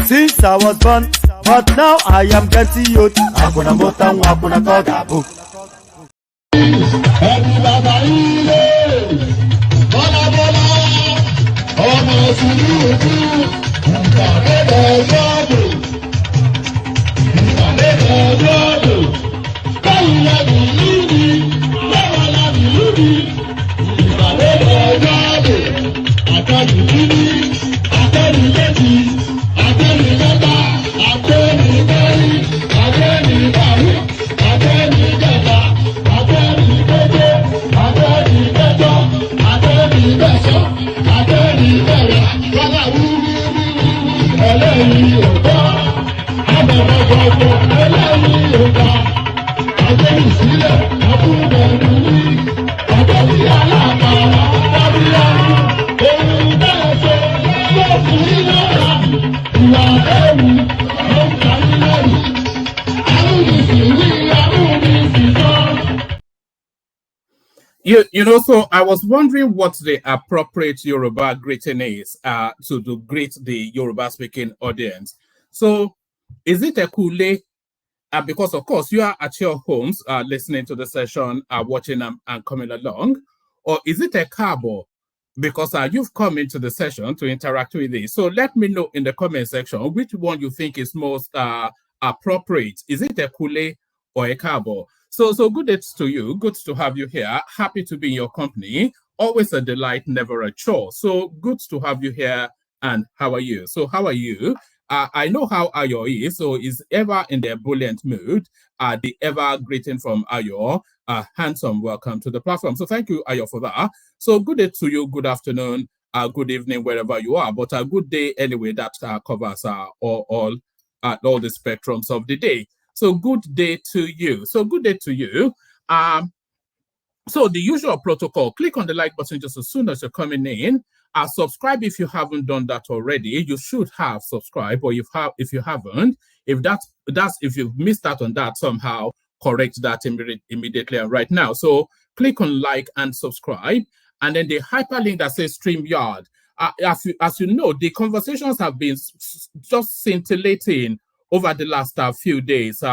Since I was born, but now I am getting youth. Hakuna motang, hakuna kogabu. You know, so I was wondering what the appropriate Yoruba greeting is to greet the Yoruba speaking audience. So is it a kule? Because of course you are at your homes listening to the session, watching and coming along, or is it a cabo? Because you've come into the session to interact with this. So let me know in the comment section which one you think is most appropriate. Is it a kule or a cabo? So good day to you. Good to have you here. Happy to be in your company. Always a delight, never a chore. So good to have you here. And how are you? So how are you? I know how Ayo is, so is ever in the ebullient mood. The ever greeting from Ayo. Handsome welcome to the platform. So thank you, Ayo, for that. So good day to you, good afternoon, good evening, wherever you are. But a good day anyway that covers all the spectrums of the day. So good day to you. So good day to you. So the usual protocol, click on the like button just as soon as you're coming in. Subscribe if you haven't done that already. You should have subscribed, or if you haven't, if you've missed out on that somehow, correct that immediately and right now. So click on like and subscribe, and then the hyperlink that says StreamYard. As you know, the conversations have been just scintillating over the last few days.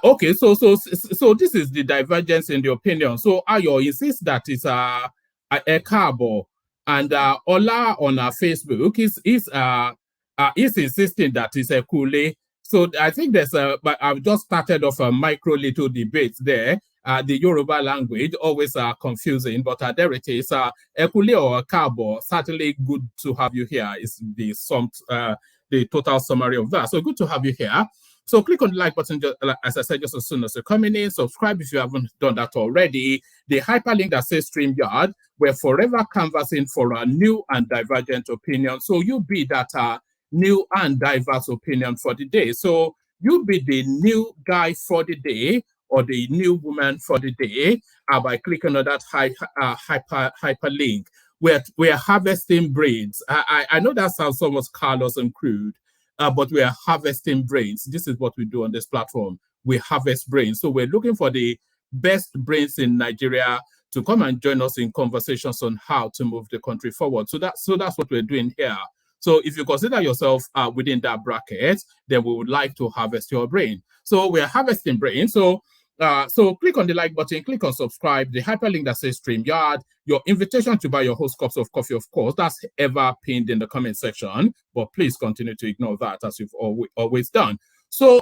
Okay, so this is the divergence in the opinion. So Ayo insists that it's a cabo, and Ola on our Facebook is insisting that it's a kule. So I think but I've just started off a micro little debate there. The Yoruba language always confusing, but there it is. A kule or a cabo. Certainly good to have you here. Is the total summary of that. So good to have you here. So click on the like button, as I said, just as soon as you're coming in. Subscribe if you haven't done that already. The hyperlink that says StreamYard, we're forever canvassing for a new and divergent opinion. So you be that new and diverse opinion for the day. So you be the new guy for the day or the new woman for the day by clicking on that hyperlink. We're harvesting brains. I know that sounds almost callous and crude. But we are harvesting brains. This is what we do on this platform. We harvest brains. So we're looking for the best brains in Nigeria to come and join us in conversations on how to move the country forward. So that's what we're doing here. So if you consider yourself within that bracket, then we would like to harvest your brain. So we're harvesting brains. So click on the like button, click on subscribe, the hyperlink that says StreamYard, your invitation to buy your host cups of coffee, of course, that's ever pinned in the comment section, but please continue to ignore that as you've always done. So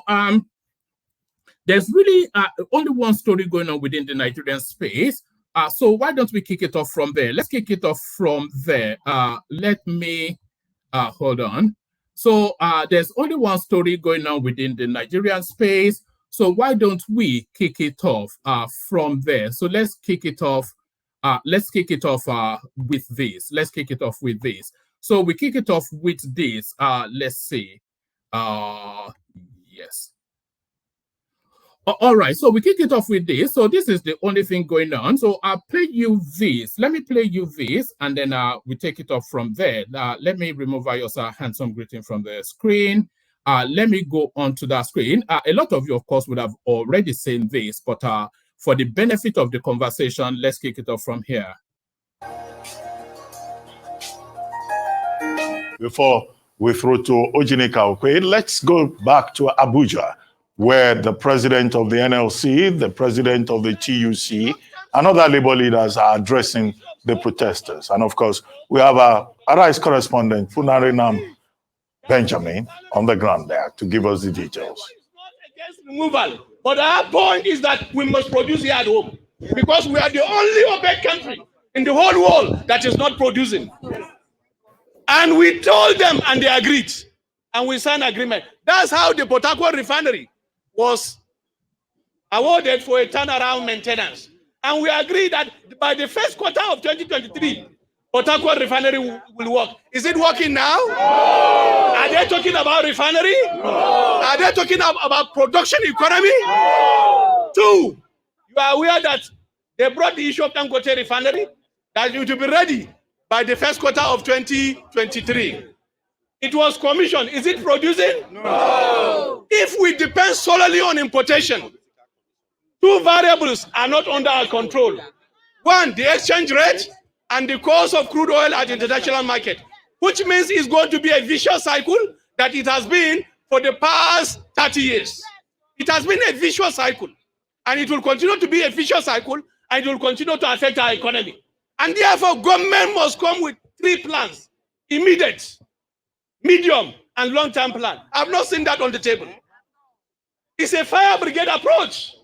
there's really only one story going on within the Nigerian space. So why don't we kick it off from there? Let's kick it off from there. Let me hold on. So there's only one story going on within the Nigerian space. So why don't we kick it off from there? So let's kick it off. With this. Let's kick it off with this. So we kick it off with this. Let's see. Yes. All right. So we kick it off with this. So this is the only thing going on. So I'll play you this. Let me play you this, and then we take it off from there. Let me remove Ayo's handsome greeting from the screen. Let me go onto that screen. A lot of you, of course, would have already seen this, but for the benefit of the conversation, let's kick it off from here. Before we throw to Ojinika Okwe, let's go back to Abuja, where the president of the NLC, the president of the TUC, and other labor leaders are addressing the protesters. And of course, we have our Arise correspondent, Funarinam Benjamin, on the ground there to give us the details. Against removal, but our point is that we must produce here at home, because we are the only OPEC country in the whole world that is not producing. And we told them, and they agreed, and we signed agreement. That's how the Port Harcourt refinery was awarded for a turnaround maintenance. And we agreed that by the first quarter of 2023, Port Harcourt refinery will work. Is it working now? No. Are they talking about refinery? No. Are they talking about production economy? No. Two, you are aware that they brought the issue of Dangote refinery, that it will be ready by the first quarter of 2023. It was commissioned. Is it producing? No. If we depend solely on importation, Two variables are not under our control. One, the exchange rate and the cost of crude oil at the international market, which means it's going to be a vicious cycle that it has been for the past 30 years. It has been a vicious cycle, and it will continue to be a vicious cycle, and it will continue to affect our economy. And therefore, government must come with 3 plans: immediate, medium, and long-term plan. I've not seen that on the table. It's a fire brigade approach.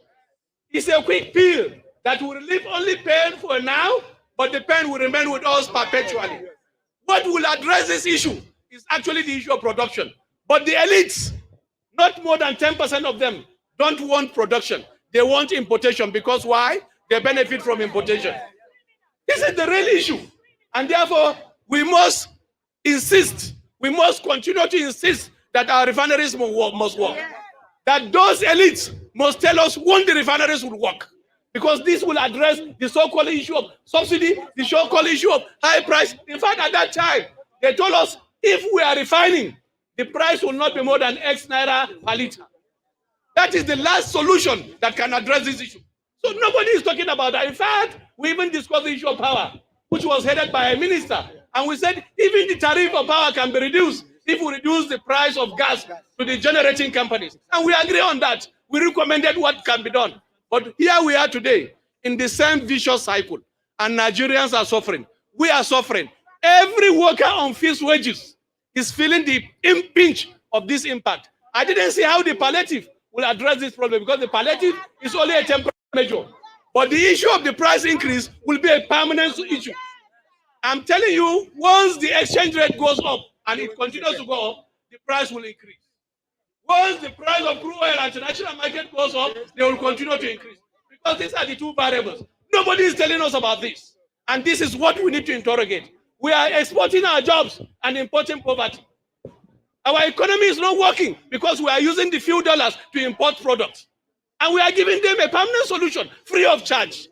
It's a quick pill that will relieve only pain for now, but the pain will remain with us perpetually. What will address this issue is actually the issue of production. But the elites, not more than 10% of them, don't want production. They want importation, because why? They benefit from importation. This is the real issue. And therefore, we must insist, we must continue to insist that our refineries must work. That those elites must tell us when the refineries will work. Because this will address the so-called issue of subsidy, the so-called issue of high price. In fact, at that time, they told us if we are refining, the price will not be more than X naira per liter. That is the last solution that can address this issue. So nobody is talking about that. In fact, we even discussed the issue of power, which was headed by a minister. And we said even the tariff of power can be reduced if we reduce the price of gas to the generating companies. And we agree on that. We recommended what can be done. But here we are today in the same vicious cycle, and Nigerians are suffering. We are suffering. Every worker on fixed wages is feeling the pinch of this impact. I didn't see how the palliative will address this problem, because the palliative is only a temporary measure. But the issue of the price increase will be a permanent issue. I'm telling you, once the exchange rate goes up, and it continues to go up, the price will increase. Once the price of crude oil at the international market goes up, they will continue to increase. Because these are the two variables. Nobody is telling us about this. And this is what we need to interrogate. We are exporting our jobs and importing poverty. Our economy is not working because we are using the few dollars to import products. And we are giving them a permanent solution, free of charge.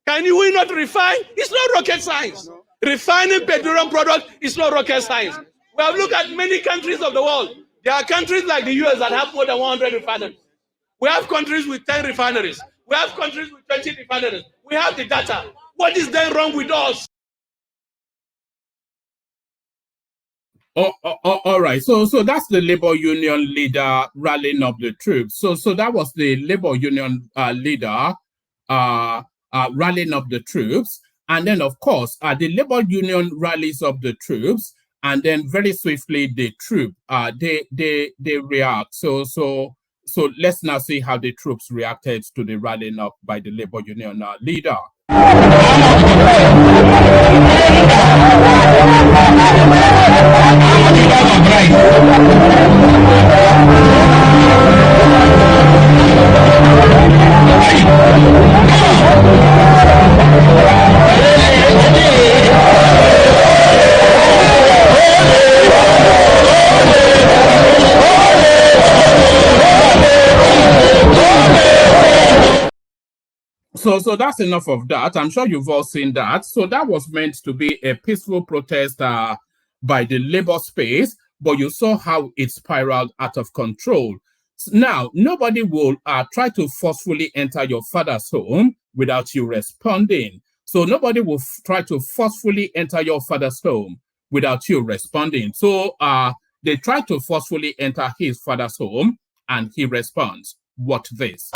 Can we not refine? It's not rocket science. Refining petroleum products is not rocket science. We have looked at many countries of the world. There are countries like the US that have more than 100 refineries. We have countries with 10 refineries. We have countries with 20 refineries. We have the data. What is then wrong with us? All right. So that's the labor union leader rallying up the troops. So that was the labor union leader rallying up the troops. And then, of course, the labor union rallies up the troops. And then very swiftly, the troop, they react. So let's now see how the troops reacted to the rallying up by the labor union leader. So that's enough of that. I'm sure you've all seen that. So that was meant to be a peaceful protest by the labor space, but you saw how it spiraled out of control. Now, nobody will try to forcefully enter your father's home without you responding. So nobody will try to forcefully enter your father's home without you responding. So they try to forcefully enter his father's home, and he responds. Watch this.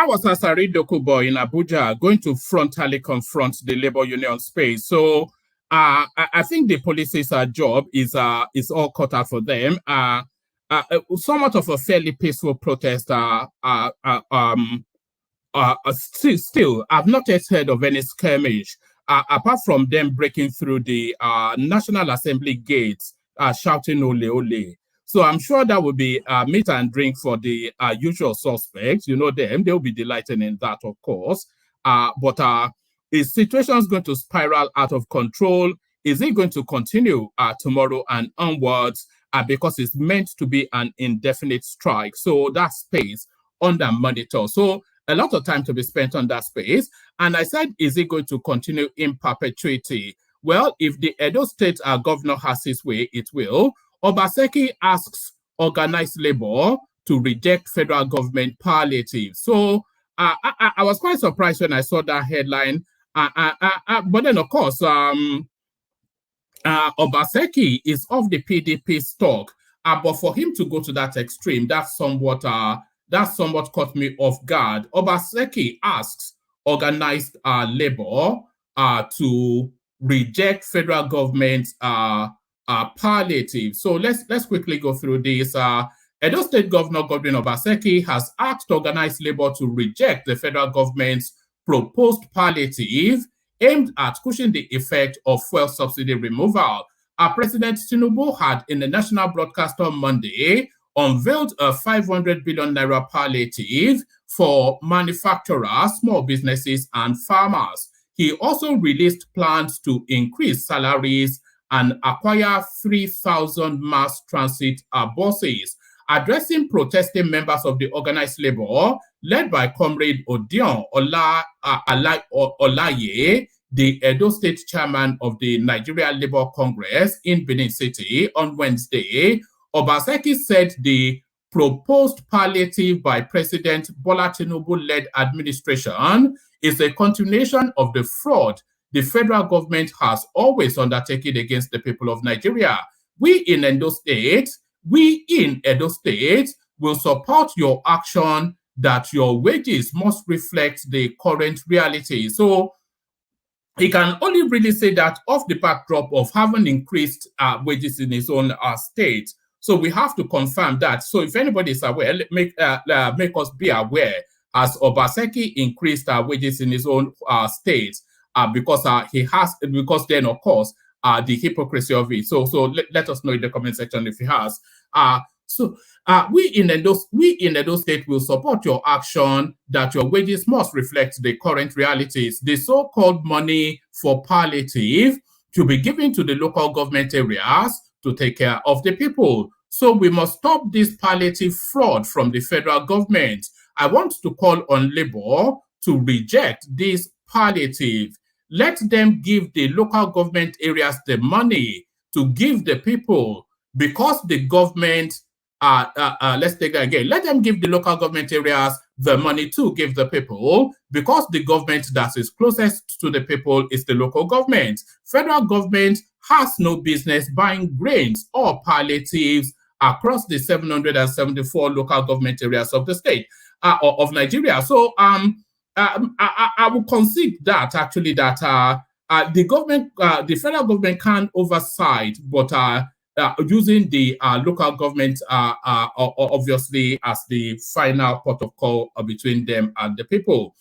that was Asari Dokubo in Abuja going to frontally confront the labor union space. So I think the police's job is all cut out for them. Somewhat of a fairly peaceful protest. Still, I've not yet heard of any skirmish apart from them breaking through the National Assembly gates, shouting "Ole Ole." So I'm sure that will be meat and drink for the usual suspects. You know them; they'll be delighting in that, of course. But is situations going to spiral out of control? Is it going to continue tomorrow and onwards? Because it's meant to be an indefinite strike. So that space under monitor. So a lot of time to be spent on that space. And I said, is it going to continue in perpetuity? Well, if the Edo State governor has his way, it will. Obaseki asks organized labor to reject federal government palliative. So I was quite surprised when I saw that headline. But then, of course, Obaseki is of the PDP stock. But for him to go to that extreme, that's somewhat caught me off guard. Obaseki asks organized labor to reject federal government palliative. So let's quickly go through this. Edo State Governor Godwin Obaseki has asked organized labor to reject the federal government's proposed palliative aimed at cushioning the effect of fuel subsidy removal. President Tinubu had, in the national broadcast on Monday, unveiled a 500 billion naira palliative for manufacturers, small businesses, and farmers. He also released plans to increase salaries and acquire 3,000 mass transit buses. Addressing protesting members of the organized labor, led by Comrade Odion Olaye, the Edo State chairman of the Nigeria Labour Congress in Benin City on Wednesday, Obaseki said the proposed palliative by President Bola Tinubu-led administration is a continuation of the fraud the federal government has always undertaken against the people of Nigeria. We in Edo State will support your action that your wages must reflect the current reality. So he can only really say that off the backdrop of having increased wages in his own state. So we have to confirm that. So if anybody is aware, make us be aware, as Obaseki increased wages in his own state because then, of course, the hypocrisy of it. So let us know in the comment section if he has. We in Edo State will support your action that your wages must reflect the current realities. The so-called money for palliative to be given to the local government areas to take care of the people. So we must stop this palliative fraud from the federal government. I want to call on labor to reject this palliative. Let them give the local government areas the money to give the people, because the government, let's take that again. Let them give the local government areas the money to give the people, because the government that is closest to the people is the local government. Federal government has no business buying grains or palliatives across the 774 local government areas of the state of Nigeria. So I will concede that actually that the government, the federal government can oversight, but using the local government obviously as the final port of call between them and the people.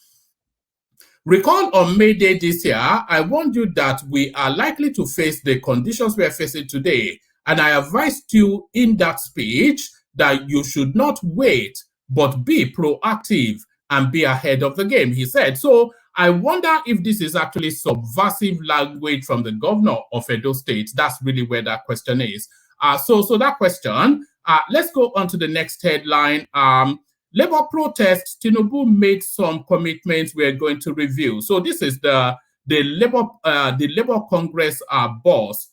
Recall on May Day this year, I warned you that we are likely to face the conditions we are facing today. And I advised you in that speech that you should not wait, but be proactive and be ahead of the game, he said. So I wonder if this is actually subversive language from the governor of Edo State. That's really where that question is. So that question, let's go on to the next headline. Labor protests, Tinubu made some commitments we're going to review. So this is the Labor Congress boss.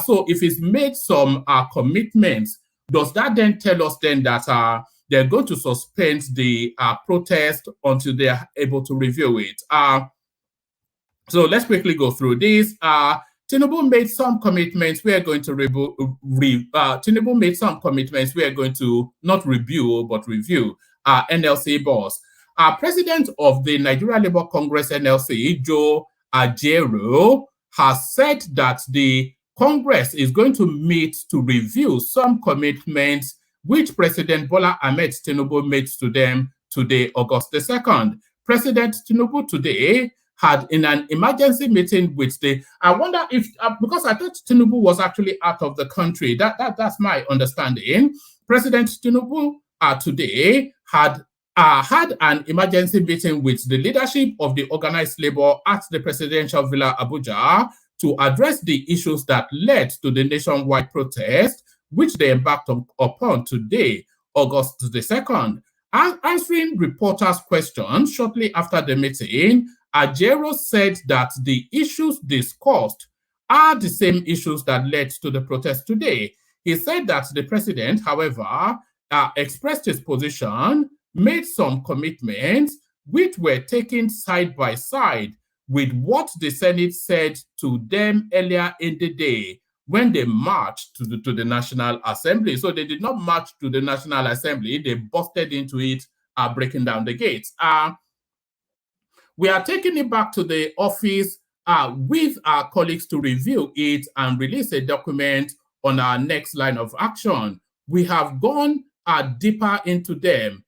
So if he's made some commitments, does that then tell us then that they're going to suspend the protest until they are able to review it? So let's quickly go through this. Tinubu made some commitments. We are going to Tinubu made some commitments. We are going to not review, but review. NLC boss. Our president of the Nigeria Labour Congress NLC, Joe Ajero, has said that the Congress is going to meet to review some commitments which President Bola Ahmed Tinubu made to them today, August the 2nd. President Tinubu today had in an emergency meeting with the, I wonder if, because I thought Tinubu was actually out of the country. That's my understanding. President Tinubu today had an emergency meeting with the leadership of the organized labor at the presidential villa Abuja to address the issues that led to the nationwide protest, which they embarked upon today, August the 2nd. Answering reporters' questions shortly after the meeting, Ajero said that the issues discussed are the same issues that led to the protest today. He said that the president, however, expressed his position, made some commitments which were taken side by side with what the Senate said to them earlier in the day when they marched to the National Assembly. So they did not march to the National Assembly, they busted into it, breaking down the gates. We are taking it back to the office with our colleagues to review it and release a document on our next line of action. We have gone deeper into them.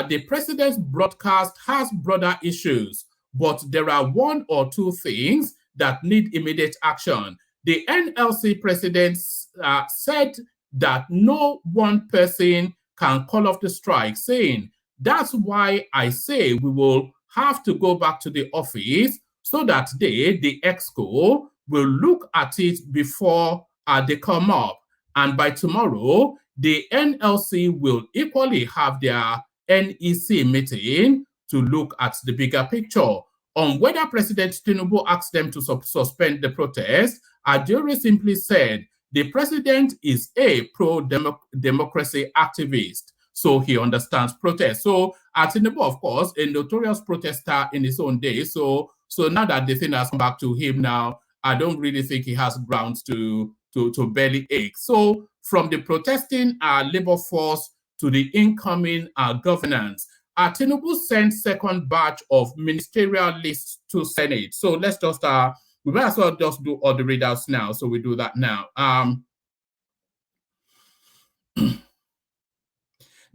The president's broadcast has broader issues, but there are one or two things that need immediate action. The NLC president said that no one person can call off the strike, saying, that's why I say we will have to go back to the office so that they, the EXCO, will look at it before they come up. And by tomorrow, the NLC will equally have their NEC meeting to look at the bigger picture. On whether President Tinubu asked them to suspend the protest, Ajero simply said, the president is a pro-democracy activist, so he understands protest. So Tinubu, of course, a notorious protester in his own day. So now that the thing has come back to him now, I don't really think he has grounds to belly ache. So from the protesting labor force to the incoming governance, Tinubu sent second batch of ministerial lists to Senate. So let's just, we might as well just do all the readouts now. So we do that now.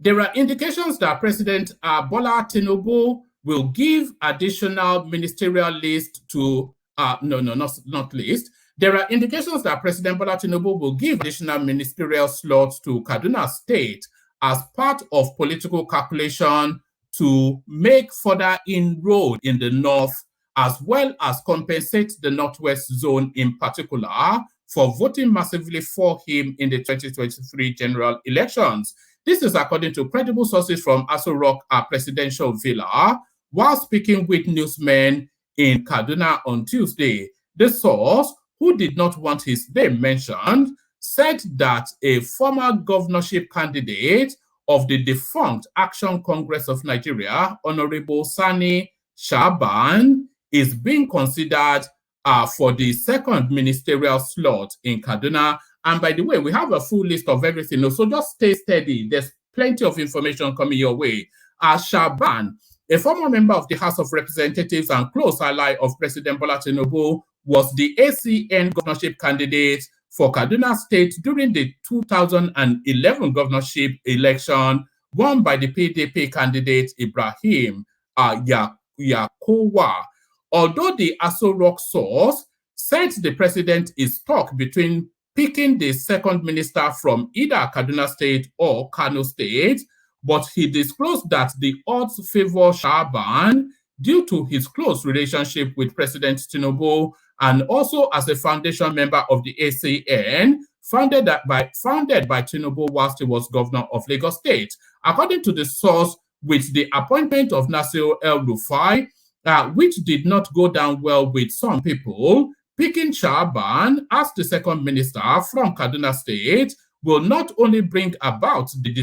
There are indications that President Bola Tinubu will give additional ministerial list to, not list. There are indications that President Bola Tinubu will give additional ministerial slots to Kaduna State as part of political calculation to make further inroad in the north, as well as compensate the Northwest zone in particular for voting massively for him in the 2023 general elections. This is according to credible sources from Aso Rock Presidential Villa, while speaking with newsmen in Kaduna on Tuesday. The source, who did not want his name mentioned, said that a former governorship candidate of the defunct Action Congress of Nigeria, Honorable Sani Shaban, is being considered for the second ministerial slot in Kaduna. And by the way, we have a full list of everything, so just stay steady. There's plenty of information coming your way. Shaban, a former member of the House of Representatives and close ally of President Bola Tinubu, was the ACN governorship candidate for Kaduna State during the 2011 governorship election, won by the PDP candidate Ibrahim Yakowa. Although the Aso Rock source said the president is stuck between picking the second minister from either Kaduna State or Kano State, but he disclosed that the odds favor Shaban due to his close relationship with President Tinubu and also as a foundation member of the ACN, founded by Tinubu whilst he was governor of Lagos State. According to the source, with the appointment of Nasir El-Rufai, which did not go down well with some people, picking Shaban as the second minister from Kaduna State will not only bring about the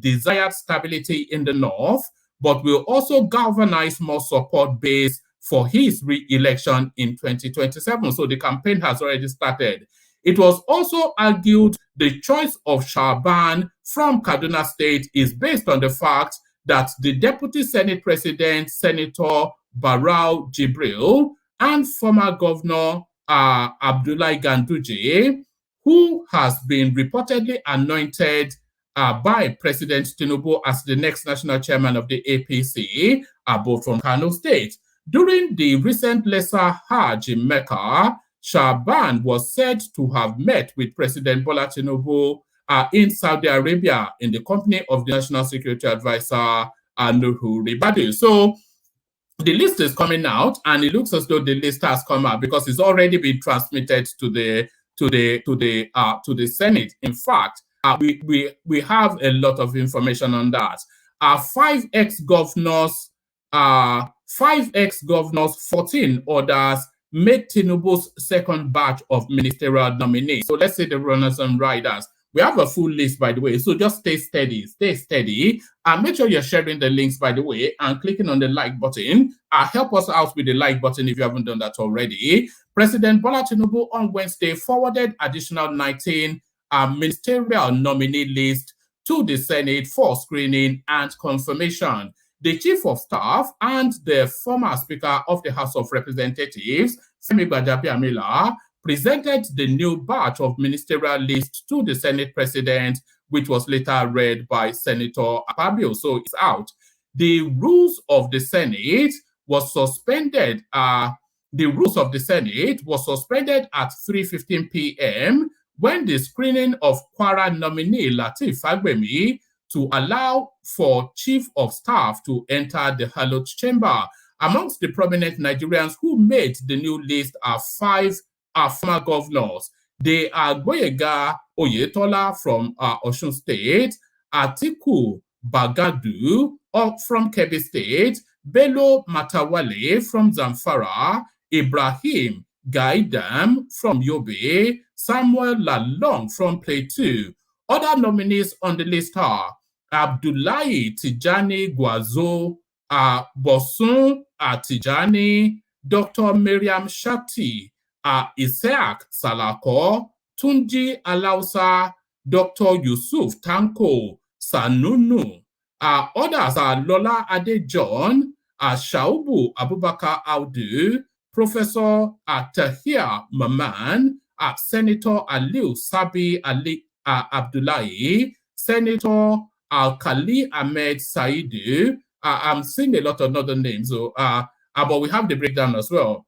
desired stability in the north, but will also galvanize more support base for his re-election in 2027. So the campaign has already started. It was also argued the choice of Shaban from Kaduna State is based on the fact that the Deputy Senate President, Senator Barau Jibril, and former Governor Abdullahi Ganduje, who has been reportedly anointed by President Tinubu as the next national chairman of the APC, are both from Kano State. During the recent Lesser Hajj in Mecca, Shaban was said to have met with President Bola Tinubu in Saudi Arabia in the company of the National Security Advisor, Nuhu Ribadu. So the list is coming out, and it looks as though the list has come out because it's already been transmitted to the Senate. In fact, we have a lot of information on that. 5 ex-governors, 14 others made Tinubu's second batch of ministerial nominees. So let's say the runners and riders. We have a full list, by the way, so just stay steady, and make sure you're sharing the links, by the way, and clicking on the like button. Help us out with the like button if you haven't done that already. President Bola Tinubu on Wednesday forwarded additional 19 ministerial nominee list to the Senate for screening and confirmation. The Chief of Staff and the former Speaker of the House of Representatives, Femi Gbajabiamila, presented the new batch of ministerial list to the Senate President, which was later read by Senator Akpabio. So it's out. The rules of the Senate was suspended. The rules of the Senate was suspended at 3:15 p.m. when the screening of Kwara nominee Lateef Fagbemi to allow for Chief of Staff to enter the hallowed chamber. Amongst the prominent Nigerians who made the new list are 5 former governors. They are Gboyega Oyetola from Osun State, Atiku Bagadu from Kebbi State, Bello Matawale from Zamfara, Ibrahim Gaidam from Yobe, Samuel Lalong from Plateau. Other nominees on the list are Abdullahi Tijani Gwazo, Bosun Tijani, Dr. Miriam Shati, Isaac Salako, Tunji Alausa, Dr. Yusuf Tanko, Sanunu. Others are Lola Adejon, Shaubu Abubakar Audu, Professor Tahir Maman, Senator Aliu Sabi Ali Abdullahi, Senator Al-Khali Ahmed Saidu. I'm seeing a lot of other names, but we have the breakdown as well.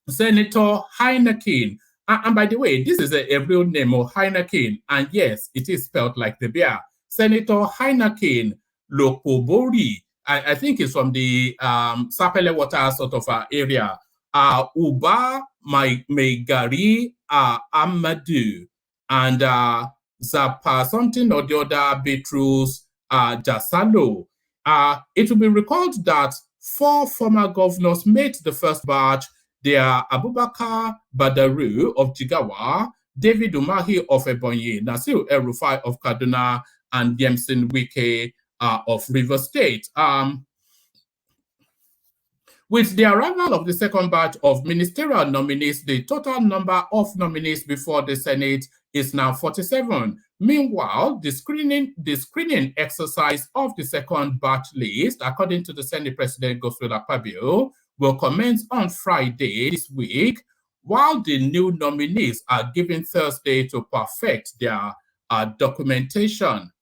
Senator Heineken. And by the way, this is a real name of Heineken, and yes, it is spelled like the beer. Senator Heineken Lokobori. I think it's from the Sapele Water sort of area. Uba Megari Amadu, and Zapa something or the other Beatrice Jasalo. It will be recalled that 4 former governors made the first batch. They are Abubakar Badaru of Jigawa, David Umahi of Ebonyi, Nasir El-Rufai of Kaduna, and Yemsin Wike of Rivers State. With the arrival of the second batch of ministerial nominees, the total number of nominees before the Senate is now 47. Meanwhile, the screening exercise of the second batch list, according to the Senate President Godswill Akpabio, will commence on Friday this week, while the new nominees are given Thursday to perfect their documentation.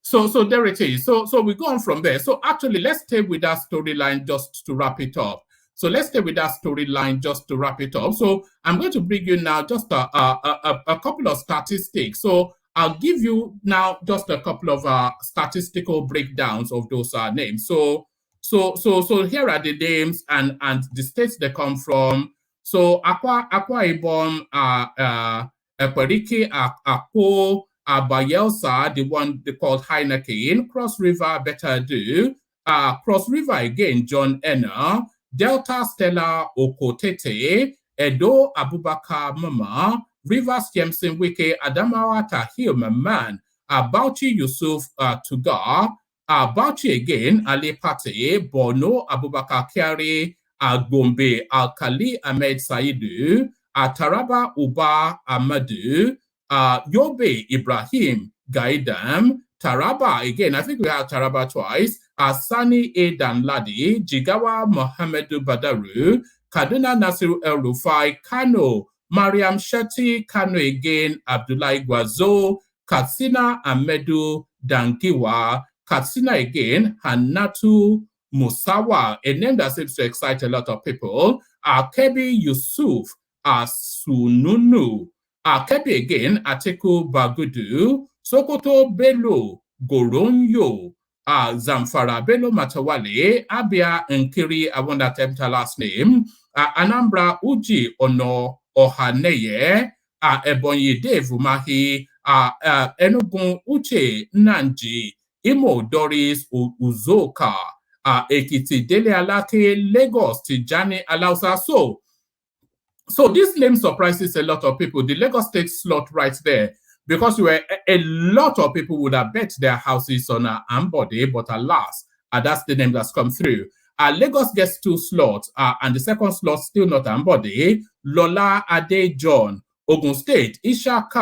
So there it is. So we go on from there. So actually, let's stay with that storyline just to wrap it up. So let's stay with that storyline just to wrap it up. So I'm going to bring you now just a couple of statistics. So I'll give you now just a couple of statistical breakdowns of those names. So here are the names and the states they come from. So Akwa Ibom, Ekwerike, Akpo, Bayelsa, the one they called Heineken, Cross River, Betadu, Cross River again, John Enna, Delta Stella Okotete, Edo Abubakar Mama, Rivers Yemsin Wike, Adamawa Tahir Maman, Bauchi Yusuf Tugar, Bauchi again, Ali Pate, Borno Abubakar Kyari, Gombe Al-Khali Ahmed Saidu, Taraba Uba Amadu, Yobe Ibrahim Gaidam, Taraba, again, I think we have Taraba twice. Sani A. Danladi, Jigawa Mohamedu Badaru, Kaduna Nasiru El Rufai, Kano, Mariam Shetty, Kano again, Abdullahi Gwazo, Katsina Ahmedu Dangiwa, Katsina again, Hanatu Musawa, a name that seems to excite a lot of people. Kebi Yusuf, Sununu, Kebi again, Atiku Bagudu, Sokoto Bello, Goronyo, Zamfara Bello Matawale, Abia Nkiri, I won't attempt her last name, Anambra Uji Ono Ohaneye, Ebonyi Dave Umahi, Enugu Uche Nanji, Imo Doris Uzoka, Ekiti Dele Alake, Lagos Tijani Alausa. So this name surprises a lot of people. The Lagos State slot right there, because a lot of people would have bet their houses on Ambode, but alas, that's the name that's come through. Lagos gets 2 slots, and the second slot still not Ambode. Lola Ade John, Ogun State, Ishak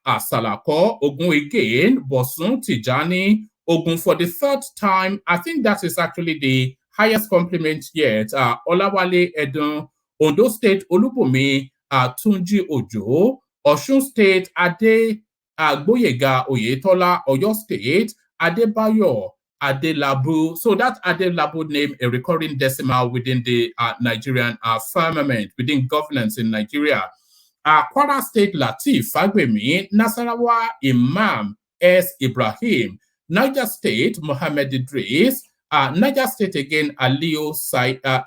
Salako, Ogun again, Bosun Tijani, Ogun for the 3rd time. I think that is actually the highest compliment yet. Olawale Edun, Ondo State, Olubumi, Tunji Ojo, Osun State, Ade Gboyega Oyetola, Oyo State, Adebayo, Adelabu. So that Adelabu name, a recurring decimal within the Nigerian firmament, within governance in Nigeria. Kwara State, Latif Fagbemi, Nasarawa, Imam S. Ibrahim, Niger State, Mohammed Idris, Niger State again, Aliyu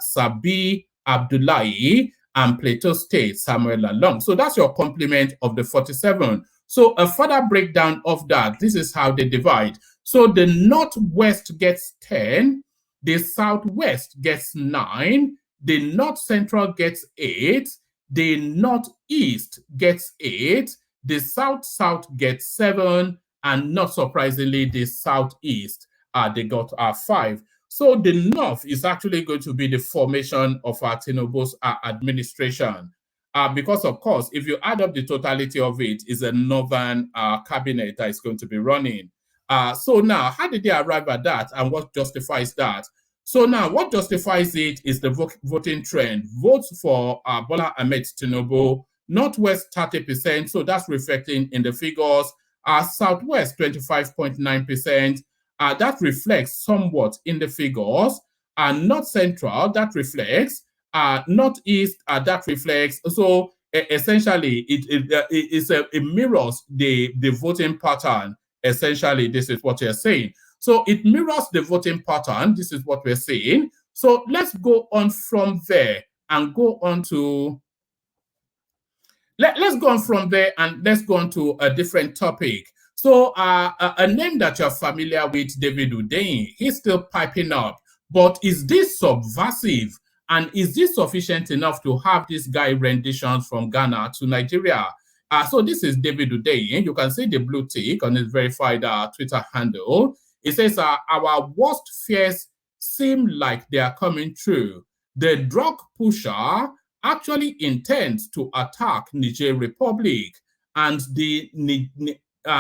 Sabi Abdullahi, and Plateau State, Samuel Along. So that's your complement of the 47. So a further breakdown of that, this is how they divide. So the Northwest gets 10, the Southwest gets 9, the North Central gets 8, the Northeast gets 8, the South gets 7, and not surprisingly, the Southeast, they got 5. So the North is actually going to be the formation of Tinubu's administration. Because, of course, if you add up the totality of it, is a Northern cabinet that is going to be running. So now, how did they arrive at that, and what justifies that? So now, what justifies it is the voting trend. Votes for Bola Ahmed Tinubu, Northwest 30%, so that's reflecting in the figures. Southwest 25.9%, that reflects somewhat in the figures. North Central, that reflects. Northeast, that reflects. So essentially, it mirrors the voting pattern. Essentially, this is what you're saying. So it mirrors the voting pattern. This is what we're saying. So let's go on from there and go on to... Let's go on from there and let's go on to a different topic. So a name that you're familiar with, David Udein, he's still piping up. But is this subversive? And is this sufficient enough to have this guy renditions from Ghana to Nigeria? So this is David Udein. You can see the blue tick on his verified Twitter handle. It says, our worst fears seem like they are coming true. The drug pusher actually intends to attack Niger Republic, and the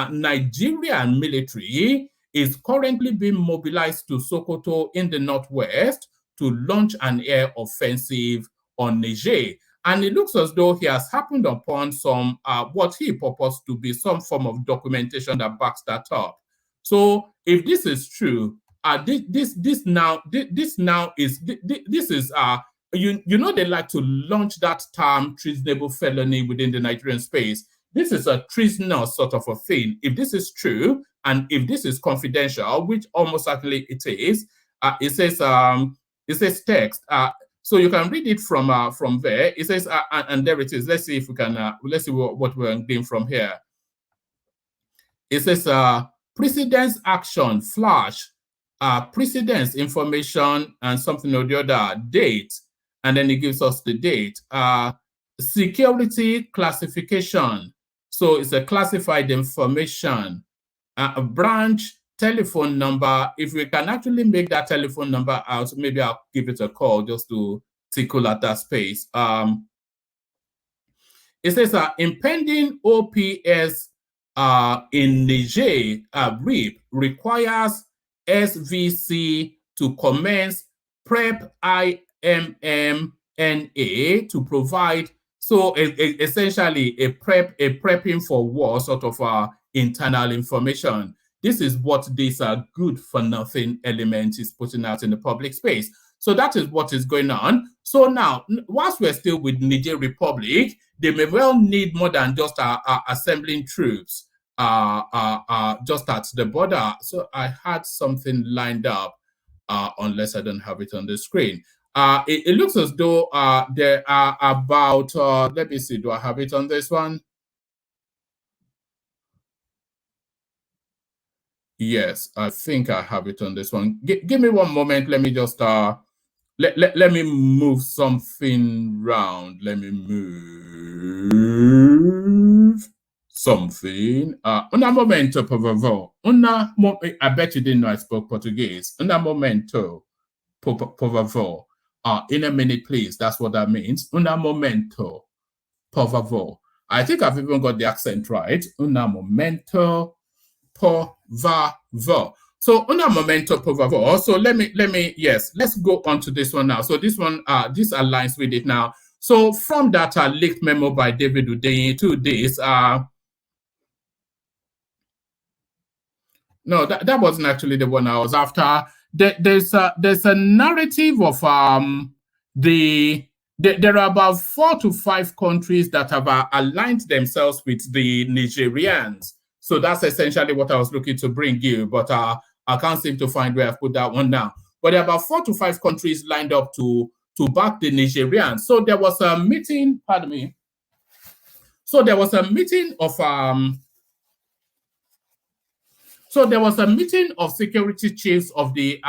Nigerian military is currently being mobilized to Sokoto in the northwest to launch an air offensive on Niger. And it looks as though he has happened upon some, what he purports to be some form of documentation that backs that up. So if this is true, this is you know, they like to launch that term treasonable felony within the Nigerian space. This is a treasonous sort of a thing. If this is true, and if this is confidential, which almost certainly it is, it says text. So you can read it from there. It says, and there it is. Let's see if we can. Let's see what we're doing from here. It says, precedence action flash, precedence information and something or the other, date, and then it gives us the date. Security classification. So it's a classified information. A branch, telephone number. If we can actually make that telephone number out, maybe I'll give it a call just to tickle at that space. It says impending OPS in Niger, RIP requires SVC to commence prep IMMNA to provide, so essentially a prepping for war sort of internal information. This is what this good for nothing element is putting out in the public space. So that is what is going on. So now, whilst we're still with Niger Republic, they may well need more than just assembling troops just at the border. So I had something lined up, unless I don't have it on the screen. It looks as though there are about, let me see, do I have it on this one? Yes, I think I have it on this one. Give me one moment. Let me just let me move something round. Let me move something. Una momento, por favor. I bet you didn't know I spoke Portuguese. Una momento, por favor. In a minute, please. That's what that means. Una momento, por favor. I think I've even got the accent right. Una momento, por favor. So una momento, por favor. So let me, yes, let's go on to this one now. So this one, this aligns with it now. So from that leaked memo by David Udeyin to this, no, that wasn't actually the one I was after. There's a narrative of there are about 4 to 5 countries that have aligned themselves with the Nigerians. So that's essentially what I was looking to bring you, but I can't seem to find where I've put that one now. But there are about 4 to 5 countries lined up to back the Nigerians. So there was a meeting, pardon me. So there was a meeting of security chiefs of the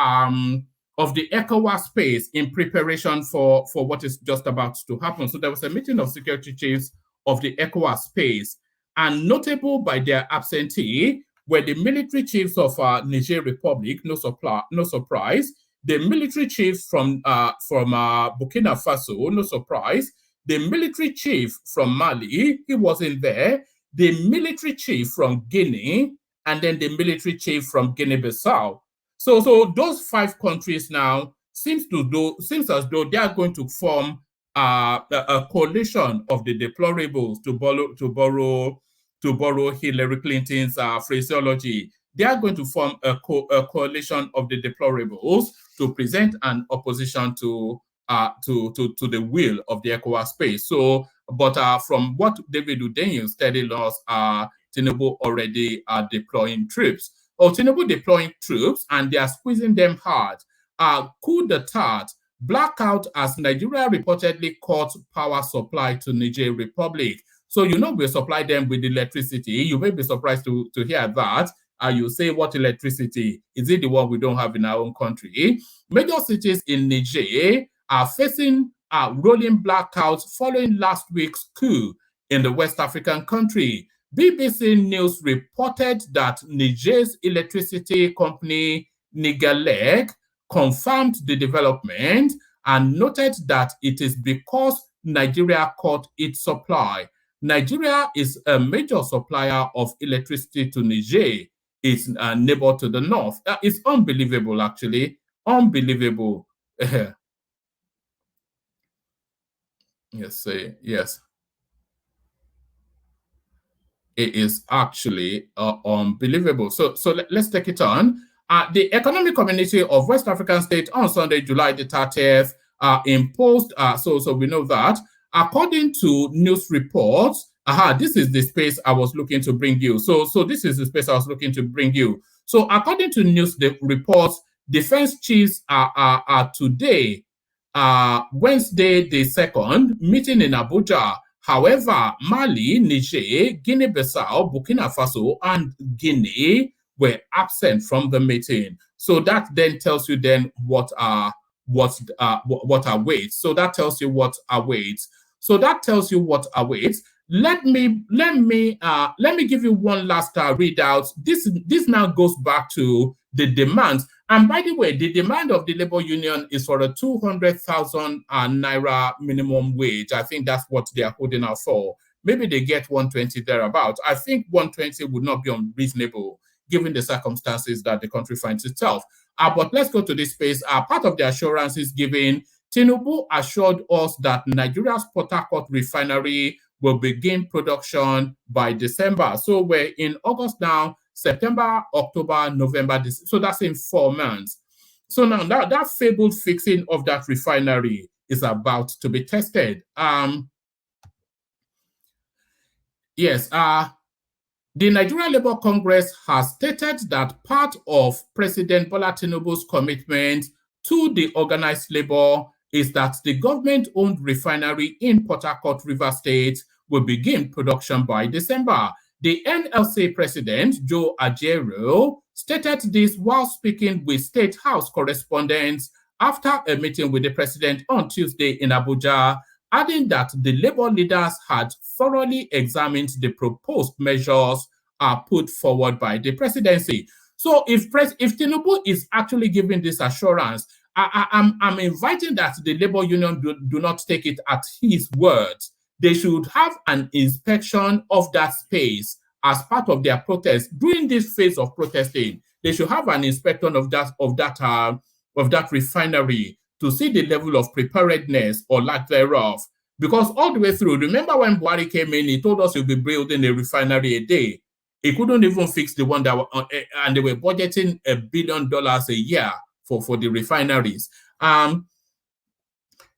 ECOWAS space in preparation for what is just about to happen. So there was a meeting of security chiefs of the ECOWAS space, and notable by their absentee were the military chiefs of Niger Republic, no surprise, the military chiefs from Burkina Faso, no surprise, the military chief from Mali, he wasn't there, the military chief from Guinea, and then the military chief from Guinea-Bissau. So those 5 countries now seems as though they are going to form a coalition of the deplorables, to borrow Hillary Clinton's phraseology. They are going to form a coalition of the deplorables to present an opposition to the will of the ECOWAS space. So, but from what David Udeyin is telling us, Tinubu already deploying troops. Tinubu deploying troops, and they are squeezing them hard. Coup d'etat, blackout as Nigeria reportedly cut power supply to Niger Republic. So we supply them with electricity. You may be surprised to hear that. You say, what electricity? Is it the one we don't have in our own country? Major cities in Niger are facing rolling blackouts following last week's coup in the West African country. BBC News reported that Niger's electricity company, Nigerleg, confirmed the development and noted that it is because Nigeria cut its supply. Nigeria is a major supplier of electricity to Niger, its neighbor to the north. It's unbelievable, actually. Unbelievable. Yes. It is actually unbelievable. So let's take it on. The Economic Community of West African States on Sunday, July the 30th, imposed, so we know that, according to news reports, this is the space I was looking to bring you. So this is the space I was looking to bring you. So according to news reports, defense chiefs are today, Wednesday the 2nd, meeting in Abuja. However, Mali, Niger, Guinea-Bissau, Burkina Faso, and Guinea were absent from the meeting. So that then tells you then what awaits. So that tells you what awaits. Let me give you one last readout. This now goes back to the demands. And by the way, the demand of the labor union is for a 200,000 naira minimum wage. I think that's what they are holding out for. maybe they get 120 thereabout. I think 120 would not be unreasonable given the circumstances that the country finds itself. But let's go to this space. Part of the assurances given, Tinubu assured us that Nigeria's Port Harcourt refinery will begin production by December. So we're in August now, September, October, November, December. So that's in 4 months. So now that fabled fixing of that refinery is about to be tested. Yes, the Nigeria Labour Congress has stated that part of President Bola Tinubu's commitment to the organized labor is that the government-owned refinery in Port Harcourt, Rivers State, will begin production by December. The NLC president, Joe Ajaero, stated this while speaking with State House correspondents after a meeting with the president on Tuesday in Abuja, adding that the labor leaders had thoroughly examined the proposed measures put forward by the presidency. So if Tinubu is actually giving this assurance, I'm inviting that the labor union do not take it at his words. They should have an inspection of that space as part of their protest. During this phase of protesting, they should have an inspection of that refinery to see the level of preparedness or lack thereof. Because all the way through, remember when Buhari came in, he told us he'll be building a refinery a day. He couldn't even fix the one that and they were budgeting $1 billion a year for the refineries.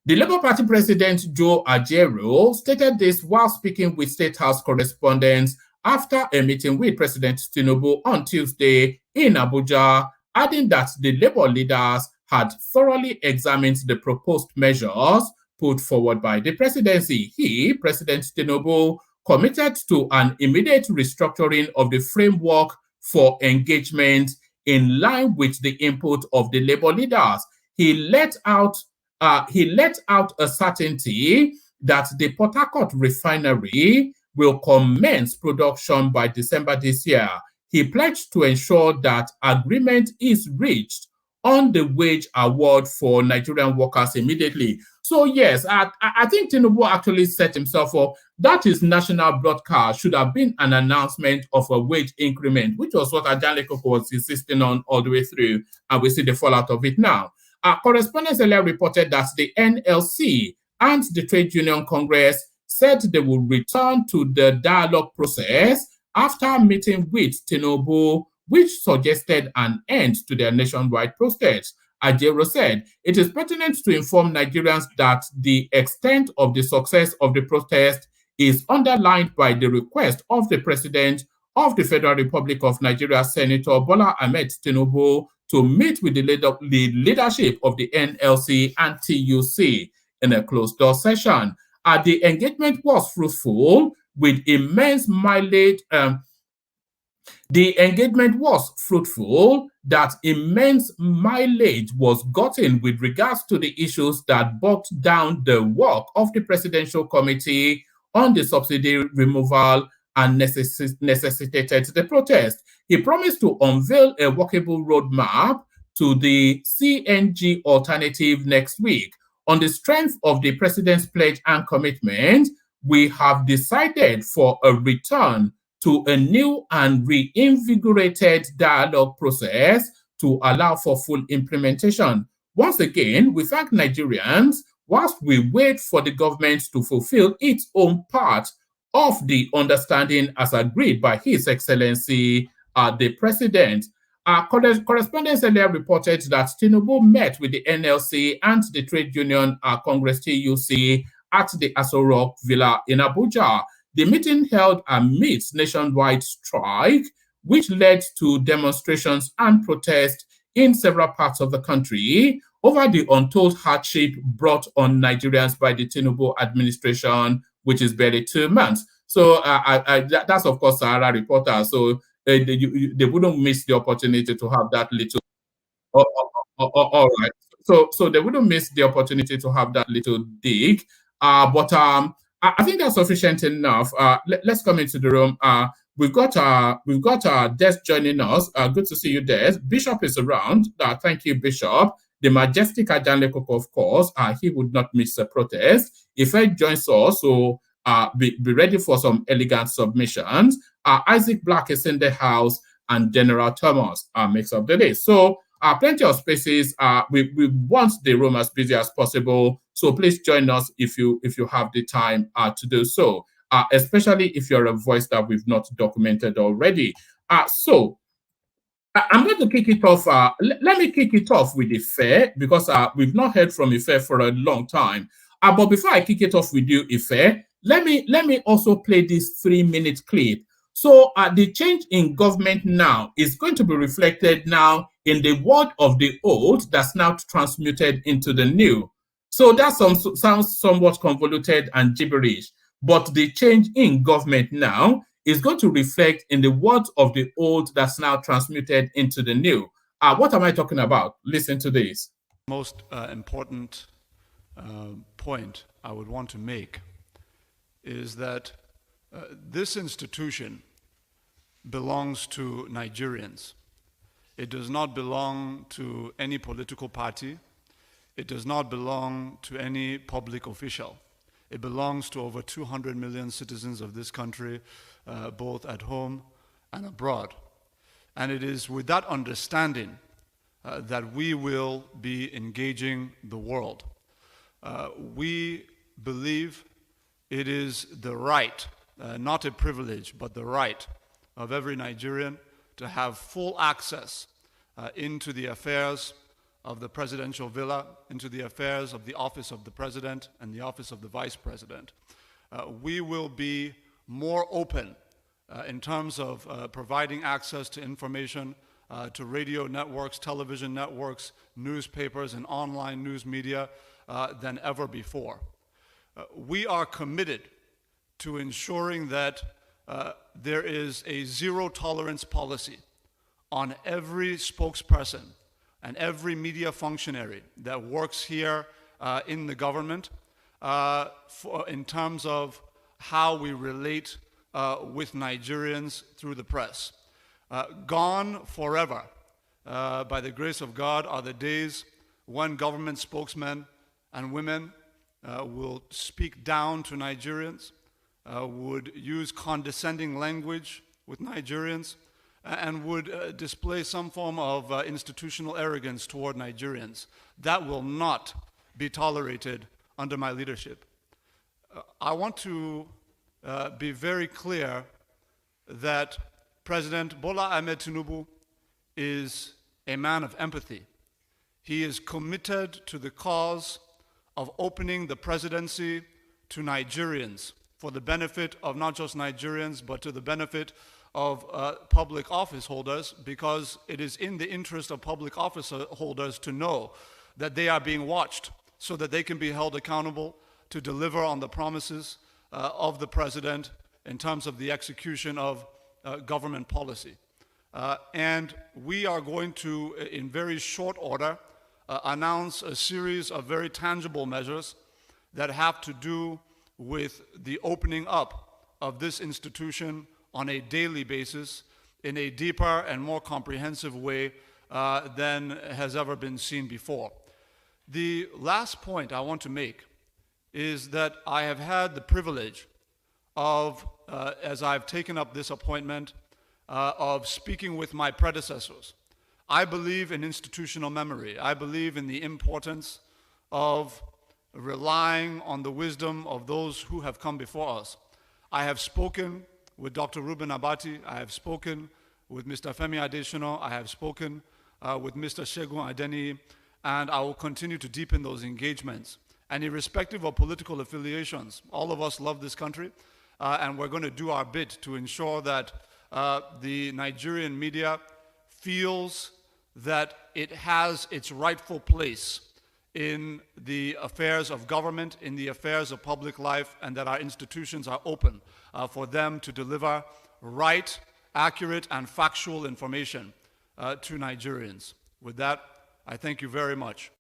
The Labour Party president, Joe Ajaero, stated this while speaking with State House correspondents after a meeting with President Tinubu on Tuesday in Abuja, adding that the Labour leaders had thoroughly examined the proposed measures put forward by the presidency. He, President Tinubu, committed to an immediate restructuring of the framework for engagement in line with the input of the Labour leaders. He let out a certainty that the Port Harcourt refinery will commence production by December this year. He pledged to ensure that agreement is reached on the wage award for Nigerian workers immediately. So yes, I think Tinubu actually set himself up. That is national broadcast should have been an announcement of a wage increment, which was what Ajanle Koko was insisting on all the way through, and we see the fallout of it now. Our correspondents earlier reported that the NLC and the Trade Union Congress said they will return to the dialogue process after meeting with Tinubu, which suggested an end to their nationwide protest. Ajaero said, it is pertinent to inform Nigerians that the extent of the success of the protest is underlined by the request of the President of the Federal Republic of Nigeria, Senator Bola Ahmed Tinubu, to meet with the leadership of the NLC and TUC in a closed-door session. The engagement was fruitful with immense mileage. The engagement was fruitful, that immense mileage was gotten with regards to the issues that bogged down the work of the Presidential Committee on the subsidy removal and necessitated the protest. He promised to unveil a workable roadmap to the CNG alternative next week. On the strength of the President's pledge and commitment, we have decided for a return to a new and reinvigorated dialogue process to allow for full implementation. Once again, we thank Nigerians whilst we wait for the government to fulfill its own part of the understanding as agreed by His Excellency, the President. Correspondents earlier reported that Tinubu met with the NLC and the Trade Union Congress TUC at the Aso Rock Villa in Abuja. The meeting held amidst nationwide strike, which led to demonstrations and protests in several parts of the country over the untold hardship brought on Nigerians by the Tinubu administration, which is barely 2 months. So that's, of course, Sahara Reporter. So they wouldn't miss the opportunity to have that little. All right. So they wouldn't miss the opportunity to have that little dig. But I think that's sufficient enough. Let's come into the room. We've got Des joining us. Good to see you, Des. Bishop is around. Thank you, Bishop. The majestic Ajanle Koko, of course, he would not miss a protest. If he joins us, so Be ready for some elegant submissions. Isaac Black is in the house, and General Thomas makes up the day. So plenty of spaces. We want the room as busy as possible. So please join us if you have the time to do so, especially if you're a voice that we've not documented already. So I'm going to kick it off. Let me kick it off with Ife, because we've not heard from Ife for a long time. But before I kick it off with you, Ife, let me also play this 3-minute clip. So the change in government now is going to be reflected now in the word of the old that's now transmuted into the new. So that sounds somewhat convoluted and gibberish, but the change in government now is going to reflect in the words of the old that's now transmuted into the new. What am I talking about? Listen to this. Most important point I would want to make is that this institution belongs to Nigerians. It does not belong to any political party. It does not belong to any public official. It belongs to over 200 million citizens of this country, both at home and abroad. And it is with that understanding that we will be engaging the world. We believe it is the right, not a privilege, but the right of every Nigerian to have full access into the affairs of the presidential villa, into the affairs of the office of the president and the office of the vice president. We will be more open in terms of providing access to information to radio networks, television networks, newspapers, and online news media than ever before. We are committed to ensuring that there is a zero-tolerance policy on every spokesperson and every media functionary that works here in the government in terms of how we relate with Nigerians through the press. Gone forever, by the grace of God, are the days when government spokesmen and women will speak down to Nigerians, would use condescending language with Nigerians, and would display some form of institutional arrogance toward Nigerians. That will not be tolerated under my leadership. I want to be very clear that President Bola Ahmed Tinubu is a man of empathy. He is committed to the cause of opening the presidency to Nigerians for the benefit of not just Nigerians, but to the benefit of public office holders, because it is in the interest of public office holders to know that they are being watched so that they can be held accountable to deliver on the promises of the president in terms of the execution of government policy. And we are going to, in very short order, announce a series of very tangible measures that have to do with the opening up of this institution on a daily basis in a deeper and more comprehensive way than has ever been seen before. The last point I want to make is that I have had the privilege of, as I've taken up this appointment, of speaking with my predecessors. I believe in institutional memory. I believe in the importance of relying on the wisdom of those who have come before us. I have spoken with Dr. Reuben Abati. I have spoken with Mr. Femi Adesina. I have spoken with Mr. Segun Adeniyi, and I will continue to deepen those engagements. And irrespective of political affiliations, all of us love this country, and we're going to do our bit to ensure that the Nigerian media feels that it has its rightful place in the affairs of government, in the affairs of public life, and that our institutions are open for them to deliver right, accurate, and factual information to Nigerians. With that, I thank you very much.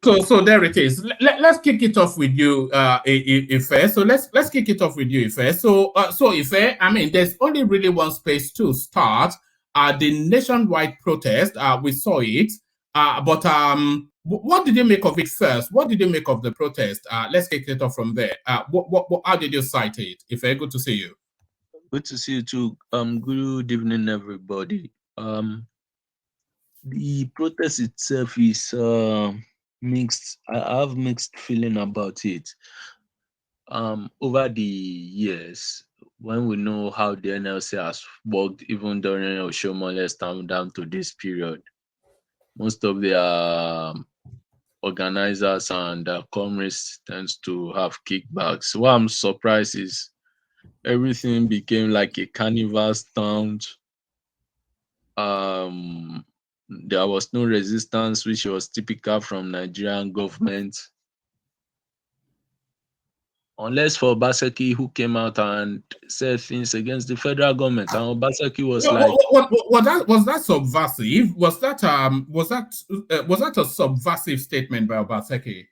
So there it is. Let's kick it off with you, Ife. So let's kick it off with you, Ife. So Ife, I mean, there's only really one space to start. The nationwide protest. We saw it. But what did you make of it first? What did you make of the protest? Let's kick it off from there. How did you cite it? Ife, good to see you. Good to see you too. Good evening, everybody. The protest itself is mixed. I have mixed feeling about it. Over the years, when we know how the NLC has worked, even during Oshomole's time down to this period, most of their organizers and comrades tends to have kickbacks. What I'm surprised is everything became like a carnival stunt. There was no resistance, which was typical from Nigerian government. Unless for Obaseki, who came out and said things against the federal government, and Obaseki was was that subversive? Was that a subversive statement by Obaseki?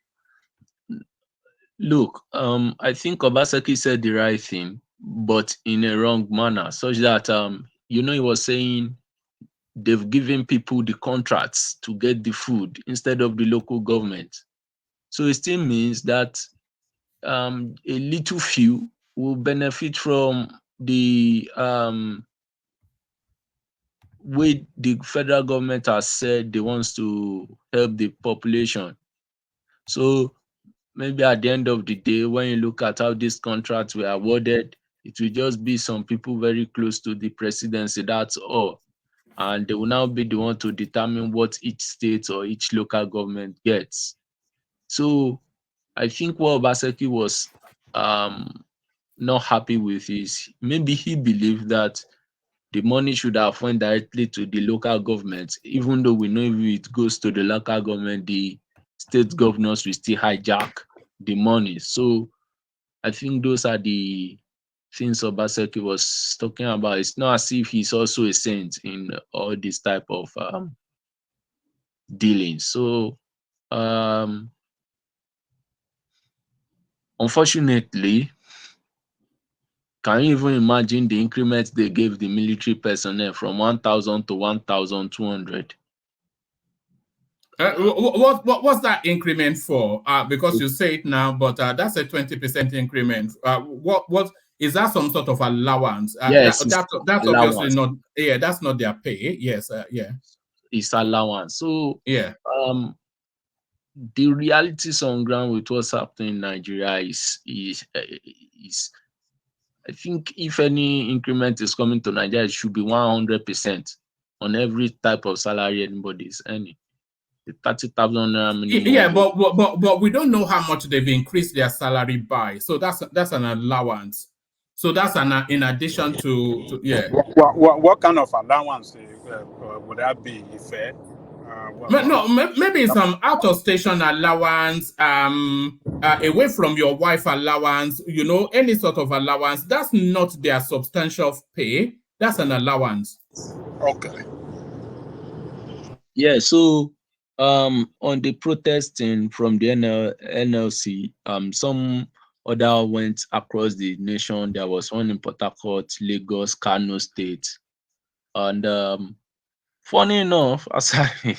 Look, I think Obaseki said the right thing, but in a wrong manner, such that he was saying they've given people the contracts to get the food instead of the local government. So it still means that a little few will benefit from the way the federal government has said they wants to help the population. So maybe at the end of the day, when you look at how these contracts were awarded, it will just be some people very close to the presidency, that's all. And they will now be the one to determine what each state or each local government gets. So I think what Obaseki was not happy with is maybe he believed that the money should have went directly to the local government, even though we know if it goes to the local government, the state governors will still hijack the money. So I think those are the things Obaseki was talking about. It's not as if he's also a saint in all this type of dealings. So unfortunately, can you even imagine the increment they gave the military personnel from 1,000 to 1,200? What was that increment for? Because you say it now, but that's a 20% increment. What is that? Some sort of allowance? Yes, that's allowance. obviously not. Yeah, that's not their pay. Yes, yeah, it's allowance. So yeah, the realities on ground with what's happening in Nigeria is I think if any increment is coming to Nigeria, it should be 100% on every type of salary anybody is earning. The 30,000 minimum. Yeah, but we don't know how much they've increased their salary by. So that's an allowance. So that's in addition to yeah. What kind of allowance would that be? Fair? Maybe some out of station allowance, away from your wife allowance, any sort of allowance. That's not their substantial pay. That's an allowance. Okay. Yeah, so on the protesting from the NLC, some other went across the nation. There was one in Port Harcourt, Lagos, Kano State. And funny enough, Asari,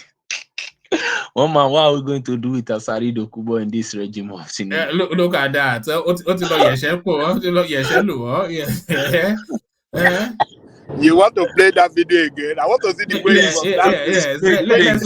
one man, what are we going to do with Asari Dokubo in this regime of Tinubu? Look at that. You want to play that video again? I want to see the way Let's watch it again.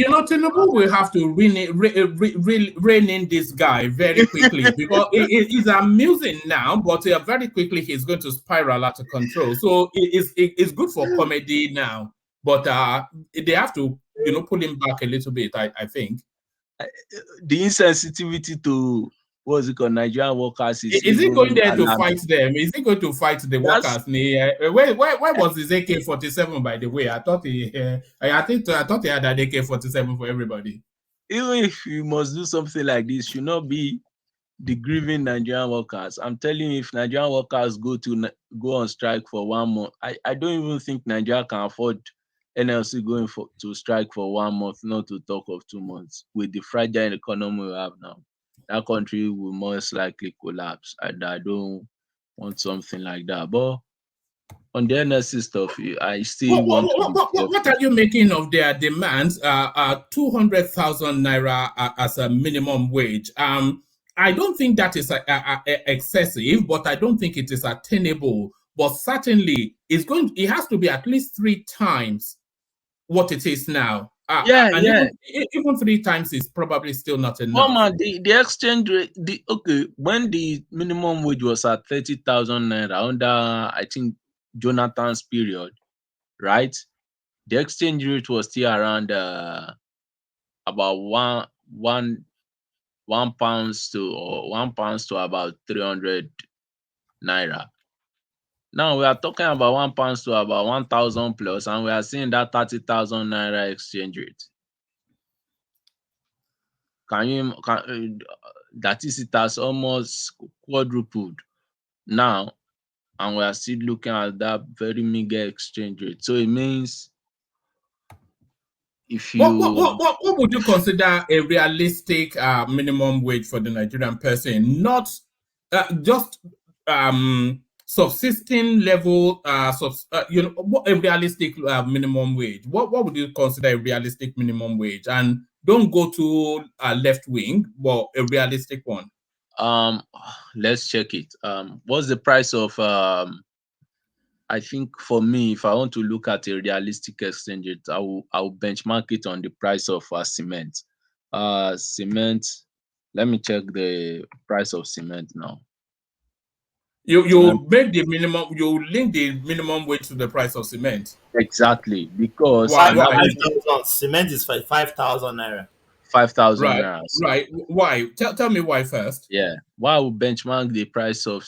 Tinubu will have to rein in this guy very quickly because he's amusing now, but very quickly he's going to spiral out of control. So it's good for comedy now, but they have to, pull him back a little bit, I think. The insensitivity to what's it called, Nigerian workers is he going there to fight them? Is he going to fight the workers? Where was his AK-47, by the way? I thought he had an AK-47 for everybody. Even if you must do something like this, should not be the grieving Nigerian workers. I'm telling you, if Nigerian workers go on strike for 1 month, I don't even think Nigeria can afford NLC going to strike for 1 month, not to talk of 2 months. With the fragile economy we have now, that country will most likely collapse, and I don't want something like that. But on the NLC stuff, I still want to. What are you making of their demands? 200,000 naira as a minimum wage. I don't think that is excessive, but I don't think it is attainable. But certainly, it has to be at least 3 times what it is now. Even 3 times is probably still not enough. Mama, the exchange rate, when the minimum wage was at 30,000 naira under, I think, Jonathan's period, right? The exchange rate was still around about one pounds to about 300 naira. Now we are talking about 1 pound to about 1,000 plus, and we are seeing that 30,000 naira exchange rate. That is, it has almost quadrupled now, and we are still looking at that very meager exchange rate. So it means if you what would you consider a realistic minimum wage for the Nigerian person? Not just subsisting level, what a realistic minimum wage. What would you consider a realistic minimum wage? And don't go to left wing, but a realistic one. Let's check it. What's the price of I think for me, if I want to look at a realistic exchange rate, I will benchmark it on the price of cement. Cement. Let me check the price of cement now. You make the minimum. You link the minimum wage to the price of cement. Exactly, because cement is 5,000 naira. 5,000 naira. Right. Why? Tell me why first. Yeah. Why I will benchmark the price of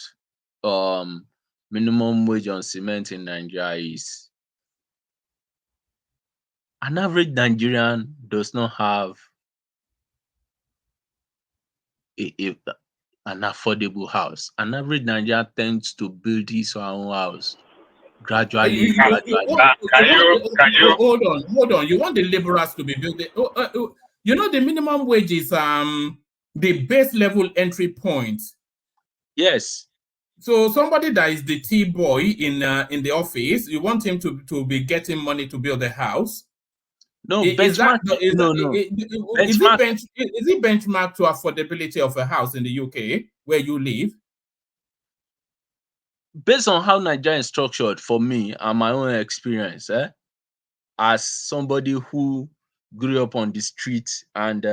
minimum wage on cement in Nigeria is an average Nigerian does not have an affordable house. An average Nigerian tends to build his or her own house gradually. Hold on. You want the laborers to be building? The minimum wage is the base level entry point. Yes. So somebody that is the tea boy in the office, you want him to be getting money to build a house? No, Is it benchmarked to affordability of a house in the UK where you live? Based on how Nigeria is structured, for me and my own experience, as somebody who grew up on the street and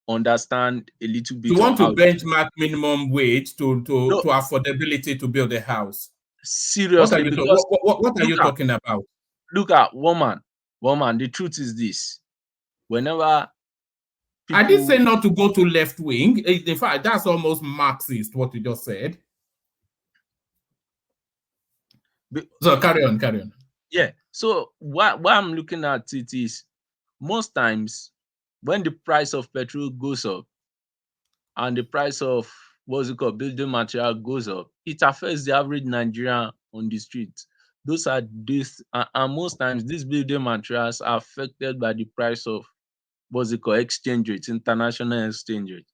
understand a little bit. You want to benchmark minimum wage to affordability to build a house? Seriously, what are you talking about? Look at woman. The truth is this: whenever I did say not to go to left wing. In fact, that's almost Marxist what you just said. So carry on. Yeah. So what I'm looking at it is, most times when the price of petrol goes up and the price of building material goes up, it affects the average Nigerian on the street. And most times these building materials are affected by the price of exchange rate, international exchange rate.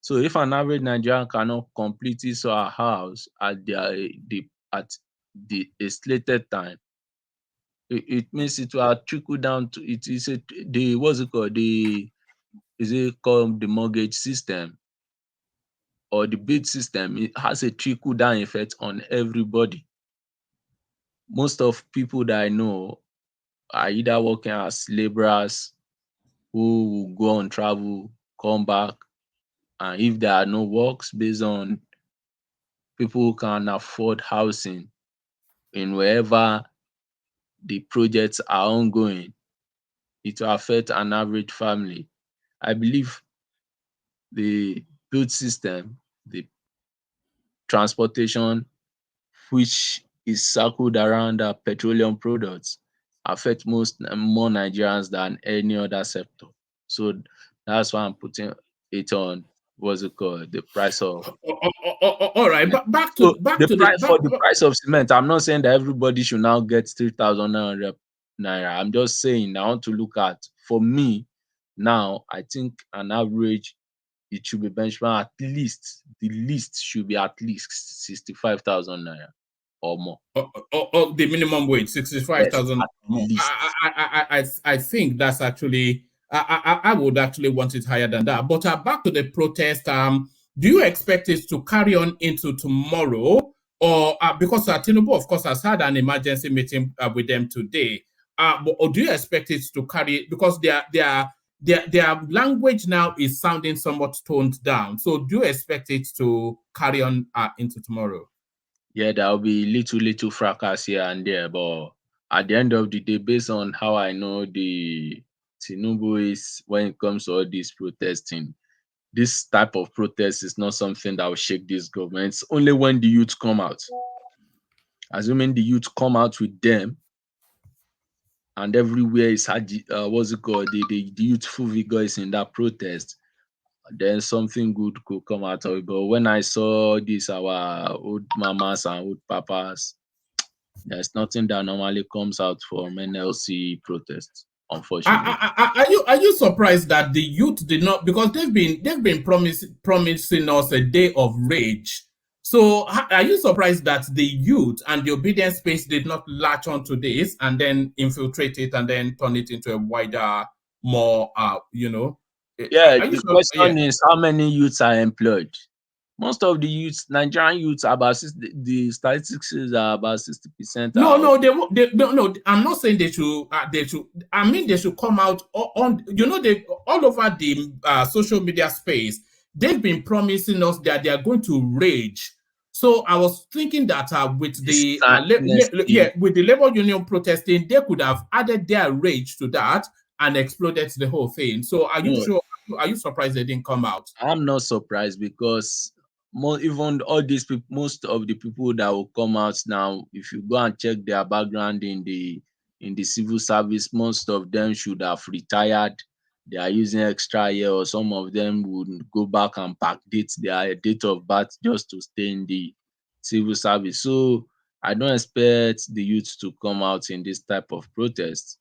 So if an average Nigerian cannot complete his or her house at the slated time, it means it will trickle down to the mortgage system or the bid system. It has a trickle down effect on everybody. Most of people that I know are either working as laborers who will go on travel, come back, and if there are no works based on people who can afford housing in wherever the projects are ongoing, it will affect an average family. I believe the build system, the transportation, which is circled around petroleum products, affect more Nigerians than any other sector. So that's why I'm putting it on what's it called, the price of. All right, but back to So the the price for the price of cement, I'm not saying that everybody should now get 3,900 naira. I'm just saying I want to look at, for me now, I think an average it should be benchmark at least, the least should be at least 65,000 naira or more. or the minimum wage, Yes, 65,000 at more. least. I think that's actually I would actually want it higher than that. But back to the protest, do you expect it to carry on into tomorrow, or because Tinubu, of course, has had an emergency meeting with them today, or do you expect it to carry, because their language now is sounding somewhat toned down? So do you expect it to carry on into tomorrow? Yeah, there'll be little fracas here and there, but at the end of the day, based on how I know the Tinubu is when it comes to all this protesting, this type of protest is not something that will shake this government. It's only when the youth come out. Assuming the youth come out with them, and everywhere is what's it called? The youthful vigor is in that protest, then something good could come out of it. But when I saw this, our old mamas and old papas, there's nothing that normally comes out from NLC protests, unfortunately. Are you surprised that the youth did not, because they've been promising us a day of rage? So are you surprised that the youth and the obedience space did not latch on to this and then infiltrate it and then turn it into a wider, more Yeah, are you the sure? Yeah. question is how many youths are employed? Most of the youths, Nigerian youths, about 60, the statistics is about 60% No, are. no, no. I'm not saying they should. They should. I mean, they should come out on. They all over the social media space. They've been promising us that they are going to rage. So I was thinking that with This the is an honesty. with the labor union protesting, they could have added their rage to that and exploded the whole thing. So are you No, sure? Are you surprised they didn't come out? I'm not surprised because even all these people, most of the people that will come out now, if you go and check their background in the civil service, most of them should have retired. They are using extra year, or some of them would go back and backdate their date of birth just to stay in the civil service. So I don't expect the youth to come out in this type of protest.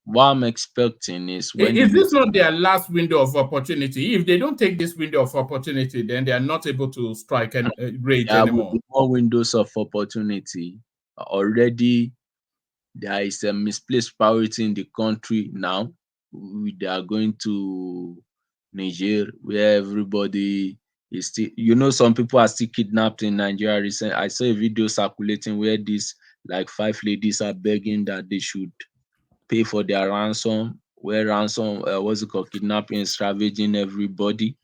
What I'm expecting is when the Is youth. this not their last window of opportunity? If they don't take this window of opportunity, then they are not able to strike and rage There will anymore. be more windows of opportunity. Already, there is a misplaced priority in the country now. They are going to Niger, where everybody is still, some people are still kidnapped in Nigeria. Recently, I saw a video circulating where these like 5 ladies are begging that they should pay for their ransom, where ransom, what's it called, kidnapping is ravaging everybody,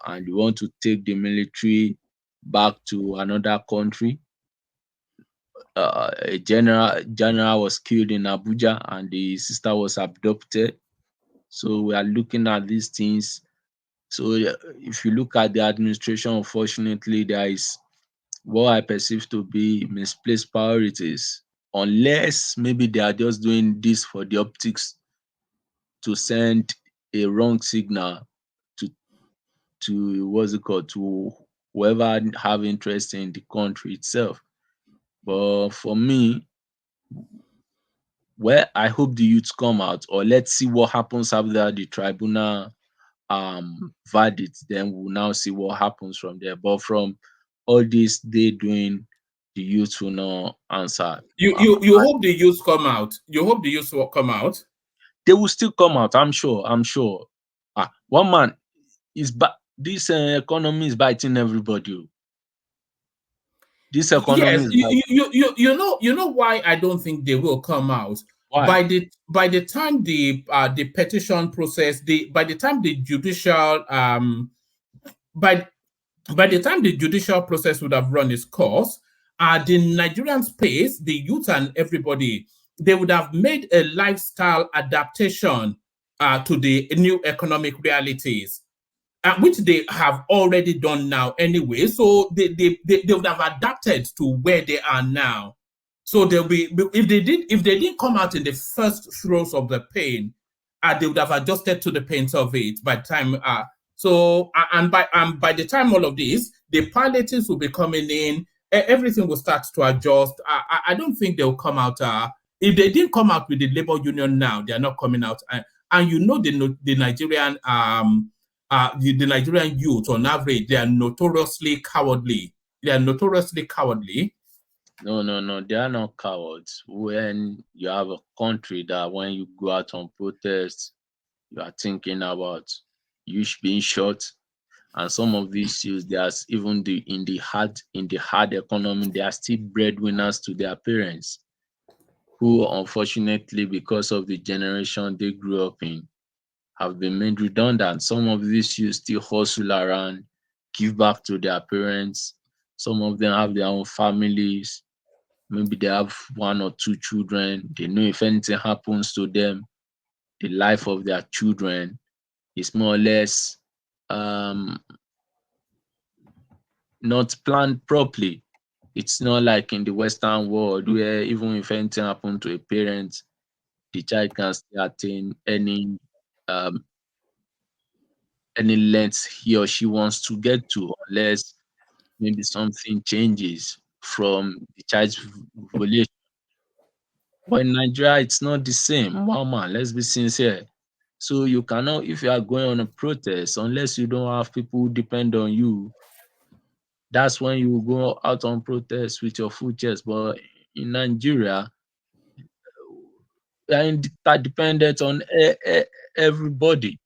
and you want to take the military back to another country. A general was killed in Abuja and the sister was abducted. So we are looking at these things. So if you look at the administration, unfortunately, there is what I perceive to be misplaced priorities. Unless maybe they are just doing this for the optics to send a wrong signal to what's it called, to whoever have interest in the country itself. But for me, well, I hope the youths come out, or let's see what happens after the tribunal verdict. Then we'll now see what happens from there. But from all this they doing, the youth will not answer. You hope the youth come out. You hope the youth will come out. They will still come out. I'm sure. I'm sure. One man is this economy is biting everybody. Oh. This economy Yes, is biting. you know why I don't think they will come out. Why? by the time the petition process, by the time the judicial by the time the judicial process would have run its course, the Nigerian space, the youth and everybody, they would have made a lifestyle adaptation to the new economic realities, which they have already done now anyway. So they would have adapted to where they are now. So they'll be, if they didn't come out in the first throes of the pain, they would have adjusted to the pains of it by the time. And by the time all of this, the palliatives will be coming in, everything will start to adjust. I don't think they'll come out. If they didn't come out with the labor union now, they are not coming out. And you know the Nigerian the Nigerian youth on average, they are notoriously cowardly. They are notoriously cowardly. No, they are not cowards. When you have a country that when you go out on protests, you are thinking about you being shot, and some of these youths, there's even in the hard economy, they are still breadwinners to their parents, who unfortunately, because of the generation they grew up in, have been made redundant. Some of these youths still hustle around, give back to their parents. Some of them have their own families. Maybe they have 1 or 2 children. They know if anything happens to them, the life of their children is more or less not planned properly. It's not like in the Western world where even if anything happened to a parent, the child can still attain any length he or she wants to get to, unless maybe something changes from the child's volition. But in Nigeria, it's not the same. Wow, man, let's be sincere. So you cannot, if you are going on a protest, unless you don't have people who depend on you, that's when you go out on protest with your full chest. But in Nigeria, you are interdependent on everybody.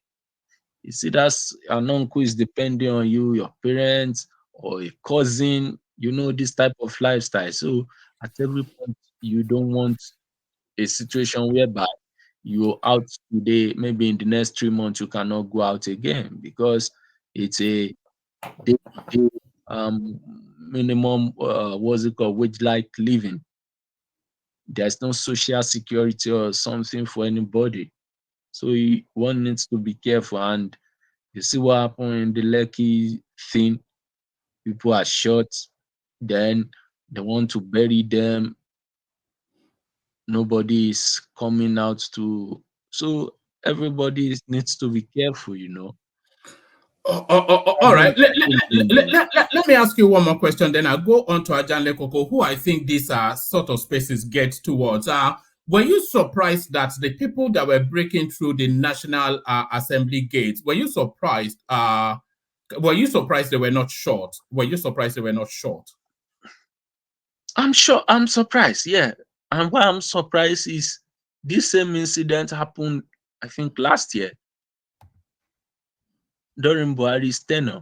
You see, that's an uncle is depending on you, your parents, or a cousin, this type of lifestyle. So at every point, you don't want a situation whereby you're out today, maybe in the next 3 months, you cannot go out again, because it's a day-to-day minimum, wage-like living. There's no social security or something for anybody. So one needs to be careful. And you see what happened in the Lekki thing. People are shot, then they want to bury them. Nobody is coming out to. So everybody needs to be careful, All right. Let me ask you one more question, then I'll go on to Ajanle Koko, who I think these sort of spaces get towards. Were you surprised that the people that were breaking through the National Assembly gates, were you surprised? Were you surprised they were not shot? Were you surprised they were not shot? I'm surprised, yeah. And why I'm surprised is this same incident happened, I think, last year during Buhari's tenure.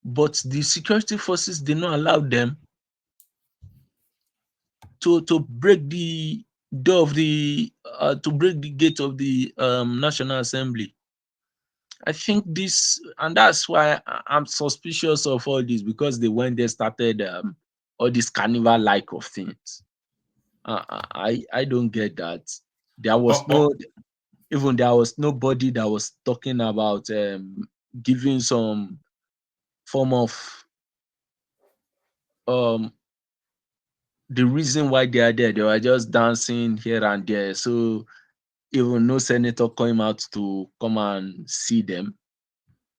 But the security forces did not allow them to break the door of the to break the gate of the National Assembly. I think this, and that's why I'm suspicious of all this, because they when they started all this carnival-like of things. I don't get that. There was there was nobody that was talking about giving some form of the reason why they are there. They were just dancing here and there. So even no senator came out to come and see them.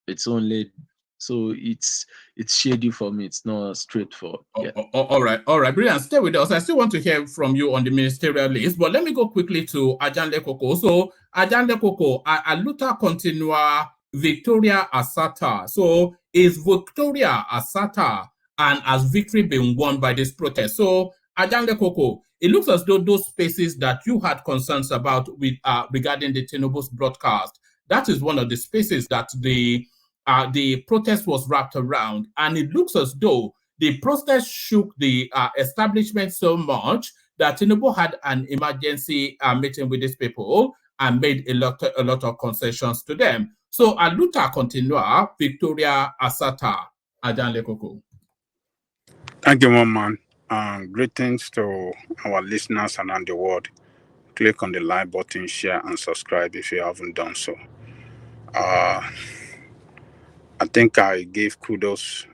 It's only, so it's shady for me. It's not straightforward. Yeah. All right, brilliant. Stay with us. I still want to hear from you on the ministerial list, but let me go quickly to Ajanle Koko. So Ajanle Koko, Aluta Continua Victoria Asata. So is Victoria Asata and has victory been won by this protest? So Ajanle Koko, it looks as though those spaces that you had concerns about with regarding the Tinubu's broadcast, that is one of the spaces that the protest was wrapped around, and it looks as though the protest shook the establishment so much that Tinubu had an emergency meeting with these people and made a lot of concessions to them. So, Aluta Continua, Victoria Asata, Ajanle Koko. Thank you, man. Greetings to our listeners around the world. Click on the like button, share, and subscribe if you haven't done so. I think I give kudos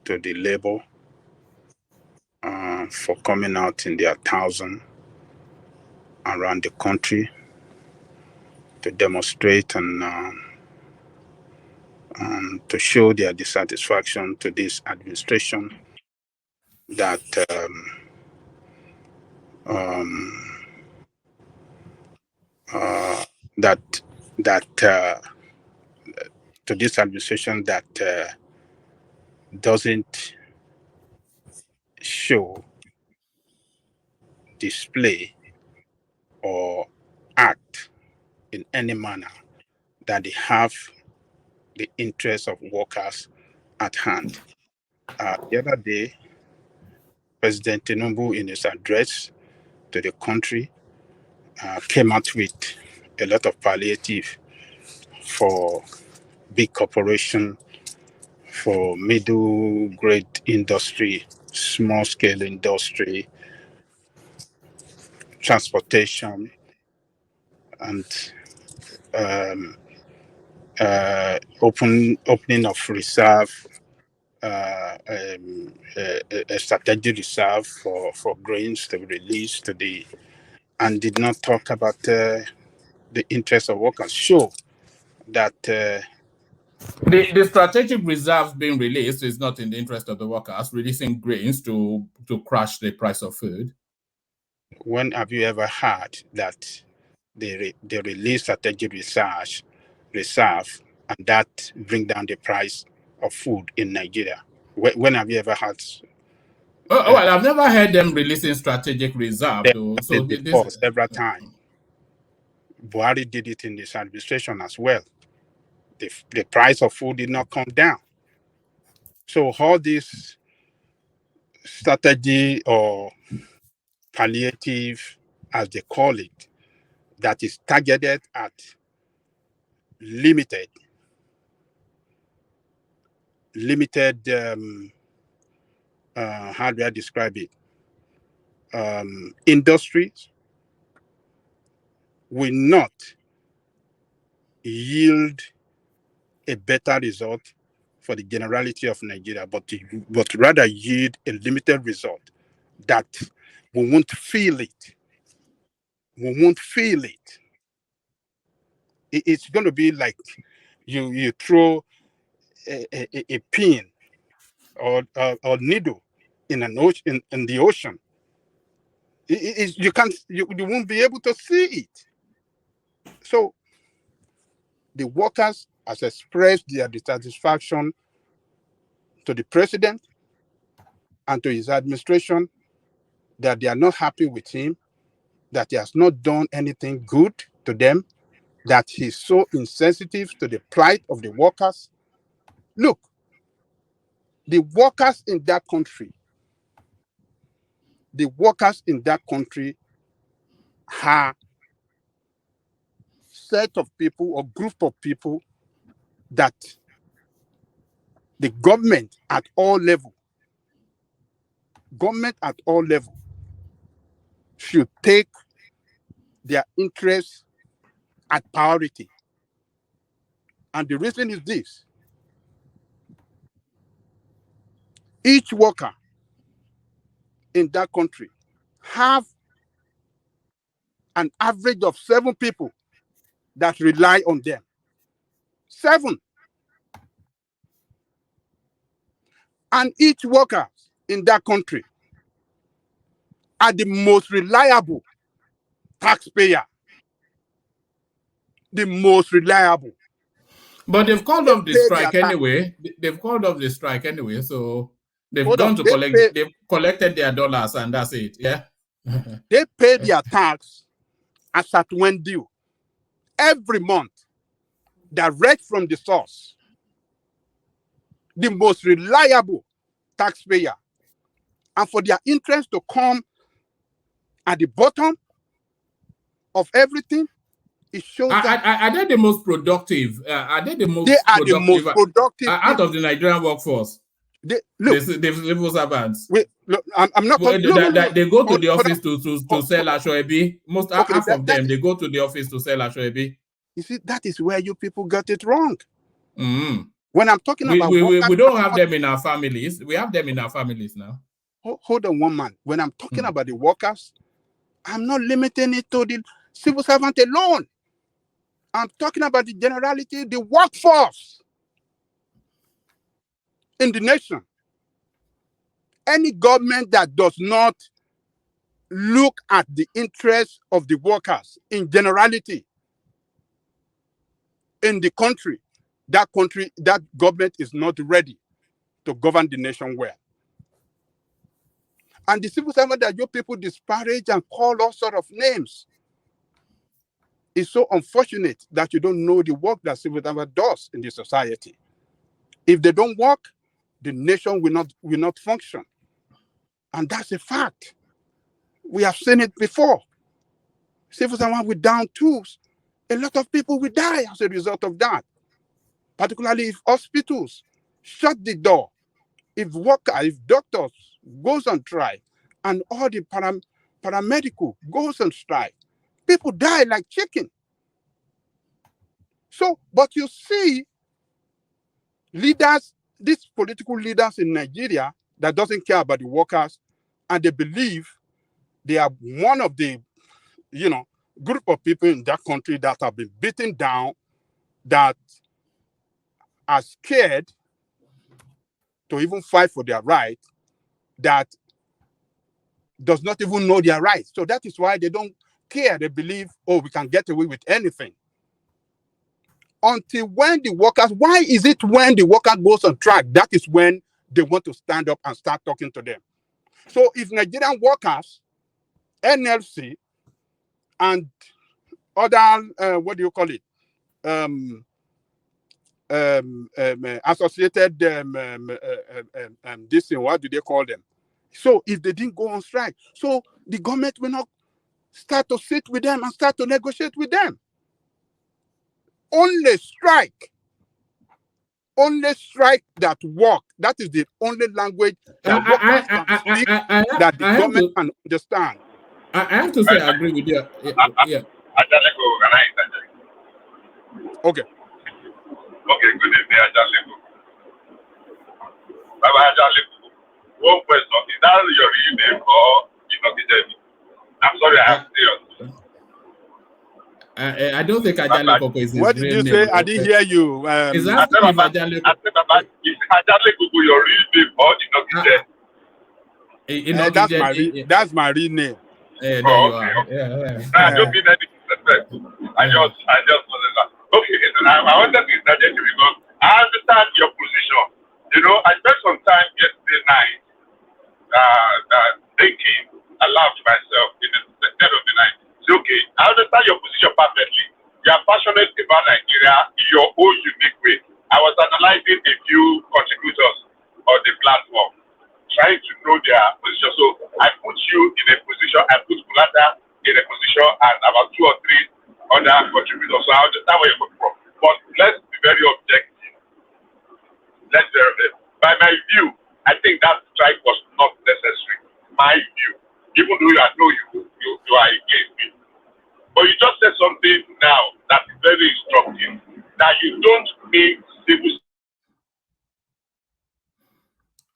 to the Labour for coming out in their thousand around the country to demonstrate and to show their dissatisfaction to this administration that to this administration that doesn't show, display, or act in any manner that they have the interests of workers at hand. The other day, President Tinubu, in his address to the country, came out with a lot of palliative for big corporation, for middle grade industry, small scale industry, transportation, and opening of reserve, a strategic reserve for grains to be released to the, and did not talk about the interests of workers. Show that the strategic reserves being released is not in the interest of the workers, releasing grains to crash the price of food. When have you ever heard that they release strategic reserve and that bring down the price of food in Nigeria? When have you ever heard? Well, I've never heard them releasing strategic reserve, though. So before, several times. Buhari did it in this administration as well. The price of food did not come down. So all this strategy or palliative, as they call it, that is targeted at limited how do I describe it? Industries will not yield a better result for the generality of Nigeria, but rather yield a limited result that we won't feel it. We won't feel it. It's going to be like you throw a pin or needle in an ocean, in the ocean. You won't be able to see it. So the workers has expressed their dissatisfaction to the president and to his administration, that they are not happy with him, that he has not done anything good to them, that he's so insensitive to the plight of the workers. Look, the workers in that country are set of people or group of people that the government at all level should take their interests at priority. And the reason is this: each worker in that country have an average of 7 people that rely on them. 7. And each worker in that country are the most reliable taxpayer. The most reliable. But they've called off the strike anyway. They've called off the strike anyway, so they've gone to collect. They've collected their dollars, and that's it. Yeah. They pay their tax as at when due every month, direct from the source. The most reliable taxpayer, and for their interest to come at the bottom of everything, it shows that are they the most productive? Are they the most they are productive, the most productive out of the Nigerian workforce? Look, the civil servants. Wait, look, I'm not. Well, they go to the office to sell Ashoebi. Most Okay, half of them, they go to the office to sell Ashoebi. You see, that is where you people got it wrong. Mm-hmm. When I'm talking about we don't have them in our families. We have them in our families now. Hold on one man. When I'm talking about the workers, I'm not limiting it to the civil servant alone. I'm talking about the generality, the workforce in the nation. Any government that does not look at the interests of the workers in generality in the country, that government is not ready to govern the nation well. And the civil servant that your people disparage and call all sort of names, it's so unfortunate that you don't know the work that civil servant does in the society. If they don't work, the nation will not function. And that's a fact. We have seen it before. Civil servant with down tools, a lot of people will die as a result of that. Particularly if hospitals shut the door, if doctors goes on strike, and all the paramedical goes on strike, people die like chicken. So, but you see, leaders, these political leaders in Nigeria that doesn't care about the workers, and they believe they are one of the, group of people in that country that have been beaten down, that are scared to even fight for their right, that does not even know their rights. So that is why they don't care. They believe, oh, we can get away with anything. Until when the workers, why is it when the worker goes on strike, that is when they want to stand up and start talking to them? So if Nigerian workers, NLC, and other, associated, this thing, what do they call them? So if they didn't go on strike, so the government will not start to sit with them and start to negotiate with them. Only strike that work. That is the only language that workers can speak that the government can understand. I have to say I agree with you. Yeah. Okay. Okay, good evening, Ajaleko. Baba Ajaleko. One question, is that your real name or Inokijemi? I'm sorry, I have serious. I don't think Ajaleko is his real name. What did you say? I didn't hear you. Is asking if Ajaleko. Is Ajaleko your real name or Inokijemi? That's my real name. Yeah, there you are. Yeah. I don't mean any disrespect. I just wanted that. Okay, I wanted to interject because I understand your position. I spent some time yesterday night thinking aloud to myself in the dead of the night. Say, okay, I understand your position perfectly. You are passionate about Nigeria in your own unique way. I was analyzing a few contributors on the platform, trying to know their position. So I put you in a position, I put Kulata in a position, and about 2 or 3 other contributors. So I understand where you're coming from. But let's be very objective. By my view, I think that strike was not necessary. My view. Even though I know you are against me. But you just said something now that is very instructive. That you don't make civil.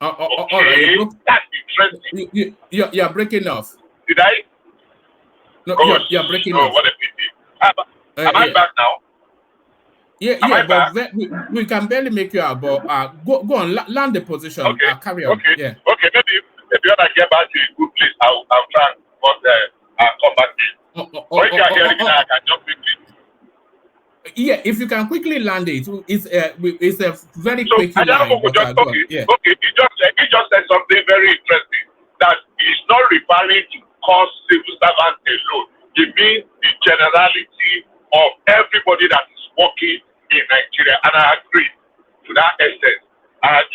Okay, that's interesting. You're breaking off. Did I? No, you're breaking off. What a pity. Am I back now? Yeah, but we can barely make you out. But go on, land the position. Okay. Carry on. Okay. Yeah. Okay. Maybe when I get back to a good place, I'll try and come back in. Or if you are hearing me, I can just quickly. Yeah, if you can quickly land it, it's a very quick line. Okay. He just said something very interesting that he's not referring to cost civil servants alone. It means the generality of everybody that is working in Nigeria, and I agree to that extent. I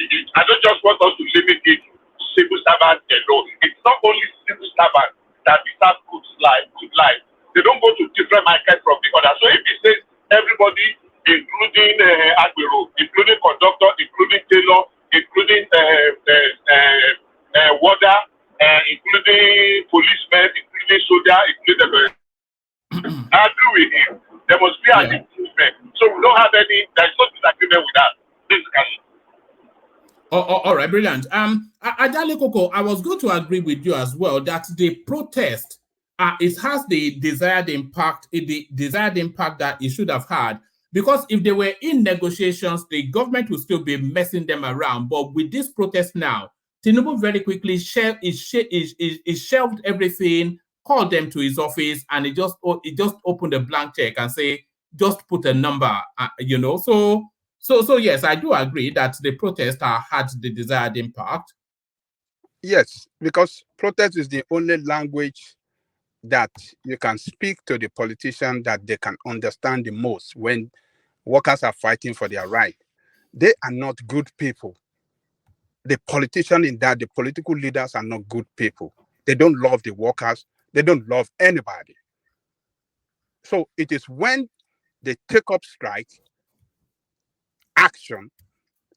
don't just want us to limit it to civil servants alone. It's not only civil servants that deserve good life. They don't go to different markets from the other. So if he says everybody, including Agbero, including conductor, including tailor, including warder, including policemen, including soldier, including I agree with him. There must be an improvement. So we don't have any, there's no disagreement with that, basically. All right, brilliant. Adale Koko, I was going to agree with you as well that the protest, it has the desired impact, that it should have had. Because if they were in negotiations, the government would still be messing them around. But with this protest now, Tinubu very quickly shelved everything, called them to his office, and he just opened a blank check and say, just put a number, So yes, I do agree that the protest had the desired impact. Yes, because protest is the only language that you can speak to the politician that they can understand the most when workers are fighting for their right. They are not good people. The politician in that, the political leaders are not good people. They don't love the workers. They don't love anybody. So it is when they take up strike action,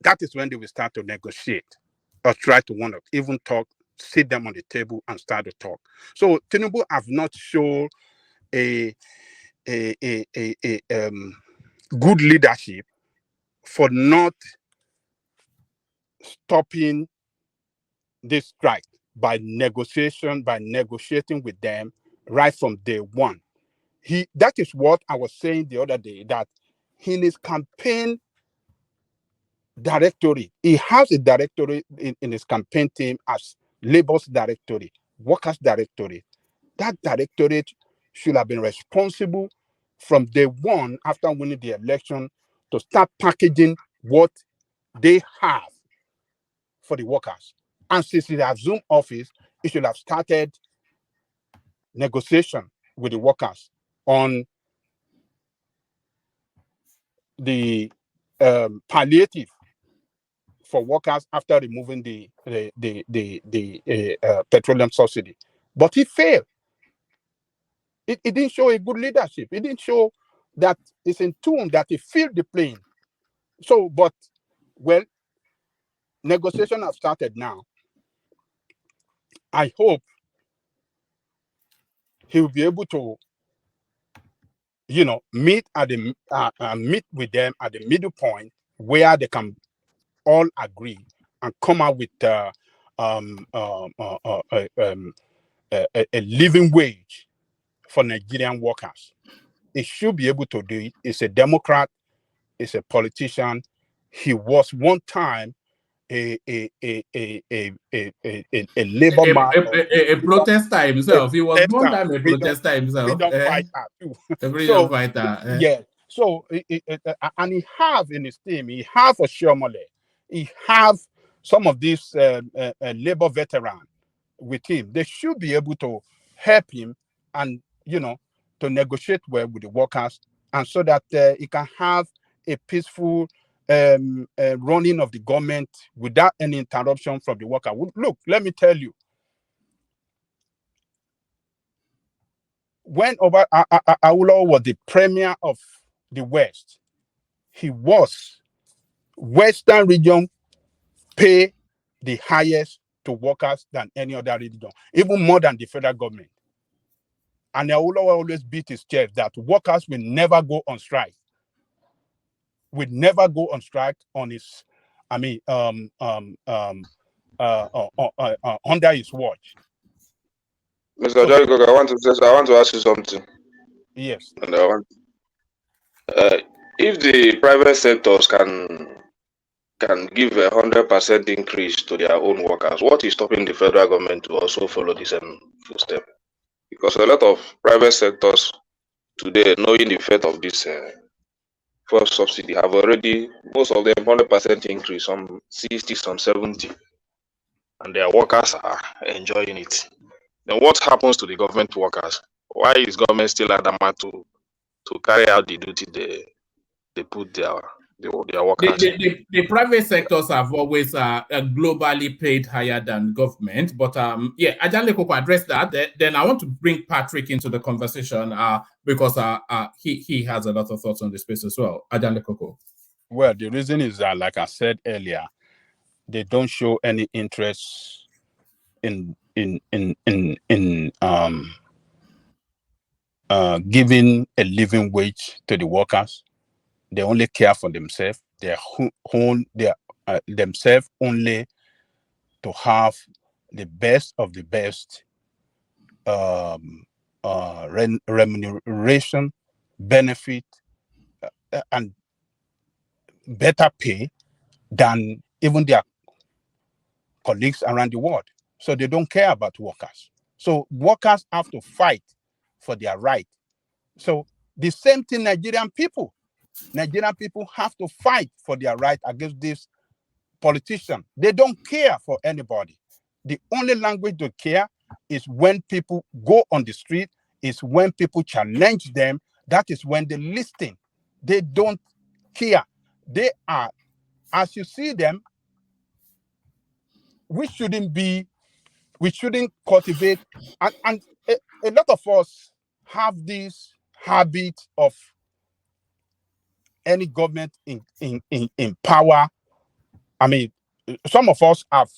that is when they will start to negotiate or try to want to even talk, sit them on the table and start to talk. So Tinubu have not shown a good leadership for not stopping this strike by negotiating with them right from day one. That is what I was saying the other day, that in his campaign directory, he has a directory in his campaign team as Labor's directory, Workers' directory. That directorate should have been responsible from day one after winning the election to start packaging what they have for the workers. And since it has assumed office, it should have started negotiation with the workers on the palliative for workers after removing the petroleum subsidy. But he failed. It didn't show a good leadership. It didn't show that it's in tune, that he filled the plane. So, but, well, negotiation have started now. I hope he will be able to, meet with them at the middle point where they can all agree and come out with a living wage for Nigerian workers. He should be able to do it. He's a Democrat. He's a politician. He was one time a labor man, a protester himself. He was one time a protester himself. Freedom fighter too. A freedom fighter. Yeah. So and he have in his team, he have a Shiomole, he have some of these labor veterans with him. They should be able to help him and to negotiate well with the workers, and so that he can have a peaceful running of the government without any interruption from the worker. Look, let me tell you, when Awolowo was the premier of the West, he was Western region pay the highest to workers than any other region, even more than the federal government. And Awolowo always beat his chest that workers will never go on strike. Would never go on strike on his, under his watch. Mr. Jarico, I want to ask you something. Yes. And I want, if the private sectors can give 100% increase to their own workers, what is stopping the federal government to also follow the same footstep? Because a lot of private sectors today, knowing the effect of this first subsidy, have already, most of them 100% increase, some 60, some 70, and their workers are enjoying it. Then what happens to the government workers? Why is government still adamant to carry out the duty they put there their workers. The private sectors have always globally paid higher than government, but yeah, Ajale Koko addressed that. Then I want to bring Patrick into the conversation because he has a lot of thoughts on the space as well. Ajale Koko. Well, the reason is that, like I said earlier, they don't show any interest in giving a living wage to the workers. They only care for themselves. They own themselves only to have the best of the best remuneration, benefit, and better pay than even their colleagues around the world. So they don't care about workers. So workers have to fight for their right. So the same thing Nigerian people have to fight for their right against this politician. They don't care for anybody. The only language they care is when people go on the street, is when people challenge them. That is when they listen. They don't care. They are, as you see them, we shouldn't cultivate, and a lot of us have this habit of any government in power. I mean, some of us have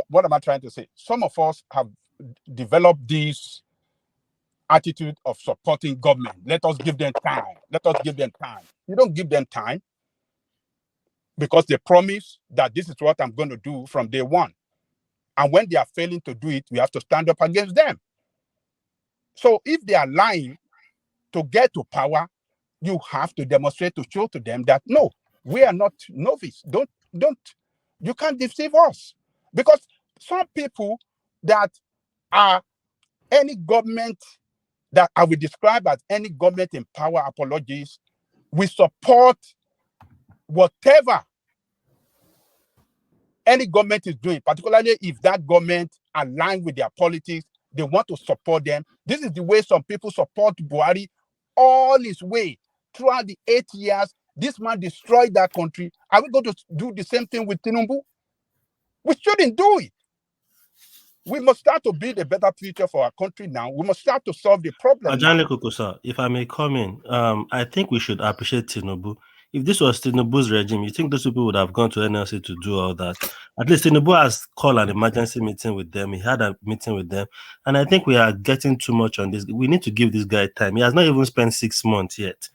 what am I trying to say? Some of us have developed this attitude of supporting government. Let us give them time. Let us give them time. You don't give them time because they promise that this is what I'm going to do from day one. And when they are failing to do it, we have to stand up against them. So if they are lying to get to power, you have to demonstrate to show to them that no, we are not novice. You can't deceive us. Because some people that are any government that I will describe as any government in power apologies, we support whatever any government is doing, particularly if that government aligns with their politics, they want to support them. This is the way some people support Buhari all his way. Throughout the 8 years, this man destroyed that country. Are we going to do the same thing with Tinubu? We shouldn't do it. We must start to build a better future for our country now. We must start to solve the problem. Ajale Koko, sir, if I may come in, I think we should appreciate Tinubu. If this was Tinubu's regime, you think those people would have gone to NLC to do all that? At least Tinubu has called an emergency meeting with them. He had a meeting with them. And I think we are getting too much on this. We need to give this guy time. He has not even spent 6 months yet.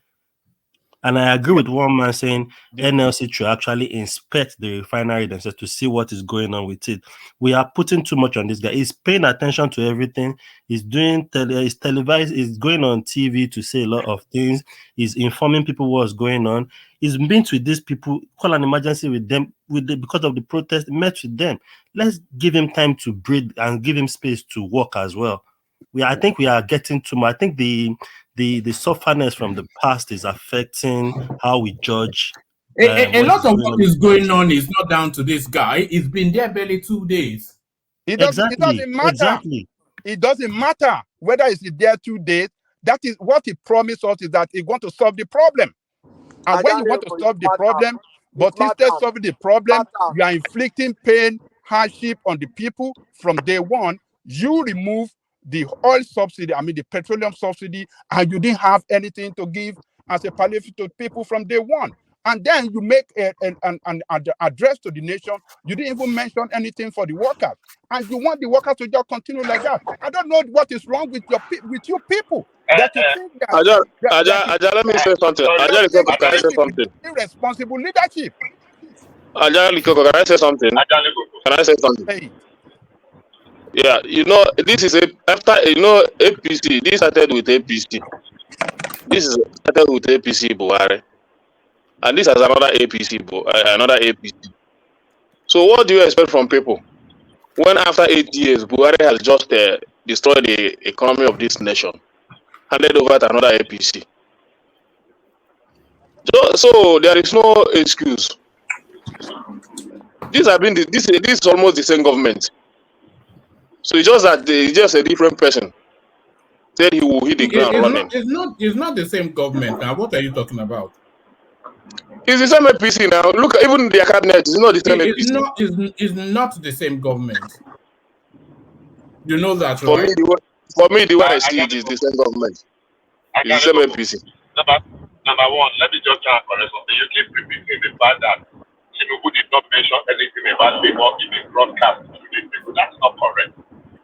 And I agree with one man saying NLC should actually inspect the refinery themselves to see what is going on with it. We are putting too much on this guy. He's paying attention to everything. He's doing he's televised. He's going on TV to say a lot of things. He's informing people what's going on. He's been with these people, call an emergency with them because of the protest, met with them. Let's give him time to breathe and give him space to work as well. I think we are getting too much. I think the sufferness from the past is affecting how we judge. A lot of what is going on is not down to this guy. He's been there barely 2 days. It doesn't matter. Exactly. It doesn't matter whether he's there 2 days. That is what he promised us, is that he want to solve the problem. And when you want to solve the problem, but instead of solving the problem, you are inflicting pain, hardship on the people from day one. You remove the oil subsidy, the petroleum subsidy, and you didn't have anything to give as a palliative to people from day one. And then you make an address to the nation. You didn't even mention anything for the workers. And you want the workers to just continue like that. I don't know what is wrong with you people. That you think that... Ajay, let me say something. Ajay, can I say something? Irresponsible leadership. Ajay, can I say something? Can I say something? Hey. Yeah, this is APC. This started with APC. This is started with APC Buhari, and this has another APC. So what do you expect from people when after 8 years Buhari has just destroyed the economy of this nation, handed over to another APC? So there is no excuse. This is almost the same government. So it's just that it's just a different person. said he will hit the ground running. It's not the same government now. What are you talking about? It's the same APC now. Look, even their cabinet is not the same APC. It's not the same government. You know that, For right? me, the way I see it is the same government. It's the same APC. Number one, let me just try and correct something. You keep repeating the fact that Tinubu did not mention anything about labor in the broadcast to these people. That's not correct.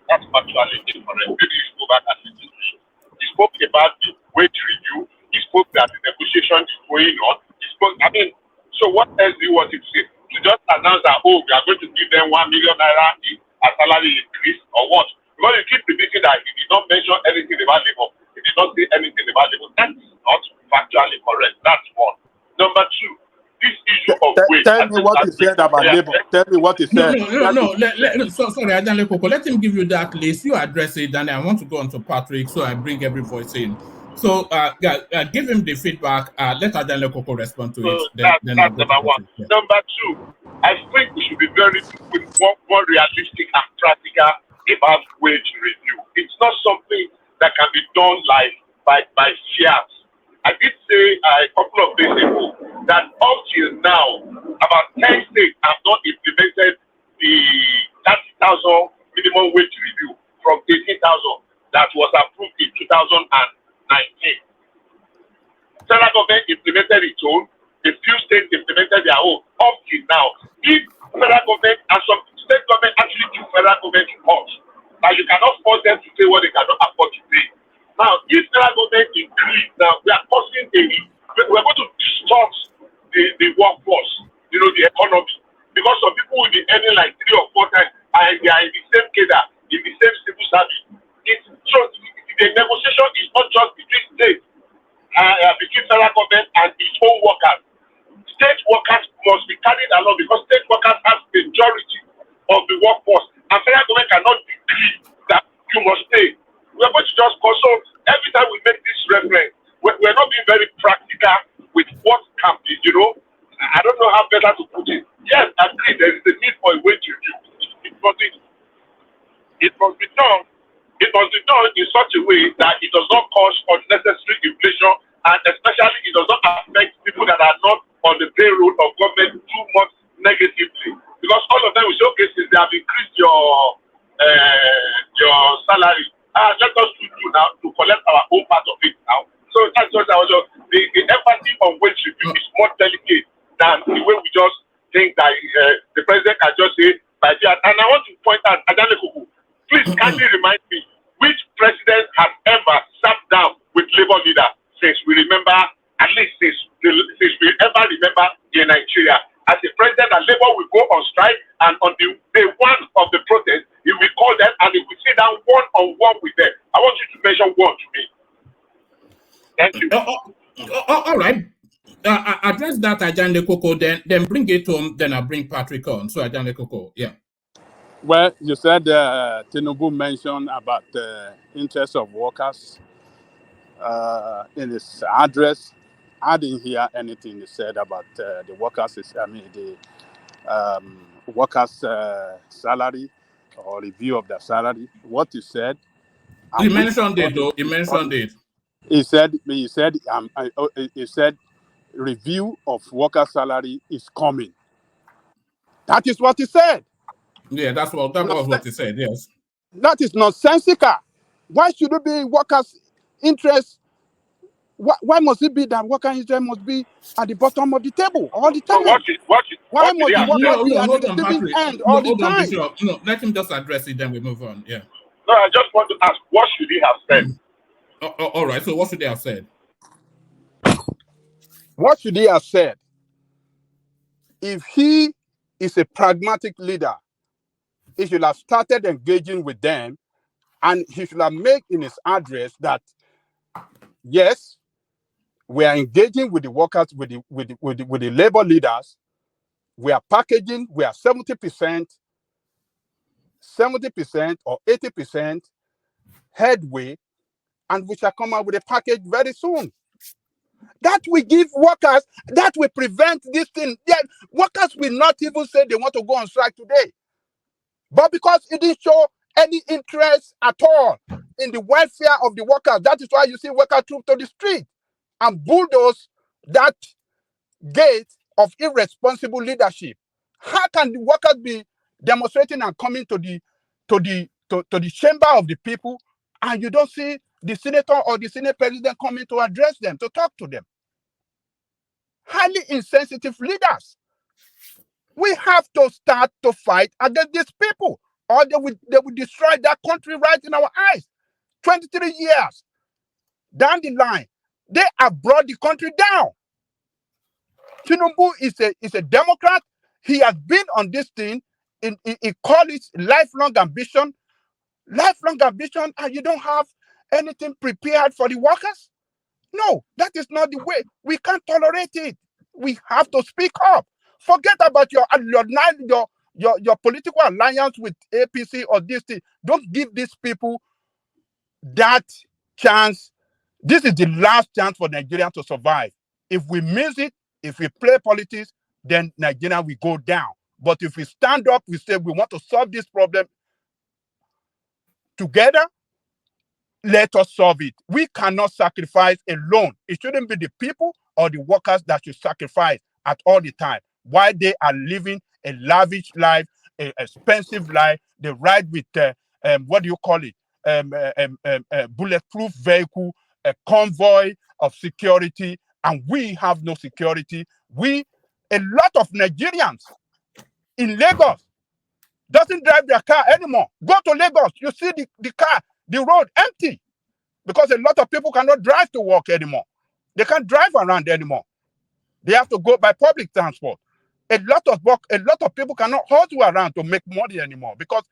That's factually incorrect. Maybe you should go back and listen to it. He spoke about the wage review. He spoke that the negotiation is going on. He spoke, so what else do you want him to say? To just announce that, we are going to give them 1 million naira as salary increase or what? Because you keep repeating that he did not mention anything about labor. He did not say anything about labor. That's not factually correct. That's one. Number two, this issue of wage. Tell me what he said about labor. Tell me what he said. No. Sorry, Ajanle Koko. Let him give you that list. You address it, and I want to go on to Patrick, so I bring every voice in. So, give him the feedback. Let Ajanle Koko respond to it. That's number one. Yeah. Number two, I think we should be very more realistic and practical about wage review. It's not something that can be done like by fiat. I did say a couple of days ago that up till now, about 10 states have not implemented the 30,000 minimum wage review from 18,000 that was approved in 2019. Federal government implemented its own. A few states implemented their own. Up till now, if federal government and some state government actually do federal government reports, now you cannot force them to say what they cannot afford to pay. Now, if federal government increase, now we are causing we're going to distort the workforce, the economy. Because some people will be earning like 3 or 4 times and they are in the same cadre, in the same civil service. So the negotiation is not just between states, between federal government and its own workers. State workers must be carried along because state workers have the majority of the workforce. And federal government cannot decree that you must pay. We're going to just consult every time we make this reference. We're not being very practical with what can be, I don't know how better to put it. Yes, I agree, there is a need for a wage review. It must be done. It must be done in such a way that it does not cause unnecessary inflation, and especially it does not affect people that are not on the payroll of government too much negatively. Because all of them will say, okay, since they have increased your salary, let us do now to collect our own part of it now. So that's just the empathy on wage review is more delicate than the way we just think that the president can just say by that. And I want to point out, Ajanle Koko, please kindly remind me which president has ever sat down with labor leader since we remember, at least since we ever remember in Nigeria. As a president, that labor will go on strike, and on the day one of the protest, he will call them and he will sit down one-on-one with them. I want you to mention one to me. Thank you. All right. Address that, Ajanle Koko, then bring it home, then I'll bring Patrick on. So, Ajanle Koko, yeah. Well, you said Tinubu mentioned about the interests of workers in his address. I didn't hear anything he said about the workers' workers' salary or review of their salary. What he said. He mentioned it, though. He mentioned it. He said review of worker salary is coming. That is what he said. Yeah, that was what he said, yes. That is nonsensical. Why should it be workers' interest? Why must it be that workers' interest must be at the bottom of the table all the time? Why must the workers be at the receiving end all the time? No, let him just address it, then we move on. Yeah. No, I just want to ask, what should he have said? All right, so what should they have said? What should he have said? If he is a pragmatic leader, he should have started engaging with them, and he should have made in his address that, yes, we are engaging with the workers, with the labor leaders. We are packaging, we are 70% or 80% headway, and we shall come out with a package very soon. That will give workers, that will prevent this thing. Workers will not even say they want to go on strike today. But because it didn't show any interest at all in the welfare of the workers. That is why you see worker troops to the street and bulldoze that gate of irresponsible leadership. How can the workers be demonstrating and coming to the chamber of the people, and you don't see the senator or the senate president coming to address them, to talk to them? Highly insensitive leaders. We have to start to fight against these people, or they will destroy that country right in our eyes. 23 years down the line, they have brought the country down. Tinubu is a Democrat. He has been on this thing. He called it lifelong ambition. Lifelong ambition, and you don't have anything prepared for the workers? No, that is not the way. We can't tolerate it. We have to speak up. Forget about your political alliance with APC or this thing. Don't give these people that chance. This is the last chance for Nigeria to survive. If we miss it, if we play politics, then Nigeria will go down. But if we stand up, we say we want to solve this problem together, let us solve it. We cannot sacrifice alone. It shouldn't be the people or the workers that should sacrifice at all the time. While they are living a lavish life, an expensive life, they ride with, what do you call it? Bulletproof vehicle, a convoy of security, and we have no security. A lot of Nigerians in Lagos doesn't drive their car anymore. Go to Lagos, you see the road empty, because a lot of people cannot drive to work anymore. They can't drive around anymore. They have to go by public transport. A lot of people cannot hustle around to make money anymore, because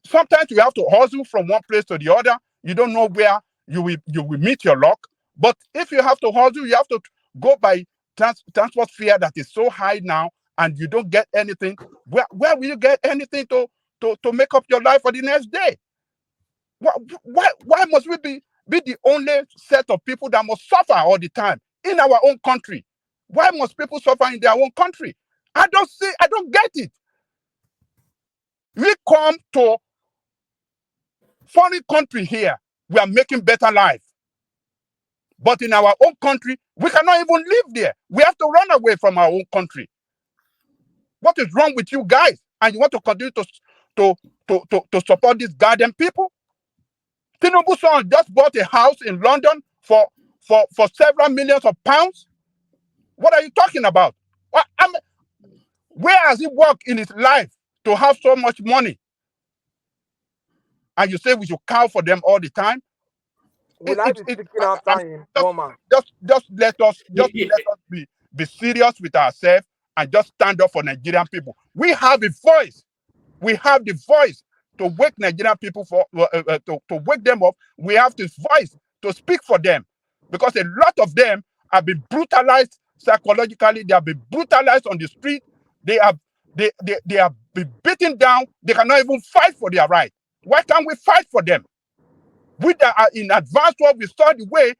sometimes you have to hustle from one place to the other. You don't know where you will meet your luck. But if you have to hustle, you have to go by transport fare that is so high now, and you don't get anything. Where will you get anything to make up your life for the next day? Why must we be the only set of people that must suffer all the time in our own country? Why must people suffer in their own country? I don't get it. We come to foreign country here, we are making better life. But in our own country, we cannot even live there. We have to run away from our own country. What is wrong with you guys? And you want to continue to support these goddamn people? Tinubu son just bought a house in London for several millions of pounds. What are you talking about? Where has he worked in his life to have so much money? And you say we should cow for them all the time? Will I be speaking after him, Norman? Just let us be serious with ourselves and just stand up for Nigerian people. We have a voice. We have the voice to wake Nigerian people to wake them up. We have this voice to speak for them, because a lot of them have been brutalized psychologically. They have been brutalized on the street. They have been beaten down. They cannot even fight for their right. Why can't we fight for them? We that are in advanced world, we saw the way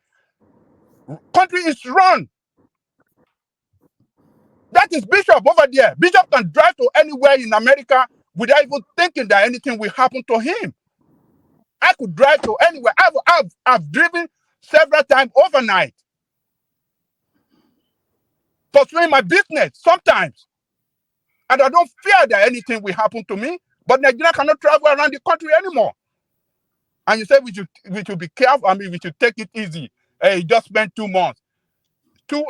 country is run. That is Bishop over there. Bishop can drive to anywhere in America without even thinking that anything will happen to him. I could drive to anywhere. I've driven several times overnight, pursuing my business sometimes. And I don't fear that anything will happen to me. But Nigeria cannot travel around the country anymore. And you say we should be careful. I mean, we should take it easy. Hey, just spend 2 months.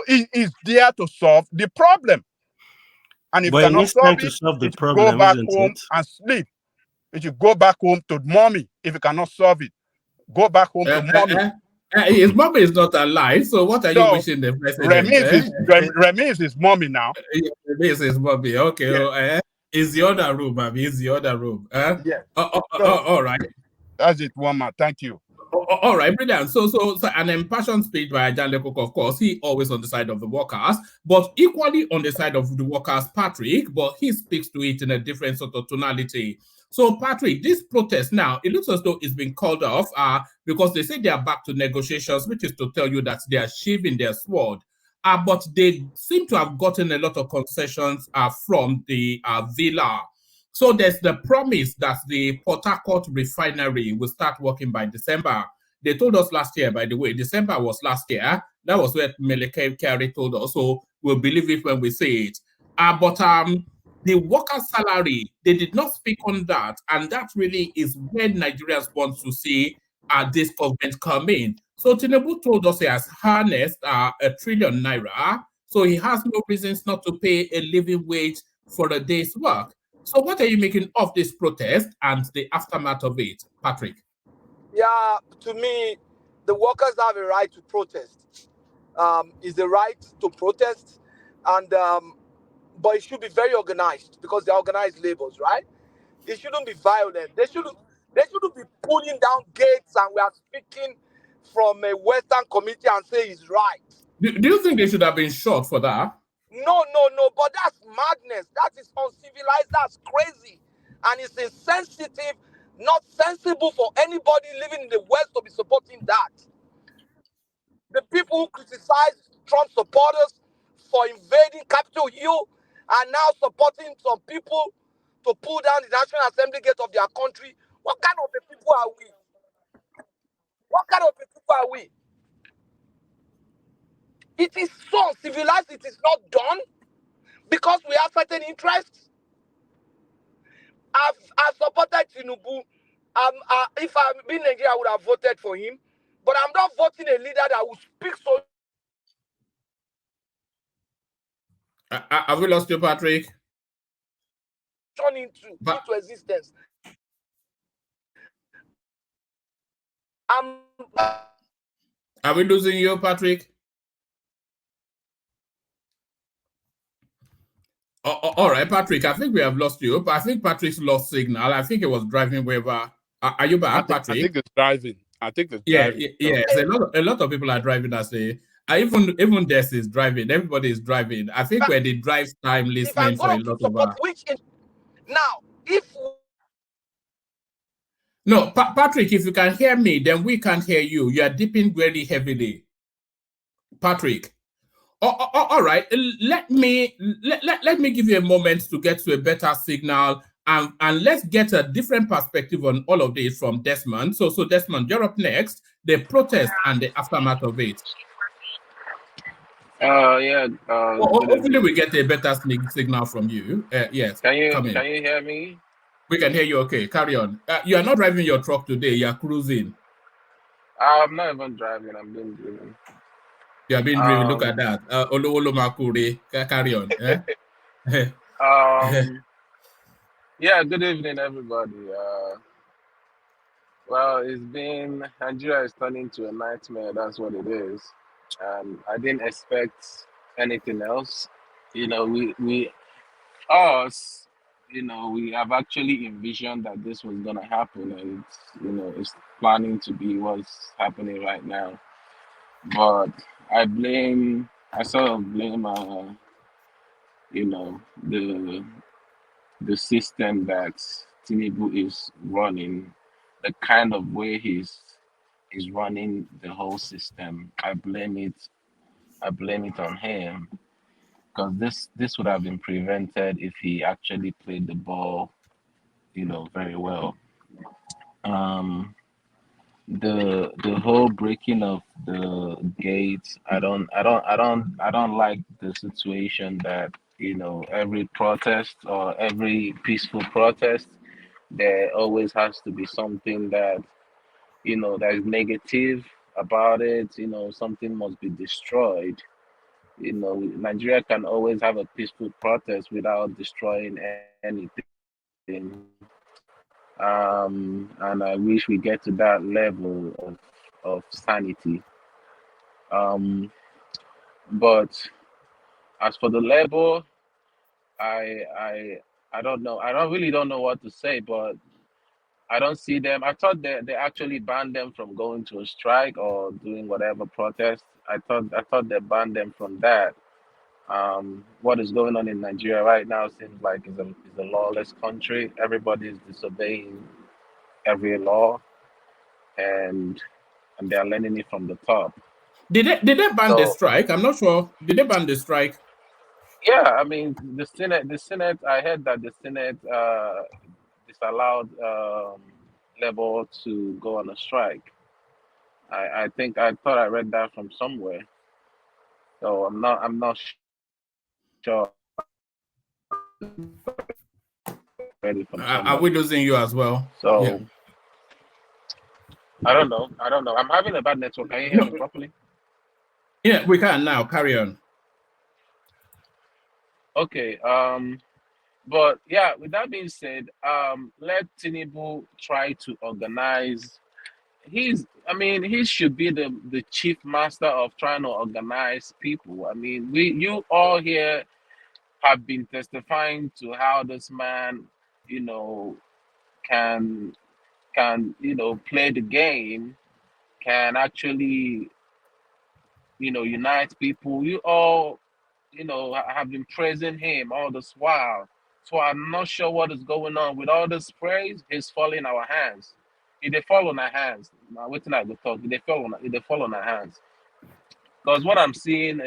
Is there to solve the problem. And if you cannot solve it, you should go back home and sleep. You should go back home to mommy. If you cannot solve it, go back home to mommy. His mommy is not alive, so what are you wishing the president? Remy is his mommy now. Remy is his mommy. Okay. Yeah. Is the other room, Abby? Is the other room? Yeah. All right. That's it, Wama. Thank you. All right, brilliant. So an impassioned speech by Jan Lekoko, of course, he always on the side of the workers, but equally on the side of the workers, Patrick, but he speaks to it in a different sort of tonality. So, Patrick, this protest now, it looks as though it's been called off because they say they are back to negotiations, which is to tell you that they are sheathing their sword. But they seem to have gotten a lot of concessions from the villa. So there's the promise that the Port Harcourt refinery will start working by December. They told us last year, by the way, December was last year. That was what Meleke Kari told us. So we'll believe it when we say it. But the worker salary, they did not speak on that. And that really is where Nigerians want to see this government come in. So Tinubu told us he has harnessed ₦1 trillion. So he has no reasons not to pay a living wage for a day's work. So what are you making of this protest and the aftermath of it, Patrick? Yeah, to me, the workers have a right to protest. It's the right to protest, and but it should be very organized because they're organized labors, right? It shouldn't be violent. They shouldn't be pulling down gates and we are speaking from a Western community and say it's right. Do you think they should have been shot for that? No, but that's madness. That is uncivilized. That's crazy. And it's insensitive, not sensible for anybody living in the West to be supporting that. The people who criticize Trump supporters for invading Capitol Hill are now supporting some people to pull down the National Assembly gate of their country. What kind of a people are we? What kind of a people are we? It is so uncivilized, it is not done because we have certain interests. I've supported Tinubu. If I've been in Nigeria, I would have voted for him. But I'm not voting a leader that will speak so. Have we lost you, Patrick? Into existence. Are we losing you, Patrick? All right, Patrick, I think we have lost you. But I think Patrick's lost signal. I think he was driving wherever. Are you back, Patrick? I think it's driving. Yes. A lot of people are driving as even Des is driving. Everybody is driving. I think we're the drive time listening for a lot of us. Now, if no, Patrick, if you can hear me, then we can't hear you. You are dipping very heavily, Patrick. All right. Let me give you a moment to get to a better signal, and let's get a different perspective on all of this from Desmond. So Desmond, you're up next. The protest and the aftermath of it. Hopefully we get a better signal from you. Yes. Can you hear me? We can hear you. Okay, carry on. You are not driving your truck today. You are cruising. I'm not even driving. I'm being driven. You are being driven. Look at that. Olo Makure. Carry on. Yeah. Good evening, everybody. Well, Nigeria is turning to a nightmare. That's what it is. I didn't expect anything else. We have actually envisioned that this was gonna happen, and it's planning to be what's happening right now. But I sort of blame the system that Tinubu is running, the kind of way he's running the whole system. I blame it on him, because this would have been prevented if he actually played the ball, very well. The whole breaking of the gates, I don't like the situation that every protest or every peaceful protest, there always has to be something that that is negative about it. Something must be destroyed. Nigeria can always have a peaceful protest without destroying anything. And I wish we get to that level of sanity. But as for the label, I don't know. I really don't know what to say, but I don't see them. I thought they actually banned them from going to a strike or doing whatever protest. I thought they banned them from that. What is going on in Nigeria right now seems like it's a lawless country. Everybody is disobeying every law, and they're learning it from the top. Did they ban the strike? I'm not sure. Did they ban the strike? Yeah, I mean the Senate. I heard that the Senate disallowed Labour to go on a strike. I think I thought I read that from somewhere. So I'm not sure. Ready from Are we somebody. losing you as well? So Yeah. I don't know. I'm having a bad network. Can you hear me properly? Yeah, we can now. Carry on. Okay. But yeah, with that being said, let Tinubu try to organize. He should be the chief master of trying to organize people. I mean, you all here have been testifying to how this man, you know, can play the game, can actually, unite people. You all, have been praising him all this while. So I'm not sure what is going on with all this praise. He's falling in our hands. If they fall on our hands, now waiting I go talk. If they fall on our hands. Because what I'm seeing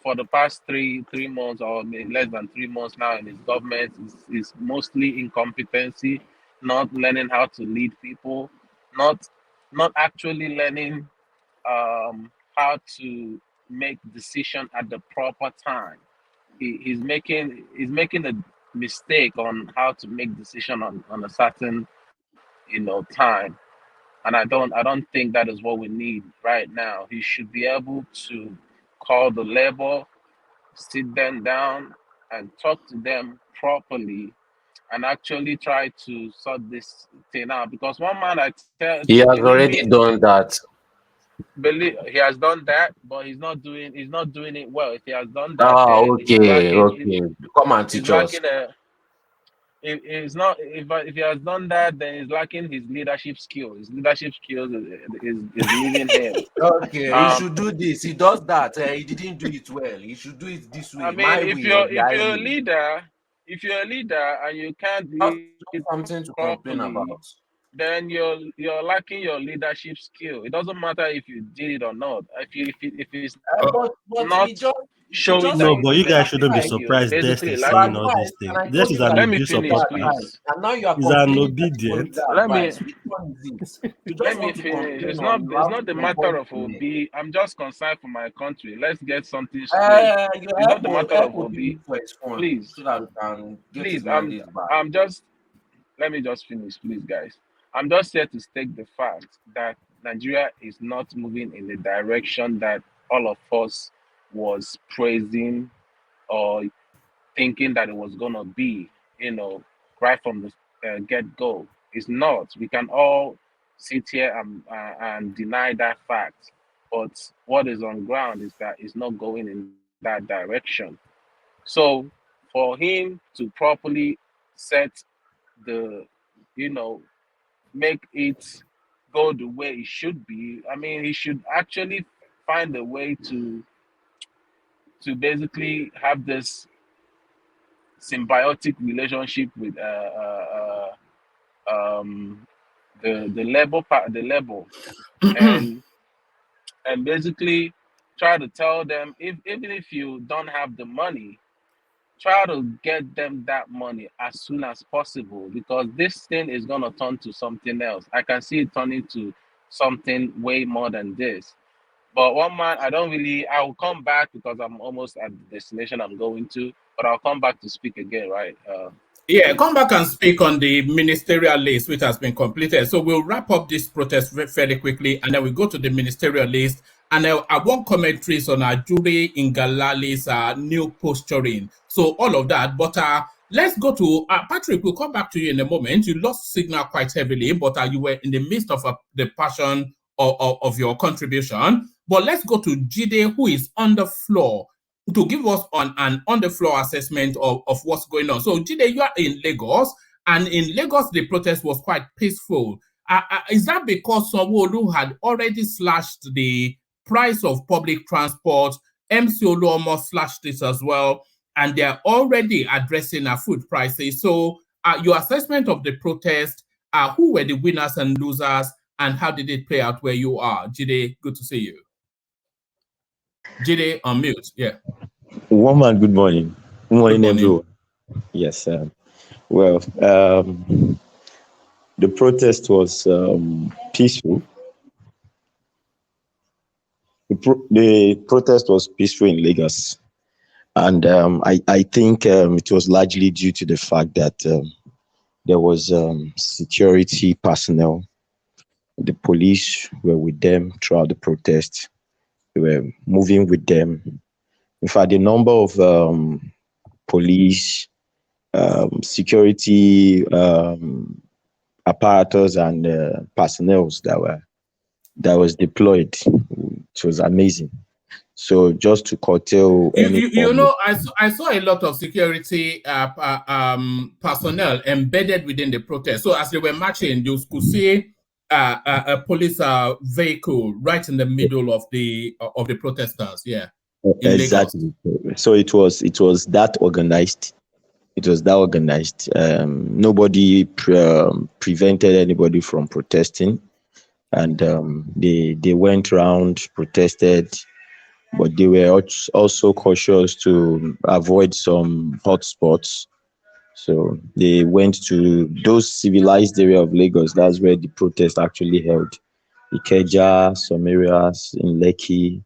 for the past three months or less than 3 months now in his government is mostly incompetency, not learning how to lead people, not not actually learning how to make decision at the proper time. He's making a mistake on how to make decision on a certain time, and I don't think that is what we need right now. He should be able to call the labor, sit them down, and talk to them properly, and actually try to sort this thing out. Because one man, I tell, He has believe already me, done that. he has done that, but he's not doing it well. If he has done that, Ah, then he's okay, lacking. okay. Come and He's teach us. lacking a. If he has done that, then he's lacking his leadership skill. His leadership skills is leaving him. Okay, he Um, should do this. He does that. He didn't do it well. He should do it this I way, mean, my if way or you're the if you're a highway. leader, if you're a leader and you can't That's lead just something to complain properly, about. then you're lacking your leadership skill. It doesn't matter if you did it or not. If it's But not he showing just that No, you but you guys possess shouldn't be the advised. skill, you're surprised Dex basically is You lacking. saying all advised, these and things. I This told is you an that Let me abuse this is of finish, your office. please. advice, and now you are He's an complaining that this one is obedient. the Let me advice. Which one is it? You let just me want to finish. complain It's not on it's how not the to matter avoid of the Obi. I'm just concerned for my country. Let's get something straight. you It's not the matter help of Obi Obi. look for his phone Please, so that we can get his please. I'm mandate back. I'm just let me just finish, please, guys. I'm just here to state the fact that Nigeria is not moving in the direction that all of us was praising or thinking that it was gonna be, right from the get go. It's not. We can all sit here and deny that fact, but what is on ground is that it's not going in that direction. So, for him to properly set the, you know, make it go the way it should be, I mean, he should actually find a way to basically have this symbiotic relationship with the labor part, the labor, and basically try to tell them, if even if you don't have the money, try to get them that money as soon as possible, because this thing is gonna turn to something else. I can see it turning to something way more than this. But one man, I will come back because I'm almost at the destination I'm going to, but I'll come back to speak again, right? Yeah, Please. come back and speak on the ministerial list, which has been completed. So we'll wrap up this protest fairly quickly, and then we go to the ministerial list. And I want commentaries on Ajuri Ngalali's new posturing. So all of that. But let's go to Patrick. We'll come back to you in a moment. You lost signal quite heavily, but you were in the midst of the passion of your contribution. But let's go to Jide, who is on the floor, to give us an on-the-floor assessment of what's going on. So, Jide, you are in Lagos, and in Lagos, the protest was quite peaceful. Is that because Sanwo-Olu had already slashed the price of public transport? MC Olu almost slashed it as well, and they're already addressing food prices. So, your assessment of the protest, who were the winners and losers, and how did it play out where you are? Jide, good to see you. Jide, on mute, yeah. One man, good morning. Morning, morning. everyone. Yes. The protest was peaceful. The protest was peaceful in Lagos, and I think it was largely due to the fact that there was security personnel. The police were with them throughout the protest. They were moving with them. In fact, the number of police, security apparatus, and personnel that was deployed, it was amazing. So just to curtail any You form of, know, I saw a lot of security personnel embedded within the protest. So as they were marching, you could see a police vehicle right in the middle of the protesters. Yeah, in Lagos. exactly. So it was that organized. It was that organized. Nobody prevented anybody from protesting, and they went around, protested, but they were also cautious to avoid some hotspots. So they went to those civilized area of Lagos. That's where the protest actually held. Ikeja, some areas in Lekki,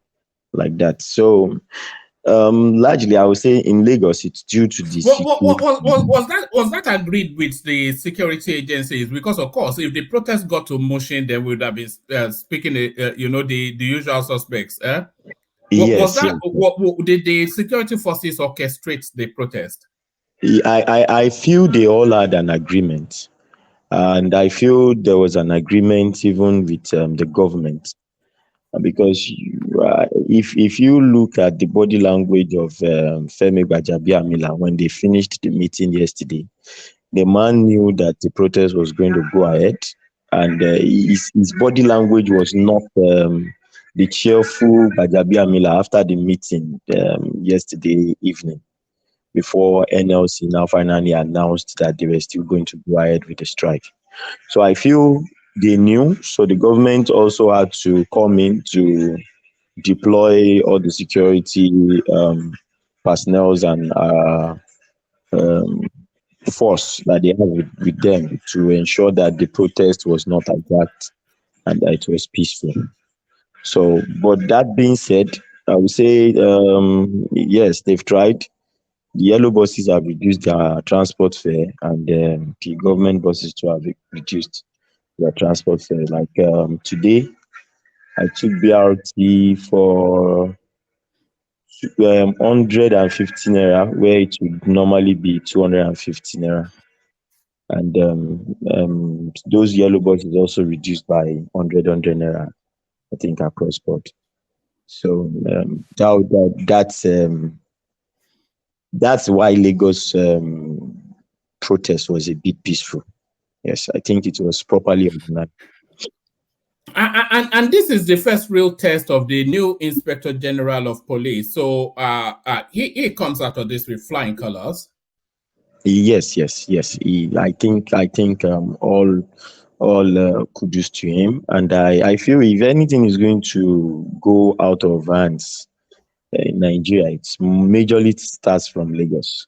like that. So largely, I would say in Lagos, it's due to the security. Was that agreed with the security agencies? Because of course, if the protest got to motion, they would have been speaking, the usual suspects. Was Yes, that yes. did the security forces orchestrate the protest? I feel they all had an agreement, and I feel there was an agreement even with the government, because if you look at the body language of Femi Gbajabiamila when they finished the meeting yesterday, the man knew that the protest was going to go ahead, and his body language was not the cheerful Gbajabiamila after the meeting yesterday evening, before NLC now finally announced that they were still going to go ahead with the strike. So I feel they knew. So the government also had to come in to deploy all the security personnel and force that they have with them to ensure that the protest was not attacked and that it was peaceful. So, but that being said, I would say yes, they've tried. The yellow buses have reduced their transport fare, and the government buses too have reduced their transport fare. Like today, I took BRT for 150 naira, where it would normally be 250 naira. And those yellow buses also reduced by 100 naira, I think, across board. So that's why Lagos protest was a bit peaceful. Yes, I think it was properly organized. And this is the first real test of the new Inspector General of Police. So he comes out of this with flying colors. Yes. I think all kudos to him, and I feel if anything is going to go out of hands in Nigeria, it's majorly starts from Lagos.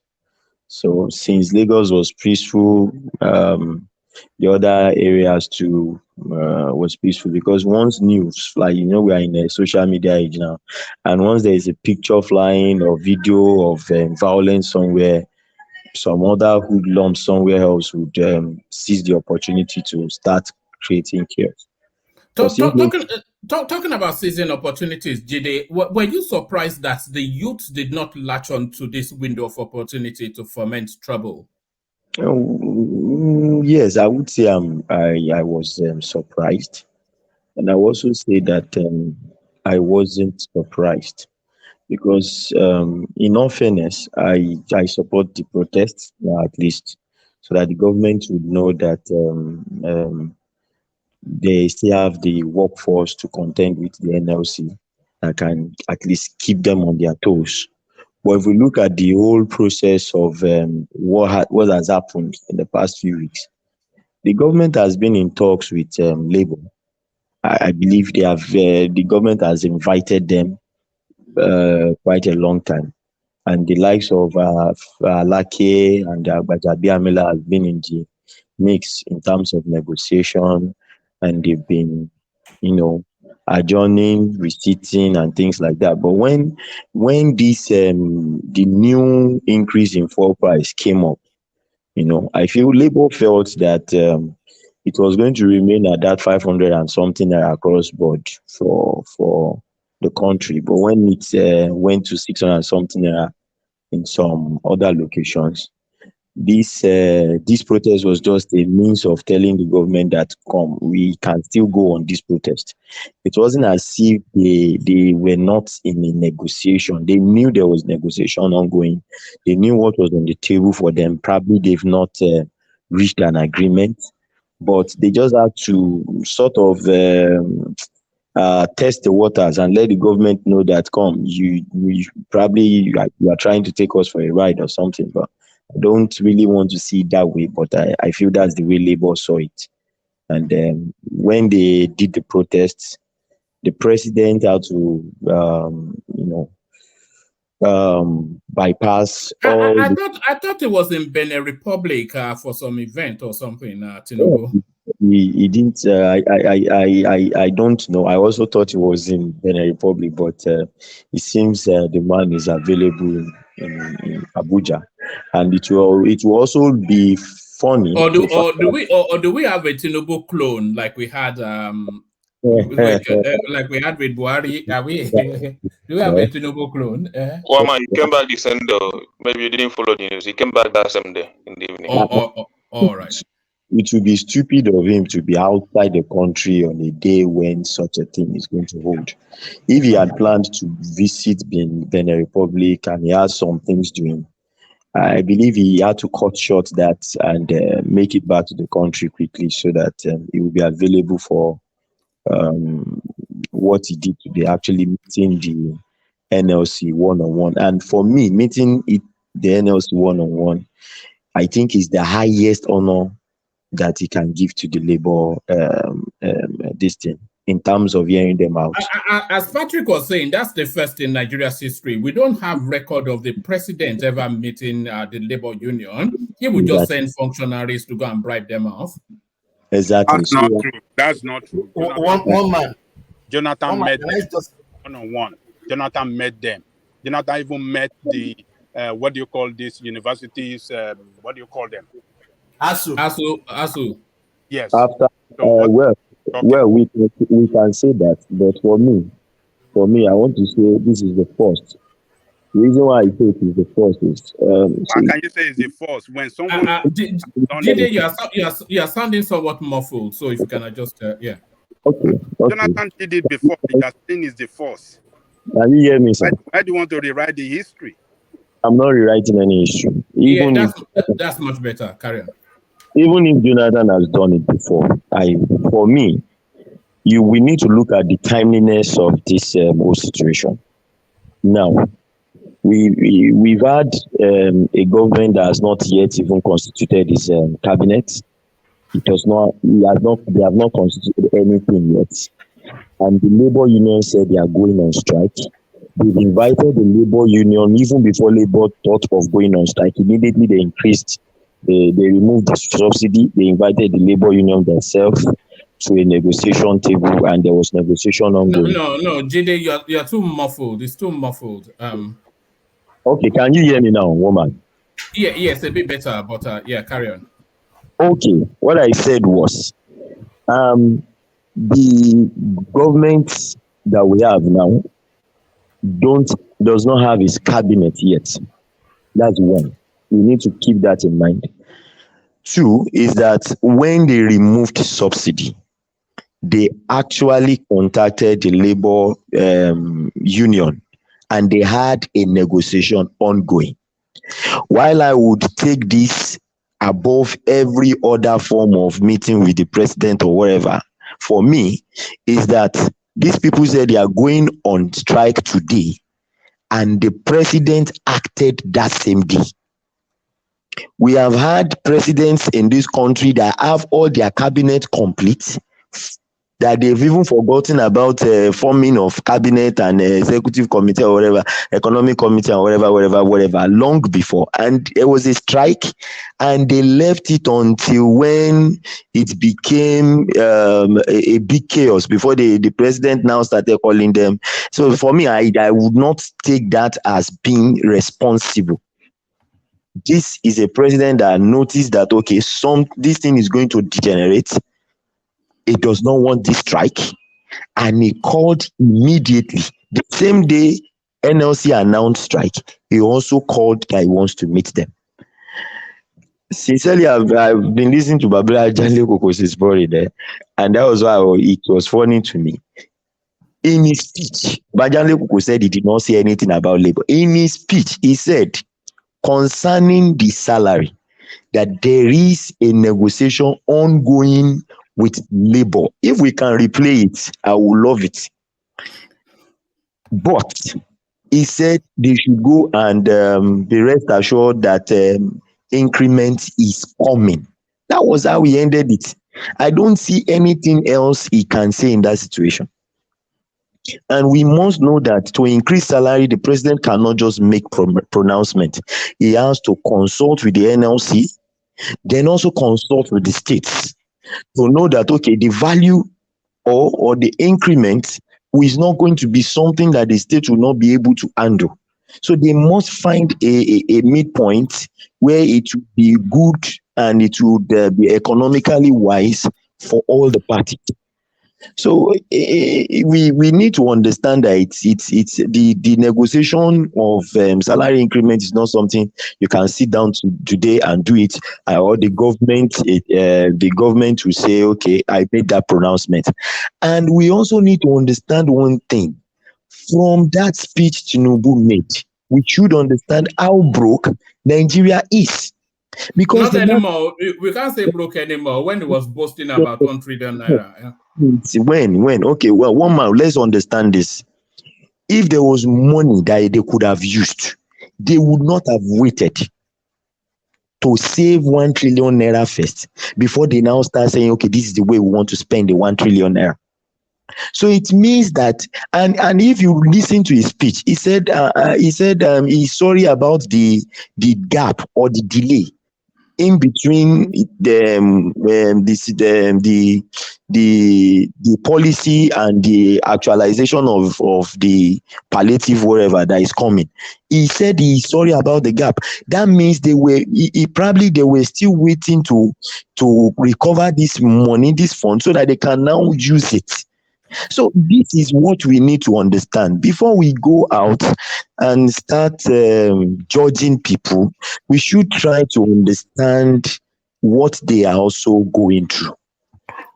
So since Lagos was peaceful, the other areas too was peaceful, because once news fly, we are in a social media age now, and once there is a picture flying or video of violence somewhere, some other hoodlum somewhere else would seize the opportunity to start creating chaos. Talking about seizing opportunities, Jide, were you surprised that the youth did not latch on to this window of opportunity to foment trouble? Yes, I would say I was surprised, and I also say that I wasn't surprised, because in all fairness, I support the protests, at least, so that the government would know that they still have the workforce to contend with the NLC that can at least keep them on their toes. But if we look at the whole process of what has happened in the past few weeks, the government has been in talks with Labour. I believe the government has invited them quite a long time. and the likes of Lake and Bajabiamila have been in the mix in terms of negotiation, and they've been, adjourning, resitting, and things like that. But when this the new increase in fuel price came up, I feel Labour felt that it was going to remain at that 500 and something naira across board for the country. But when it went to 600 and something naira in some other locations, this protest was just a means of telling the government that, come, we can still go on this protest. It wasn't as if they were not in a negotiation. They knew there was negotiation ongoing. They knew what was on the table for them. Probably they've not reached an agreement, but they just had to sort of test the waters and let the government know that, come, you are trying to take us for a ride or something. But I don't really want to see it that way, but I feel that's the way Labour saw it. And when they did the protests, the president had to, bypass all. I thought it was in Benin Republic for some event or something. Tinubu. He didn't. I don't know. I also thought it was in Benin Republic, but it seems the man is available in Abuja, and it will also be funny. Or do we have a Tinubu clone like we had like we had with Buhari? Do we have a Tinubu clone? Well, man, he came back the same day. Maybe you didn't follow the news. He came back that same day in the evening. All right. It would be stupid of him to be outside the country on a day when such a thing is going to hold. If he had planned to visit Benin Republic and he has some things doing, I believe he had to cut short that and make it back to the country quickly so that it will be available for what he did today, actually meeting the NLC one-on-one. And for me, meeting the NLC one-on-one, I think is the highest honor that he can give to the Labour this thing, in terms of hearing them out. As Patrick was saying, that's the first in Nigeria's history. We don't have record of the president ever meeting the Labour Union. He would just send functionaries to go and bribe them off. Exactly. That's not true. That's not true. One man. Jonathan met them just one-on-one. Jonathan met them. Jonathan even met the what do you call these universities? What do you call them? ASU. Yes. After we can say that, but for me, I want to say this is the first. The reason why I say it is the first is can you say it's the first when someone you are sounding somewhat muffled, so if you can adjust yeah. Okay. Jonathan did it before. You are saying it's the first. Can you hear me, sir? Why do you want to rewrite the history? I'm not rewriting any history. That's much better. Carry on. Even if Jonathan has done it before, for me, we need to look at the timeliness of this whole situation. Now, we've had a government that has not yet even constituted its cabinet. They have not constituted anything yet. And the Labour Union said they are going on strike. They've invited the Labour Union, even before Labour thought of going on strike. Immediately they increased. They removed the subsidy. They invited the Labour Union themselves to a negotiation table, and there was negotiation ongoing. No, Jide, you're too muffled. It's too muffled. Okay, can you hear me now, woman? Yes, a bit better, but yeah, carry on. Okay, what I said was, the government that we have now does not have its cabinet yet. That's one. We need to keep that in mind. Two is that when they removed subsidy, they actually contacted the Labour Union and they had a negotiation ongoing. While I would take this above every other form of meeting with the president or whatever, for me, is that these people said they are going on strike today and the president acted that same day. We have had presidents in this country that have all their cabinet complete that they've even forgotten about forming of cabinet and executive committee or whatever, economic committee or whatever, long before. And there was a strike, and they left it until when it became a big chaos before the president now started calling them. So for me, I would not take that as being responsible. This is a president that noticed that, okay, this thing is going to degenerate. It does not want this strike, and he called immediately. The same day NLC announced strike, he also called that he wants to meet them. Sincerely, I've been listening to Babla Janle Koko's story there, and that was why it was funny to me. In his speech, Bajanle Koko said he did not say anything about labor. In his speech, he said concerning the salary, that there is a negotiation ongoing with labor. If we can replay it, I will love it. But he said they should go and be rest assured that increment is coming. That was how he ended it. I don't see anything else he can say in that situation. And we must know that to increase salary, the president cannot just make pronouncement. He has to consult with the NLC, then also consult with the states to know that, okay, the value or the increment is not going to be something that the state will not be able to handle. So they must find a midpoint where it will be good and it would be economically wise for all the parties. So we need to understand that it's the negotiation of salary increment is not something you can sit down today and do it, or the government will say, okay, I made that pronouncement. And we also need to understand one thing from that speech Tinubu made. We should understand how broke Nigeria is. Because not anymore. We can't say broke anymore. When it was boasting about 1 trillion naira. Yeah. When? Okay, well, one man, let's understand this. If there was money that they could have used, they would not have waited to save 1 trillion naira first before they now start saying, okay, this is the way we want to spend the 1 trillion naira. So it means that, and if you listen to his speech, he said he's sorry about the gap or the delay in between the policy and the actualization of the palliative whatever that is coming. He said he's sorry about the gap. That means they were still waiting to recover this money, this fund, so that they can now use it. So this is what we need to understand before we go out and start judging people. We should try to understand what they are also going through.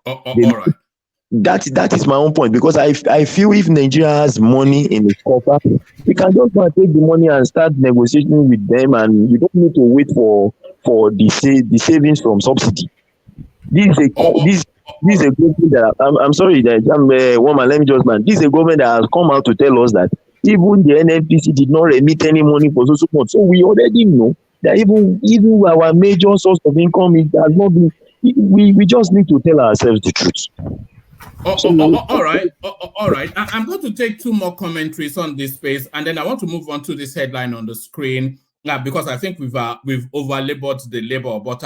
All right. That is my own point, because I feel if Nigeria has money in its coffer, we can just go and take the money and start negotiating with them, and you don't need to wait for the savings from subsidy. This is a government that I'm sorry that woman. Let me just man. This is a government that has come out to tell us that even the NNPC did not remit any money for so much. So we already know that even our major source of income, it has not been. We just need to tell ourselves the truth. All right. I'm going to take 2 more commentaries on this space, and then I want to move on to this headline on the screen because I think we've over-labored the labor. But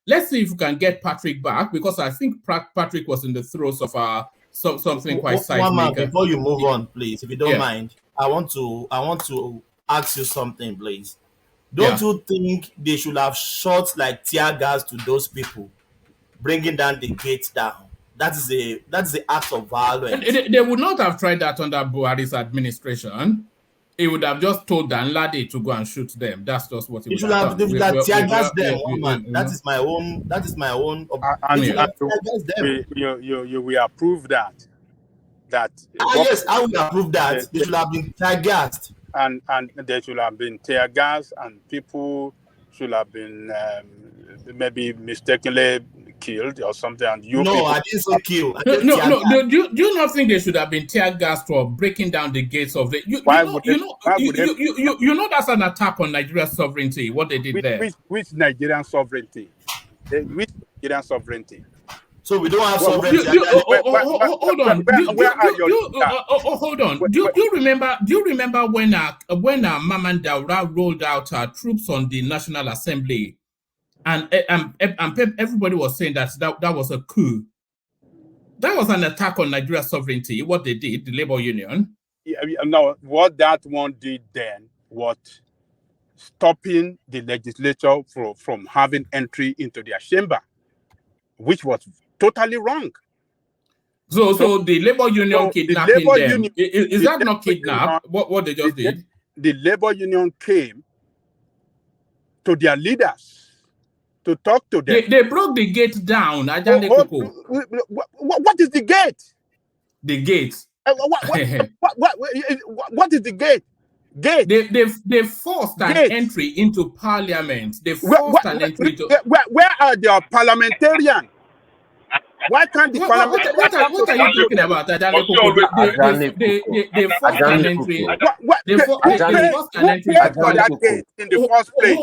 let's see if we can get Patrick back, because I think Patrick was in the throes of something quite seismic. One man, before you move on, please, if you don't mind, I want to ask you something, please. Don't you think they should have shot like tear gas to those people, bringing down the gates down? That's the act of violence. They would not have tried that under Buhari's administration. He would have just told Dan Lade to go and shoot them. That's just what he would have done. Tear gas them, That is my own. You will approve that. Yes, I will approve that. They should have been tear gassed. And they should have been tear gas, and people should have been maybe mistakenly killed or something. And I didn't say kill. No. Do you not think they should have been tear gassed for breaking down the gates of the? You know that's an attack on Nigeria's sovereignty. What they did there. Which Nigerian sovereignty? Which Nigerian sovereignty? So we don't have sovereignty. Hold on. Hold on. Do you remember? Do you remember when Maman Daura rolled out troops on the National Assembly, and everybody was saying that was a coup. That was an attack on Nigeria's sovereignty. What they did, the Labour Union. No, what that one did then was stopping the legislature from having entry into their chamber, which was totally wrong. So the Labour Union kidnapping them. Is that not kidnap? What they just did? The Labour Union came to their leaders to talk to them. They broke the gate down. What is the gate? The gate. What is the gate? They forced an entry into parliament. They forced an entry to. Where are their parliamentarians? Why can't the parliament? What are you talking about? They forced an entry. They forced an entry for that gate in the first place.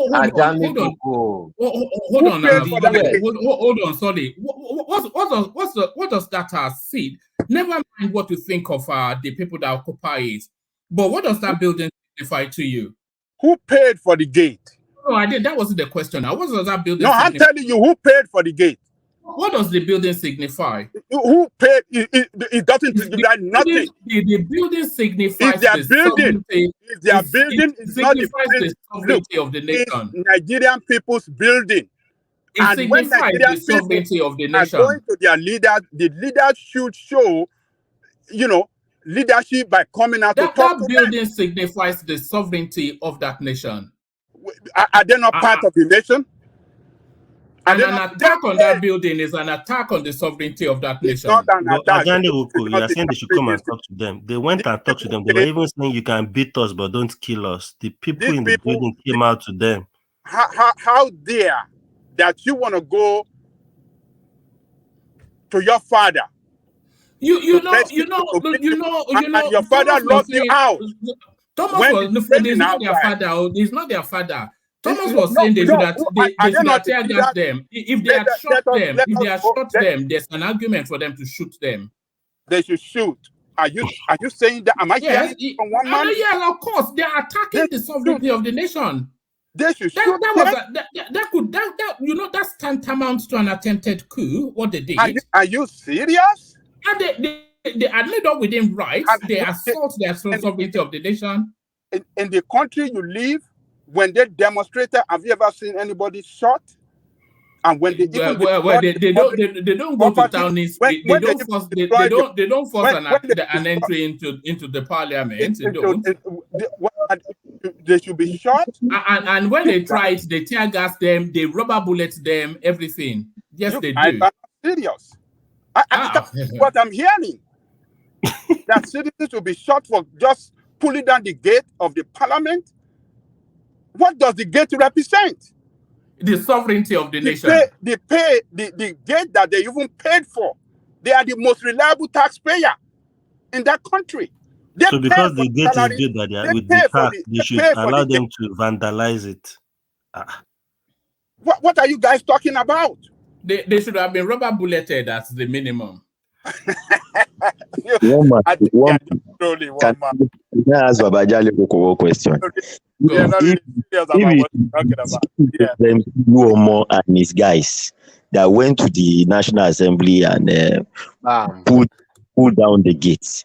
Hold on. Sorry. What does that seed? Never mind what you think of the people that occupy it. But what does that building signify to you? Who paid for the gate? No, I did. That wasn't the question. Now, what does that building? No, I'm telling you, who paid for the gate? What does the building signify? Who paid? It doesn't signify nothing. The building signifies if their building is not the sovereignty of the nation. It's Nigerian people's building. It signifies the sovereignty of the nation. Going to their leaders, the leaders should show, leadership by coming out to talk to them. That building signifies the sovereignty of that nation. Are they not part of the nation? And an attack on that building is an attack on the sovereignty of that nation. Not an attack. You are saying they should come and talk to them. They went and talked to them. They were even saying you can beat us, but don't kill us. The people in the building came out to them. How dare that you want to go to your father? You know. Your father locked you out. Thomas was not their father. He's not their father. Thomas was saying they should have tear gas them. If they had shot them, there's an argument for them to shoot them. They should shoot. Are you saying that? Am I hearing from one man? Yeah, of course. They are attacking the sovereignty of the nation. They should shoot. That's tantamount to an attempted coup. What they did. Are you serious? And they are made up within rights. They assault the sovereignty of the nation. In the country you live, when they demonstrated, have you ever seen anybody shot? And when they they don't go to town. They don't force an entry into the parliament. They should be shot. And when they try it, they tear gas them, they rubber bullet them, everything. Yes, they do. I'm serious. That's what I'm hearing. That citizens will be shot for just pulling down the gate of the parliament. What does the gate represent? The sovereignty of the nation. They pay the gate that they even paid for. They are the most reliable taxpayer in that country. So because the gate is good that with the tax, they should allow them to vandalize it. What are you guys talking about? They should have been rubber bulleted as the minimum. Can I ask Babajali a question? If or more and his guys that went to the National Assembly and pulled down the gates,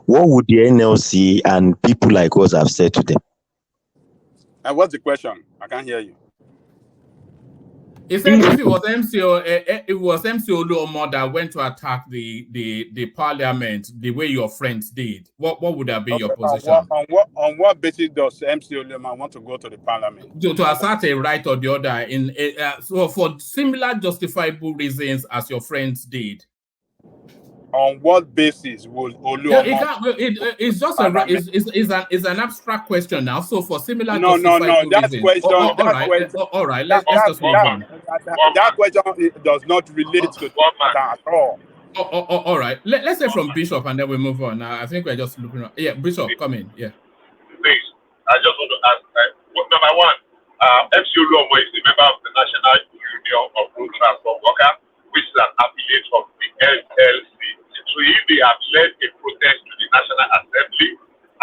what would the NLC and people like us have said to them? And what's the question? I can't hear you. If it was MC Oluomo that went to attack the parliament the way your friends did, what would have been your position? On what basis does MC Oluomo want to go to the parliament? To assert a right or the other, so for similar justifiable reasons as your friends did. On what basis will Oluomo? It's just it's an abstract question now. So for similar that reasons, question. All right. Let's just move on. That question does not relate to that at all. All right. Let's say from Bishop and then we move on. I think we're just looking around. Yeah, Bishop, come in. Yeah. Please, I just want to ask. Number one, MC Oluomo is a member of the National Union of Road Transport Workers. which is an affiliate of the NLC. So if they have led a protest to the National Assembly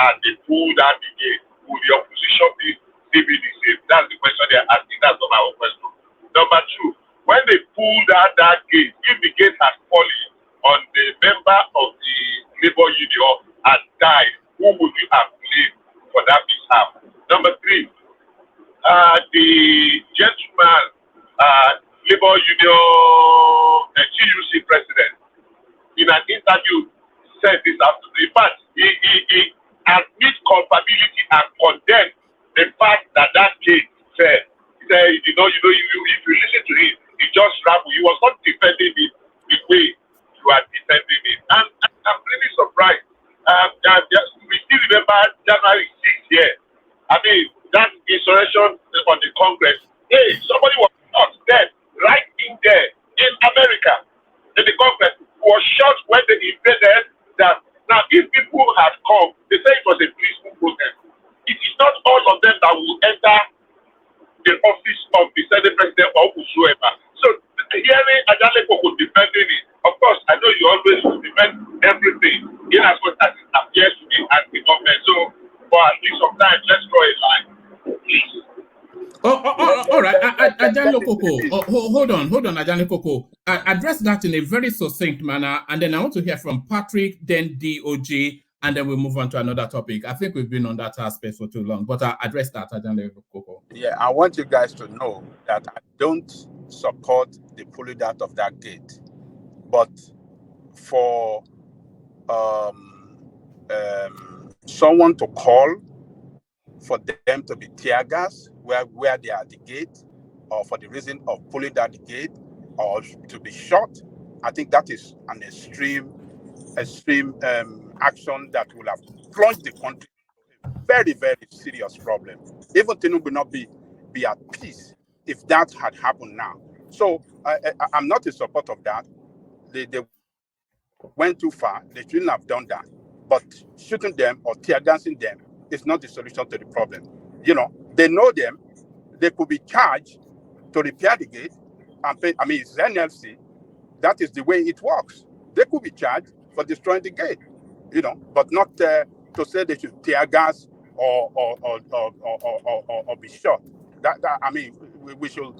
and they pull down the gate, will the opposition be CBDC? That's the question they are asking. That's not my own question. Number two, when they pull down that gate, if the gate has fallen on the member of the labor union and died, who would you have blamed for that mishap? Number three, the gentleman, labor union TUC president, in an interview said this afternoon. In fact, he admits culpability and condemned the fact that gate fell. He said, if you listen to him, he just rambled. He was not defending it the way you are defending it. And I'm really surprised. We still remember January 6th here. I mean, that insurrection on the Congress. Hey, somebody was shot dead right in there in America. In the Congress was shot when they invaded that. Now, if people had come, they say it was a peaceful protest. It is not all of them that will enter the office of the Senate President or whosoever. So, hearing Ajale Koko defending it, of course, I know you always defend everything in as much as it appears to be as the government. So, for at least sometimes, let's draw a line, please. All right, Ajale Koko. Hold on, Ajale Koko. Address that in a very succinct manner, and then I want to hear from Patrick, then DOG, and then we'll move on to another topic. I think we've been on that aspect for too long, but address that, Ajale Koko. Yeah, I want you guys to know that I don't support the pulling out of that gate, but for someone to call for them to be tear gas where they are at the gate, or for the reason of pulling down the gate, or to be shot, I think that is an extreme action that will have plunged the country into a very, very serious problem. Even Tinubu would not be at peace if that had happened now. So I'm not in support of that. They went too far. They shouldn't have done that. But shooting them or tear gassing them is not the solution to the problem. You know, they know them. They could be charged to repair the gate and pay. I mean, it's NLC. That is the way it works. They could be charged for destroying the gate, you know, but not to say they should tear gas or be shot. I mean, we should.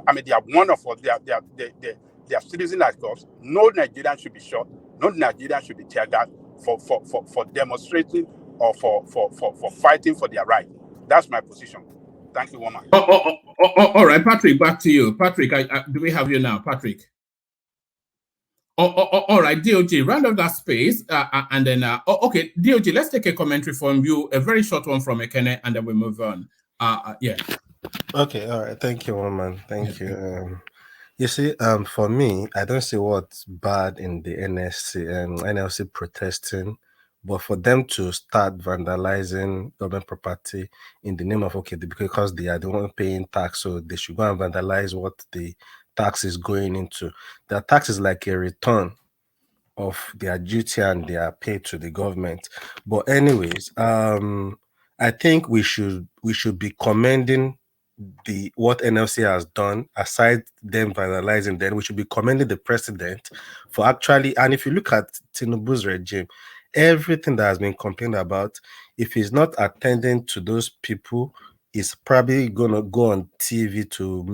I mean, they are wonderful. They are citizens like us. No Nigerian should be shot. No Nigerian should be tear gas for demonstrating or for fighting for their right. That's my position. Thank you, woman. All right, Patrick, back to you. Patrick, do we have you now, Patrick? All right, DOG, round up that space, and then, okay, DOG, let's take a commentary from you, a very short one from Ekene, and then we move on. Yeah. Okay, all right, thank you, woman. Thank you. You see, for me, I don't see what's bad in the NLC protesting, but for them to start vandalizing government property in the name of, okay, because they are the one paying tax, so they should go and vandalize what the tax is going into. The tax is like a return of their duty and their pay to the government. But anyways, I think we should be commending what NLC has done. Aside them vandalizing, then we should be commending the president for actually, and if you look at Tinubu's regime, everything that has been complained about, if he's not attending to those people, is probably gonna go on TV to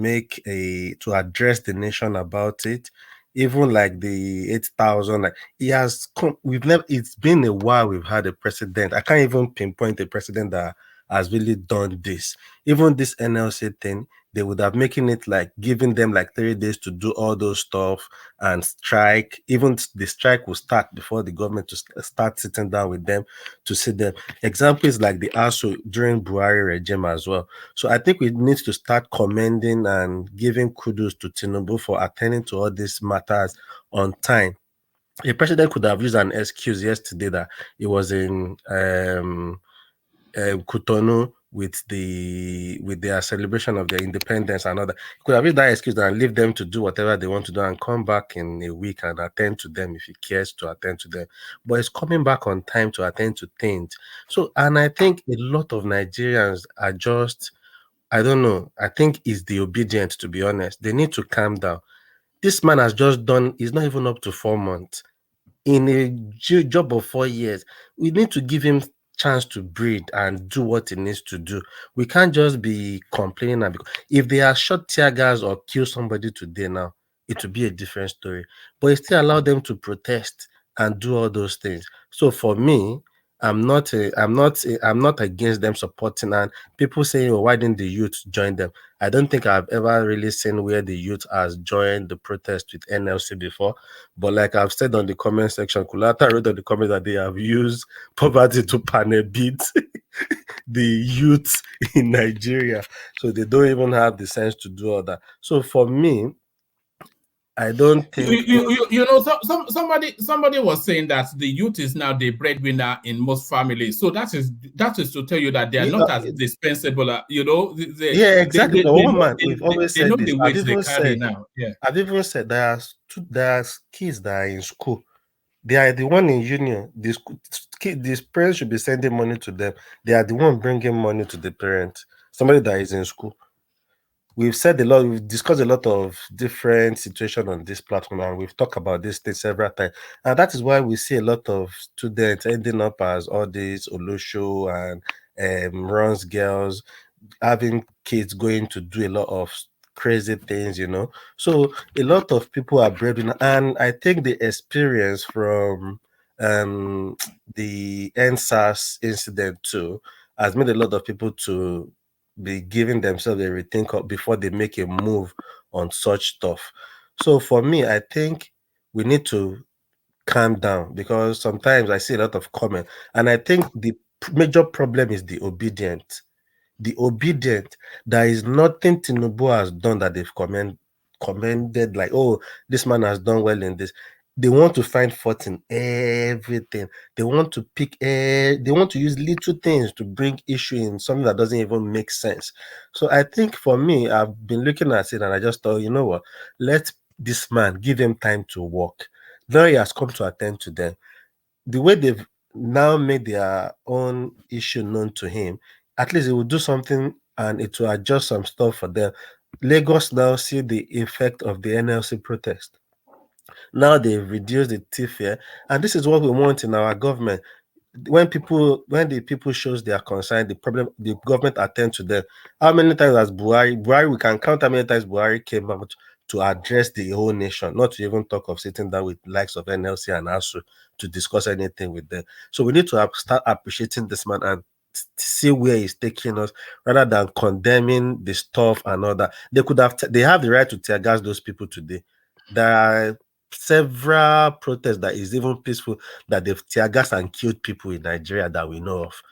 address the nation about it. Even like the 8,000, like he has come. It's been a while we've had a president. I can't even pinpoint a president that has really done this. Even this NLC thing, they would have making it like giving them like 30 days to do all those stuff and strike. Even the strike will start before the government to start sitting down with them to see them. Examples like the ASO during Buhari regime as well. So I think we need to start commending and giving kudos to Tinubu for attending to all these matters on time. A president could have used an excuse yesterday that it was in Cotonou with their celebration of their independence and all that. Could have used that excuse and leave them to do whatever they want to do and come back in a week and attend to them if he cares to attend to them. But it's coming back on time to attend to things. So, and I think a lot of Nigerians are just, I don't know, I think it's the obedient, to be honest. They need to calm down. This man has just done, he's not even up to 4 months. In a job of 4 years, we need to give him chance to breathe and do what he needs to do. We can't just be complaining. If they are shot tear gas or kill somebody today now, it will be a different story. But it still allow them to protest and do all those things. So for me, I'm not against them supporting, and people saying, "Oh, why didn't the youth join them?" I don't think I've ever really seen where the youth has joined the protest with NLC before. But like I've said on the comment section, Kulata wrote on the comment that they have used poverty to panel beat the youth in Nigeria. So they don't even have the sense to do all that. So for me, I don't think somebody was saying that the youth is now the breadwinner in most families. So that is to tell you that they are not as dispensable. Yeah, exactly. We've always they said know this. the weight they carry now. Yeah, I've even said there are kids that are in school. They are the one in union. These parents should be sending money to them. They are the one bringing money to the parents. Somebody that is in school. We've discussed a lot of different situations on this platform, and we've talked about this thing several times. And that is why we see a lot of students ending up as all these Olosho and runs girls, having kids going to do a lot of crazy things, So a lot of people are breadwinner, and I think the experience from the NSAS incident too has made a lot of people to be giving themselves a rethink before they make a move on such stuff. So for me, I think we need to calm down, because sometimes I see a lot of comment, and I think the major problem is the obedient. There is nothing Tinubu has done that they've commended, like, oh, this man has done well in this. They want to find fault in everything. They want to they want to use little things to bring issue in something that doesn't even make sense. So I think for me, I've been looking at it and I just thought, you know what, let this man, give him time to work. Now he has come to attend to them. The way they've now made their own issue known to him, at least he will do something and it will adjust some stuff for them. Lagos now see the effect of the NLC protest. Now they've reduced the thief here, and this is what we want in our government. When the people shows their concern, the government attend to them. How many times has Buhari, we can count how many times Buhari came out to address the whole nation, not to even talk of sitting down with likes of NLC and ASU to discuss anything with them. So we need to start appreciating this man and see where he's taking us, rather than condemning the stuff and all that. They have the right to tear gas those people today. There are several protests that is even peaceful that they've tear gas and killed people in Nigeria that we know of.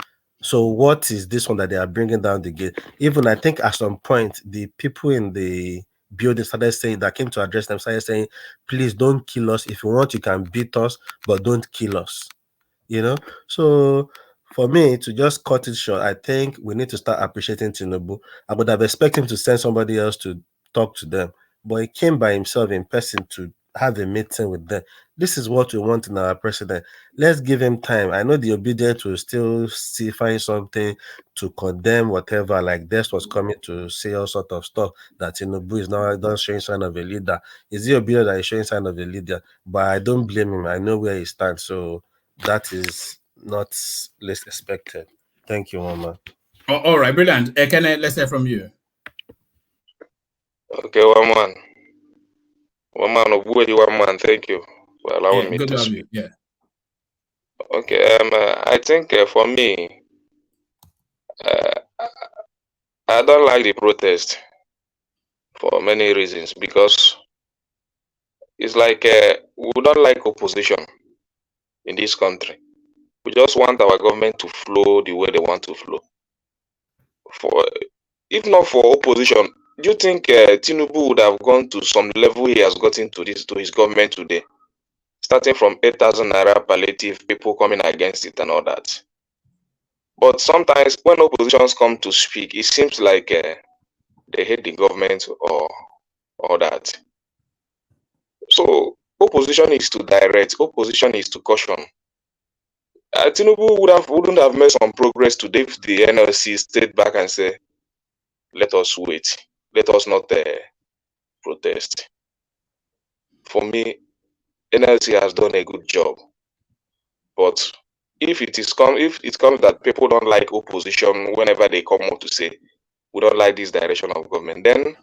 So what is this one that they are bringing down the gate? Even I think at some point the people in the building started saying, that came to address them, started saying, please don't kill us. If you want, you can beat us, but don't kill us. So for me, to just cut it short, I think we need to start appreciating Tinubu. I would have expected him to send somebody else to talk to them, but he came by himself in person to have a meeting with them. This is what we want in our president. Let's give him time. I know the obedient will still find something to condemn whatever, like this was coming to say all sort of stuff that Tinubu is now done showing sign of a leader. Is he obedient that he's showing sign of a leader? But I don't blame him. I know where he stands. So that is not less expected. Thank you, Mama. All right, brilliant. Let's hear from you. Okay, one man. One man, thank you for allowing me to speak. Yeah. Okay, I think for me, I don't like the protest for many reasons, because it's like we don't like opposition in this country. We just want our government to flow the way they want to flow. If not for opposition, do you think Tinubu would have gone to some level he has gotten to his government today? Starting from 8,000 naira palliative, people coming against it and all that. But sometimes when oppositions come to speak, it seems like they hate the government or that. So opposition is to direct, opposition is to caution. Tinubu wouldn't have made some progress today if the NLC stayed back and said, let us wait, let us not protest. for me, NLC has done a good job. But if it comes that people don't like opposition whenever they come out to say we don't like this direction of government, then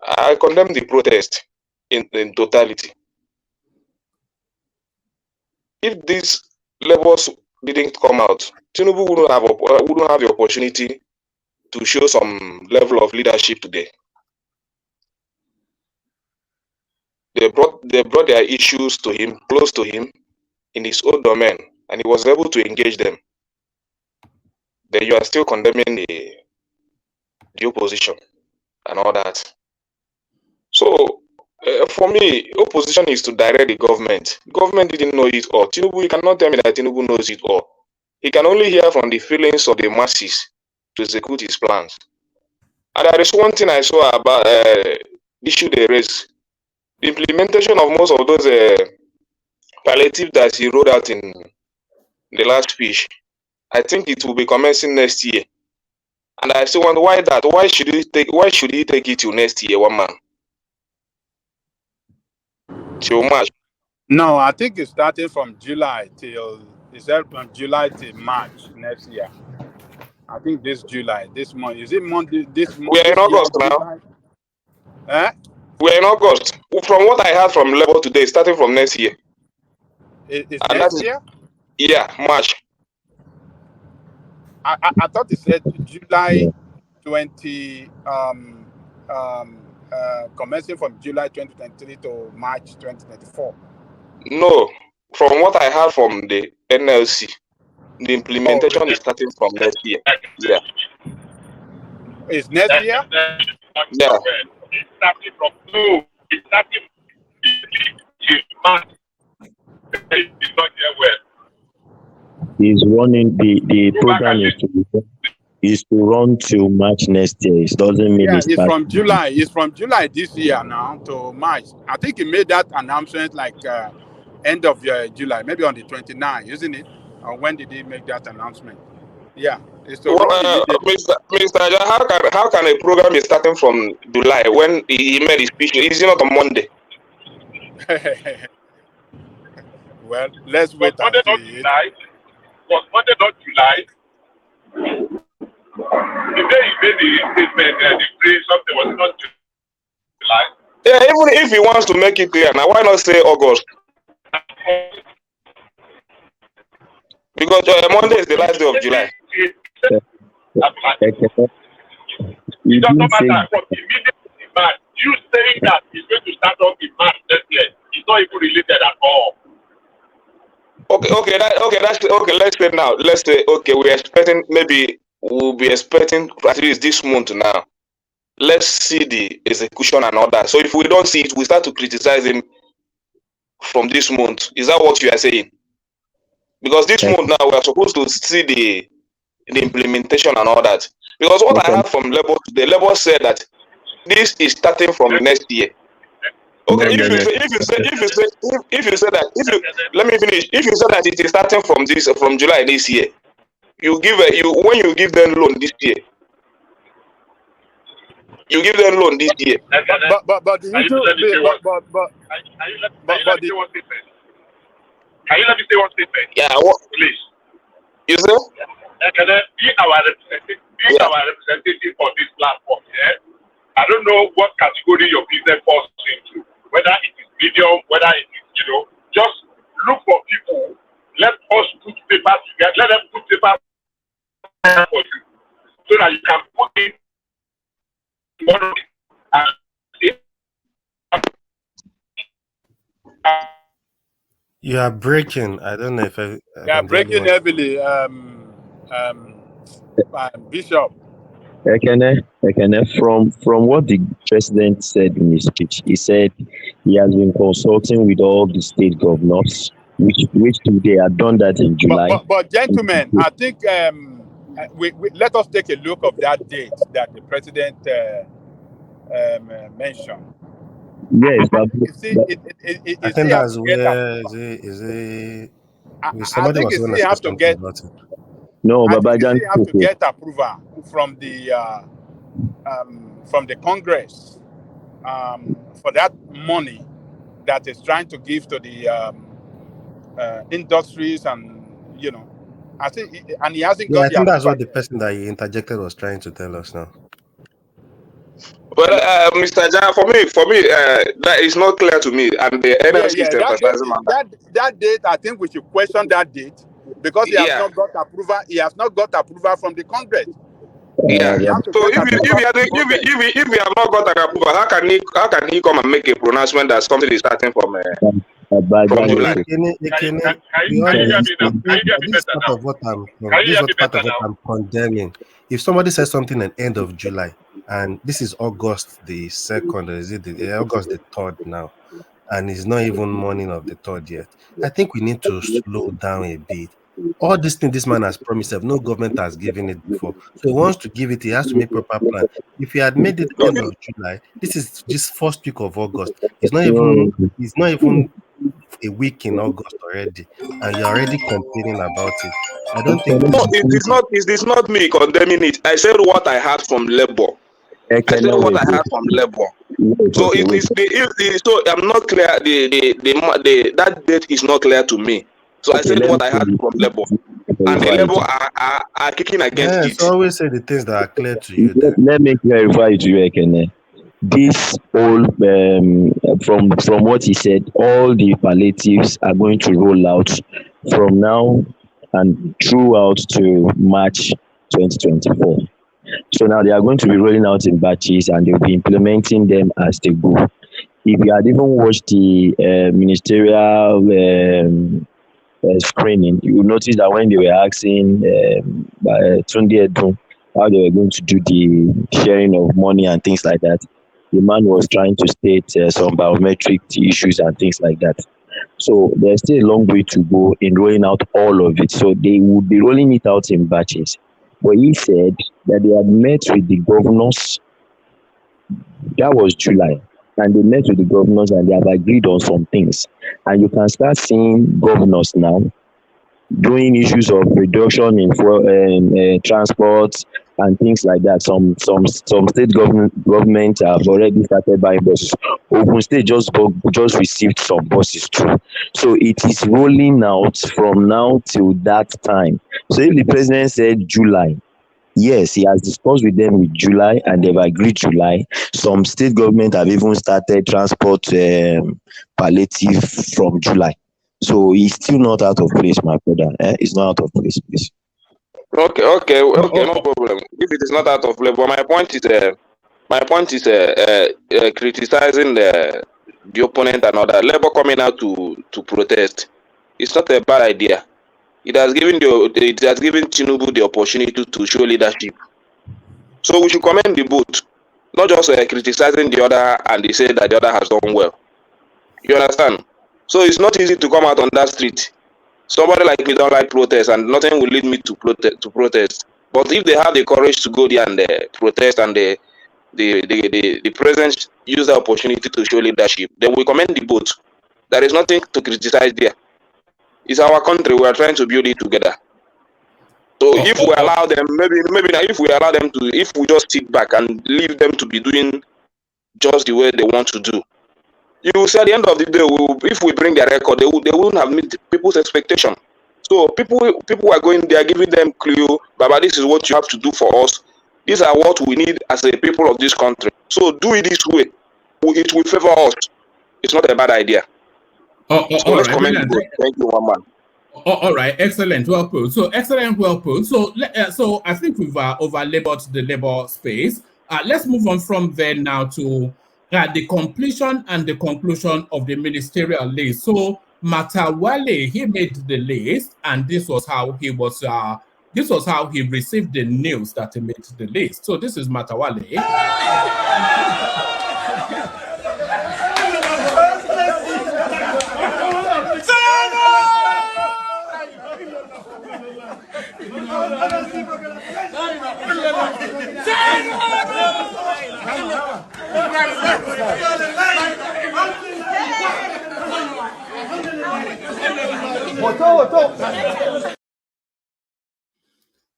I condemn the protest in totality. If these levels didn't come out, Tinubu wouldn't have the opportunity to show some level of leadership today. They brought their issues to him, close to him, in his own domain, and he was able to engage them. Then you are still condemning the opposition and all that. So for me, opposition is to direct the government. Government didn't know it all. Tinubu, you cannot tell me that Tinubu knows it all. He can only hear from the feelings of the masses to execute his plans. And there is one thing I saw about the issue they raised. The implementation of most of those palliative that he wrote out in the last speech, I think it will be commencing next year. And I still wonder why that. Why should he take it till next year, one man? Till March. No, I think it's starting from July till March next year. I think this July, this month. Is it Monday? This month? We are in August now. We are in August. From what I heard from Labour today, starting from next year. It's next year? Yeah, March. I thought it said July 20, commencing from July 2023 to March 2024. No, from what I heard from the NLC, the implementation is starting from next year. Yeah. It's next year? Yeah. It's starting from it's starting till March. It's not yet well. He's running the program is to run till March next year. It doesn't mean it's from July. It's from July this year now to March. I think he made that announcement like end of July, maybe on the 29th, isn't it? Or when did he make that announcement? Yeah, it's to run Mr. Aja, how can a program be starting from July when he made his speech? Is it not on Monday? Well, let's wait and see. Was Monday not July? The day he made the statement, the phrase, something was not July. Yeah, even if he wants to make it clear, now why not say August? Because Monday is the last day of July. It doesn't matter from immediately in March. You saying that it's going to start off in March next year, it's not even related at all. Okay. Let's say now. Let's say we're expecting we'll be expecting at least this month now. Let's see the execution and all that. So if we don't see it, we start to criticize him from this month. Is that what you are saying? Because this month now we are supposed to see the implementation and all that. Because what I heard from Labour, the Labour said that this is starting from next year. Okay, if you say that, let me finish. If you say that it is starting from July this year, when you give them loan this year, you give them loan this year. But can you let me say one statement? Yeah, please. You say? Can I be our representative on this platform? Yeah. I don't know what category your business falls into. Whether it is medium, whether it is, just look for people. Let us put paper together. Let them put paper for you, so that you can put in tomorrow. You are breaking. I don't know if I can breaking heavily. Bishop. From what the president said in his speech, he said he has been consulting with all the state governors, which they had done that in July. But gentlemen, I think we let us take a look of that date that the president mentioned. Yes, I think that's where somebody was going to say something about it. No, I but think you have to get approval from the Congress for that money that is trying to give to the industries, and I think, and he hasn't Yeah, got I the think that's approval what the yet. person that he interjected was trying to tell us now. Well, Mr. Jan, for me, that is not clear to me, and the NLC is That date, emphasizing on that. that date, I think we should question that date because he has Yeah, not got approval. He has not got approval from the Congress. yeah. You have to So get approval from the Congress. if we have not got an approval, how can he come and make a pronouncement that something is starting from July? Be honest. This is part of what I'm condemning. If somebody says something at the end of July, and this is August the 2nd, or is it August the 3rd now, and it's not even morning of the 3rd yet, I think we need to slow down a bit. All these things this man has promised, no government has given it before. So he wants to give it, he has to make proper plan. If he had made it end of July, this is just first week of August. It's not even a week in August already, and you're already complaining about it. I don't think this No, is it is not me condemning it. I said what I heard from labor. I said what I heard from labor. So it is so I'm not clear. That date is not clear to me. So I said what I heard from labor, and the labor are kicking against it. So always say the things that are clear to you. Then Let me clarify it to you, Ekene. This all from what he said, all the palliatives are going to roll out from now and throughout to March 2024. So now they are going to be rolling out in batches, and they'll be implementing them as they go. If you had even watched the ministerial screening, you will notice that when they were asking Tunde Edun how they were going to do the sharing of money and things like that, the man was trying to state some biometric issues and things like that. So there's still a long way to go in rolling out all of it. So they will be rolling it out in batches. But he said that they had met with the governors. That was July. And they met with the governors and they have agreed on some things. And you can start seeing governors now doing issues of reduction in transport and things like that. Some state government have already started buying buses. Ogun State just received some buses too. So it is rolling out from now till that time. So if the president said July, yes, he has discussed with them with July and they've agreed July. Some state government have even started transport palliative from July. So he's still not out of place, my brother. It's not out of place, please. Okay, no problem. If it is not out of labor, my point is criticizing the opponent and other labor coming out to protest. It's not a bad idea. It has given Tinubu the opportunity to show leadership. So we should commend the both, not just criticizing the other and they say that the other has done well. You understand? So it's not easy to come out on that street. Somebody like me don't like protest, and nothing will lead me to protest. But if they have the courage to go there and protest, and the president use the opportunity to show leadership, then we commend the both. There is nothing to criticize there. It's our country. We are trying to build it together. So if we allow them, maybe now, if we just sit back and leave them to be doing just the way they want to do, you will see at the end of the day, if we bring their record, they won't have met people's expectation. So people are going there, giving them clue, Baba, this is what you have to do for us. These are what we need as a people of this country. So do it this way. It will favor us. It's not a bad idea. So let's comment. Thank you, one man. All right, excellent, well put. So excellent, well put. So I think we've over-labored the labor space. Let's move on from there now to the completion and the conclusion of the ministerial list. So Matawale, he made the list, and this was how he received the news that he made the list. So this is Matawale.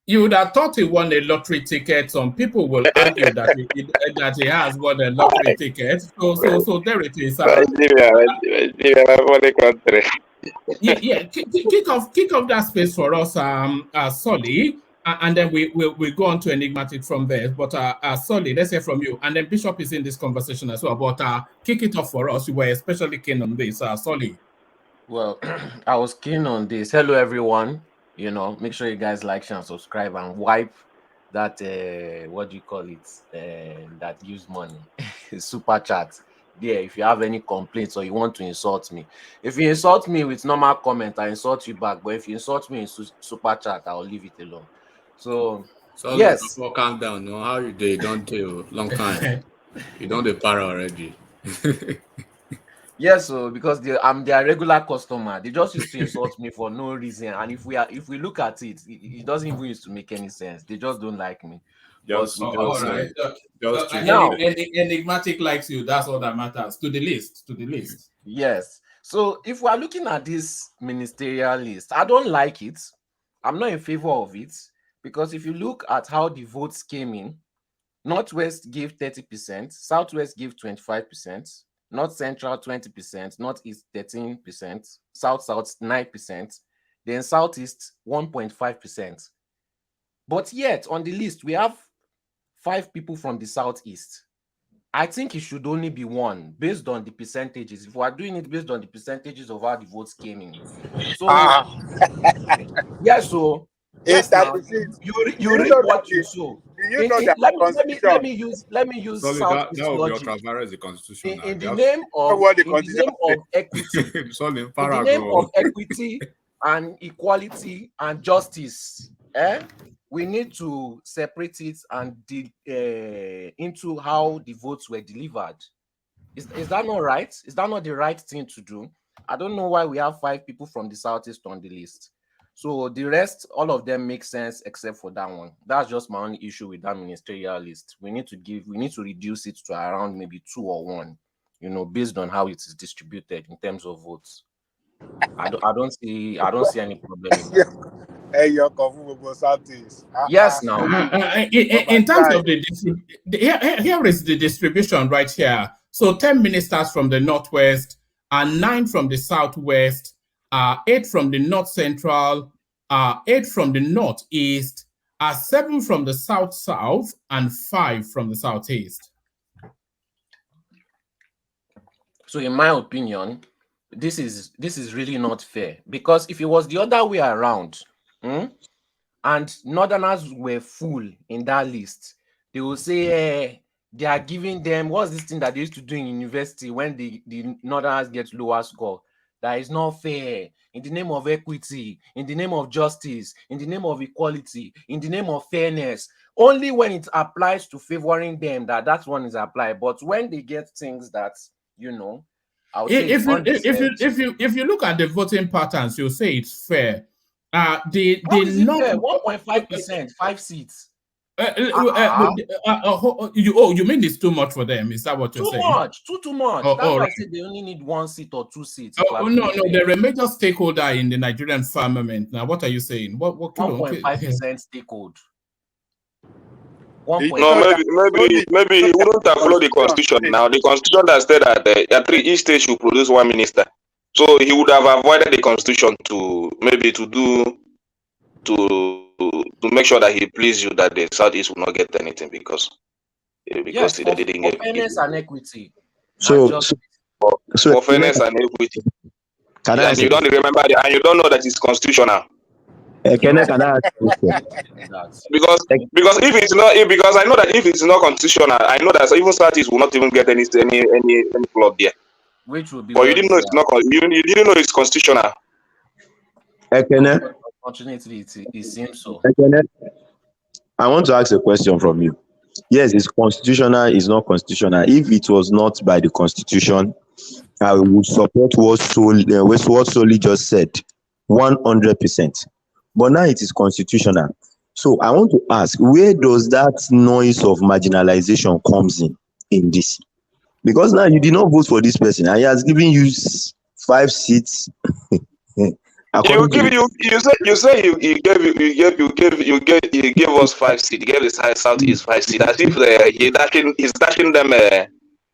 You would have thought he won a lottery ticket. Some people will argue that he has won a lottery ticket. So there it is. Nigeria, my country. Yeah. Kick off that space for us, Solly, and then we go on to enigmatic from there. But Solly, let's hear from you, and then Bishop is in this conversation as well. But kick it off for us. You were especially keen on this, Solly. Well, I was keen on this. Hello, everyone. You know, make sure you guys like, share, and subscribe, and wipe that what do you call it? That use money, super chat. Yeah, if you have any complaints or you want to insult me, if you insult me with normal comment, I insult you back. But if you insult me in super chat, I'll leave it alone. So yes, calm down. No, how you do? Don't do long time. You don't do para already. yes, so because I'm their regular customer, they just used to insult me for no reason. And if we look at it, it doesn't even used to make any sense. They just don't like me. All right. Now, enigmatic likes you. That's all that matters. To the list. Yes. So if we are looking at this ministerial list, I don't like it. I'm not in favor of it because if you look at how the votes came in, Northwest gave 30%, Southwest gave 25%, North Central 20%, Northeast 13%, South 9%, then Southeast 1.5%. But yet on the list we have 5 people from the Southeast. I think it should only be 1 based on the percentages. If we are doing it based on the percentages of how the votes came in, so yeah, so yes, now, you reap what you sow. Let me use Southeast logic. In the name of equity, in the name of equity and equality and justice, we need to separate it and into how the votes were delivered. Is that not right? Is that not the right thing to do? I don't know why we have 5 people from the Southeast on the list. So the rest, all of them make sense except for that one. That's just my only issue with that ministerial list. We need to reduce it to around maybe 2 or 1, you know, based on how it is distributed in terms of votes. I don't see any problem in that. Yes, now. In terms of here is the distribution right here. So 10 ministers from the Northwest, 9 from the Southwest, 8 from the North Central, 8 from the Northeast, 7 from the South, and 5 from the Southeast. So in my opinion, this is really not fair, because if it was the other way around, and Northerners were full in that list, they will say they are giving them, what's this thing that they used to do in university when the Northerners get lower score? That is not fair. In the name of equity, in the name of justice, in the name of equality, in the name of fairness. Only when it applies to favoring them that one is applied. But when they get things that, you know, if you look at the voting patterns, you'll say it's fair. How is it fair? 1.5%, 5 seats. You mean it's too much for them? Is that what you're saying? Too much. That's why I said they only need 1 seat or 2 seats. No, they're a major stakeholder in the Nigerian firmament. Now, what are you saying? What 1.5% stakeholder? No, maybe he wouldn't have followed the constitution. Now the constitution that said that each state should produce 1 minister. So he would have avoided the constitution to make sure that he pleased you that the Southeast will not get anything because they didn't get fairness and equity. So for fairness and equity. And you don't remember and you don't know that it's constitutional. Can I ask because if it's not, because I know that if it's not constitutional, I know that even Southeast will not even get any plot there. Which will be. But you didn't know it's not. You didn't know it's constitutional. Unfortunately, it seems so. I want to ask a question from you. Yes, it's constitutional. It's not constitutional. If it was not by the Constitution, I would support what Solly just said, 100%. But now it is constitutional. So I want to ask, where does that noise of marginalization comes in this? Because now you did not vote for this person and he has given you 5 seats and According to you gave us 5 seed. You gave the Southeast 5 seed. As if he's dashing them. He's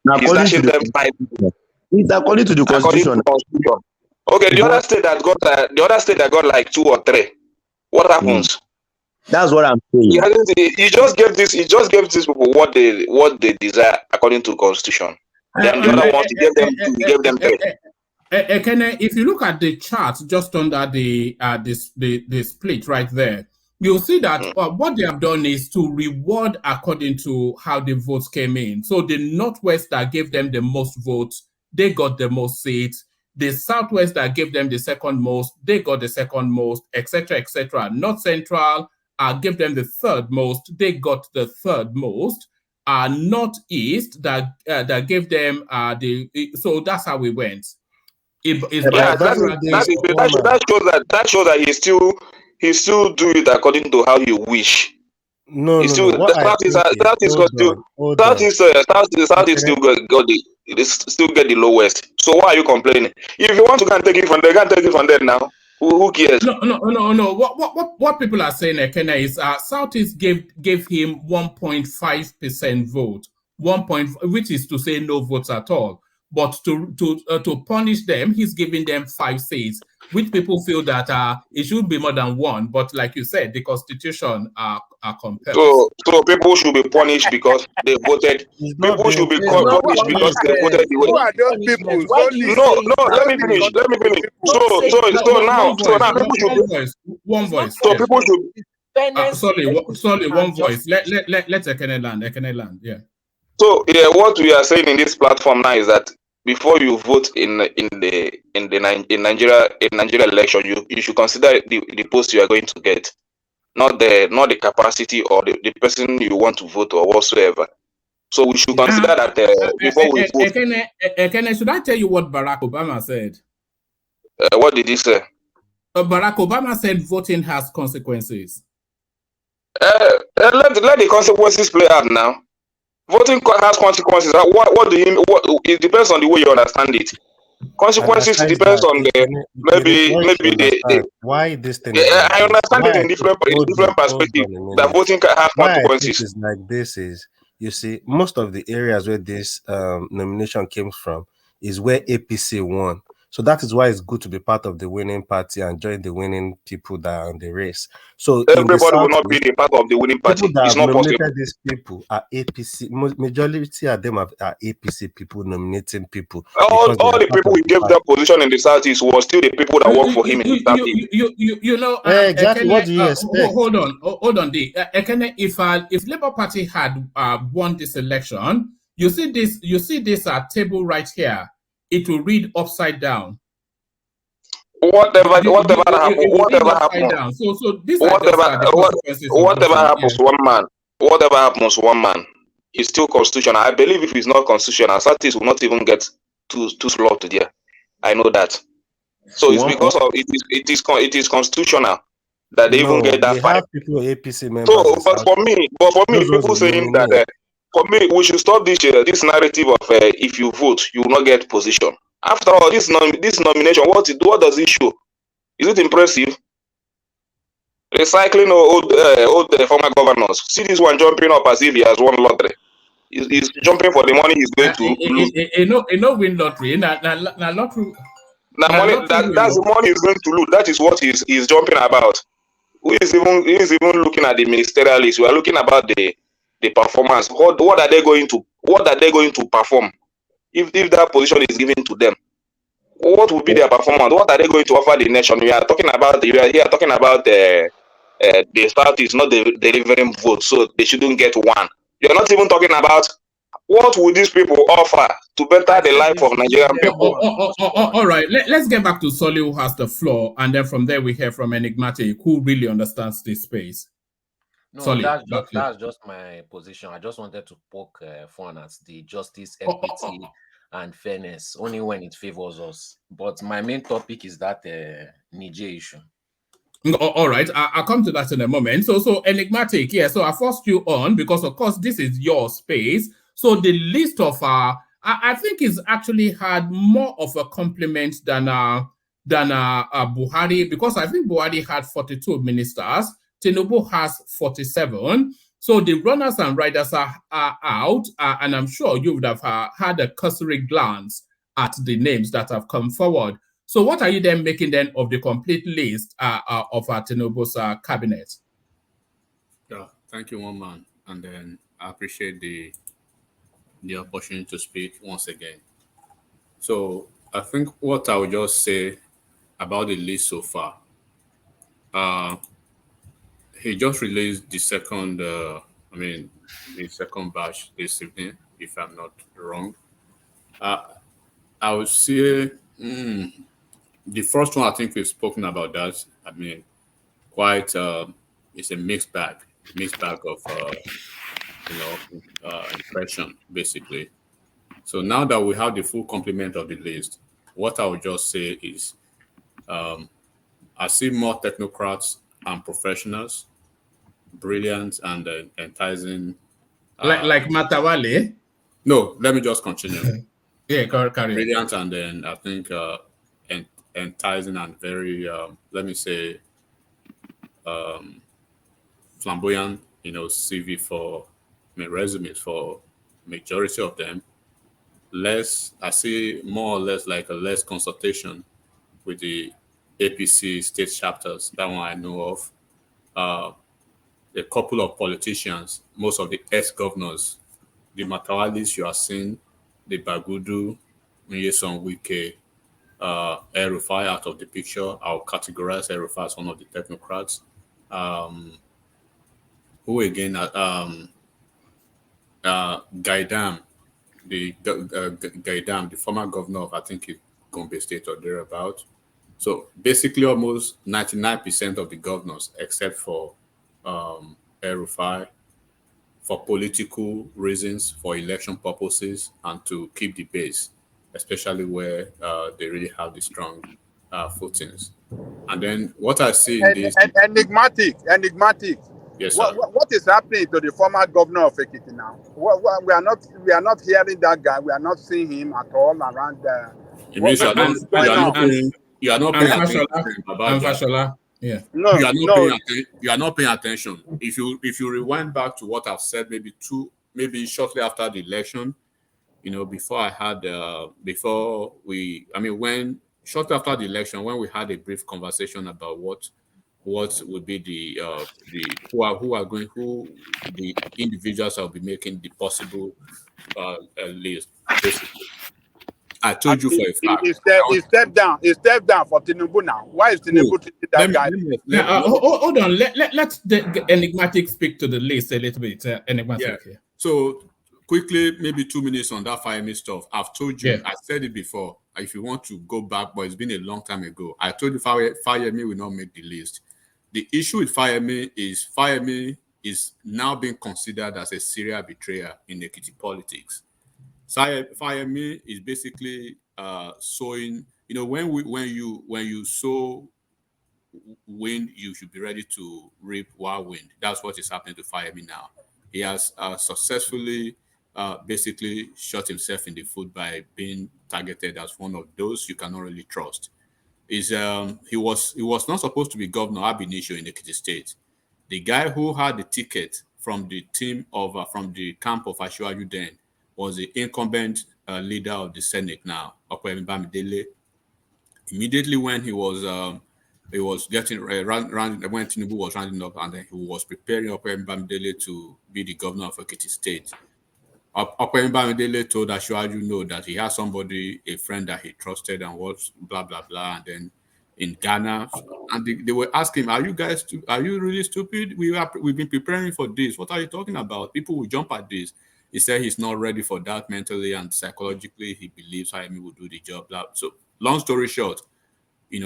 according to dashing the them 5 constitution. It's according to the according to constitution. constitution. Okay, the But other state that got like 2 or 3. What happens? that's what I'm He saying. hasn't. He just gave this. He just gave these people what they desire according to constitution. Then the other ones he gave them 2. He gave them 3. If you look at the chart just under the split right there, you'll see that what they have done is to reward according to how the votes came in. So the Northwest that gave them the most votes, they got the most seats. The Southwest that gave them the second most, they got the second most, etc., etc. North Central gave them the third most, they got the third most. Northeast that gave them so that's how we went. That shows that he still do it according to how he wish. No. South is still get the lowest. So why are you complaining? If you want to go and take it from there, go and take it from there now. Who cares? No. What people are saying, Ekene, is Southeast gave him 1.5% vote, which is to say no votes at all. But to punish them, he's giving them 5 seats, which people feel that it should be more than 1. But like you said, the Constitution are compelled. So people should be punished because they voted. People should be punished because they voted the way. Who are those people? No. Let me finish. So now people should be one voice. So people should. Sorry, one voice. Let Ekene land. Yeah. So what we are saying in this platform now is that before you vote in Nigeria election, you should consider the post you are going to get, not the capacity or the person you want to vote or whatsoever. So we should consider that before we vote. Ekene, should I tell you what Barack Obama said? What did he say? Barack Obama said voting has consequences. Let the consequences play out now. Voting has consequences. What do you mean? It depends on the way you understand it. Consequences depends on why this thing. I understand it in different perspective. That voting can have consequences. Is like this is, you see, most of the areas where this nomination came from is where APC won. So that is why it's good to be part of the winning party and join the winning people that are in the race. So everybody will not be the part of the winning party. It's not possible. These people are APC. Majority of them are APC people nominating people. All the people who gave that position in the Southeast was still the people that work for him in the Southeast. You know exactly. What do you expect? Hold on. Ekene, if Labour Party had won this election, you see this table right here. It will read upside down. Whatever happens. So this whatever happens, one man is still constitutional. I believe if it's not constitutional, Southeast will not even get two slots there. I know that. So it's because of it is constitutional that they even get that fight. People APC members. So, but for me, people saying that. For me, we should stop this narrative of if you vote, you will not get position. After all, this nomination, what does it show? Is it impressive? Recycling old former governors. See this one jumping up as if he has won lottery. He's jumping for the money he's going to lose. Win lottery. That's the money he's going to lose. That is what he's jumping about. Who is even looking at the ministerial list? We are looking about the performance. What are they going to perform if that position is given to them? What will be their performance? What are they going to offer the nation? We are here talking about the South is not delivering votes, so they shouldn't get one. You're not even talking about what will these people offer to better the life of Nigerian people. All right, let's get back to Solly, who has the floor, and then from there we hear from Enigmatic, who really understands this space. No, Solly, that's just my position. I just wanted to poke fun at the justice, equity, and fairness only when it favors us. But my main topic is that Niger issue. All right, I'll come to that in a moment. So Enigmatic, yeah. So I forced you on because, of course, this is your space. So the list of I think is actually had more of a compliment than than Buhari, because I think Buhari had 42 ministers. Tinubu has 47. So the runners and riders are out, and I'm sure you would have had a cursory glance at the names that have come forward. So what are you then making then of the complete list of Tinubu's cabinet? Yeah, thank you, one man. And then I appreciate the opportunity to speak once again. So I think what I would just say about the list so far, he just released the second, the second batch this evening, if I'm not wrong. I would say the first one, I think we've spoken about that. I mean, quite, it's a mixed bag of, impression, basically. So now that we have the full complement of the list, what I would just say is I see more technocrats and professionals, brilliant and enticing. Like Matawale? No, let me just continue. Yeah, carry on. Brilliant and then I think enticing and very, let me say, flamboyant, CV for, resumes for majority of them. I see more or less like a less consultation with the APC state chapters. That one I know of. A couple of politicians, most of the ex-governors, the Matawalis you are seeing, the Bagudu, Nyesom Wike, El-Rufai out of the picture. I'll categorize El-Rufai as one of the technocrats. Who again? Gaidam, Gaidam, the former governor of, I think, Gombe State or thereabout. So basically almost 99% of the governors, except for El-Rufai, for political reasons, for election purposes, and to keep the base, especially where they really have the strong footings. And then what I see in this... Enigmatic. Yes, sir. What is happening to the former governor of Ekiti now? We are not hearing that guy. We are not seeing him at all around there. You mean you are not paying attention, Fashola. Yeah. No, you are not paying attention. If you rewind back to what I've said, maybe shortly after the election, shortly after the election, when we had a brief conversation about what would be the individuals that will be making the possible list, basically. I told you for a fact. He stepped down for Tinubu now. Why is Tinubu taking that guy? Hold on. Let the enigmatic speak to the list a little bit. Enigmatic. Yeah. So quickly, maybe 2 minutes on that Fayemi stuff. I've told you, I said it before. If you want to go back, but it's been a long time ago. I told you Fayemi will not make the list. The issue with Fayemi is now being considered as a serial betrayer in Ekiti politics. Fayemi is basically sowing. When you sow wind, you should be ready to reap whirlwind. That's what is happening to Fayemi now. He has successfully basically shot himself in the foot by being targeted as one of those you cannot really trust. He was not supposed to be Governor ab initio in Ekiti State. The guy who had the ticket from the team of from the camp of Asiwaju then was the incumbent leader of the Senate now, Okwemi Bamidele. Immediately when he was getting when Tinubu was rounding up, and then he was preparing Okwemi Bamidele to be the governor of Ekiti State. Okwemi Bamidele told Asiwaju no that he has somebody, a friend that he trusted and was blah blah blah, and then in Ghana, and they were asking him, "Are you really stupid? We've been preparing for this. What are you talking about? People will jump at this." He said he's not ready for that mentally and psychologically. He believes Fayemi will do the job. So, long story short, they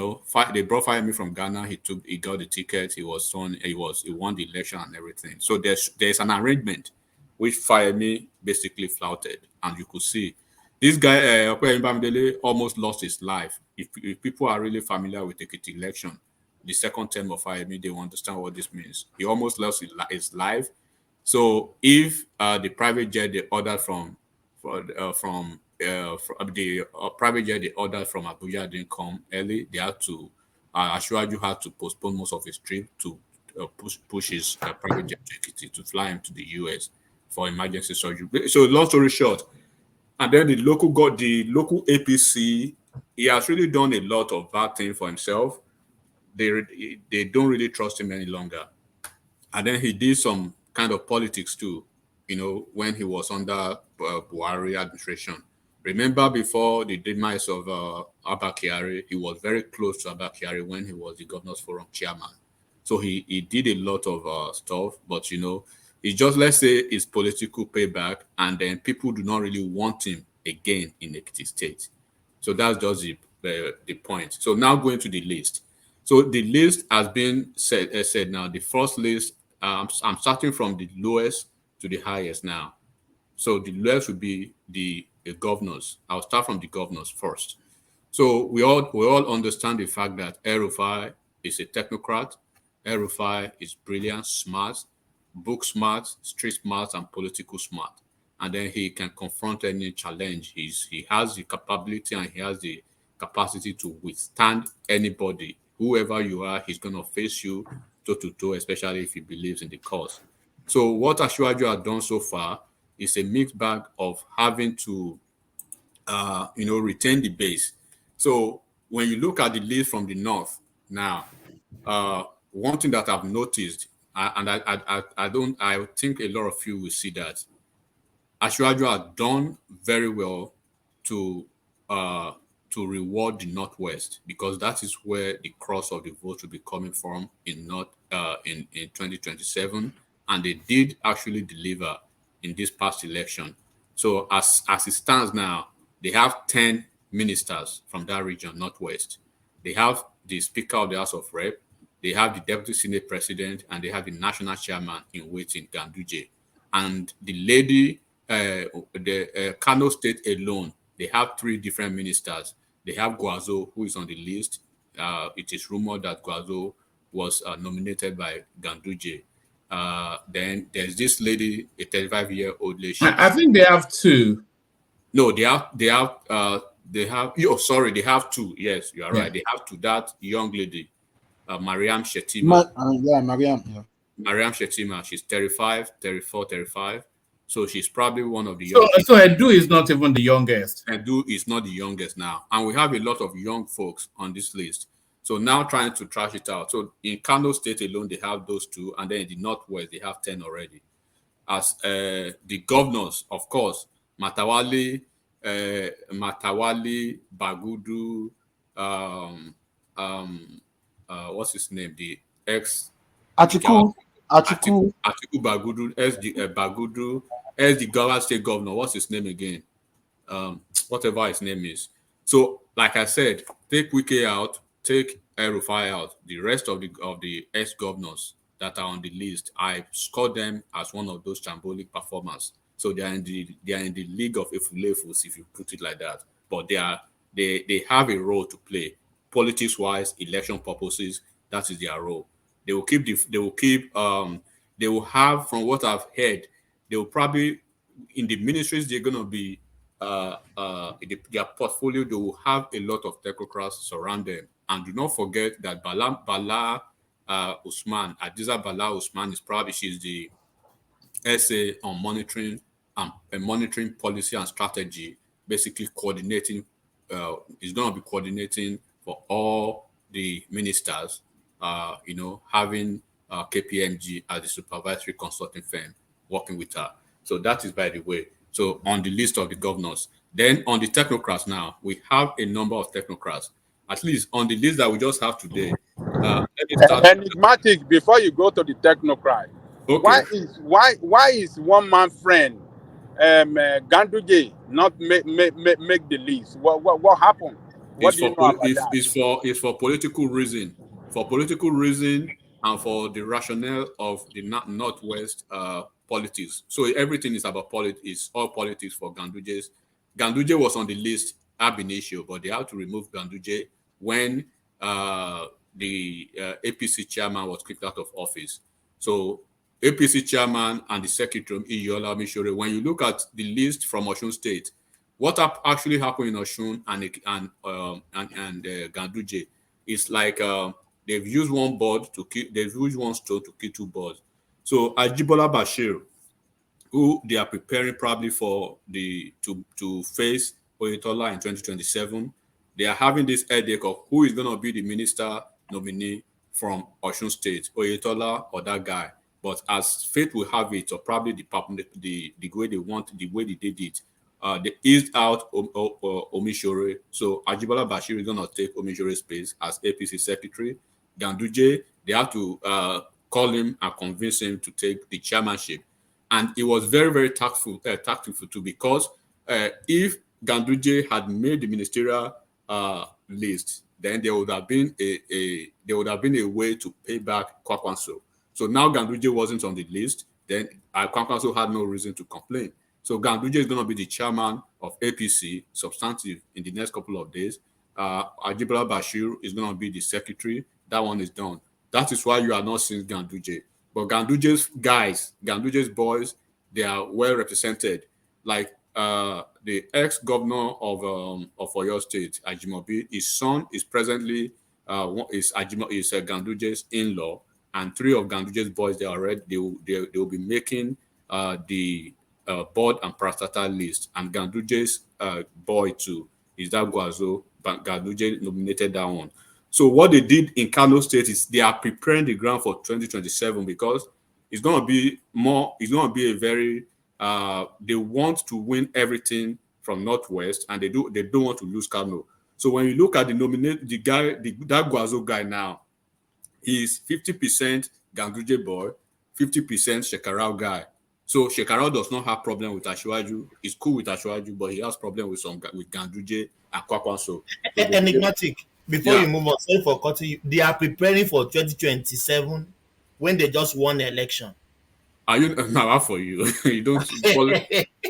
brought Fayemi from Ghana. He got the ticket. He won the election and everything. So there's an arrangement which Fayemi basically flouted, and you could see this guy Okwemi Bamidele almost lost his life. If people are really familiar with the Ekiti election, the second term of Fayemi, they will understand what this means. He almost lost his life. So if the private jet they ordered from the private jet they ordered from Abuja didn't come early. They had to, Ashwaju had to postpone most of his trip to push his private jet ticket to fly him to the US for emergency surgery. So long story short, and then the local APC, he has really done a lot of bad things for himself. They don't really trust him any longer. And then he did some kind of politics too, when he was under Buhari administration. Remember before the demise of Abba Kyari, he was very close to Abba Kyari when he was the Governors Forum chairman. So he did a lot of stuff, but it's just, let's say, it's political payback, and then people do not really want him again in Ekiti State. So that's just the point. So now going to the list. So the list has been said now. The first list, I'm starting from the lowest to the highest now. So the lowest would be the governors. I'll start from the governors first. So we all understand the fact that El-Rufai is a technocrat. El-Rufai is brilliant, smart, book smart, street smart, and political smart. And then he can confront any challenge. He has the capability and he has the capacity to withstand anybody. Whoever you are, he's going to face you toe-to-toe, especially if he believes in the cause. So what Ashwaju has done so far is a mixed bag of having to, retain the base. So when you look at the list from the north now, one thing that I've noticed, and I think a lot of you will see that Ashwaju has done very well to reward the Northwest, because that is where the cross of the vote will be coming from in 2027, and they did actually deliver in this past election. So as it stands now, they have 10 ministers from that region, Northwest. They have the Speaker of the House of Rep, they have the Deputy Senate President, and they have the National Chairman in waiting, Ganduje. And the lady, Kano State alone, they have 3 different ministers. They have Guazo, who is on the list. It is rumored that Guazo was nominated by Ganduje. Then there's this lady, a 35-year-old lady. I think they have 2. No, they have. Oh, sorry, they have 2. Yes, you are right. They have 2. That young lady, Mariam Shetima. Mariam. Yeah. Mariam Shetima. She's 34, 35. So she's probably one of the young. So Edu is not even the youngest. Edu is not the youngest now. And we have a lot of young folks on this list. So now trying to trash it out. So in Kano State alone, they have those 2. And then in the Northwest, they have 10 already. As the governors, of course, Matawali, Bagudu, what's his name? The ex Atiku Bagudu, Bagudu, as the Gowa State governor. What's his name again? Whatever his name is. So, like I said, take Wike out, take El-Rufai out. The rest of the ex-governors that are on the list, I score them as one of those shambolic performers. So they are in the league of Efulefus, if you put it like that. But they have a role to play, politics-wise, election purposes. That is their role. They will have, from what I've heard, they will probably, in the ministries, they're going to be, their portfolio, they will have a lot of technocrats surround them. And do not forget that Bala Usman, Adiza Bala Usman she's the SA on monitoring policy and strategy, basically coordinating, is going to be coordinating for all the ministers, having KPMG as the supervisory consulting firm working with her. So that is, by the way. So on the list of the governors. Then on the technocrats now, we have a number of technocrats. At least on the list that we just have today. Let me start. Enigmatic, before you go to the technocrat. Okay. Why is one man friend Ganduje not make the list? What happened? It's for political reason. For political reason and for the rationale of the Northwest politics. So everything is about politics. It's all politics for Ganduje. Ganduje was on the list ab initio, but they had to remove Ganduje when the APC chairman was kicked out of office. So APC chairman and the secretary, Iyola Mishore, when you look at the list from Osun State, What actually happened in Oshun and Ganduje is like they've used one bird to kill. They've used one stone to kill two birds. So Ajibola Bashir, who they are preparing probably for to face Oyetola in 2027, they are having this headache of who is going to be the minister nominee from Osun State, Oyetola or that guy. But as fate will have it, or probably the way they want, the way they did it, they eased out Omishore. So Ajibola Bashir is going to take Omishore's space as APC secretary. Ganduje, they have to call him and convince him to take the chairmanship. And it was very, very tactful too, because if Ganduje had made the ministerial list, then there would have been a way to pay back Kwakwanso. So now Ganduje wasn't on the list, then Kwakwanso had no reason to complain. So Ganduje is going to be the chairman of APC, substantive, in the next couple of days. Ajibola Bashir is going to be the secretary. That one is done. That is why you are not seeing Ganduje. But Ganduje's guys, Ganduje's boys, they are well represented. Like the ex-governor of Oyo State, Ajimobi, his son is presently is Ganduje's in-law, and three of Ganduje's boys they will be making the board and parastatal list, and Ganduje's boy too is that Guazo. Ganduje nominated that one. So what they did in Kano State is they are preparing the ground for 2027 because it's going to be more. It's going to be a very. They want to win everything from Northwest, and they don't want to lose Kano. So when you look at the guy, that Guazo guy now, he's 50% Ganduje boy, 50% Shekarau guy. So Shekarau does not have problem with Ashwaju. He's cool with Ashwaju, but he has problem with Ganduje and Kwakwanso. Enigmatic. Before you move on, sorry for cutting you. They are preparing for 2027 when they just won the election. Are you now for you? You don't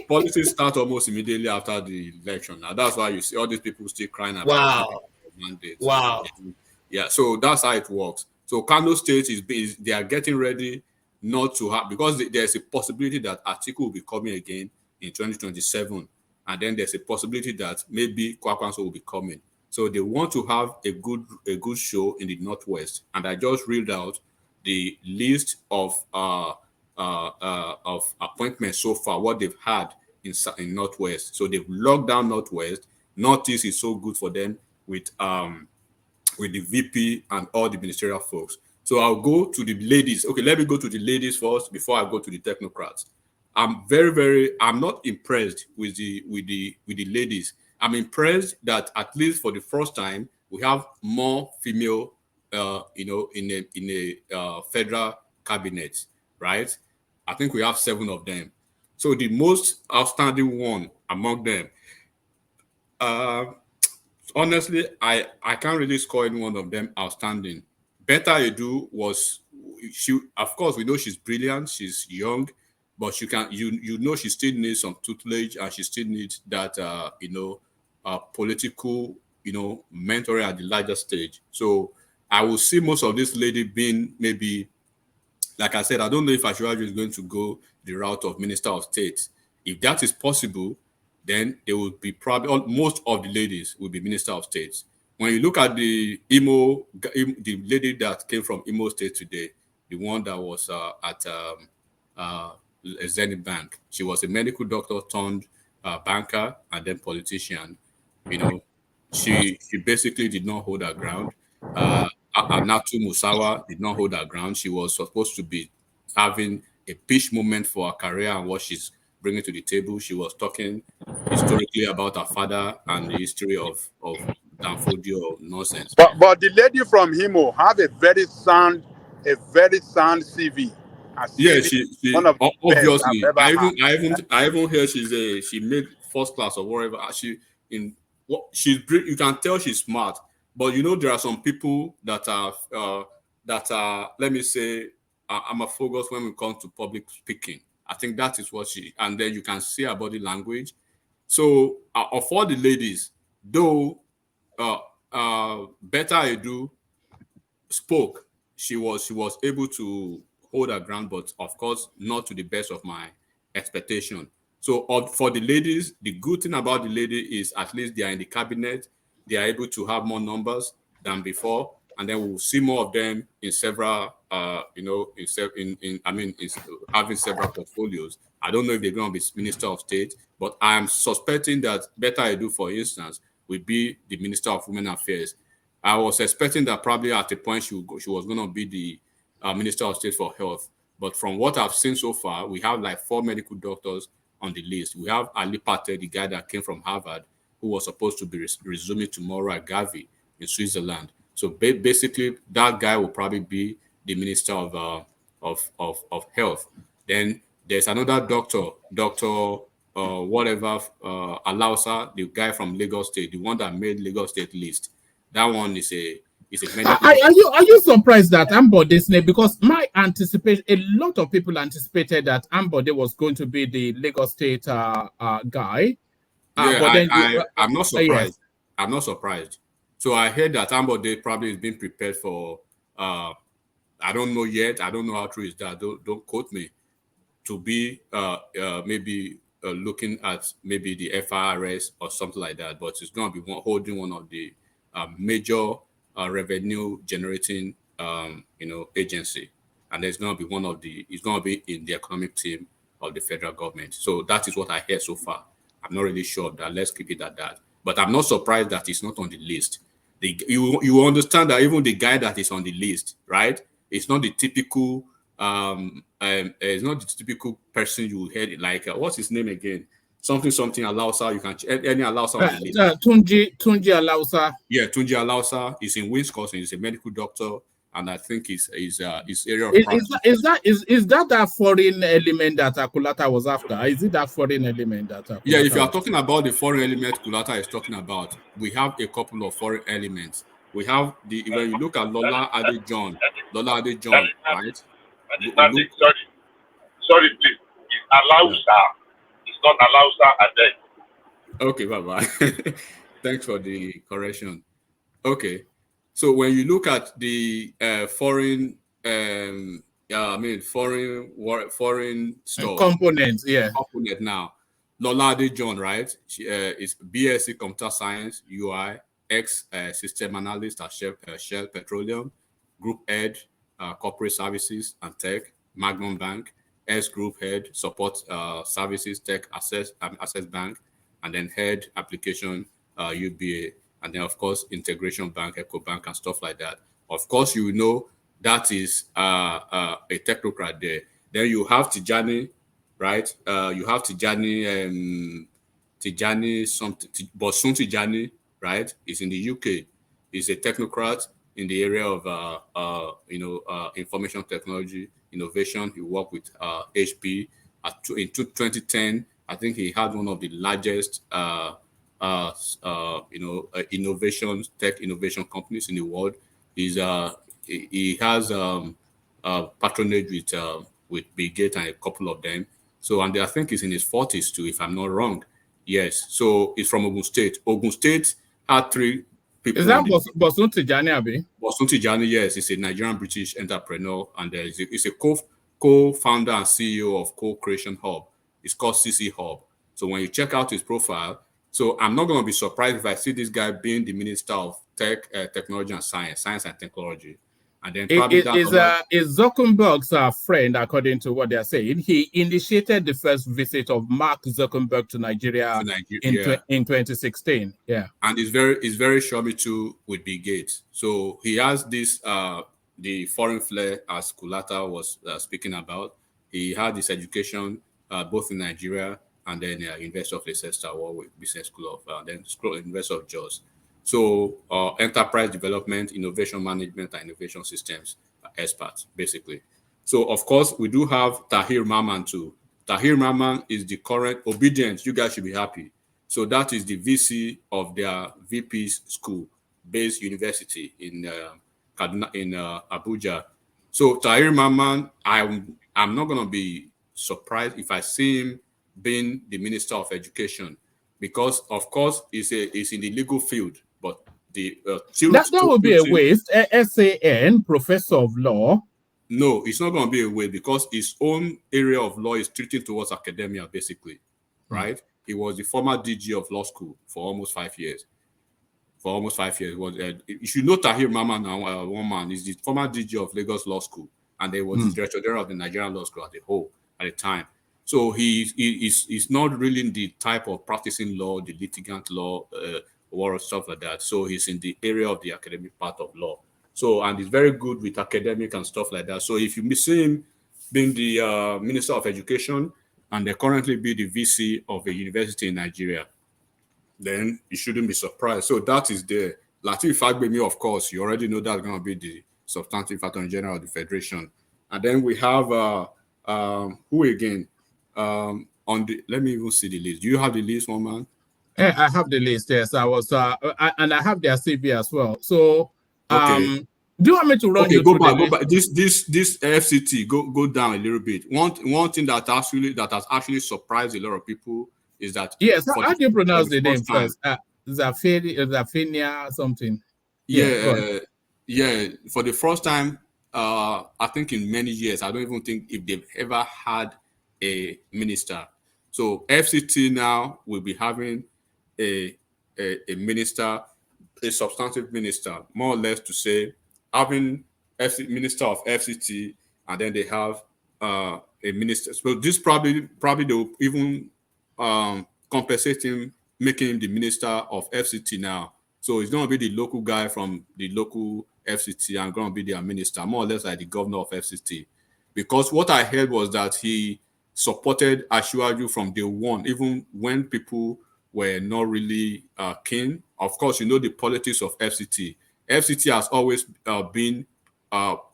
policies start almost immediately after the election. Now that's why you see all these people still crying about mandates. Wow. Yeah, so that's how it works. So Kano State is they are getting ready not to have, because there's a possibility that Atiku will be coming again in 2027, and then there's a possibility that maybe Kwakwanso will be coming. So they want to have a good show in the Northwest, and I just read out the list of appointments so far, what they've had in Northwest. So they've locked down Northwest. Northeast is so good for them with the VP and all the ministerial folks. So I'll go to the ladies. Okay, let me go to the ladies first before I go to the technocrats. I'm I'm not impressed with the ladies. I'm impressed that at least for the first time we have more female, in a federal cabinet, right? I think we have 7 of them. So the most outstanding one among them, honestly, I can't really score any one of them outstanding. Beta Edu she, of course, we know she's brilliant, she's young, but she can, she still needs some tutelage, and she still needs that, political, mentoring at the larger stage. So I will see most of this lady being maybe, like I said, I don't know if Ashwaju is going to go the route of Minister of State. If that is possible, then they will be probably, most of the ladies will be Minister of State. When you look at the lady that came from Imo State today, the one that was at Zenith Bank, she was a medical doctor turned banker and then politician. She basically did not hold her ground. Anatu Musawa did not hold her ground. She was supposed to be having a pitch moment for her career and what she's bringing to the table. She was talking historically about her father and the history of Danfodio nonsense. But the lady from Himo have a very sound CV. Yeah, she one of the obviously. best I've ever had. I even hear she made first class or whatever. You can tell she's smart, but there are some people that are let me say I'm a focus when it comes to public speaking. I think that is what and then you can see her body language. So of all the ladies, though Beta Edu spoke, she was able to hold her ground, but of course not to the best of my expectation. So for the ladies, the good thing about the lady is at least they are in the cabinet. They are able to have more numbers than before, and then we'll see more of them in several, having several portfolios. I don't know if they're going to be Minister of State, but I'm suspecting that Betta Edu, for instance, will be the Minister of Women Affairs. I was expecting that probably at a point she was going to be the Minister of State for Health. But from what I've seen so far, we have like 4 medical doctors on the list. We have Ali Pate, the guy that came from Harvard, who was supposed to be resuming tomorrow at Gavi in Switzerland. So basically, that guy will probably be the Minister of Health. Then there's another doctor, Alausa, the guy from Lagos State, the one that made Lagos State list. That one is a medical. Are you surprised that Ambode's name? Because my anticipation, a lot of people anticipated that Ambode was going to be the Lagos State guy. I'm not surprised. Yes. I'm not surprised. So I heard that Ambode probably is being prepared for. I don't know yet. I don't know how true is that. Don't quote me. To be maybe looking at maybe the FIRS or something like that, but it's going to be holding one of the major revenue generating agency, and there's going to be it's going to be in the economic team of the federal government. So that is what I hear so far. I'm not really sure of that. Let's keep it at that. But I'm not surprised that it's not on the list. You understand that even the guy that is on the list, right? It's not the typical it's not the typical person you heard like what's his name again? Something Alausa. You can any Alausa on the list. Tunji Alausa. Yeah, Tunji Alausa is in Wisconsin. He's a medical doctor, and I think his area of is that foreign element that Akulata was after? Is it that foreign element that Akulata if you are talking about the foreign element Kulata is talking about, we have a couple of foreign elements. We have when you look at Lola Adejohn, right? Sorry, please. It's Alausa. It's not Alausa Ade. Okay, bye-bye. Thanks for the correction. Okay. So when you look at the foreign stuff. Components, Component now. Lola Adejohn, right? She is BSc Computer Science, UI, System Analyst at Shell Petroleum, Group Head, Corporate Services and Tech, Magnum Bank, S Group Head, Support Services, Tech Access Bank, and then Head Application, UBA, and then of course Integration Bank, EcoBank, and stuff like that. Of course, you know that is a technocrat there. Then you have Tijani, right? You have Tijani Bosun Tijani, right? Is in the UK. He's a technocrat in the area of information technology innovation. He worked with HP. In 2010, I think he had one of the largest tech innovation companies in the world. He has patronage with Bill Gates and a couple of them. So, and I think he's in his 40s too, if I'm not wrong. Yes. So he's from Ogun State. Ogun State had 3 people. Is that Bosun Tijani, Abi? Bosun Tijani, yes. He's a Nigerian British entrepreneur, and he's a co-founder and CEO of Co-Creation Hub. It's called CC Hub. So when you check out his profile, so I'm not going to be surprised if I see this guy being the Minister of Technology and Science and Technology. And then probably is Zuckerberg's friend, according to what they're saying. He initiated the first visit of Mark Zuckerberg to Nigeria, in 2016. Yeah, and it's very sure too with Bill Gates. So he has this the foreign flair, as Kulata was speaking about. He had his education both in Nigeria and then University of Leicester, Warwick Business School of then University of Jos. So enterprise development, innovation management, and innovation systems experts, basically. So, of course, we do have Tahir Maman too. Tahir Maman is the current Obedience. You guys should be happy. So that is the VC of their VP's school-based university in Abuja. So Tahir Maman, I'm not going to be surprised if I see him being the Minister of Education, because, of course, he's in the legal field. But that would be a waste. SAN, Professor of Law. No, it's not going to be a waste because his own area of law is treating towards academia, basically. right? He was the former DG of law school for almost 5 years. For almost 5 years, you should know Tahir Mama now. One man is the former DG of Lagos Law School, and they was the director general of the Nigerian Law School at the time. So he's not really the type of practicing law, the litigant law, or stuff like that. So he's in the area of the academic part of law. So, and he's very good with academic and stuff like that. So if you see him being the Minister of Education and they currently be the VC of a university in Nigeria, then you shouldn't be surprised. So that is there. Lateef Fagbemi, of course, you already know that's going to be the substantive attorney general of the federation. And then we have who again? Let me even see the list. Do you have the list, one man? Yeah, I have the list. Yes, I was, and I have their CV as well. So, okay. Do you want me to run you go through back. This FCT, go down a little bit. One thing that has actually surprised a lot of people is that yes. How do you pronounce the name first? Zafinia something. Yeah, for the first time, I think in many years, I don't even think if they've ever had a minister. So FCT now will be having a minister, a substantive minister, more or less to say, having minister of FCT, and then they have a minister. So this probably they'll even compensate him, making him the minister of FCT now. So it's going to be the local guy from the local FCT and going to be their minister, more or less like the governor of FCT. Because what I heard was that he supported Asiwaju from day one, even when people were not really keen. Of course, you know the politics of FCT. FCT has always been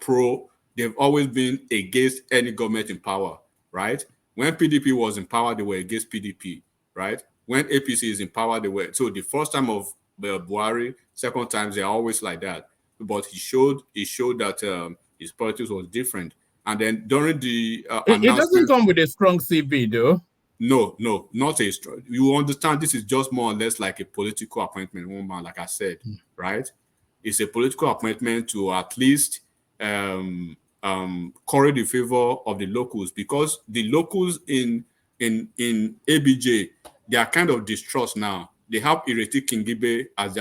pro. They've always been against any government in power, right? When PDP was in power, they were against PDP, right? When APC is in power, they were. So the first time of Buhari, second times, they're always like that. But he showed that his politics was different. And then during the it doesn't come with a strong CV, though. No, not a strong. You understand, this is just more or less like a political appointment, woman, like I said, right? It's a political appointment to at least curry the favor of the locals, because the locals in ABJ, they are kind of distrust now. They have Ireti Kingibe as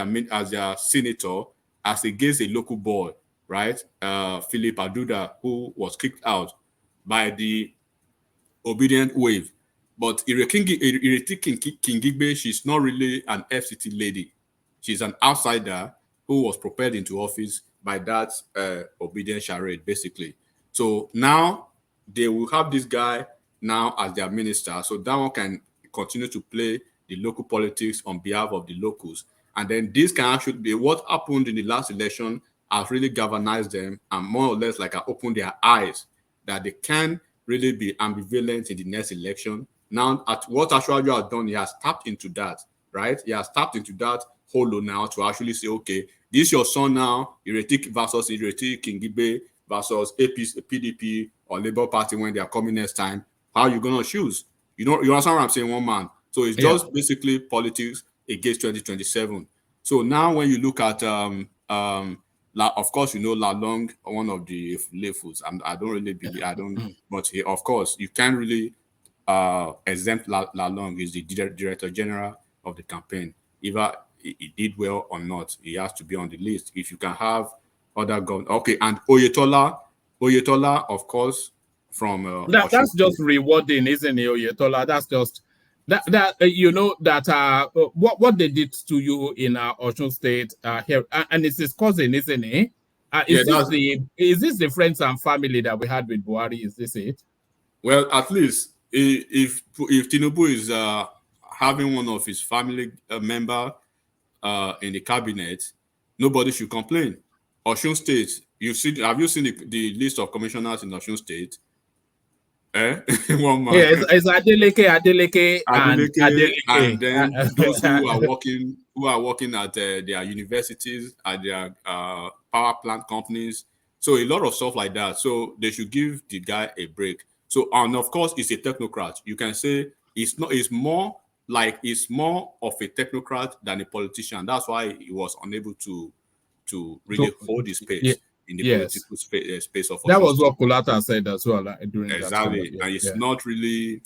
their senator, as against a local boy, right? Philip Aduda, who was kicked out by the obedient wave. But Ireti Kingibe, she's not really an FCT lady. She's an outsider who was propelled into office by that obedient charade, basically. So now they will have this guy now as their minister. So that one can continue to play the local politics on behalf of the locals. And then this can actually be what happened in the last election has really galvanized them and more or less like opened their eyes that they can really be ambivalent in the next election. Now, at what Asiwaju has done, he has tapped into that, right? He has tapped into that holo now to actually say, okay, this is your son now, Ireti versus Ireti Kingibe versus APC, PDP or Labour Party when they are coming next time. How are you going to choose? You understand what I'm saying, one man? So it's just basically politics against 2027. So now when you look at, of course, you know, Lalong, one of the Lefus. I don't really believe, but he, of course, you can't really exempt Lalong. He's the director general of the campaign. Either he did well or not, he has to be on the list. If you can have other governors, okay, and Oyetola, of course, from that's just rewarding, isn't it, Oyetola? That's just that you know that what they did to you in Osun State here, and it's his cousin, isn't it? Is this the friends and family that we had with Buhari? Is this it? Well, at least if Tinubu is having one of his family member in the cabinet, nobody should complain. Osun State, have you seen the list of commissioners in Osun State? One man. Yeah, it's Adeleke, and then those who are working at their universities, at their power plant companies. So a lot of stuff like that. So they should give the guy a break. So, and of course, it's a technocrat. You can say it's more of a technocrat than a politician. That's why he was unable to really hold his pace in the political space of. That was what Kulata said as well during exactly, that. And it's not really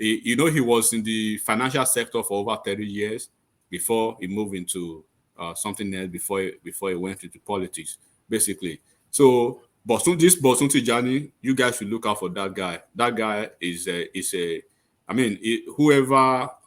You know, he was in the financial sector for over 30 years before he moved into something else, before he went into politics, basically. So, Bosun Tijani, you guys should look out for that guy. That guy is a I mean,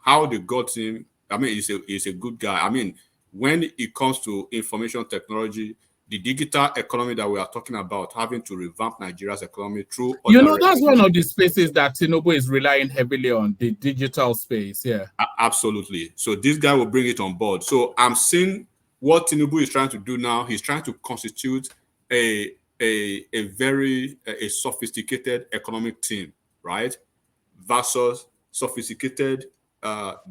how they got him, I mean, he's a good guy. I mean, when it comes to information technology, the digital economy that we are talking about, having to revamp Nigeria's economy through You know, that's one of the spaces that Tinubu is relying heavily on, the digital space. Yeah. Absolutely. So this guy will bring it on board. So I'm seeing what Tinubu is trying to do now. He's trying to constitute a very sophisticated economic team, right? Versus sophisticated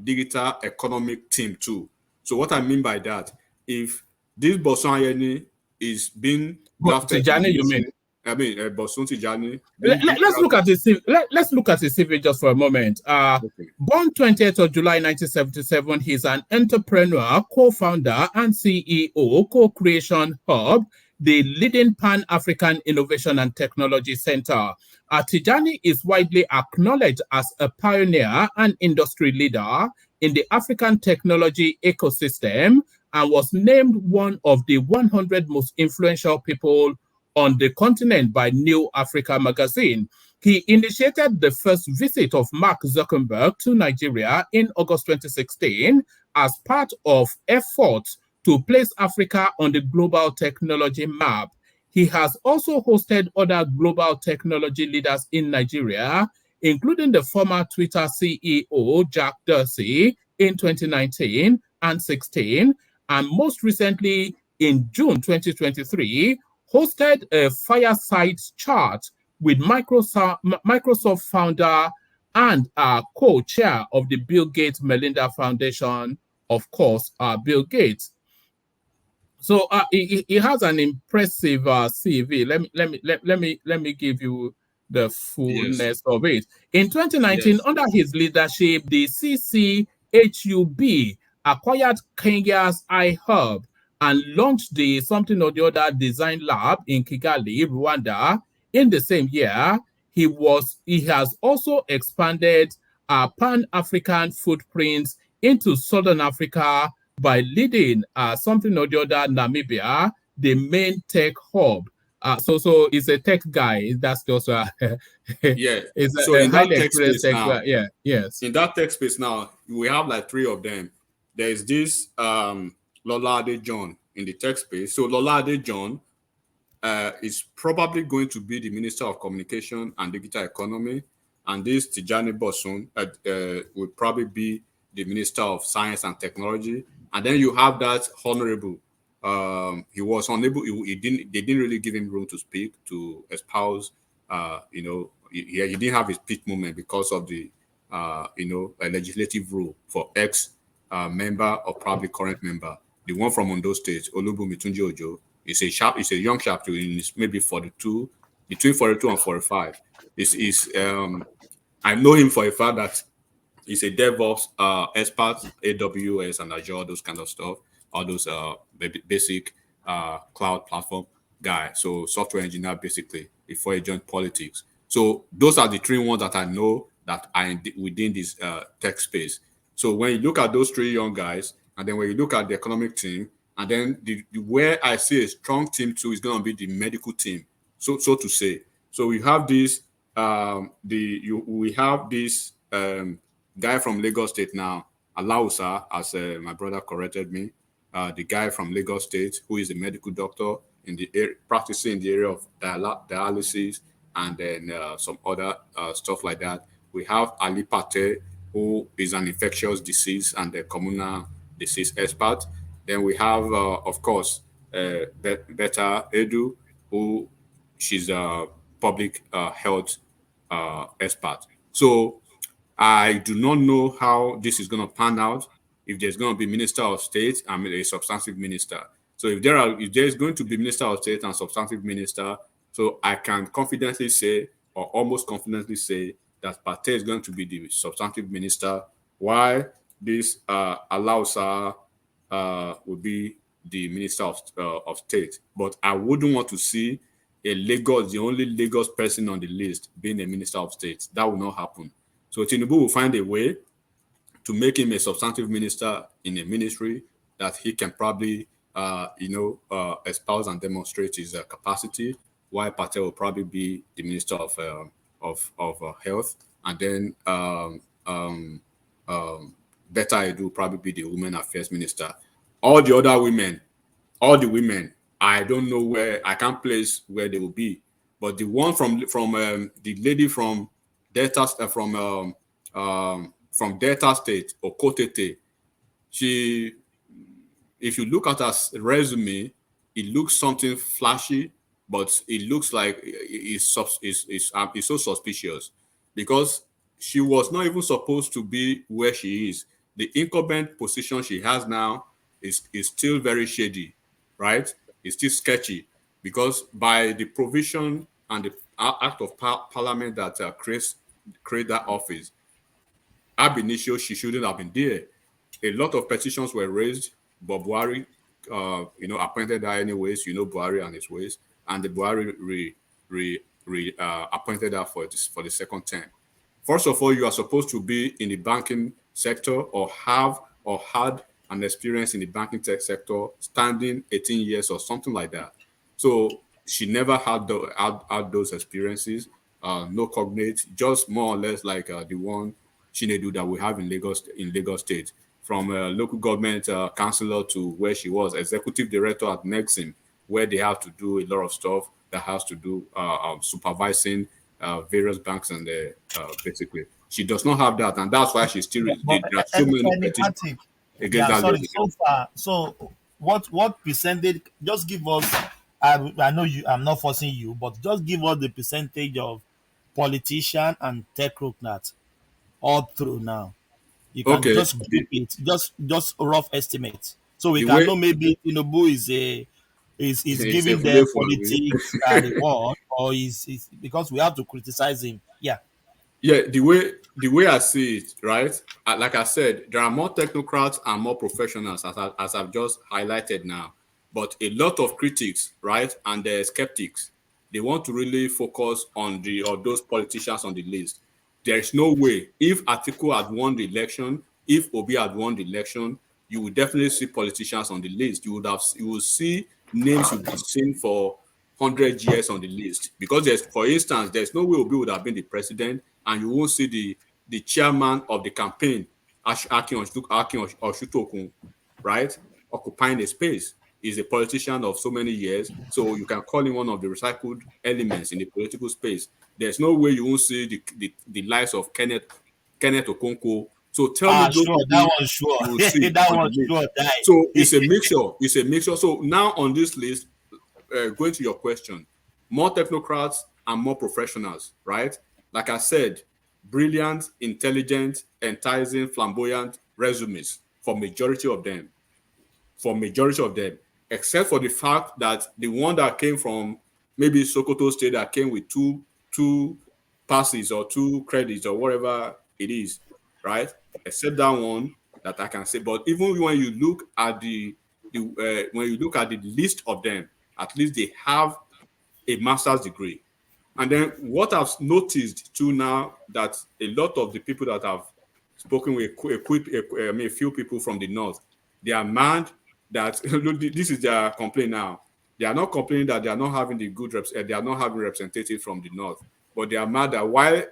digital economic team too. So what I mean by that, if this Bosun Ayeni is being drafted, Tijani, you mean? I mean, Bosun Tijani. Let's look at the let's look at his CV just for a moment. Born 20th of July 1977, he's an entrepreneur, co-founder, and CEO, Co-Creation Hub, the leading Pan-African Innovation and Technology Center. Tijani is widely acknowledged as a pioneer and industry leader in the African technology ecosystem and was named one of the 100 most influential people on the continent by New Africa magazine. He initiated the first visit of Mark Zuckerberg to Nigeria in August 2016 as part of efforts to place Africa on the global technology map. He has also hosted other global technology leaders in Nigeria, including the former Twitter CEO, Jack Dorsey, in 2019 and 16, and most recently in June 2023, hosted a fireside chat with Microsoft founder and co-chair of the Bill Gates Melinda Foundation, of course, Bill Gates. So he has an impressive CV. Let me give you the fullness of it. In 2019, under his leadership, the CCHUB acquired Kenya's iHub and launched the something or the other design lab in Kigali, Rwanda. In the same year, he has also expanded Pan-African footprints into Southern Africa by leading something or the other Namibia, the main tech hub. So he's a tech guy. That's just it's so in highly that tech experienced space tech now. guy. Yeah, yes. In that tech space now, we have like three of them. There's this Lolade John in the tech space. So Lolade John is probably going to be the Minister of Communication and Digital Economy, and this Tijani Bosun will probably be the Minister of Science and Technology. And then you have that honorable. He was unable. They didn't really give him room to speak, to espouse. He didn't have his peak moment because of the a legislative rule for ex member or probably current member. The one from Ondo State, Olubunmi Tunji Ojo, is a young sharp too, maybe 42, between 42 and 45. I know him for a fact that he's a DevOps expert, AWS and Azure, those kind of stuff, all those basic cloud platform guy. So software engineer basically before he joined politics. So those are the three ones that I know that are within this tech space. So when you look at those three young guys, and then when you look at the economic team, and then where I see a strong team too is going to be the medical team, so to say. So we have this guy from Lagos State now, Alausa, as my brother corrected me, the guy from Lagos State who is a medical doctor in the practicing in the area of dialysis and then some other stuff like that. We have Ali Pate, who is an infectious disease and a communal disease expert. Then we have, of course, Beta Edu, who she's a public health expert. So I do not know how this is going to pan out. If there's going to be Minister of State, I mean a substantive minister. So if there's going to be Minister of State and substantive minister, so I can confidently say, or almost confidently say, that Pate is going to be the substantive minister, while this Alausa will be the Minister of State. But I wouldn't want to see the only Lagos person on the list being a Minister of State. That will not happen. So Tinubu will find a way to make him a substantive minister in a ministry that he can probably, espouse and demonstrate his capacity, while Patel will probably be the minister of health, and then Betta Edu will probably be the women affairs minister. All the other women, I don't know where, I can't place where they will be, but the one from the lady from Delta from Delta State, Okotete, she, if you look at her resume, it looks something flashy, but it looks like it's so suspicious, because she was not even supposed to be where she is. The incumbent position she has now is still very shady, right? It's still sketchy, because by the provision and the act of parliament that create that office, ab initio, she shouldn't have been there. A lot of petitions were raised, but Buhari, appointed her anyways. Buhari and his ways, and the Buhari appointed her for the second term. First of all, you are supposed to be in the banking sector or had an experience in the banking tech sector, standing 18 years or something like that. So she never had those experiences. No cognate, just more or less like the one Chinedu that we have in Lagos State, from local government councillor to where she was executive director at Nexim, where they have to do a lot of stuff that has to do supervising various banks, and basically she does not have that, and that's why she's still. There are so many petitions against that. Sorry, so far. So what percentage? Just give us. I know you. I'm not forcing you, but just give us the percentage of politician and technocrat all through now. You can just group it, just rough estimate, so we can know maybe Tinubu is giving them politics a reward, or is because we have to criticize him. Yeah. Yeah, the way I see it, right? Like I said, there are more technocrats and more professionals, as I've just highlighted now. But a lot of critics, right, and the skeptics, they want to really focus on those politicians on the list. There is no way. If Atiku had won the election, if Obi had won the election, you would definitely see politicians on the list. You will see names you've been seen for 100 years on the list, because for instance, there's no way Obi would have been the president, and you won't see the chairman of the campaign, Akin Oshutokun, right, occupying the space. He's a politician of so many years, so you can call him one of the recycled elements in the political space. There's no way you won't see the likes of Kenneth Okonkwo. So tell me, sure, that one sure. You will see that one sure. So it's a mixture. It's a mixture. So now on this list, going to your question, more technocrats and more professionals, right? Like I said, brilliant, intelligent, enticing, flamboyant resumes for majority of them. Except for the fact that the one that came from maybe Sokoto State that came with two passes or 2 credits or whatever it is, right? Except that one that I can say. But even when you look at the list of them, at least they have a master's degree. And then what I've noticed too now, that a lot of the people that have spoken with a few people from the north, they are mad that this is their complaint now. They are not complaining that they are not having the good they are not having representatives from the north, but they are mad that why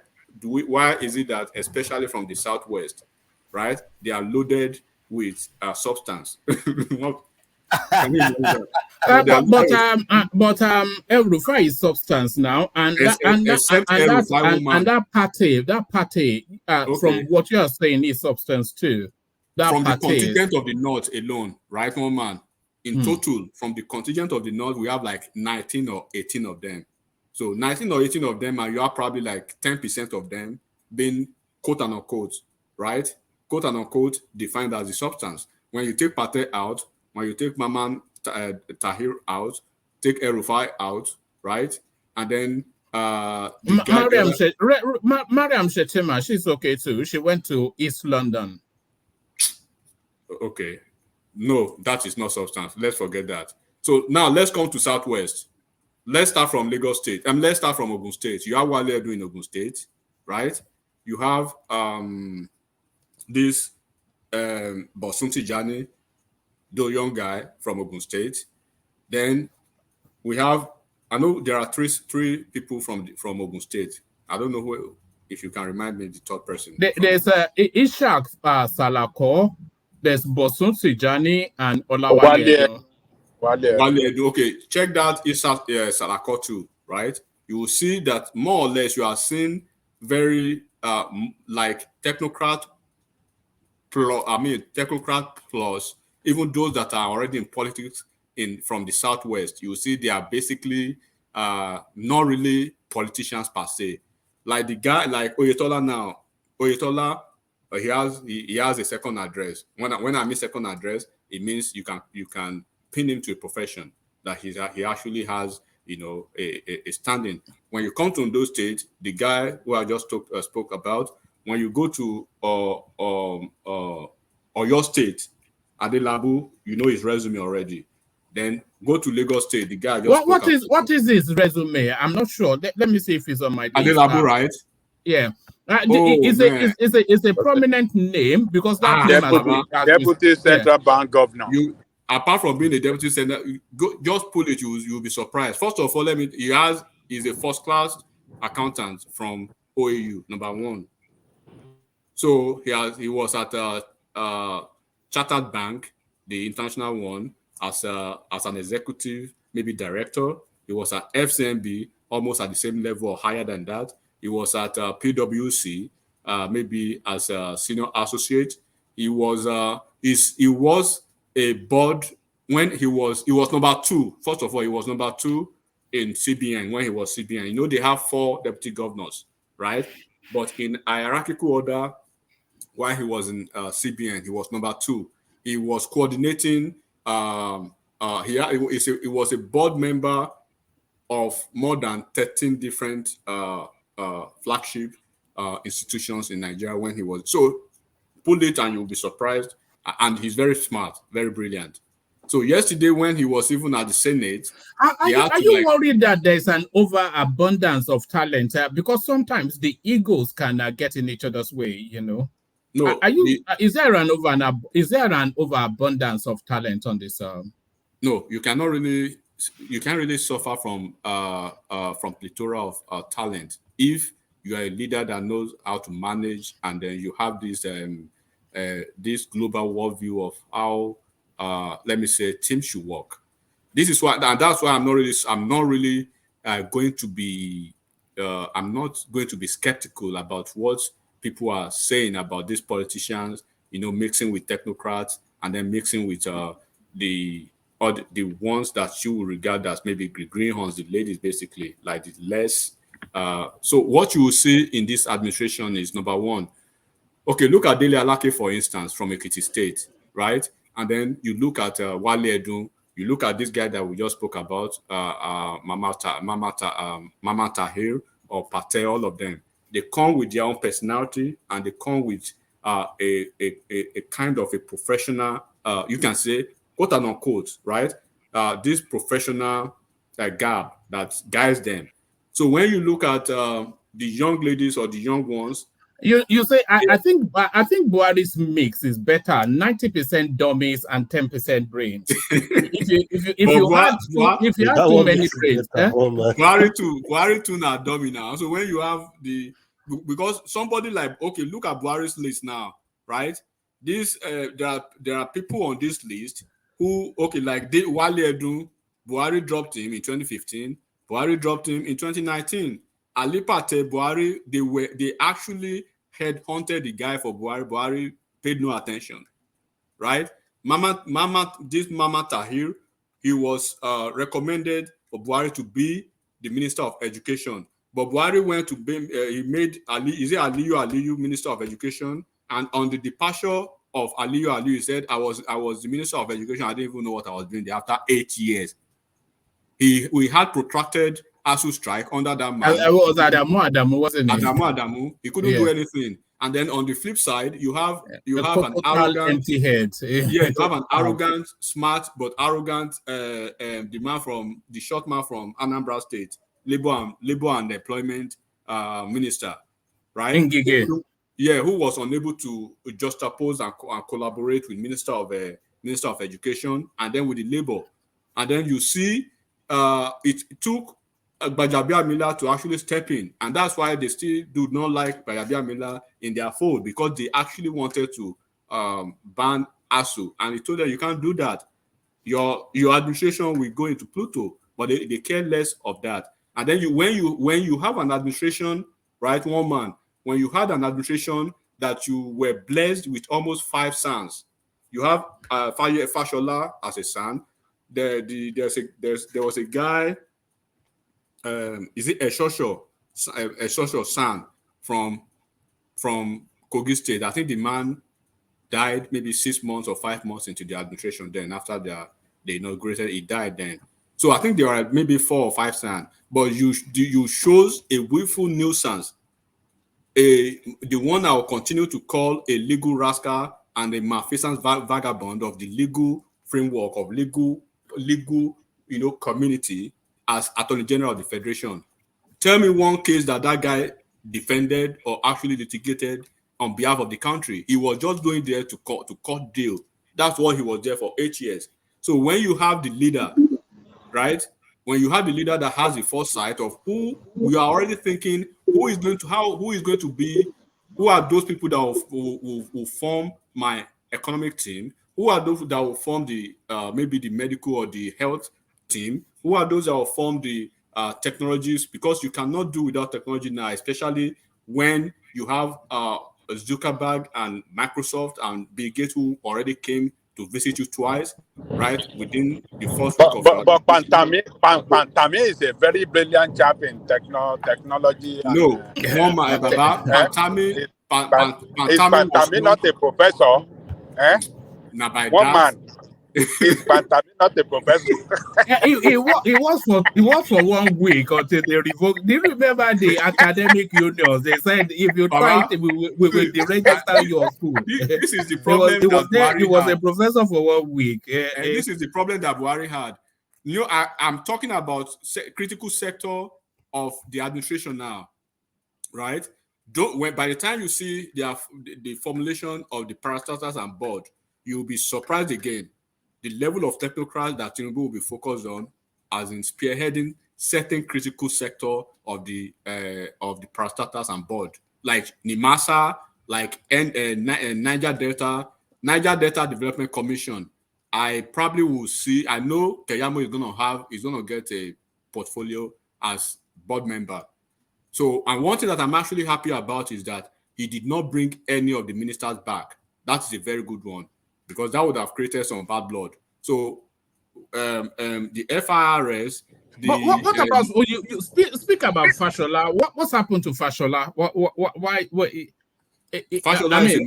is it that, especially from the southwest, right, they are loaded with substance. But El Rufai is substance now, and that party, okay, from what you are saying, is substance too. From the contingent of the north alone, right, one man. In total, from the contingent of the north, we have like 19 or 18 of them. So 19 or 18 of them, and you have probably like 10% of them being quote and unquote, right? Quote and unquote defined as the substance. When you take Pate out, when you take Maman Tahir out, take El Rufai out, right? And then Mariam Shetima, she's okay too. She went to East London. Okay. No, that is not substance. Let's forget that. So now let's come to Southwest. Let's start from Lagos State. Let's start from Ogun State. You have Wale Edu in Ogun State, right? you have this Bosun Tijani, the young guy from Ogun State. Then we have, I know there are three people from Ogun State. I don't know who, if you can remind me the third person. There's Ishak Salako, there's Bosun Tijani, and Olawale Wale Edo. Wale Edo. Okay, check that Ishak Salako too, right? You will see that more or less you are seeing very like technocrat plus even those that are already in politics from the Southwest. You will see they are basically not really politicians per se. Like the guy like Oyetola now. Oyetola, he has a second address. When I mean second address, it means you can pin him to a profession that he actually has, you know, a standing. When you come to those states, the guy who I just spoke about, when you go to your state, Adelabu, you know his resume already. Then go to Lagos State. The guy just what is his resume? I'm not sure. Let me see if he's on my list. Adelabu, right? Yeah. Is a prominent name because that name Deputy Central Bank Governor. You, apart from being a deputy senator, just pull it. You'll be surprised. First of all, he's a first class accountant from OAU, number one. So he was at Chartered Bank, the international one, as an executive, maybe director. He was at FCMB, almost at the same level or higher than that. He was at PwC, maybe as a senior associate. He was a board when he was number 2. First of all, he was number 2 in CBN when he was CBN. You know, they have 4 deputy governors, right? But in hierarchical order, while he was in CBN, he was number 2. He was coordinating. He was a board member of more than 13 different flagship institutions in Nigeria when he was. So pull it and you'll be surprised. And he's very smart, very brilliant. So yesterday when he was even at the Senate, are you worried that there's an overabundance of talent? Because sometimes the egos can get in each other's way, you know. No, is there an overabundance of talent on this? No, you can't really suffer from plethora of talent if you are a leader that knows how to manage, and then you have this global worldview of how let me say teams should work. This is why, and that's why I'm not going to be skeptical about what people are saying about these politicians, you know, mixing with technocrats and then mixing with the ones that you will regard as maybe greenhorns, the ladies, basically, like the less. So what you will see in this administration is, number one, okay, look at Dele Alake, for instance, from Ekiti State, right? And then you look at Wale Edu, you look at this guy that we just spoke about, Mama Tahir or Patel, all of them. They come with their own personality and they come with a kind of a professional, you can say, quote and unquote, right? This professional gap that guides them. So when you look at the young ladies or the young ones, you say I think Buhari's mix is better, 90% dummies and 10% brains. if you have too many brains, Buhari too now dummy now. So when you have because somebody like, okay, look at Buhari's list now, right? This there are people on this list who, okay, like Wale Edu, Buhari dropped him in 2015. Buhari dropped him in 2019. Ali Pate, Buhari, they actually headhunted the guy for Buhari. Buhari paid no attention, right? This Mama Tahir, he was recommended for Buhari to be the Minister of Education. But Buhari went to he made Aliyu Minister of Education, and on the departure of Aliyu, he said, I was the Minister of Education. I didn't even know what I was doing there after 8 years. We had protracted ASU strike under that man. It was Adamu, wasn't it? Adamu. He couldn't do anything. And then on the flip side, you have an arrogant empty head. You have an arrogant, smart but arrogant the short man from Anambra State, Labor and Employment Minister. right? Ngige. Who was unable to juxtapose and collaborate with Minister of Education, and then with the Labour. And then you see it took Gbajabiamila to actually step in, and that's why they still do not like Gbajabiamila in their fold, because they actually wanted to ban ASU, and he told them you can't do that. Your administration will go into Pluto, but they care less of that. And then when you have an administration, right, one man, when you had an administration that you were blessed with almost 5 sons, you have Fashola as a son. There was a guy, is it Eshosho son from Kogi State. I think the man died maybe 6 months or 5 months into the administration. Then after they inaugurated, he died then. So I think there are maybe 4 or 5 sons. But you shows a willful nuisance, the one I will continue to call a legal rascal and a malfeasance vagabond of the legal framework of legal community as Attorney General of the Federation. Tell me one case that guy defended or actually litigated on behalf of the country. He was just going there to cut deal. That's what he was there for 8 years. So when you have the leader, right? When you have the leader that has the foresight of who we are already thinking, who is going to be, who are those people that will form my economic team, who are those that will form the maybe the medical or the health team, who are those that will form the technologies, because you cannot do without technology now, especially when you have Zuckerberg and Microsoft and Bill Gates, who already came to visit you twice, right, within the first week of But Pantami is a very brilliant chap in technology. No, one man, Baba, Pantami. Is Pantami not a professor? Now by One that, man. Is Pantami not a professor? It was for 1 week until they revoked. Do you remember the academic unions? They said if you try it, we will deregister your school. This is the problem He was a professor for 1 week. And this is the problem that Buhari had. You know, I'm talking about critical sector of the administration now, right? By the time you see the formulation of the parastatals and board, you'll be surprised again. The level of technocrats that Tinubu will be focused on, as in spearheading certain critical sector of the parastatals and board, like NIMASA, like Niger Delta Development Commission. I probably will see. I know Keyamo is going to get a portfolio as board member. So, and one thing that I'm actually happy about is that he did not bring any of the ministers back. That is a very good one, because that would have created some bad blood. So, the FIRS. What about you speak about Fashola? What's happened to Fashola? Why? Fashola, I mean,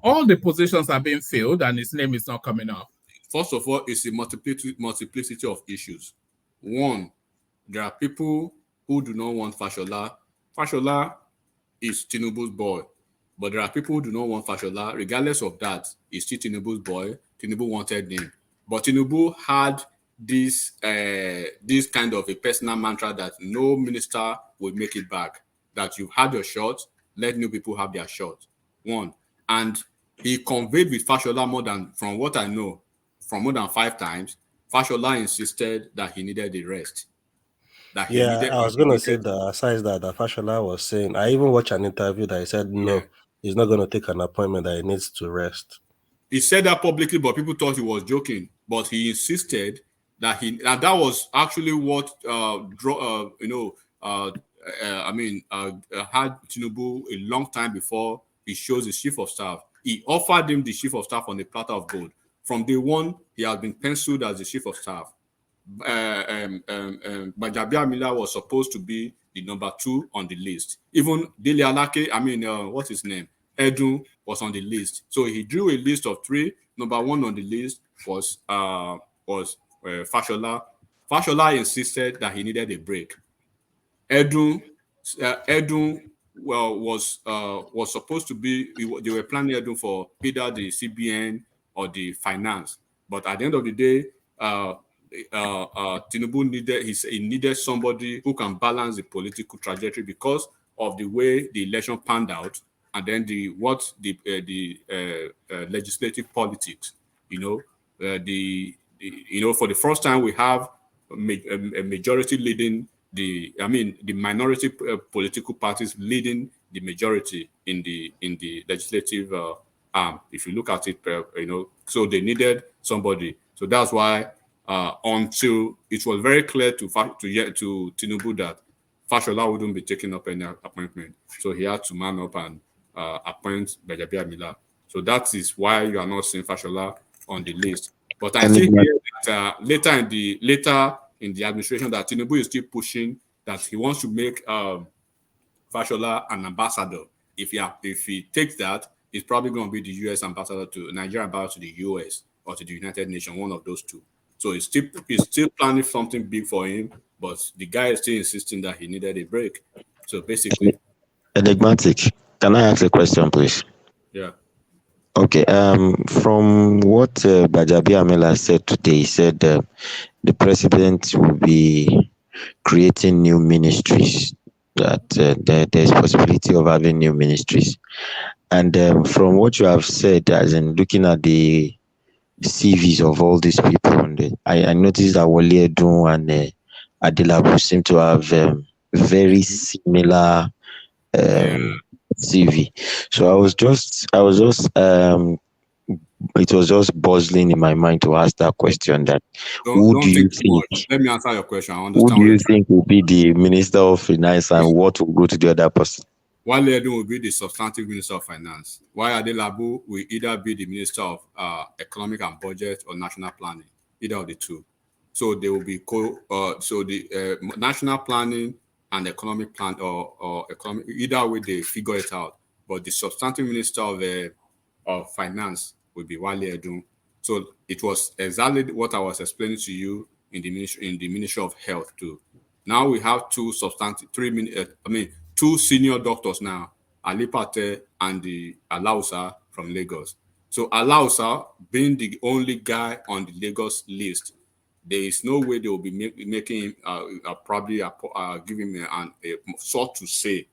all the positions are being filled, and his name is not coming up. First of all, it's a multiplicity of issues. One, there are people who do not want Fashola. Fashola is Tinubu's boy, but there are people who do not want Fashola. Regardless of that, he's still Tinubu's boy. Tinubu wanted him, but Tinubu had this kind of a personal mantra that no minister will make it back. That you've had your shot, let new people have their shot. One, and he conveyed with Fashola more than 5 times. Fashola insisted that he needed the rest. I was going to say that aside that Fashola was saying, I even watched an interview that he said no, he's not going to take an appointment, that he needs to rest. He said that publicly, but people thought he was joking. But he insisted that and that was actually what had Tinubu a long time before he chose his chief of staff. He offered him the chief of staff on a platter of gold. From day one, he has been penciled as the chief of staff. Gbajabiamila was supposed to be the number 2 on the list. Even Dele Alake, what's his name? Edu was on the list. So he drew a list of 3. Number 1 on the list was Fashola. Fashola insisted that he needed a break. Edu was supposed to be. They were planning Edu for either the CBN or the finance. But at the end of the day, Tinubu needed somebody who can balance the political trajectory because of the way the election panned out, and then the legislative politics. For the first time we have a majority leading the minority political parties leading the majority in the legislative arm. If you look at it, so they needed somebody. So that's why until it was very clear to Tinubu that Fashola wouldn't be taking up any appointment, so he had to man up and appoint Gbajabiamila. So that is why you are not seeing Fashola on the list. But I still hear that later in the administration that Tinubu is still pushing that he wants to make Fashola an ambassador. If he takes that, he's probably going to be the U.S. ambassador to Nigeria, ambassador to the U.S. or to the United Nations, one of those two. So he's still planning something big for him, but the guy is still insisting that he needed a break. So basically, Enigmatic, can I ask a question, please? Yeah. Okay. From what Gbajabiamila said today, he said the president will be creating new ministries. That there's possibility of having new ministries, and from what you have said, as in looking at the CVs of all these people, I noticed that Wole Edun and Adelabu seem to have very similar CV. So it was just buzzing in my mind to ask that question. That don't think too much. Let me answer your question. I understand. Who do you think will be the Minister of Finance, and what will go to the other person? Wale Edun will be the substantive Minister of Finance. While Adelabu will either be the Minister of Economic and Budget or National Planning, either of the two. So they will be national planning and economic plan or economic, either way they figure it out. But the substantive Minister of Finance will be Wale Edun. So it was exactly what I was explaining to you in the Ministry of Health too. Now we have two senior doctors now, Ali Pate and the Alausa from Lagos. So Alausa, being the only guy on the Lagos list, there is no way they will be making giving me a sort to say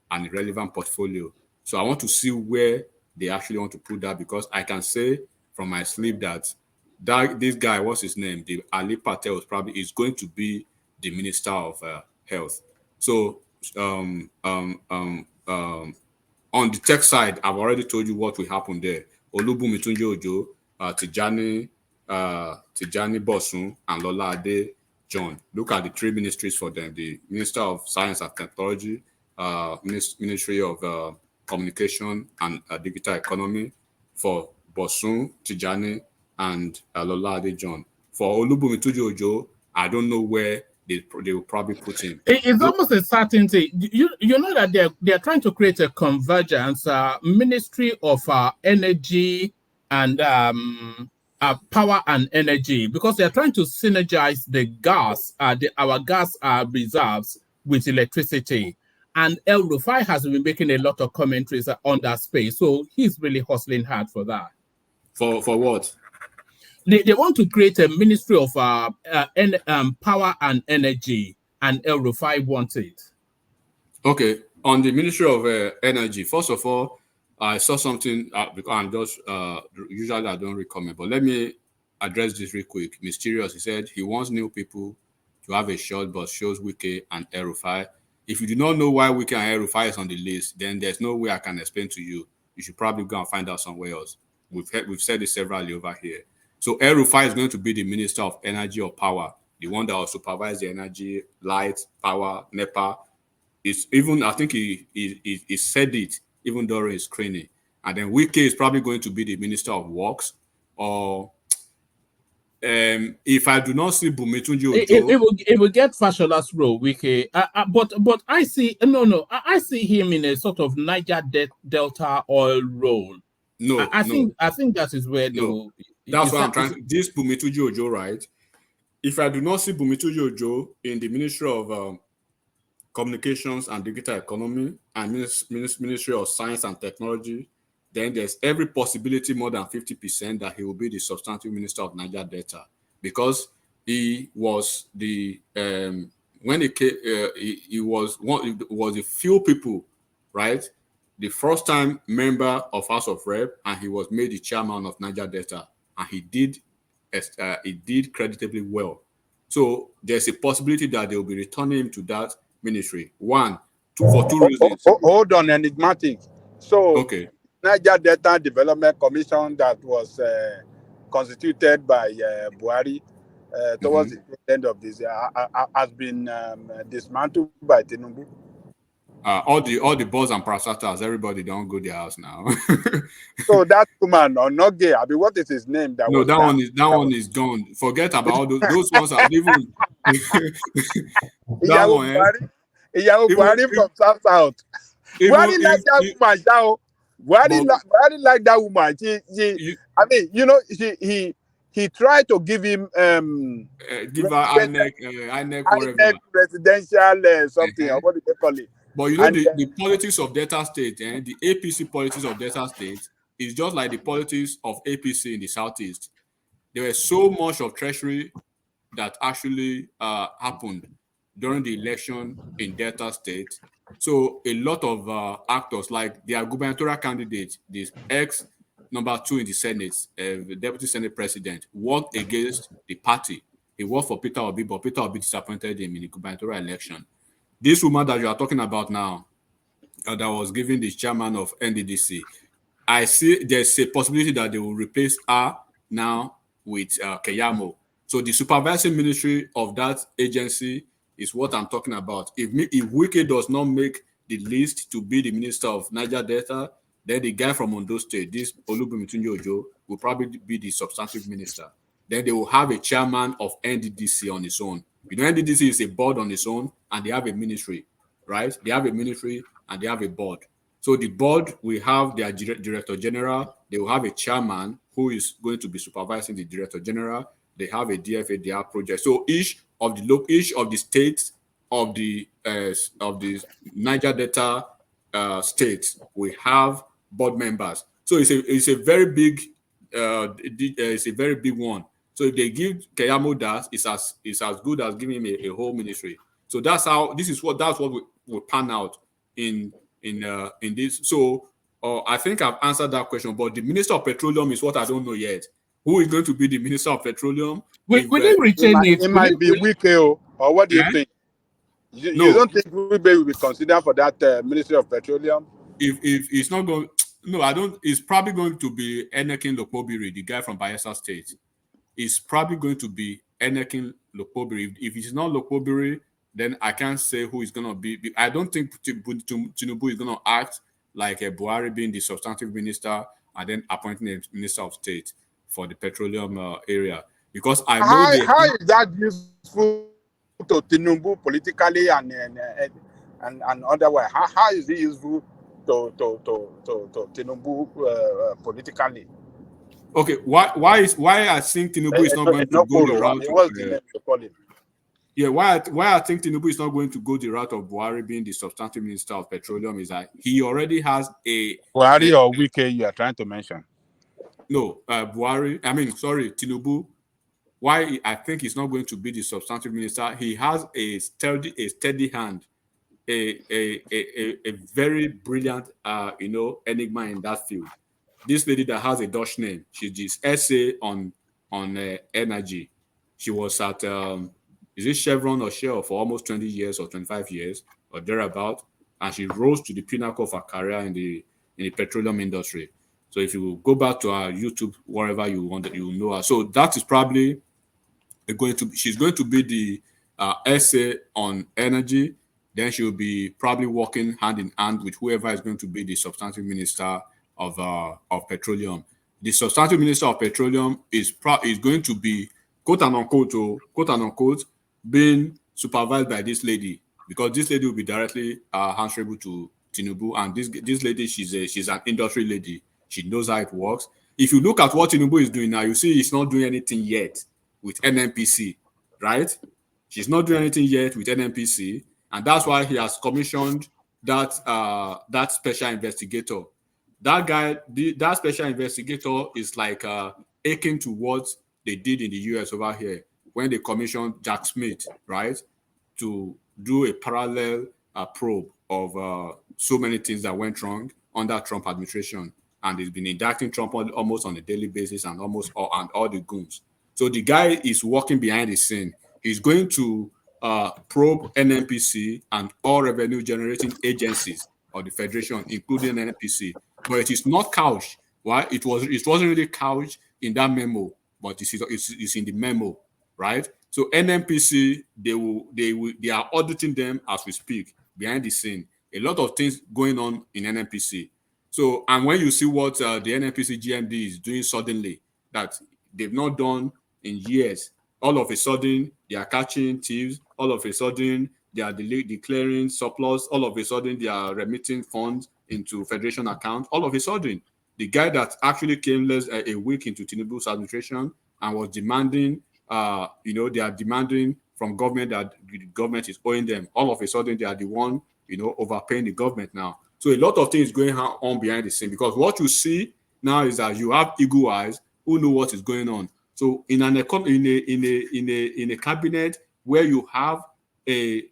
an irrelevant portfolio. So I want to see where they actually want to put that, because I can say from my sleep that this guy, what's his name, the Ali Patel, is going to be the Minister of Health. So on the tech side, I've already told you what will happen there. Olubunmi Tunji Ojo, Tijani Bosun, and Lola Ade John. Look at the three ministries for them: the Minister of Science and Technology, Ministry of Communication and Digital Economy for Bosun, Tijani, and Lola Ade John. For Olubunmi Tunji Ojo, I don't know where they will probably put him. It's almost a certainty. You know that they're trying to create a convergence, Ministry of Energy and Power and Energy, because they're trying to synergize the gas, our gas reserves with electricity. And El Rufai has been making a lot of commentaries on that space, so he's really hustling hard for that. For what? They want to create a Ministry of Power and Energy, and El Rufai wants it. Okay, on the Ministry of Energy, first of all, I saw something because I'm just usually I don't recommend, but let me address this real quick. Mysterious, he said he wants new people to have a shot, but shows Wike and El Rufai. If you do not know why Wike and El Rufai is on the list, then there's no way I can explain to you. You should probably go and find out somewhere else. We've said it severally over here. So El Rufai is going to be the Minister of Energy or Power, the one that will supervise the energy, light, power, NEPA. I think he said it even during his screening. And then Wike is probably going to be the Minister of Works, or if I do not see Bumetunji Ojo, it will get Fashola's role, Wike. But I see I see him in a sort of Niger Delta oil role. I think that is where that's why I'm trying to. This Bumetunji Ojo, right? If I do not see Bumetunji Ojo in the Ministry of Communications and Digital Economy and Ministry of Science and Technology, then there's every possibility, more than 50%, that he will be the substantive Minister of Niger Delta, because he was the when it came, he was a few people, right? The first time member of House of Rep, and he was made the chairman of Niger Delta, and he did creditably well. So there's a possibility that they will be returning him to that ministry. For two reasons. Hold on, enigmatic. So, okay, Niger Delta Development Commission that was constituted by Buhari towards the end of this year has been dismantled by Tinubu. All the boss and parastatals, everybody don't go their house now. So that woman or not gay, I mean, what is his name? That No, was that one is done. Forget about all those ones are even that one. Buhari from South. Buhari like that woman, Shao. Buhari like that woman. I mean, you know, he tried to give him give her INEC whatever. Presidential something, or what do they call it? But you know, the politics of Delta State, the APC politics of Delta State is just like the politics of APC in the Southeast. There was so much of treasury that actually happened during the election in Delta State. So a lot of actors, like their gubernatorial candidate, this ex-number 2 in the Senate, the Deputy Senate President, worked against the party. He worked for Peter Obi, but Peter Obi disappointed him in the gubernatorial election. This woman that you are talking about now, that was given the chairman of NDDC, I see there's a possibility that they will replace her now with Keyamo. So the supervising ministry of that agency is what I'm talking about. If Wike does not make the list to be the minister of Niger Delta, then the guy from Ondo State, this Olubunmi Ojo, will probably be the substantive minister. Then they will have a chairman of NDDC on its own. You know, NDDC is a board on its own, and they have a ministry, right? They have a ministry and they have a board. So the board will have their director general. They will have a chairman who is going to be supervising the director general. They have a DFA, they have projects. So each of the states of the Niger Delta states will have board members. So it's a very big one. So if they give Keyamo that, it's as good as giving him a whole ministry. So that's what will pan out in this. So I think I've answered that question. But the Minister of Petroleum is what I don't know yet. Who is going to be the Minister of Petroleum? Will they retain it? It might be Wike, or what do you think? You don't think Wike will be considered for that Ministry of Petroleum? If it's not going, no, I don't. It's probably going to be Enekin Lokpobiri, the guy from Bayelsa State. It's probably going to be Enekin Lokpobiri. If it's not Lokpobiri, then I can't say who is going to be. I don't think Tinubu is going to act like a Buhari being the substantive minister and then appointing a minister of state for the petroleum area. Because I know how is that useful to Tinubu politically and otherwise? How is it useful to Tinubu politically? Okay, why I think Tinubu is not going to go the route of why I think Tinubu is not going to go the route of Buhari being the substantive minister of petroleum is that he already has a Buhari or Wike you are trying to mention. No, Tinubu. Why I think he's not going to be the substantive minister? He has a steady hand, a very brilliant, enigma in that field. This lady that has a Dutch name, she did essay on energy. She was at is it Chevron or Shell for almost 20 years or 25 years or thereabout, and she rose to the pinnacle of her career in the petroleum industry. So if you go back to our YouTube, wherever you want, you will know her. So that is probably she's going to be the essay on energy. Then she will be probably working hand in hand with whoever is going to be the substantive minister of petroleum. The substantive minister of petroleum is going to be quote unquote being supervised by this lady, because this lady will be directly answerable to Tinubu, and this lady she's an industry lady. She knows how it works. If you look at what Tinubu is doing now, you see he's not doing anything yet with NNPC, right? She's not doing anything yet with NNPC, and that's why he has commissioned that special investigator. That guy, that special investigator is like akin to what they did in the US over here when they commissioned Jack Smith, right? to do a parallel probe of so many things that went wrong under Trump administration, and he's been indicting Trump almost on a daily basis and all the goons. So the guy is working behind the scene. He's going to probe NNPC and all revenue generating agencies of the federation, including NNPC. But it is not couched. Why? It wasn't really couched in that memo, but it's in the memo, right? So NNPC, they are auditing them as we speak behind the scene. A lot of things going on in NNPC. So, and when you see what the NNPC GMD is doing suddenly, that they've not done in years, all of a sudden they are catching thieves. All of a sudden they are declaring surplus. All of a sudden they are remitting funds into federation account. All of a sudden, the guy that actually came less a week into Tinubu's administration and was demanding, they are demanding from government that the government is owing them. All of a sudden, they are the one, overpaying the government now. So a lot of things going on behind the scene, because what you see now is that you have eagle eyes who know what is going on. So in a cabinet where you have a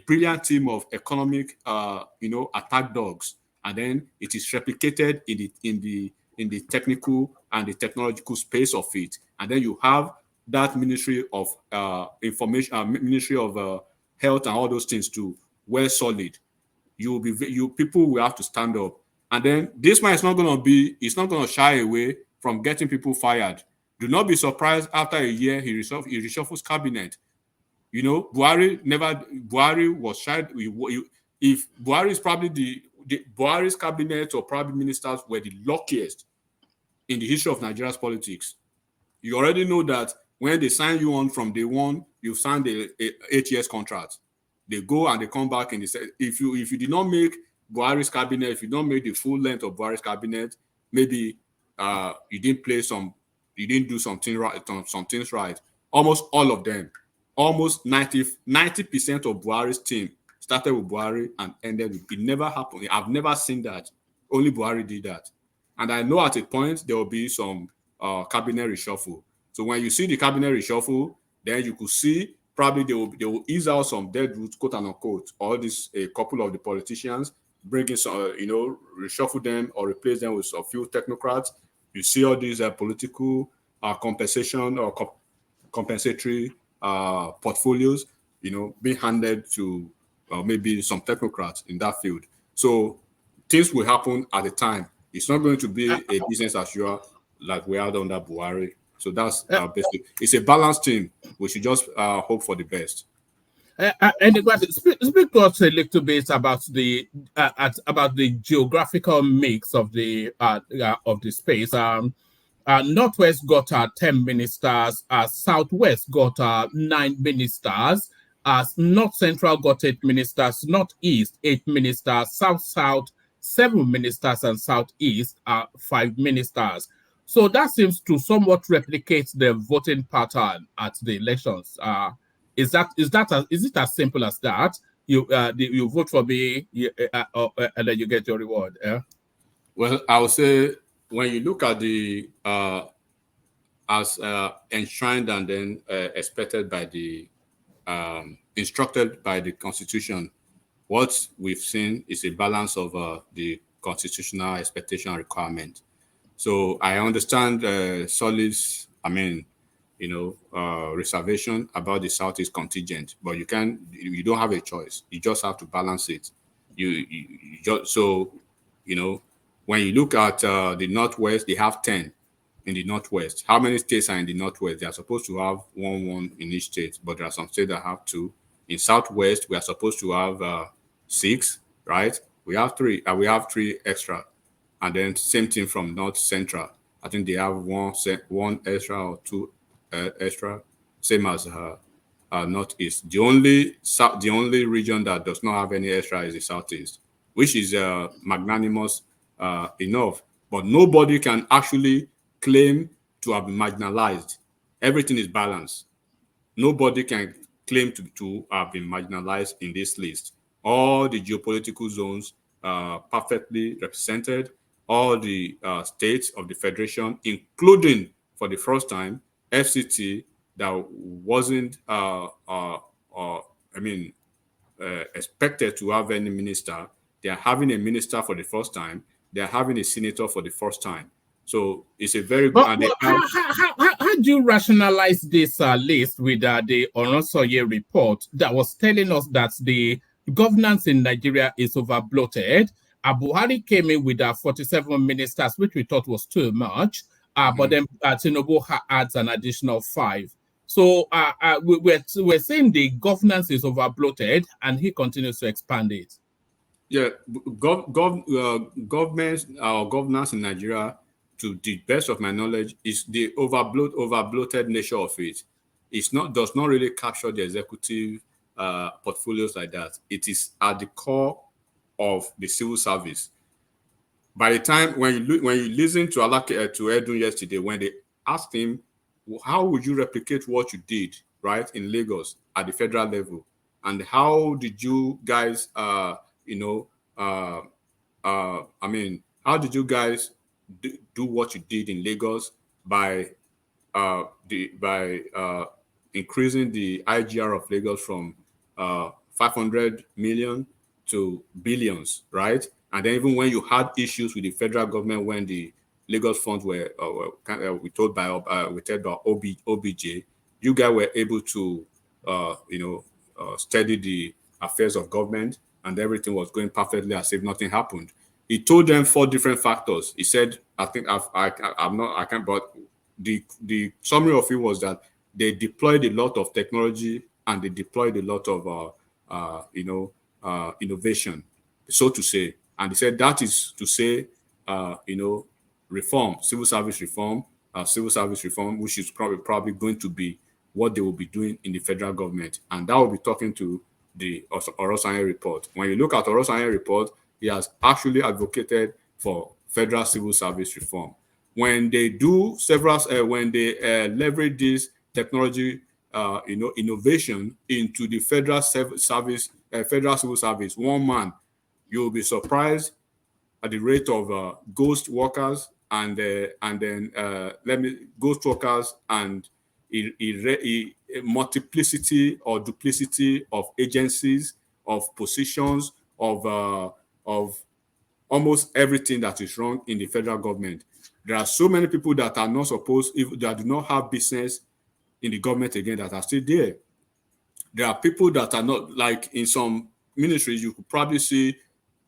brilliant team of economic, attack dogs, and then it is replicated in the technical and the technological space of it, and then you have that Ministry of Information, Ministry of Health, and all those things too, well solid. People will have to stand up, and then this man is not going to shy away from getting people fired. Do not be surprised after a year he reshuffles cabinet. Buhari was shy. If Buhari is probably Buhari's cabinet or probably ministers were the luckiest in the history of Nigeria's politics. You already know that when they sign you on from day one, you signed a 8 years contract. They go and they come back and they say, if you did not make Buhari's cabinet, if you don't make the full length of Buhari's cabinet, maybe you didn't do something right. Some things right. Almost all of them, almost 90% of Buhari's team started with Buhari and ended with it. Never happened. I've never seen that. Only Buhari did that. And I know at a point there will be some cabinet reshuffle. So when you see the cabinet reshuffle, then you could see probably they will ease out some dead roots, quote unquote, or a couple of the politicians, bring in some, reshuffle them or replace them with a few technocrats. You see all these political compensation or compensatory portfolios, being handed to maybe some technocrats in that field. So things will happen at the time. It's not going to be a business as usual like we had under Buhari. So that's basically, it's a balanced team. We should just hope for the best. And speak to us a little bit about the geographical mix of the space. Northwest got 10 ministers. Southwest got 9 ministers. North Central got 8 ministers. Northeast 8 ministers. South 7 ministers, and Southeast 5 ministers. So that seems to somewhat replicate the voting pattern at the elections. Is it as simple as that? You vote for me, and then you get your reward. Yeah? Well, I would say when you look at the as enshrined and then expected by the instructed by the Constitution, what we've seen is a balance of the constitutional expectation and requirement. So I understand Solly's, reservation about the Southeast contingent, but you don't have a choice. You just have to balance it. When you look at the Northwest, they have 10 in the Northwest. How many states are in the Northwest? They are supposed to have one in each state, but there are some states that have 2. In Southwest, we are supposed to have 6, right? We have 3. We have 3 extra, and then same thing from North Central. I think they have one extra or 2 extra, same as Northeast. The only region that does not have any extra is the Southeast, which is magnanimous enough. But nobody can actually claim to have been marginalized. Everything is balanced. Nobody can claim to have been marginalized in this list. All the geopolitical zones are perfectly represented. All the states of the Federation, including, for the first time, FCT that wasn't expected to have any minister. They are having a minister for the first time. They are having a senator for the first time. So it's a very good. But how do you rationalize this list with the Oronsoye report that was telling us that the governance in Nigeria is over bloated? Buhari came in with 47 ministers, which we thought was too much. But then Tinubu adds an additional 5. So we're saying the governance is over bloated, and he continues to expand it. Yeah, governance in Nigeria, to the best of my knowledge, is the over bloated nature of it. Does not really capture the executive portfolios like that. It is at the core of the civil service. By the time when you listen to Edun yesterday, when they asked him, how would you replicate what you did right in Lagos at the federal level, and how did you guys how did you guys do what you did in Lagos by increasing the IGR of Lagos from 500 million to billions, right? And then even when you had issues with the federal government, when the Lagos funds were told by OBJ, you guys were able to steady the affairs of government, and everything was going perfectly as if nothing happened. He told them 4 different factors. He said, I can't, but the summary of it was that they deployed a lot of technology and they deployed a lot of innovation, so to say. And he said that is to say, reform, civil service reform, which is probably going to be what they will be doing in the federal government. And that will be talking to the Oronsoye report. When you look at Oronsoye report, he has actually advocated for federal civil service reform. When they do when they leverage this technology, innovation into the federal civil service, one man, you will be surprised at the rate of ghost workers and multiplicity or duplicity of agencies, of positions, of almost everything that is wrong in the federal government. There are so many people that are not supposed, that do not have business in the government again, that are still there. There are people that are not, like in some ministries, you could probably see,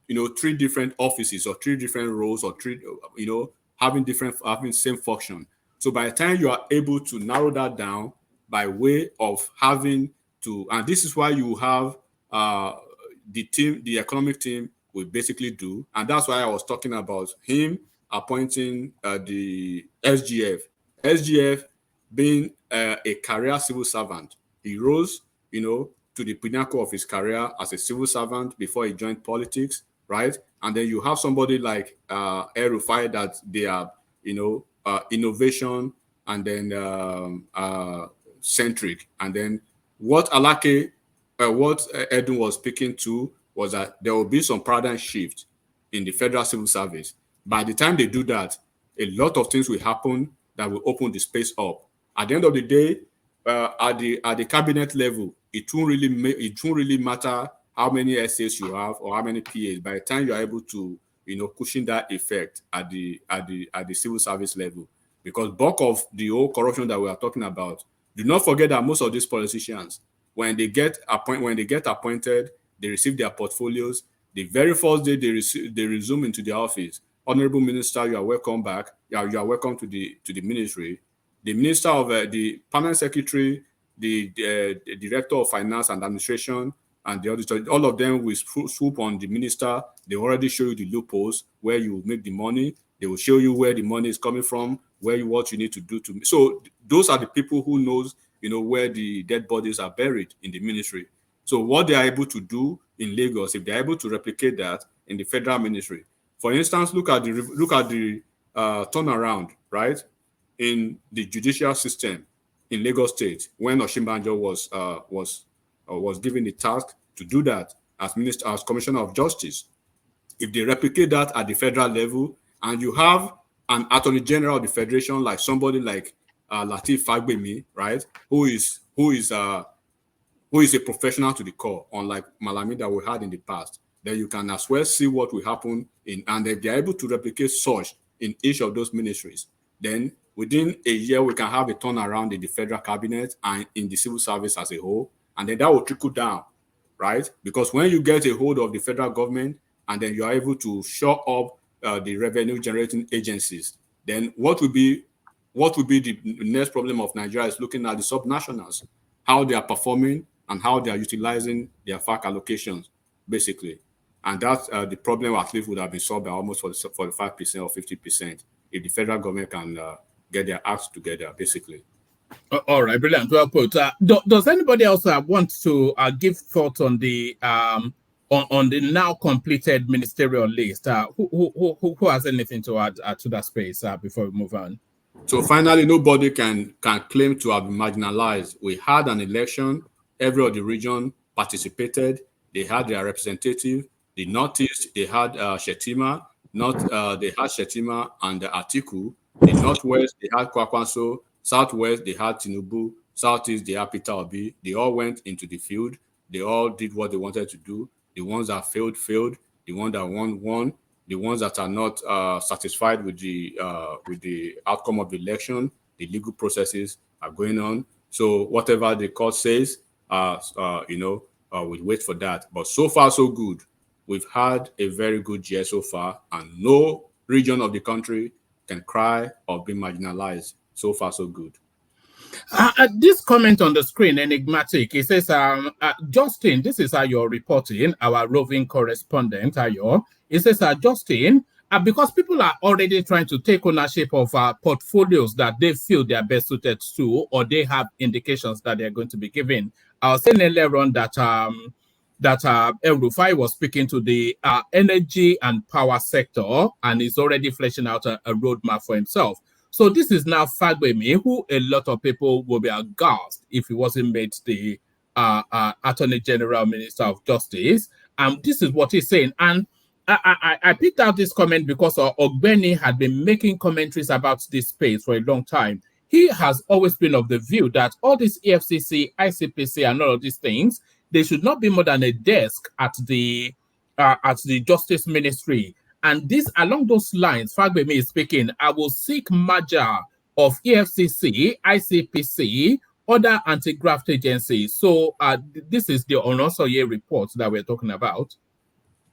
3 different offices or 3 different roles, or 3, having same function. So by the time you are able to narrow that down by way of having to, and this is why you have the economic team will basically do, and that's why I was talking about him appointing the SGF. SGF being a career civil servant. He rose, to the pinnacle of his career as a civil servant before he joined politics, right? And then you have somebody like El-Rufai that they are, innovation and then centric. And then what Edun was speaking to was that there will be some paradigm shift in the federal civil service. By the time they do that, a lot of things will happen that will open the space up. At the end of the day, at the cabinet level, it won't really matter how many essays you have or how many PAs. By the time you are able to, cushion that effect at the civil service level, because bulk of the whole corruption that we are talking about, do not forget that most of these politicians, when they get appointed, they receive their portfolios. The very first day they resume into the office. Honorable Minister, you are welcome back. You are welcome to the ministry. The Minister of the Permanent Secretary, the Director of Finance and Administration, and the auditor, all of them will swoop on the minister. They already show you the loopholes where you make the money. They will show you where the money is coming from, what you need to do to. So those are the people who knows, where the dead bodies are buried in the ministry. So what they are able to do in Lagos, if they are able to replicate that in the federal ministry, for instance, look at the turnaround, right, in the judicial system in Lagos State when Osinbajo was given the task to do that as Commissioner of Justice. If they replicate that at the federal level, and you have an Attorney General of the Federation, like somebody like Lateef Fagbemi, right, who is who is a professional to the core, unlike Malami that we had in the past, then you can as well see what will happen and if they're able to replicate such in each of those ministries, then within a year we can have a turnaround in the federal cabinet and in the civil service as a whole, and then that will trickle down, right? Because when you get a hold of the federal government and then you are able to shore up the revenue generating agencies, then what will be the next problem of Nigeria is looking at the subnationals, how they are performing and how they are utilizing their FAC allocations, basically. And that's the problem at least would have been solved by almost 45% or 50% if the federal government can get their acts together, basically. All right, brilliant. Well put. Does anybody else want to give thoughts on the now completed ministerial list? Who has anything to add to that space before we move on? So finally, nobody can claim to have been marginalized. We had an election. Every of the region participated. They had their representative. The Northeast, they had Shetima. They had Shetima and Atiku. The Northwest, they had Kwakwanso. Southwest, they had Tinubu. Southeast, they had Peter Obi. They all went into the field. They all did what they wanted to do. The ones that failed. The ones that won. The ones that are not satisfied with the outcome of the election, the legal processes are going on. So whatever the court says, we'll wait for that. But so far, so good. We've had a very good year so far, and no region of the country can cry or be marginalized. So far, so good. This comment on the screen, enigmatic. It says, Justin, this is how you're reporting, our roving correspondent, Ayo. It says, Justin, because people are already trying to take ownership of portfolios that they feel they are best suited to, or they have indications that they're going to be given. I was saying earlier on that El Rufai was speaking to the energy and power sector, and is already fleshing out a roadmap for himself. So this is now Fagbemi, who a lot of people will be aghast if he wasn't made the Attorney General Minister of Justice. This is what he's saying. And I picked out this comment because Ogbeni had been making commentaries about this space for a long time. He has always been of the view that all this EFCC, ICPC, and all of these things, they should not be more than a desk at the Justice Ministry. And this, along those lines, Fagbemi is speaking, I will seek merger of EFCC, ICPC, other anti-graft agencies. So this is the Onosoye report that we're talking about.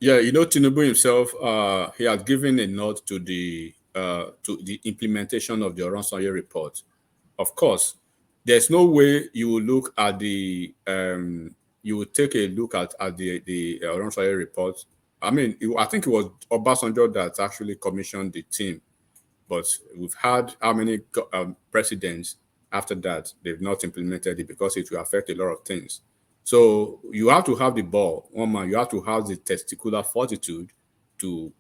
Yeah, Tinubu himself, he has given a nod to the implementation of the Onosoye report. Of course, there's no way you will look at you will take a look at the Onosoye report. I mean, I think it was Obasanjo that actually commissioned the team, but we've had how many presidents after that they've not implemented it because it will affect a lot of things. So you have to have the ball, you have to have the testicular fortitude to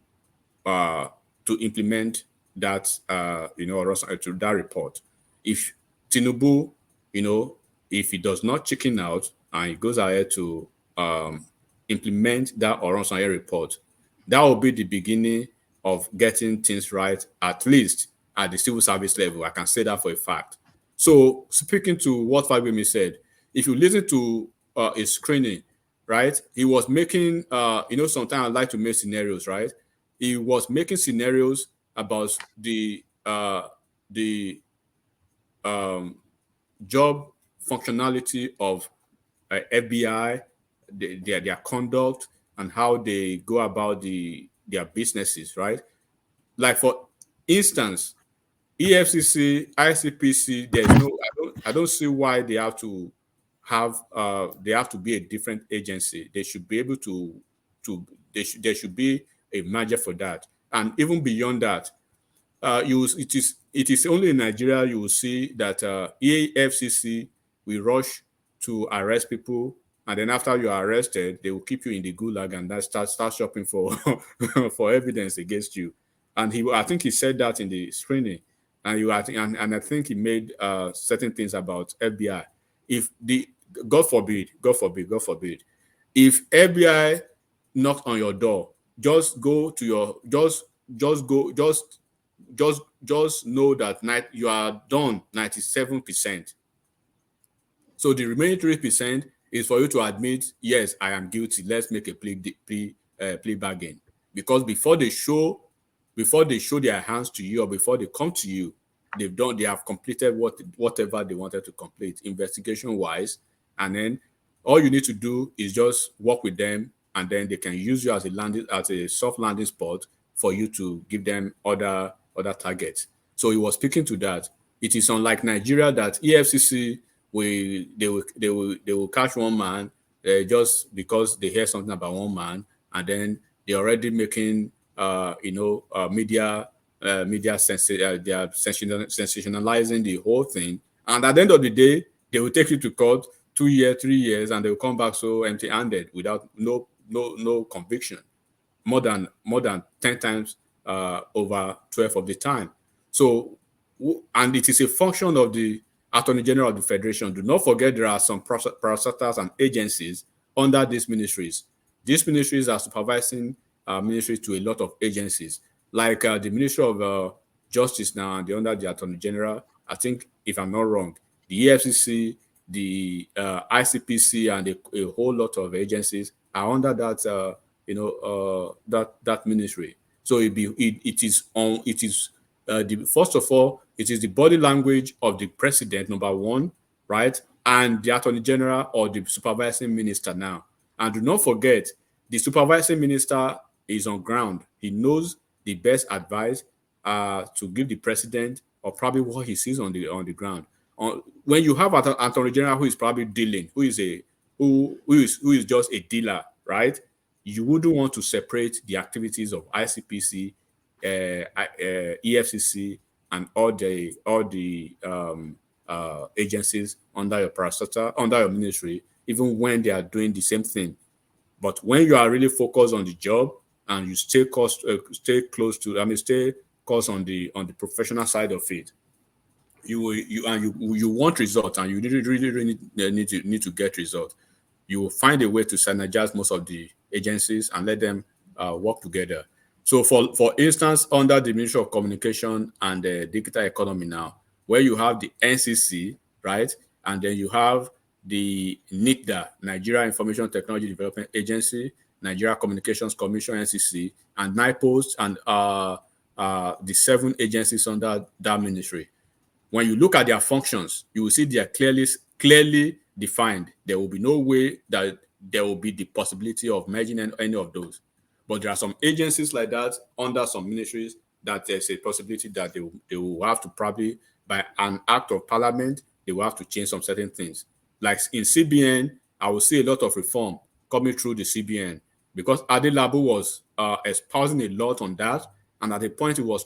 implement that, to that report. If Tinubu, if he does not chicken out and he goes ahead to implement that Oronsaye report, that will be the beginning of getting things right, at least at the civil service level. I can say that for a fact. So speaking to what Fagbemi said, if you listen to his screening, right, he was making, sometimes I like to make scenarios, right? He was making scenarios about the job functionality of FBI, their conduct, and how they go about their businesses, right? Like for instance, EFCC, ICPC, I don't see why they have to be a different agency. They should be able there should be a merger for that. And even beyond that, it is only in Nigeria you will see that EFCC will rush to arrest people, and then after you are arrested, they will keep you in the gulag and then start shopping for for evidence against you. And I think he said that in the screening, and I think he made certain things about FBI. If God forbid, if FBI knock on your door, just know that you are done 97%. So the remaining 3%, is for you to admit, yes, I am guilty. Let's make a plea bargain. Because before they show their hands to you, or before they come to you, they have completed whatever they wanted to complete investigation wise, and then all you need to do is just work with them, and then they can use you as a soft landing spot for you to give them other targets. So he was speaking to that. It is unlike Nigeria that EFCC will catch one man just because they hear something about one man, and then they're already making media they are sensationalizing the whole thing, and at the end of the day, they will take you to court 2 years, 3 years, and they will come back so empty-handed without no conviction, more than 10 times over 12 of the time. So, and it is a function of the Attorney General of the Federation. Do not forget there are some parastatals and agencies under these ministries. These ministries are supervising ministries to a lot of agencies, like the Ministry of Justice now, and they're under the Attorney General. I think, if I'm not wrong, the EFCC, the ICPC, and a whole lot of agencies are under that that ministry. So first of all, it is the body language of the president, number one, right, and the Attorney General or the supervising minister now. And do not forget, the supervising minister is on ground. He knows the best advice to give the president, or probably what he sees on the ground. When you have an Attorney General who is probably dealing, who is just a dealer, right? You wouldn't want to separate the activities of ICPC, EFCC, and all the agencies under your parastatal, under your ministry, even when they are doing the same thing. But when you are really focused on the job and you stay close on the professional side of it, you want results, and you really need to get results. You will find a way to synergize most of the agencies and let them work together. So, for instance, under the Ministry of Communication and Digital Economy now, where you have the NCC, right, and then you have the NITDA, Nigeria Information Technology Development Agency, Nigeria Communications Commission, NCC, and NIPOST, and the 7 agencies under that ministry. When you look at their functions, you will see they are clearly defined. There will be no way that there will be the possibility of merging any of those. But there are some agencies like that under some ministries that there's a possibility that they will have to, probably by an act of parliament, they will have to change some certain things. Like in CBN, I will see a lot of reform coming through the CBN, because Adelabu was espousing a lot on that, and at the point it was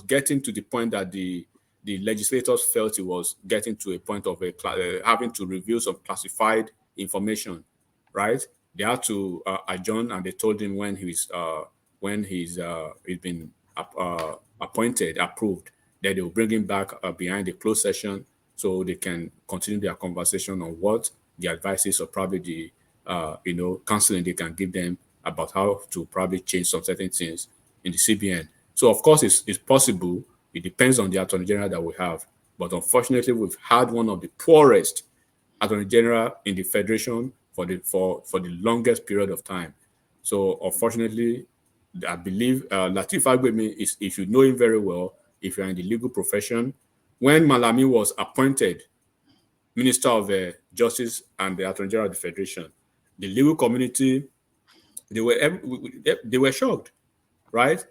getting to the point that the legislators felt it was getting to a point of having to reveal some classified information, right? They had to adjourn, and they told him when he's been approved, that they will bring him back behind the closed session so they can continue their conversation on what the advice is, or probably the counseling they can give them about how to probably change some certain things in the CBN. So of course it's possible. It depends on the Attorney General that we have. But unfortunately, we've had one of the poorest Attorney General in the Federation for the longest period of time. So unfortunately, I believe Lateef Fagbemi is, if you know him very well, if you're in the legal profession, when Malami was appointed Minister of Justice and the Attorney General of the Federation, the legal community, they were shocked, right?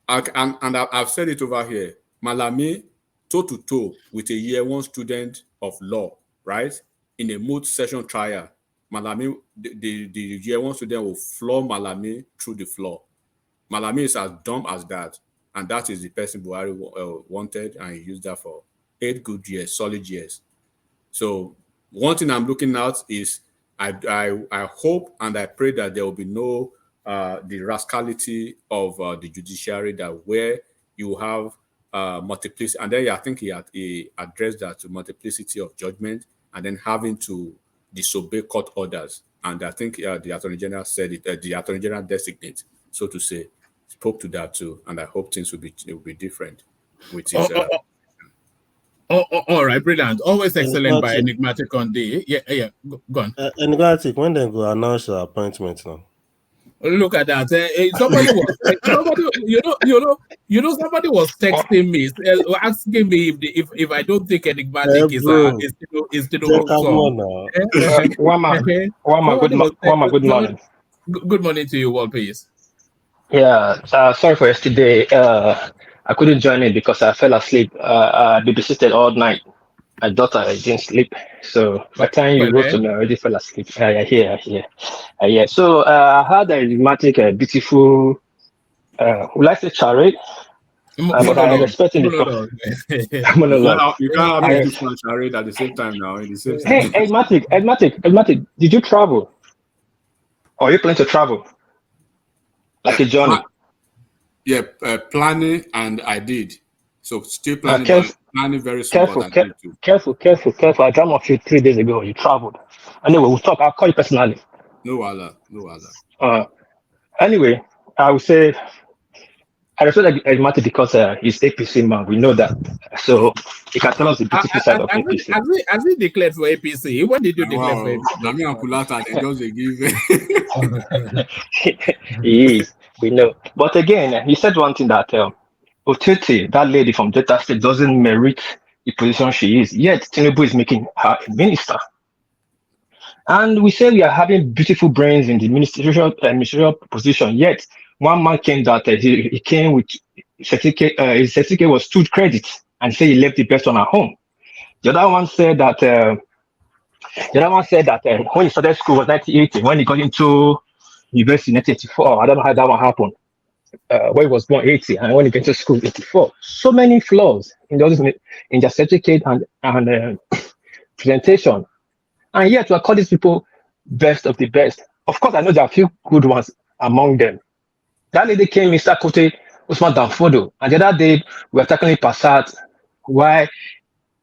And I've said it over here. Malami, toe-to-toe with a year 1 student of law, right? In a moot session trial, Malami, the year 1 student will floor Malami through the floor. Malami is as dumb as that. And that is the person Buhari wanted, and he used that for 8 good years, solid years. So one thing I'm looking at is I hope and I pray that there will be no the rascality of the judiciary, that where you have multiplicity, and then I think he addressed that, to multiplicity of judgment, and then having to disobey court orders. And I think the Attorney General said it, the Attorney General designate, so to say, spoke to that too. And I hope things will be different with his. All right, brilliant. Always excellent by Enigmatic. Enigmatic on the go on. Enigmatic, when they go announce your appointment now? Look at that. Somebody was somebody somebody was texting me asking me if I don't think Enigmatic is bro, is Tinubu's song. Good morning. Good morning to you all, please. Yeah, sorry for yesterday. I couldn't join in because I fell asleep. I babysitted all night. My daughter didn't sleep, so by the time you wrote to me, I already fell asleep. I hear. So I had a dramatic, beautiful. Would I say charade? But I was expecting monologue. Monologue. You can't have beautiful and charade at the same time now. In the same Hey, Edmatic, did you travel? Or are you planning to travel? Like a journey? Yeah, planning, and I did. So still planning, but planning very soon. But I did too. Careful. I dreamt of you 3 days ago. You traveled. Anyway, we'll talk. I'll call you personally. No other. Anyway, I would say I respect Edmatic because he's APC man. We know that. So he can tell us the beautiful side of APC. Has he declared for APC? When did you declare for APC? Nami and Kulata, they just give. He is. We know. But again, he said one thing that Otete, that lady from Delta State, doesn't merit the position she is. Yet Tinubu is making her a minister. And we say we are having beautiful brains in the ministerial position. Yet one man came that he came with certificate. His certificate was 2 credits, and said he left the best one at home. The other one said that when he started school was 1980. When he got into university in 1984, I don't know how that one happened. When he was born 80, and when he went to school 84. So many flaws in their certificate and presentation. And yet we call these people best of the best. Of course, I know there are a few good ones among them. That lady came, Mr. Kote Usman Danfodo, and the other day we were tackling Passat. Why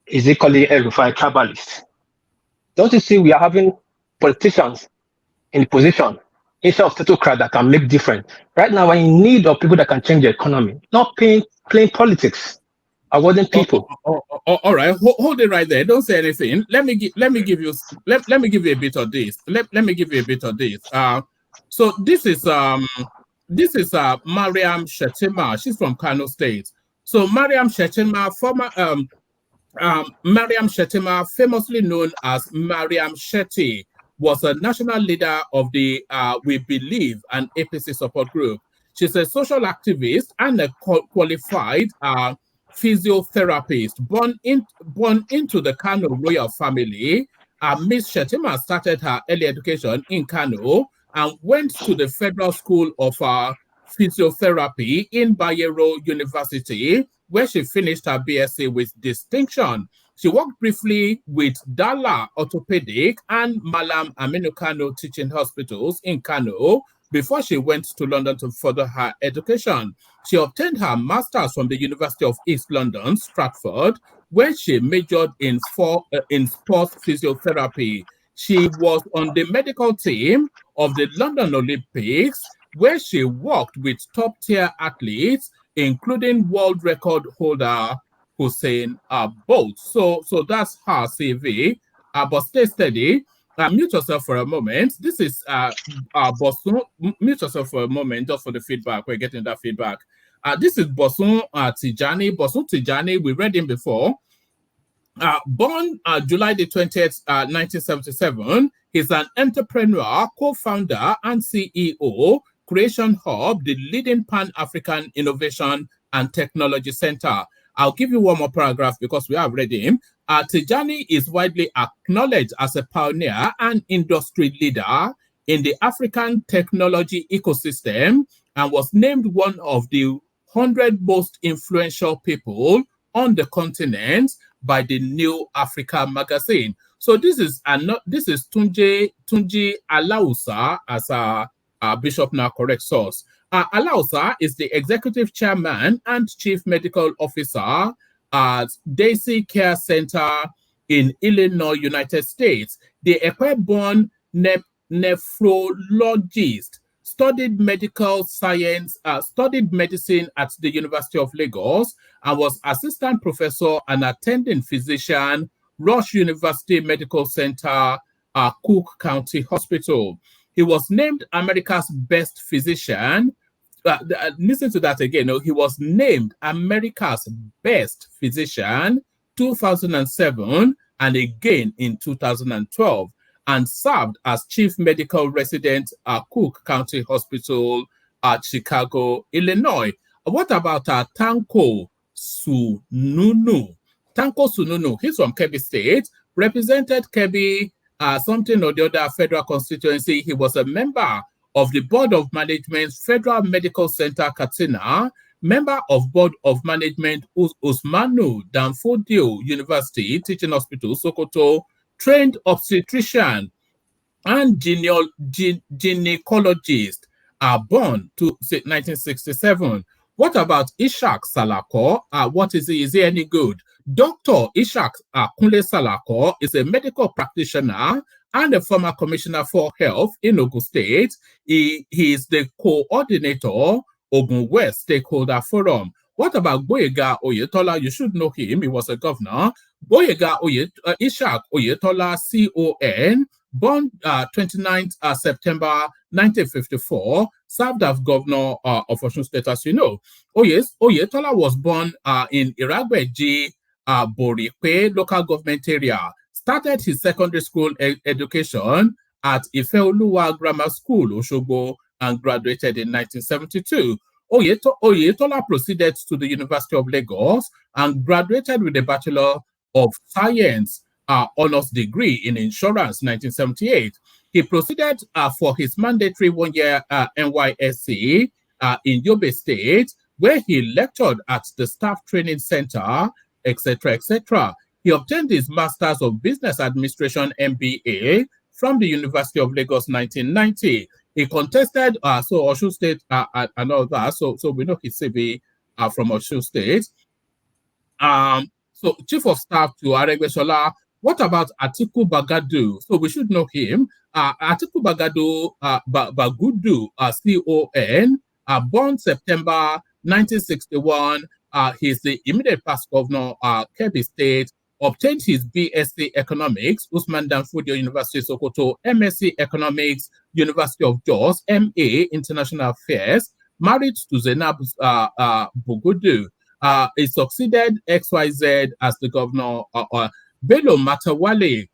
is he calling El-Rufai tribalist? Don't you see we are having politicians in position instead of statocrats that can make difference? Right now, we're in need of people that can change the economy, not playing politics, awarding people. All right, hold it right there. Don't say anything. Let me give you a bit of this. Let me give you a bit of this. So this is Mariam Shettima. She's from Kano State. So Mariam Shettima, Mariam Shettima, famously known as Mariam Shetty, was a national leader of the We Believe, an APC support group. She's a social activist and a qualified physiotherapist born into the Kano royal family. Miss Shettima started her early education in Kano and went to the Federal School of Physiotherapy in Bayero University, where she finished her BSc with distinction. She worked briefly with Dala Orthopedic and Malam Aminu Kano teaching hospitals in Kano before she went to London to further her education. She obtained her master's from the University of East London, Stratford, where she majored in sports physiotherapy. She was on the medical team of the London Olympics, where she worked with top-tier athletes, including world record holder Hussein Bolt. So that's her CV. But stay steady. Mute yourself for a moment. This is Bosun. Mute yourself for a moment just for the feedback. We're getting that feedback. This is Bosun Tijani. Bosun Tijani, we read him before. Born July the 20th, 1977, he's an entrepreneur, co-founder, and CEO, Creation Hub, the leading Pan-African Innovation and Technology Center. I'll give you one more paragraph because we have read him. Tijani is widely acknowledged as a pioneer and industry leader in the African technology ecosystem and was named one of the 100 most influential people on the continent by the New Africa magazine. So this is Tunji Alausa as a Bishop now correct source. Alausa is the executive chairman and chief medical officer at Daisy Care Center in Illinois, United States. The Ekwe-born nephrologist studied medical science, studied medicine at the University of Lagos, and was assistant professor and attending physician, Rush University Medical Center, Cook County Hospital. He was named America's best physician. Listen to that again. He was named America's best physician 2007 and again in 2012, and served as chief medical resident at Cook County Hospital at Chicago, Illinois. What about Tanko Sununu? Tanko Sununu, he's from Kebbi State, represented Kebbi, something or the other federal constituency. He was a member of the Board of Management, Federal Medical Center, Katsina, member of Board of Management, Usmanu Danfodio University Teaching Hospital, Sokoto, trained obstetrician and gynecologist, born to 1967. What about Ishak Salako? What is he? Is he any good? Dr. Ishak Kunle Salako is a medical practitioner and a former commissioner for health in Ogun State. He is the coordinator Ogun West Stakeholder Forum. What about Boyega Oyetola? You should know him. He was a governor. Boyega Ishak Oyetola, CON, born 29th September 1954, served as governor of Osun State, as you know. Oyetola was born in Iragbeji, Borikwe local government area. Started his secondary school education at Ifeoluwa Grammar School, Osogbo, and graduated in 1972. Oyetola proceeded to the University of Lagos and graduated with a Bachelor of Science honors degree in insurance, 1978. He proceeded for his mandatory one-year NYSC in Yobe State, where he lectured at the Staff Training Center, etc., etc. He obtained his Master's of Business Administration, MBA, from the University of Lagos, 1990. He contested, Osun State and all that, so we know his CV from Osun State. So Chief of Staff to Aregbesola. What about Atiku Bagadu? So we should know him. Atiku Bagadu Bagudu, CON, born September 1961. He's the immediate past governor of Kebbi State. Obtained his BSc Economics, Usman Danfodio University, Sokoto, MSc Economics, University of Jos, MA International Affairs. Married to Zainab Bugudu. He succeeded XYZ as the governor. Bello Matawale,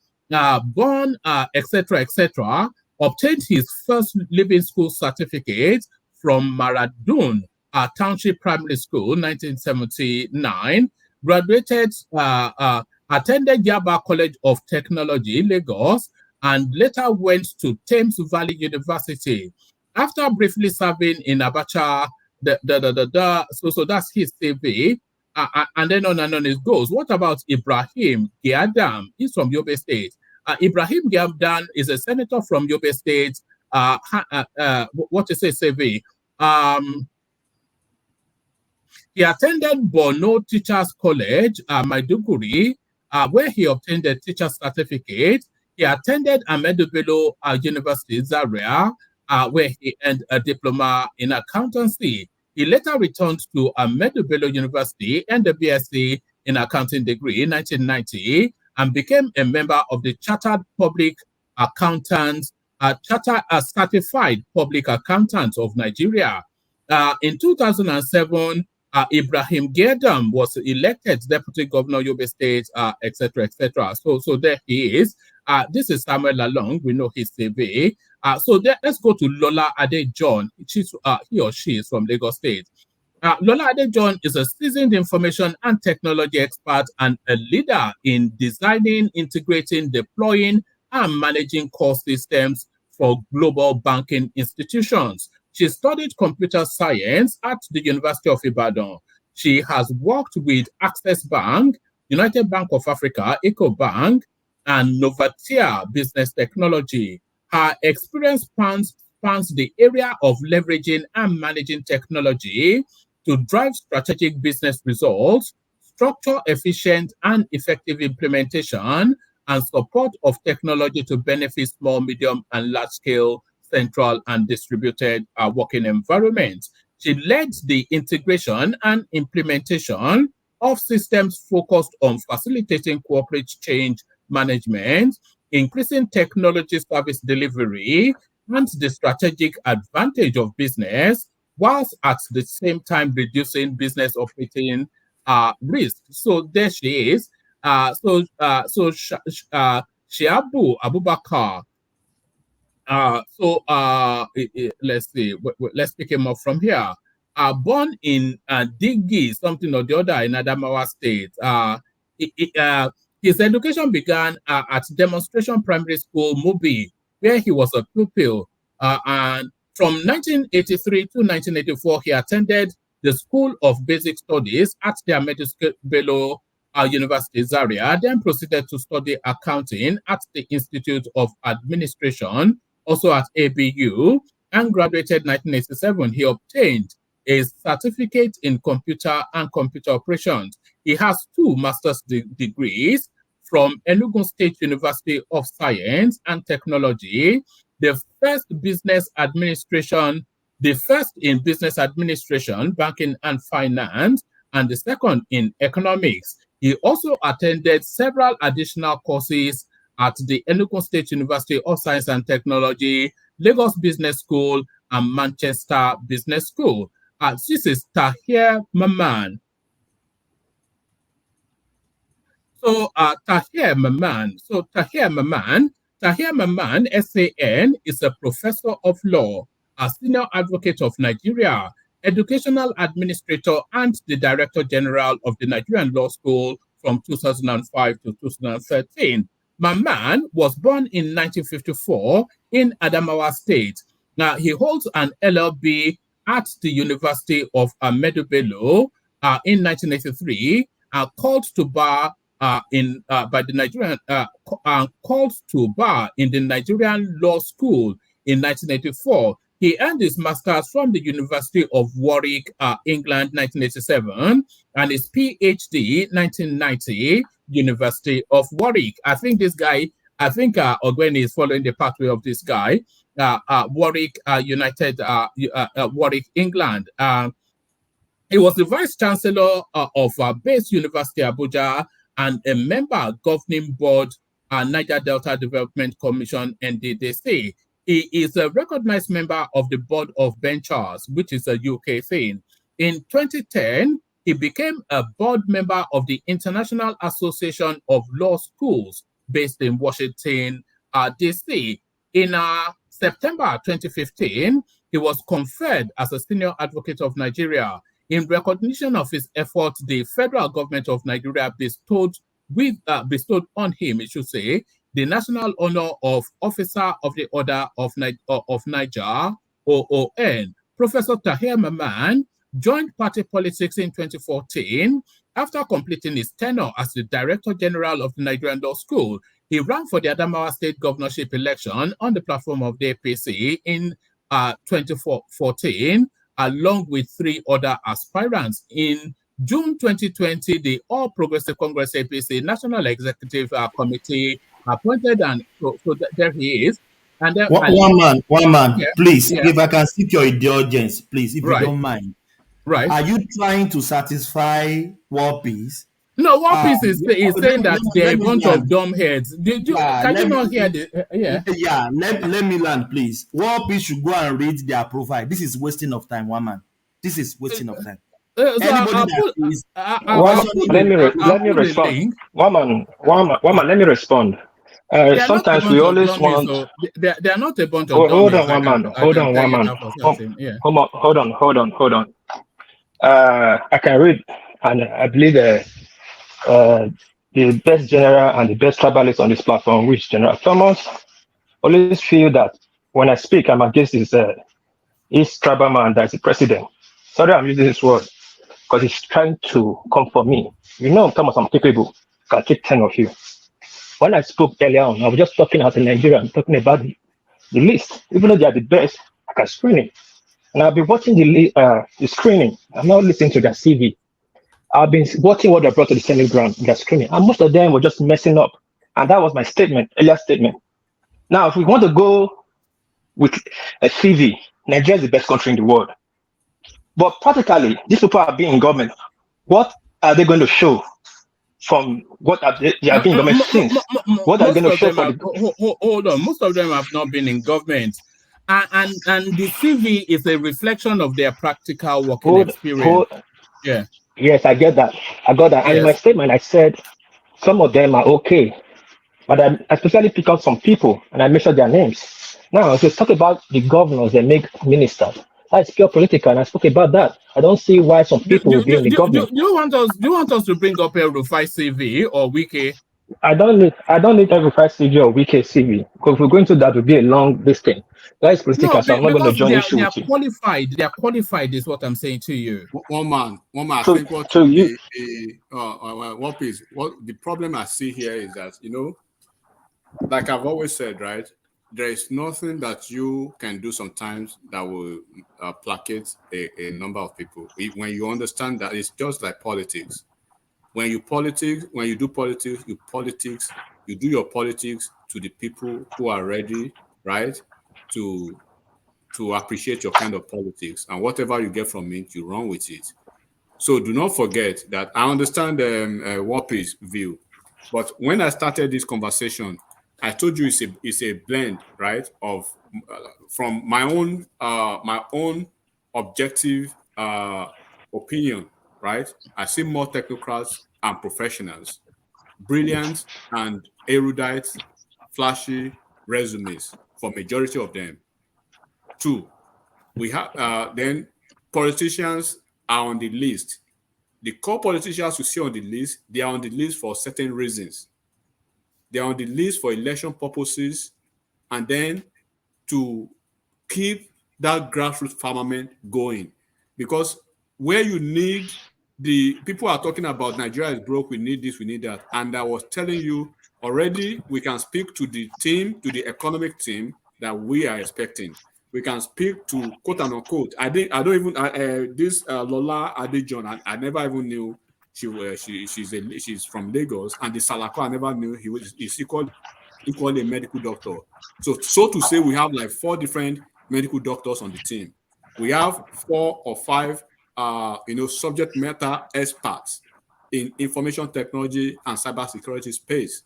born, etc., etc., obtained his first living school certificate from Maradun Township Primary School, 1979. Graduated, attended Yaba College of Technology, Lagos, and later went to Thames Valley University. After briefly serving in Abacha, so that's his CV. And then on and on it goes. What about Ibrahim Giadam? He's from Yobe State. Ibrahim Giadam is a senator from Yobe State. What is his CV? He attended Borno Teachers College, Maiduguri, where he obtained a teacher's certificate. He attended Ahmadu Bello University, Zaria, where he earned a diploma in accountancy. He later returned to Ahmadu Bello University and the BSc in accounting degree in 1990 and became a member of the Chartered Public Accountants, Certified Public Accountants of Nigeria. In 2007, Ibrahim Giadam was elected Deputy Governor of Yobe State, etc., etc. So there he is. This is Samuel Lalong. We know his CV. Let's go to Lola Adejohn. He or she is from Lagos State. Lola Adejohn is a seasoned information and technology expert and a leader in designing, integrating, deploying, and managing core systems for global banking institutions. She studied computer science at the University of Ibadan. She has worked with Access Bank, United Bank of Africa, EcoBank, and Novatia Business Technology. Her experience spans the area of leveraging and managing technology to drive strategic business results, structure efficient and effective implementation, and support of technology to benefit small, medium, and large-scale central and distributed working environment. She led the integration and implementation of systems focused on facilitating corporate change management, increasing technology service delivery, and the strategic advantage of business, whilst at the same time reducing business operating risk. So there she is. Shiabu Abubakar. Let's see. Let's pick him up from here. Born in Digi, something or the other in Adamawa State. His education began at Demonstration Primary School, Mubi, where he was a pupil. And from 1983 to 1984, he attended the School of Basic Studies at the Ahmadu Bello University, Zaria, then proceeded to study accounting at the Institute of Administration, also at ABU, and graduated 1987. He obtained a certificate in computer and computer operations. He has 2 master's degrees from Enugu State University of Science and Technology, the first in business administration, banking and finance, and the second in economics. He also attended several additional courses at the Enugu State University of Science and Technology, Lagos Business School, and Manchester Business School. This is Tahir Maman. Tahir Maman, SAN, is a professor of law, a senior advocate of Nigeria, educational administrator, and the Director General of the Nigerian Law School from 2005 to 2013. Maman was born in 1954 in Adamawa State. Now, he holds an LLB at the University of Ahmadu Bello in 1983, called to bar in the Nigerian Law School in 1984. He earned his master's from the University of Warwick, England, 1987, and his PhD, 1990, University of Warwick. I think Ogweni is following the pathway of this guy, Warwick, Warwick, England. He was the Vice Chancellor of Base University, Abuja, and a member governing board, Niger Delta Development Commission, NDDC. He is a recognized member of the Board of Benchers, which is a UK thing. In 2010, he became a board member of the International Association of Law Schools based in Washington, D.C. In September 2015, he was conferred as a senior advocate of Nigeria. In recognition of his efforts, the federal government of Nigeria bestowed on him, the national honor of Officer of the Order of Niger, OON. Professor Tahir Maman joined party politics in 2014 after completing his tenure as the Director General of the Nigerian Law School. He ran for the Adamawa State governorship election on the platform of the APC in 2014, along with 3 other aspirants. In June 2020, the All Progressive Congress APC National Executive Committee appointed, and so there he is. And then one man, yeah, please, yeah. if I can seek your indulgence, please, if you don't mind. Right. Are you trying to satisfy War Peace? No, War Peace is saying that they're a bunch of dumb heads. Can you not hear this? Let me land, please. War Peace should go and read their profile. This is wasting of time, one man. This is wasting of time. Let me respond. One man, let me respond. Sometimes we always want. They are not a bunch of. Hold on, one man. Hold on, one man. Hold on. I can read, and I believe the best general and the best tribalist on this platform, which General Thomas, always feel that when I speak, I'm against this tribal man that's the president. Sorry, I'm using this word because he's trying to come for me. You know, Thomas, I'm capable. I can take 10 of you. When I spoke earlier on, I was just talking as a Nigerian, talking about the list. Even though they are the best, I can screen it. And I've been watching the screening. I'm not listening to their CV. I've been watching what they brought to the Senate ground, their screening. And most of them were just messing up. And that was my statement, earlier statement. Now, if we want to go with a CV. Nigeria is the best country in the world. But practically, these people are being in government. What are they going to show from what they have been in government since? What are they going to show for the... Hold on. Most of them have not been in government. And the CV is a reflection of their practical working experience. Yeah. Yes, I get that. I got that. And in my statement, I said some of them are okay. But I specially pick out some people and I mention their names. Now, if you talk about the governors that make ministers, that's pure political, and I spoke about that. I don't see why some people will be in the government. Do you want us to bring up El-Rufai CV or Wike? I don't need El-Rufai CV or Wike CV, because if we're going to that, it will be a long listing. That is political, so I'm not going to join issue with you. Qualified. They are qualified, is what I'm saying to you. One man. I So- think what so you- what the problem I see here is that, you know, like I've always said, right? There is nothing that you can do sometimes that will placate a number of people. When you understand that it's just like politics. When you do politics, you do your politics to the people who are ready, right, to appreciate your kind of politics, and whatever you get from it, you run with it. So do not forget that I understand Whopper's view, but when I started this conversation, I told you it's a blend, right, of from my own objective opinion, right? I see more technocrats and professionals, brilliant and erudite, flashy resumes for majority of them. Two, we have then politicians are on the list. The core politicians you see on the list, they are on the list for certain reasons. They are on the list for election purposes, and then to keep that grassroots farmament going. Because where you need the people are talking about Nigeria is broke, we need this, we need that. And I was telling you already, we can speak to the team, to the economic team that we are expecting. We can speak to quote and unquote. This Lola Adejon, I never even knew she's from Lagos, and the Salako I never knew he's equally a medical doctor. So to say, we have like 4 different medical doctors on the team. We have 4 or 5 subject matter experts in information technology and cybersecurity space.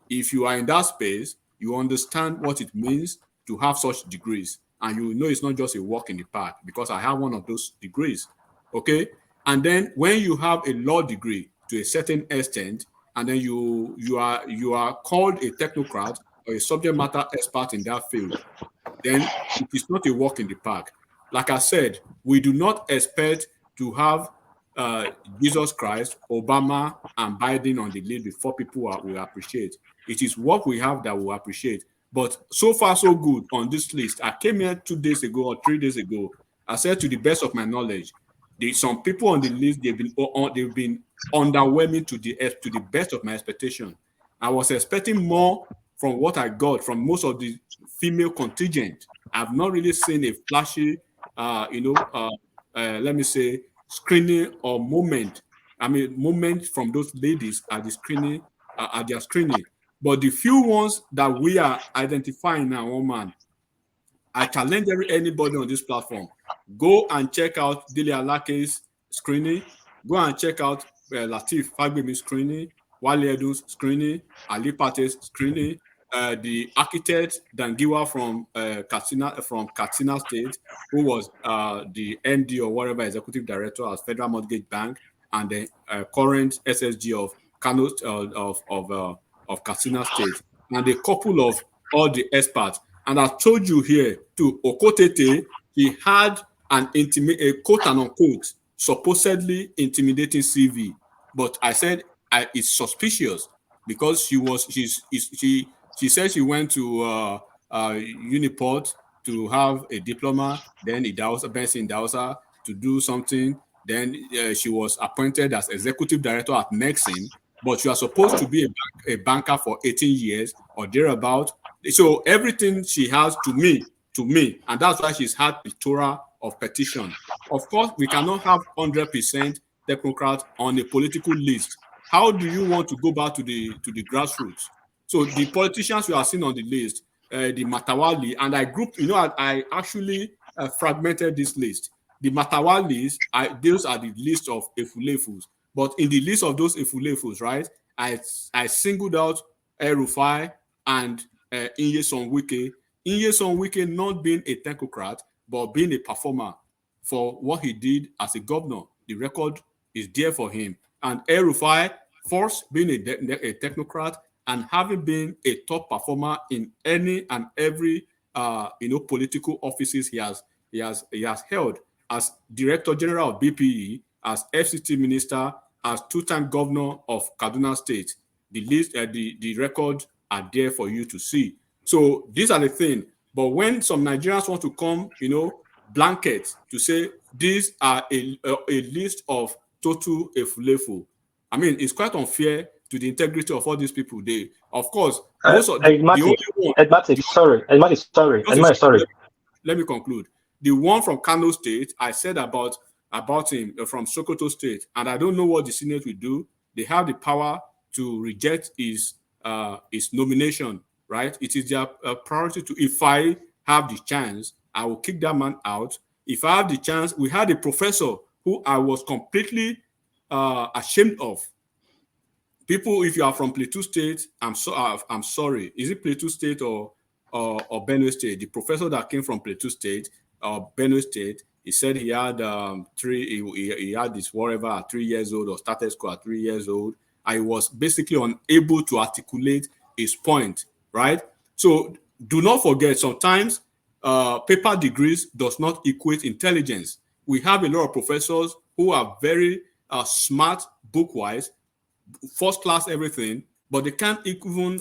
If you are in that space, you understand what it means to have such degrees, and you know it's not just a walk in the park, because I have one of those degrees. Okay. And then when you have a law degree to a certain extent, and then you are called a technocrat or a subject matter expert in that field, then it is not a walk in the park. Like I said, we do not expect to have Jesus Christ, Obama, and Biden on the list before people will appreciate. It is what we have that we appreciate. But so far, so good on this list. I came here 2 days ago or 3 days ago. I said, to the best of my knowledge, some people on the list, they've been underwhelming to the best of my expectation. I was expecting more from what I got from most of the female contingent. I've not really seen a flashy, let me say, screening or moment. Moment from those ladies at the screening, at their screening. But the few ones that we are identifying now, woman, I challenge anybody on this platform. Go and check out Dele Alake's screening. Go and check out Lateef Fagbemi's screening, Wale Edun's screening, Ali Pate's screening, the architect Dangiwa from Katsina State, who was the MD or whatever, executive director at Federal Mortgage Bank, and the current SSG of Kano of Katsina State, and a couple of all the experts. And I told you here to Okotete, he had a quote and unquote supposedly intimidating CV, but I said it's suspicious because she said she went to Uniport to have a diploma, then in Dawsa to do something. Then she was appointed as executive director at Nexin, but you are supposed to be a banker for 18 years or thereabout. So everything she has to me, and that's why she's had plethora of petition. Of course, we cannot have 100% technocrats on a political list. How do you want to go back to the grassroots? So the politicians you are seeing on the list, the Matawali, and I grouped, I actually fragmented this list. The Matawalis, those are the list of Efulefus. But in the list of those Efulefus, right, I singled out El-Rufai and Nyesom Wike. Nyesom Wike not being a technocrat, but being a performer for what he did as a governor. The record is there for him. And El-Rufai, first being a technocrat and having been a top performer in any and every political offices he has held, as Director General of BPE, as FCT Minister, as two-time Governor of Kaduna State. The list, the records are there for you to see. So these are the things. But when some Nigerians want to come, blanket to say these are a list of total Efulefu, I mean, it's quite unfair to the integrity of all these people. They, of course, most of the only one. Sorry. Let me conclude. The one from Kano State, I said about him from Sokoto State, and I don't know what the Senate will do. They have the power to reject his nomination, right? It is their priority to. If I have the chance, I will kick that man out. If I have the chance, we had a professor who I was completely ashamed of. People, if you are from Plateau State, I'm sorry. Is it Plateau State or Benue State? The professor that came from Plateau State or Benue State, he said he had he had this whatever at 3 years old, or started school at 3 years old. I was basically unable to articulate his point, right? So do not forget, sometimes paper degrees does not equate intelligence. We have a lot of professors who are very smart book-wise, first class everything, but they can't even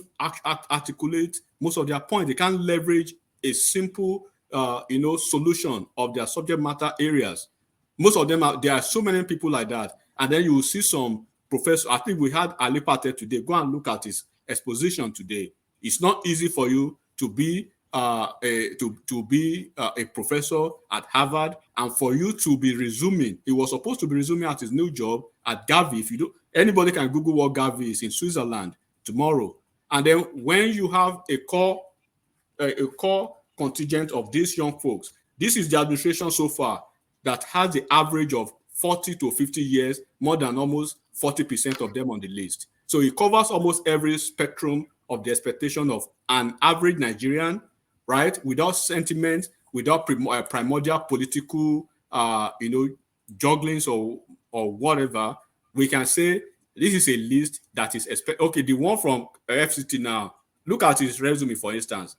articulate most of their points. They can't leverage a simple solution of their subject matter areas. Most of them there are so many people like that. And then you will see some professors. I think we had Ali Pate today. Go and look at his exposition today. It's not easy for you to be a professor at Harvard, and for you to be resuming. He was supposed to be resuming at his new job at Gavi. If you do, anybody can Google what Gavi is in Switzerland tomorrow. And then when you have a core contingent of these young folks, this is the administration so far that has the average of 40 to 50 years, more than almost 40% of them on the list. So it covers almost every spectrum of the expectation of an average Nigerian, right? Without sentiment, without primordial political, jugglings or whatever. We can say this is a list that is okay. The one from FCT now, look at his resume, for instance.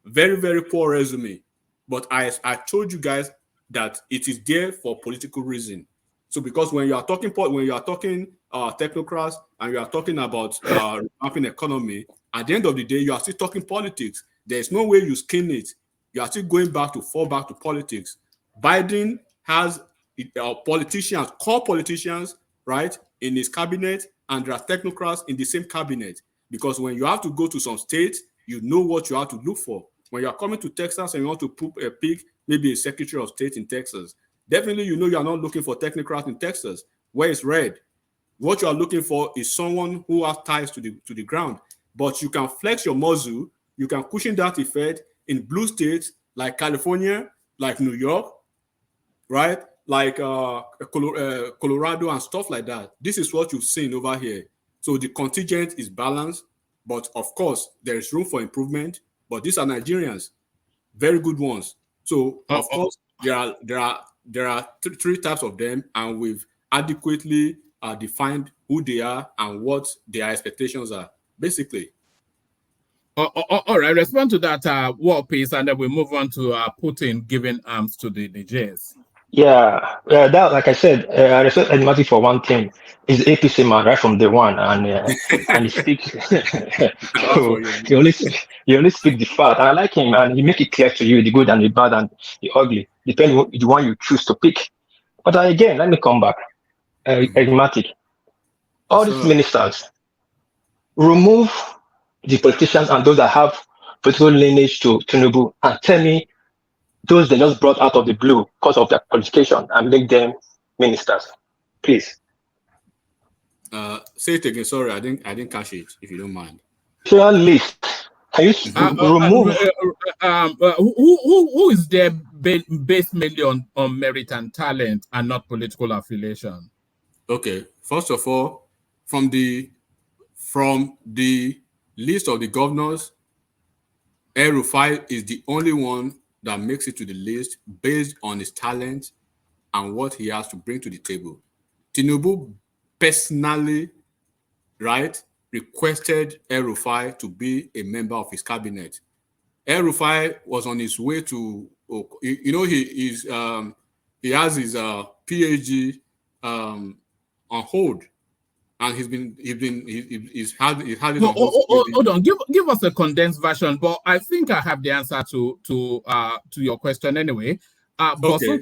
Very, very poor resume. But I told you guys that it is there for political reason. So because when you are talking technocrats and you are talking about revamping economy, at the end of the day, you are still talking politics. There's no way you skin it. You are still going back to fall back to politics. Biden has politicians, core politicians, right, in his cabinet, and there are technocrats in the same cabinet. Because when you have to go to some states, you know what you have to look for. When you are coming to Texas and you want to pick maybe a Secretary of State in Texas, definitely you know you are not looking for technocrats in Texas, where it's red. What you are looking for is someone who has ties to the ground. But you can flex your muscle, you can cushion that effect in blue states like California, like New York, right? Like Colorado and stuff like that. This is what you've seen over here. So the contingent is balanced, but of course there is room for improvement. But these are Nigerians, very good ones. So of course there are three types of them, and we've adequately defined who they are and what their expectations are, basically. All right, respond to that war piece, and then we move on to Putin giving arms to the Nigerians. Yeah, that, like I said, I respect Edmati for one thing. He's APC man right from day one, and he speaks. So he only speak the fact. And I like him, and he make it clear to you the good and the bad and the ugly, depending on the one you choose to pick. But again, let me come back. Edmati, all these ministers, remove the politicians and those that have political lineage to Tinubu, and tell me those they just brought out of the blue because of their qualification and make them ministers, please. Say it again. Sorry, I didn't catch it. If you don't mind. List Can you remove? Who is there based mainly on merit and talent and not political affiliation? Okay, first of all, from the list of the governors, El-Rufai is the only one that makes it to the list based on his talent and what he has to bring to the table. Tinubu personally, right, requested El-Rufai to be a member of his cabinet. El-Rufai was on his way to, he has his PhD on hold, and he's had it on hold. Hold on, give us a condensed version, but I think I have the answer to your question anyway. Bosun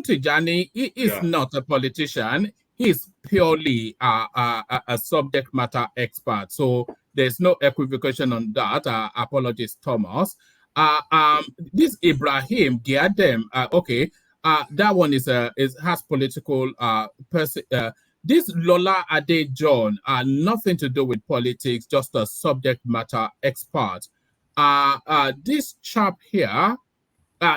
Tijani, he is not a politician. He's purely a subject matter expert. So there's no equivocation on that. Apologies, Thomas. This Ibrahim Giadem, that one has political this Lola Ade John nothing to do with politics, just a subject matter expert. This chap here,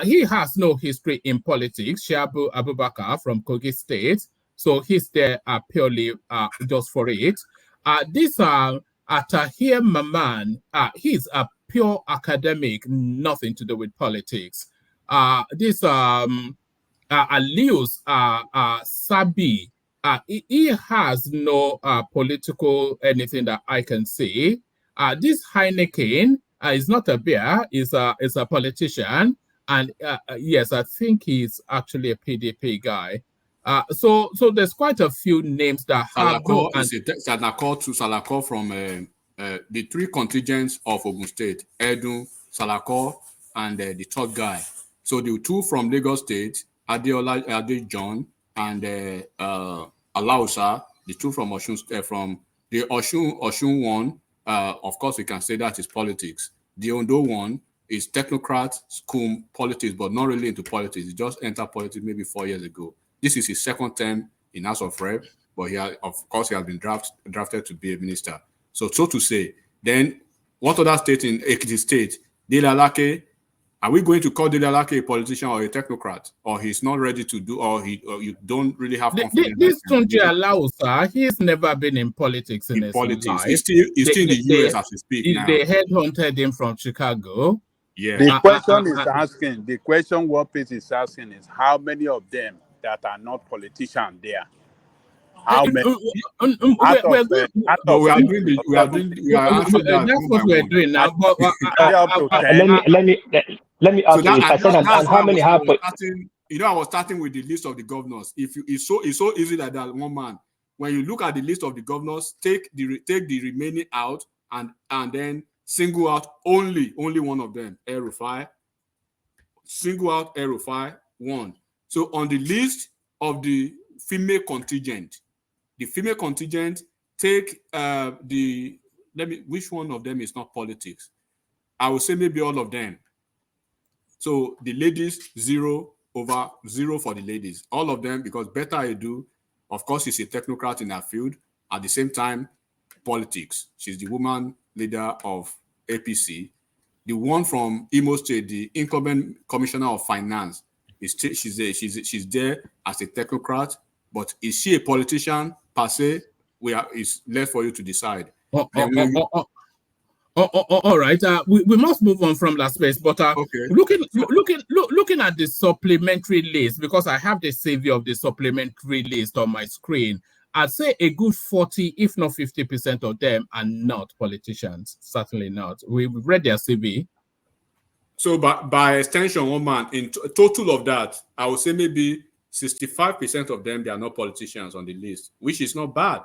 he has no history in politics. Shabu Abubakar from Kogi State, so he's there purely just for it. This Tahir Maman, he's a pure academic, nothing to do with politics. This Alius Sabi, he has no political anything that I can see. This Heineken is not a beer, is a politician. And yes, I think he's actually a PDP guy. So there's quite a few names that have no. Salako from the three contingents of Ogun State, Edu, Salako, and the third guy. So the two from Lagos State, Ade John, and Alausa, the two from Osun, from the Osun one. Of course, we can say that is politics. The Ondo one is technocrat, school politics, but not really into politics. He just entered politics maybe 4 years ago. This is his second term in House of Rep, but he has been drafted to be a minister. So to say, then what other state in Ekiti State? Delalake, are we going to call Delalake a politician or a technocrat, or he's not ready to do, or you don't really have confidence? This country allows, he's never been in politics in his life. He's still in the US as we speak now. They headhunted him from Chicago. Yeah. The question what Pete is asking is how many of them that are not politicians there? How many? That's what we're doing now. Let me ask you. I said, and how many have? I was starting with the list of the governors. It's so easy like that, one man. When you look at the list of the governors, take the remaining out and then single out only one of them, El-Rufai. Single out El-Rufai, one. So on the list of the female contingent, take which one of them is not politics? I would say maybe all of them. So the ladies, 0 over 0 for the ladies. All of them, because Betta Edu, of course, she's a technocrat in her field. At the same time, politics. She's the woman leader of APC. The one from Imo State, the incumbent commissioner of finance, she's there as a technocrat. But is she a politician per se? It's left for you to decide. All right. We must move on from that space. But looking at the supplementary list, because I have the CV of the supplementary list on my screen, I'd say a good 40, if not 50% of them are not politicians. Certainly not. We've read their CV. So by extension, one man, in total of that, I would say maybe 65% of them, they are not politicians on the list, which is not bad.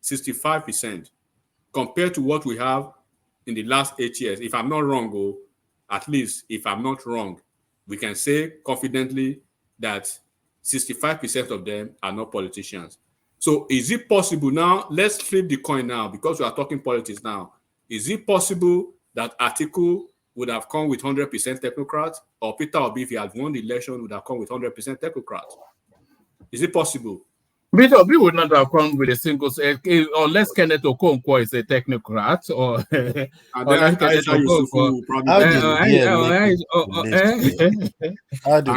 65% compared to what we have in the last 8 years. If I'm not wrong, at least if I'm not wrong, we can say confidently that 65% of them are not politicians. So is it possible now? Let's flip the coin now, because we are talking politics now. Is it possible that Atiku would have come with 100% technocrat, or Peter Obi, if he had won the election, would have come with 100% technocrat? Is it possible? We would not have come with a single, unless Kenneth Okonkwo is a technocrat, or unless Kenneth Okonkwo. How did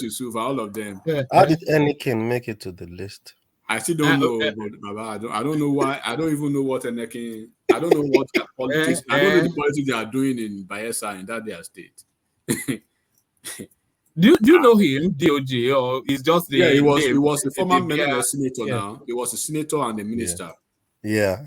Yusuf, all of them. How did Enikin make it to the list? I still don't know, but I don't know why. I don't even know what Enikin. I don't know what politics. I don't know the politics they are doing in Bayelsa in that their state. Do you know him, DOG, or is just the? Yeah, he was a former member of senator. Now he was a senator and a minister. Yeah.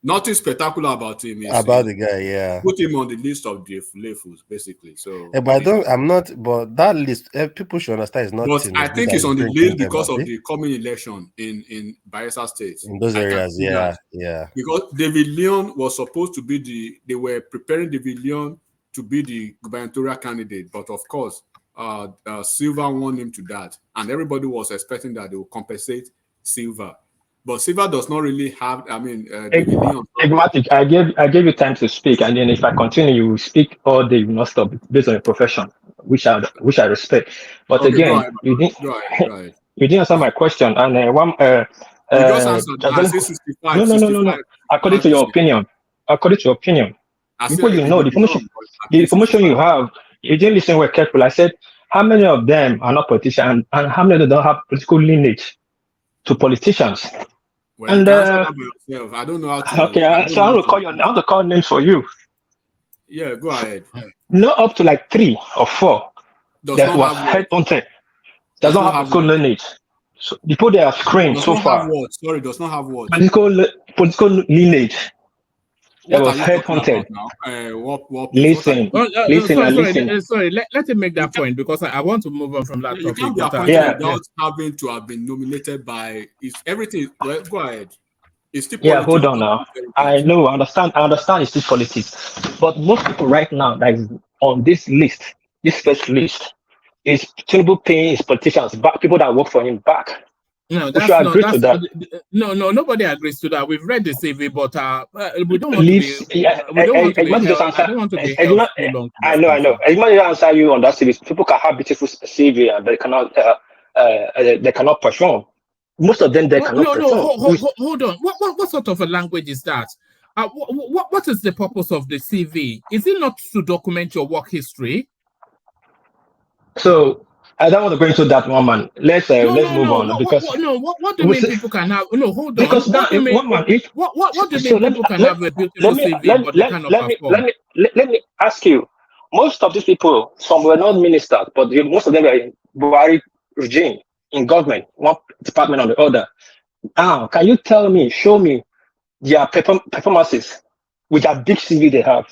Nothing spectacular about him. About the guy, yeah. Put him on the list of the fools, basically. So, but I'm not. But that list, people should understand, is not. But I think it's on the list because of the coming election in Bayelsa State. In those areas, yeah. Because David Leon was supposed to be they were preparing David Leon to be the gubernatorial candidate, but of course, Silva won him to that, and everybody was expecting that they will compensate Silva. But Silva does not really have. I mean, Enigmatic. I gave you time to speak, and then if I continue, you will speak all day. You will not stop based on your profession, which I respect. But okay, again, you didn't answer my question. And you just answered. No. According to your opinion, people you know the information you have. You didn't listen well carefully. I said, how many of them are not politicians, and how many of them don't have political lineage to politicians? Well, and I don't know how to. Okay, so I want to call names for you. Yeah, go ahead. Not up to like 3 or 4 that was headhunted. Does not have political lineage. So the people they have screened so far. Does not have what? Political lineage. That was headhunted. Listen. Sorry. Let him make that point because I want to move on from that topic. You can't be without having to have been nominated by. It's everything. Well, go ahead. It's still politics. Hold on now. I know. I understand. It's still politics. But most people right now that is on this list, this first list, is Tinubu paying his politicians back, people that work for him back. No, no, nobody agrees to that. We've read the CV, but we don't want to be. I know. I might answer you on that CV. People can have beautiful CV and they cannot perform. Most of them cannot perform. Hold on. What sort of a language is that? What is the purpose of the CV? Is it not to document your work history? So I don't want to go into that one, man. Let's move on because what do you mean people can have? No, hold on. Because what do you mean people can have a beautiful CV but they cannot perform? Let me ask you. Most of these people, some were not ministers, but most of them were in Buhari regime, in government, one department or the other. Now, can you show me their performances with that big CV they have?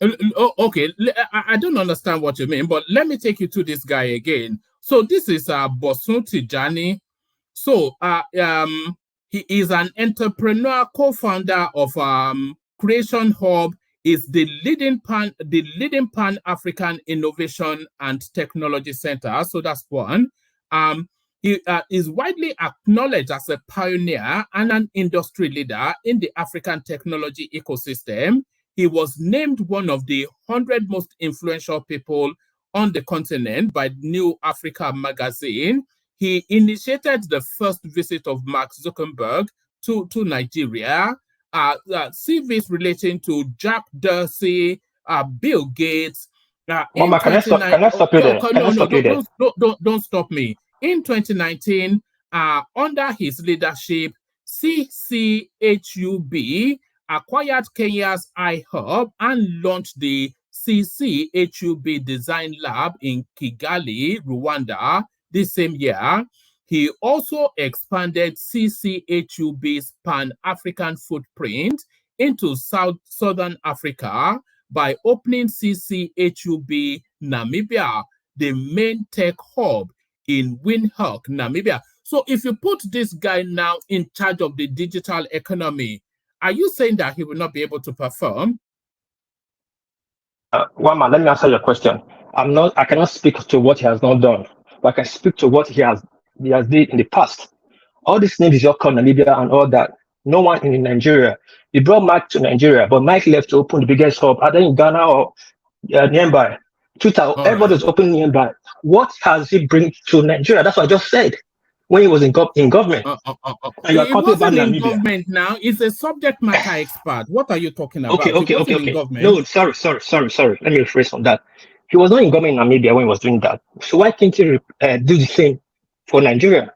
Okay, I don't understand what you mean, but let me take you to this guy again. So this is Bosun Tijani. So he is an entrepreneur, co-founder of Creation Hub. Is the leading Pan-African Innovation and Technology Center. So that's one. He is widely acknowledged as a pioneer and an industry leader in the African technology ecosystem. He was named one of the 100 most influential people on the continent by New Africa magazine. He initiated the first visit of Mark Zuckerberg to Nigeria. CVs relating to Jack Dorsey, Bill Gates. Mama, can I stop you there? Don't stop me. In 2019, under his leadership, CCHUB acquired Kenya's iHub and launched the CCHUB Design Lab in Kigali, Rwanda, this same year. He also expanded CCHUB's Pan-African footprint into Southern Africa by opening CCHUB Namibia, the main tech hub in Windhoek, Namibia. So if you put this guy now in charge of the digital economy, are you saying that he will not be able to perform? Wama, let me answer your question. I cannot speak to what he has not done, but I can speak to what he has did in the past. All these names you call Namibia and all that. No one in Nigeria. He brought Mike to Nigeria, but Mike left to open the biggest hub either in Ghana or nearby. Twitter, everybody's opening nearby. What has he bring to Nigeria? That's what I just said. when he was in government. And you are It talking about wasn't in Namibia. government now. It's a subject matter expert. What are you talking about? Okay. It wasn't in government. No, sorry. Let me rephrase on that. He was not in government in Namibia when he was doing that. So why can't he do the same for Nigeria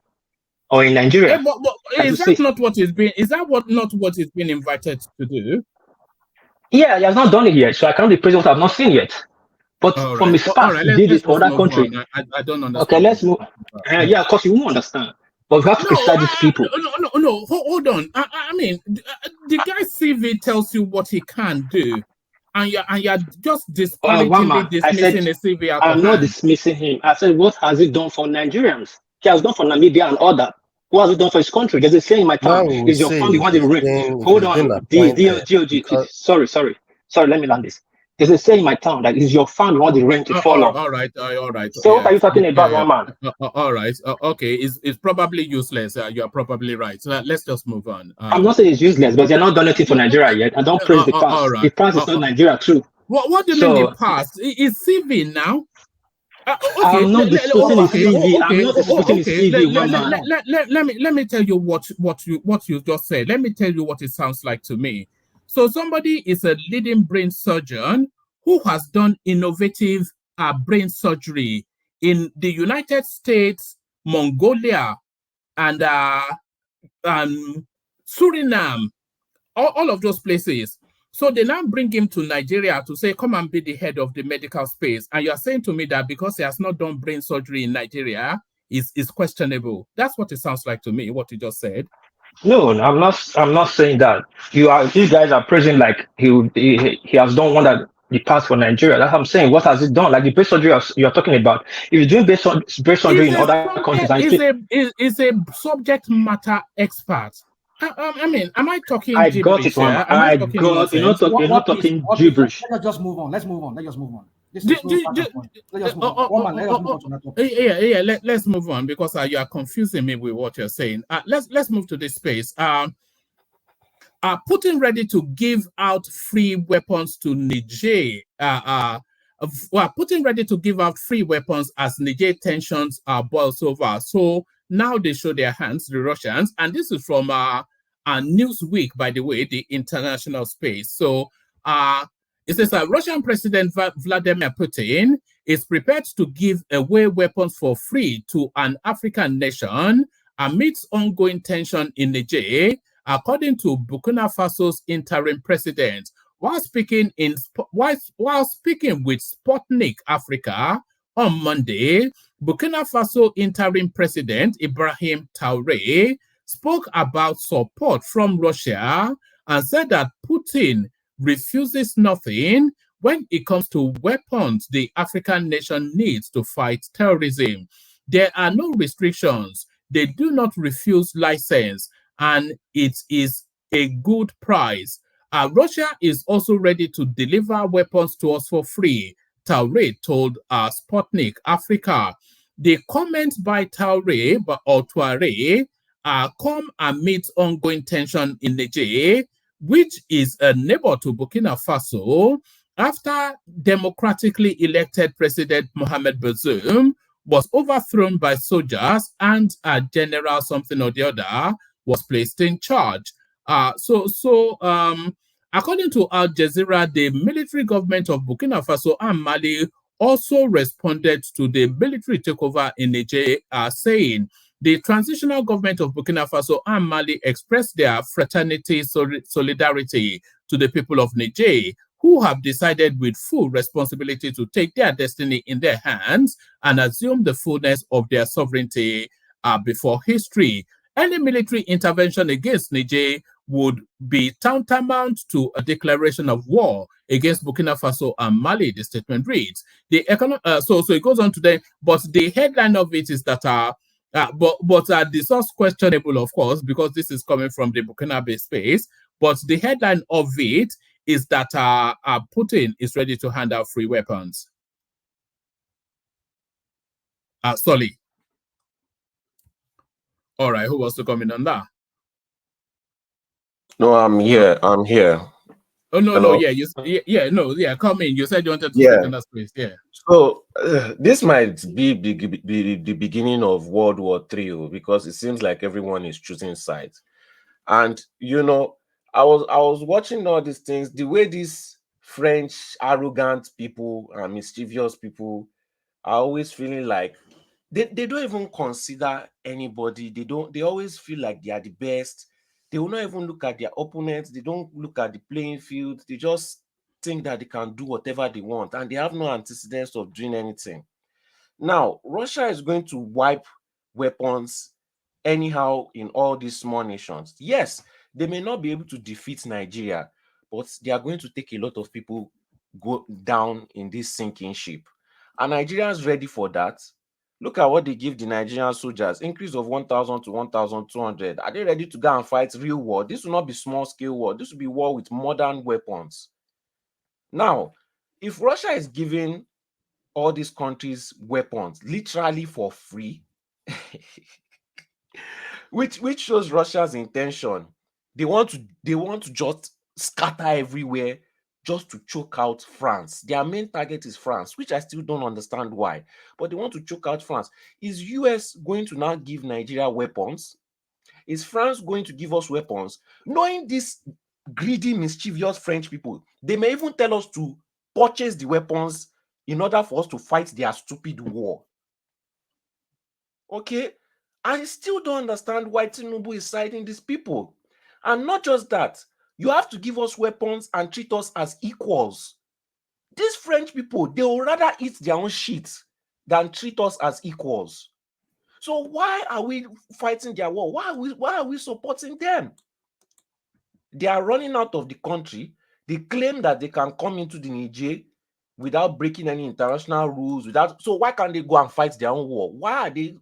or in Nigeria? But is that not what is being? Is that not what is being invited to do? Yeah, he has not done it yet. So I cannot be praising what I've not seen yet. But from his past, he did it for other countries. I don't understand. Okay, let's move. Yeah, of course you won't understand. But we have to criticize these people. No, hold on. I mean, the guy's CV tells you what he can do, and you're just disparagingly dismissing the CV out of hand. I'm not dismissing him. I said, what has he done for Nigerians? He has done for Namibia and other. What has he done for his country? There's a saying in my town. Is your family one the ring? Hold on. Sorry. Let me land this. There's a saying in my town that is your fan want the rain to fall on. All right. So what are you talking about, one man? All right. Okay. It's probably useless. You are probably right. So let's just move on. I'm not saying it's useless, but they're not done anything for Nigeria yet. I don't praise the past. Right. The past is not Nigeria too. What do you mean the past? Is CV now? Okay. I'm not discussing his CV. I'm not discussing his CV. Let me tell you what you just said. Let me tell you what it sounds like to me. So somebody is a leading brain surgeon who has done innovative brain surgery in the United States, Mongolia, and Suriname, all of those places. So they now bring him to Nigeria to say, come and be the head of the medical space. And you're saying to me that because he has not done brain surgery in Nigeria is questionable. That's what it sounds like to me, what you just said. No, I'm not saying that. You guys are praising like he has done one that the past for Nigeria. That's what I'm saying. What has he done? Like the brain surgery you're talking about. If you're doing brain surgery in other countries, is a subject matter expert. I mean, am I talking I gibberish? Got it, man. I got. You're not talking gibberish. Let's just move on. Let's move on. This is let's just move on. Let's move on because you are confusing me with what you're saying. Let's move to this space. Putin ready to give out free weapons to Niger. Putin ready to give out free weapons as Niger tensions boils over. So now they show their hands, the Russians, and this is from Newsweek, by the way, the international space. So it says that Russian President Vladimir Putin is prepared to give away weapons for free to an African nation amidst ongoing tension in Niger, according to Burkina Faso's interim president. While speaking with Sputnik Africa on Monday, Burkina Faso interim president Ibrahim Traoré spoke about support from Russia and said that Putin refuses nothing when it comes to weapons the African nation needs to fight terrorism. There are no restrictions. They do not refuse license, and it is a good price. Russia is also ready to deliver weapons to us for free, Traoré told Sputnik Africa. The comments by Traoré come amid ongoing tension in Niger, which is a neighbor to Burkina Faso, after democratically elected President Mohamed Bazoum was overthrown by soldiers and a general something or the other was placed in charge. According to Al Jazeera, the military government of Burkina Faso and Mali also responded to the military takeover in Niger, saying the transitional government of Burkina Faso and Mali expressed their fraternity solidarity to the people of Niger, who have decided with full responsibility to take their destiny in their hands and assume the fullness of their sovereignty before history. Any military intervention against Niger would be tantamount to a declaration of war against Burkina Faso and Mali, the statement reads. So it goes on today, but the headline of it is that the source questionable, of course, because this is coming from the Burkinabe space. But the headline of it is that Putin is ready to hand out free weapons. Solly. All right, who wants to comment on that? No, I'm here. Oh no, Hello? no, yeah, come in. You said you wanted to Yeah. speak on that space. Yeah. So this might be the beginning of World War III because it seems like everyone is choosing sides. And you know, I was watching all these things, the way these French arrogant people and mischievous people are always feeling like they don't even consider anybody. They always feel like they are the best. They will not even look at their opponents. They don't look at the playing field. They just think that they can do whatever they want, and they have no antecedents of doing anything. Now, Russia is going to wipe weapons anyhow in all these small nations. Yes, they may not be able to defeat Nigeria, but they are going to take a lot of people go down in this sinking ship. Are Nigerians ready for that? Look at what they give the Nigerian soldiers, increase of 1,000 to 1,200. Are they ready to go and fight real war? This will not be small scale war. This will be war with modern weapons. Now, if Russia is giving all these countries weapons literally for free, which shows Russia's intention. They want to just scatter everywhere just to choke out France. Their main target is France, which I still don't understand why, but they want to choke out France. Is US going to now give Nigeria weapons? Is France going to give us weapons? Knowing these greedy, mischievous French people, they may even tell us to purchase the weapons in order for us to fight their stupid war. Okay? I still don't understand why Tinubu is siding these people. And not just that, you have to give us weapons and treat us as equals. These French people, they will rather eat their own shit than treat us as equals. So why are we fighting their war? Why are we supporting them? They are running out of the country. They claim that they can come into the Niger without breaking any international rules. So why can't they go and fight their own war? Why do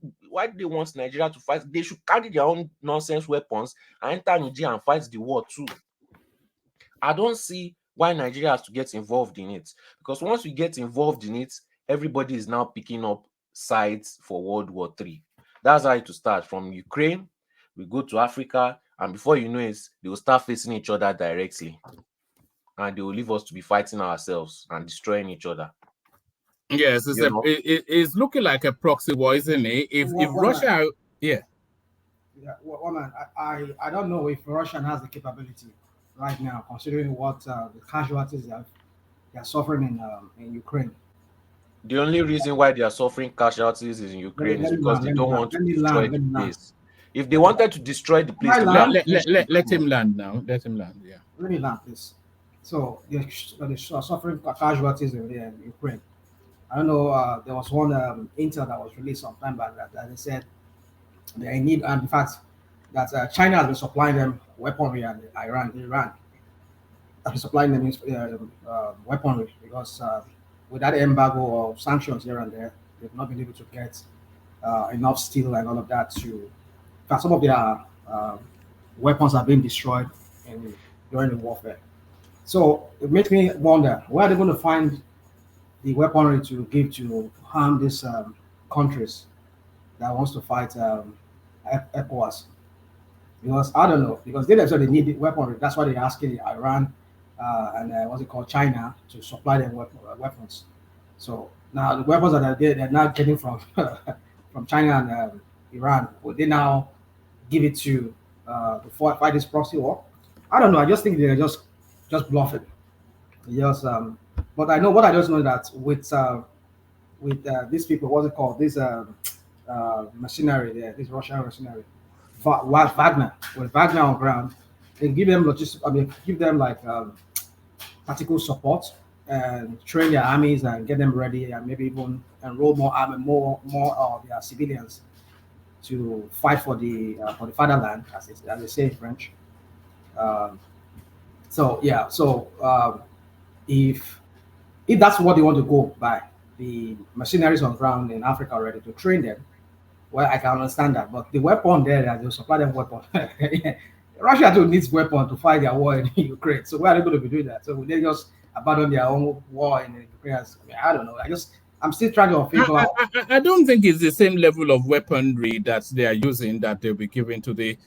they want Nigeria to fight? They should carry their own nonsense weapons and enter Niger and fight the war too. I don't see why Nigeria has to get involved in it, because once we get involved in it, everybody is now picking up sides for World War III. That's how it will start. From Ukraine, we go to Africa, and before you know it, they will start facing each other directly, and they will leave us to be fighting ourselves and destroying each other. Yes, it's looking like a proxy war, isn't it? If Russia, yeah, man, I don't know if Russia has the capability right now, considering what the casualties they are suffering in Ukraine. The only reason why they are suffering casualties in Ukraine is because they don't want to destroy the place. If they wanted to destroy the place, let him land now. Let him land. Yeah. Let me land, please. So they're suffering casualties in Ukraine. I don't know. There was one intel that was released some time back that they said they need, and in fact, that China has been supplying them weaponry, and Iran has been supplying them weaponry because with that embargo or sanctions here and there, they've not been able to get enough steel and all of that to. In fact, some of their weapons are being destroyed during the warfare. So it makes me wonder, where are they going to find the weaponry to give to harm these countries that wants to fight ECOWAS? Because I don't know, because they themselves they need the weaponry. That's why they're asking Iran and what's it called, China, to supply them weapons. So now the weapons that they're now getting from from China and Iran, would they now give it to fight this proxy war? I don't know. I just think they're just bluffing. Yes, but I know what I just know that with these people, what's it called? This machinery there, this Russian machinery, Wagner. With Wagner on ground, they give them logistics. I mean, give them like tactical support and train their armies and get them ready, and maybe even enroll more army, more of their civilians to fight for the fatherland, as they say in French. If that's what they want to go by, the mercenaries on ground in Africa already to train them, well, I can understand that. But the weapon there, that they'll supply them weapon. Russia too needs weapon to fight their war in Ukraine. So where are they going to be doing that? So will they just abandon their own war in Ukraine? I don't know. I'm still trying to figure out. I don't think it's the same level of weaponry that they are using that they'll be giving to the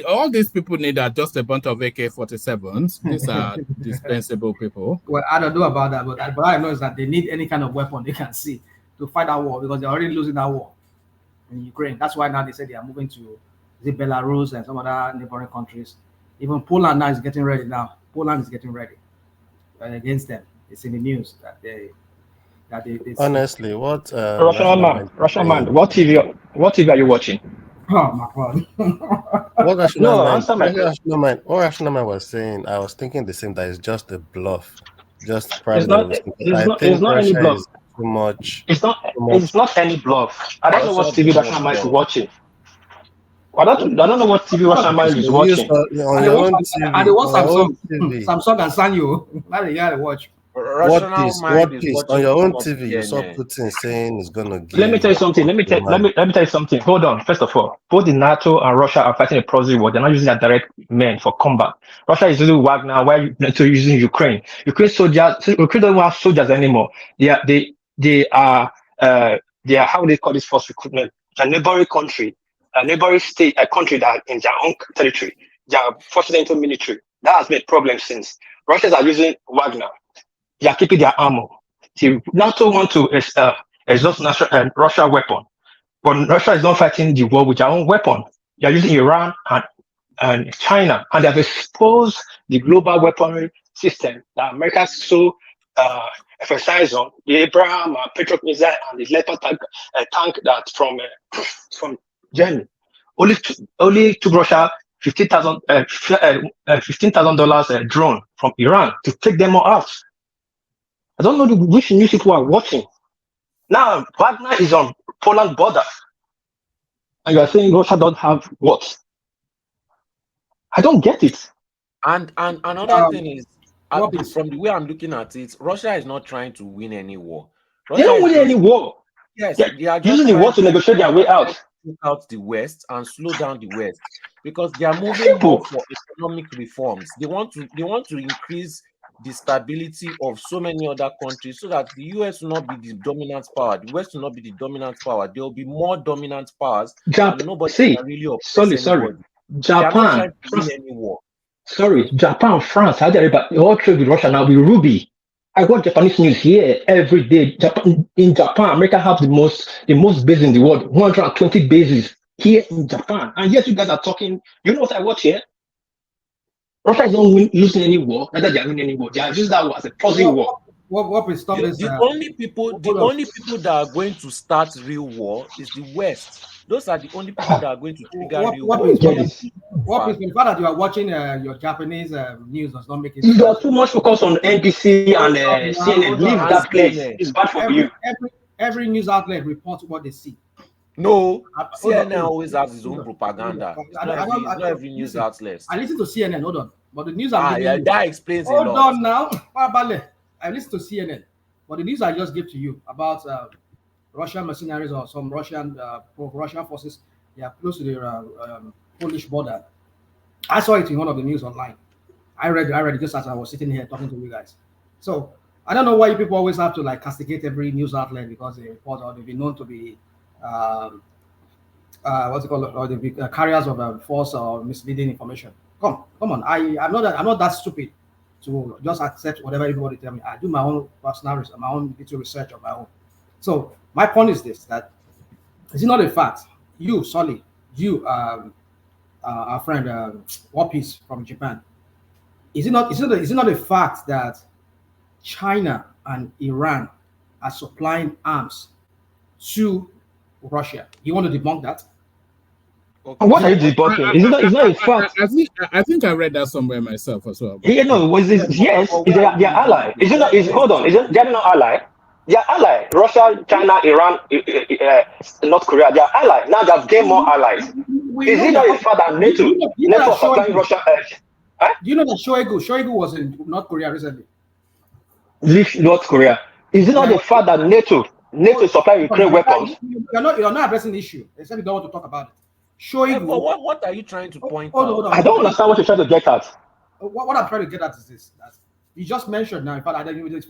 all these people need are just a bunch of AK-47s. These are dispensable people. Well, I don't know about that, but what I know is that they need any kind of weapon they can see to fight that war because they're already losing that war in Ukraine. That's why now they say they are moving to Belarus and some other neighboring countries. Even Poland now is getting ready now. Poland is getting ready against them. It's in the news that they honestly, what Russian man, what TV are you watching? Oh my God. what No, answer my Rational Man was saying, I was thinking the same, that it's just a bluff, just it's private not negotiation. it's not any Russia bluff. is too much. It's not any bluff. I don't know what Russia TV too Russian much man is bluff. watching. I don't know what TV Russian man is So you watching. on your own TV, And they watch on your own Samsung. TV. Samsung and Sanyo. Now they gotta watch. What Rational piece? mind What is piece? On watching your too own much TV, you saw CNN. Putin saying he's gonna Let me give tell you something. Let me tell you something. Hold on. First of all, both the NATO and Russia are fighting a proxy war. They're not using their direct men for combat. Russia is using Wagner while NATO is using Ukraine. Ukraine don't have soldiers anymore. They are how do they call this force recruitment? A neighboring country, a neighboring state, a country that in their own territory. They are forcing into military. That has been a problem since. Russians are using Wagner. They are keeping their armor. See, NATO want to exhaust Russia weapon, but Russia is not fighting the war with their own weapon. They are using Iran and China, and they have exposed the global weaponry system that America so emphasized on, the Abraham Patriot missile and the Leopard tank that from Germany. Only took Russia $15,000 drone from Iran to take them all out. I don't know which news people are watching. Now, Wagner is on Poland border. And you are saying Russia don't have what? I don't get it. And another thing is, from the way I'm looking at it, Russia is not trying to win any war. They don't win any war. Yes, They're they are just using the war to negotiate their way out. Out the West and slow down the West because they are moving more for economic reforms. They want to increase the stability of so many other countries so that the US will not be the dominant power, the West will not be the dominant power. There will be more dominant powers, and nobody can really oppress anybody. Japan, they are not trying to win any war. Japan, France, Saudi Arabia, they all trade with Russia now with Ruby. I watch Japanese news here every day. In Japan, America have the most bases in the world, 120 bases here in Japan. And yet you guys are talking, you know what I watch here? Russia is not losing any war, neither they are winning any war. They are using that war as a proxy war. What will stop this? The only people that are going to start real war is the West. Those are the only people that are going to trigger real war. What is the fact that you are watching your Japanese news does not make it? You are too much focused on NBC and CNN. Leave that place. It's bad for you. Every news outlet reports what they see. No, CNN always has its own propaganda. It's not every news outlet. I listen to CNN. Hold on, but the news that explains a lot. Hold on now, I listen to CNN, but the news I just give to you about Russian mercenaries or some Russian forces, they are close to the Polish border. I saw it in one of the news online. I read it just as I was sitting here talking to you guys. So I don't know why you people always have to like castigate every news outlet because they report or they've been known to be what's it called, or the carriers of false or misleading information. Come on. I'm not that stupid to just accept whatever everybody tell me. I do my own personal research, my own little research of my own. So my point is this: that is it not a fact? You, Solly, you, our friend Wapis from Japan. Is it not a fact that China and Iran are supplying arms to Russia? You want to debunk that? Okay. What are you debunking? It's not a fact. I think I read that somewhere myself as well. Yes, they are ally. Hold on, they are not ally. They are ally. Russia, China, Iran, North Korea, they are ally. Now they have gained more allies. Is it not a fact that NATO supplying Russia? Do you know that Shoigu was in North Korea recently? Leave North Korea. Is it not the fact that NATO supply Ukraine weapons? You're not addressing the issue. Except you don't want to talk about it. Shoigu. But what are you trying to point out? Hold on. I don't understand what you're trying to get at. What I'm trying to get at is this: that you just mentioned now. In fact, I even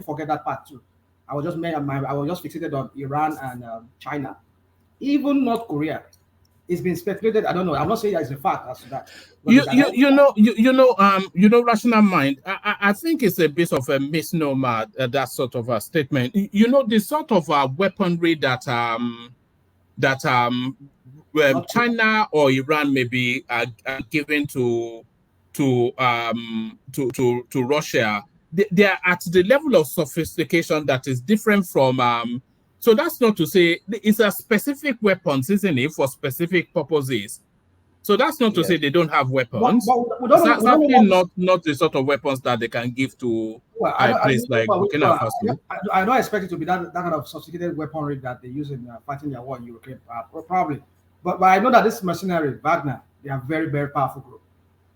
forget that part too. I was just fixated on Iran and China. Even North Korea it's been speculated. I don't know. I'm not saying that it's a fact as to that. Rational mind. I think it's a bit of a misnomer. That sort of a statement. The sort of weaponry that China or Iran may be given to Russia. They are at the level of sophistication that is different from. So that's not to say it's a specific weapons, isn't it, for specific purposes. So that's not to say they don't have weapons. It's certainly not the sort of weapons that they can give to a place like Burkina Faso. I don't expect it to be that kind of sophisticated weaponry that they use in fighting their war in Ukraine, probably. But I know that this mercenary, Wagner, they are very, very powerful group.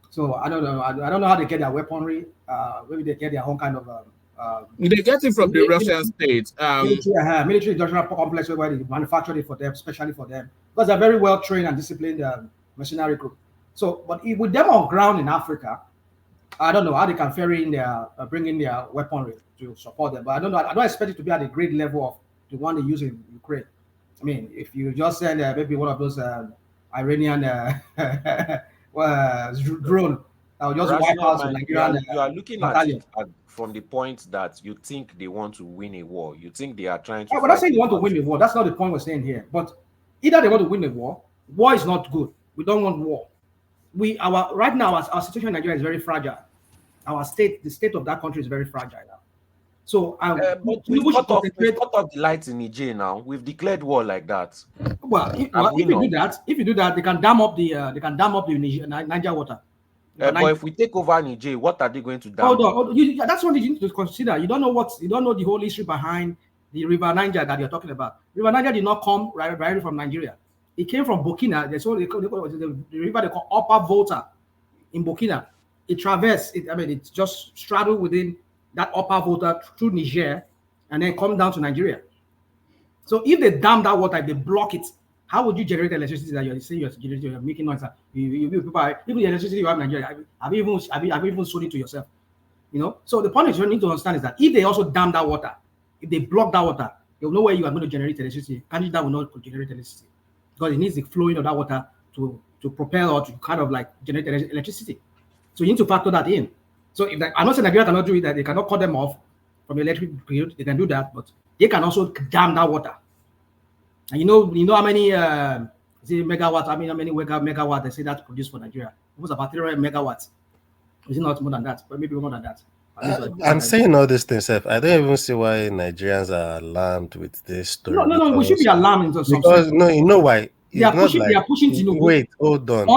So I don't know. I don't know how they get their weaponry. Maybe they get their own kind of. They get it from the Russian state. Military industrial complex where they manufacture it for them, especially for them, because they're very well trained and disciplined mercenary group. So, but with them on ground in Africa, I don't know how they can ferry in their bring in their weaponry to support them. But I don't know. I don't expect it to be at the grade level of the one they use in Ukraine. I mean, if you just send maybe one of those Iranian drone, that will just wipe out Nigerian. You are looking at it from the point that you think they want to win a war. You think they are trying to. We're not saying they want to win a war. That's not the point we're saying here. But either they want to win a war. War is not good. We don't want war. Right now our situation in Nigeria is very fragile. The state of that country is very fragile now. So we've cut off the lights in Niger now. We've declared war like that. Well, if you do that, they can dam up the Niger water. But if we take over Niger, what are they going to dam? Hold on. That's what you need to consider. You don't know the whole history behind the River Niger that you're talking about. River Niger did not come right from Nigeria. It came from Burkina. The river they call Upper Volta in Burkina. It traversed. It just straddled within that Upper Volta through Niger and then come down to Nigeria. So if they dam that water, if they block it, how would you generate electricity that you're saying you're generating? You're making noise. Even the electricity you have in Nigeria, have you even sold it to yourself? So the point is you need to understand is that if they also dam that water, if they block that water, you'll know where you are going to generate electricity. Canada that will not generate electricity because it needs the flowing of that water to propel or to kind of like generate electricity. So you need to factor that in. So if I'm not saying Nigeria cannot do it, that they cannot cut them off from the electric grid, they can do that, but they can also dam that water. And you know how many megawatts? I mean, how many megawatts they say that's produced for Nigeria? It was about 300 megawatts. Is it not more than that? But maybe more than that. I'm saying all these things, Seth. I don't even see why Nigerians are alarmed with this story. No, we should be alarmed into something. Because no, you know why? They are pushing Tinubu. Wait, hold on.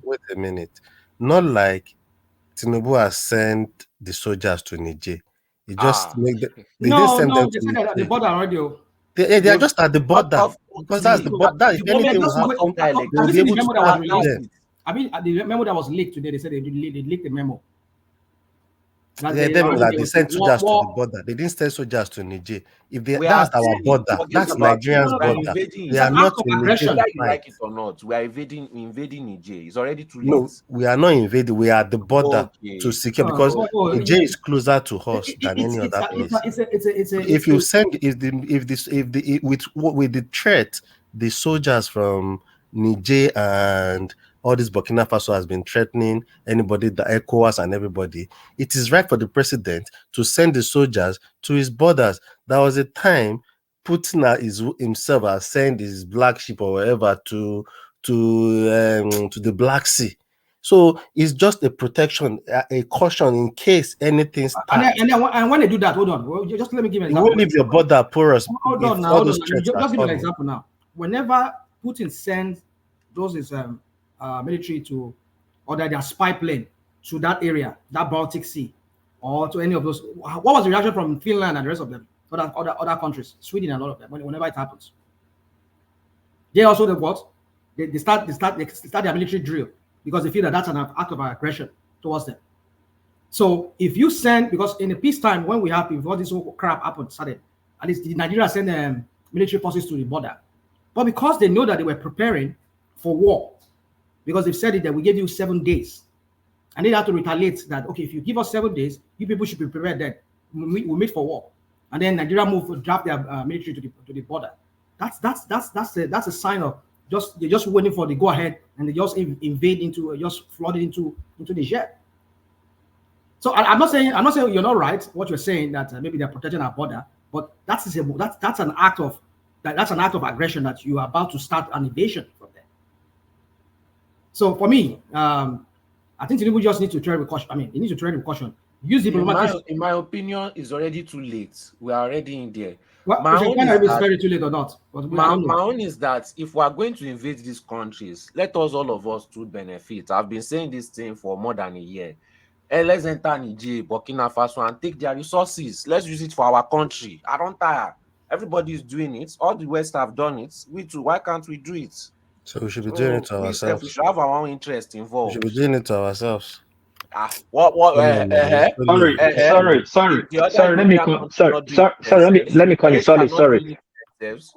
Wait a minute. Not like Tinubu has sent the soldiers to Niger. He just make the, they didn't send them they to said that at the border already. They are just at the border because that's the border. If anything will happen, they'll be able to start them. I mean, the memo that was leaked today, they said they leaked the memo. They sent soldiers to the border. They didn't send soldiers to Niger. If that's our border, that's Nigeria's border. They are not in Niger. Whether you like it or not, we are invading Niger. It's already too late. No, we are not invading. We are at the border to secure because Niger is closer to us than any other place. If you send with the threat, the soldiers from Niger and all this Burkina Faso has been threatening anybody, the ECOWAS and everybody. It is right for the president to send the soldiers to his borders. There was a time Putin himself has sent his black ship or whatever to the Black Sea. So it's just a protection, a caution in case anything starts. And when they do that, hold on, just let me give an example. You won't leave your border porous. Hold on now. Just give me an example now. Whenever Putin sends those military to order their spy plane to that area, that Baltic Sea, or to any of those, what was the reaction from Finland and the rest of them, other countries, Sweden and all of them, whenever it happens? They also they start their military drill because they feel that that's an act of aggression towards them. So if you send, because in the peacetime when we have before this whole crap happened started, at least Nigeria sent military forces to the border, but because they know that they were preparing for war. Because they've said it that we gave you 7 days. And they have to retaliate that, okay, if you give us 7 days, you people should be prepared then. We'll meet for war. And then Nigeria draft their military to the border. That's a sign of they're just waiting for the go ahead, and they just invade into, just flooded into Niger. So I'm not saying you're not right. What you're saying that maybe they're protecting our border, but that's an act of aggression, that you are about to start an invasion from there. So for me, I think Tinubu just needs to tread with caution. I mean, he needs to tread with caution. Use diplomatic. In my opinion, it's already too late. We are already in there. Well, my own is it's very too late or not. But my own is that if we are going to invade these countries, let us, all of us, to benefit. I've been saying this thing for more than a year. Let's enter Niger, Burkina Faso, and take their resources. Let's use it for our country. I don't tire. Everybody is doing it. All the West have done it. We too. Why can't we do it? So we should be doing it to ourselves. We should have our own interest involved. We should be doing it to ourselves. What? Sorry. Let me call you.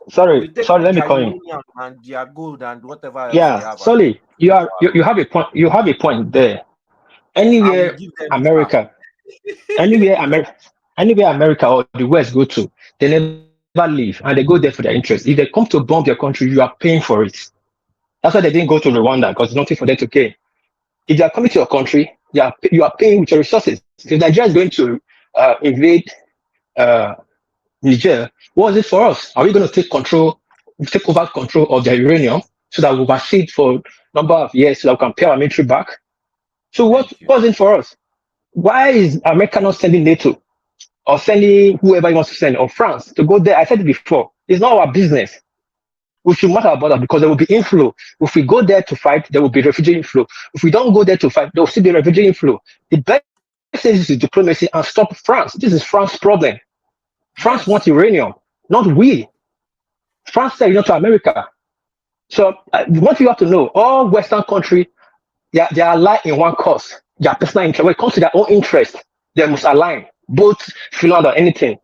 Sorry. Let me call you. And they are good and whatever else Yeah, they have. Solly, you have a point. You have a point there. Anywhere America or the West go to, they never leave, and they go there for their interest. If they come to bomb your country, you are paying for it. That's why they didn't go to Rwanda, because there's nothing for them to gain. If they are coming to your country, you are paying with your resources. If Nigeria is going to invade Niger, what is it for us? Are we going to take over control of their uranium so that we oversee it for a number of years so that we can pay our military back? So what is it for us? Why is America not sending NATO or sending whoever he wants to send, or France to go there? I said it before. It's not our business. We should mark our border, because there will be inflow. If we go there to fight, there will be refugee inflow. If we don't go there to fight, there will still be refugee inflow. The best thing is diplomacy and stop France. This is France's problem. France wants uranium, not we. France said not to America. So what you have to know, all Western countries, they are aligned in one cause. Their personal interest. When it comes to their own interest, they must align, both Finland or anything.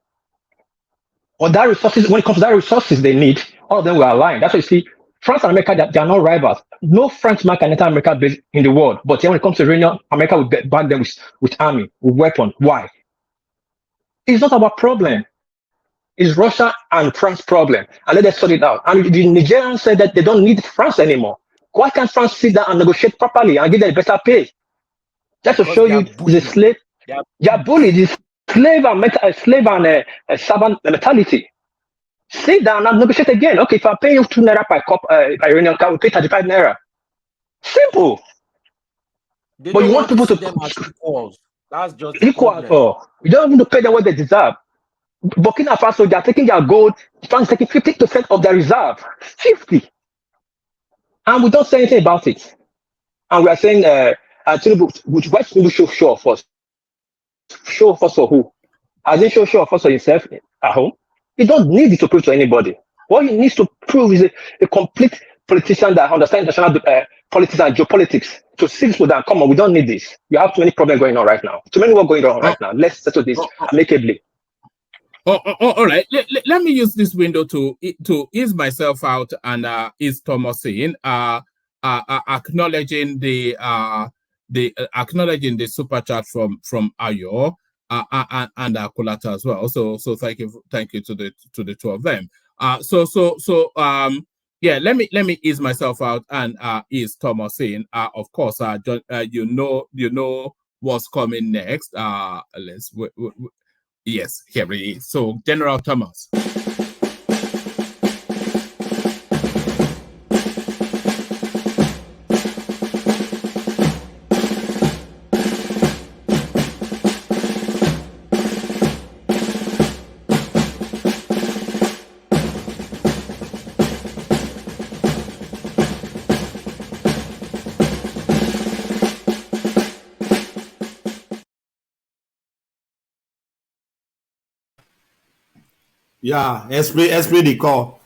When it comes to that resources they need, all of them will align. That's why you see, France and America, they are not rivals. No Frenchman can enter America base in the world. But when it comes to uranium, America will back them with army, with weapons. Why? It's not our problem. It's Russia and France problem. And let them sort it out. And the Nigerians said that they don't need France anymore. Why can't France sit down and negotiate properly and give them better pay? Just to show you, the slave, they are bullied. It's slave and servant mentality. Sit down and negotiate again. Okay, if I pay you 2 naira per cup, uranium, we pay 35 naira. Simple. But you want people to them as equals. That's just equal. You don't even pay them what they deserve. Burkina Faso, they are taking their gold. France taking 50% of their reserve. 50. And we don't say anything about it. And we are saying, Tinubu, why Tinubu show off us? Show off us for who? Has he show off us for himself at home? He don't need it to prove to anybody. What he needs to prove is a complete politician that understands international politics and geopolitics. To see this with that, come on, we don't need this. We have too many problems going on right now. Too many work going on right now. Let's settle this amicably. All right. Let me use this window to ease myself out and ease Thomas in, acknowledging the super chat from Ayo and Akulata as well. So thank you to the two of them. Yeah, let me ease myself out and ease Thomas in. Of course, you know what's coming next. Yes, here it is. So, General Thomas. Yeah, SP the call.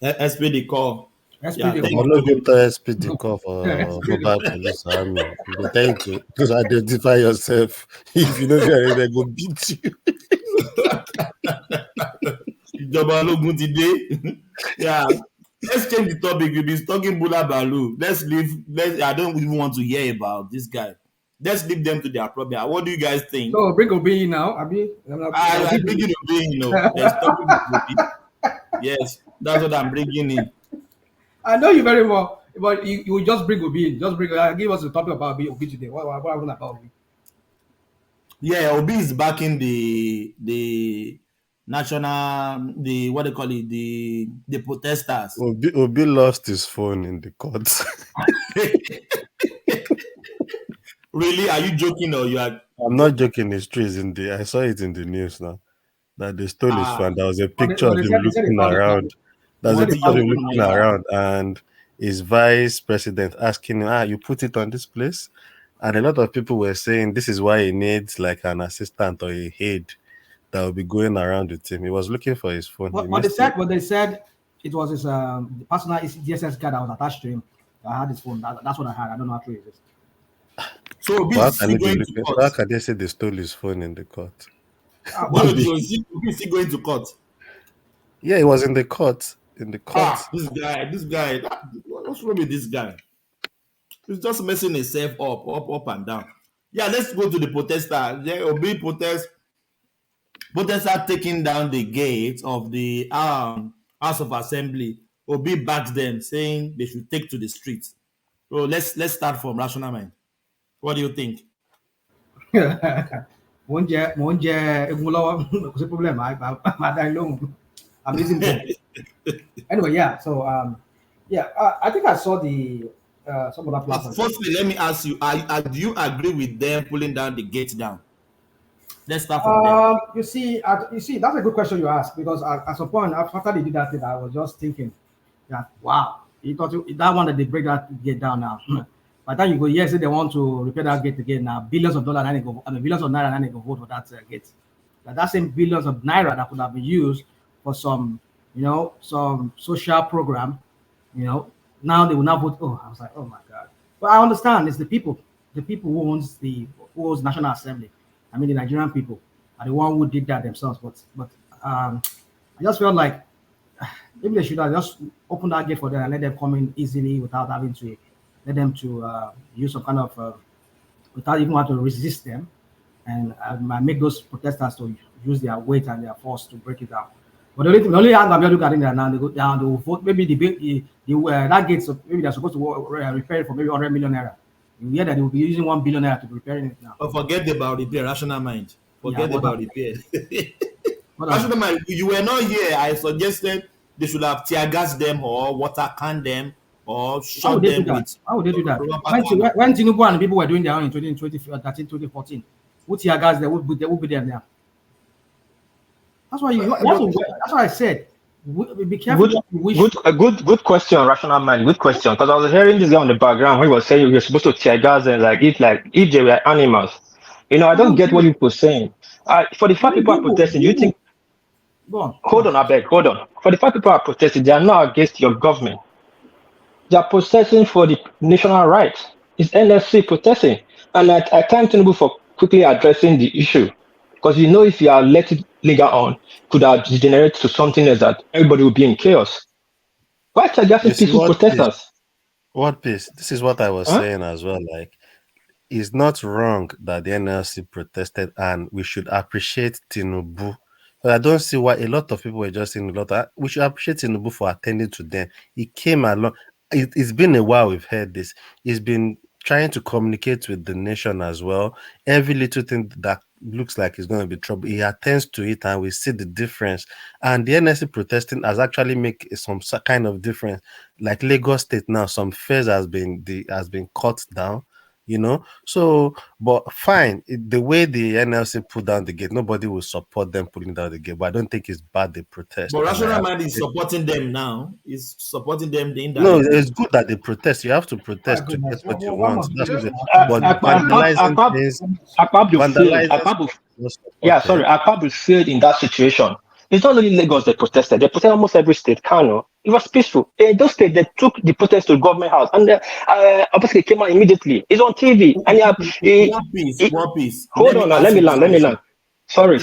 SP the call. Yeah, I'm not going to SP the call for mobile police army. They tell you to identify yourself. If you know you're they go beat you. Yeah. Let's change the topic. We've been talking Bula Balu. Let's leave. I don't even want to hear about this guy. Let's leave them to their problem. What do you guys think? So bring Obi now. I bring Obi. Let's talk about Obi. Yes, that's what I'm bringing in. I know you very well, but you will just bring Obi. Just bring. Give us a topic about Obi today. What happened about Obi? Yeah, Obi is backing the national, the what they call it, the protesters. Obi lost his phone in the court. Really? Are you joking or you are? I'm not joking. It's true. I saw it in the news now that they stole his phone. There was a picture of But him they said they looking found around. they There's a said they picture of found him the phone looking on Niger. around, and his vice president asking him, you put it on this place? And a lot of people were saying this is why he needs like an assistant or a aide that will be going around with him. He was looking for his phone. He But missed it. they said it was his personal DSS card that was attached to him. I had his phone. That's what I had. I don't know how true it is. So Obi How is can still he be going to looking? court. How can they say they stole his phone in the court? No, so Obi is still going to court. Yeah, he was in the court. In the court. This guy. What's wrong with this guy? He's just messing himself up and down. Yeah, let's go to the protester. There will be protesters taking down the gate of the House of Assembly. Obi backs them, saying they should take to the streets. So let's start from rational mind. What do you think? I'm using them. Anyway, yeah. So I think I saw the some of that platform. Firstly, let me ask you: do you agree with them pulling down the gate down? Let's start from there. You see, that's a good question you ask, because at some point after they did that thing, I was just thinking that wow, you thought that one that they break that gate down now. By the time you go, yes, they want to repair that gate again now, billions of dollars, billions of naira, and they go vote for that gate. That same billions of naira that could have been used for some, some social program, now they will not vote. Oh, I was like, oh my God. But I understand it's the people who owns National Assembly. I mean, the Nigerian people are the one who did that themselves. But I just felt like maybe they should have just opened that gate for them and let them come in easily without having to let them to use some kind of without even having to resist them, and make those protesters to use their weight and their force to break it down. But the only hand I'm looking at it now, they go down, they will vote. Maybe that gate, so maybe they're supposed to repair it for maybe 100 million naira. You hear that they will be using 1 billion naira to be repairing it now. Oh, forget about repair, rational mind. Forget about repair. What rational mind, you were not here. I suggested they should have tear gas them or water can them or shot them with. How would they do that? When Tinubu and people were doing their own in 2013, 2014, who tear gas they would be there now. That's why I said, be careful. Good question, rational mind. Good question, because I was hearing this guy on the background when he was saying you're supposed to tear gas and if they were animals. I don't get what people are saying. For the fact people are protesting, do you think? Hold on, I beg. Hold on. For the fact people are protesting, they are not against your government. They are protesting for the national rights. It's NSC protesting, and I thank Tinubu for quickly addressing the issue. Because if you are let it linger on, could have degenerated to something else that everybody will be in chaos. Why targeting peaceful protesters? What peace? This is what I was saying as well. Like, it's not wrong that the NLC protested, and we should appreciate Tinubu. But I don't see why a lot of people were just saying we should appreciate Tinubu for attending to them. He came along. It's been a while we've heard this. He's been trying to communicate with the nation as well. Every little thing that looks like it's going to be trouble, he attends to it, and we see the difference. And the NSC protesting has actually made some kind of difference. Like Lagos State now, some fares has been cut down. So, but fine, the way the NLC put down the gate, nobody will support them putting down the gate, but I don't think it's bad they protest. But rational mind is supporting them now. Is supporting them the No, it's good that they protest. You have to protest to get what you want. Akpabio failed in that situation. It's not only Lagos that protested. They protested almost every state. Kano, it was peaceful. In those states, they took the protest to the government house, and obviously came out immediately. It's on TV. And What peace? Hold on, let me land. Sorry.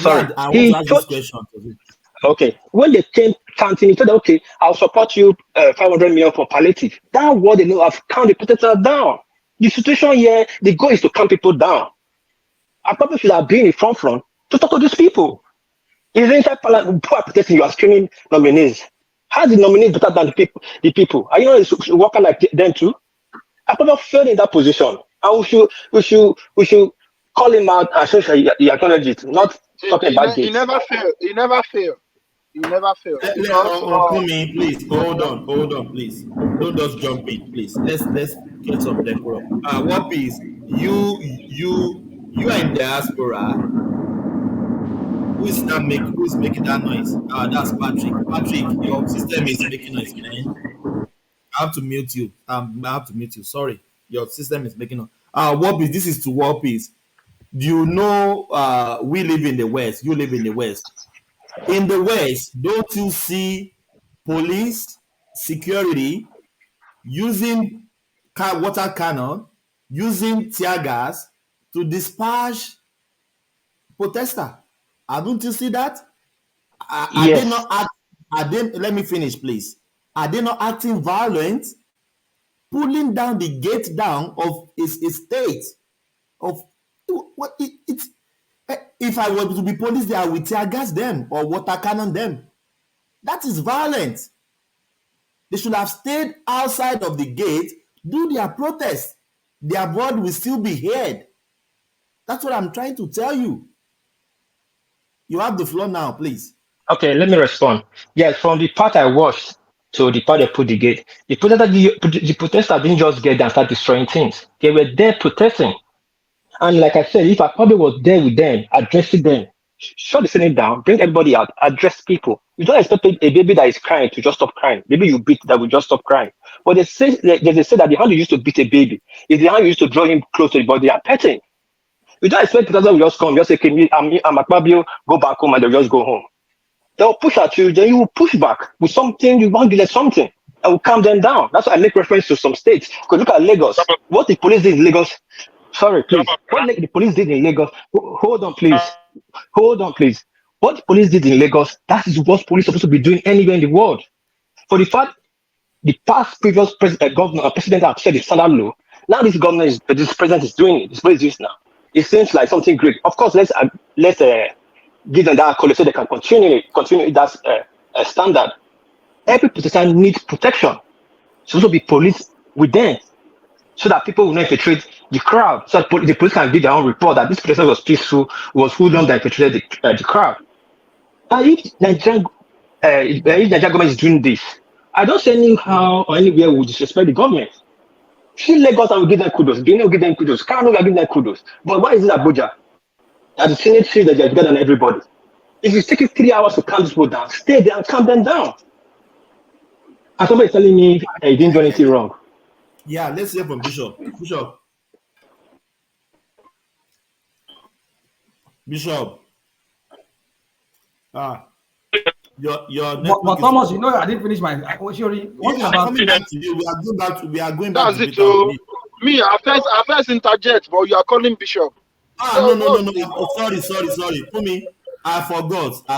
Okay, when they came counting, he said, "Okay, I'll support you 500 million for palliative." That's what they know. I've counted the protesters down. The situation here, the goal is to calm people down. I probably should have been in front to talk to these people. Is the entire parliament who are protesting? You are screaming nominees. How the nominee better than the people? The people are you know working like them too? Akpabio failed in that position, and we should call him out and show he acknowledge it, not talking about He gates. never failed. He never failed. He never failed because Kumi, please hold on, please. Don't just jump in, please. Let's get some decorum. What is you are in diaspora. Who is making that noise? That's Patrick. Patrick, your system is making noise, man. I have to mute you. I have to mute you. Sorry, your system is making noise. Warpies, this is to Warpies. Do you know we live in the West? You live in the West. In the West, don't you see police, security using water cannon, using tear gas to disperse protester? Don't you see that? Are they Yes. not let me finish, please. Are they not acting violent, pulling down the gate down of his state? Of what it's if I were to be police, they will tear gas them or water cannon them. That is violent. They should have stayed outside of the gate, do their protest. Their voice will still be heard. That's what I'm trying to tell you. You have the floor now, please. Okay, let me respond. Yes, from the part I watched to the part they put the gate, the protesters didn't just get there and start destroying things. They were there protesting. And like I said, if I probably was there with them, addressing them, shut the Senate down, bring everybody out, address people. You don't expect a baby that is crying to just stop crying. Maybe you beat that will just stop crying. But they say that the hand you used to beat a baby is the hand you used to draw him close to the body and petting. You don't expect people will just come, just say, okay, I'm Akpabio, go back home, and they'll just go home. They'll push at you, then you will push back with something, you want to get something, and will calm them down. That's why I make reference to some states. Because look at Lagos. What the police did in Lagos, sorry, please. What the police did in Lagos, hold on, please. What the police did in Lagos, that is what police are supposed to be doing anywhere in the world. For the fact, the previous governor and president have said it's standard law. Now this president is doing it. This president is doing it now. It seems like something great. Of course, let's give them that accolade so they can continue that's a standard. Every protestant needs protection. So to be police with them, so that people will not infiltrate the crowd. So that the police can give their own report that this protester was peaceful, was who done that infiltrated the crowd. Now, if Nigerian government is doing this, I don't see anyhow or anywhere would disrespect the government. See Lagos and we give them kudos. Benin will give them kudos. Kano will give them kudos. But why is it Abuja? That the Senate says that they're better than everybody. If it's taking 3 hours to calm this people down, stay there and calm them down. And somebody is telling me he didn't do anything wrong. Yeah, let's hear from Bishop. Bishop. But Thomas, you know, I didn't finish my. One thing about coming back to you, we are going back that's to it. So me, I first interject, but you are calling Bishop. No. Oh, sorry. Pumi, I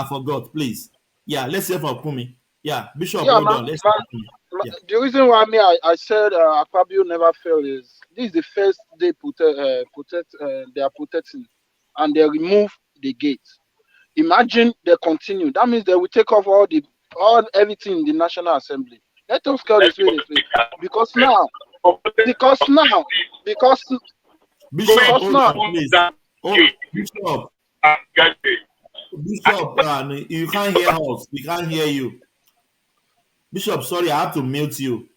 forgot. Please. Yeah, let's hear from Pumi. Yeah, Bishop, hold on. Let's the reason why I said Akpabio never failed is this is the first day they are protecting, and they remove the gate. Imagine they continue. That means they will take off everything in the National Assembly. Let us call this way. Because now, Bishop, you can't hear us. We can't hear you. Bishop, sorry, I have to mute you.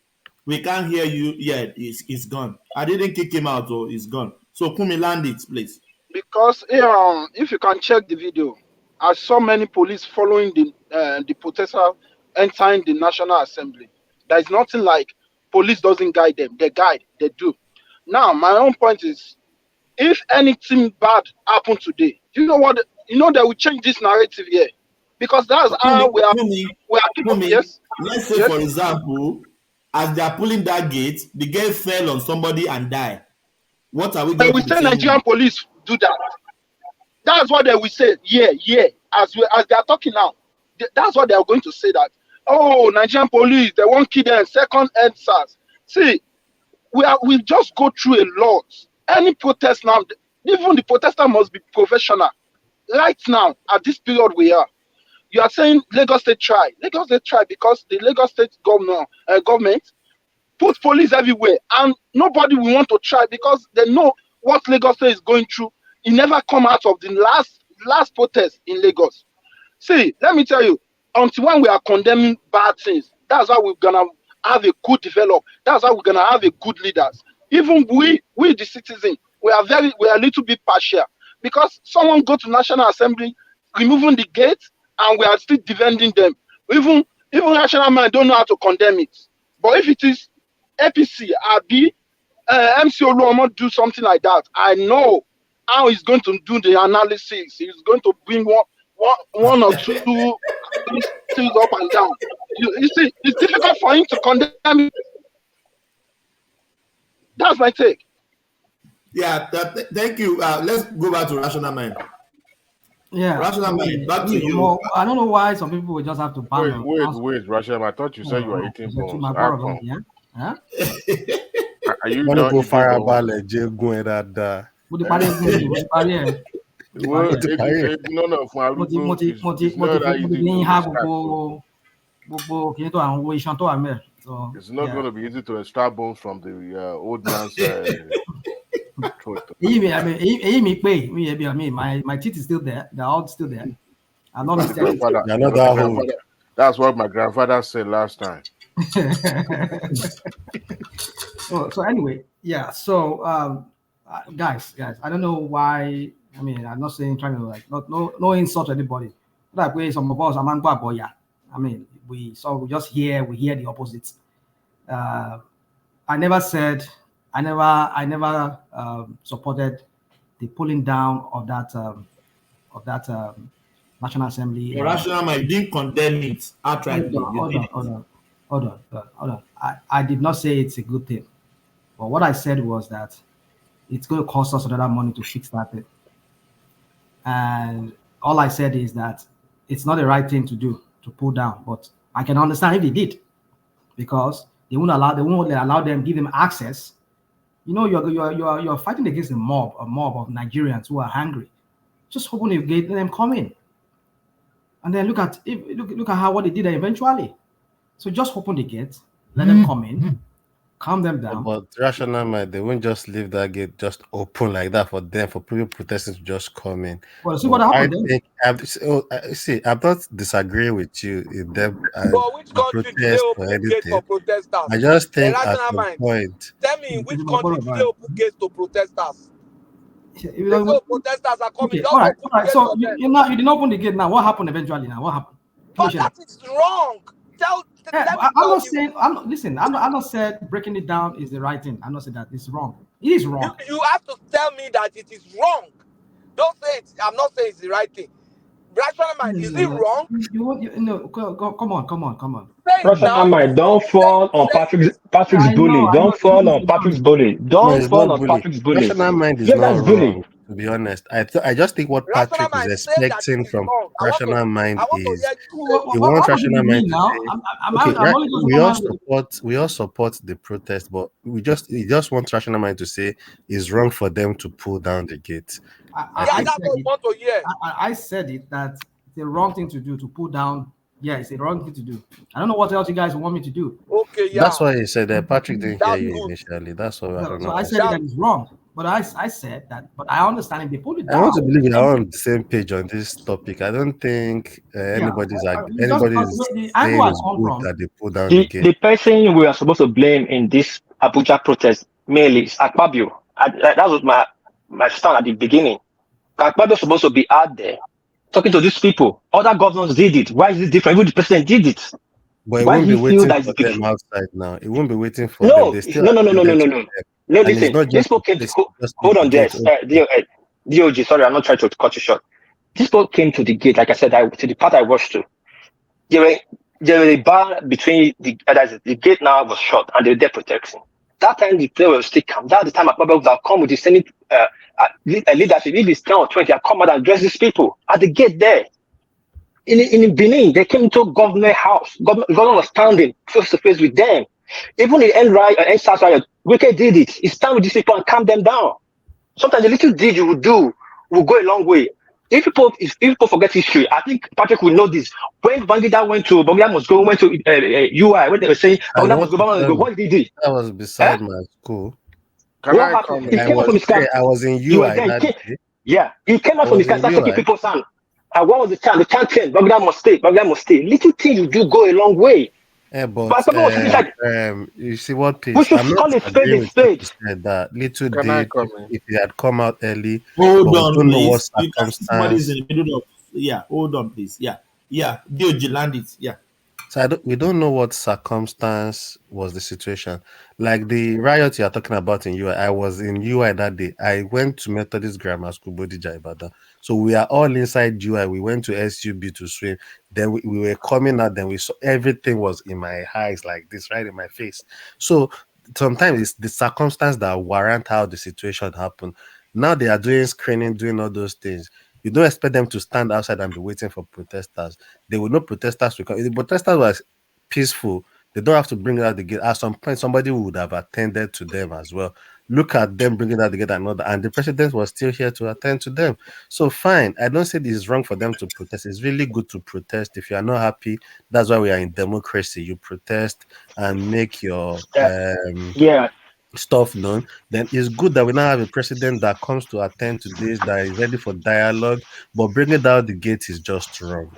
We can't hear you yet. It's gone. I didn't kick him out, or it's gone. So Kumi, land it, please. Because if you can check the video, I saw many police following the protester entering the National Assembly. There is nothing like police doesn't guide them. They guide. They do. Now, my own point is, if anything bad happened today, you know what? You know that we change this narrative here, because that's how we are. Yes. Let's say, for example, as they are pulling that gate, the gate fell on somebody and died. What are we going to say? We say Nigerian police do that. That's what they will say. Yeah. As they are talking now, that's what they are going to say, that, oh, Nigerian police, they won't kill them. Second answers. See, we just go through a lot. Any protest now, even the protester must be professional. Right now, at this period we are. you are saying Lagos State try. Lagos State try because the Lagos State government put police everywhere, and nobody will want to try because they know what Lagos State is going through. It never come out of the last protest in Lagos. See, let me tell you, until when we are condemning bad things, that's how we're gonna have a good develop. That's how we're gonna have a good leaders. Even we the citizens, we are a little bit partial because someone go to National Assembly, removing the gate, and we are still defending them. Even national man don't know how to condemn it. But if it is APC, RB, MC Oluomo do something like that, I know how he's going to do the analysis. He's going to bring one or two things up and down. You see, it's difficult for him to condemn it. That's my take. Yeah, thank you. Let's go back to Rational Mind. Yeah, Rational Mind, back to you. Well, I don't know why some people will just have to ban. Wait, Rational. I thought you said you were eating bones. How come? Yeah? Huh? Are you Wanna not go eating fire bones? ball Jagun Dada? Mo ti parí egun, mo ti parí ẹ̀. Well, none of my mo ti ní ha gbogbo kìíní tó àwọn iṣan tó wà mẹ́ẹ̀. It's not going to be easy to extract bones from the old man's throat. My teeth is still there. They're all still there. I'm not mistaken. That's what my grandfather said last time. So anyway, yeah. So guys, I don't know why. I mean, I'm not saying trying to like no insult to anybody. Like way some of us, I mean, we just hear the opposite. I never supported the pulling down of that National Assembly. The Rational Mind didn't condemn it outrightly. Hold on. I did not say it's a good thing, but what I said was that it's going to cost us another money to fix that thing. And all I said is that it's not the right thing to do to pull down, but I can understand if they did, because they won't allow them, give them access. You know, you're fighting against a mob of Nigerians who are hungry. Just open the gate, let them come in, and then look at what they did eventually. So just open the gate, let them come in, calm them down. But Rational Mind, they won't just leave that gate just open like that for people protesting to just come in. Well, see what happened then. I'm not disagreeing with you in them which country do they open gates for protesters? I just think The at Rational the Mind, point. tell me, in which country do they open gates to protesters? Protesters are coming. Okay, all right. So you didn't open the gate now. What happened eventually? Now what happened? But that is wrong. I'm not saying breaking it down is the right thing. I'm not saying that it's wrong. It is wrong. You have to tell me that it is wrong. Don't say it. I'm not saying it's the right thing. Rational Mind, is it wrong? Come on. Rational Mind, don't fall on Patrick's bully. Don't fall on Patrick's bully. Don't fall on Patrick's bully. Rational Mind is not wrong, to be honest. I just think what Patrick is expecting from Rational Mind is he wants Rational Mind to say we all support the protest, but he just wants Rational Mind to say it's wrong for them to pull down the gate. I said it that it's the wrong thing to do to pull down. Yeah, it's the wrong thing to do. I don't know what else you guys want me to do. Okay, yeah. That's why he said that Patrick didn't hear you initially. That's why I don't know. So I said that it's wrong, but I said that. But I understand if they pull it down. I want to believe we are on the same page on this topic. I don't think anybody's saying it's good that they pull down the gate. The person we are supposed to blame in this Abuja protest mainly is Akpabio. That was my stand at the beginning. Akpabio is supposed to be out there talking to these people. Other governors did it. Why is it different? Even the president did it. But it won't be waiting for them outside now. It won't be waiting for them. They still No, listen. This book came to hold on there. DOG, sorry, I'm not trying to cut you short. This book came to the gate, like I said, to the part I watched to. There was a bar between the gate now was shut and they were there protecting. That time the player was still calm. That's the time Akpabio would have come with the Senate leadership. If it's 10 or 20, I come out and address these people at the gate there. In Benin, they came to government house. Government was standing face to face with them. Even the NSAS riot, Wike did it. He stand with these people and calm them down. Sometimes the little deed you will do will go a long way. if people forget history, I think Patrick will know this. When Bangida went to UI, when they were saying I Bangida want must go, to Bangida must tell go, you, what did he do? that was Eh? beside my school. Can What I happened? come He I in? came out was from his car. there. I was in You were UI there. that day. Yeah, he came out I from was his car, in started taking UI. people's hand. And what was the chant? The chant saying, Bangida must stay, Bangida must stay. Little thing you do go a long way. But But people was like, you see what we piece? should I'm not call a spade agreeing a with what spade. you said that little Can I did come in? if he had come out early, Hold but we on, don't know what please. You can see somebody's circumstance. in the middle of. Yeah, hold on, please. Yeah. DOG land it. Yeah. So we don't know what circumstance was the situation. Like the riot you are talking about in UI, I was in UI that day. I went to Methodist Grammar School, Bodija Ibadan. So we are all inside UI. We went to SUB to swim. Then we were coming out. Then we saw everything was in my eyes like this, right in my face. So sometimes it's the circumstance that warrant how the situation happened. Now they are doing screening, doing all those things. You don't expect them to stand outside and be waiting for protesters. They will know protesters will come. If the protesters was peaceful, they don't have to bring out the gate. At some point, somebody would have attended to them as well. Look at them bringing out the gate and all that. And the president was still here to attend to them. So fine. I don't say this is wrong for them to protest. It's really good to protest. If you are not happy, that's why we are in democracy. You protest and make your Yeah. stuff known. Then it's good that we now have a president that comes to attend to this, that is ready for dialogue, but bringing down the gate is just wrong.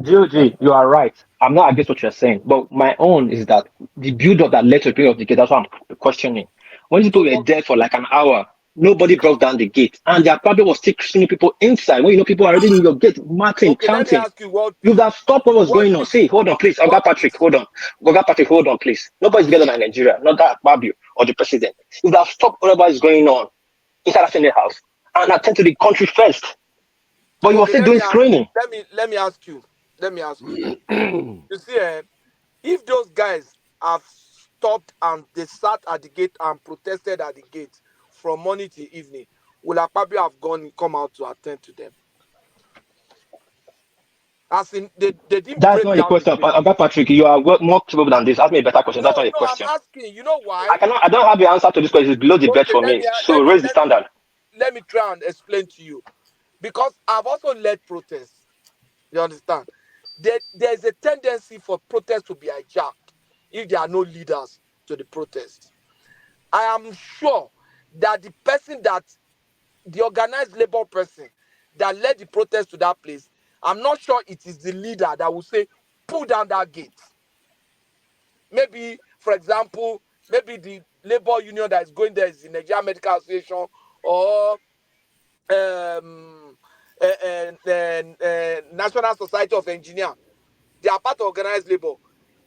GOG, you are right. I'm not against what you're saying, but my own is that the build up that led to the build of the gate, that's what I'm questioning. When people were there for like an hour, nobody broke down the gate, and there probably was still seeing people inside. When you know people are already in your gate, marching, Okay, let me chanting. ask you what You would have stopped what was going on. peace, See, hold on, please. Oga Patrick, hold on. Oga Patrick, hold on, please. Nobody's better than Nigeria, not that Babio or the president. You would have stopped whatever is going on inside the Senate house and attend to the country first. But you were okay, still doing screening. let me ask you. Let me ask you. You see, if those guys have stopped and they sat at the gate and protested at the gate from morning till evening, will Akpabio have come out to attend to them? As in, they didn't That's break not a down the question. gate. Oga Patrick, you are more capable than this. Ask me a better question. That's not a No, I'm question. asking. You know why? I don't have the answer to this question. It's below the belt Okay, for me. So raise the standard. let me try and explain to you, because I've also led protests. You understand? There's a tendency for protests to be hijacked if there are no leaders to the protest. I am sure that the organized labor person that led the protest to that place, I'm not sure it is the leader that will say, pull down that gate. Maybe, for example, maybe the labor union that is going there is the Nigeria Medical Association or National Society of Engineers. They are part of organized labor.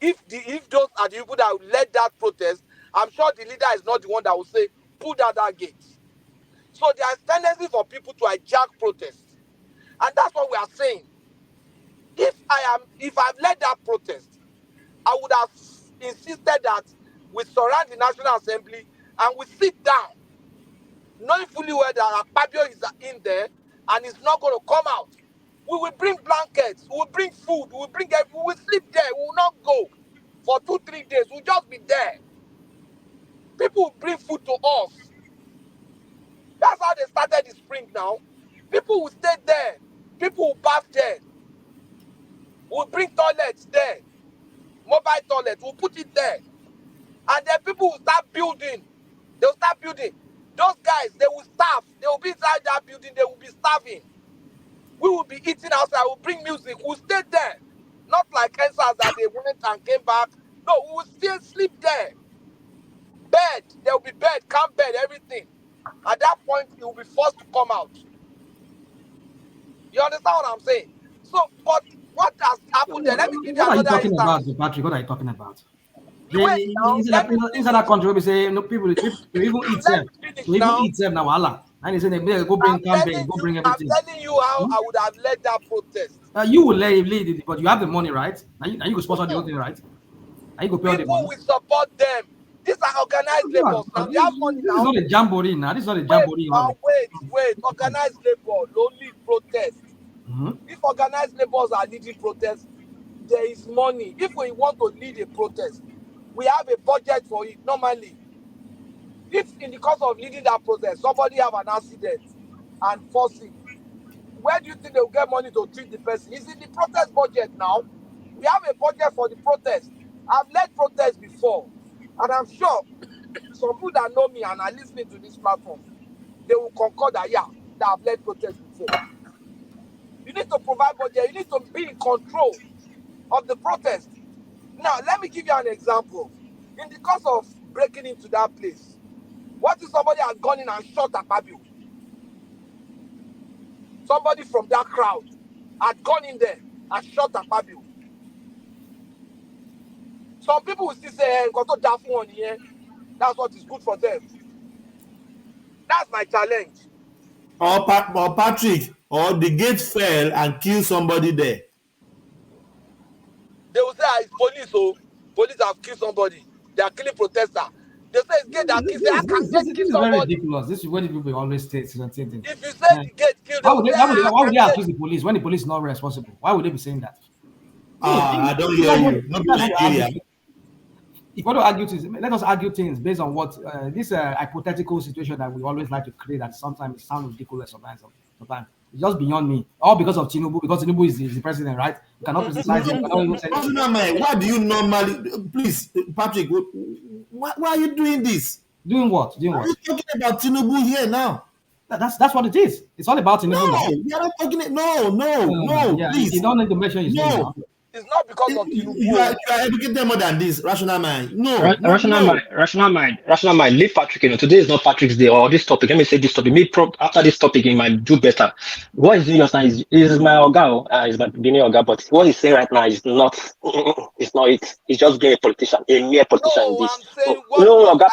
If those are the people that led that protest, I'm sure the leader is not the one that will say, pull down that gate. So there is tendency for people to hijack protests. And that's what we are saying. If I've led that protest, I would have insisted that we surround the National Assembly and we sit down, knowing fully well that Akpabio is in there and is not going to come out. We will bring blankets, we will bring food, we will sleep there, we will not go for 2-3 days. We'll just be there. People will bring food to us. That's how they started the spring now. People will stay there. People will bath there. We'll bring toilets there. Mobile toilets, we'll put it there. And then people will start building. They'll start building. Those guys, they will starve. They will be inside that building. They will be starving. We will be eating outside. We'll bring music. We'll stay there. Not like NSAS that they went and came back. No, we will still sleep there. Bed. There will be bed, camp bed, everything. At that point, it will be forced to come out. You understand what I'm saying? So, but what has happened there? Let me give you What are you another talking about, instance. Patrick? What are you talking about? Wait now. Let me Inside that country, we say no people even eat let them. me finish So even now. eat them now, Allah. And they say they go bring campaign, go bring I'm everything. telling you how I would have led that protest. You will lead it, but you have the money, right? Now you go sponsor the whole thing, right? Now you go pay all the People money. will support them. These are organized labors now. They have money This is now. not a jamboree now. This is not a jamboree. Wait. Organized labor don't lead protest. If organized laborers are leading protests, there is money. If we want to lead a protest, we have a budget for it normally. If in the course of leading that protest, somebody have an accident and fall sick, Where do you think they will get money to treat the person? Is it the protest budget now? We have a budget for the protest. I've led protests before, and I'm sure some people that know me and are listening to this platform, they will concord that, yeah, that I've led protests before. You need to provide budget. You need to be in control of the protest. Now, let me give you an example. In the course of breaking into that place, what if somebody had gone in and shot Akpabio? Somebody from that crowd had gone in there and shot Akpabio. Some people will still say, hey, got to daft one here. That's what is good for them. That's my challenge. Or Patrick, or the gate fell and killed somebody there. They will say, it's police, so police have killed somebody. They are killing protesters. They say it's gate that kills. This is very ridiculous. This is what people always say. If you say the gate killed, why would they accuse the police when the police is not responsible? Why would they be saying that? I don't hear you. If you want to argue things, let us argue things based on what this hypothetical situation that we always like to create. That sometimes it sounds ridiculous. Sometimes it's just beyond me. All because of Tinubu, because Tinubu is the president, right? We cannot criticize him. Why do you normally, please, Patrick? Why are you doing this? Doing what? Doing what? You're talking about Tinubu here now. That's what it is. It's all about Tinubu. No, you're not talking it. No, yeah, please. You don't need to mention his name now. It's not because of Tinubu. You are educated more than this, rational mind. Rational mind. Leave Patrick. Today is not Patrick's day or this topic. Let me say this topic. Maybe after this topic, he might do better. What he's doing just now is my Oga, is my beginning Oga, but what he's saying right now is not. It's not it. He's just being a politician, a mere politician. Oga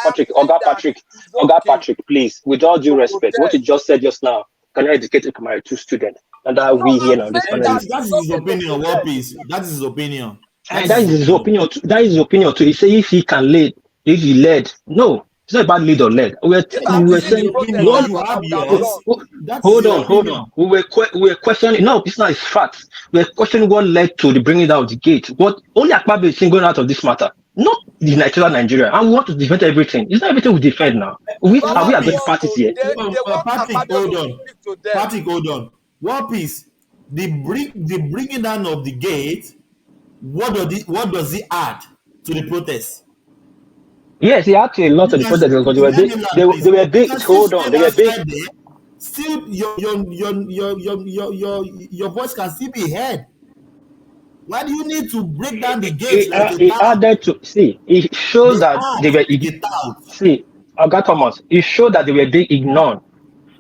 Patrick, please, with all due respect, what you just said just now, can I educate my two students? And that we here now. That is his opinion. What piece? That is his opinion. That is his opinion. That is his opinion too. He say if he can lead, if he led, no, it's not about lead or led. We were saying, hold on. We were questioning. No, it's not his facts. We were questioning what led to the bringing down of the gate. What only Akpabio is going out of this matter, not the Nigeria. And we want to defend everything. It's not everything we defend now. Are we against parties here? Patrick, hold on. What piece? The bringing down of the gate. What does it add to the protest? Yes, he actually a lot of the protest because they were big. Hold on, they were big. Still, your voice can still be heard. Why do you need to break down the gate? It added to see. It shows that they were see. Oga Thomas. It showed that they were being ignored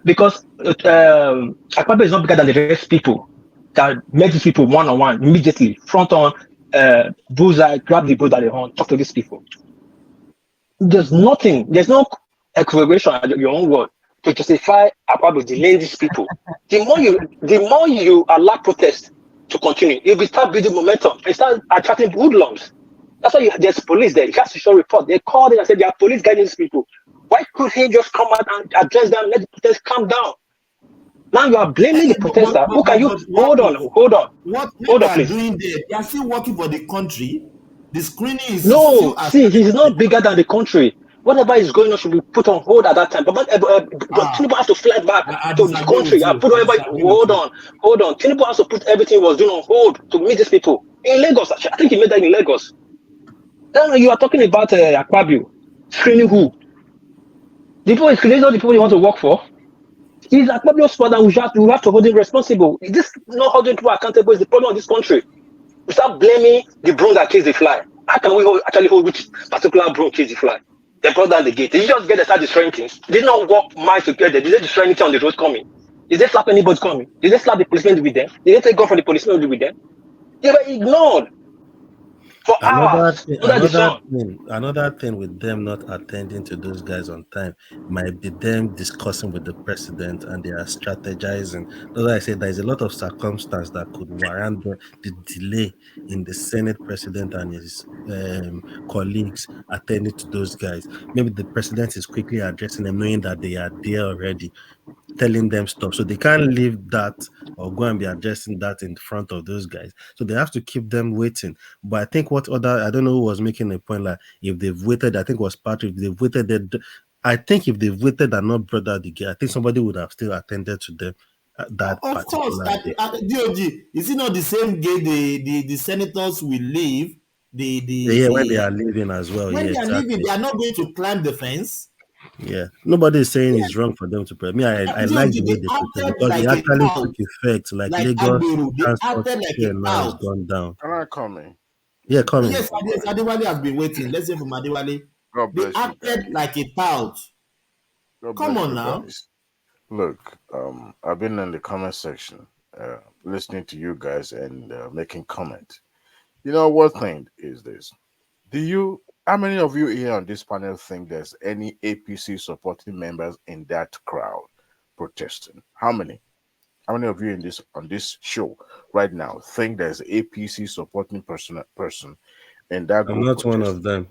because Akpabio is not bigger than the rest people that met these people one-on-one immediately, front on, bullseye, grab the bull by the horn, talk to these people. There's nothing, there's no equivalation at your own word to justify Akpabio delaying these people. The more you allow protest to continue, if we start building momentum, and start attracting hoodlums. That's why there's police there. He has to show report. They called in and said there are police guiding these people. Why could he just come out and address them, let the protest calm down? Now you are blaming the protester. Who can you hold on? What hold on, please. Doing there? They are still working for the country. The screening is no. See, he's not bigger than the country. Whatever is going on should be put on hold at that time. But Tinubu has to fly back to the country and put whatever. Hold on. Tinubu has to put everything he was doing on hold to meet these people in Lagos. I think he made that in Lagos. Then you are talking about Akpabio screening who? The people is screening the people you want to work for. He's Akpabio's father. We have to hold him responsible. This not holding people accountable is the problem of this country. We start blaming the broom that kills the fly. How can we actually hold which particular broom kills the fly? They brought down the gate. Did you just get to start destroying things? They did not walk miles together. Did they destroy anything on the road coming? Did they slap anybody coming? Did they slap the policemen with them? Did they take gun from the policemen with them? They were ignored for hours. Another thing with them not attending to those guys on time might be them discussing with the president and they are strategizing. As I said, there is a lot of circumstance that could warrant the delay in the Senate president and his colleagues attending to those guys. Maybe the president is quickly addressing them, knowing that they are there already, telling them stuff, so they can't leave that or go and be addressing that in front of those guys. So they have to keep them waiting. But I think I don't know who was making a point, like if they've waited, I think it was Patrick, if they've waited, I think if they've waited and not brought out the gate, I think somebody would have still attended to them that Of course, particular day. DOG, is it not the same day the senators will leave Yeah, when they are leaving as well. when Yeah, they are leaving, exactly. they are not going to climb the fence. Yeah, nobody is saying it's wrong for them to protest. Me, I like DOG, the way they they protest acted because it like a actually took tout, effect. Like like Lagos Agberu. They transport acted like a fare now has tout. gone down. Can I come in? Yeah, coming. Yes, Adewale has been waiting. Let's hear from Adewale. God They bless you acted guys. like a tout. God Come bless on you now. guys. Look, I've been in the comment section, listening to you guys and making comment. You know what thing is this? How many of you here on this panel think there's any APC supporting members in that crowd protesting? How many? How many of you on this show right now think there's APC supporting person in that I'm group not one protesting? of them.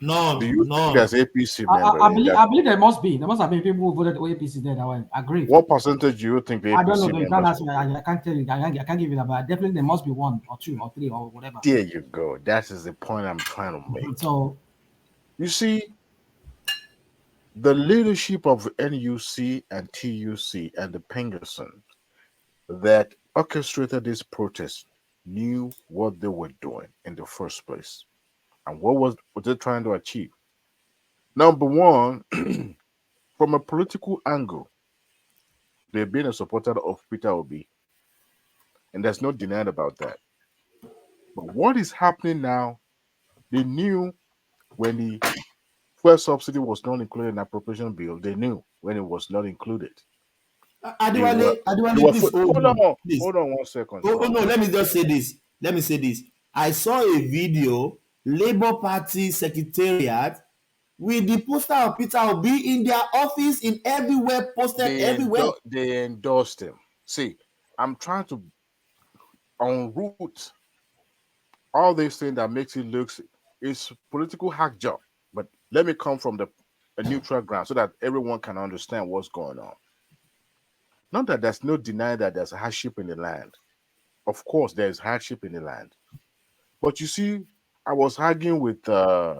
Do you think there's APC I, member I, I in believe that? I believe there must be. There must have been people who voted APC there that were aggrieved. What percentage do you think the I don't know. APC Though. You can't members ask me. I can't tell you. I can't give you that. But definitely there must be one or two or three or whatever. There you go. That is the point I'm trying to make. So You see, the leadership of NUC and TUC and the Pengerson that orchestrated this protest knew what they were doing in the first place. And what was they trying to achieve? Number one, from a political angle, they've been a supporter of Peter Obi, and there's no denying about that. But what is happening now, they knew when the fuel subsidy was not included in the appropriation bill, they knew when it was not included. Adewale, please Hold on, hold on 1 second. Oh no, let me just say this. Let me say this. I saw a video, Labour Party Secretariat, with the poster of Peter Obi in their office, in everywhere, posted everywhere. They endorsed him. See, I'm trying to unroot all this thing that makes it look it's political hack job. But let me come from a neutral ground so that everyone can understand what's going on. Not that there's no denying that there's hardship in the land. Of course, there's hardship in the land. But you see, I was arguing with Ayo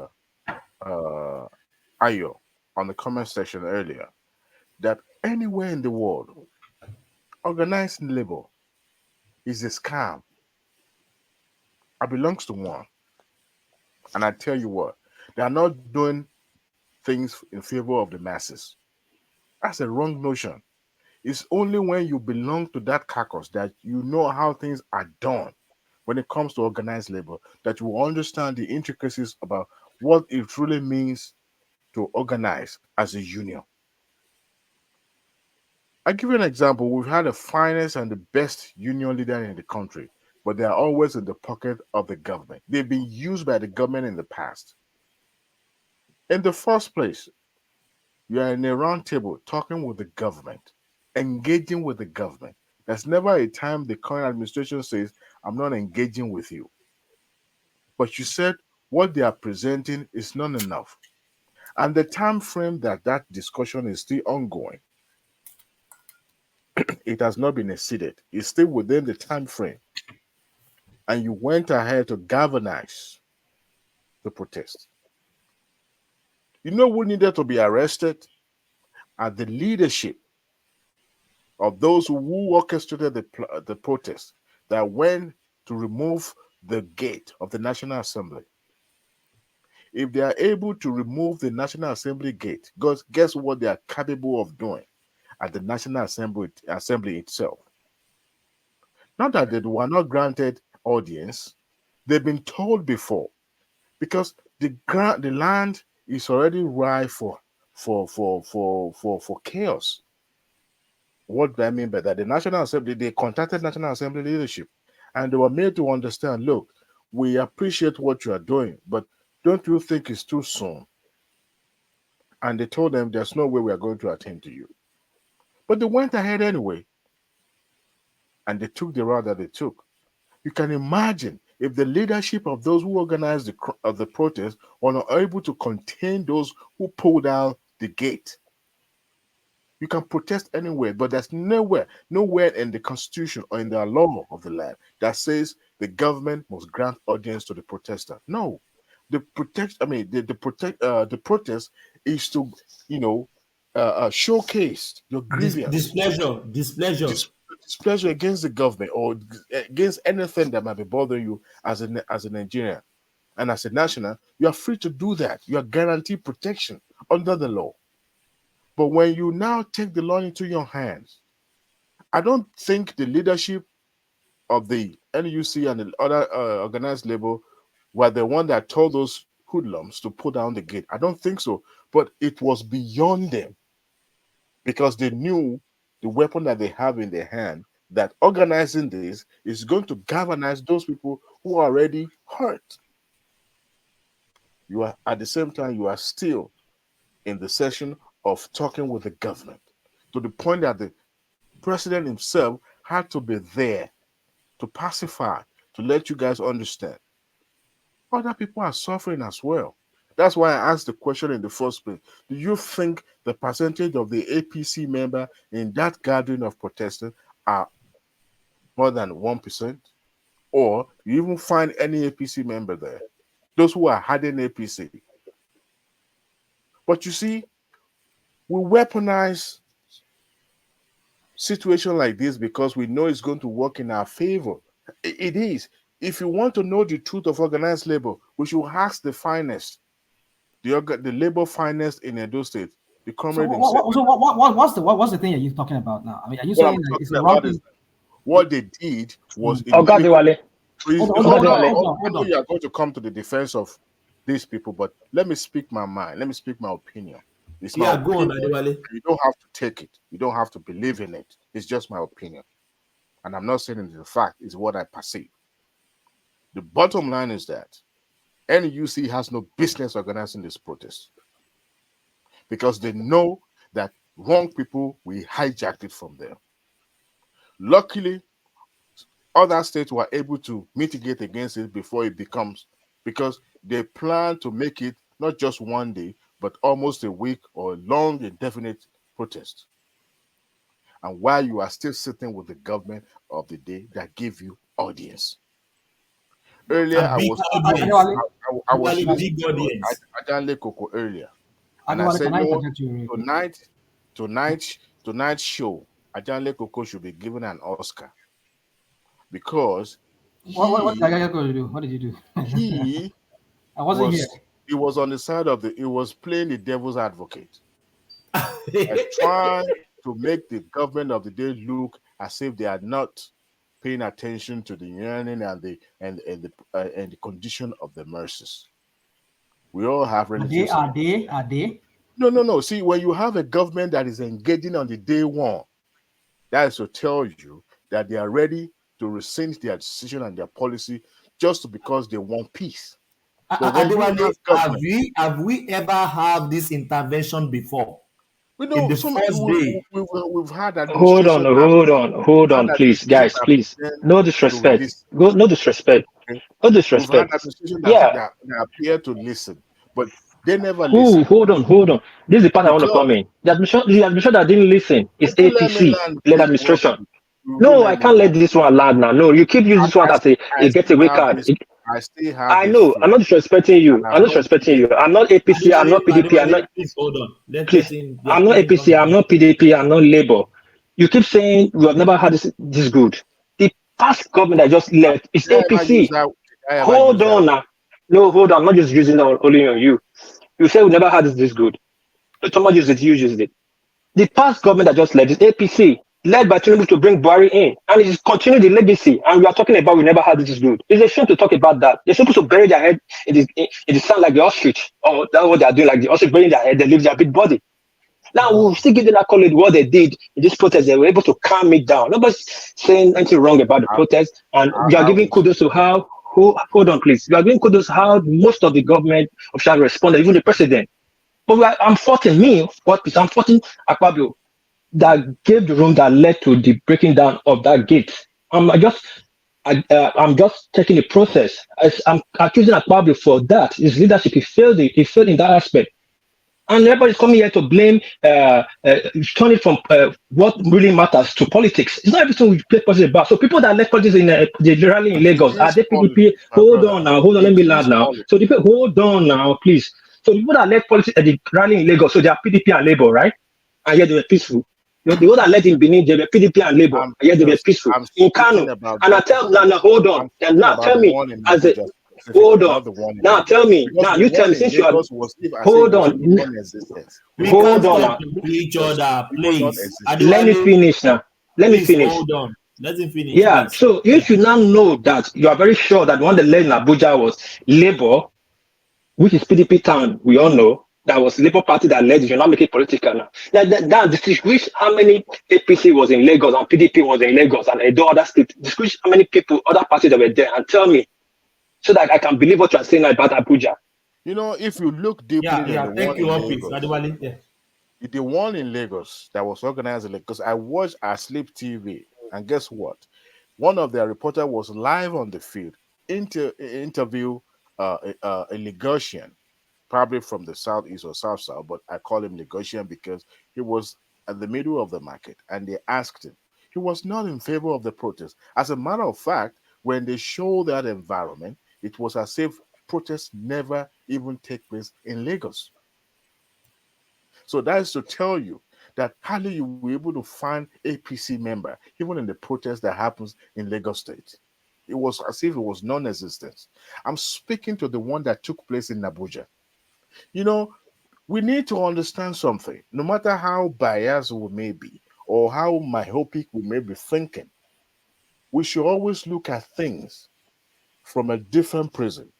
on the comment section earlier that anywhere in the world, organized labor is a scam. I belongs to one. And I tell you what, they are not doing things in favor of the masses. That's a wrong notion. It's only when you belong to that caucus that you know how things are done when it comes to organized labor, that you will understand the intricacies about what it truly means to organize as a union. I'll give you an example. We've had the finest and the best union leader in the country, but they are always in the pocket of the government. They've been used by the government in the past. In the first place, you are in a round table talking with the government, engaging with the government. There's never a time the current administration says, I'm not engaging with you. But you said what they are presenting is not enough. And the time frame that discussion is still ongoing, it has not been exceeded. It's still within the time frame. And you went ahead to galvanize the protest. You know who needed to be arrested? Are the leadership of those who orchestrated the protest that went to remove the gate of the National Assembly. If they are able to remove the National Assembly gate, guess what they are capable of doing at the National Assembly itself? Not that they were not granted audience, they've been told before, because the land is already ripe for chaos. What do I mean by that? The National Assembly, they contacted National Assembly leadership and they were made to understand, look, we appreciate what you are doing, but don't you think it's too soon? And they told them there's no way we are going to attend to you. But they went ahead anyway. And they took the route that they took. You can imagine if the leadership of those who organized the protest were not able to contain those who pulled down the gate. You can protest anywhere, but there's nowhere in the constitution or in the law of the land that says the government must grant audience to the protester. No, the protest is to, showcased your grievance, displeasure against the government or against anything that might be bothering you as a Nigerian and as a national, you are free to do that. You are guaranteed protection under the law. But when you now take the law into your hands, I don't think the leadership of the NUC and the other organized labor were the one that told those hoodlums to put down the gate. I don't think so. But it was beyond them because they knew the weapon that they have in their hand, that organizing this is going to galvanize those people who are already hurt. You are at the same time, you are still in the session of talking with the government to the point that the president himself had to be there to pacify, to let you guys understand. Other people are suffering as well. That's why I asked the question in the first place. Do you think the percentage of the APC member in that gathering of protesters are more than 1%? Or you even find any APC member there? Those who are hiding APC. But you see, we weaponize situation like this because we know it's going to work in our favor. It is. If you want to know the truth of organized labor, we should ask the finest, the labor finest in Edo State, the comrade himself. What's the thing that you're talking about now? I mean, are you saying that it's the wrong thing? What they did was Hold on. you are going to come to the defense of these people, but let me speak my mind. Let me speak my opinion. It's my opinion. Go on, you don't have to take it. You don't have to believe in it. It's just my opinion. And I'm not saying it's a fact. It's what I perceive. The bottom line is that NUC has no business organizing this protest because they know that wrong people will hijack it from them. Luckily, other states were able to mitigate against it before it becomes, because they plan to make it not just one day, but almost a week or a long, indefinite protest. And while you are still sitting with the government of the day that gave you audience. Earlier, I was listening to Adanle Koko earlier, and I said, tonight's show, Adanle Koko should be given an Oscar because What did I do? What did you do? I wasn't here. He was on the side of he was playing the devil's advocate, trying to make the government of the day look as if they are not paying attention to the yearning and the condition of the mercies. We all have relatives. Are they? No. See, when you have a government that is engaging on the day one, that is to tell you that they are ready to rescind their decision and their policy just because they want peace. But have we ever had this intervention before? We know we've had Hold on, please, guys, please. No disrespect. No disrespect. No disrespect. That appear to listen, but they never listen. Hold on. This is the part I want to come in. The administration that didn't listen is APC-led administration. No, I can't let this one land now. No, you keep using this one as a getaway card. I know. I'm not disrespecting you. I'm not APC. I'm not PDP. I'm not. Please hold on. I'm not APC. I'm not PDP. I'm not Labour. You keep saying we have never had this good. The past government that just left is APC. Hold on now. No, hold on. I'm not just using it only on you. You say we never had this good. Somebody used it. You used it. The past government that just left is APC. Led by Tinubu to bring Buhari in, and it is continuing the legacy. And we are talking about we never had this good. It's a shame to talk about that. They're supposed to bury their head in the sand like the ostrich, or that's what they are doing, like the ostrich burying their head. They leave their big body. Now we'll still give them accolade what they did in this protest. They were able to calm it down. Nobody's saying anything wrong about the protest, and you are giving kudos to how. Hold on, please. You are giving kudos how most of the government officials responded, even the president. But I'm faulting Akpabio that gave the room that led to the breaking down of that gate. I'm just checking the process. I'm accusing Akpabio for that. His leadership, he failed in that aspect. And everybody's coming here to blame, turn it from what really matters to politics. It's not everything we play politics about. So people that left politics in the rally in Lagos, are they PDP? Hold on, let me land now. So hold on now, please. So the people that left politics at the rally in Lagos, so they are PDP and Labour, right? and yet they were peaceful. The one that led in Benin, they were PDP and Labour, and yet they were peaceful. In Kano, and I tell now, hold on, and now tell me, as a hold on, now tell me, now you tell me, since you are, hold on, hold on, each other, please. let me finish now. Let me finish. Hold on. Let him finish. Yeah, please. so you should now know that you are very sure that the one that led in Abuja was Labour, which is PDP town. We all know that was Labour Party that led. You should not make it political now. That distinguish how many APC was in Lagos and PDP was in Lagos and Edo other states. Distinguish how many people, other parties that were there, and tell me, so that I can believe what you are saying about Abuja. You know, if you look deeply at the thank you, one in Opis. Lagos, the one in Lagos that was organized in Lagos, I watched Asleep TV, and guess what? One of their reporters was live on the field, interview a Lagosian, probably from the southeast or south, but I call him Lagosian because he was at the middle of the market, and they asked him. He was not in favor of the protest. As a matter of fact, when they showed that environment, it was as if protests never even take place in Lagos. So that is to tell you that hardly you will be able to find APC member, even in the protest that happens in Lagos State. It was as if it was non-existent. I'm speaking to the one that took place in Abuja. You know, we need to understand something. No matter how biased we may be or how myopic we may be thinking, we should always look at things from a different prism,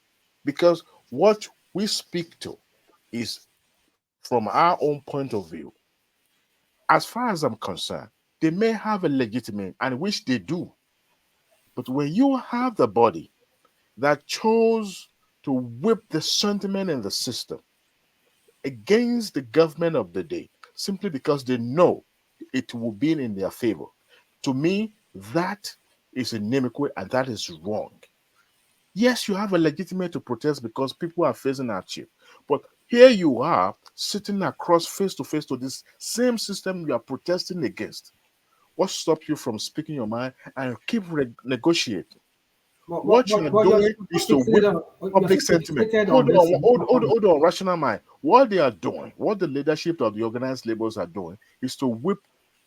because what we speak to is from our own point of view. As far as I'm concerned, they may have a legitimate, and which they do. But when you have the body that chose to whip the sentiment in the system against the government of the day, simply because they know it will be in their favor, to me, that is inimical and that is wrong. Yes, you have a legitimate to protest because people are facing hardship. But here you are sitting across face to face to this same system you are protesting against. What stops you from speaking your mind and keep negotiating? What you are doing is to whip public sentiment. Hold on, rational mind. What they are doing, what the leadership of the organized laborers are doing, is to whip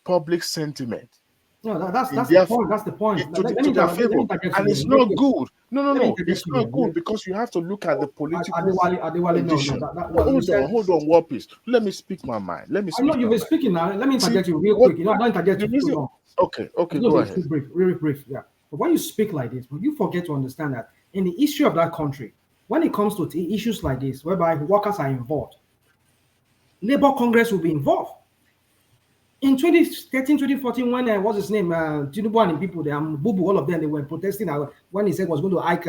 public sentiment. No, that's the point. That's the point. To their favor, and it's not good. No, it's not good because you have to look at the political condition. Hold on, Warpis. Let me speak my mind. Let me. I know you've been speaking now. Let me interject you real quick. You know, I don't interject you too long. Okay, go ahead. Really brief, yeah. But when you speak like this, you forget to understand that in the history of that country, when it comes to issues like this, whereby workers are involved, Labour Congress will be involved. In 2013, 2014, when what's his name, Tinubu and the people, Bubu, all of them, they were protesting when he said was going to hike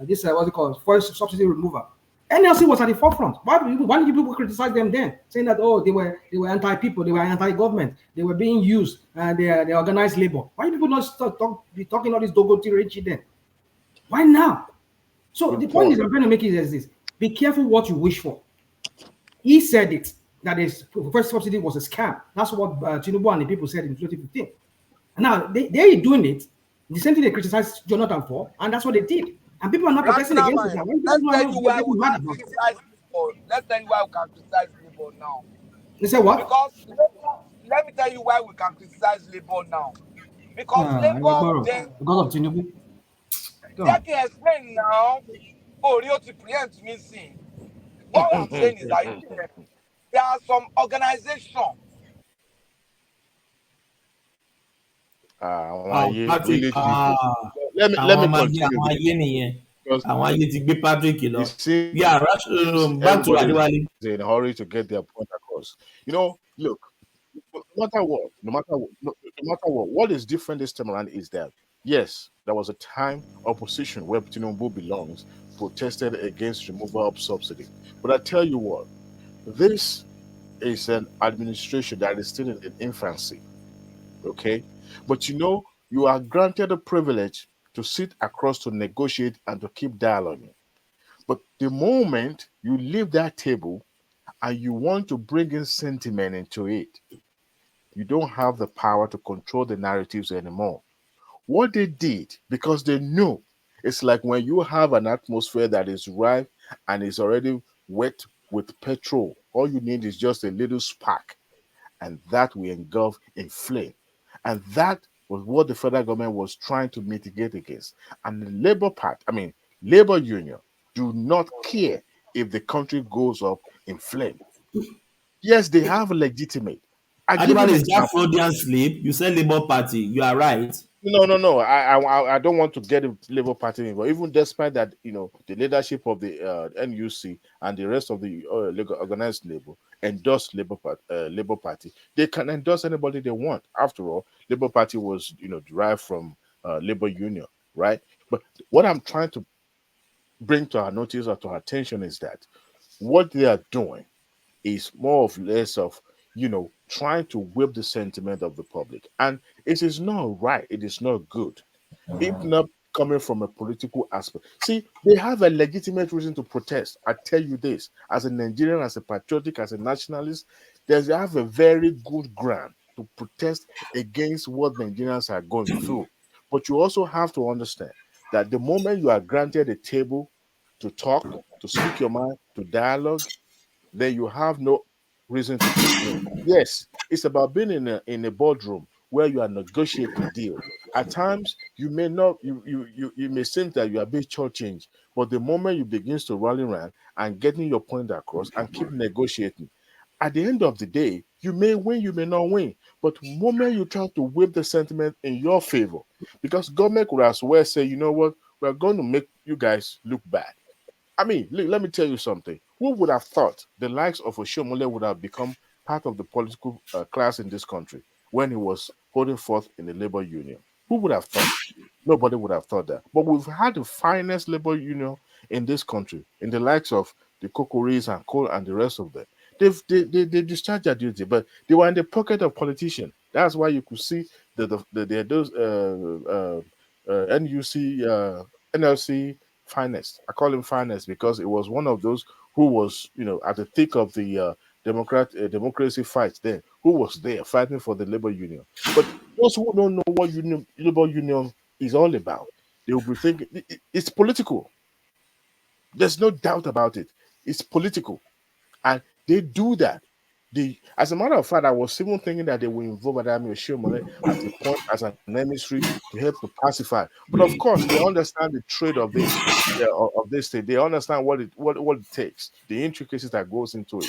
this what's it called, fuel subsidy removal. NLC was at the forefront. Why did people criticize them then, saying that they were anti-people, they were anti-government, they were being used, they organized labor? Why did people not be talking all this Dogoti Richie then? Why now? So the point is, I'm trying to make it is this: be careful what you wish for. He said it, that his first subsidy was a scam. That's what Tinubu and the people said in 2015. And now they're doing it. The same thing they criticized Jonathan for, and that's what they did. And people are not protesting against it now. Let's tell you why we can criticize people. Let's tell you why we can criticize Labour now. They say what? Because let me tell you why we can criticize Labour now. Because Labour then because of Tinubu. They can explain now. Oh, Rio to preempt me see. What I'm saying is that there are some organizations. Let me continue. Yeah, back to Adewale. They're in a hurry to get their point across. You know, look, no matter what is different this time around is that yes, there was a time opposition where Tinubu belongs protested against removal of subsidy. But I tell you what, this is an administration that is still in infancy. Okay? But you know, you are granted a privilege to sit across to negotiate and to keep dialoguing. But the moment you leave that table and you want to bring in sentiment into it, you don't have the power to control the narratives anymore. What they did, because they know, it's like when you have an atmosphere that is ripe and is already wet with petrol All you need is just a little spark, and that will engulf in flame. And that was what the federal government was trying to mitigate against. And the labor union do not care if the country goes up in flame. Yes, they have a legitimate. I give you Adibal, an is that example. Freudian sleep? You said Labour Party. You are right. No. I don't want to get the Labour Party involved. Even despite that, the leadership of the NUC and the rest of the organized labor endorse Labour Party. They can endorse anybody they want. After all, Labour Party was derived from labor union, right? But what I'm trying to bring to our notice or to our attention is that what they are doing is more or less of trying to whip the sentiment of the public, and it is not right. It is not good, if not coming from a political aspect. See, they have a legitimate reason to protest. I tell you this, as a Nigerian, as a patriotic, as a nationalist, they have a very good ground to protest against what Nigerians are going through. But you also have to understand that the moment you are granted a table to talk, to speak your mind, to dialogue, then you have no reason to complain. Yes, it's about being in a boardroom where you are negotiating deal. At times, you may not, you may seem that you are being shortchanged, but the moment you begin to rally around and getting your point across and keep negotiating, at the end of the day, you may win, you may not win. But the moment you try to whip the sentiment in your favor, because government could as well say, you know what, we're going to make you guys look bad. I mean, let me tell you something. Who would have thought the likes of Oshomole would have become part of the political class in this country when he was holding forth in the labor union? Who would have thought? Nobody would have thought that. But we've had the finest labor union in this country, in the likes of the Kokoris and Cole and the rest of them. They discharged their duty, but they were in the pocket of politicians. That's why you could see those NUC NLC finest. I call him finest because it was one of those who was, at the thick of the democracy fight there, who was there fighting for the labor union. But those who don't know what labor union is all about, they will be thinking it's political. There's no doubt about it. It's political, and they do that. As a matter of fact, I was even thinking that they will involve Adami Oshomole at a point as an emissary to help to pacify. But of course, they understand the trade of this, of this state. They understand what it takes, the intricacies that goes into it.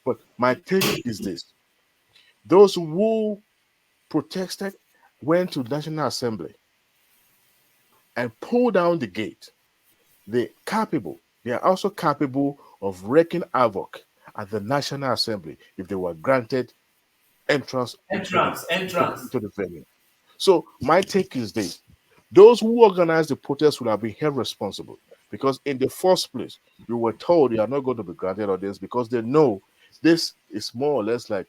But my take is this: those who protested went to National Assembly and pulled down the gate. They are also capable of wreaking havoc at the National Assembly if they were granted entrance into the venue. So my take is this: those who organized the protest would have been held responsible, because in the first place, you were told you are not going to be granted all this because they know this is more or less like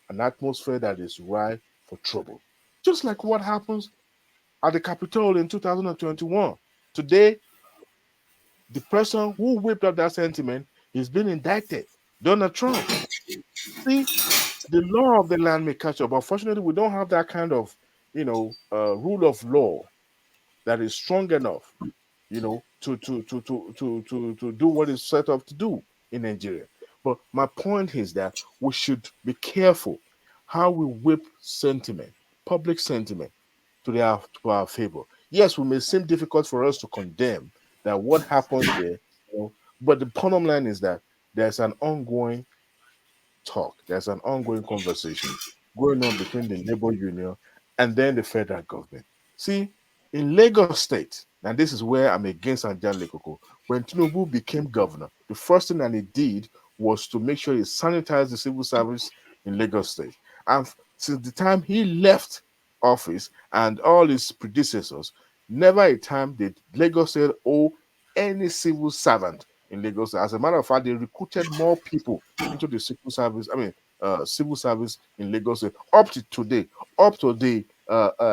an atmosphere that is ripe for trouble. Just like what happens at the Capitol in 2021. Today, the person who whipped up that sentiment is being indicted, Donald Trump. See, the law of the land may catch up. Unfortunately, we don't have that kind of, rule of law that is strong enough, to do what is set up to do in Nigeria. But my point is that we should be careful how we whip sentiment, public sentiment, to our favor. Yes, we may seem difficult for us to condemn that what happens there, but the bottom line is that there's an ongoing talk, there's an ongoing conversation going on between the labor union and then the federal government. See, in Lagos State, and this is where I'm against Anjan Lekoko, when Tinubu became governor, the first thing that he did was to make sure he sanitized the civil service in Lagos State. And since the time he left office and all his predecessors, never a time did Lagos State owe any civil servant in Lagos. As a matter of fact, they recruited more people into the civil service. Civil service in Lagos State up to today, up to the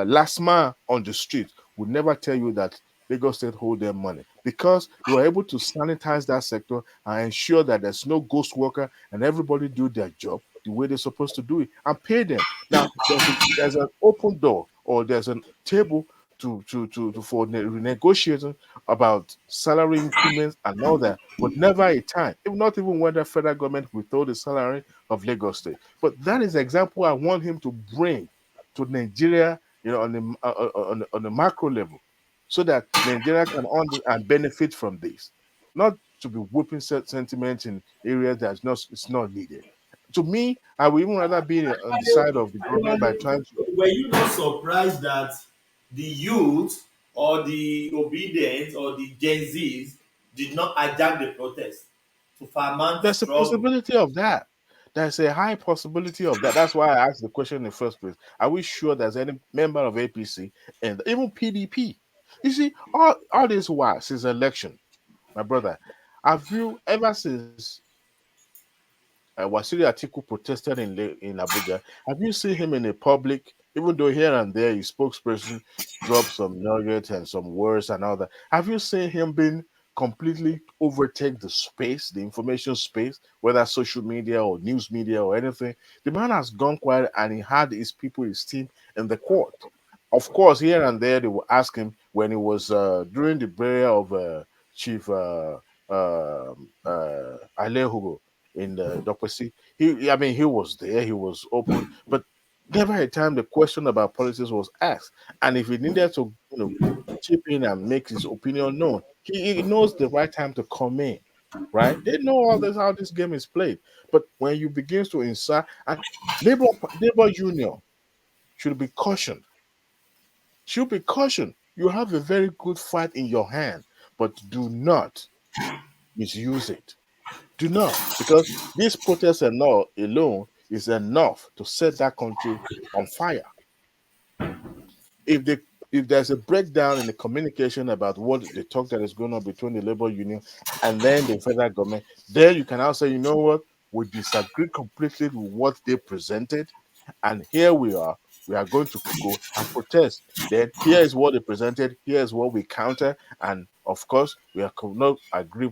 last man on the street would never tell you that Lagos State hold them money, because they were able to sanitize that sector and ensure that there's no ghost worker and everybody do their job the way they're supposed to do it and pay them. Now, there's an open door, or there's a table for renegotiating about salary increments and all that, but never a time, if not even when the federal government withhold the salary of Lagos State. But that is the example I want him to bring to Nigeria, on the macro level, so that Nigeria can and benefit from this, not to be whooping sentiment in areas that's not it's not needed. To me, I would even rather be on the side of the government by trying to. Were you not surprised that the youth or the obedient or the Gen Zs did not hijack the protest to foment There's a struggle? possibility of that. There's a high possibility of that. That's why I asked the question in the first place. Are we sure there's any member of APC and even PDP? You see, all this while since election, my brother, have you ever since Wasiri Atiku protested in Abuja, have you seen him in a public, even though here and there his spokesperson dropped some nuggets and some words and all that? Have you seen him being completely overtake the space, the information space, whether social media or news media or anything? The man has gone quiet and he had his people, his team in the court. Of course, here and there they will ask him when he was during the burial of Chief Alehugo in the Dokwesi. He was there, he was open, but never a time the question about politics was asked. And if he needed to, chip in and make his opinion known, he knows the right time to come in. Right? They know all this how this game is played. But when you begin to insert, and labor union should be cautioned. Should be cautioned. You have a very good fight in your hand, but do not misuse it. Do not, because this protest alone is enough to set that country on fire. If there's a breakdown in the communication about what the talk that is going on between the labor union and then the federal government, then you can now say, you know what, we disagree completely with what they presented, and here we are going to go and protest. Then here is what they presented, here is what we counter, and of course we could not agree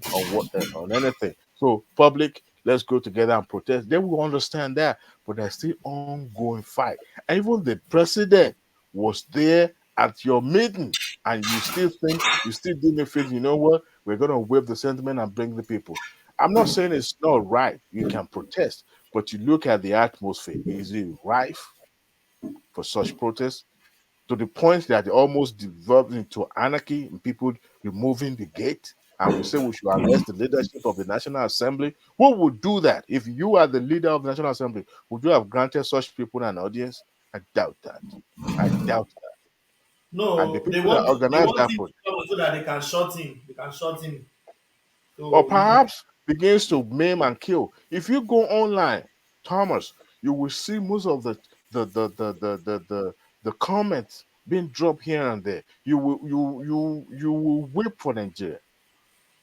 on anything. So public, let's go together and protest. They will understand that, but there's still ongoing fight. And even the president was there at your meeting, and you still didn't feel, you know what, we're gonna wave the sentiment and bring the people. I'm not saying it's not right. You can protest, but you look at the atmosphere. Is it rife for such protests? To the point that it almost developed into anarchy and people removing the gate. And we say we should arrest the leadership of the National Assembly. Who would do that? If you are the leader of the National Assembly, would you have granted such people an audience? I doubt that. I doubt that. And the No, people that they organized want that him protest, to come so that they can shut him. They can shut him. or So perhaps begins to maim and kill. If you go online, Thomas, you will see most of the comments being dropped here and there. You will weep for Nigeria.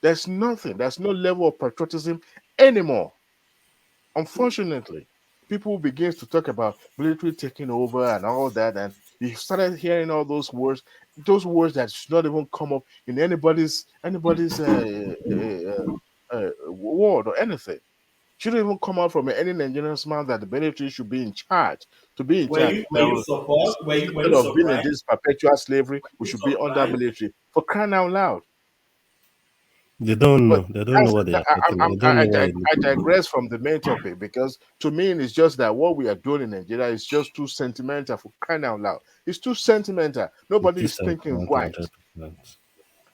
There's nothing. There's no level of patriotism anymore. Unfortunately, people begin to talk about military taking over and all that, and you started hearing all those words that should not even come up in anybody's word or anything. Shouldn't even come out from any Nigerian's mouth that the military should be in charge. To be in charge, were you surprised? Were instead you of being in surprised? this perpetual slavery, we Were you should be under surprised? military. For crying out loud! They don't But know. They don't know what they are talking about. They don't know what it I is. digress from the main topic, because to me it's just that what we are doing in Nigeria is just too sentimental. For crying out loud, it's too sentimental. It's Nobody too is thinking sentimental, right. 100%.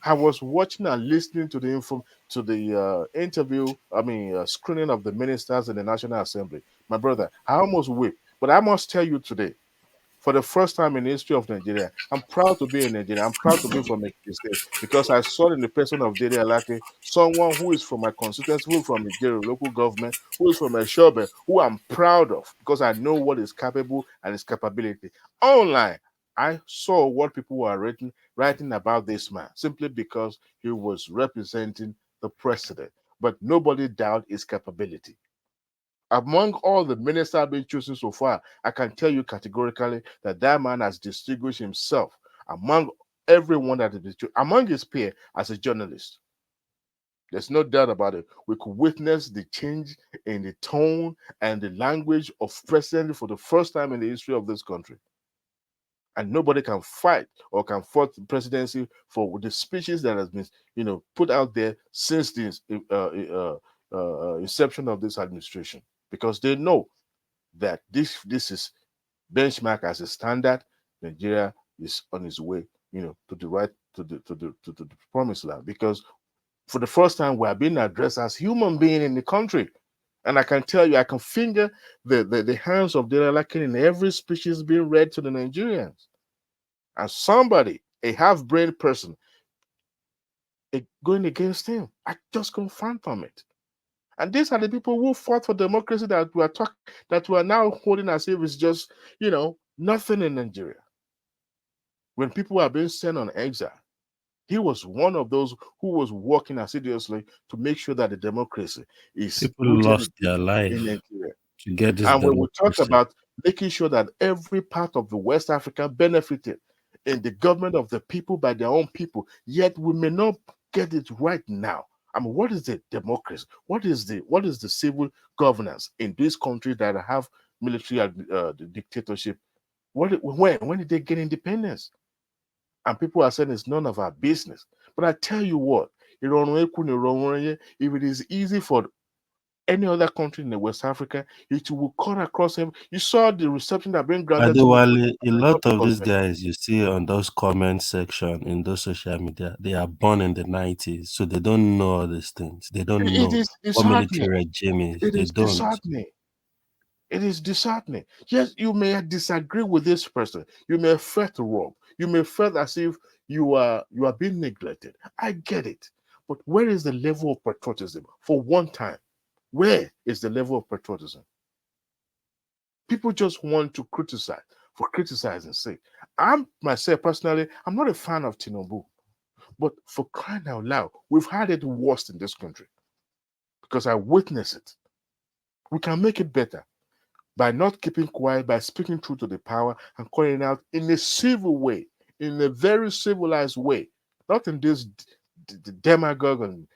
I was watching and listening to the interview. Screening of the ministers in the National Assembly. My brother, I almost wept. But I must tell you today, for the first time in the history of Nigeria, I'm proud to be in Nigeria. I'm proud to be from Ekiti State, because I saw in the person of Dede Alake someone who is from my constituency, who is from Nigeria local government, who is from Eshobe, who I'm proud of, because I know what is capable and his capability. Online, I saw what people were writing about this man simply because he was representing the president, but nobody doubt his capability. Among all the ministers I've been chosen so far, I can tell you categorically that that man has distinguished himself among everyone that is among his peer as a journalist. There's no doubt about it. We could witness the change in the tone and the language of president for the first time in the history of this country. And nobody can fight or can fight the presidency for the speeches that has been, put out there since the inception of this administration, because they know that this is benchmark as a standard. Nigeria is on its way, to the right, to the promised land, because for the first time we are being addressed as human beings in the country. And I can tell you, I can finger the hands of Delalakin in every speech is being read to the Nigerians. And somebody, a half-brained person, going against him. I just can't fathom it. And these are the people who fought for democracy that we are now holding as if it's just, nothing in Nigeria. When people are being sent on exile, he was one of those who was working assiduously to make sure that the democracy is People lost their life in Nigeria. to get this And when we talk democracy. about making sure that every part of the West Africa benefited in the government of the people by their own people, yet we may not get it right now. I mean, what is the democracy? What is the civil governance in this country that have military dictatorship? When did they get independence? And people are saying it's none of our business. But I tell you what, if it is easy for any other country in the West Africa, it will cut across him. You saw the reception that been granted to Adewale, a lot of these guys you see on those comment section in those social media, they are born in the 90s, so they don't know all these things. They don't It know is what disheartening. military regime is. It They is don't. disheartening. It is disheartening. Yes, you may disagree with this person. You may feel wrong. You may feel as if you are being neglected. I get it. But where is the level of patriotism? For one time, where is the level of patriotism? People just want to criticize for criticizing's sake. I'm myself personally, I'm not a fan of Tinubu. But for crying out loud, we've had it worse in this country because I witness it. We can make it better by not keeping quiet, by speaking truth to the power and calling out in a civil way, in a very civilized way, not in this demagogue and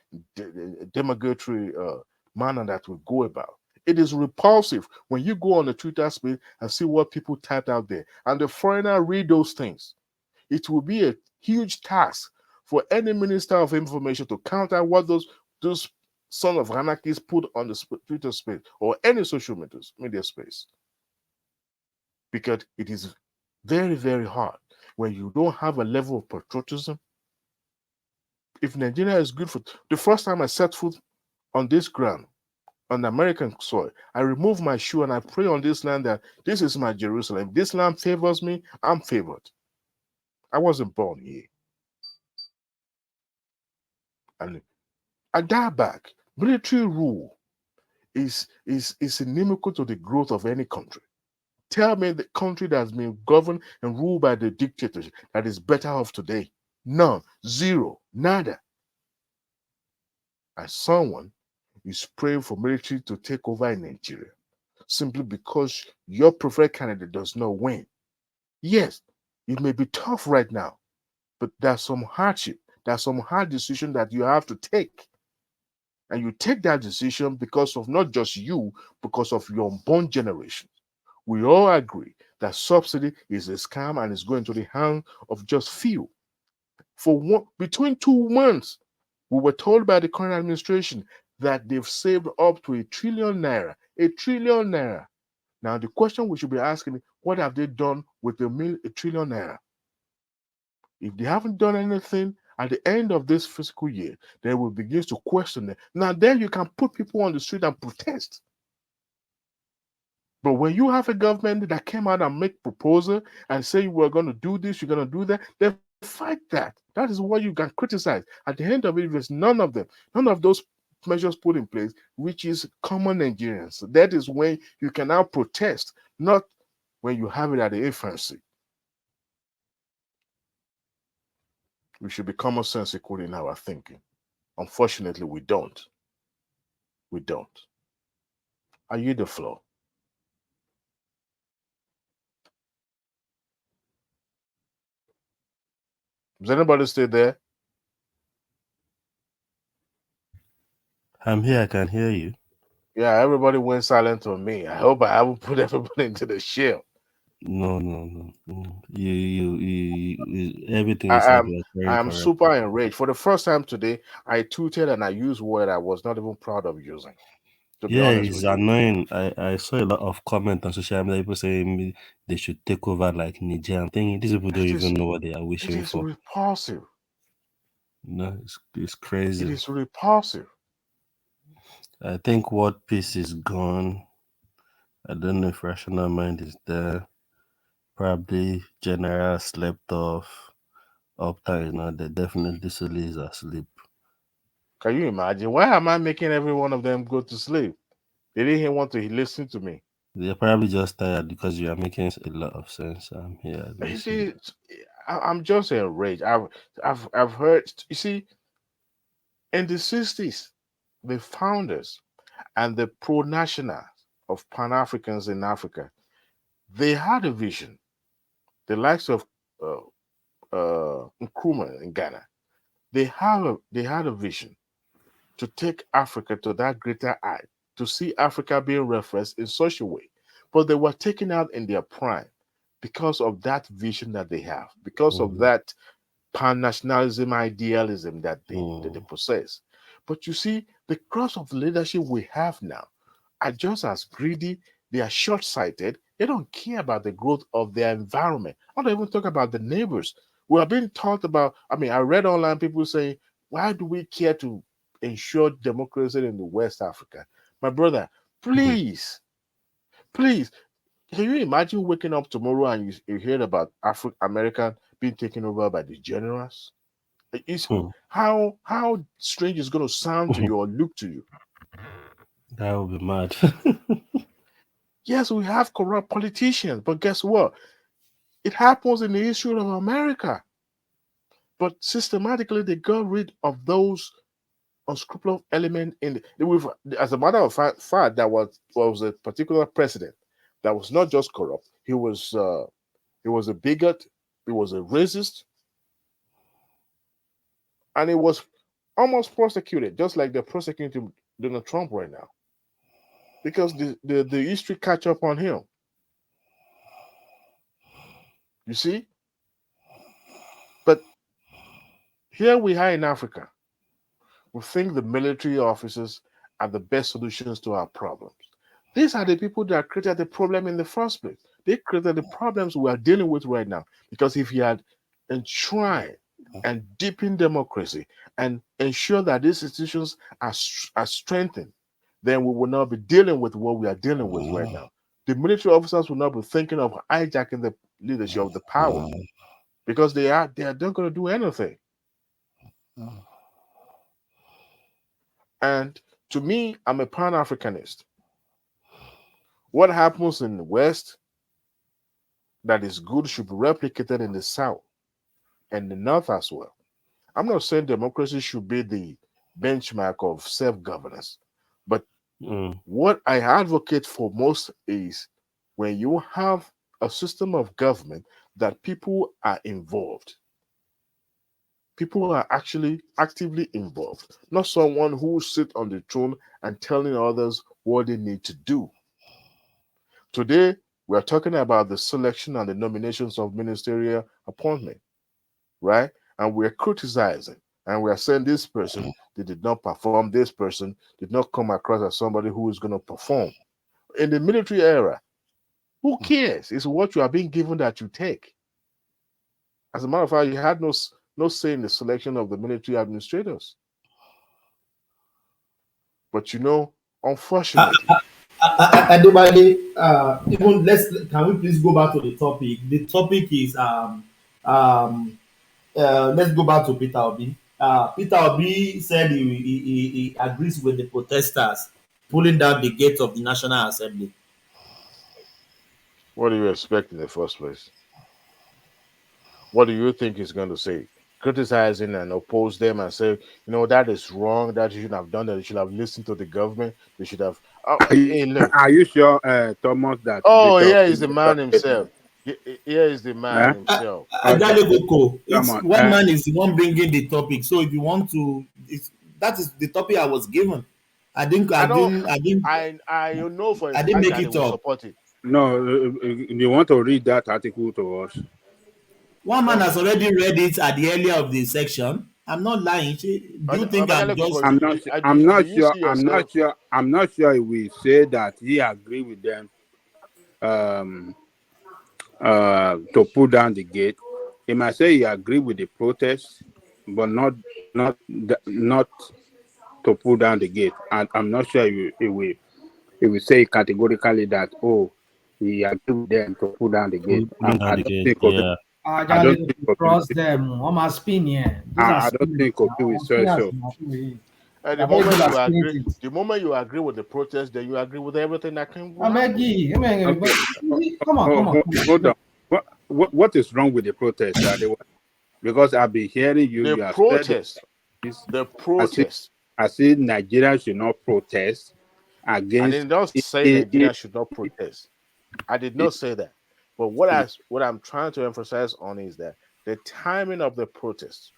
demagogatory manner that we go about. It is repulsive when you go on the Twitter space and see what people typed out there, and the foreigner read those things. It will be a huge task for any minister of information to counter what those son of anarchists put on the Twitter space or any social media space. Because it is very, very hard when you don't have a level of patriotism. If Nigeria is good for the first time I set foot on this ground, on American soil, I remove my shoe and I pray on this land that this is my Jerusalem. If this land favors me, I'm favored. I wasn't born here. And I die back. Military rule is inimical to the growth of any country. Tell me the country that has been governed and ruled by the dictatorship that is better off today. None. Zero. Nada. And someone is praying for military to take over in Nigeria simply because your preferred candidate does not win. Yes, it may be tough right now, but there's some hardship. There's some hard decision that you have to take. And you take that decision because of not just you, because of your unborn generation. We all agree that subsidy is a scam and is going to the hand of just few. Between 2 months, we were told by the current administration that they've saved up to 1 trillion naira. 1 trillion naira. Now, the question we should be asking is, what have they done with the 1 trillion naira? If they haven't done anything at the end of this fiscal year, they will begin to question it. Now, then you can put people on the street and protest. But when you have a government that came out and make proposal and say we're going to do this, you're going to do that, then fight that. That is what you can criticize. At the end of it, there's none of them, none of those measures put in place, which is common Nigerians. So that is when you can now protest, not when you have it at the infancy. We should be common sensical in our thinking. Unfortunately, we don't. We don't. I yield the floor. Does anybody stay there? I'm here, I can hear you. Yeah, everybody went silent on me. I hope I haven't put everybody into the shell. No. Everything you said was very I'm correct. super enraged. For the first time today, I tweeted and I used word I was not even proud of using. To be Yeah, honest it's with you, annoying. I saw a lot of comment on social media, people saying they should take over like Niger. I'm thinking these people don't even know what they are it wishing is for. repulsive. No, it's It crazy. is repulsive. I think what peace is gone. I don't know if rational mind is there. Probably general slept off. Uptime, they definitely Soli is asleep. Can you imagine? Why am I making every one of them go to sleep? They didn't even want to listen to me. They're probably just tired because you are making a lot of sense. I'm here listening. I'm just enraged. I've heard. You see, in the 60s, the founders and the pro-nationals of Pan-Africans in Africa, they had a vision. The likes of Nkrumah in Ghana, they had a vision to take Africa to that greater height, to see Africa being referenced in such a way. But they were taken out in their prime because of that vision that they have, because of that pan-nationalism idealism that they possess. But you see, the cross of the leadership we have now are just as greedy, they are short-sighted, they don't care about the growth of their environment. I don't even talk about the neighbors. We are being taught about, I read online people saying, why do we care to ensure democracy in the West Africa? My brother, please, please, can you imagine waking up tomorrow and you hear about America being taken over by the generals? It's how strange it's going to sound to you or look to you. That would be mad. Yes, we have corrupt politicians, but guess what? It happens in the history of America. But systematically, they got rid of those unscrupulous element in as a matter of fact, that was a particular president that was not just corrupt. He was a bigot, he was a racist, and he was almost prosecuted, just like they're prosecuting Donald Trump right now, because the history catch up on him. You see, but here we are in Africa. We think the military officers are the best solutions to our problems. These are the people that created the problem in the first place. They created the problems we are dealing with right now. Because if you had enshrined and deepened democracy and ensure that these institutions are strengthened, then we will not be dealing with what we are dealing with right now. The military officers will not be thinking of hijacking the leadership of the power because they are not going to do anything. And to me, I'm a Pan-Africanist. What happens in the West that is good should be replicated in the South and the North as well. I'm not saying democracy should be the benchmark of self-governance, but what I advocate for most is when you have a system of government that people are involved. People are actually actively involved, not someone who sits on the throne and telling others what they need to do. Today, we are talking about the selection and the nominations of ministerial appointment, right? And we're criticizing and we are saying this person, they did not perform, this person did not come across as somebody who is going to perform. In the military era, who cares? It's what you are being given that you take. As a matter of fact, you had no say in the selection of the military administrators. But unfortunately, Everybody, even can we please go back to the topic? The topic is let's go back to Peter Obi. Peter Obi said he agrees with the protesters pulling down the gates of the National Assembly. What do you expect in the first place? What do you think he's going to say? Criticizing and oppose them and say, that is wrong, that you shouldn't have done that, you should have listened to the government, they should have. Are you sure, Thomas, that Oh, Victor here is the man himself. Here is the man himself. One man is the one bringing the topic. So if you want to, that is the topic I was given. I know for a fact make that he it will up. support it. No, you want to read that article to us? One man has already read it at the earlier of the section. I'm not lying. Do you think I'm just? I'm not do you sure. see yourself? I'm not sure if we say that he agree with them to put down the gate. He might say he agree with the protest, but not to put down the gate. And I'm not sure he will say categorically that he agree with them to put down the gate. Putting down I the don't gate, think of it. yeah. I don't think of it. Cross them on my spin here. These are I don't spinners think of it now. will say Spinners so. now. And They're very good at spinning things. the moment you agree with the protest, then you agree with everything that can I happen. beg you. Okay. Come on. Hold on. What is wrong with the protest? Because I've been hearing you. The You have protest. said The protest. I see Nigeria should not protest I against. did not say Nigeria should not protest. I did not say that. But what I'm trying to emphasize on is that the timing of the protest.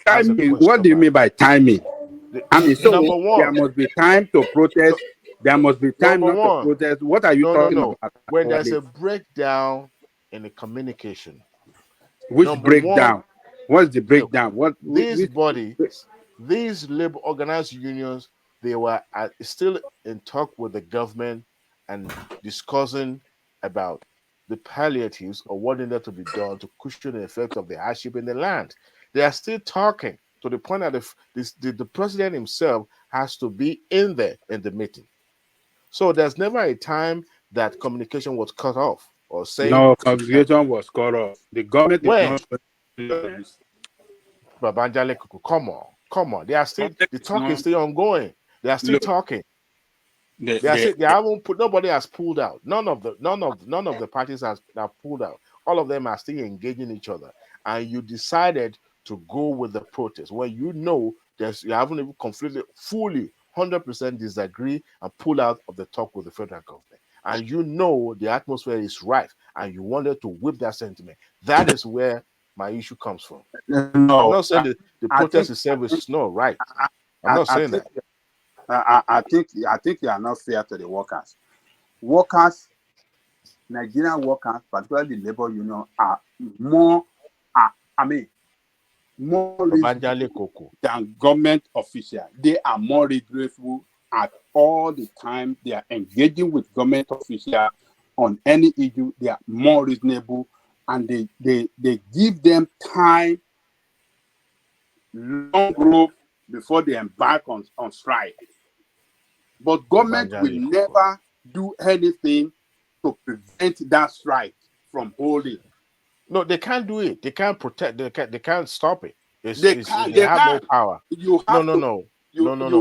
Timing. What do you mean by timing? I mean, so Number one, there must be time to protest. There must be time number not to one, protest. What are you talking about? when there's a breakdown in the communication. Which Number breakdown? one, What's the breakdown? These bodies, these labor organized unions, they were still in talk with the government and discussing about the palliatives or what needed to be done to cushion the effect of the hardship in the land. They are still talking to the point that the president himself has to be in there in the meeting. So there's never a time that communication was cut off or saying No, communication was cut off. The government is when not. Babanjale Kuku, come on. They are still the talk is still ongoing. They are still talking. They haven't put. Nobody has pulled out. None of the parties have pulled out. All of them are still engaging each other. And you decided to go with the protest when you know you haven't even completely, fully, 100% disagree and pull out of the talk with the federal government. And you know the atmosphere is right, and you wanted to whip that sentiment. That is where my issue comes from. No, I'm not saying the protest itself is not right. I'm not saying that. I think you are not fair to the workers. Nigerian workers, particularly the labor union, are more reasonable than government officials. They are more reasonable at all the time. They are engaging with government officials on any issue. They are more reasonable, and they give them time, long rope before they embark on strike. But government will never do anything to prevent that strike from holding. No, they can't do it. They can't protect. They can't stop it. They have no power. No.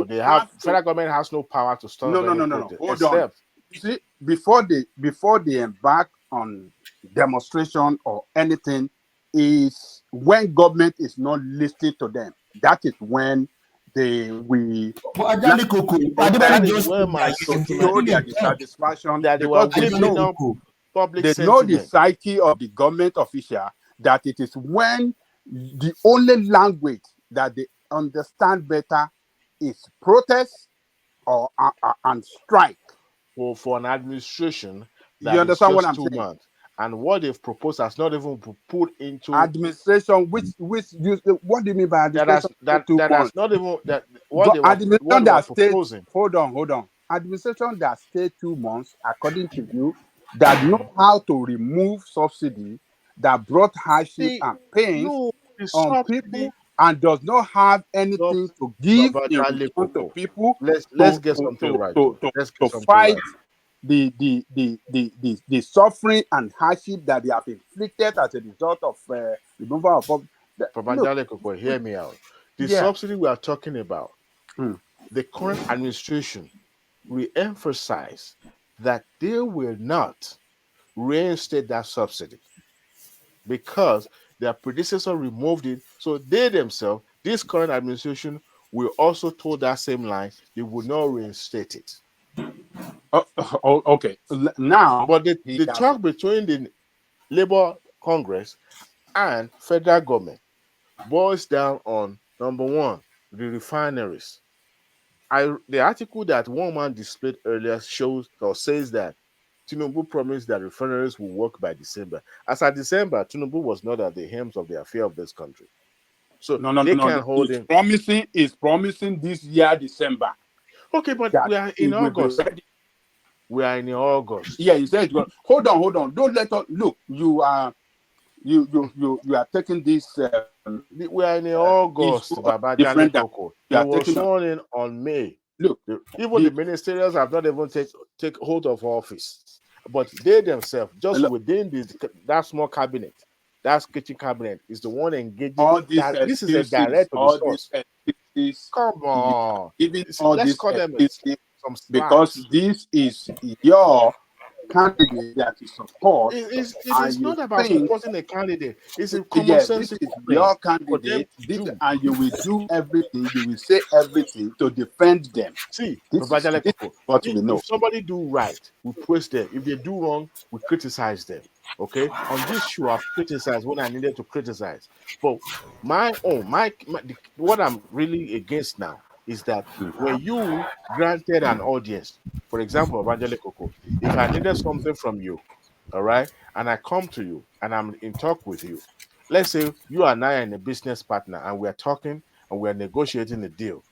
They have federal government has no power to stop any protest. Hold on. See, before they embark on demonstration or anything, is when government is not listening to them. That is when they will. That is where my show their dissatisfaction that they because were whipping up public they sentiment. know the psyche of the government official, that it is when the only language that they understand better is protest or and strike. For an administration that you understand is what just I'm 2 saying? months, and what they've proposed has not even put into administration. Which what do you mean by administration? That's not even that what they were proposing. Hold on. Administration that stayed 2 months, according to you, that know how to remove subsidy that brought hardship and pain on people, and does not have anything to give in return to people. Let's get something right. To fight the suffering and hardship that they have inflicted as a result of removal of Look, hear me out. The subsidy we are talking about, the current administration re-emphasize that they will not reinstate that subsidy because their predecessor removed it. So they themselves, this current administration, will also told that same line they will not reinstate it. Okay. Now, but the talk between the Labour Congress and federal government boils down on number one, the refineries. The article that one man displayed earlier shows or says that Tinubu promised that refineries will work by December. As at December, Tinubu was not at the helm of the affair of this country. So No. they can't hold him. He's promising this year, December. Okay, but That we are it in will be August. ready. We are in August. Yeah, he said, hold on. Don't let us look. You are taking this. We are in August, Baba Jale Koko. They were sworn in on May. Look, even the ministerials have not even take hold of office, but they themselves, just within that small cabinet, that kitchen cabinet, is the one engaging. All these this is a direct to the source. Come on, even let's call them some slacks. Because this is your candidate that you support. It is not about supporting a candidate. It's a common Yes, sense. this is your candidate, and you will do everything. You will say everything to defend them. See, this is what we know. If somebody do right, we praise them. If they do wrong, we criticize them. Okay, on this show, I've criticized when I needed to criticize. But what I'm really against now is that when you granted an audience, for example, Evangelic Coco, if I needed something from you, all right, and I come to you and I'm in talk with you, let's say you and I are in a business partner and we're talking and we're negotiating a deal,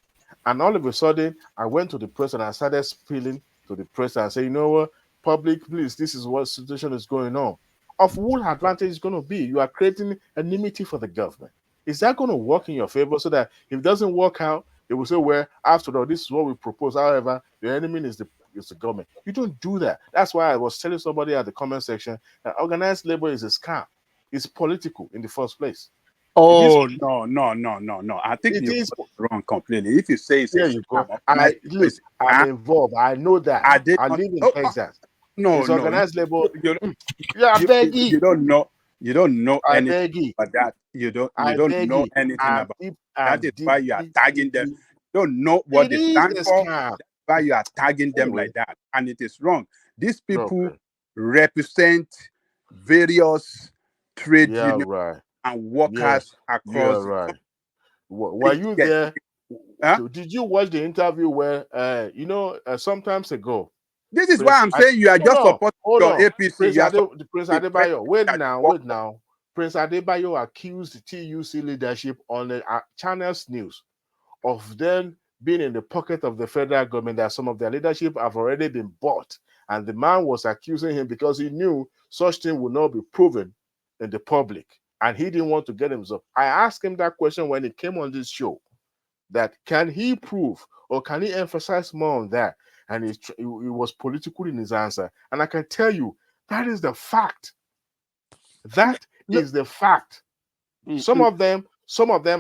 and all of a sudden I went to the press and I started spilling to the press and say, you know what, public, please, this is what situation is going on. Of what advantage is going to be? You are creating enmity for the government. Is that going to work in your favor so that if it doesn't work out, they will say, well, after all, this is what we propose. However, the enemy is the government. You don't do that. That's why I was telling somebody at the comment section that organized labor is a scam. It's political in the first place. Oh, no. I think it is wrong completely. If you say it's there, you go. I'm involved. I know that. I live in Texas. It's organized labor. You don't know. You don't know anything about that. You don't know anything about that. That is why you are tagging them. You don't know what they stand for. That's why you are tagging them like that. And it is wrong. These people represent various trade unions and workers across. Right. Were you there? Did you watch the interview where, sometimes ago? This is why I'm saying you are just supporting your APC. Prince Adebayo, wait now. Prince Adebayo accused the TUC leadership on the Channels News of them being in the pocket of the federal government, that some of their leadership have already been bought. And the man was accusing him because he knew such thing would not be proven in the public. And he didn't want to get himself. I asked him that question when he came on this show, that can he prove or can he emphasize more on that? And he was political in his answer. And I can tell you, that is the fact. That is the fact. Some of them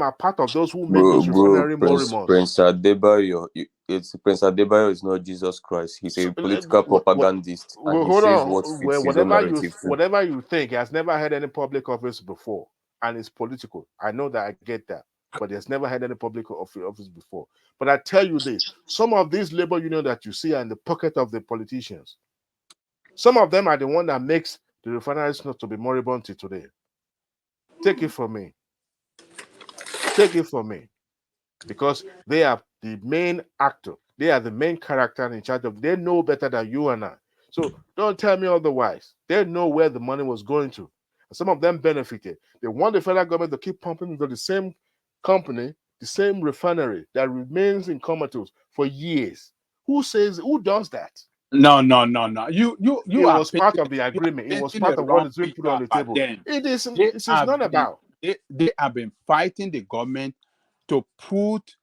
are part of those who make those refinery moribunds. Prince Adebayo, Prince Adebayo is not Jesus Christ. He's a political propagandist. And he says what fits his own narrative. Whatever you think, he has never had any public office before. And it's political. I know that, I get that. But he has never had any public office before. But I tell you this, some of these labor unions that you see are in the pocket of the politicians. Some of them are the one that makes the refineries not to be moribund till today. Take it from me. Take it from me. Because they are the main actor. They are the main character in charge of. They know better than you and I. So don't tell me otherwise. They know where the money was going to. Some of them benefited. They want the federal government to keep pumping into the same company, the same refinery that remains in comatose for years. Who does that? No. You it was part of the agreement. It was part of what is being put on the table. It's not about. They have been fighting the government to put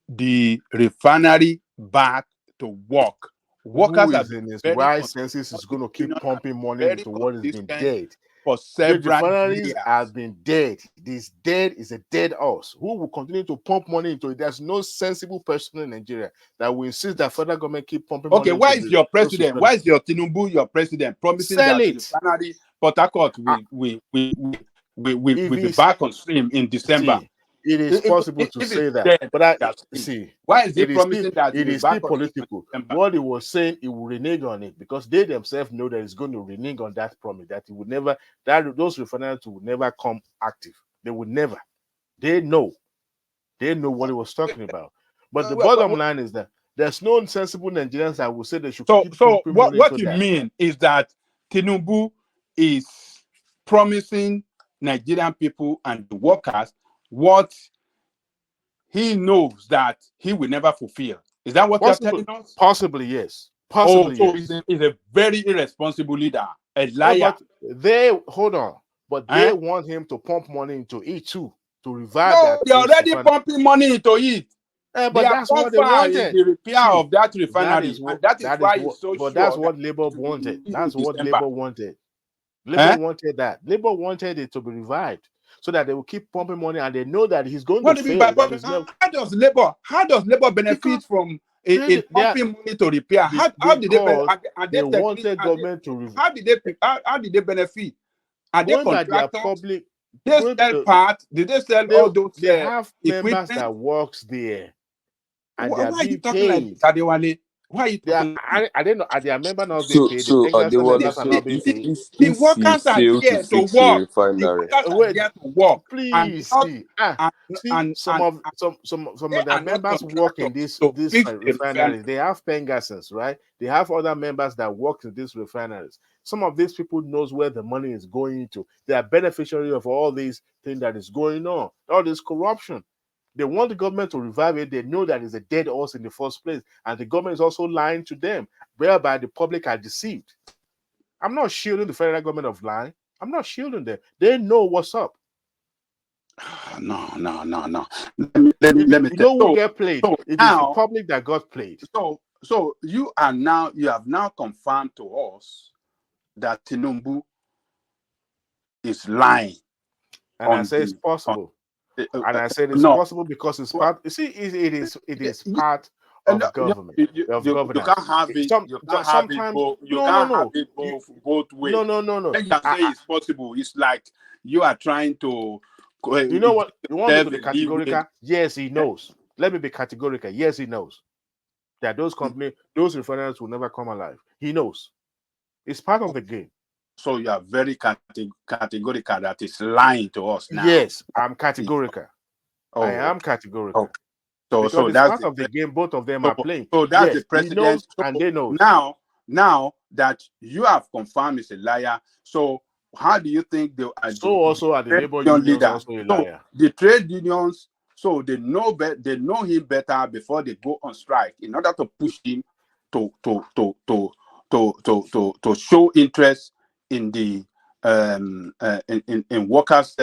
the refinery back to work. Workers Who is in his right senses is going to keep pumping money into what has been dead for several the refineries years. Has been dead. This dead is a dead horse. Who will continue to pump money into it? There's no sensible person in Nigeria that will insist that federal government keep pumping money. Okay, why is your president? Why is your Tinubu your president promising that the refinery Port Harcourt will be back on stream in December? It is possible to say that, but I see. Why is he promising that it is still political? What he was saying, he will renege on it because they themselves know that he's going to renege on that promise. That he would never, that those refineries would never come active. They would never. They know what he was talking about. But the bottom line is that There's no sensible Nigerians that will say they should keep So pumping money what into you that. mean is that Tinubu is promising Nigerian people and the workers what he knows that he will never fulfill. Is that what you're telling us? Possibly, yes. Possibly, so yes. he's a very irresponsible leader, a liar. No, but they want him to pump money into it too, to revive No, that. they're already pumping money into it. But They that's what they wanted. the repair of that refinery, and that is why he's so sure. That's what Labour wanted. That's what December. Labour wanted. Labour wanted that. Labour wanted it to be revived so that they will keep pumping money, and they know that he's going to fail. How does Labour benefit from pumping money to repair? How did they wanted government to revive? How did they benefit? Are they contractors? They sell parts? Did they sell all those? They have members that works there, and why are you talking paid. like that, Adewale? Why are you talking? I don't know. Are their members not being paid? The workers are there to work. The workers are there to work. Please some of their members work in this refinery. They have pengasons, right? They have other members that work in these refineries. Some of these people knows where the money is going to. They are beneficiary of all these things that is going on, all this corruption. They want the government to revive it. They know that it's a dead horse in the first place. And the government is also lying to them, whereby the public are deceived. I'm not shielding the federal government of lying. I'm not shielding them. They know what's up. No. Let me you know who get played. It is the public that got played. So you have now confirmed to us that Tinubu is lying. And I say it's possible. And I said it's possible because it's part. You see, it is part of government. You can't have it. You can't have it both ways. No. When you say it's possible, it's like you are trying to. You know what? You want me to be categorical? Yes, he knows. Let me be categorical. Yes, he knows that those companies, those refineries will never come alive. He knows. It's part of the game. So you are very categorical that is lying to us now. Yes, I'm categorical. I am categorical. So that's part of the game. Both of them are playing. So that's the president, and they know. Now that you have confirmed is a liar. So how do you think they are? So also are the labor unions also a liar. The trade unions, so they know him better before they go on strike in order to push him to show interest in the in workers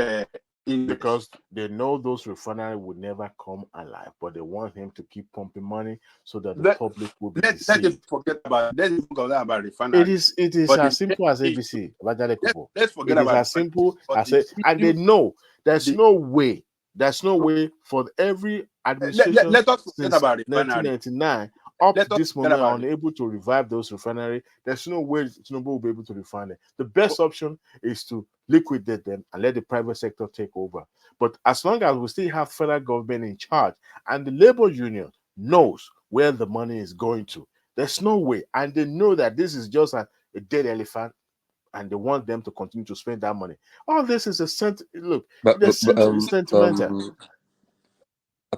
because they know those refineries will never come alive, but they want him to keep pumping money so that the public will be deceived. Let's forget about refineries. It is as simple as ABC. Let's forget it about is as simple as it, and they know there's no way for every administration let us forget about 1999 up to this moment are unable to revive those refineries. There's no way Tinubu will be able to refine it. The best option is to liquidate them and let the private sector take over. But as long as we still have federal government in charge and the labor union knows where the money is going to, there's no way. And they know that this is just a dead elephant and they want them to continue to spend that money. All this is sentimental.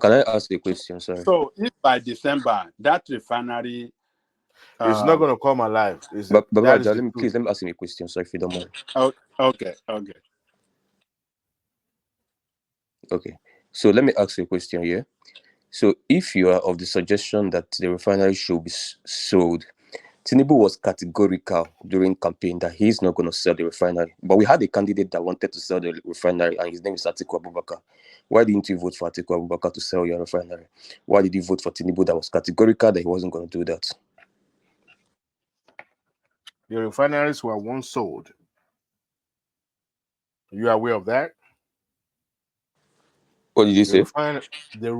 Can I ask a question? Sorry. So if by December that refinery is not going to come alive, but let me ask him a question. So if you don't mind. Okay. So let me ask you a question here. So if you are of the suggestion that the refinery should be sold, Tinubu was categorical during campaign that he's not going to sell the refinery. But we had a candidate that wanted to sell the refinery, and his name is Atiku Abubakar. Why didn't you vote for Atiku Abubakar to sell your refinery? Why did you vote for Tinubu that was categorical that he wasn't going to do that? The refineries were once sold. Are you aware of that? What did you say? The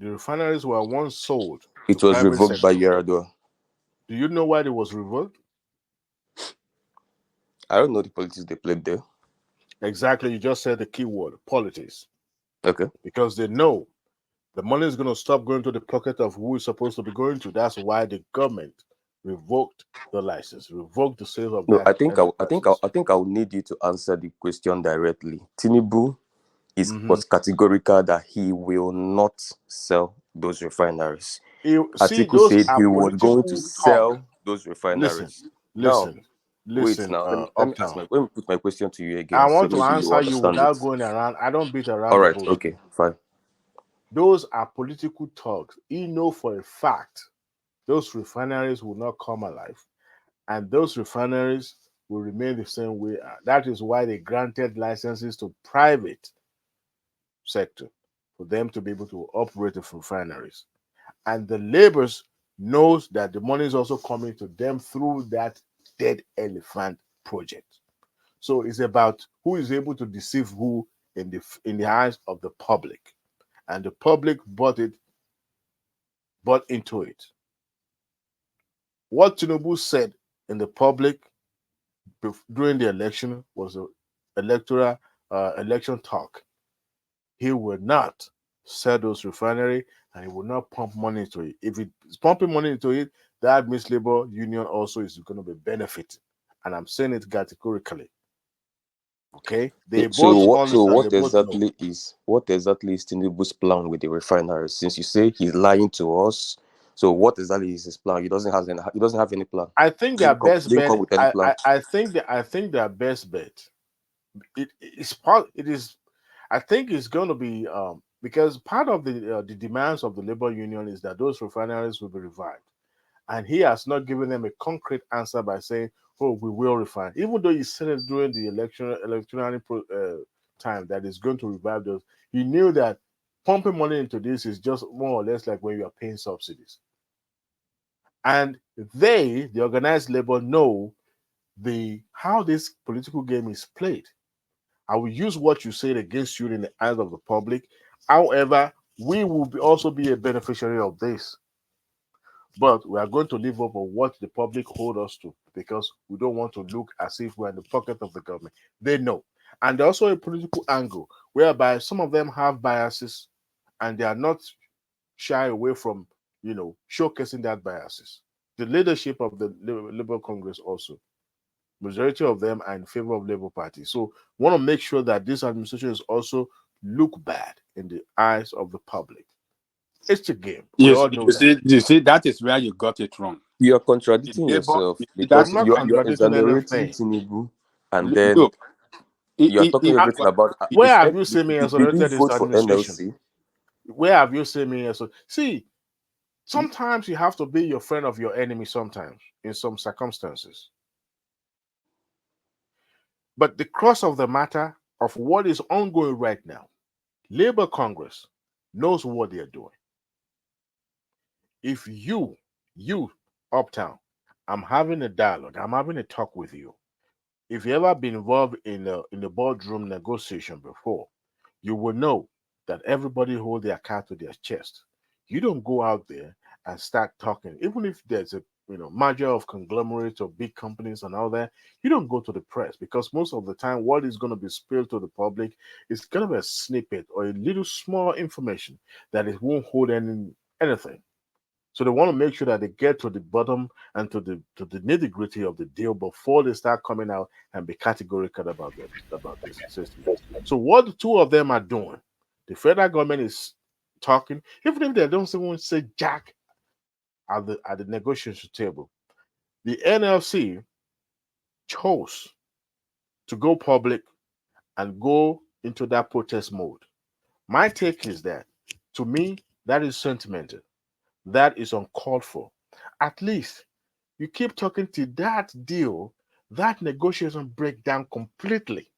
refineries were once sold. It was revoked by Yaradua. Do you know why it was revoked? I don't know the politics they played there. Exactly. You just said the key word, politics. Okay. Because they know the money is going to stop going to the pocket of who it's supposed to be going to. That's why the government revoked the license, revoked the sales of. No, I think I will need you to answer the question directly. Tinubu was categorical that he will not sell those refineries. Atiku those said are he was going to political talk. sell those refineries. Now, Listen, wait. Now, let me ask Uptown. let me put my question to you I again, so want to maybe you answer you understand without it. going around. I don't beat around All the right. bush. Okay. Fine. Those are political talks. You know for a fact those refineries will not come alive, and those refineries will remain the same way. That is why they granted licenses to private sector for them to be able to operate the refineries. And the laborers knows that the money is also coming to them through that dead elephant project. So it's about who is able to deceive who in the eyes of the public, and the public bought into it. What Tinubu said in the public during the election was an electoral election talk. He will not sell those refinery, and he will not pump money into it. If it's pumping money into it, that means labor union also is going to be benefiting. And I'm saying it categorically. Okay, they both So honest and they both know. what exactly is Tinubu's plan with the refineries? Since you say he's lying to us, so what exactly is his plan? He doesn't have any plan. I think He their didn't come, best he didn't bet. come with any plan. I think their best bet. It is part. It is. I think it's going to be because part of the demands of the labor union is that those refineries will be revived, and he has not given them a concrete answer by saying, "Oh, we will refine." Even though he said it during the electoral time that is going to revive those, he knew that pumping money into this is just more or less like when you are paying subsidies. And the organized labor, know how this political game is played. I will use what you said against you in the eyes of the public. However, we will also be a beneficiary of this. But we are going to live up on what the public hold us to, because we don't want to look as if we're in the pocket of the government. They know. And there's also a political angle whereby some of them have biases and they are not shy away from, showcasing that biases. The leadership of the Liberal Congress also, majority of them are in favor of Labour Party. So want to make sure that this administration is also look bad in the eyes of the public. It's a game. We Yes, all know that. you see, that is where you got it wrong. You're contradicting Labor, yourself I'm because not you're contradicting exonerating anything. Tinubu, and then Look, you're talking everything about Where have you seen me did he exonerated this vote for administration? NLC? Where have you seen me? See, sometimes you have to be your friend of your enemy sometimes, in some circumstances. But the crux of the matter of what is ongoing right now, Labour Congress knows what they are doing. If you, Uptown, I'm having a dialogue, I'm having a talk with you. If you ever been involved in the boardroom negotiation before, you will know that everybody hold their card to their chest. You don't go out there and start talking, even if there's a merger of conglomerates or big companies and all that. You don't go to the press, because most of the time what is going to be spilled to the public is going to be a snippet or a little small information that it won't hold anything. So they want to make sure that they get to the bottom and to the nitty-gritty of the deal before they start coming out and be categorical about this system. So what the two of them are doing, the federal government is talking, even if they don't even say jack at the negotiation table. The NLC chose to go public and go into that protest mode. My take is that, to me, that is sentimental. That is uncalled for. At least you keep talking to that deal, that negotiation break down completely.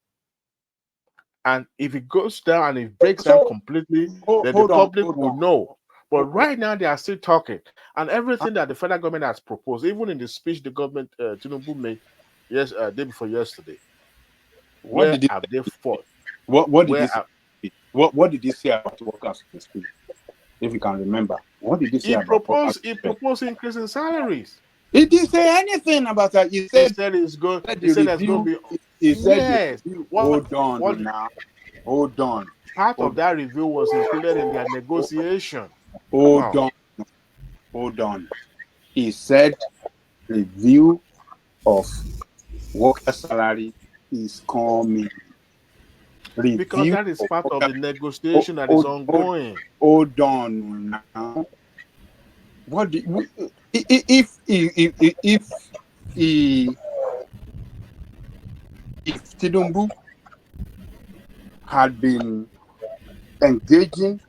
And if it goes down and it breaks down completely, then the public will know. But right now they are still talking, and everything that the federal government has proposed, even in the speech the government Tinubu made day before yesterday, What did he have they fought? what did he say? What did he say about workers in the speech? If you can remember, what did he say about workers? He proposed increase in salaries. He didn't say anything about that. He said it's good. He said there's going to be. He said Yes. Hold on now. Hold on. Part of that review was included in their negotiation. Hold on. He said review of worker salary is coming. Because that is part of the negotiation that is ongoing. Hold on now. What do if Tinubu had been engaging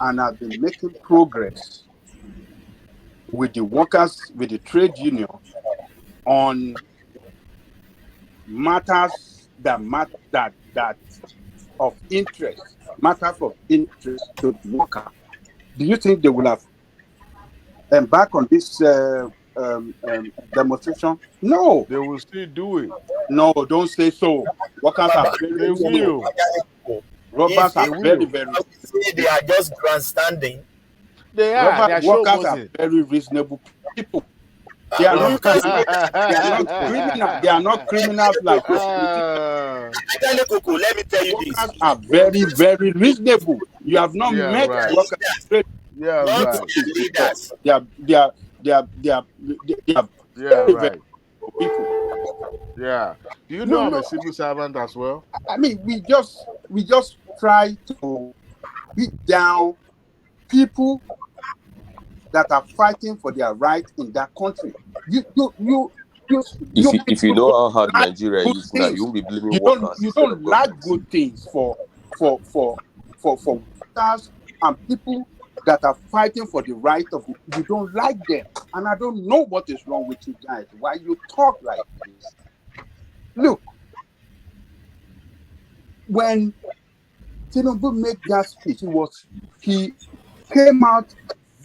and had been making progress with the workers, with the trade union on matters that of interest, matters of interest to the worker, do you think they will have embarked on this demonstration? No. They will still do it. No, don't say so. Workers are very They will. Robbers are very, they are just grandstanding. They are. They are workers are very reasonable people. They are not criminals. They are not criminals like this. Let me tell you this. Workers are very, very reasonable. You have not met workers. Yeah, right. Leaders. They are very, very people. Yeah. Do you know I'm a civil servant as well? I mean, we just try to beat down people that are fighting for their right in that country. If you know how hard Nigeria is now, you won't be blaming workers. You don't like good things for workers and people that are fighting for the right of it. You don't like them. And I don't know what is wrong with you guys. Why you talk like this? Look, when Tinubu made that speech, he came out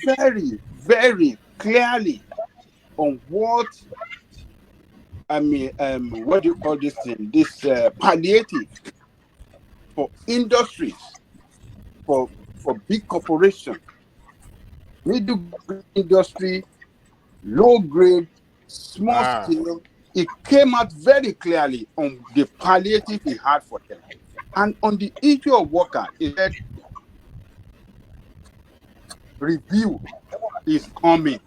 very, very clearly on what what do you call this thing? This palliative for industries, for big corporations, middle industry, low grade, small scale. It came out very clearly on the palliative he had for them. And on the issue of worker, he said review is coming.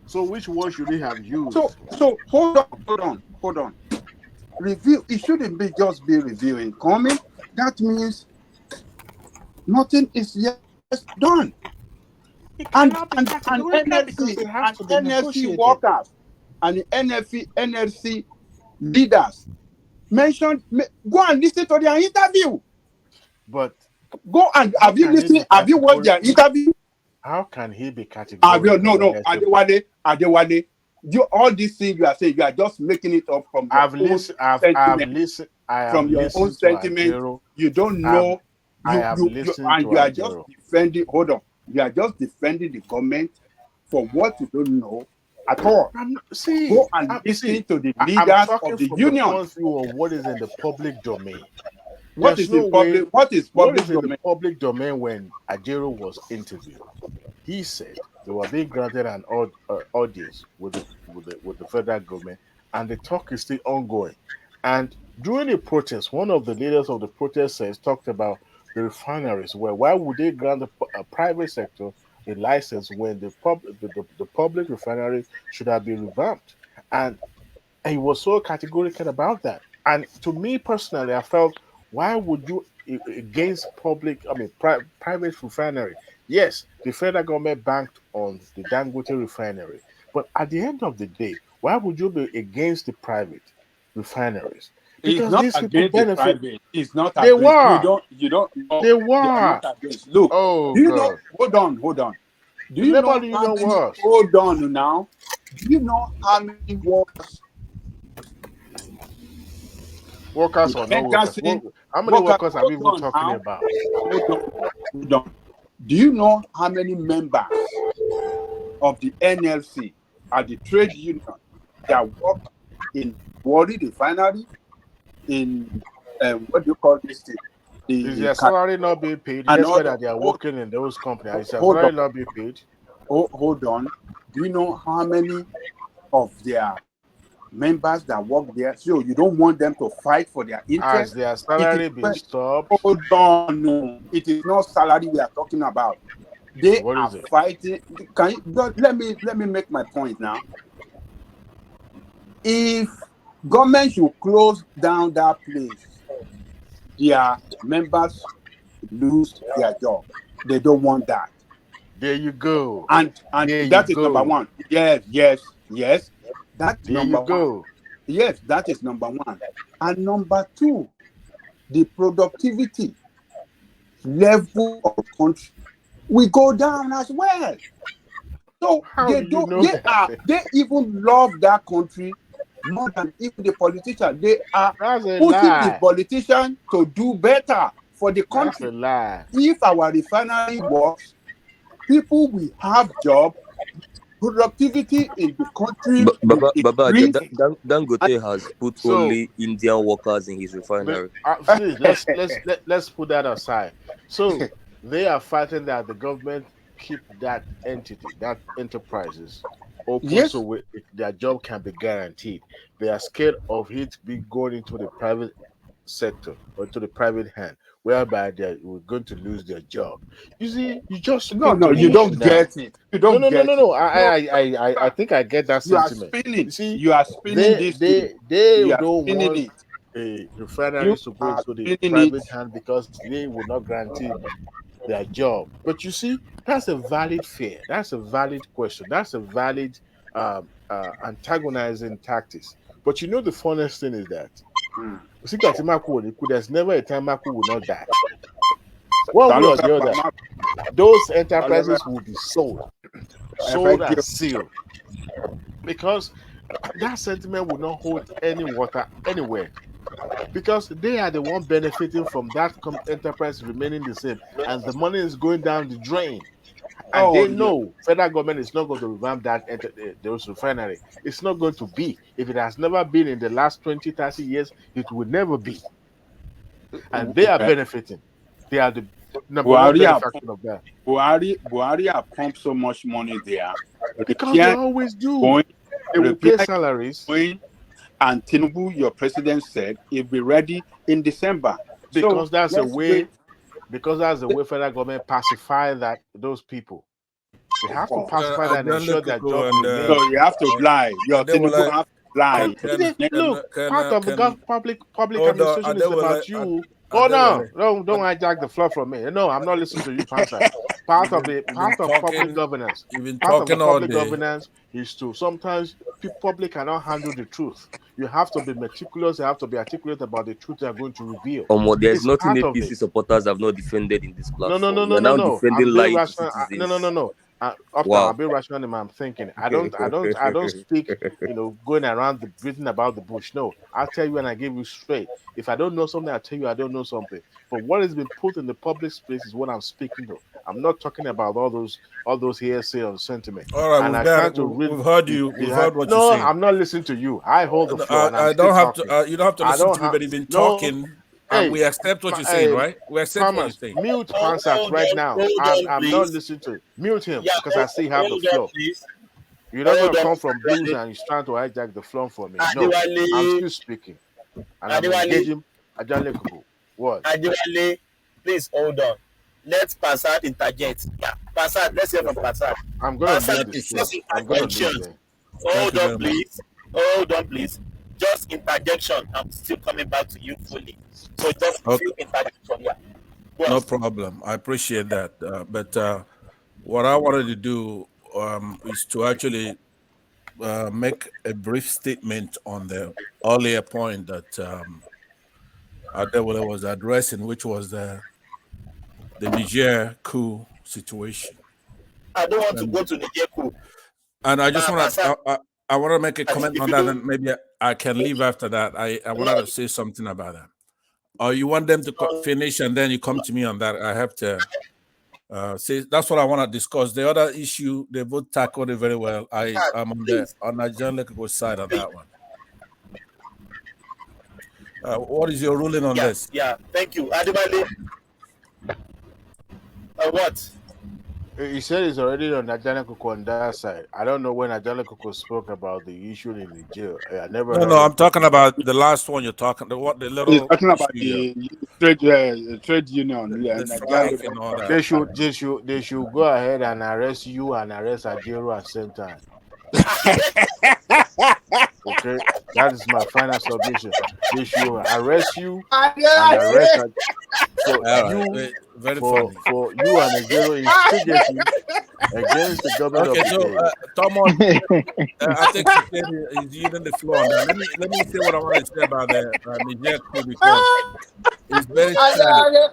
So which one should he have used? So hold on. Review, it shouldn't be just be reviewing coming. That means nothing is yet done. And NLC workers and the NLC leaders mentioned, go and listen to their interview. But go and have you listened? Have you watched their interview? How can he be categorical? No, Adewale, all these things you are saying, you are just making it up from your own sentiment. You don't know. You are just defending. Hold on, you are just defending the government for what you don't know at all. Go and listen to the leaders of the union. Of what is in the public domain? What is in the public domain when Ajero was interviewed? He said they were being granted an audience with the federal government, and the talk is still ongoing. And during the protest, one of the leaders of the protest talked about the refineries. Well, why would they grant a private sector a license when the public refinery should have been revamped? And he was so categorical about that. And to me personally, I felt, why would you against private refinery? Yes, the federal government banked on the Dangote refinery, but at the end of the day, why would you be against the private refineries? Because it's not against the private. It's not. They were. You don't. They were. Look. Oh, do you know? Hold on. Do you know how many? Hold on now. Do you know how many workers? Workers or no workers? How many workers are we even talking about? Hold on. Do you know how many members of the NLC are the trade union that work in Warri refinery? In what do you call this thing? Is their salary not being paid? Despite that they are working in those companies, is their salary not being paid? Hold on. Do you know how many of their members that work there? So you don't want them to fight for their interests? Has their salary been stopped? Hold on. No, it is not salary we are talking about. They are fighting. Let me make my point now. If government should close down that place, their members lose their job. They don't want that. There you go. And there that you is number go. one. Yes. That's There number you go. one. Yes, that is number one. And number two, the productivity level of the country will go down as well. So How do you know that? they even love that country more than even the politician. They are That's a pushing the lie. politician to do better for the That's country. a lie. If our refinery works, people will have job, productivity in the country will Baba, increase. Dangote has put So only Indian workers in his refinery. please, let's put that aside. So they are fighting that the government keep that entity, that enterprises open, Yes. so their job can be guaranteed. They are scared of it be going into the private sector or to the private hand, whereby they were going to lose their job. You see, you just No, paint a you don't picture now. get it. You don't get it. No. I think I get that You are sentiment. spinning. You see, You are spinning this thing. they You are don't spinning want it. a You refinery to go are into the spinning private it. hand because they will not guarantee their job. But you see, that's a valid fear. That's a valid question. That's a valid antagonizing tactics. But you know, the funniest thing is that there's never a time Maku will not die. One way or the other, those enterprises will be sold and sealed, because that sentiment will not hold any water anywhere, because they are the one benefiting from that enterprise remaining the same, and the money is going down the drain. And they know federal government is not going to revamp those refinery. It's not going to be. If it has never been in the last 20, 30 years, it will never be. And they are benefiting. They are the number one benefactor of that. Buhari have pumped so much money there. Because they always do. They will pay salaries. And Tinubu, your president, said he'll be ready in December. Because that's a way. Because that's the way federal government pacify those people. They have to pacify that and ensure their job remains. So you have to lie. Your Tinubu have to lie. Look, part of the public administration is about you. Hold on. Don't hijack the floor from me. No, I'm not listening to you, Pansa. Part of public governance. Part of the public governance is to sometimes public cannot handle the truth. You have to be meticulous. You have to be articulate about the truth you are going to reveal. There's nothing APC supporters have not defended in this platform. No. Defending lying to citizens. No. I'll be rational in my thinking. I don't speak, going around breathing about the bush. No, I'll tell you when I give you straight. If I don't know something, I'll tell you I don't know something. But what has been put in the public space is what I'm speaking of. I'm not talking about all those hearsay or sentiment. All right, we've heard you. We've heard what you're saying. No, I'm not listening to you. I hold the floor. And I don't have to. You don't have to listen to me, but you've been talking. And we accept what you're saying, right? We accept what you're saying. Mute Pansat right now. I'm not listening to it. Mute him because I see have the floor. You're not going to come from blues and he's trying to hijack the floor for me. No, I'm still speaking. And I'm engaging Ajale Kuku. What? Adewale, please hold on. Let Pansat interject. Yeah, Pansat, let's hear from Pansat. I'm going to leave this. I'm going to leave there. Hold on, please. Just interjection. I'm still coming back to you fully. So just few interjection. Yeah. No problem. I appreciate that. But what I wanted to do is to actually make a brief statement on the earlier point that Adewale was addressing, which was the Niger coup situation. I don't want to go to Niger coup. And I just want to. I want to make a comment on that, and maybe I can leave after that. I wanted to say something about that. Or you want them to finish, and then you come to me on that. I have to say that's what I want to discuss. The other issue, they both tackled it very well. I am on Nigerian Electrical side on that one. What is your ruling on this? Yeah, thank you. Adewale. What? He said he's already on Nigerian Kuku on that side. I don't know when Nigerian Kuku spoke about the issue in Niger. I never. No, I'm talking about the last one you're talking. The little. He's talking about the trade union. Yeah, They should go ahead and arrest you and arrest Ajero at the same time. Okay, that is my final submission. They should arrest you and arrest for you and Ajero instigating against the government Okay, of so the day. Thomas, I think he's using the floor on that. Let me say what I want to say about the Niger coup because it's very sad.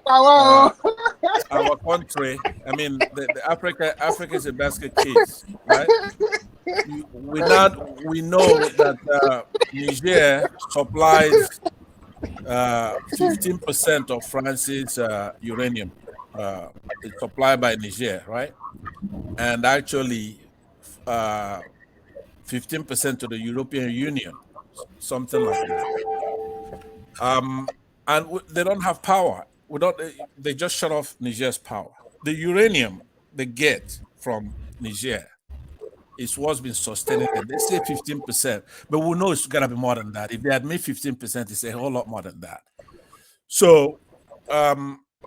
Our country, I mean, the Africa is a basket case, right? We know that Niger supplies 15% of France's uranium. It's supplied by Niger, right? And actually 15% to the European Union, something like that. And they don't have power. They just shut off Niger's power. The uranium they get from Niger is what's been sustaining them. They say 15%, but we know it's gonna be more than that. If they admit 15%, it's a whole lot more than that. So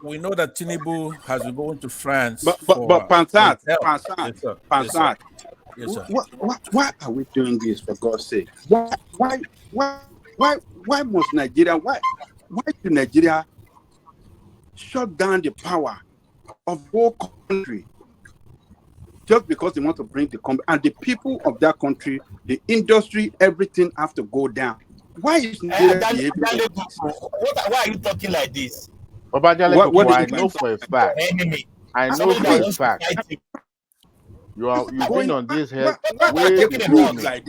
we know that Tinubu has been going to France But for Pansat, help. Pansat, Yes, sir. Yes, sir. Pansat. Yes, sir. Why are we doing this, for God's sake? Why must Nigeria? Why should Nigeria shut down the power of the whole country just because they want to bring the country and the people of that country, the industry, everything have to go down? Why is Nigeria behaving like this? Why are you talking like this? Babajale, I know for a fact. I know for a fact. You've been on this head way before me. Like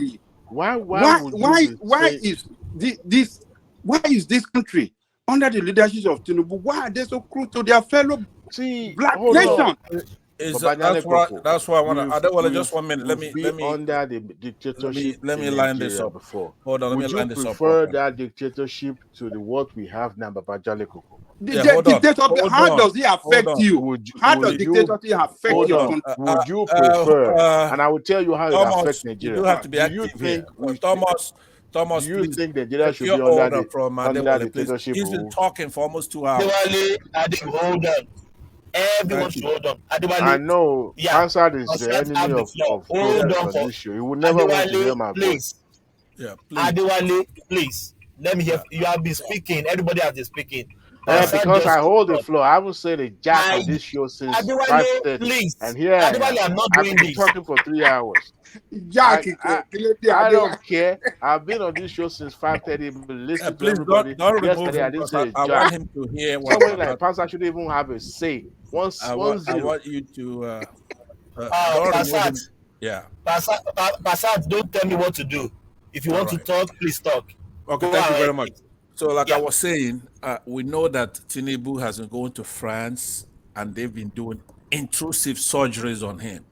this? Why is this country under the leadership of Tinubu? Why are they so cruel to their fellow black nation? That's why I want to. I don't want to just 1 minute. Let me under the dictatorship. Let me line this up before. Hold on. Let me line this up. Prefer that dictatorship to the what we have now, Babajale Koko? How does it affect you? How does dictatorship affect your country? Would you prefer? And I will tell you how it affects Nigeria. You have to be active here. Thomas, do you think Nigeria should be under the dictatorship? He's been talking for almost 2 hours. Hold on. Everyone should hold on. I know Hansard is the enemy of progress on this show. He would never want to hear my voice. Yeah, please. Adewale, please. Let me hear. You have been speaking. Everybody has been speaking. Because I hold the floor. I haven't said a jack on this show since 5:30. Please. And here I'm not doing I've been this. talking for 3 hours. Jack, I don't care. I've been on this show since 5:30. Listen to everybody. Don't Yesterday I didn't say a jack. I want him to hear what somebody like Pastor should even have a say. I want you to Passat. Yeah. Passat, don't tell me what to do. If you want to talk, please talk. Okay, thank you very much. So, like I was saying, we know that Tinubu has been going to France and they've been doing intrusive surgeries on him,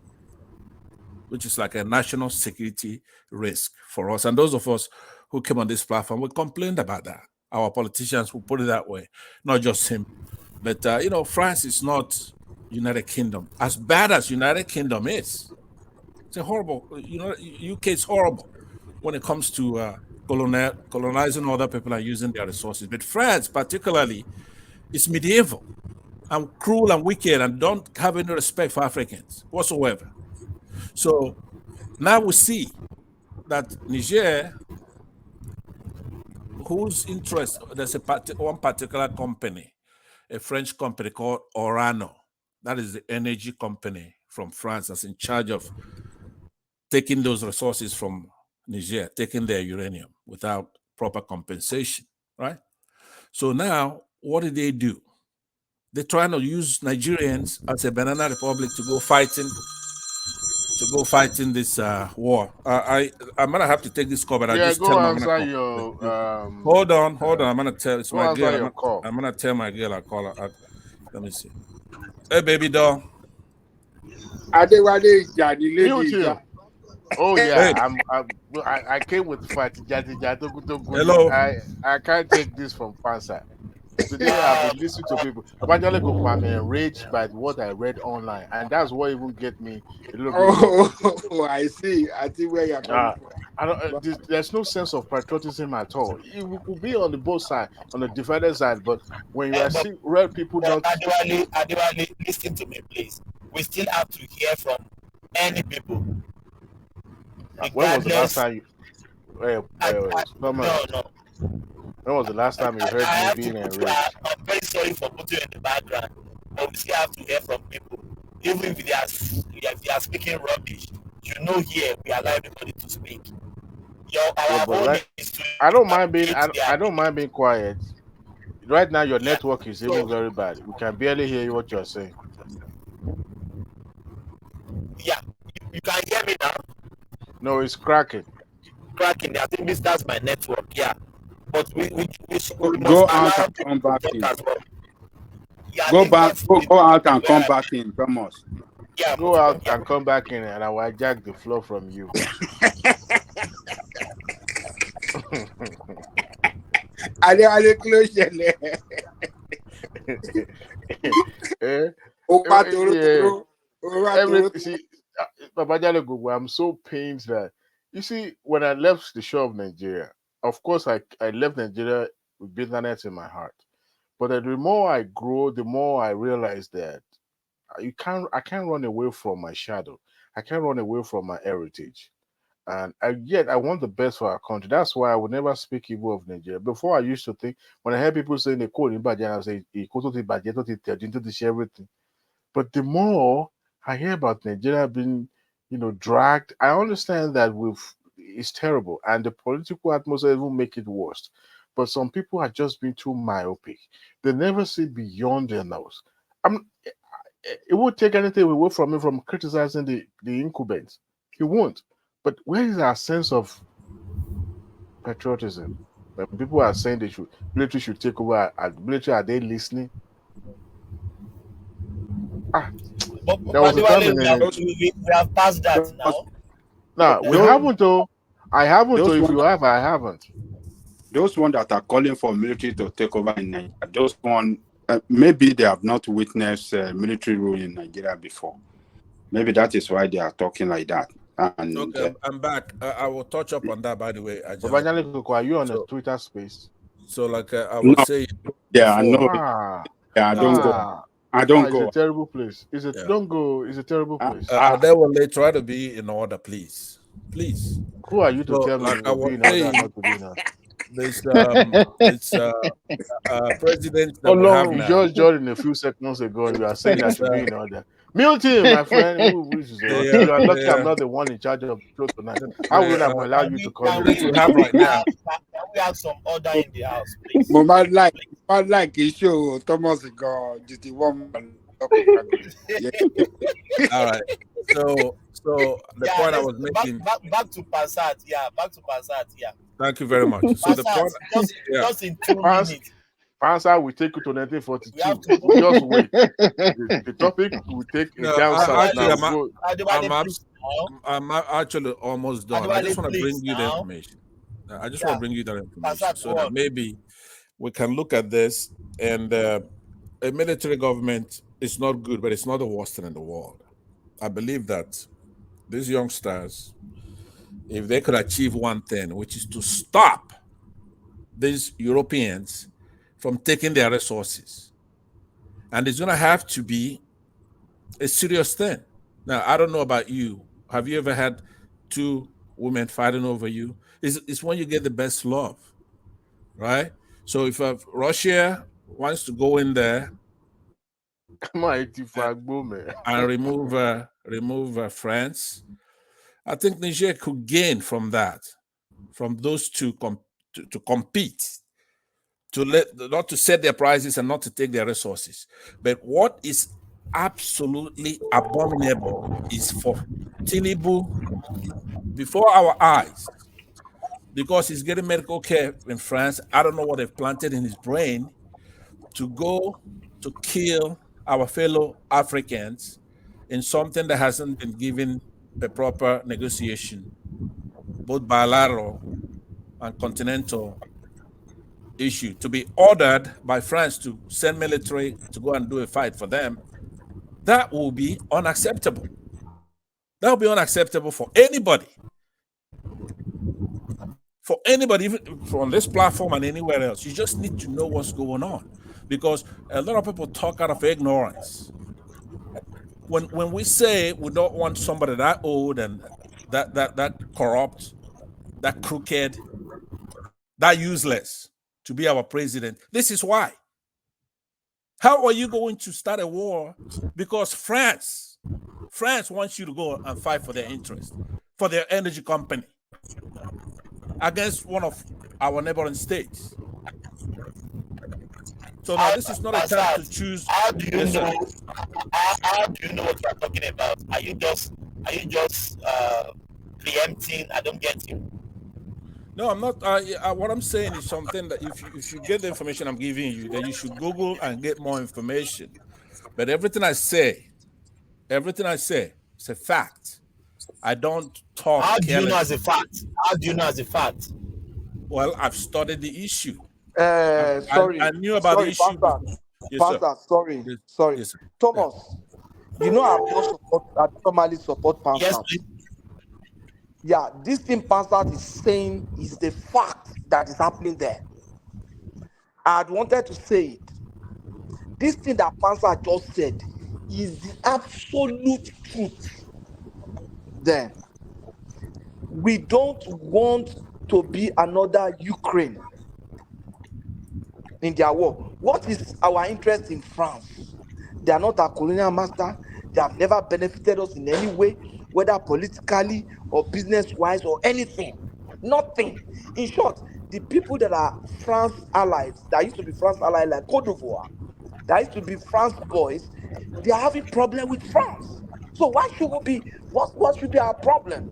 which is like a national security risk for us. And those of us who came on this platform, we complained about that. Our politicians will put it that way, not just him. But, France is not United Kingdom. As bad as United Kingdom is, it's a horrible, UK is horrible when it comes to colonizing other people and using their resources. But France, particularly, is medieval and cruel and wicked and don't have any respect for Africans whatsoever. So now we see that Niger, whose interest, there's one particular company, a French company called Orano, that is the energy company from France that's in charge of taking those resources from Niger, taking their uranium without proper compensation, right? So now, what did they do? They're trying to use Nigerians as a banana republic to go fighting this war. I'm gonna have to take this call, but I just tell my hold on. I'm gonna tell it's my girl. I'm gonna tell my girl I call her. Let me see. Hey, baby doll. Oh yeah, I came with fight. Hello. I can't take this from Fansa. Today I've been listening to people. I'm enraged by what I read online, and that's what even get me a little bit. Oh, I see where you're coming from. There's no sense of patriotism at all. It could be on the both sides, on the defender side, but when you are seeing red people not. Adewale, listen to me, please. We still have to hear from any people. When was the last time you? No. When was the last time you heard me being enraged? I'm very sorry for putting you in the background, but we still have to hear from people. Even if they if they are speaking rubbish, here we allow everybody to speak. Yeah, Our but own like, is to I don't mind being hate their I don't mind being quiet. Right now, your network is even so very bad. We can barely hear what you're saying. yeah, you can hear me now. No, it's cracking. Cracking. I think that's my network. Yeah, but we must Go out allow and come people to back talk in. as well. Yeah, I Go think back. that's Go out and where come back in, Thomas. yeah, Go out and come back in, and I will hijack the floor from you. Ale close your Opa toro Yeah. toro. Opa toro. See, Babajale Gugu, I'm so pained that you see when I left the shore of Nigeria. Of course, I left Nigeria with bitterness in my heart. But the more I grow, the more I realize that I can't run away from my shadow. I can't run away from my heritage. And yet I want the best for our country. That's why I would never speak evil of Nigeria. Before I used to think, when I heard people saying they call him Bajan, I would say everything. But the more I hear about Nigeria being, dragged, I understand that it's terrible, and the political atmosphere will make it worse. But some people are just being too myopic. They never see beyond their nose. It won't take anything away from me from criticizing the incumbents. He won't. But where is our sense of patriotism? When people are saying military should take over, military, are they listening? There was a time in we have passed that now. No, we haven't though. I haven't though. If you have, I haven't. Those ones that are calling for military to take over in Nigeria, those one maybe they have not witnessed military rule in Nigeria before. Maybe that is why they are talking like that. And okay, I'm back. I will touch up on that, by the way. Are you on a Twitter space? So, like I was saying, yeah, I before, know. I don't go. I don't go. It's a terrible place. Don't go. It's a terrible place. They will try to be in order, please. Please. Who are you to tell me like I to be in order, not to be in order? This president that we have now. Just joined a few seconds ago, and you are saying that to be in order. Mute him, my friend. You are lucky I'm not the one in charge of the show tonight. How would I allow you to come in? We have right now. Can we have some order in the house, please? But like issue Thomas God, just the one. All right. So the point I was making. Back to Passat, back to Passat, Thank you very much. So the point, just in 2 minutes. Answer will take you to 1942. Just wait. The topic will take a down south now. I'm actually almost done. I just want to bring you the information. I just want to bring you that information so that maybe we can look at this. And a military government is not good, but it's not the worst thing in the world. I believe that these youngsters, if they could achieve one thing, which is to stop these Europeans from taking their resources, and it's going to have to be a serious thing. Now, I don't know about you. Have you ever had two women fighting over you? It's when you get the best love, right? So if Russia wants to go in there and remove France, I think Niger could gain from that, from those two to compete, not to set their prices and not to take their resources. But what is absolutely abominable is for Tinubu, before our eyes, because he's getting medical care in France. I don't know what they've planted in his brain to go to kill our fellow Africans in something that hasn't been given a proper negotiation, both bilateral and continental issue, to be ordered by France to send military to go and do a fight for them. That will be unacceptable. That will be unacceptable for anybody. For anybody, even from this platform and anywhere else. You just need to know what's going on, because a lot of people talk out of ignorance. When we say we don't want somebody that old and that corrupt, that crooked, that useless to be our president, this is why. How are you going to start a war because France wants you to go and fight for their interest, for their energy company against one of our neighboring states? So now this is not a time to choose. How do you Yes, know? sir. How do you know what you're talking about? Are you just preempting? I don't get you. No, I'm not. What I'm saying is something that if you get the information I'm giving you, then you should Google and get more information. But everything I say is a fact. I don't talk How do you know as carelessly. a fact? How do you know as a fact? Well, I've studied the issue. Sorry, I knew about the issue Pastor. before. Yes, sir. Pastor, sorry, Yes, sorry. yes, sir. Yeah. Thomas, you know I don't normally support Yes, Pansat. please. Yeah, this thing Pansat is saying is the fact that is happening there. I had wanted to say it. This thing that Pansat just said is the absolute truth. Then we don't want to be another Ukraine in their war. What is our interest in France? They are not our colonial master. They have never benefited us in any way, whether politically or business-wise or anything. Nothing. In short, the people that are France allies, that used to be France allies like Cote d'Ivoire, that used to be France boys, they are having problem with France. So why should we be? What should be our problem?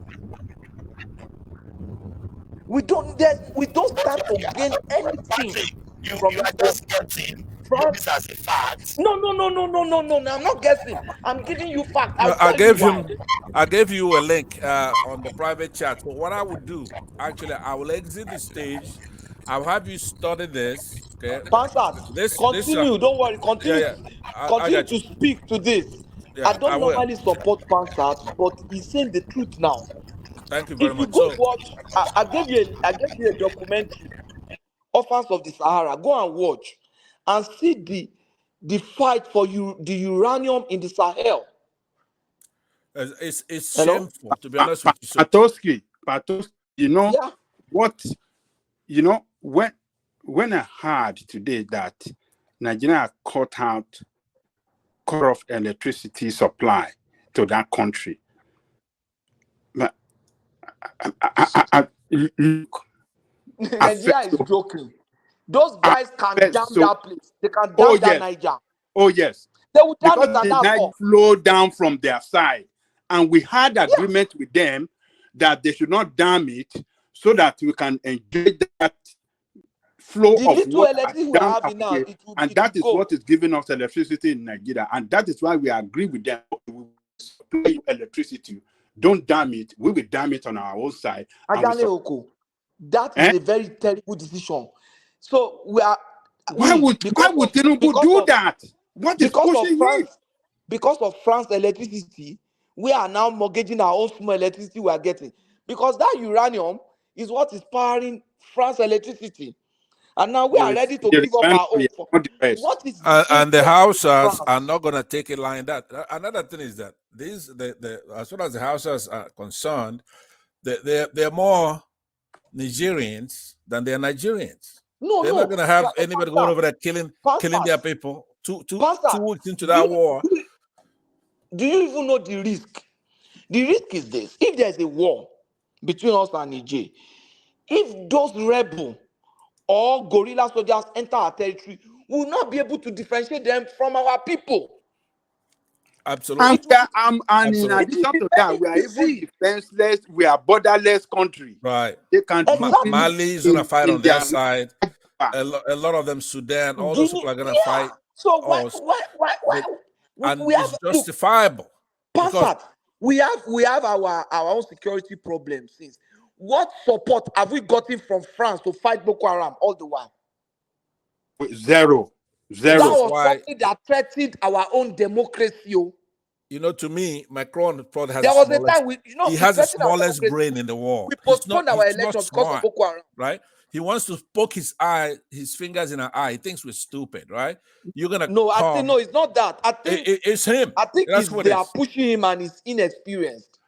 We don't stand to gain anything You from are this war. just getting France. this as a fact. No. I'm not guessing. I'm giving you facts. No, I'll tell you why. I gave you a link on the private chat. So what I would do, actually, I will exit the stage. I'll have you study this. Okay. Pansat, This continue. Don't worry. yeah. I Continue got to you. speak to this. I Yeah, I don't will. normally support Pansat, but he's saying the truth now. Thank you very If you much. go So watch, I gave you a documentary, Orphans of the Sahara. Go and watch and see the fight for the uranium in the Sahel. it's Hello? shameful, to be honest with you. So Patoski, you know Yeah. what? You know when I heard today that Nigeria cut off electricity supply to that country, but look, Nigeria is joking. Those guys can dam so. that place. They can Oh dam that yes, Niger. oh yes, They will dam because it and the that's night all. flow down from their side, and we had agreement with them that they should not dam it so that we can enjoy that flow The of little water electricity we are down having now, here, and it that will is go. what is giving us electricity in Nigeria, and that is why we agree with them. We will supply you electricity. Don't dam it. We will dam it on our own side. And we Ajane Oko, that is eh? a very terrible decision. So we are Why would Tinubu do that? What is pushing him? Because of France electricity, we are now mortgaging our own small electricity we are getting. Because that uranium is what is powering France electricity. And now we are ready to give up our own. What is the and the interest of Hausas France? are not going to take it like that. Another thing is that as far as the Hausas are concerned, they're more Nigerians than they're Nigerians. They're not going to have anybody going over there killing their people. Two weeks into that war. Do you even know the risk? The risk is this: if there's a war between us and Niger, if those rebels or guerrilla soldiers enter our territory, we will not be able to differentiate them from our people. Absolutely. And in addition to that, we are even defenseless. We are borderless country. Right. They can Mali is going to fight on their side. A lot of them, Sudan, all those people are going to fight. So why? And it's justifiable. Pansat, we have our own security problems. Since what support have we gotten from France to fight Boko Haram all the while? Zero. That was something that threatened our own democracy. You know, to me, Macron probably has there was a time he has the smallest brain in the world. We postponed our election because of Boko Haram. Right? He wants to poke his fingers in our eye. He thinks we're stupid, right? You're gonna I think no, it's not that. I think it's him. I think they are pushing him and he's inexperienced.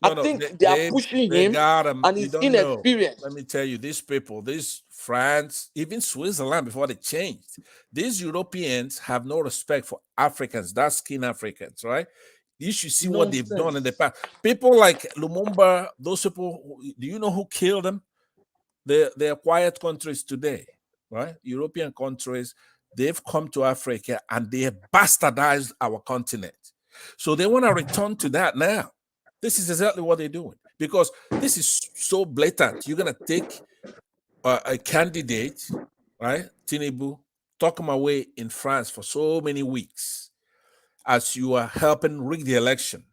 No, I no, think they are pushing they him, got him. and You he's don't know. inexperienced. Let me tell you, these people, this France, even Switzerland, before they changed, these Europeans have no respect for Africans, dark skinned Africans, right? You should see what they've done in the past. People like Lumumba, those people, do you know who killed them? They're quiet countries today, right? European countries, they've come to Africa and they have bastardized our continent. So they want to return to that now. This is exactly what they're doing because this is so blatant. You're going to take a candidate, right? Tinubu, talk him away in France for so many weeks as you are helping rig the election,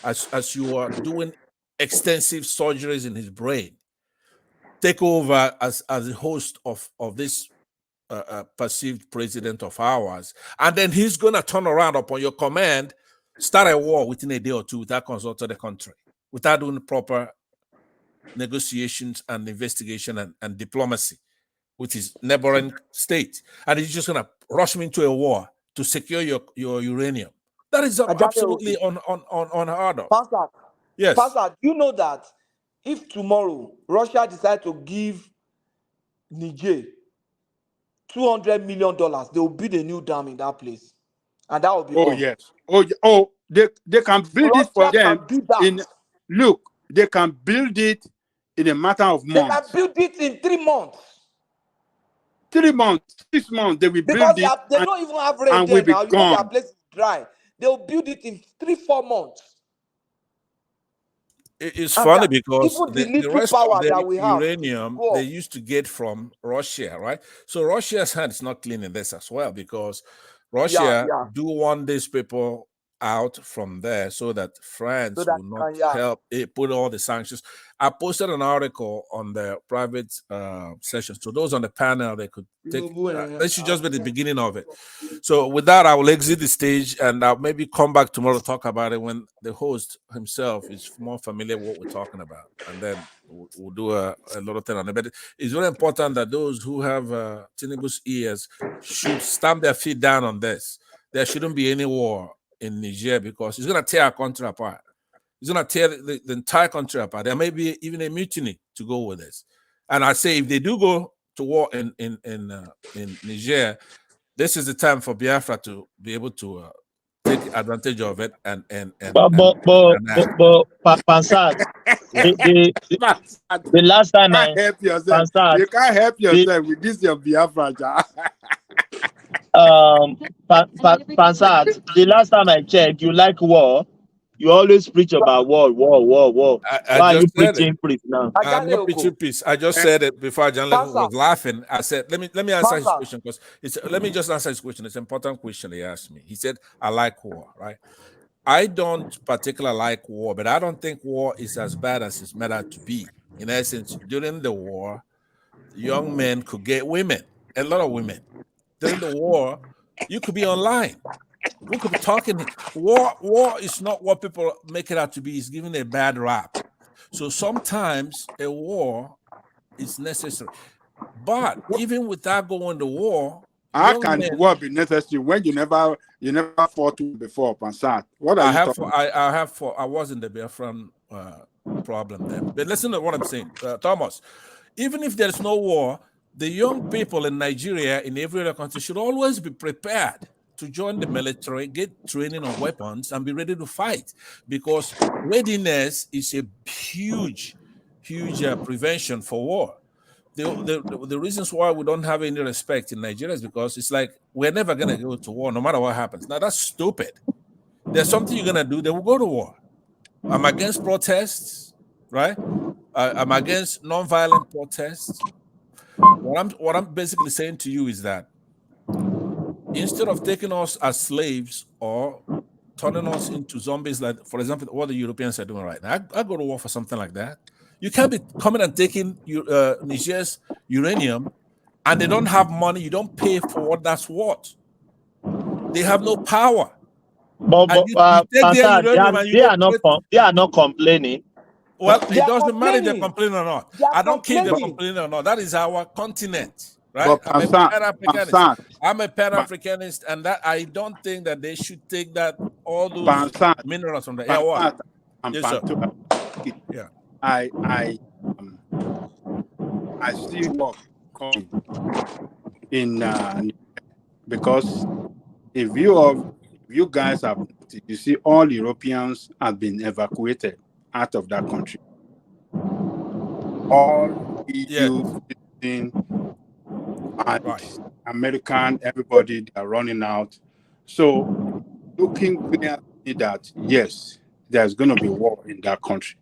as you are doing extensive surgeries in his brain, take over as the host of this perceived president of ours, and then he's going to turn around upon your command, start a war within a day or two without consulting the country, without doing proper negotiations and investigation and diplomacy with his neighboring state, and he's just going to rush me into a war to secure your uranium. That is absolutely unheard of. Pastor, Yes. Pastor, do you know that if tomorrow Russia decides to give Niger $200 million, they will build a new dam in that place, and that will be Oh all. yes. They can build it for Russia them can do that. they can build it in a matter of They can months. build it in 3 months. 3 months, 6 months, they will Because build it they don't even have rain and there will be now. You know their gone. place is dry. They'll build it in 3-4 months. It's And funny that, because even the the little rest of power the that we have is uranium poor. they used to get from Russia, right? So Russia's hand is not clean in this as well because Russia Yeah. do want these people out from there so that France So that will not can, help put all the sanctions. I posted an article on the private session. So those on the panel, they could take, this should just be the beginning of it. So with that, I will exit the stage and I'll maybe come back tomorrow to talk about it when the host himself is more familiar with what we're talking about. And then we'll do a lot of things on it. But it's very important that those who have Tinubu's ears should stamp their feet down on this. There shouldn't be any war in Niger because it's going to tear our country apart. It's going to tear the entire country apart. There may be even a mutiny to go with this. And I say if they do go to war in Niger, this is the time for Biafra to be able to take advantage of it and Pansat, the last time you can't help yourself. Pansat, You can't help yourself with this your Biafra. Pansat, the last time I checked, you like war. You always preach about war. I Why are you just said it. preaching peace now? I'm not preaching peace. I just said it before John was laughing. I said, let me answer his question because let me just answer his question. It's an important question he asked me. He said, I like war, right? I don't particularly like war, but I don't think war is as bad as it's made out to be. In essence, during the war, young men could get women, a lot of women. During the war, you could be online. We could be talking. War is not what people make it out to be. It's given a bad rap. So sometimes a war is necessary. But even without going to war, how can war be necessary when you never fought before, Pansat? What are you talking about? I was in the Biafran problem then. But listen to what I'm saying, Thomas. Even if there's no war, the young people in Nigeria, in every other country, should always be prepared to join the military, get training on weapons, and be ready to fight. Because readiness is a huge prevention for war. The reasons why we don't have any respect in Nigeria is because it's like we're never going to go to war no matter what happens. Now, that's stupid. There's something you're going to do, then we'll go to war. I'm against protests, right? I'm against nonviolent protests. What I'm basically saying to you is that instead of taking us as slaves or turning us into zombies, like, for example, what the Europeans are doing right now, I go to war for something like that. You can't be coming and taking Niger's uranium and they don't have money. You don't pay for what that's worth. They have no power. But they are not complaining. Well, it doesn't matter if they're complaining or not. I don't care if they're complaining or not. That is our continent, right? I'm a Pan-Africanist, and that I don't think that they should take that all those minerals from the air. Yes, sir. Yeah. I see what coming in because if you guys have noticed, you see all Europeans have been evacuated out of that country. All EU citizens and American, everybody, they are running out. So looking clear that yes, there's going to be war in that country.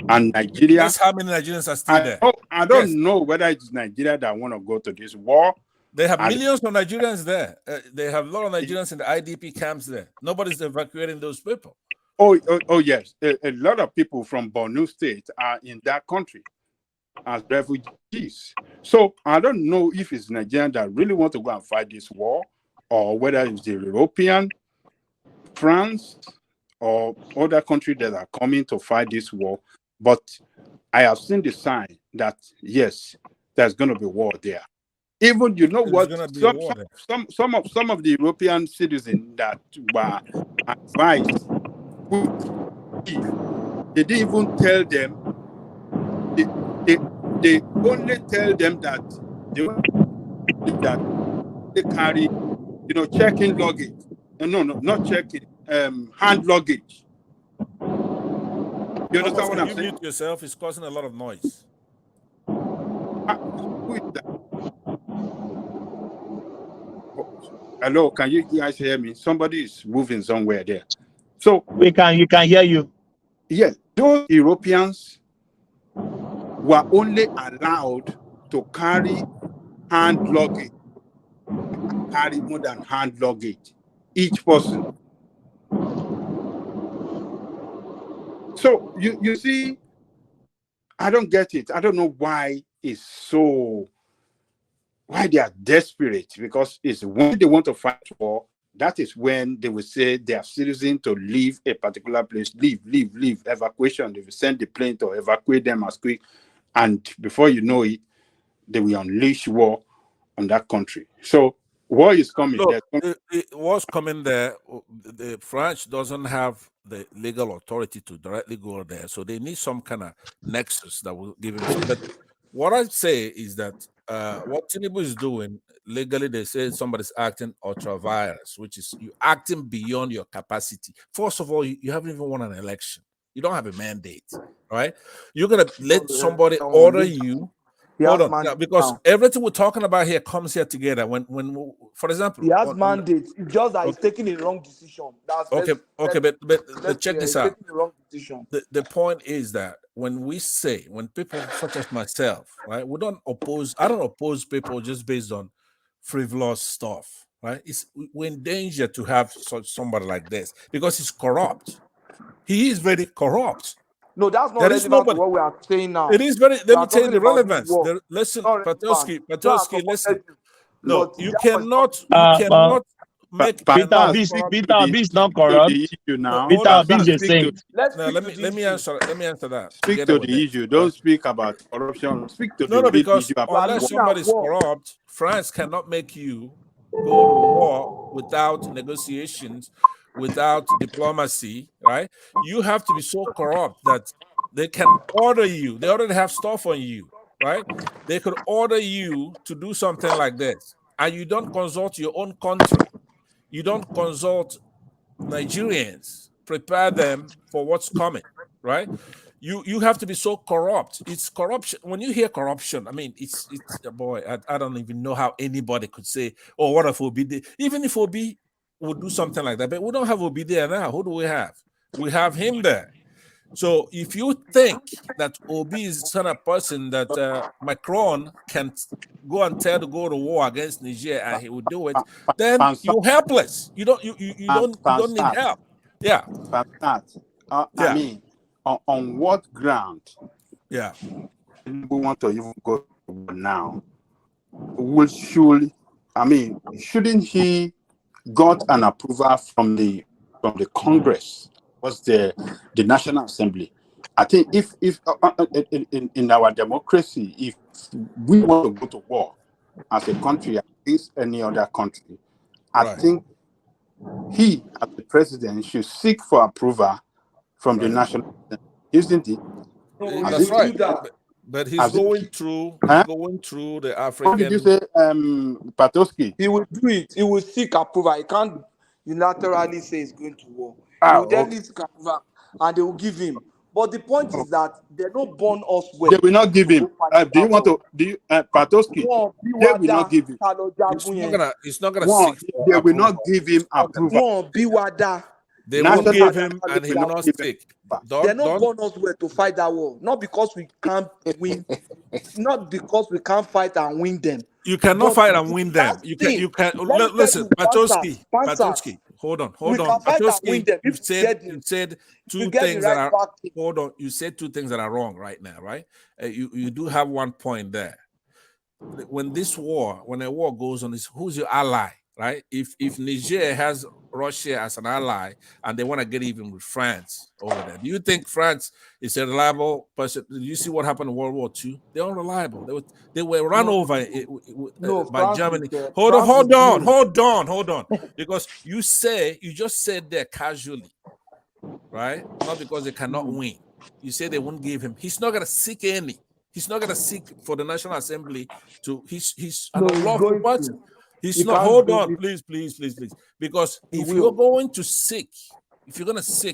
And Nigeria. Guess how many Nigerians are still there? I don't know whether it's Nigeria that want to go to this war. They have millions of Nigerians there. They have a lot of Nigerians in the IDP camps there. Nobody's evacuating those people. Oh yes. A lot of people from Borno State are in that country as refugees. So I don't know if it's Nigerian that really want to go and fight this war, or whether it's the European, France, or other countries that are coming to fight this war. But I have seen the sign that yes, there's going to be war there. Even some of the European citizens that were advised, they didn't even tell them. They only tell them that they carry, checking luggage. No, not checking. Hand luggage. You understand what I'm saying? You mute yourself. It's causing a lot of noise. Who is that? Hello, can you guys hear me? Somebody is moving somewhere there. So you can hear you. Yes, those Europeans were only allowed to carry hand luggage, carry more than hand luggage, each person. So you see, I don't get it. I don't know why they are desperate, because it's when they want to fight war, that is when they will say they are citizens to leave a particular place, leave, evacuation. They will send the plane to evacuate them as quick, and before you know it, they will unleash war on that country. So war is coming. Look, war's coming there. The France doesn't have the legal authority to directly go there, so they need some kind of nexus that will give him. But what I'd say is that what Tinubu is doing legally, they say somebody's acting ultra-virus, which is you acting beyond your capacity. First of all, you haven't even won an election. You don't have a mandate, right? You're gonna let somebody order you. Hold on, because everything we're talking about here comes here together. When for example, he has mandate. It's just that he's taking a wrong decision. That's but check this out. Taking the wrong decision. The point is that when people such as myself, right, I don't oppose people just based on frivolous stuff, right? We're in danger to have somebody like this because he's corrupt. He is very corrupt. No, that's not relevant to what we are saying now. It is very. Let me tell you the relevance. Listen, Patowski, listen. No, you cannot make Peter Obi is not corrupt. Peter Obi is a saint. Let me answer that. Speak to the issue. Don't speak about corruption. Speak to the because issue. Unless somebody is corrupt, France cannot make you go to war without negotiations, without diplomacy, right? You have to be so corrupt that they can order you. They already have stuff on you, right? They could order you to do something like this, and you don't consult your own country. You don't consult Nigerians, prepare them for what's coming, right? You have to be so corrupt. It's corruption. When you hear corruption, I mean, it's boy, I don't even know how anybody could say, oh, what if Obi did? Even if Obi would do something like that, but we don't have Obi there now. Who do we have? We have him there. So if you think that Obi is the kind of person that Macron can go and tell to go to war against Niger and he will do it, then you're helpless. You don't need help. Yeah. I mean, on what ground? Yeah. We want to even go now. Shouldn't he got an approval from the Congress? Was the National Assembly? I think if in our democracy, if we want to go to war as a country against any other country, I think he, as the president, should seek for approval from the national, isn't it? That's right. But he's going through. He's going through the African. What did you say, Patoski? He will do it. He will seek approval. He can't unilaterally say he's going to war. He will definitely seek approval, and they will give him. But the point is that they don't burn us well. They will not give him. Do you want to? Do you, Patoski? They will not give him. It's not gonna seek. They will not give him approval. They will give him, and he will not stick. They're not born us well to fight that war. Not because we can't win. Not because we can't fight and win them. You cannot fight and win them. You can. Listen, Patoski. Hold on. Patoski, you said two things that are. Hold on. You said two things that are wrong right now, right? You do have one point there. When a war goes on, who's your ally, right? If Niger has Russia as an ally and they want to get even with France over there, do you think France is a reliable person? Did you see what happened in World War II? They're unreliable. They were run over by Germany. Hold on. Because you just said there casually, right? Not because they cannot win. You say they won't give him. He's not going to seek any. He's not going to seek for the National Assembly to. He's an unlawful person. He's not. Hold on, please. Because if you're going to seek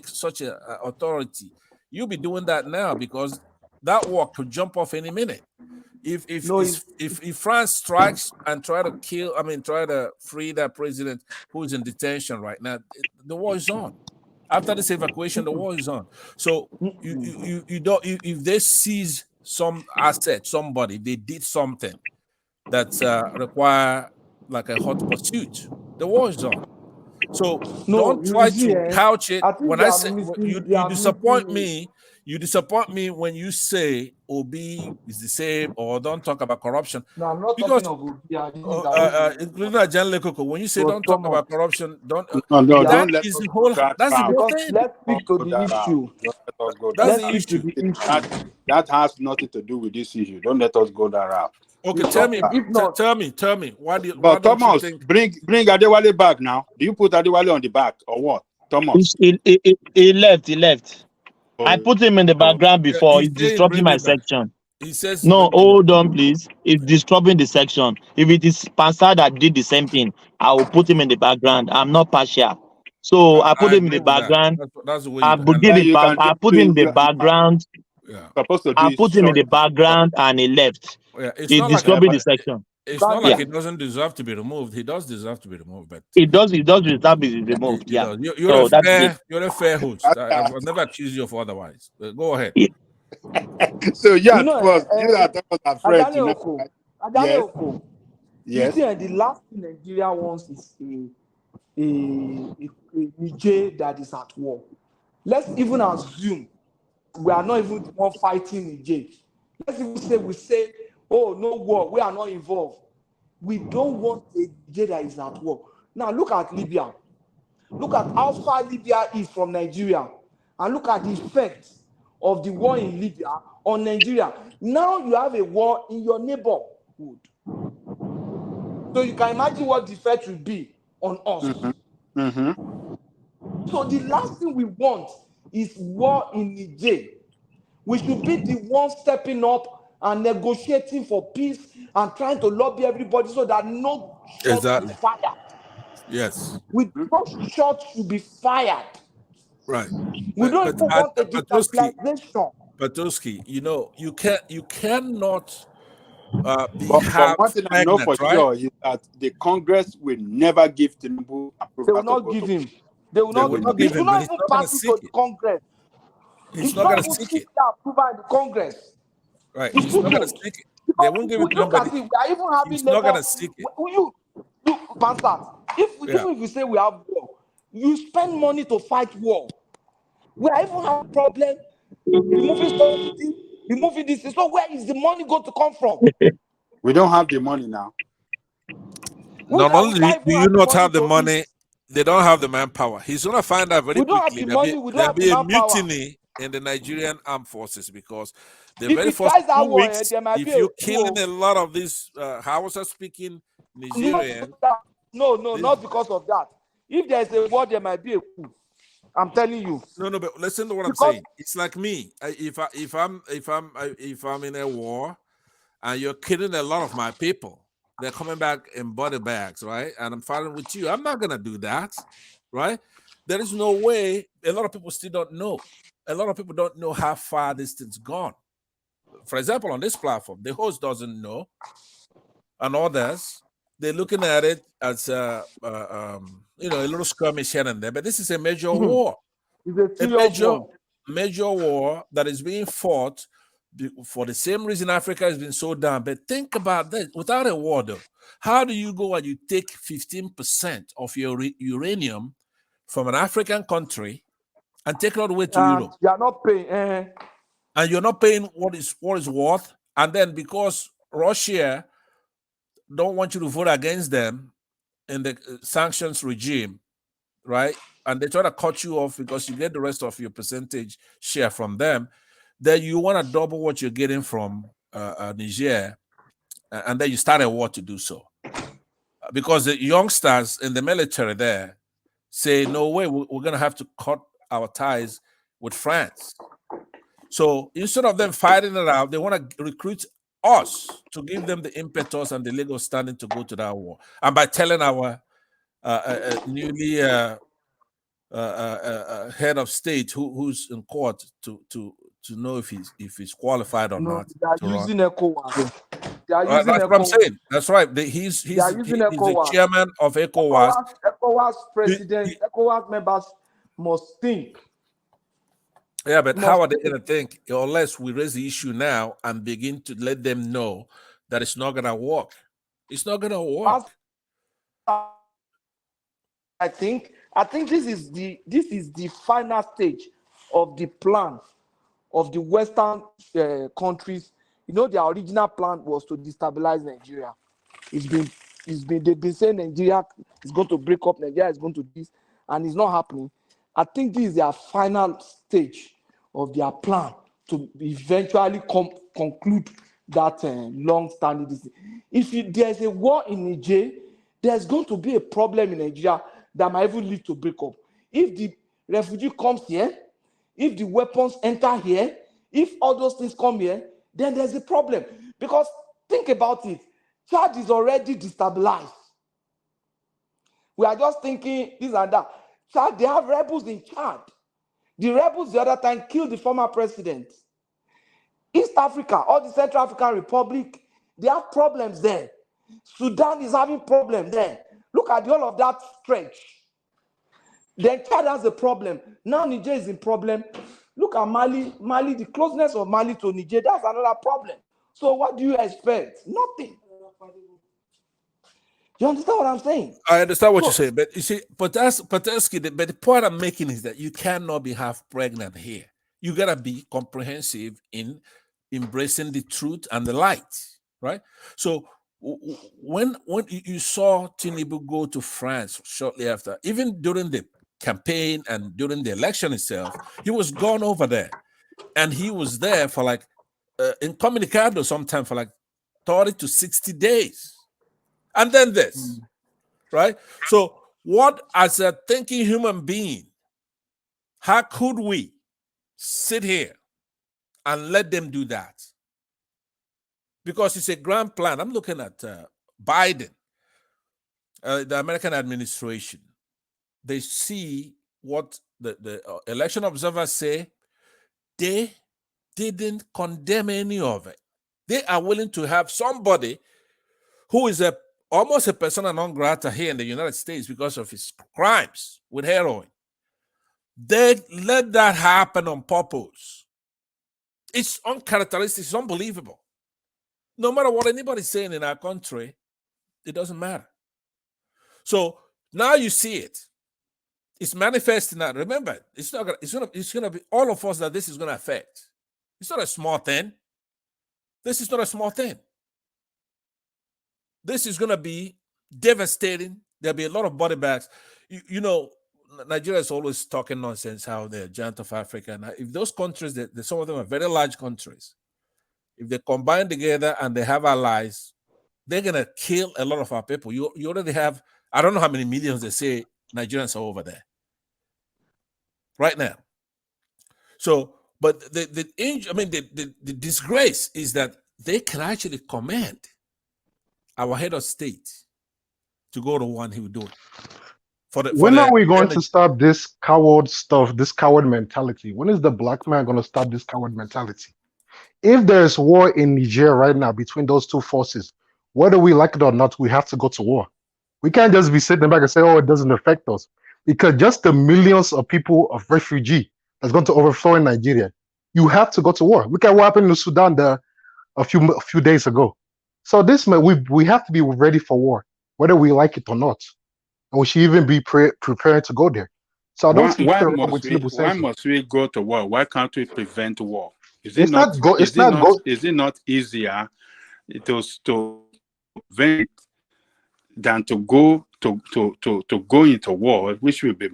such an authority, you'll be doing that now because that war could jump off any minute. If France strikes and try to free that president who is in detention right now, the war is on. After this evacuation, the war is on. So you don't. If they seize some asset, somebody, they did something that require like a hot pursuit, the war is on. So don't try to couch it. When I say you disappoint me, when you say Obi is the same or don't talk about corruption. No, I'm not talking of Obi. Including when you say don't talk about corruption, don't. Don't let is the whole. That's the thing. Let's speak to the issue. That's the issue. That has nothing to do with this issue. Don't let us go that route. Okay, tell me. Why Thomas, bring Adewale back now. Do you put Adewale on the back or what? Thomas. He left. I put him in the background before. He's disrupting my section. He says no, hold on, please. He's disturbing the section. If it is Pansa that did the same thing, I will put him in the background. I'm not partial. So I put him in the background. I put him in the background. I put him in the background and he left. He's disturbing the section. It's not like it doesn't deserve to be removed. He does deserve to be removed, but it does deserve to be removed. Yeah, you're a fair host. I've never accused you of otherwise. Go ahead. So you are afraid. Yes. The last thing Nigeria wants is a Niger that is at war. Let's even assume we are not even the one fighting Niger. Let's even say, oh, no war, we are not involved. We don't want a Niger that is at war. Now look at Libya. Look at how far Libya is from Nigeria. And look at the effect of the war in Libya on Nigeria. Now you have a war in your neighborhood. So you can imagine what the effect will be on us. So the last thing we want is war in Niger. We should be the ones stepping up and negotiating for peace and trying to lobby everybody so that no shots will be fired. Yes. No shots should be fired. Right. We don't even want a destabilization. Patoski, you cannot but one thing I know for sure is that the Congress will never give Tinubu approval. They will not give him. They will not give him. He will not even pass it to the Congress. He's not going to seek it. Approval in the Congress. Right. He's not going to seek it. They won't give it to nobody. We are even having he's not going to seek it. Look, Pastor, even if you say we have war, you spend money to fight war. We are even having a problem removing subsidy, removing this. So where is the money going to come from? We don't have the money now. Not only do you not have the money, they don't have the manpower. He's going to find out very quickly there'll be a mutiny in the Nigerian armed forces because the very first 2 weeks, if you're killing a lot of these Hausa-speaking Nigerians... No, not because of that. If there's a war, there might be a coup. I'm telling you. No, but listen to what I'm Because saying. It's like me. If I'm in a war, and you're killing a lot of my people, they're coming back in body bags, right? And I'm fighting with you. I'm not gonna do that, right? There is no way. A lot of people still don't know. A lot of people don't know how far this thing's gone. For example, on this platform, the host doesn't know, and others they're looking at it as a little skirmish here and there. But this is a major war. It's a serious one. Major war that is being fought for the same reason Africa has been so down. But think about that. Without a war, though, how do you go and you take 15% of your uranium from an African country and take it all the way to Europe? You are not paying. And you're not paying what is worth. And then because Russia don't want you to vote against them in the sanctions regime, right? And they try to cut you off because you get the rest of your percentage share from them, then you want to double what you're getting from Niger, and then you start a war to do so. Because the youngsters in the military there say, no way, we're going to have to cut our ties with France. So instead of them fighting it out, they want to recruit us to give them the impetus and the legal standing to go to that war. And by telling our newly head of state who's in court to know if he's qualified or not. They are using ECOWAS. They are using that's ECOWAS. what I'm saying. That's right. He's the chairman of ECOWAS. ECOWAS president, ECOWAS members must think. Yeah, but how are they going to think unless we raise the issue now and begin to let them know that it's not going to work? It's not going to work. I think this is the final stage of the plan of the Western countries. You know, their original plan was to destabilize Nigeria. They've been saying Nigeria is going to break up, Nigeria is going to this, and it's not happening. I think this is their final stage of their plan to eventually conclude that long-standing. If there's a war in Niger, there's going to be a problem in Nigeria that might even lead to breakup. If the refugee comes here, if the weapons enter here, if all those things come here, then there's a problem. Because think about it, Chad is already destabilized. We are just thinking this and that. Chad, they have rebels in Chad. The rebels the other time killed the former president. East Africa, or the Central African Republic, they have problems there. Sudan is having problems there. Look at all of that stretch. Then Chad has a problem. Now Niger is in problem. Look at Mali. Mali, the closeness of Mali to Niger, that's another problem. So what do you expect? Nothing. You understand what I'm saying? I understand what you're saying, but you see, but the point I'm making is that you cannot be half pregnant here. You gotta be comprehensive in embracing the truth and the light, right? So when you saw Tinubu go to France shortly after, even during the campaign and during the election itself, he was gone over there, and he was there for like incommunicado sometime for like 30 to 60 days. And then this, right? So what, as a thinking human being, how could we sit here and let them do that? Because it's a grand plan. I'm looking at Biden, the American administration. They see what the election observers say. They didn't condemn any of it. They are willing to have somebody who is almost a persona non grata here in the United States because of his crimes with heroin. They let that happen on purpose. It's uncharacteristic. It's unbelievable. No matter what anybody's saying in our country, it doesn't matter. So now you see it. It's manifesting that. Remember, it's gonna be all of us that this is gonna affect. It's not a small thing. This is not a small thing. This is going to be devastating. There'll be a lot of body bags. You know, Nigeria is always talking nonsense how they're giant of Africa. And if those countries, some of them are very large countries, if they combine together and they have allies, they're going to kill a lot of our people. You already have, I don't know how many millions they say Nigerians are over there. right now. So, but the disgrace is that they can actually command our head of state to go to one he would do it. When are we going to stop this coward stuff, this coward mentality? When is the black man going to stop this coward mentality? If there's war in Niger right now between those two forces, whether we like it or not, we have to go to war. We can't just be sitting back and say, oh, it doesn't affect us. Because just the millions of people of refugee that's going to overflow in Nigeria, you have to go to war. Look at what happened in Sudan a few days ago. So we have to be ready for war, whether we like it or not. And we should even be prepared to go there. So I don't see why must we go to war? Why can't we prevent war? Is it not easier to prevent than to go into war, which will be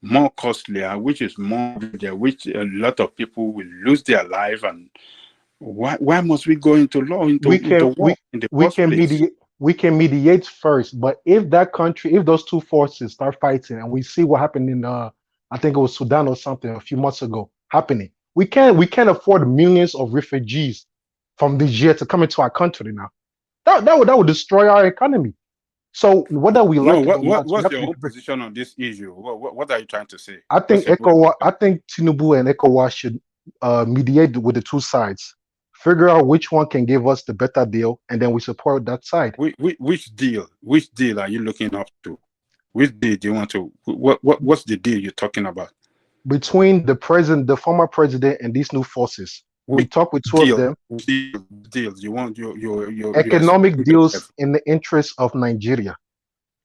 more costlier, which is more there, which a lot of people will lose their life? And why must we go into war in the first place? We can mediate first, but if those two forces start fighting, and we see what happened in I think it was Sudan or something a few months ago happening, we can't afford millions of refugees from Niger to come into our country now. That would destroy our economy. So whether we like it or not, what's your own position on this issue? What are you trying to say? I think Tinubu and ECOWAS should mediate with the two sides. Figure out which one can give us the better deal, and then we support that side. Which deal? Which deal are you looking up to? Which deal do you want to? What's the deal you're talking about? Between the former president, and these new forces. We talk with two of them. Deals you want your economic deals in the interest of Nigeria.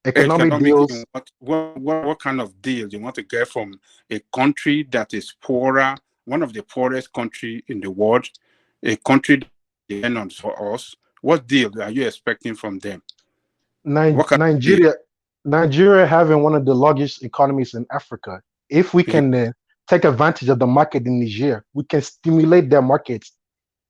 Economic deals. What kind of deals you want to get from a country that is poorer, one of the poorest country in the world? A country that depends on us. What deal are you expecting from them? Nigeria having one of the largest economies in Africa. If we can take advantage of the market in Niger, we can stimulate their markets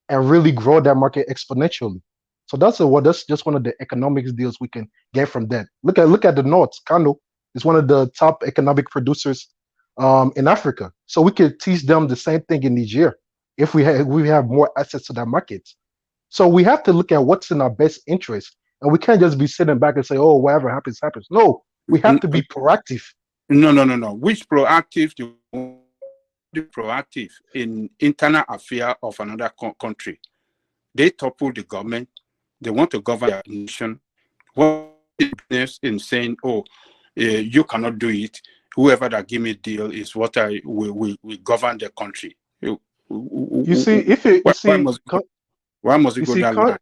and really grow that market exponentially. So that's just one of the economics deals we can get from that. Look at the North. Kano is one of the top economic producers in Africa. So we could teach them the same thing in Niger if we have more access to that market. So we have to look at what's in our best interest, and we can't just be sitting back and say, "Oh, whatever happens, happens." No, we have to be proactive. No. Which proactive do you want to be proactive in internal affairs of another country? They topple the government. They want to govern their nation. What is in saying, "Oh, you cannot do it. Whoever that give me deal is what I will govern the country." Why must we go that line?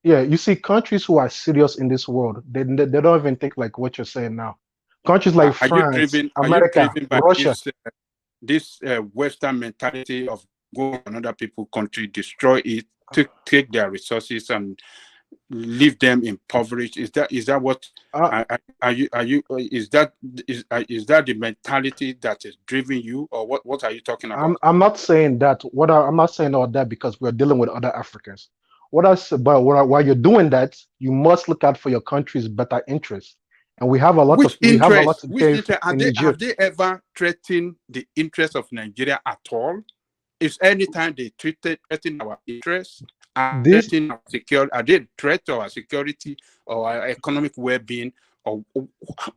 Yeah, you see, countries who are serious in this world, they don't even think like what you're saying now. Countries like France, America, Russia. This Western mentality of go to another people's country, destroy it, to take their resources and leave them impoverished. Is that what is that the mentality that is driving you, or what are you talking about? I'm not saying that. I'm not saying all that because we're dealing with other Africans. While you're doing that, you must look out for your country's better interests. And we have a lot of interest. Have they ever threatened the interest of Nigeria at all? If anytime they threaten our interests, are they threat to our security or our economic well-being, or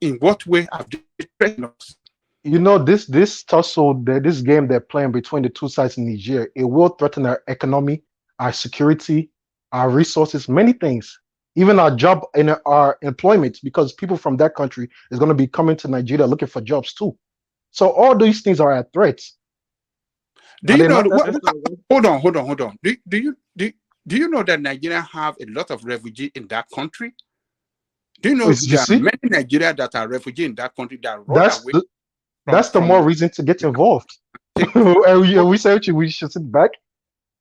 in what way have they threatened us? You know, this tussle, this game they're playing between the two sides in Niger, it will threaten our economy, our security, our resources, many things, even our job and our employment, because people from that country is going to be coming to Nigeria looking for jobs too. So all these things are at threats. Do you know? Hold on. Do you know that Nigeria have a lot of refugees in that country? Do you know there are many Nigerians that are refugees in that country that run away? That's the more reason to get involved. We say we should sit back.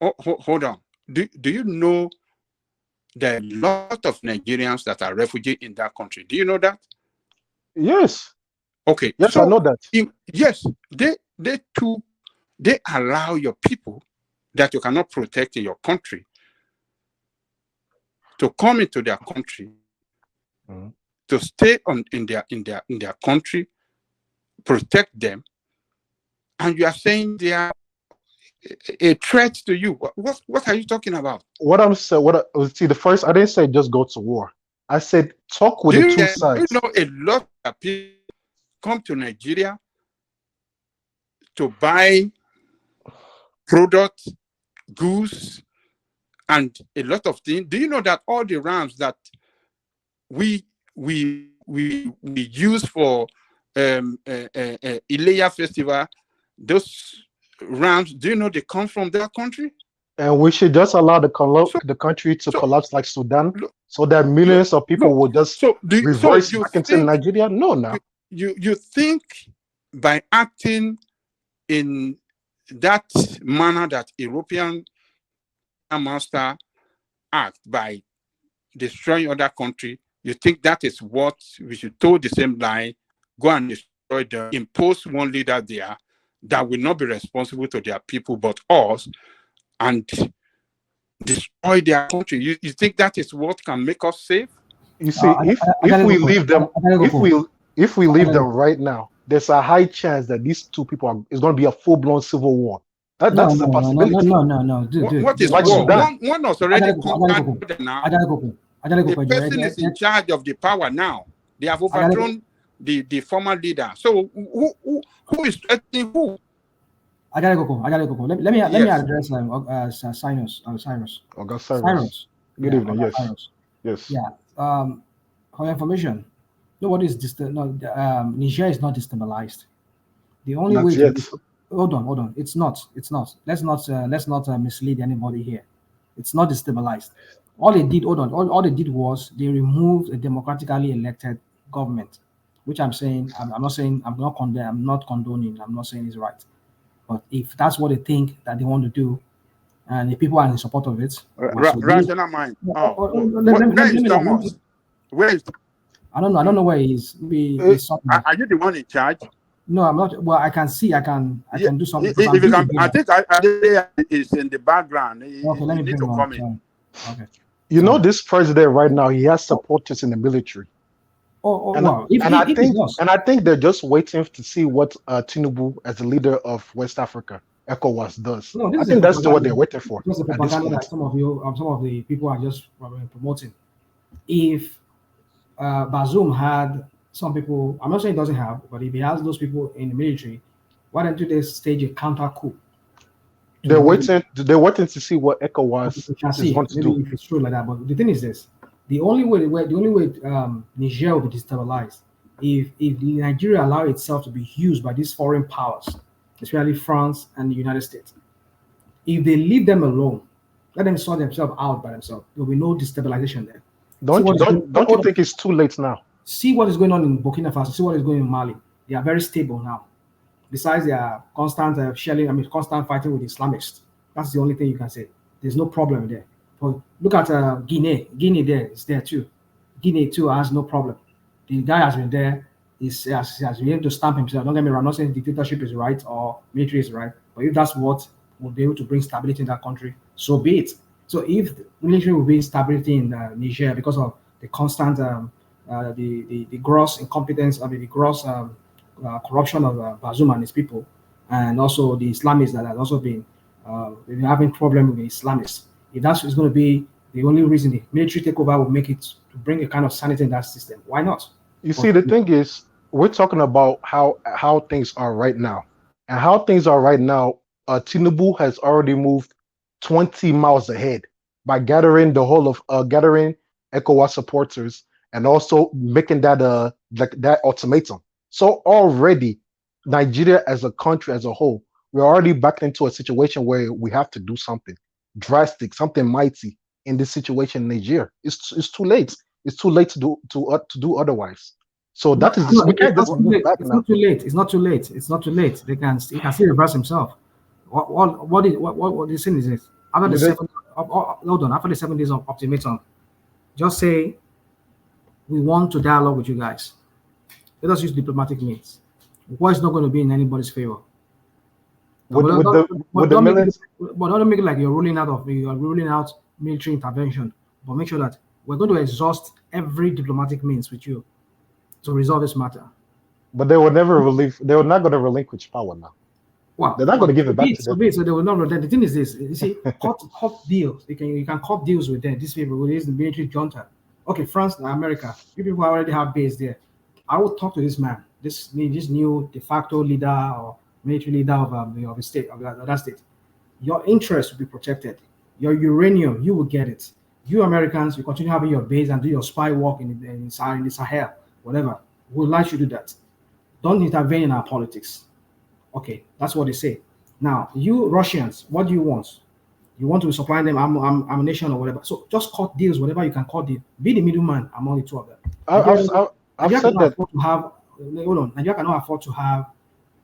Hold on. Do you know there are a lot of Nigerians that are refugees in that country? Do you know that? Yes. Okay. Yes, I know that. Yes, they allow your people that you cannot protect in your country to come into their country, to stay in their country, protect them, and you are saying they are a threat to you. What are you talking about? What I'm saying, see, the first, I didn't say just go to war. I said talk with the two sides. Do you know a lot of people come to Nigeria to buy products, goods, and a lot of things? Do you know that all the rams that we use for Ileya festival, those rams, do you know they come from that country? And we should just allow the country to collapse like Sudan, so that millions of people will just reverse back into Nigeria. No, now you think by acting in that manner that European master act by destroying other country, you think that is what we should toe the same line, go and destroy them, impose one leader there that will not be responsible to their people but us, and destroy their country? You think that is what can make us safe? You see, if we leave them, if we leave them right now, there's a high chance that these two people is going to be a full-blown civil war. That's a possibility. No. What is like war? Sudan? One has already conquered now. The person is in charge of the power now. They have overthrown the former leader. So who is threatening who? I gotta go. Let me address Cyrus. Good evening. Yes. Cyrus. Yes. Yeah. For information, nobody is Niger is not destabilized. The only Not way yet. hold on. It's not. Let's not mislead anybody here. It's not destabilized. All they did was they removed a democratically elected government, which I'm saying, I'm not saying, I'm not condoning, I'm not saying it's right. But if that's what they think that they want to do, and if people are in support of it, rational mind. Where is Thomas? Where is? I don't know where he is. Are you the one in charge? No, I'm not. Well, I can see. I can do something. If you can, I think I is in the background. Okay, let me need to come in. Okay. You know, this president right now, he has supporters in the military. I think they're just waiting to see what Tinubu, as the leader of West Africa, ECOWAS, does. No, I think that's what they're waiting for. Just the propaganda that some of the people are just promoting. If Bazoum had some people, I'm not saying he doesn't have, but if he has those people in the military, why don't they stage a counter coup? They're waiting to see what ECOWAS is going to do. If it's true like that. But the thing is this: the only way Niger will be destabilized if Nigeria allow itself to be used by these foreign powers, especially France and the United States. If they leave them alone, let them sort themselves out by themselves, there will be no destabilization there. Don't you think it's too late now? See what is going on in Burkina Faso. See what is going on in Mali. They are very stable now. Besides their constant constant fighting with Islamists. That's the only thing you can say. There's no problem there. But look at Guinea. Guinea there is there too. Guinea too has no problem. The guy has been there. He has been able to stamp himself. Don't get me wrong. I'm not saying dictatorship is right or military is right. But if that's what will be able to bring stability in that country, so be it. So if the military will bring stability in Niger because of the constant, the gross incompetence, the gross corruption of Bazoum and his people, and also the Islamists that have also been having problems with the Islamists. If that's going to be the only reason the military takeover will make it to bring a kind of sanity in that system, why not? You see, the thing is, we're talking about how things are right now, and how things are right now. Tinubu has already moved 20 miles ahead by gathering the whole of gathering ECOWAS supporters and also making that that ultimatum. So already, Nigeria as a country as a whole, we're already back into a situation where we have to do something drastic, something mighty in this situation in Nigeria. It's too late. It's too late to do otherwise. So that is we can't just move back now. It's not too late. It's not too late. It's not too late. He can still reverse himself. What is saying is this? After the 7 days of ultimatum, just say we want to dialogue with you guys. Let us use diplomatic means. War is not going to be in anybody's favor. But don't make it like you're ruling out military intervention. But make sure that we're going to exhaust every diplomatic means with you to resolve this matter. But they were not going to relinquish power now. Well, they're not going to give it back to so them. they will not. The thing is this: you see, hot deals. You can cut deals with them. These people, with the military junta. Okay, France and America. You people already have base there. I will talk to this man, this new de facto leader or military leader of the state of that state. Your interests will be protected. Your uranium, you will get it. You Americans, you continue having your base and do your spy work in the Sahel, whatever. We'll let you do that. Don't intervene in our politics. Okay, that's what they say. Now, you Russians, what do you want? You want to be supplying them ammunition or whatever. So just cut deals, whatever you can cut deal. Be the middleman among the two of them. I've said that. Nigeria cannot afford to have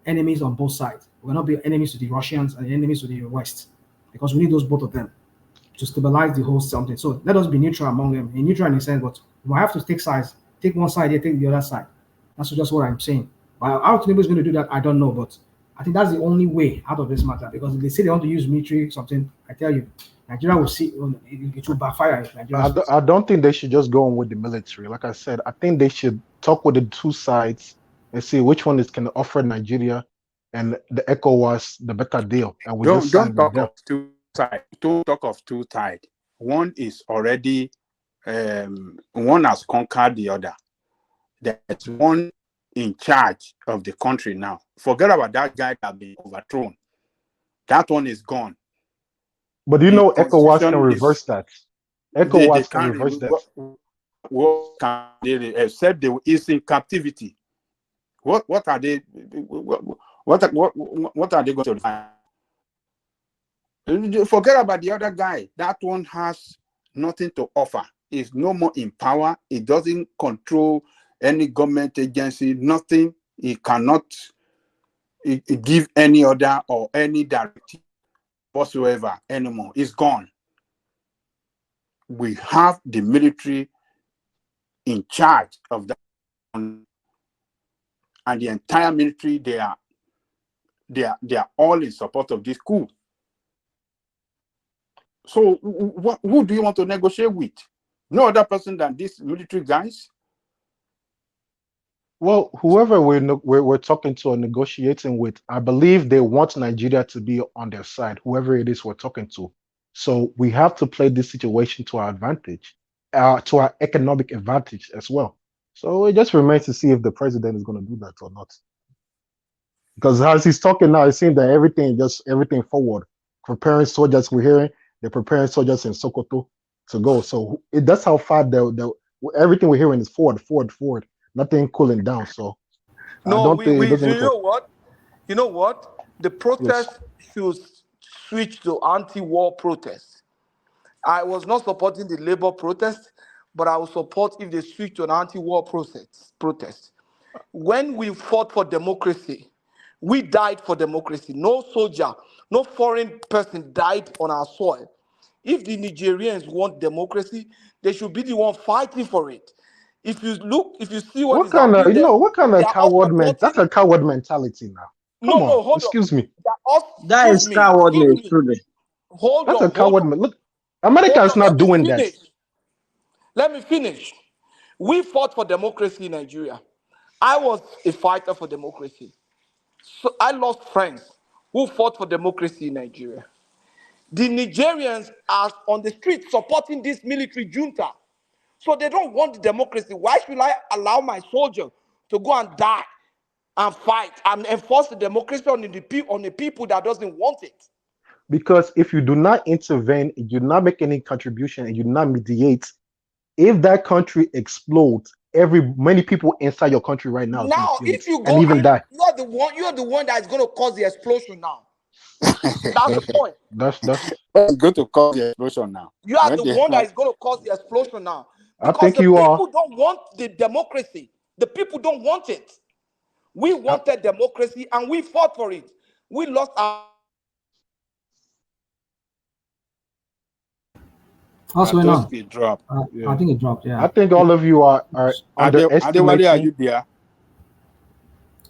enemies on both sides. We cannot be enemies to the Russians and enemies to the West because we need those both of them to stabilize the whole something. So let us be neutral among them. In neutral in the sense, but we have to take sides. Take one side here, take the other side. That's just what I'm saying. But how Tinubu is going to do that, I don't know. But I think that's the only way out of this matter because if they say they want to use military something, I tell you, Nigeria will see it will backfire. I don't think they should just go on with the military. Like I said, I think they should talk with the two sides and see which one is can offer Nigeria and the ECOWAS the better deal. And we don't talk of two sides. Don't talk of two sides. One is already one has conquered the other. There's one in charge of the country now. Forget about that guy that been overthrown. That one is gone. But you know ECOWAS can reverse that. ECOWAS can reverse that. What can they, except they is in captivity? What are they? What are they going to find? Forget about the other guy. That one has nothing to offer. He's no more in power. He doesn't control any government agency. Nothing. He cannot give any order or any directive whatsoever anymore. It's gone. We have the military in charge of that, and the entire military. They are all in support of this coup. So who do you want to negotiate with? No other person than these military guys. Well, whoever we're talking to or negotiating with, I believe they want Nigeria to be on their side, whoever it is we're talking to. So we have to play this situation to our advantage, to our economic advantage as well. So it just remains to see if the president is going to do that or not. Because as he's talking now, it seems that everything forward. Preparing soldiers, we're hearing they're preparing soldiers in Sokoto to go. So that's how far everything we're hearing is forward. Nothing cooling down. So no, you know what? The protest should switch to anti-war protest. I was not supporting the labor protest, but I would support if they switch to an anti-war protest. When we fought for democracy, we died for democracy. No soldier, no foreign person died on our soil. If the Nigerians want democracy, they should be the one fighting for it. If you see what is happening there, what kind of coward man? That's a coward mentality now. Come on, hold excuse me. That is cowardness, truly. That's a coward man. Look, America is not doing that. Let me finish. We fought for democracy in Nigeria. I was a fighter for democracy. So I lost friends who fought for democracy in Nigeria. The Nigerians are on the street supporting this military junta. So they don't want democracy. Why should I allow my soldier to go and die and fight and enforce the democracy on the people that doesn't want it? Because if you do not intervene, you do not make any contribution, and you do not mediate, if that country explodes, many people inside your country right now if you go and even die. You're the one that is going to cause the explosion now. That's the point. That's going to cause the explosion now. You are the one that is going to cause the explosion now. Because I think the people don't want the democracy. The people don't want it. We wanted democracy and we fought for it. We lost our. What's going on? It dropped. I think it dropped. Yeah. I think all of you are underestimating. Are you there?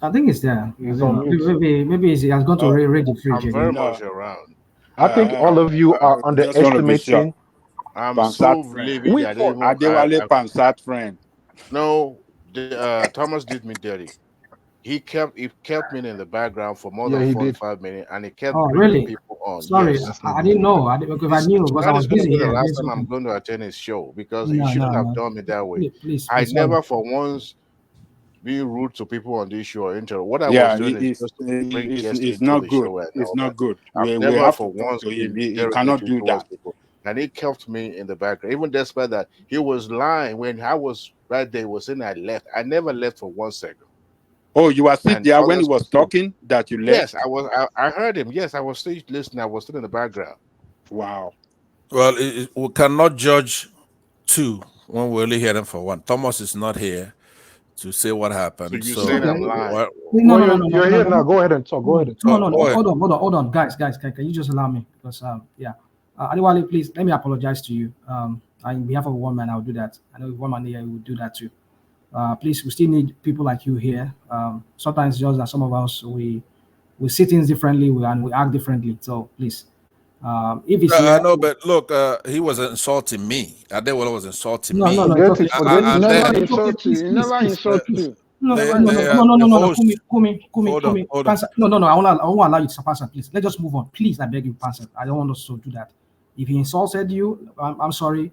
I think it's there. Maybe he has gone to read the fridge. I'm very much around. I think all of you are underestimating. I'm so believing that Adewale Pansat friend. No, Thomas did me dirty. He kept me in the background for more than Yeah, he did. 45 minutes, and he kept Oh, bringing really? people on. Sorry, Yes, I didn't know. Because I knew because I that was is going to busy be the here. last Yes, time okay. I'm going to attend his show, because he No, shouldn't no, have no. done me that way. Please, I sorry. never for once be rude to people on this show or intro. What I was Yeah, doing is just to bring guests it's into not the good. show and It's all that. not good. I've We never have to for talk once to him. been He cannot derogative do towards that. people. And he kept me in the background. Even despite that, he was lying when I was right there, was saying I left. I never left for 1 second. Oh, you were sitting And there when he others was could see. talking that you Yes, left? I was. I heard him. Yes, I was still listening. I was still in the background. Wow. Well, we cannot judge two when we only hear them for one. Thomas is not here to say what So happened. you're It's saying okay. I'm lying? No, Well, no, no, no, you're no, here no, now. Go ahead and talk. Go ahead and no, talk. no, no. Go ahead. Hold on, guys. Can you just allow me? Because yeah, Adewale, please let me apologize to you. On behalf of one man, I will do that. I know one man here will do that too. Please, we still need people like you here. Sometimes just that some of us we see things differently, and we act differently. So please, if it's I here, know, but look, he was insulting me. Adewale was insulting no, no, me. no, it's okay. Forget It's And okay. then No, it's okay. Please, He please, never please, insult please. you. No, no, Never no, no, insult no, no, no, the no, no. host. Hold on. Pansa. No, I won't allow you to Pansa, please. Let's just move on. Please, I beg you, Pansa. I don't want us to do that. If he insulted you, I'm sorry.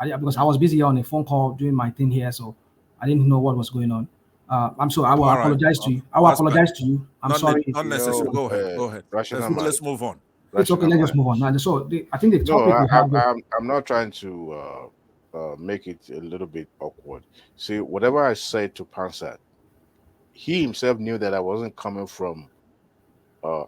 Because I was busy on a phone call doing my thing here, so I didn't know what was going on. I'm sorry. I will All right. apologize to you. I will That's fine. apologize to you. I'm sorry. Not You necessary. know, Go ahead. Go ahead. rational Let's mind. move on. It's okay. Rational Let's just mind. move on. Now, so I think the No, topic we have. I'm not trying to make it a little bit awkward. See, whatever I said to Pansat, he himself knew that I wasn't coming from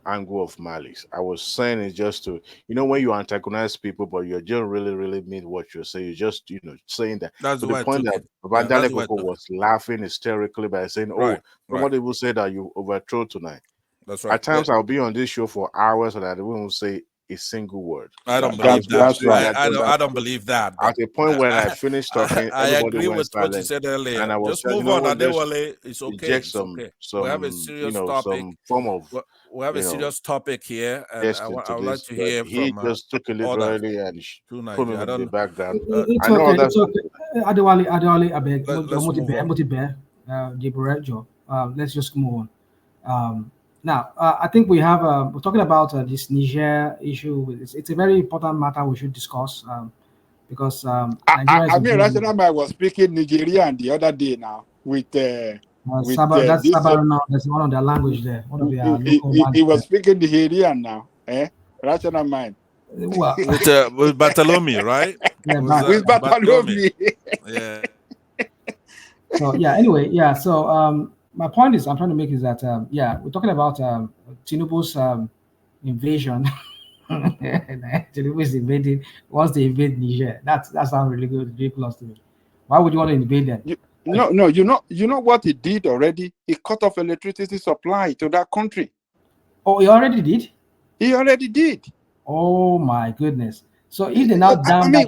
angle of malice. I was saying it just to, when you antagonize people, but you're just really mean what you're saying. You're just, saying that That's to the the way I point took that it. Vandale That's the way I Koko took it. was laughing hysterically by saying, Right. somebody will say that you overthrow tonight. That's right. At times I'll be on this show for hours and I won't say a single word. I don't believe that. That's right. I don't believe that. At But a point when I finished talking, I everybody agree went with what you silent, said earlier. and I was Just telling move on, what, let's Adewale. It's okay. reject It's okay. We have a serious topic. some form of We have a serious topic here, and I gesture to would like this. to But hear he from just took it others literally and to put me Niger. I in the don't. background. It's I know okay. others. It's okay. Adewale, I beg. Let's move on. Let's just move on. Now, I think we're talking about this Niger issue. It's a very important matter we should discuss because Nigeria is I a mean, very Rational Man was speaking Nigerian the other day now with that's this. Sabarino. There's one of their language there, one of their local He language. was speaking Nigerian now. Rational Man. Well, with Bartholomew, right? Yeah, With Bartholomew. Yeah. So yeah. Anyway, yeah. So my point is, I'm trying to make is that yeah, we're talking about Tinubu's invasion. Tinubu is invading. Once they invade Niger, that sounds really good, ridiculous to me. Why would you want to invade them? No. You know what he did already? He cut off electricity supply to that country. Oh, he already did. He already did. Oh my goodness! So if they now dam that,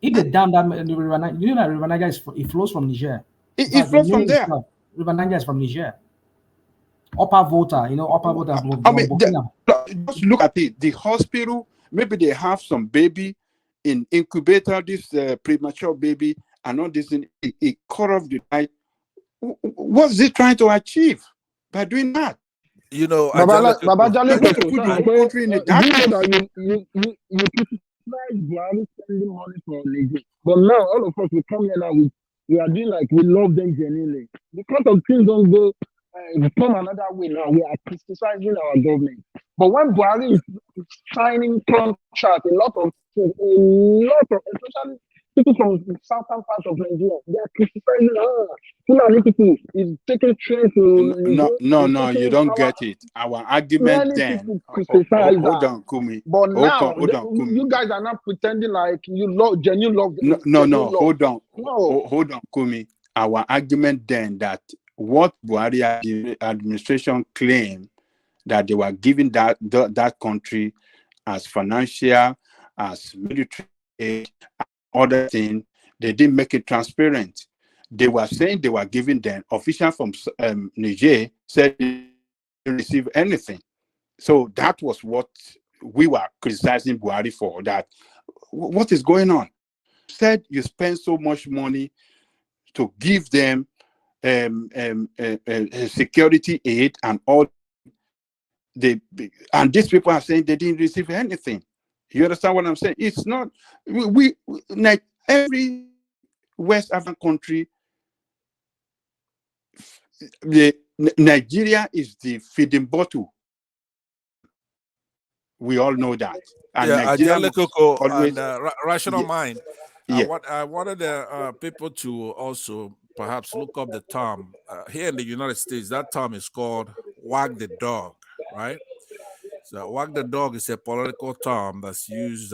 if they dam that, the River Niger, you know that River Niger it flows from Niger. It flows from there. River Niger is from Niger. Upper Volta, Upper Volta. I mean, just look at it. The hospital, maybe they have some baby in incubator, this premature baby, and all this. It cut off the light. What's it trying to achieve by doing that? Baba Jale, you put the whole country in the darkness. You criticize Buhari spending money for Niger, but now all of us will come here now. We are doing like we love them genuinely because of things don't go. Come another way now. We are criticizing our government, but when Buhari is signing contracts, a lot of especially people from the southern part of Nigeria, they are criticizing Fulani people is taking train to No, you don't get it. Our argument then. Hold on, Kumi. But now hold on, Kumi. you guys are not pretending like you love genuine love. No, hold on. No. Hold on, Kumi. Our argument then that what Buhari administration claimed that they were giving that country as financial, as military aid, other things, they didn't make it transparent. They were saying they were giving them. Officials from Niger said they didn't receive anything. So that was what we were criticizing Buhari for. That what is going on? Said you spend so much money to give them security aid and all. And these people are saying they didn't receive anything. You understand what I'm saying? It's not like every West African country. Nigeria is the feeding bottle. We all know that. And yeah, Nigeria Coco always, and Rational Mind. yeah. I wanted people to also perhaps look up the term. Here in the United States, that term is called wag the dog, right? So wag the dog is a political term that's used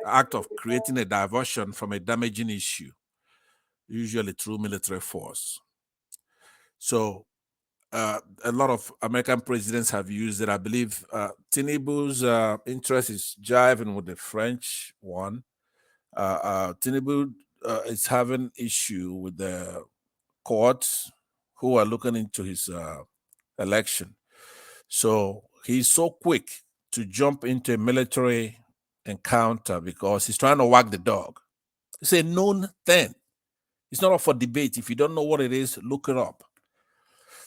act of creating a diversion from a damaging issue, usually through military force. So a lot of American presidents have used it. I believe Tinubu's interest is jiving with the French one. Tinubu is having issue with the courts who are looking into his election. So he's so quick to jump into a military encounter because he's trying to wag the dog. It's a known thing. It's not up for debate. If you don't know what it is, look it up.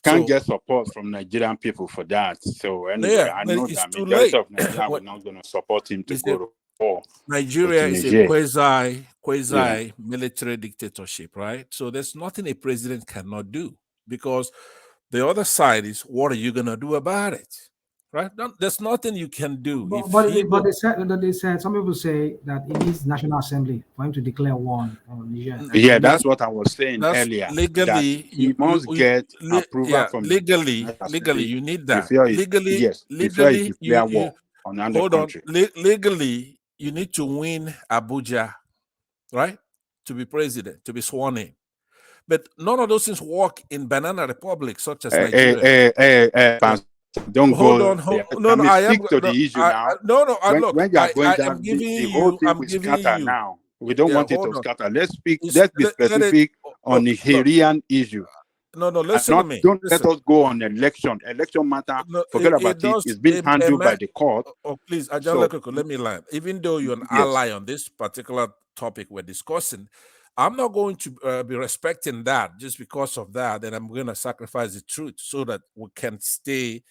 Can't get support from Nigerian people for that. So anyway, Yeah, I know it's that too majority late. of Nigeria were not going to support him to go to war. Nigeria is a Niger. quasi military dictatorship, right? So there's nothing a president cannot do because the other side is, what are you going to do about it? Right? There's nothing you can do. But they said some people say that it needs National Assembly for him to declare war on Niger. Yeah, that's what I was saying earlier. Legally, that he must get approval from legally you need that. Before Legally, before he declare war on another country. Legally, you need to win Abuja, right, to be president, to be sworn in. But none of those things work in banana republics such as Nigeria. Don't hold go on. there. No, I am stick to the issue now. Look, when you are going I down, am giving the whole you. thing I'm will giving scatter you. now. We don't want it to scatter. Let's be specific on the look, Nigerian issue. No, listen to me. Don't let us go on election. Election matter. Forget about it. It's been handled by the court. Please, let me land. Even though you're an ally on this particular topic we're discussing, I'm not going to be respecting that just because of that. And I'm going to sacrifice the truth so that we can stay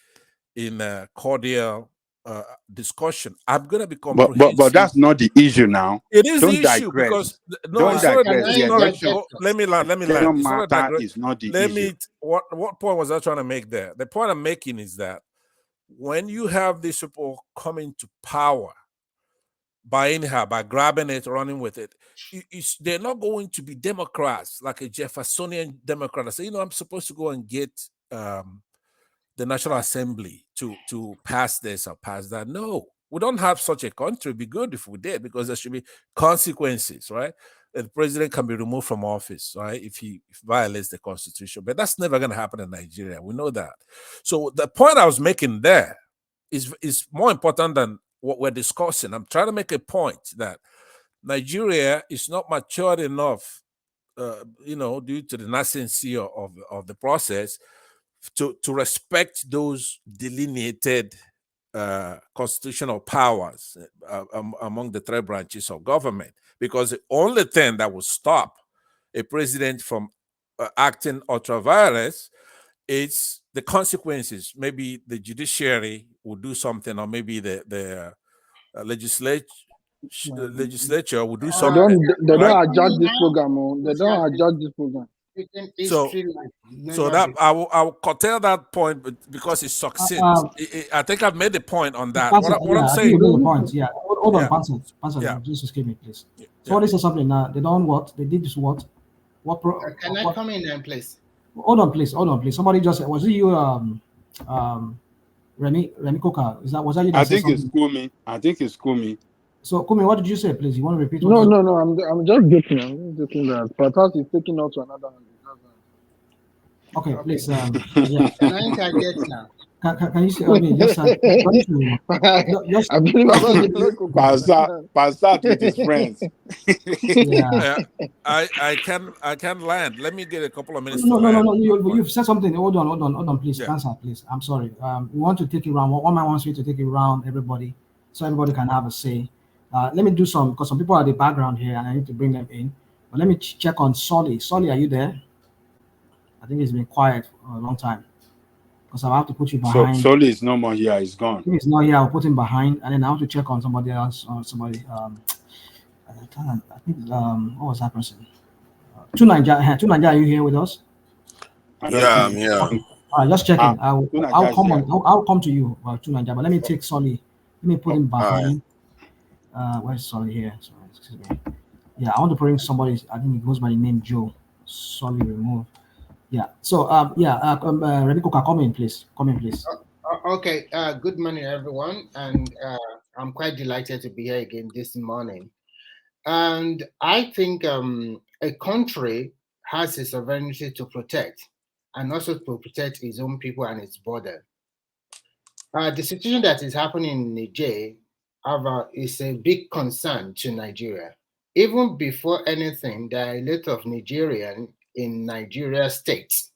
in a cordial discussion. I'm going to be comprehensive. But that's not the issue now. It is don't the issue digress. because don't digress. Let me land. Matter is not the issue. What point was I trying to make there? The point I'm making is that when you have these people coming to power by grabbing it, running with it, they're not going to be Democrats like a Jeffersonian Democrat. Say, I'm supposed to go and get the National Assembly to pass this or pass that. No, we don't have such a country. It'd be good if we did, because there should be consequences, right? The president can be removed from office, right, if he violates the Constitution. But that's never going to happen in Nigeria. We know that. So the point I was making there is more important than what we're discussing. I'm trying to make a point that Nigeria is not matured enough, due to the nascency of the process, to respect those delineated constitutional powers among the three branches of government. Because the only thing that will stop a president from acting ultra vires is the consequences. Maybe the judiciary will do something, or maybe the legislature will do something. They don't adjust this program. They don't adjust this program. So that I will curtail that point because it's succinct. I think I've made the point on that. What I'm saying. You made the point. Yeah. Hold on, Panson. Just excuse me, please. So this is something now. They don't what? They did this what? Can I come in then, please? Hold on, please. Somebody just was it you? Remy Coca. Was that you? I think it's Kumi. So Kumi, what did you say, please? You want to repeat? No. I'm just joking. I'm just joking that perhaps he's taking out to another. Okay, please. Can I interject now? Can you say? Okay, just. Pass that with his friends. Yeah. I can land. Let me get a couple of minutes. No. You've said something. Hold on, please. Answer, please. I'm sorry. We want to take it around. One man wants me to take it around everybody, so everybody can have a say. Let me do some, because some people are in the background here, and I need to bring them in. But let me check on Solly. Solly, are you there? I think he's been quiet for a long time. Because I have to put you behind. So Soli is no more here. He's gone. If he's not here, I'll put him behind, and then I have to check on somebody else or somebody. I think what was that person? Two Niger, are you here with us? Yeah, I'm here. Okay. All right, just checking. I'll come on. I'll come to you, Two Niger. But let me take Soli. Let me put him behind. Where's Soli here? Sorry, excuse me. Yeah, I want to bring somebody. I think he goes by the name Joe. Soli remove. Yeah. So Rebecca, come in, please. Come in, please. Okay. Good morning, everyone, and I'm quite delighted to be here again this morning. And I think a country has a sovereignty to protect, and also to protect its own people and its border. The situation that is happening in Niger is a big concern to Nigeria. Even before anything, there are a lot of Nigerians in Nigeria states.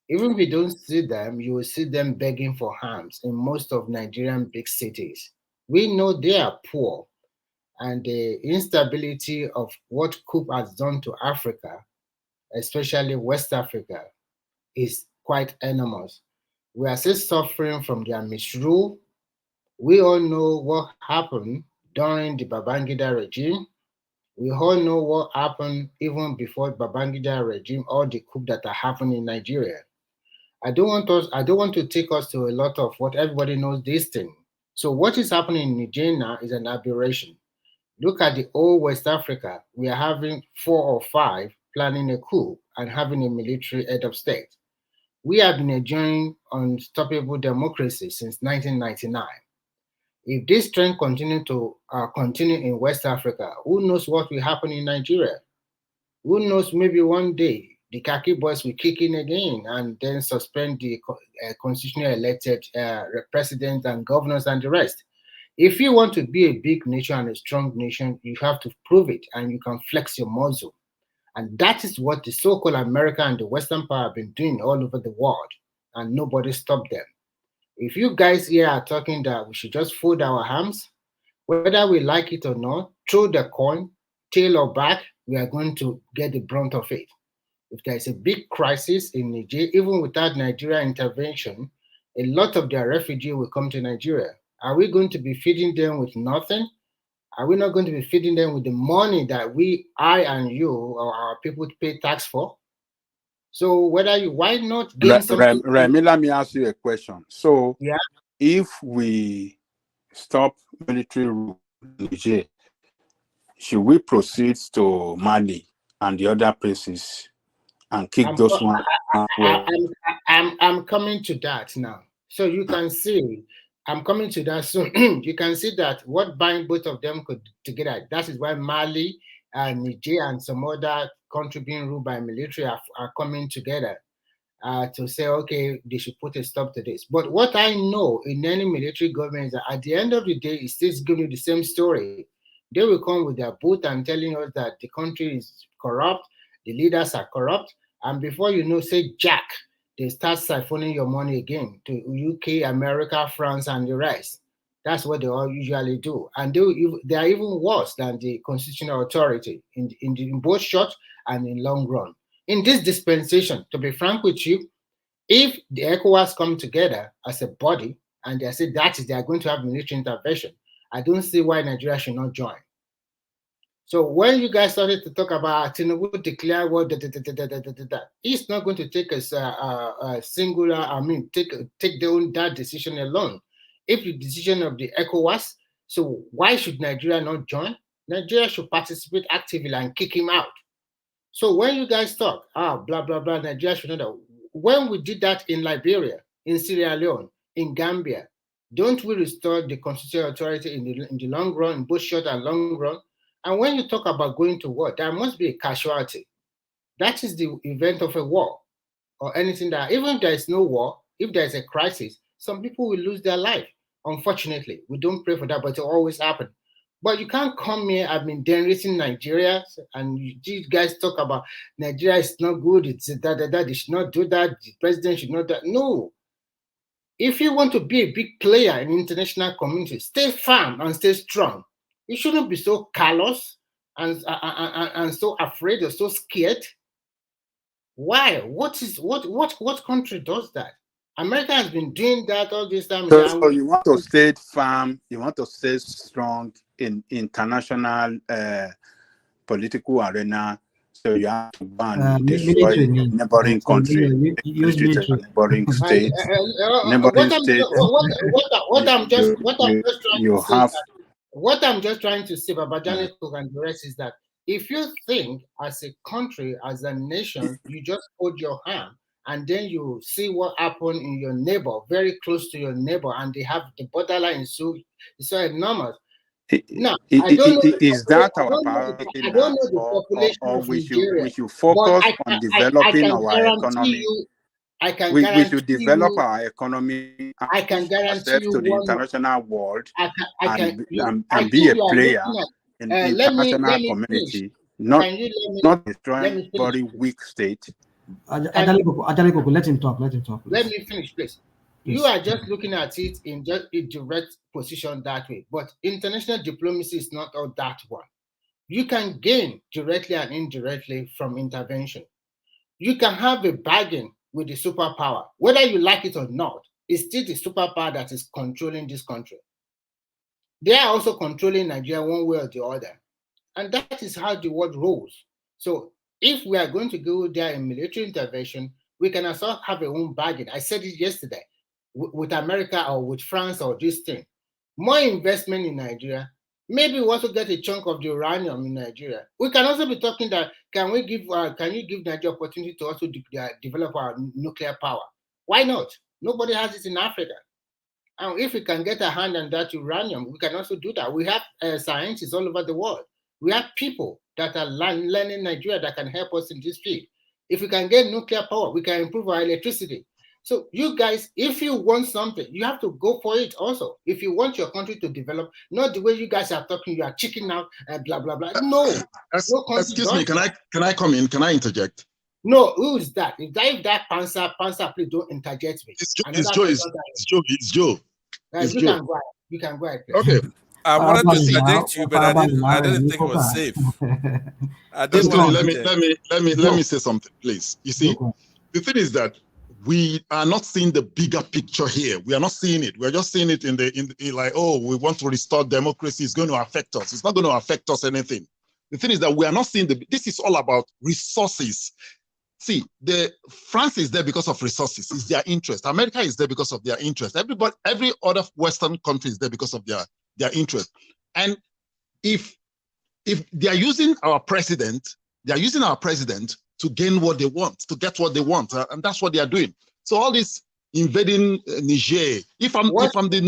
Even if you don't see them, you will see them begging for alms in most of Nigerian big cities. We know they are poor, and the instability of what coup has done to Africa, especially West Africa, is quite enormous. We are still suffering from their misrule. We all know what happened during the Babangida regime. We all know what happened even before Babangida regime, all the coup that are happening in Nigeria. I don't want to take us to a lot of what everybody knows this thing. So what is happening in Niger now is an aberration. Look at the whole West Africa. We are having 4 or 5 planning a coup and having a military head of state. We have been enjoying unstoppable democracy since 1999. If this trend continue in West Africa, who knows what will happen in Nigeria? Who knows, maybe one day the khaki boys will kick in again and then suspend the constitutionally elected president and governors and the rest. If you want to be a big nation and a strong nation, you have to prove it, and you can flex your muscle. And that is what the so-called America and the Western power have been doing all over the world, and nobody stopped them. If you guys here are talking that we should just fold our arms, whether we like it or not, throw the coin, tail or back, we are going to get the brunt of it. If there is a big crisis in Niger, even without Nigeria intervention, a lot of their refugees will come to Nigeria. Are we going to be feeding them with nothing? Are we not going to be feeding them with the money that I and you or our people pay tax for? So why not gain something? Remy, let me ask you a question. So yeah, if we stop military rule in Niger, should we proceed to Mali and the other places and kick those ones? I'm coming to that now. So you can see, I'm coming to that soon. You can see that what bind both of them together. That is why Mali and Niger and some other country being ruled by military are coming together to say, okay, they should put a stop to this. But what I know in any military government is that at the end of the day, it's still going to be the same story. They will come with their boot and telling us that the country is corrupt, the leaders are corrupt, and before you know, say Jack, they start siphoning your money again to UK, America, France, and the rest. That's what they all usually do. And they are even worse than the constitutional authority in both short and in long run. In this dispensation, to be frank with you, if the ECOWAS come together as a body and they say they are going to have military intervention, I don't see why Nigeria should not join. So when you guys started to talk about Tinubu declare what he's not going to take a singular, take that decision alone. If the decision of the ECOWAS, so why should Nigeria not join? Nigeria should participate actively and kick him out. So when you guys talk, blah, blah, blah, Nigeria should not. When we did that in Liberia, in Sierra Leone, in Gambia, don't we restore the constitutional authority in the long run, in both short and long run? And when you talk about going to war, there must be a casualty. That is the event of a war or anything that, even if there is no war, if there is a crisis, some people will lose their life. Unfortunately, we don't pray for that, but it always happens. But you can't come here, denouncing Nigeria, and you guys talk about Nigeria is not good, it's that, they should not do that, the president should not do that. No. If you want to be a big player in the international community, stay firm and stay strong. You shouldn't be so callous and so afraid or so scared. Why? What country does that? America has been doing that all this time. So you want to stay firm, you want to stay strong in international political arena, so you have to go and destroy military your means neighboring country, use military to your neighboring state, neighboring state. What I'm just trying to say, Babajane and the rest is that if you think as a country, as a nation, you just hold your hand and then you see what happened in your neighbor, very close to your neighbor, and they have the borderline so enormous. No, I don't know. Is that our priority now, or we should focus on developing our economy? We should develop our economy and access to the international world and be a player in the international community, not destroying a very weak state. Ajalekoko, let him talk. Let me finish, please. You are just looking at it in just a direct position that way, but international diplomacy is not all that one. You can gain directly and indirectly from intervention. You can have a bargain with the superpower, whether you like it or not. It's still the superpower that is controlling this country. They are also controlling Nigeria one way or the other, and that is how the world rolls. So if we are going to go there in military intervention, we can also have a own bargain. I said it yesterday. With America or with France or this thing, more investment in Nigeria. Maybe we also get a chunk of the uranium in Nigeria. We can also be talking that can you give Nigeria opportunity to also develop our nuclear power? Why not? Nobody has it in Africa. And if we can get a hand on that uranium, we can also do that. We have scientists all over the world. We have people that are learning Nigeria that can help us in this field. If we can get nuclear power, we can improve our electricity. So you guys, if you want something, you have to go for it also. If you want your country to develop, not the way you guys are talking, you are chicken out and blah, blah, blah. No. Excuse me, can I come in? Can I interject? No, who is that? If that Pansa, please don't interject me. It's Joe. You can go ahead. Okay. I wanted to interject you, but I didn't think it was safe. Let me say something, please. You see, the thing is that we are not seeing the bigger picture here. We are not seeing it. We're just seeing it in like, oh, we want to restore democracy. It's going to affect us. It's not going to affect us anything. The thing is that we are not seeing this is all about resources. See, France is there because of resources. It's their interest. America is there because of their interest. Every other Western country is there because of their interest. And if they are using our president, to gain what they want, to get what they want, and that's what they are doing. So all this invading Niger. If I'm the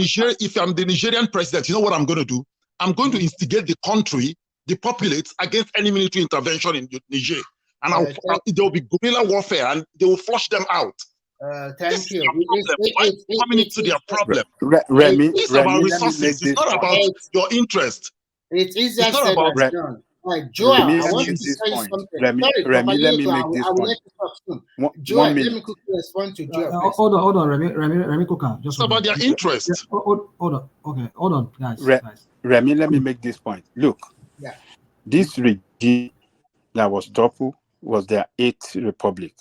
Nigerian president, you know what I'm going to do? I'm going to instigate the country, the populace, against any military intervention in Niger, and there will be guerrilla warfare, and they will flush them out. Thank you. Coming into their problem. It's about resources. It's not about your interest. It's easier said than done. Joel, I want to tell you something. Let me make this point. Joel, let me quickly respond to Joel. Hold on, Remy Kuka. It's about their interest. Hold on. Okay, hold on, guys. Remy, let me make this point. Look, this regime that was toppled was their 8th republic.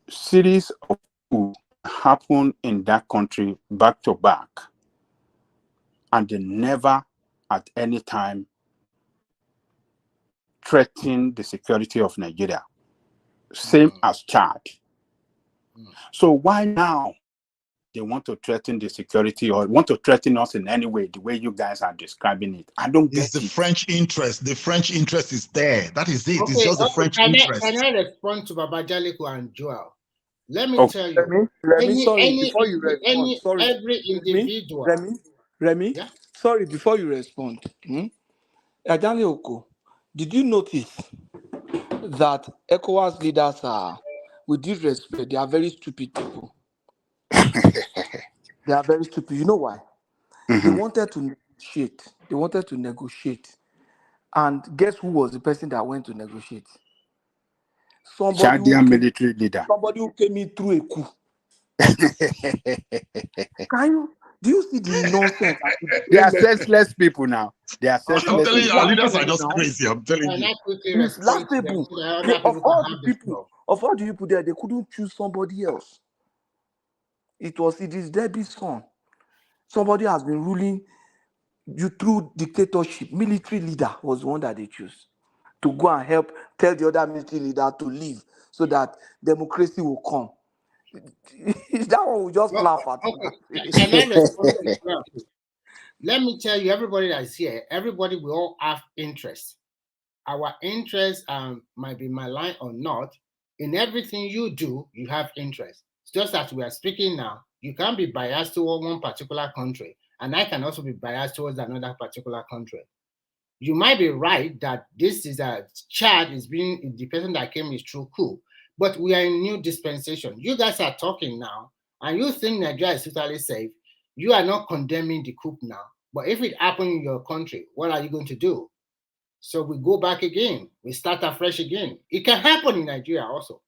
Series of coups happened in that country back to back, and they never at any time threaten the security of Nigeria. Same as Chad. So why now they want to threaten the security or want to threaten us in any way, the way you guys are describing it? I don't get it. It's the French interest. The French interest is there. That is it. It's just the French interest. Can I respond to Babajaliku and Joel? Let me tell you. Every individual. Remy, sorry, before you respond. Ajani Oko, did you notice that ECOWAS leaders are, with due respect, they are very stupid people? They are very stupid. You know why? They wanted to negotiate. And guess who was the person that went to negotiate? Chadian military leader. Somebody who came in through a coup. Do you see the nonsense? They are senseless people now. They are I'm senseless telling you, people. our leaders are just crazy. I'm telling And you. I quickly These respond last to them people, so that other of people all can the have the people, floor. of all the people there, they couldn't choose somebody else. It is Debbie's son. Somebody has been ruling you through dictatorship. Military leader was the one that they choose to go and help tell the other military leader to leave so that democracy will come. That one will just laugh at. Okay. Can I respond to you? Let me tell you, everybody that's here, everybody will all have interest. Our interest might be maligned or not. In everything you do, you have interest. Just as we are speaking now, you can't be biased toward one particular country, and I can also be biased towards another particular country. You might be right that this is a Chad is being the person that came is true cool, but we are in new dispensation. You guys are talking now, and you think Nigeria is totally safe. You are not condemning the coup now, but if it happened in your country, what are you going to do? So we go back again. We start afresh again. It can happen in Nigeria also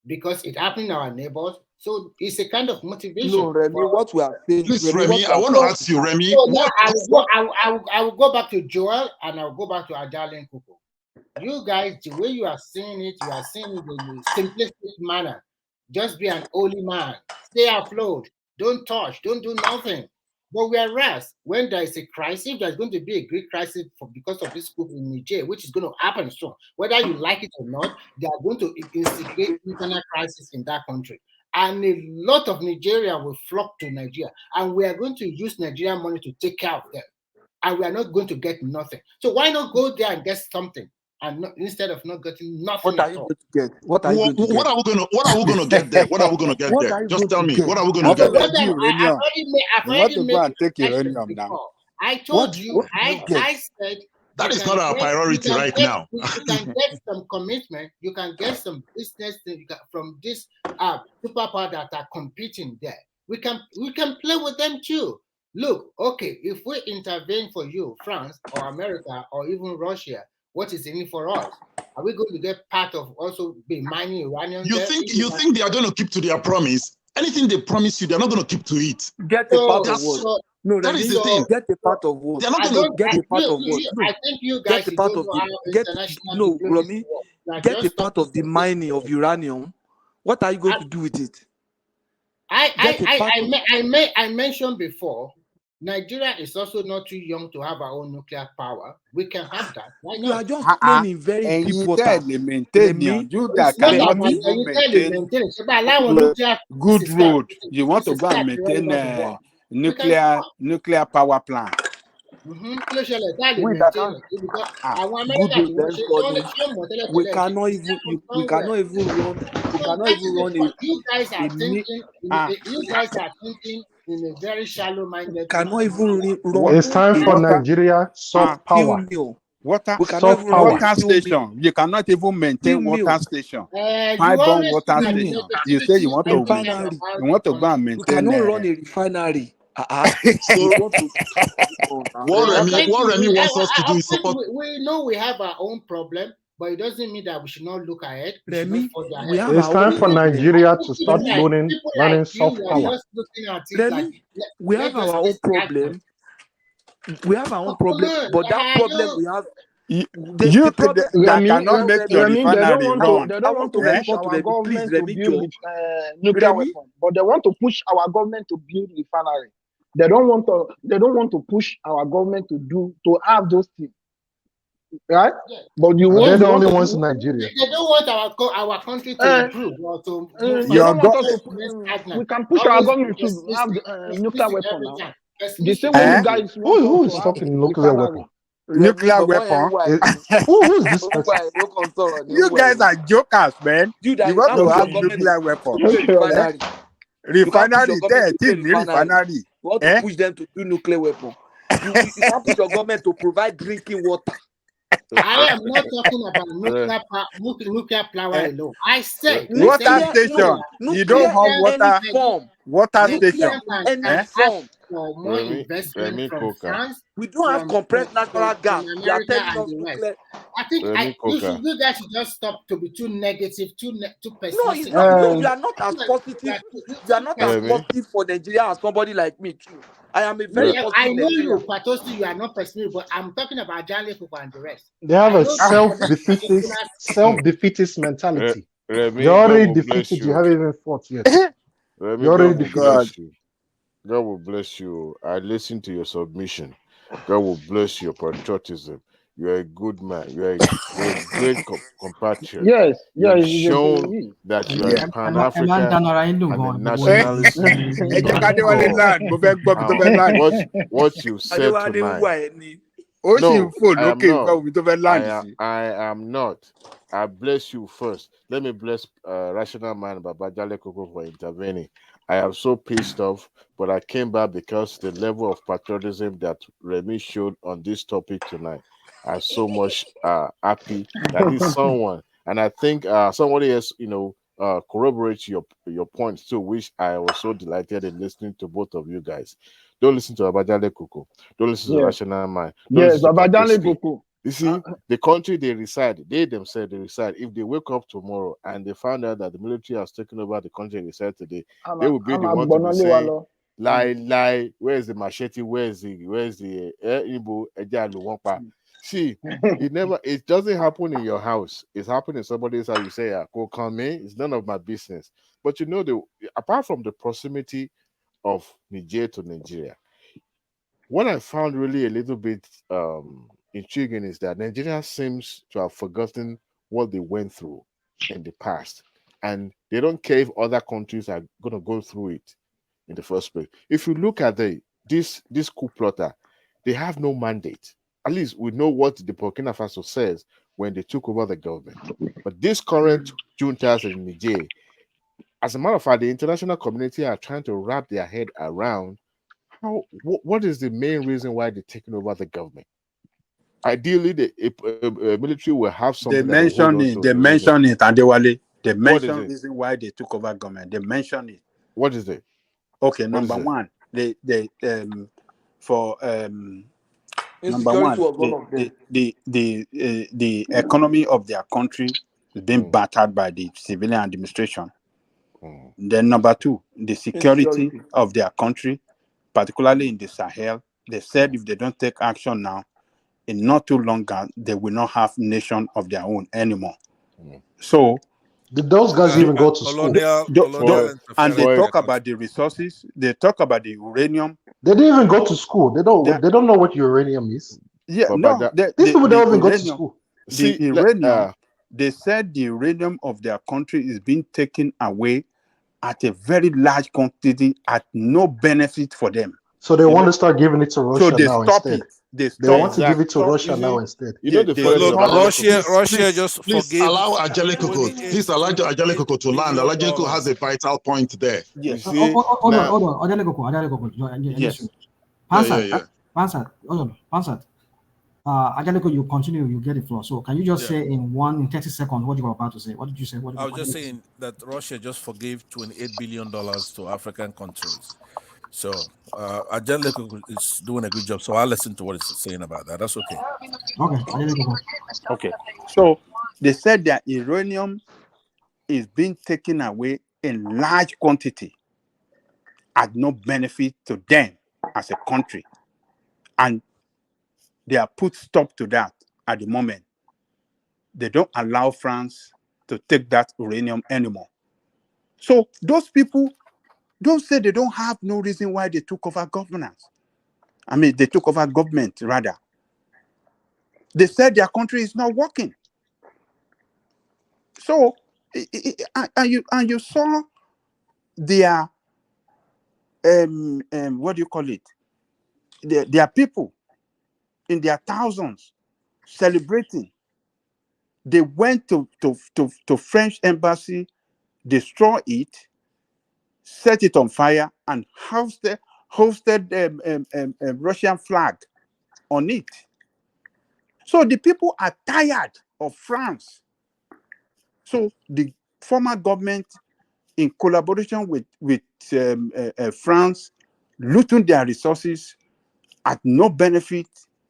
because it happened in our neighbors. So it's a kind of motivation. No, Remy, what we are saying. Please, Remy, I want to ask you, Remy, So now I will go back to Joel and I will go back to Adale and Kuku. You guys, the way you are seeing it, you are seeing it in a simplistic manner. Just be an holy man. Stay afloat. Don't touch. Don't do nothing. But whereas when there is a crisis, there's going to be a great crisis because of this coup in Niger, which is going to happen soon. Whether you like it or not, they are going to instigate internal crisis in that country. And a lot of Nigeria will flock to Nigeria. And we are going to use Nigerian money to take care of them. And we are not going to get nothing. So why not go there and get something? And instead of not getting nothing. What are you going to get? What are you going to get? What are we going to get there? What are we going to get there? Just tell me. What are we going to get there? I've want to already go and made take uranium now. I told you, I said that is not our priority right now. You can get some commitment. You can get some business from this superpower that are competing there. We can play with them too. Look, okay, if we intervene for you, France or America or even Russia, what is in it for us? Are we going to get part of also be mining uranium? You think they are going to keep to their promise? Anything they promise you, they're not going to keep to it. Get a part of what? No, that is the thing. Get a part of what? They're not going to get a part of what? I think you guys get a part of the Romy. Get a part of the mining of uranium. What are you going to do with it? I mentioned before, Nigeria is also not too young to have our own nuclear power. We can have that. Why not? You are just playing in very deep water. You that cannot even maintain good road. You want to go and maintain a nuclear power plant. We cannot even run you guys are thinking in a very shallow-minded. Cannot even run. It's time for Nigeria soft power. Water station. You cannot even maintain water station. Pipe-borne water station. You say you want to go and maintain. You cannot run a refinery. What Remy wants us to do is support. We know we have our own problem, but it doesn't mean that we should not look ahead. It's time for Nigeria to start running soft power. We have our own problem. We have our own problem, but that problem we have. You cannot make your refinery run. They don't want to push our government to build nuclear weapons, but they want to push our government to build refinery. They don't want to push our government to have those things. Right? But they're the only ones in Nigeria. They don't want our country to improve or to we can push our government to have nuclear weapon now. The same way you guys who is talking nuclear weapon? Nuclear weapon? Who is this person? You guys are jokers, man. You want to have nuclear weapon? Refinery there, refinery. You want to push them to do nuclear weapon. You can't push your government to provide drinking water. I am not talking about nuclear power alone. I said water station. You don't have water station. for more investment from France. We don't have compressed natural gas. From They are America telling and us the to West. clear. I think you guys should just stop to be too negative, too pessimistic. No, it's not. No, we are not as positive. We are not as positive for Nigeria as somebody like me too. I am a very positive I know Nigerian. you, Patosti, you are not pessimistic, but I'm talking about Jale Kuku and the rest. They have a self-defeatist mentality. Remy, You're already God will bless defeated. You you. haven't even fought yet. Remy, You're already God will defeated. bless you. God will bless you. I listened to your submission. God will bless your patriotism. You are a good man. You are a great compatriot. Yes, You've shown that you are a Pan-African and a nationalist. What you said tonight. No, I am not. I am not. I bless you first. Let me bless Rational Man Babajale Koko for intervening. I am so pissed off, but I came back because the level of patriotism that Remy showed on this topic tonight. I'm so much happy that he's someone, and I think somebody else, corroborates your points too, which I was so delighted in listening to both of you guys. Don't listen to Babajale Koko. Don't listen to Rational Man. Yes, Babajale Koko. You see, the country they reside, they themselves they reside. If they wake up tomorrow and they find out that the military has taken over the country they reside today, they will be the one to be saying, lie, where's the machete, where's the Igbo, Ejalu. See, it doesn't happen in your house. It's happening in somebody's house. You say, go come in, it's none of my business. But apart from the proximity of Niger to Nigeria, what I found really a little bit intriguing is that Nigeria seems to have forgotten what they went through in the past, and they don't care if other countries are going to go through it in the first place. If you look at this coup plotter, they have no mandate. At least we know what the Burkina Faso says when they took over the government. But this current juntas in Niger, as a matter of fact, the international community are trying to wrap their head around what is the main reason why they're taking over the government. Ideally, the military will have something. They mention it, Adewale. They mention the reason why they took over government. They mention it. What is it? Okay, number one, number one, the economy of their country is being battered by the civilian administration. Then number two, the security of their country, particularly in the Sahel. They said if they don't take action now, in not too long, they will not have nation of their own anymore. So, did those guys even go to school? And they talk about the resources. They talk about the uranium. They didn't even go to school. They don't know what uranium is. Yeah, these people don't even go to school. The uranium. They said the uranium of their country is being taken away at a very large quantity at no benefit for them. So they want to start giving it to Russia now instead. They want to give it to Russia now instead. Russia just please allow Ajale Koko. Please allow Ajale Koko to land. Ajale Koko has a vital point there. Yes. Hold on. Ajale Koko. Yes. Pansat. Ajale Koko, you continue. You get the floor. So can you just say in 30 seconds what you were about to say? What did you say? I was just saying that Russia just forgave $28 billion to African countries. So Ajale Koko is doing a good job. So I'll listen to what he's saying about that. That's okay. Okay. So they said that uranium is being taken away in large quantity at no benefit to them as a country. And they have put stop to that at the moment. They don't allow France to take that uranium anymore. So those people don't say they don't have no reason why they took over governance. They took over government, rather. They said their country is not working. So, and you saw their, what do you call it? Their people in their thousands celebrating. They went to French embassy, destroy it, set it on fire, and hosted Russian flag on it. So the people are tired of France. So the former government, in collaboration with France, looting their resources at no benefit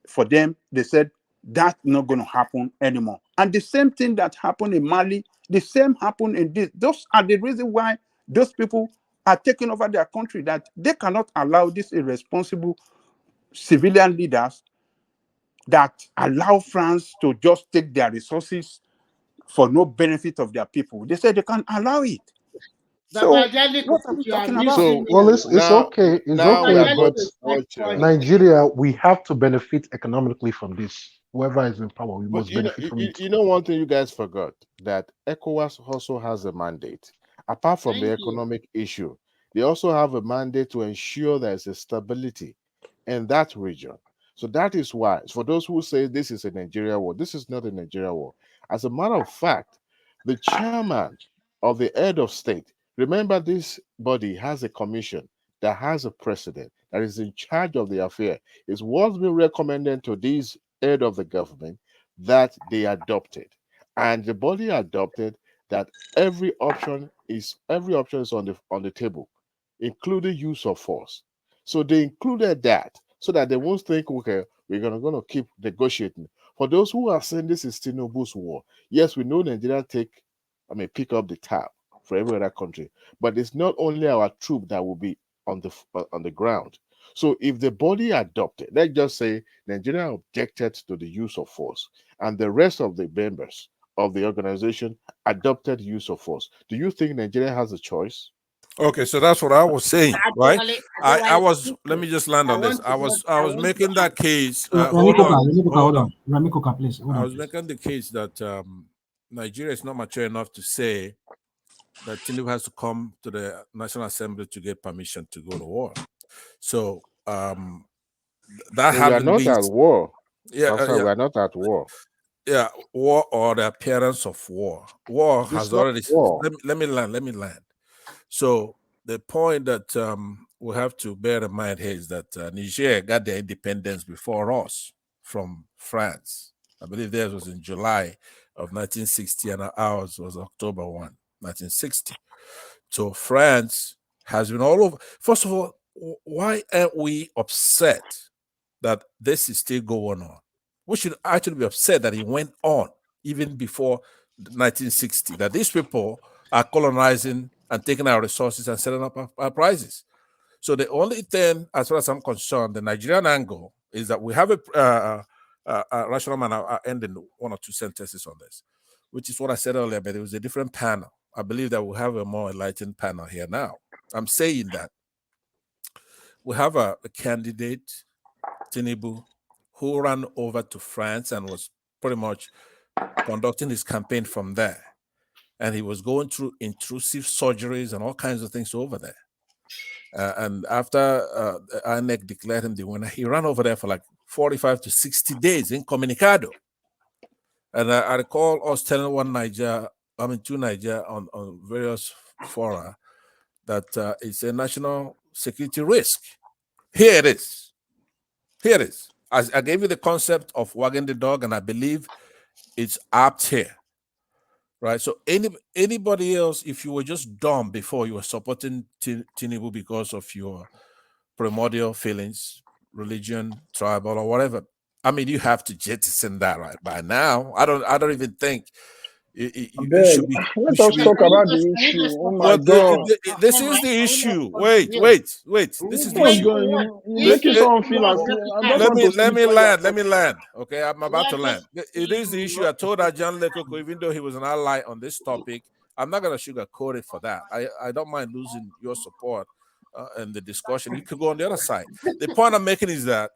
for them. They said that's not going to happen anymore. And the same thing that happened in Mali, the same happened in this. Those are the reason why those people are taking over their country, that they cannot allow these irresponsible civilian leaders that allow France to just take their resources for no benefit of their people. They said they can't allow it. So what are we talking about? So Well, it's now, okay. It's now we okay, are going but to watch. Nigeria, we have to benefit economically from this. Whoever is in power, we But must benefit from it. you know one thing you guys forgot, that ECOWAS also has a mandate. Apart from the economic issue, they also have a mandate to ensure there is a stability in that region. So that is why, for those who say this is a Nigeria war, this is not a Nigeria war. As a matter of fact, the chairman of the head of state, remember this body has a commission that has a president that is in charge of the affair. Is what's been recommended to this head of the government that they adopted, and the body adopted that every option is on the table, including use of force. So they included that so that they won't think, okay, we're gonna keep negotiating. For those who are saying this is Tinubu's war, yes, we know Nigeria pick up the tab for every other country, but it's not only our troop that will be on the ground. So if the body adopted, let's just say Nigeria objected to the use of force, and the rest of the members of the organization adopted use of force, do you think Nigeria has a choice? Okay, so that's what I was saying, right? I was. Let me just land on this. I was making that case. Hold on. Ramikoka, please. Hold I on, was please. making the case that Nigeria is not mature enough to say that Tinubu has to come to the National Assembly to get permission to go to war. So that we are having not been at war. Yeah, Pastor, we are not at war. Yeah, war or the appearance of war. War It's has not already. war. Let me land. So the point that we have to bear in mind here is that Niger got their independence before us from France. I believe theirs was in July of 1960 and ours was October 1, 1960. So France has been all over. First of all, why aren't we upset that this is still going on? We should actually be upset that it went on even before 1960, that these people are colonizing and taking our resources and setting up our prices. So the only thing, as far as I'm concerned, the Nigerian angle is that we have a rational man. I'll end in 1 or 2 sentences on this, which is what I said earlier, but it was a different panel. I believe that we'll have a more enlightened panel here now. I'm saying that we have a candidate, Tinubu, who ran over to France and was pretty much conducting his campaign from there. And he was going through intrusive surgeries and all kinds of things over there. And after INEC declared him the winner, he ran over there for like 45 to 60 days incommunicado. And I recall us telling two Niger on various fora that it's a national security risk. Here it is. I gave you the concept of wagging the dog, and I believe it's apt here. Right. So anybody else, if you were just dumb before, you were supporting Tinubu because of your primordial feelings, religion, tribal, or whatever. I mean, you have to jettison that right by now. I don't even think you should be. Let us talk about the issue. Oh my God! This is the issue. Wait. This is the Oh issue. God, you making someone feel like I just want to Let me sleep. land. Okay, I'm about to land. It is the issue. I told John Lekoko, even though he was an ally on this topic, I'm not going to sugarcoat it for that. I don't mind losing your support in the discussion. You could go on the other side. The point I'm making is that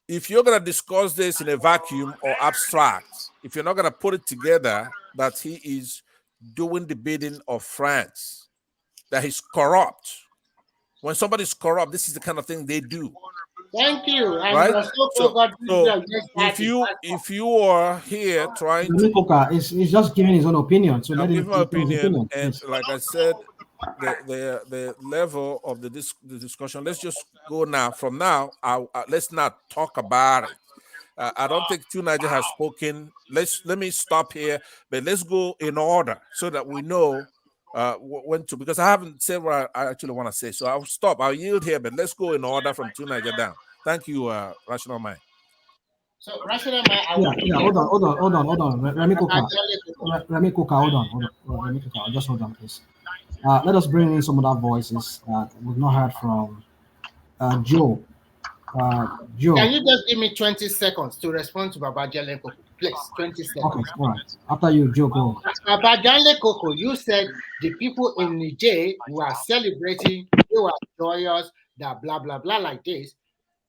if you're going to discuss this in a vacuum or abstract, if you're not going to put it together that he is doing the bidding of France, that he's corrupt. When somebody's corrupt, this is the kind of thing they do. Thank you. Right? So if you are here trying Ramikoka is just giving his own opinion. So I'm giving my opinion, and yes. like I said, the level of the discussion. Let's just go now. From now, let's not talk about it. I don't think Niger has spoken. Let me stop here, but let's go in order so that we know went to, because I haven't said what I actually want to say. So I'll stop. I'll yield here, but let's go in order from two Niger down. Thank you, Rational Mind. So Rational Mind, hold on. Remy Coca, hold on. Just hold on, please. Let us bring in some other voices we've not heard from. Joe. Joe. Can you just give me 20 seconds to respond to Babajale Koko? Please, 20 seconds. Okay, all right. After you, Joe, go. Babajale Koko, you said the people in Niger were celebrating, they were joyous, that blah, blah, blah, like this.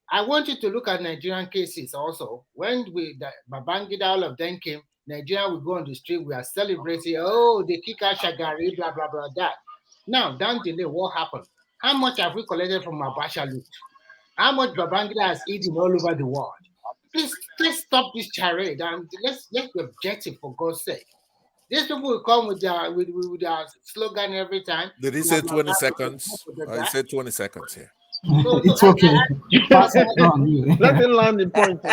I want you to look at Nigerian cases also. When Babangida, all of them came, Nigeria would go on the street, we are celebrating, oh, they kick out Shagari, blah, blah, blah, that. Now, down the lane, what happened? How much have we collected from Abacha loot? How much Babangida has eaten all over the world? Please stop this charade and let's be objective, for God's sake. These people will come with their slogan every time. Did he say 20 seconds? I said 20 seconds here. So, it's okay. Let him land the point.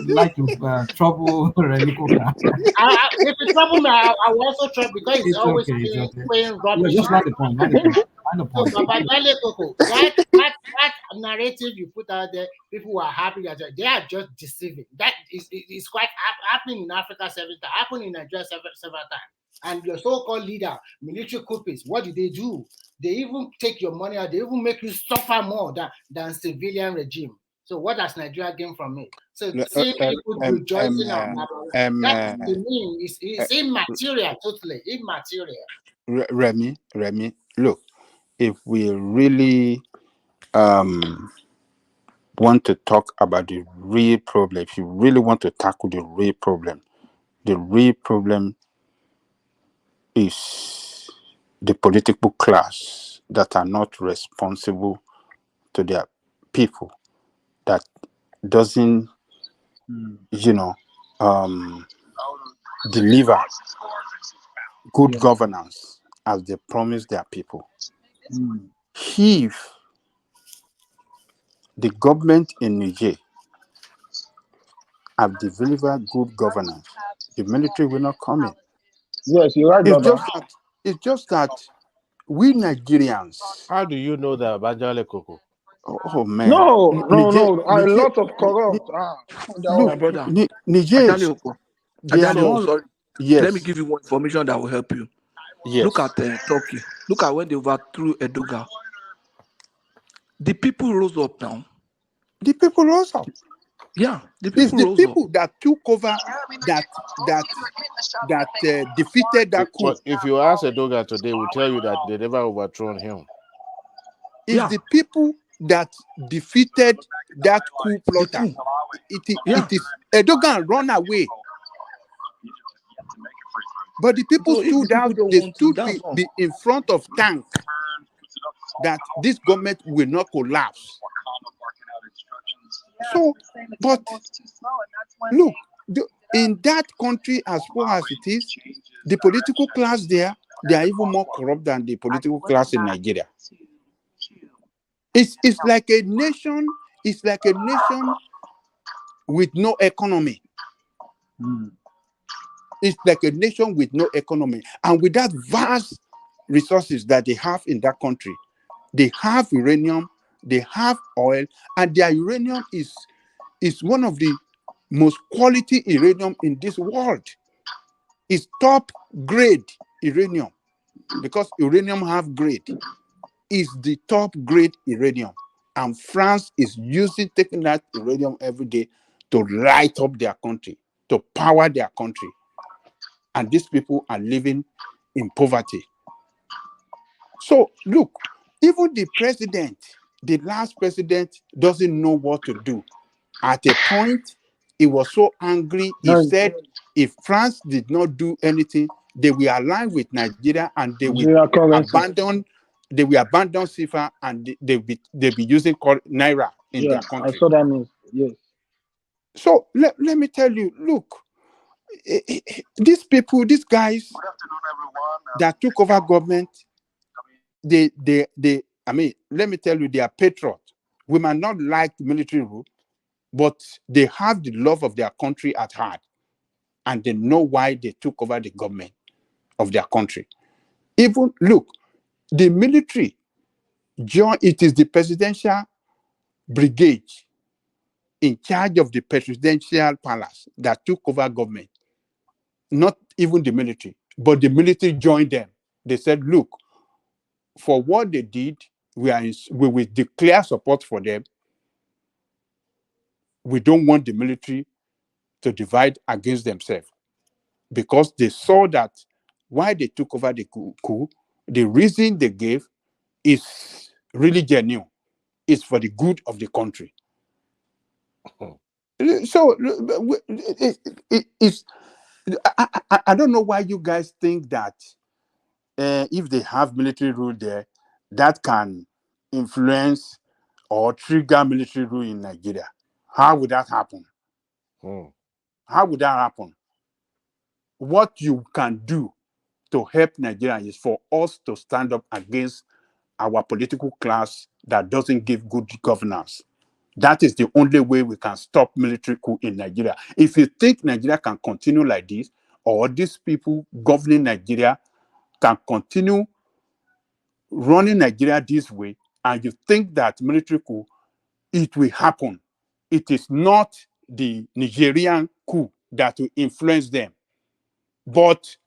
Like trouble Remy Coca. If it's trouble me, I will also trouble because it's always playing rubbish. Just like the point. So, that narrative you put out there, people who are happy that they are just deceiving. That is quite happening in Africa several times, happened in Nigeria several times. And your so-called leader, military coupists, what do? They even take your money out. They even make you suffer more than civilian regime. So what has Nigeria gained from it? So seeing people rejoicing that to me is immaterial, totally immaterial. Remy, look, if we really want to talk about the real problem, if you really want to tackle the real problem is the political class that are not responsible to their people, that doesn't, deliver good governance as they promise their people. If the government in Niger have delivered good governance, the military will not come in. Yes, you're right, It's just that we Nigerians. How do you know that, Bajale Koko? Oh man. No. Niger, A lot of corrupt. Look, my brother. Niger. Sorry. Yes. Let me give you one information that will help you. Yes. Look at Turkey. Look at when they overthrew Erdogan. The people rose up now. The people rose up. Yeah, it's the people that took over that defeated that coup. But if you ask Erdogan today, we'll tell you that they never overthrown him. It's the people that defeated that coup plotter. It is Erdogan run away. But the people stood out, they stood in front of tank that this government will not collapse. So, but look, in that country, as far as it is, the political class there, they are even more corrupt than the political class in Nigeria. It's like a nation. It's like a nation with no economy. It's like a nation with no economy, and with that vast resources that they have in that country, they have uranium, they have oil, and their uranium is one of the most quality uranium in this world. It's top grade uranium, because uranium have grade. Is the top grade uranium, and France is taking that uranium every day to light up their country, to power their country, and these people are living in poverty. So look, even the president, the last president, doesn't know what to do. At a point, he was so angry, he said if France did not do anything, they will align with Nigeria and they will abandon CFA, and they'll be using Naira in their country. I saw that news. Yes. So let me tell you, look, these people, these guys that took over government, I mean, let me tell you, they are patriots. We might not like military rule, but they have the love of their country at heart. and they know why they took over the government of their country. Even look, the military, it is the presidential brigade in charge of the presidential palace that took over government. Not even the military, but the military joined them. They said, look, for what they did, we will declare support for them. We don't want the military to divide against themselves, because they saw that why they took over the coup, the reason they gave is really genuine. It's for the good of the country. So I don't know why you guys think that if they have military rule there, that can influence or trigger military rule in Nigeria. How would that happen? How would that happen? What you can do to help Nigeria is for us to stand up against our political class that doesn't give good governance. That is the only way we can stop military coup in Nigeria. If you think Nigeria can continue like this, or these people governing Nigeria can continue running Nigeria this way, and you think that military coup, it will happen. It is not the Nigerian coup that will influence them. But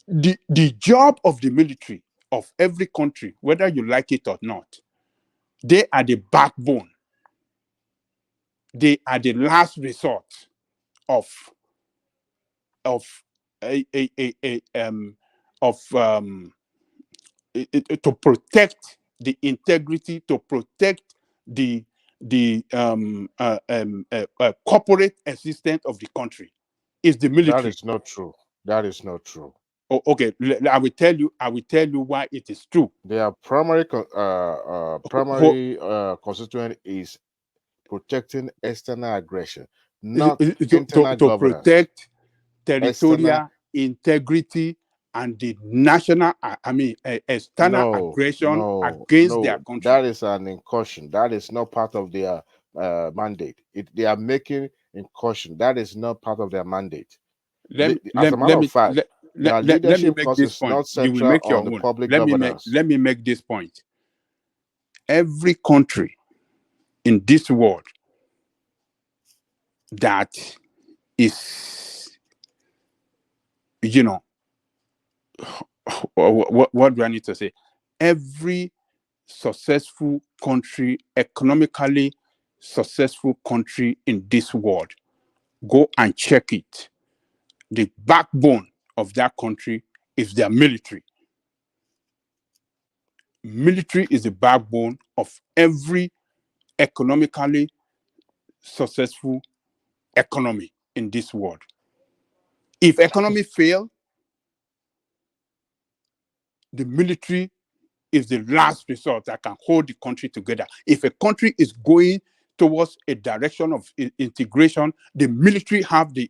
the job of the military of every country, whether you like it or not, they are the backbone. They are the last resort of to protect the integrity, to protect the corporate existence of the country. Is the military. That is not true. That is not true. Oh, okay, I will tell you why it is true. Their primary constituent is protecting external aggression, not internal to governance. Protect territorial integrity and the national, external aggression against their country. That is an incursion. That is not part of their mandate. They are making incursion. That is not part of their mandate. As a matter of fact, their leadership course is not central on the public governance. Let me make this point. Every country in this world that is, what do I need to say? Every successful country, economically successful country in this world, go and check it. The backbone of that country is their military. Military is the backbone of every economically successful economy in this world. If economy fail, the military is the last resort that can hold the country together. If a country is going towards a direction of integration, the military have the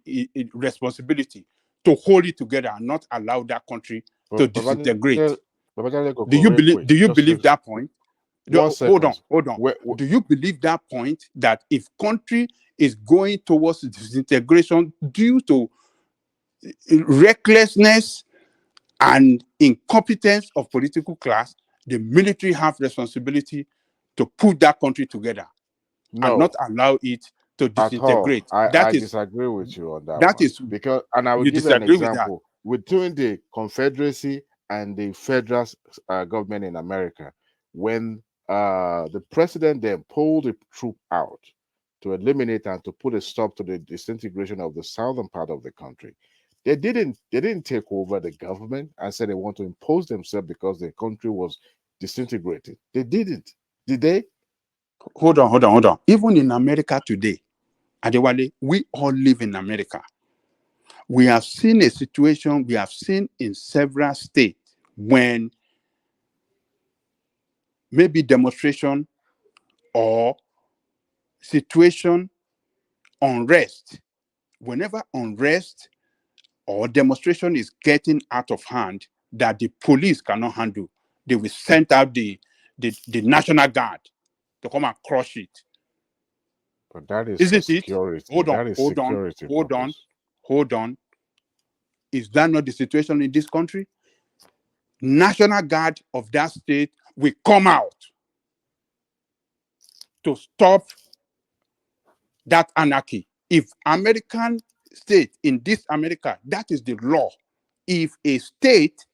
responsibility to hold it together and not allow that country to disintegrate. Do you believe that point? Hold on. Do you believe that point, that if country is going towards disintegration due to recklessness and incompetence of political class, the military have responsibility to put that country together and not allow it to disintegrate? I disagree with you on that. Because, and I will give an example. Between the Confederacy and the federal government in America, when the president then pulled the troop out to eliminate and to put a stop to the disintegration of the southern part of the country, they didn't take over the government and say they want to impose themselves because the country was disintegrated. They didn't. Did they? Hold on. Even in America today, Adewale, we all live in America. We have seen a situation we have seen in several states when maybe demonstration or situation, unrest, whenever unrest or demonstration is getting out of hand that the police cannot handle, they will send out the National Guard to come and crush it. But that is security. Hold on. hold on, is that not the situation in this country? National Guard of that state will come out to stop that anarchy. If American state in this America, that is the law. If a state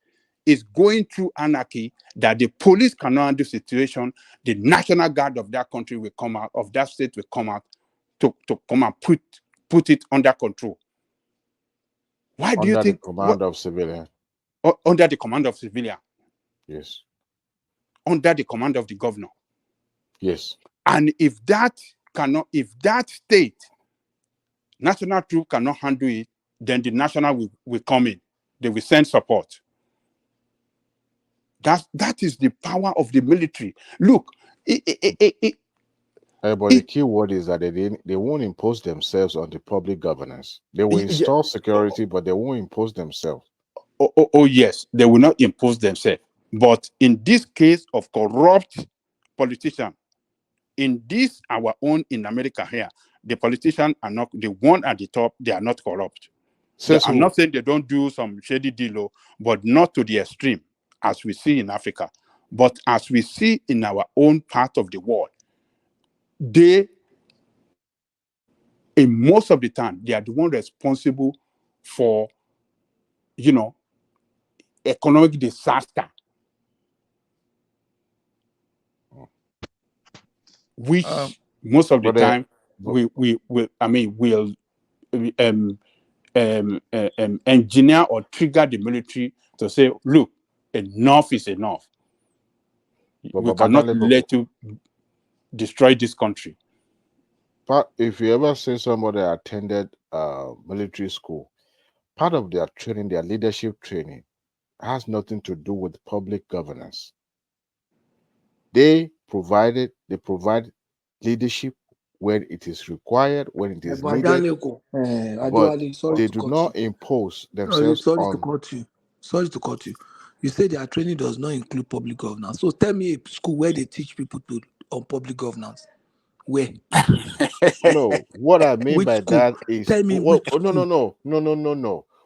is going through anarchy, that the police cannot handle the situation, the National Guard of that country will come out, of that state will come out to come and put it under control. Why do you think? Under the command of civilian. Under the command of civilian. Yes. Under the command of the governor. Yes. And if that state, national troop cannot handle it, then the national will come in. They will send support. That is the power of the military. Look, but the key word is that they won't impose themselves on the public governance. They will install security, but they won't impose themselves. Oh, yes, they will not impose themselves. But in this case of corrupt politicians, in this our own in America here, the politicians are not, the one at the top, they are not corrupt. I'm not saying they don't do some shady deal, but not to the extreme as we see in Africa. But as we see in our own part of the world, in most of the time, they are the one responsible for, economic disaster, which most of the time we'll engineer or trigger the military to say, look, enough is enough. We cannot let you destroy this country. But if you ever see somebody attended military school, part of their training, their leadership training, has nothing to do with public governance. They provide leadership when it is required, when it is needed, but they do not impose themselves on. Sorry to cut you. You say their training does not include public governance. So tell me a school where they teach people on public governance. Where? No, what I mean by that is, tell me no.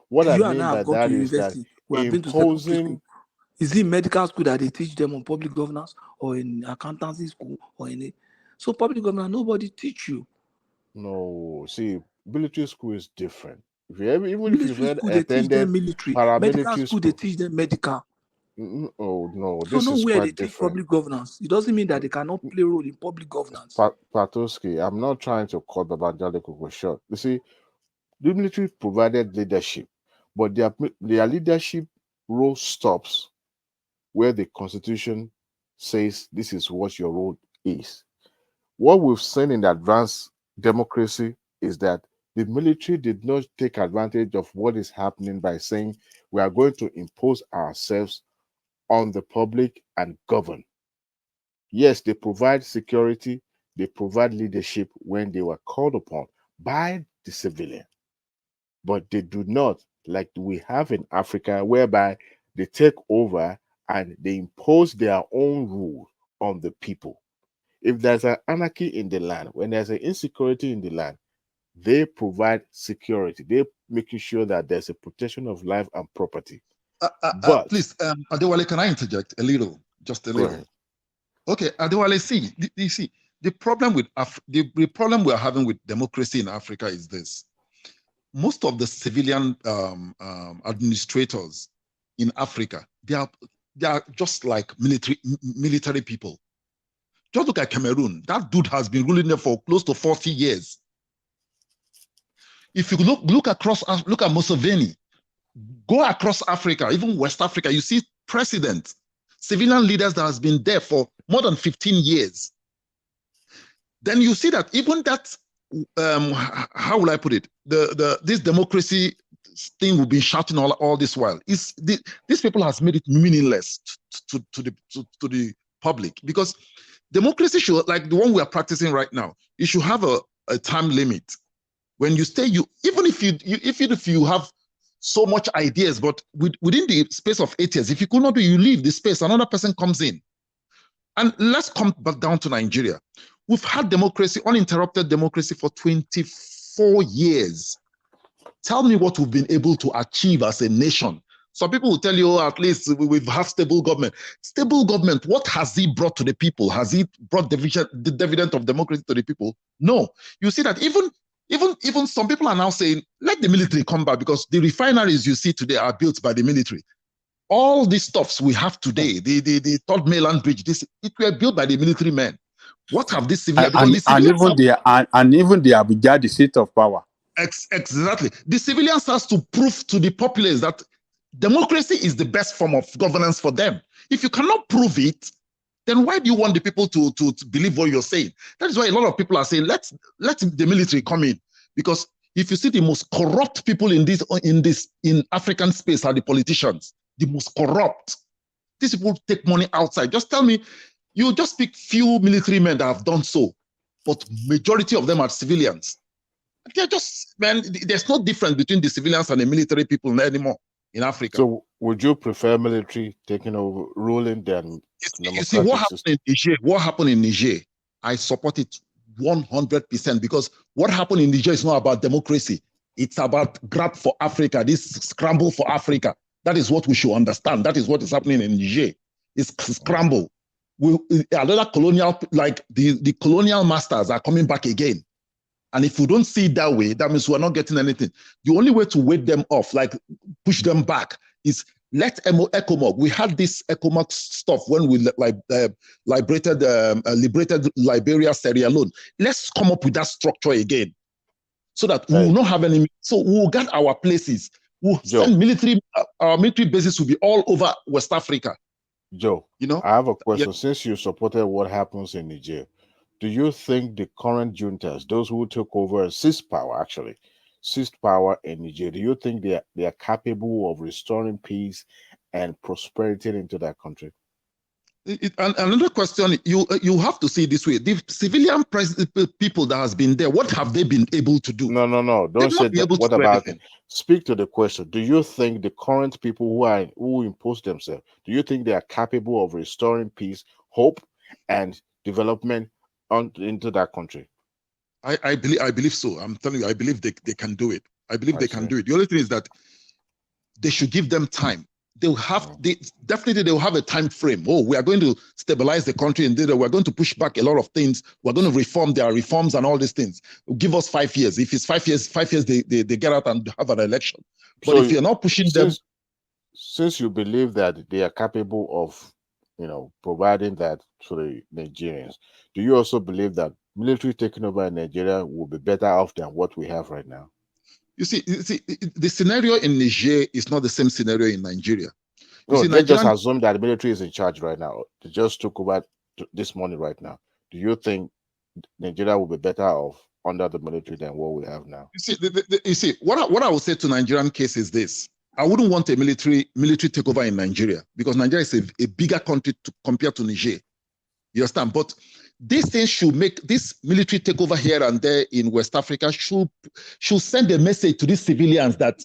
What I mean by that is that imposing. Is it in medical school that they teach them on public governance, or in accountancy school, or in it? So public governance, nobody teach you. No, see, military school is different. If you ever, even military if you've school, they teach them military. Medical school, they teach them medical. Oh no, so this is nowhere quite they teach different. public governance. It doesn't mean that they cannot play a role in public governance. Patoski, I'm not trying to cut Babajide Koko short. You see, the military provided leadership, but their leadership role stops where the Constitution says this is what your role is. What we've seen in advanced democracy is that the military did not take advantage of what is happening by saying we are going to impose ourselves on the public and govern. Yes, they provide security, they provide leadership when they were called upon by the civilian, but they do not, like we have in Africa, whereby they take over and they impose their own rule on the people. If there's an anarchy in the land, when there's an insecurity in the land, they provide security. They're making sure that there's a protection of life and property. But please, Adewale, can I interject a little? Just a little. Okay, Adewale, you see, the problem with the problem we are having with democracy in Africa is this. Most of the civilian administrators in Africa, they are just like military people. Just look at Cameroon. That dude has been ruling there for close to 40 years. If you look across, look at Museveni, go across Africa, even West Africa, you see presidents, civilian leaders that has been there for more than 15 years. Then you see that even that, how will I put it? This democracy thing we've been shouting all this while. These people has made it meaningless to the public, because democracy should, like the one we are practicing right now, you should have a time limit. When you stay, even if you have so much ideas, but within the space of 8 years, if you could not do, you leave the space, another person comes in. And let's come back down to Nigeria. We've had democracy, uninterrupted democracy for 24 years. Tell me what we've been able to achieve as a nation. Some people will tell you, oh, at least we have stable government. Stable government, what has he brought to the people? Has he brought the dividend of democracy to the people? No. You see that even some people are now saying, let the military come back, because the refineries you see today are built by the military. All these stuffs we have today, the third mainland bridge, it were built by the military men. What have these civilians? And even the Abuja, the seat of power. Exactly. The civilians has to prove to the populace that democracy is the best form of governance for them. If you cannot prove it, then why do you want the people to believe what you're saying? That is why a lot of people are saying, let the military come in. Because if you see the most corrupt people in African space are the politicians, the most corrupt. These people take money outside. Just tell me, you just pick few military men that have done so, but majority of them are civilians. They're just, man, there's no difference between the civilians and the military people anymore in Africa. So would you prefer military taking over, ruling than you see what happened in Niger? What happened in Niger? I support it 100%, because what happened in Niger is not about democracy. It's about grab for Africa, this scramble for Africa. That is what we should understand. That is what is happening in Niger. It's scramble. Another colonial, like the colonial masters are coming back again. And if we don't see it that way, that means we're not getting anything. The only way to wait them off, like push them back, is let ECOMOG. We had this ECOMOG stuff when we liberated Liberia, Sierra Leone. Let's come up with that structure again, so that we will not have any. So we will get our places. We'll send military. Our military bases will be all over West Africa. Joe, I have a question. Yeah. Since you supported what happens in Niger, do you think the current juntas, those who took over, seized power in Niger, do you think they are capable of restoring peace and prosperity into that country? Another question, you have to see it this way: the civilian people that has been there, what have they been able to do? No. Don't say that. What about it? Speak to the question. Do you think the current people who impose themselves, do you think they are capable of restoring peace, hope, and development into that country? I believe so. I'm telling you, I believe they can do it. I believe they can do it. The only thing is that they should give them time. They'll have a time frame. Oh, we are going to stabilize the country, and we're going to push back a lot of things. We're going to reform their reforms and all these things. Give us 5 years. If it's 5 years, they get out and have an election. But so if you're not pushing them, since you believe that they are capable of, providing that to the Nigerians, do you also believe that military taking over in Nigeria will be better off than what we have right now? You see, the scenario in Niger is not the same scenario in Nigeria. They just assume that the military is in charge right now. They just took over this morning right now. Do you think Nigeria will be better off under the military than what we have now? You see, what I would say to Nigerian case is this: I wouldn't want a military takeover in Nigeria, because Nigeria is a bigger country compared to Niger. You understand? But these things should make this military takeover here and there in West Africa should send a message to these civilians that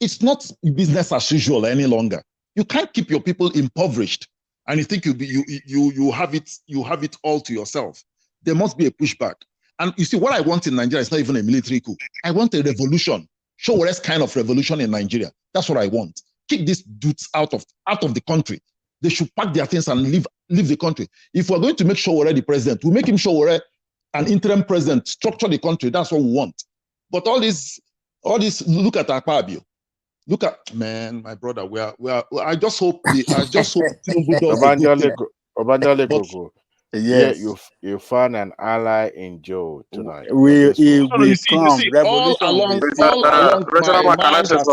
it's not business as usual any longer. You can't keep your people impoverished and you think you have it all to yourself. There must be a pushback. And you see, what I want in Nigeria is not even a military coup. I want a revolution. Show-less kind of revolution in Nigeria. That's what I want. Kick these dudes out of the country. They should pack their things and leave the country. If we're going to make Sowore the president, we'll make him Sowore an interim president, structure the country. That's what we want. But all this, look at Akpabio. Look at, man, my brother. I just hope Tinubu does yes, you found an ally in Joe tonight. We come. All along my mind has,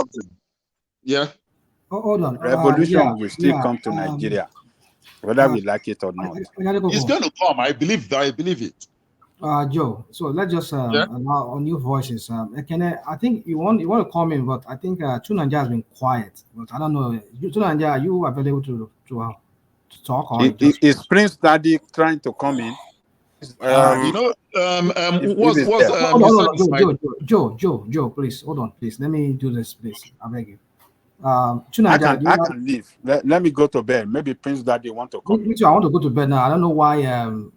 yeah. Hold on. Revolution will still come to Nigeria, whether we like it or not. It's going to come. I believe it. Joe. So let's just allow on new voices. I think you want to comment, but I think Tunanja has been quiet. But I don't know. Tunanja, are you available to talk? Or is Prince Daddy trying to come in? Joe, please hold on, please. Let me do this, please. I beg you. Niger, I can leave. Let me go to bed. Maybe Prince Daddy want to come. Me too. I want to go to bed now. I don't know why.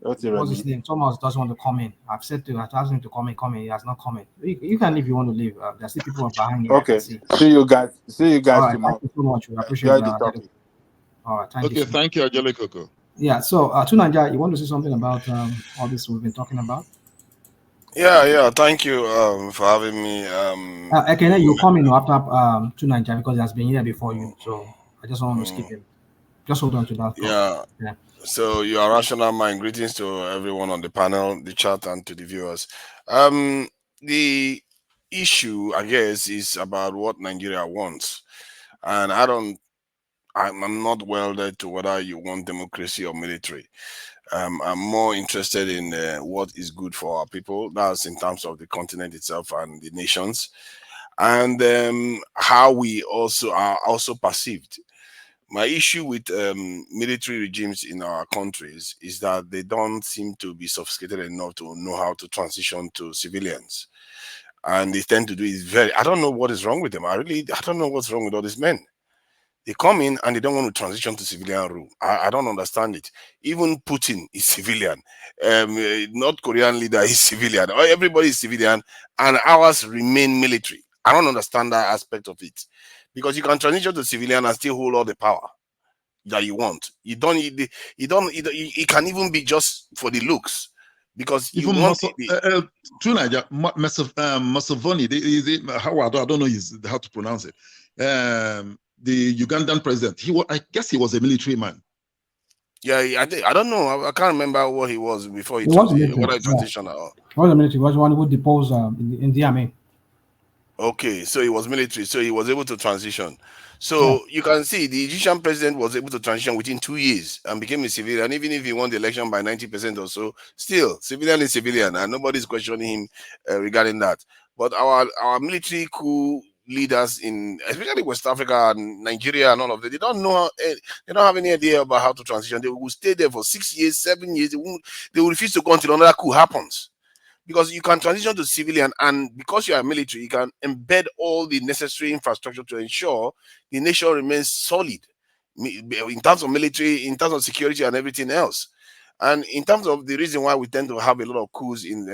What's His name? Thomas doesn't want to come in. I've asked him to come in. He has not come in. You can leave if you want to leave. There's still people behind you. Okay. I can see. See you guys. All right. Tomorrow. Thank you so much. We appreciate Enjoy the that. talking. All right. Thank you. Okay. Thank you, Ajele Coco. Yeah. So, Niger, you want to say something about all this we've been talking about? Yeah. Thank you for having me. Ekene, you come in after Niger because he has been here before you. So I just want to skip him. Just hold on to that. Yeah. So you are rational mind. Greetings to everyone on the panel, the chat, and to the viewers. The issue, I guess, is about what Nigeria wants, and I'm not welded to whether you want democracy or military. I'm more interested in what is good for our people. That's in terms of the continent itself and the nations, and how we are also perceived. My issue with military regimes in our countries is that they don't seem to be sophisticated enough to know how to transition to civilians. And they tend to do it I don't know what is wrong with them. I don't know what's wrong with all these men. They come in and they don't want to transition to civilian rule. I don't understand it. Even Putin is civilian. North Korean leader is civilian. Everybody is civilian, and ours remain military. I don't understand that aspect of it. Because you can transition to civilian and still hold all the power that you want. It can even be just for the looks, because you even want true Niger, Museveni, I don't know how to pronounce it. The Ugandan president, I guess he was a military man. Yeah, I don't know. I can't remember what he was before he transitioned. He was a military. He was one who deposed in the army. Okay, so he was military, so he was able to transition. So you can see the Egyptian president was able to transition within 2 years and became a civilian. Even if he won the election by 90% or so, still civilian is civilian, and nobody's questioning him regarding that. But our military coup leaders in especially West Africa and Nigeria and all of that, they don't know they don't have any idea about how to transition. They will stay there for 6 years, 7 years. They will refuse to go until another coup happens. Because you can transition to civilian, and because you are military, you can embed all the necessary infrastructure to ensure the nation remains solid in terms of military, in terms of security and everything else. And in terms of the reason why we tend to have a lot of coups in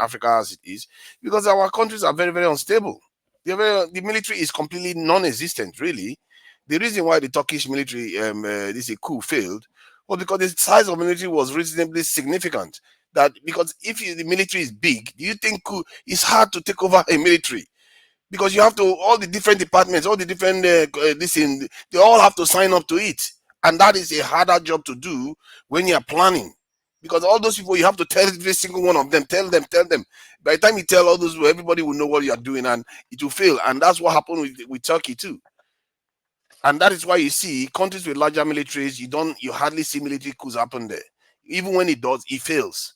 Africa as it is, because our countries are very, very unstable. The military is completely non-existent, really. The reason why the Turkish military coup failed was because the size of military was reasonably significant. That because if the military is big, do you think it's hard to take over a military? Because you have to, all the different departments, all the different they all have to sign up to it, and that is a harder job to do when you are planning. Because all those people, you have to tell every single one of them, tell them. By the time you tell all those people, everybody will know what you are doing, and it will fail. And that's what happened with Turkey too. And that is why you see countries with larger militaries, you hardly see military coups happen there. Even when it does, it fails,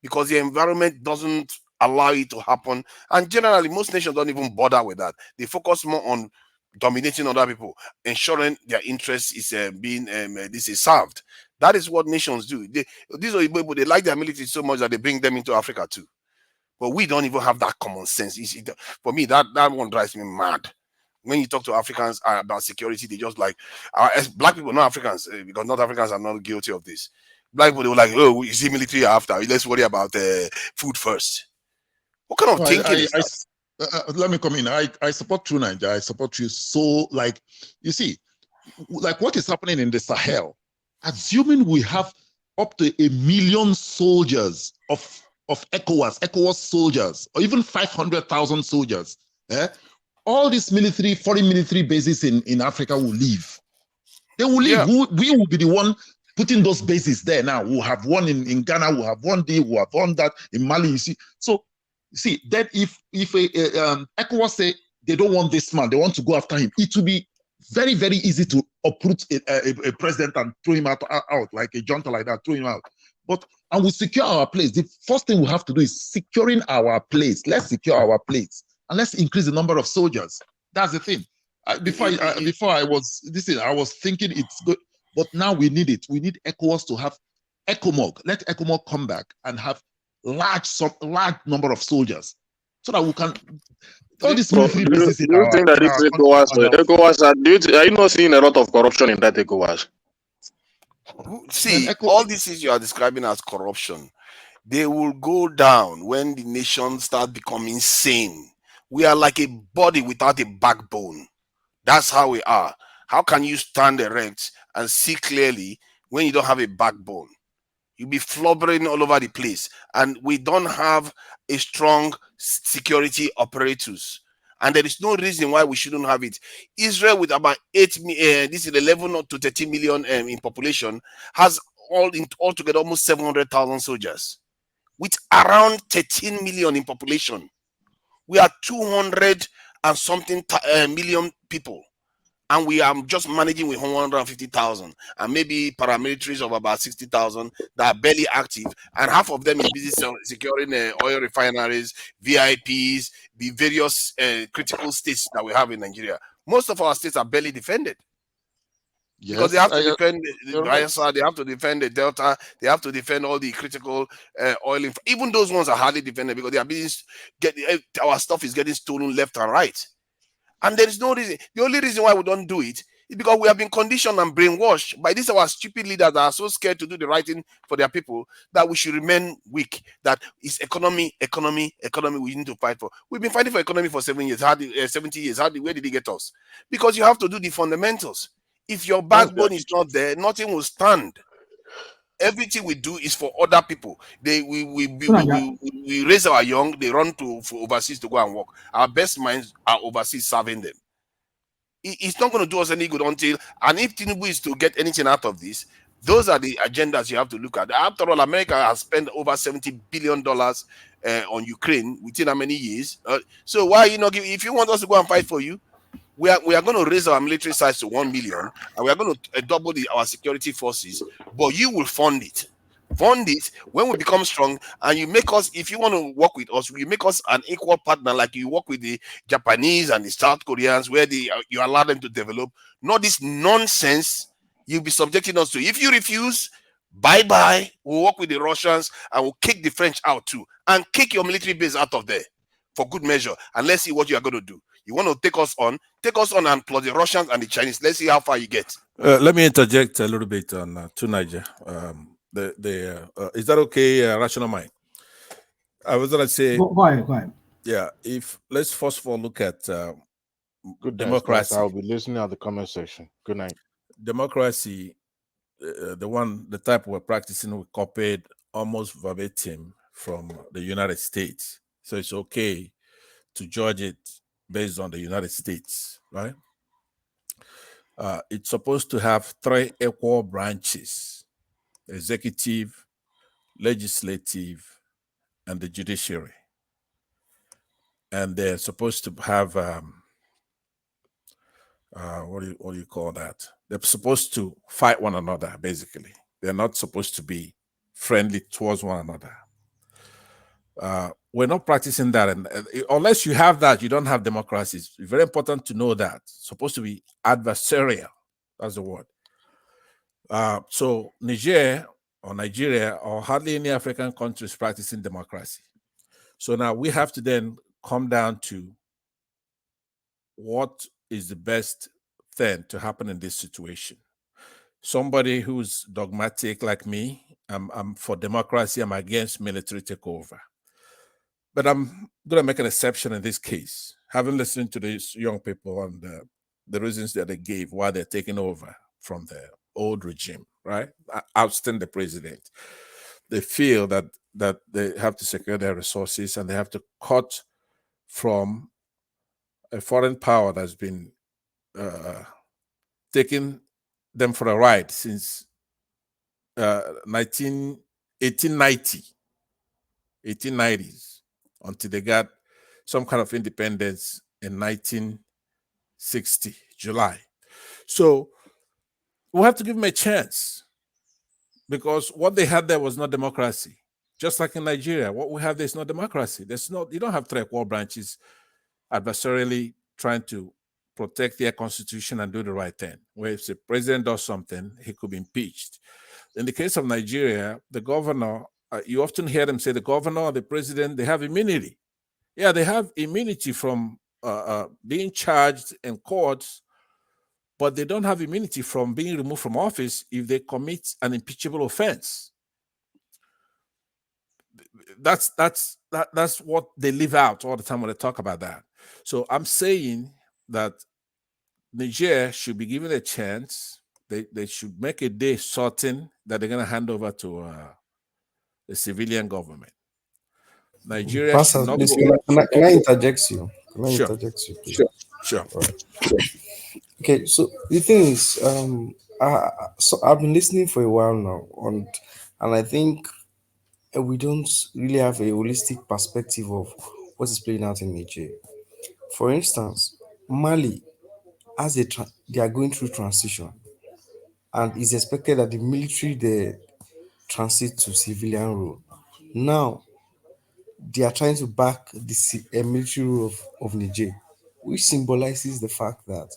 because the environment doesn't allow it to happen. And generally, most nations don't even bother with that. They focus more on dominating other people, ensuring their interest is being served. That is what nations do. These are people, they like their military so much that they bring them into Africa too. But we don't even have that common sense. For me, that one drives me mad. When you talk to Africans about security, they just like, black people, not Africans, because not Africans are not guilty of this. Black people, they were like, oh, you see military after, let's worry about food first. What kind of thinking is that? Let me come in. I support True Niger. I support you. So, like, you see, like what is happening in the Sahel, assuming we have up to 1 million soldiers of ECOWAS soldiers, or even 500,000 soldiers, all these foreign military bases in Africa will leave. They will leave. Yeah. We will be the one putting those bases there now. We'll have one in Ghana, we'll have one there, we'll have one that in Mali, you see. So, see, that if ECOWAS say they don't want this man, they want to go after him, it will be very, very easy to uproot a president and throw him out like a junta like that, throw him out. And we secure our place. The first thing we have to do is securing our place. Let's secure our place. And let's increase the number of soldiers. That's the thing. Before I was thinking it's good, but now we need it. We need ECOWAS to have ECOMOG. Let ECOMOG come back and have large number of soldiers, so that we can. all these military bases Do you think that this ECOWAS, are you not seeing a lot of corruption in that ECOWAS? See, all these things you are describing as corruption, they will go down when the nation starts becoming sane. We are like a body without a backbone. That's how we are. How can you stand erect and see clearly when you don't have a backbone? You'll be flobbering all over the place. And we don't have a strong security apparatus. And there is no reason why we shouldn't have it. Israel, with about 11 to 13 million in population, has altogether almost 700,000 soldiers, with around 13 million in population. We are 200 and something million people, and we are just managing with 150,000, and maybe paramilitaries of about 60,000 that are barely active, and half of them is busy securing oil refineries, VIPs, the various critical states that we have in Nigeria. Most of our states are barely defended. Yes, because they have to defend the right. Bayelsa, they have to defend the Delta, they have to defend all the critical oil. Even those ones are hardly defended because they are being our stuff is getting stolen left and right. And there is no reason. The only reason why we don't do it is because we have been conditioned and brainwashed by these our stupid leaders that are so scared to do the right thing for their people that we should remain weak. That is economy. We need to fight for. We've been fighting for economy for 7 years. 70 years. Where did it get us? Because you have to do the fundamentals. If your backbone is not there, nothing will stand. Everything we do is for other people. We raise our young, they run for overseas to go and work. Our best minds are overseas serving them. It's not going to do us any good until, and if Tinubu is to get anything out of this, those are the agendas you have to look at. After all, America has spent over $70 billion on Ukraine within how many years? So why are you not giving? If you want us to go and fight for you, we are going to raise our military size to 1 million, and we are going to double our security forces, but you will fund it. Fund it when we become strong, and you make us, if you want to work with us, you make us an equal partner, like you work with the Japanese and the South Koreans, where you allow them to develop. Not this nonsense you'll be subjecting us to. If you refuse, bye-bye. We'll work with the Russians, and we'll kick the French out too, and kick your military base out of there for good measure, and let's see what you are going to do. You want to take us on, and plus the Russians and the Chinese. Let's see how far you get. Let me interject a little bit on to Niger. Is that okay, Rational Mind? I was going to say, go ahead. Yeah, let's first of all look at good democracy. I'll be listening at the comment section. Good night. Democracy, the type we're practicing, we copied almost verbatim from the United States. So it's okay to judge it based on the United States, right? It's supposed to have 3 equal branches: executive, legislative, and the judiciary. And they're supposed to have what do you call that? They're supposed to fight one another, basically. They're not supposed to be friendly towards one another. We're not practicing that, and unless you have that, you don't have democracy. It's very important to know that. It's supposed to be adversarial. That's the word. So Nigeria or hardly any African countries practicing democracy. So now we have to then come down to what is the best thing to happen in this situation. Somebody who's dogmatic like me, I'm for democracy, I'm against military takeover. But I'm going to make an exception in this case, having listened to these young people and the reasons that they gave why they're taking over from the old regime, right? Ousting the president. They feel that they have to secure their resources and they have to cut from a foreign power that's been taking them for a ride since 1890s, until they got some kind of independence in 1960, July. So we have to give them a chance, because what they had there was not democracy. Just like in Nigeria, what we have there is not democracy. You don't have 3 equal branches adversarially trying to protect their constitution and do the right thing. Where if the president does something, he could be impeached. In the case of Nigeria, the governor, you often hear them say the governor or the president, they have immunity. Yeah, they have immunity from being charged in courts, but they don't have immunity from being removed from office if they commit an impeachable offense. That's what they leave out all the time when they talk about that. So I'm saying that Niger should be given a chance. They should make a day certain that they're going to hand over to the civilian government. Nigeria Pastor, should not please, go. can I interject you? Can I Sure. interject you, please? Sure. Right. Okay, so the thing is, so I've been listening for a while now, and I think we don't really have a holistic perspective of what is playing out in Niger. For instance, Mali, as they are going through transition, and it's expected that the military they transit to civilian rule. Now, they are trying to back the military rule of Niger, which symbolizes the fact that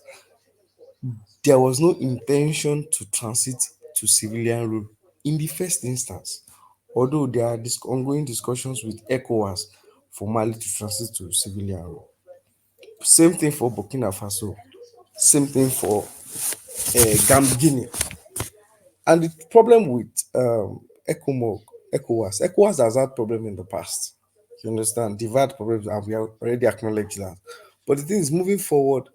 there was no intention to transit to civilian rule in the first instance, although there are ongoing discussions with ECOWAS for Mali to transit to civilian rule. Same thing for Burkina Faso, same thing for Guinea. And the problem with ECOWAS has had problem in the past. You understand? They've had problems, and we have already acknowledged that. But the thing is, moving forward,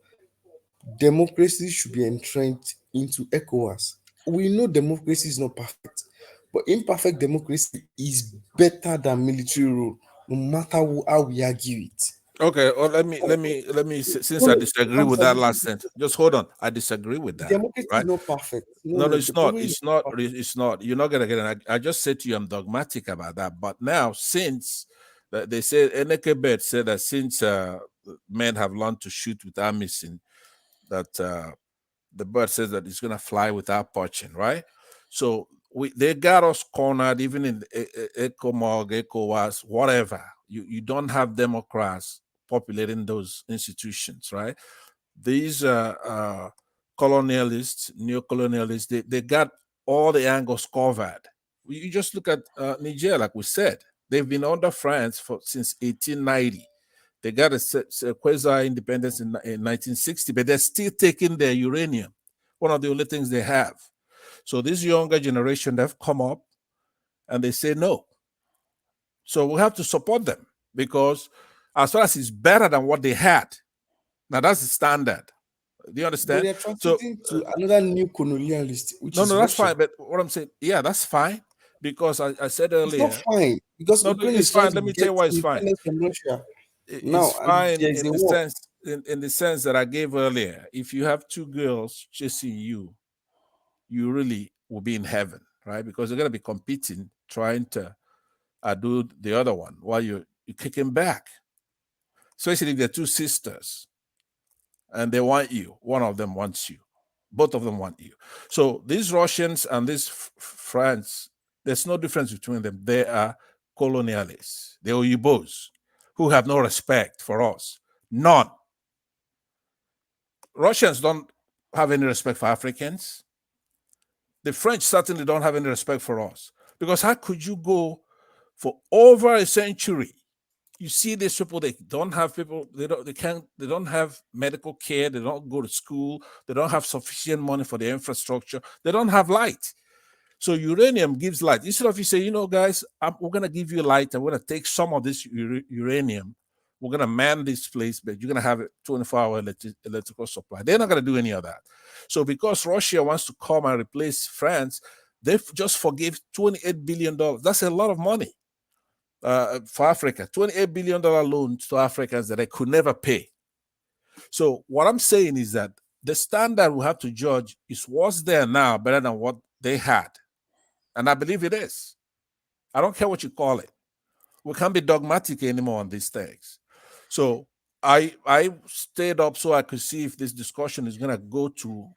democracy should be entrenched into ECOWAS. We know democracy is not perfect, but imperfect democracy is better than military rule, no matter how we argue it. Okay, well, let me since I disagree with that last sentence. Just hold on. I disagree with that. Democracy Right? is not perfect. No, it's not. It's not. It's not. You're not gonna get it. I just said to you, I'm dogmatic about that. But now, since they said Eneke Bet said that since men have learned to shoot without missing, that the bird says that it's gonna fly without perching, right? So they got us cornered, even in ECOWAS, whatever. You don't have Democrats populating those institutions, right? These colonialists, neo-colonialists, they got all the angles covered. You just look at Niger, like we said, they've been under France since 1890. They got a quasi-independence in 1960, but they're still taking their uranium, one of the only things they have. So this younger generation, they've come up and they say no. So we have to support them because as far as it's better than what they had, now that's the standard. Do you understand? But they're transiting to another new colonialist, which is that's Russia. fine. But what I'm saying, yeah, that's fine because I said earlier, it's not fine because Ukraine is fine. trying Let me tell you why it's fine. From Russia. It's fine in the sense that I gave earlier. If you have two girls chasing you, you really will be in heaven, right? Because they're going to be competing, trying to do the other one while you're kicking back. Especially if they're two sisters and they want you. One of them wants you. Both of them want you. So these Russians and these France, there's no difference between them. They are colonialists. They're Oyibos who have no respect for us. None. Russians don't have any respect for Africans. The French certainly don't have any respect for us. Because how could you go for over a century? You see these people, they don't have people, they don't have medical care, they don't go to school, they don't have sufficient money for the infrastructure, they don't have light. So uranium gives light. Instead of you say, guys, we're going to give you light and we're going to take some of this uranium, we're going to man this place, but you're going to have a 24-hour electrical supply. They're not going to do any of that. So because Russia wants to come and replace France, they just forgave $28 billion. That's a lot of money for Africa. $28 billion loans to Africans that they could never pay. So what I'm saying is that the standard we have to judge is what's there now better than what they had. And I believe it is. I don't care what you call it. We can't be dogmatic anymore on these things. So I stayed up so I could see if this discussion is going to go to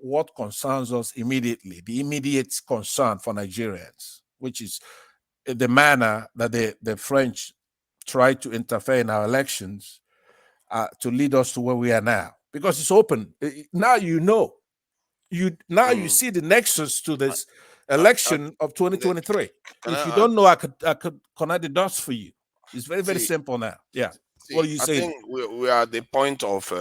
what concerns us immediately, the immediate concern for Nigerians, which is the manner that the French tried to interfere in our elections to lead us to where we are now. Because it's open. Now you know. You see the nexus to this election of 2023. If you don't know, I could connect the dots for you. It's very, very simple now. Yeah. What do you I say? think we are at the point of,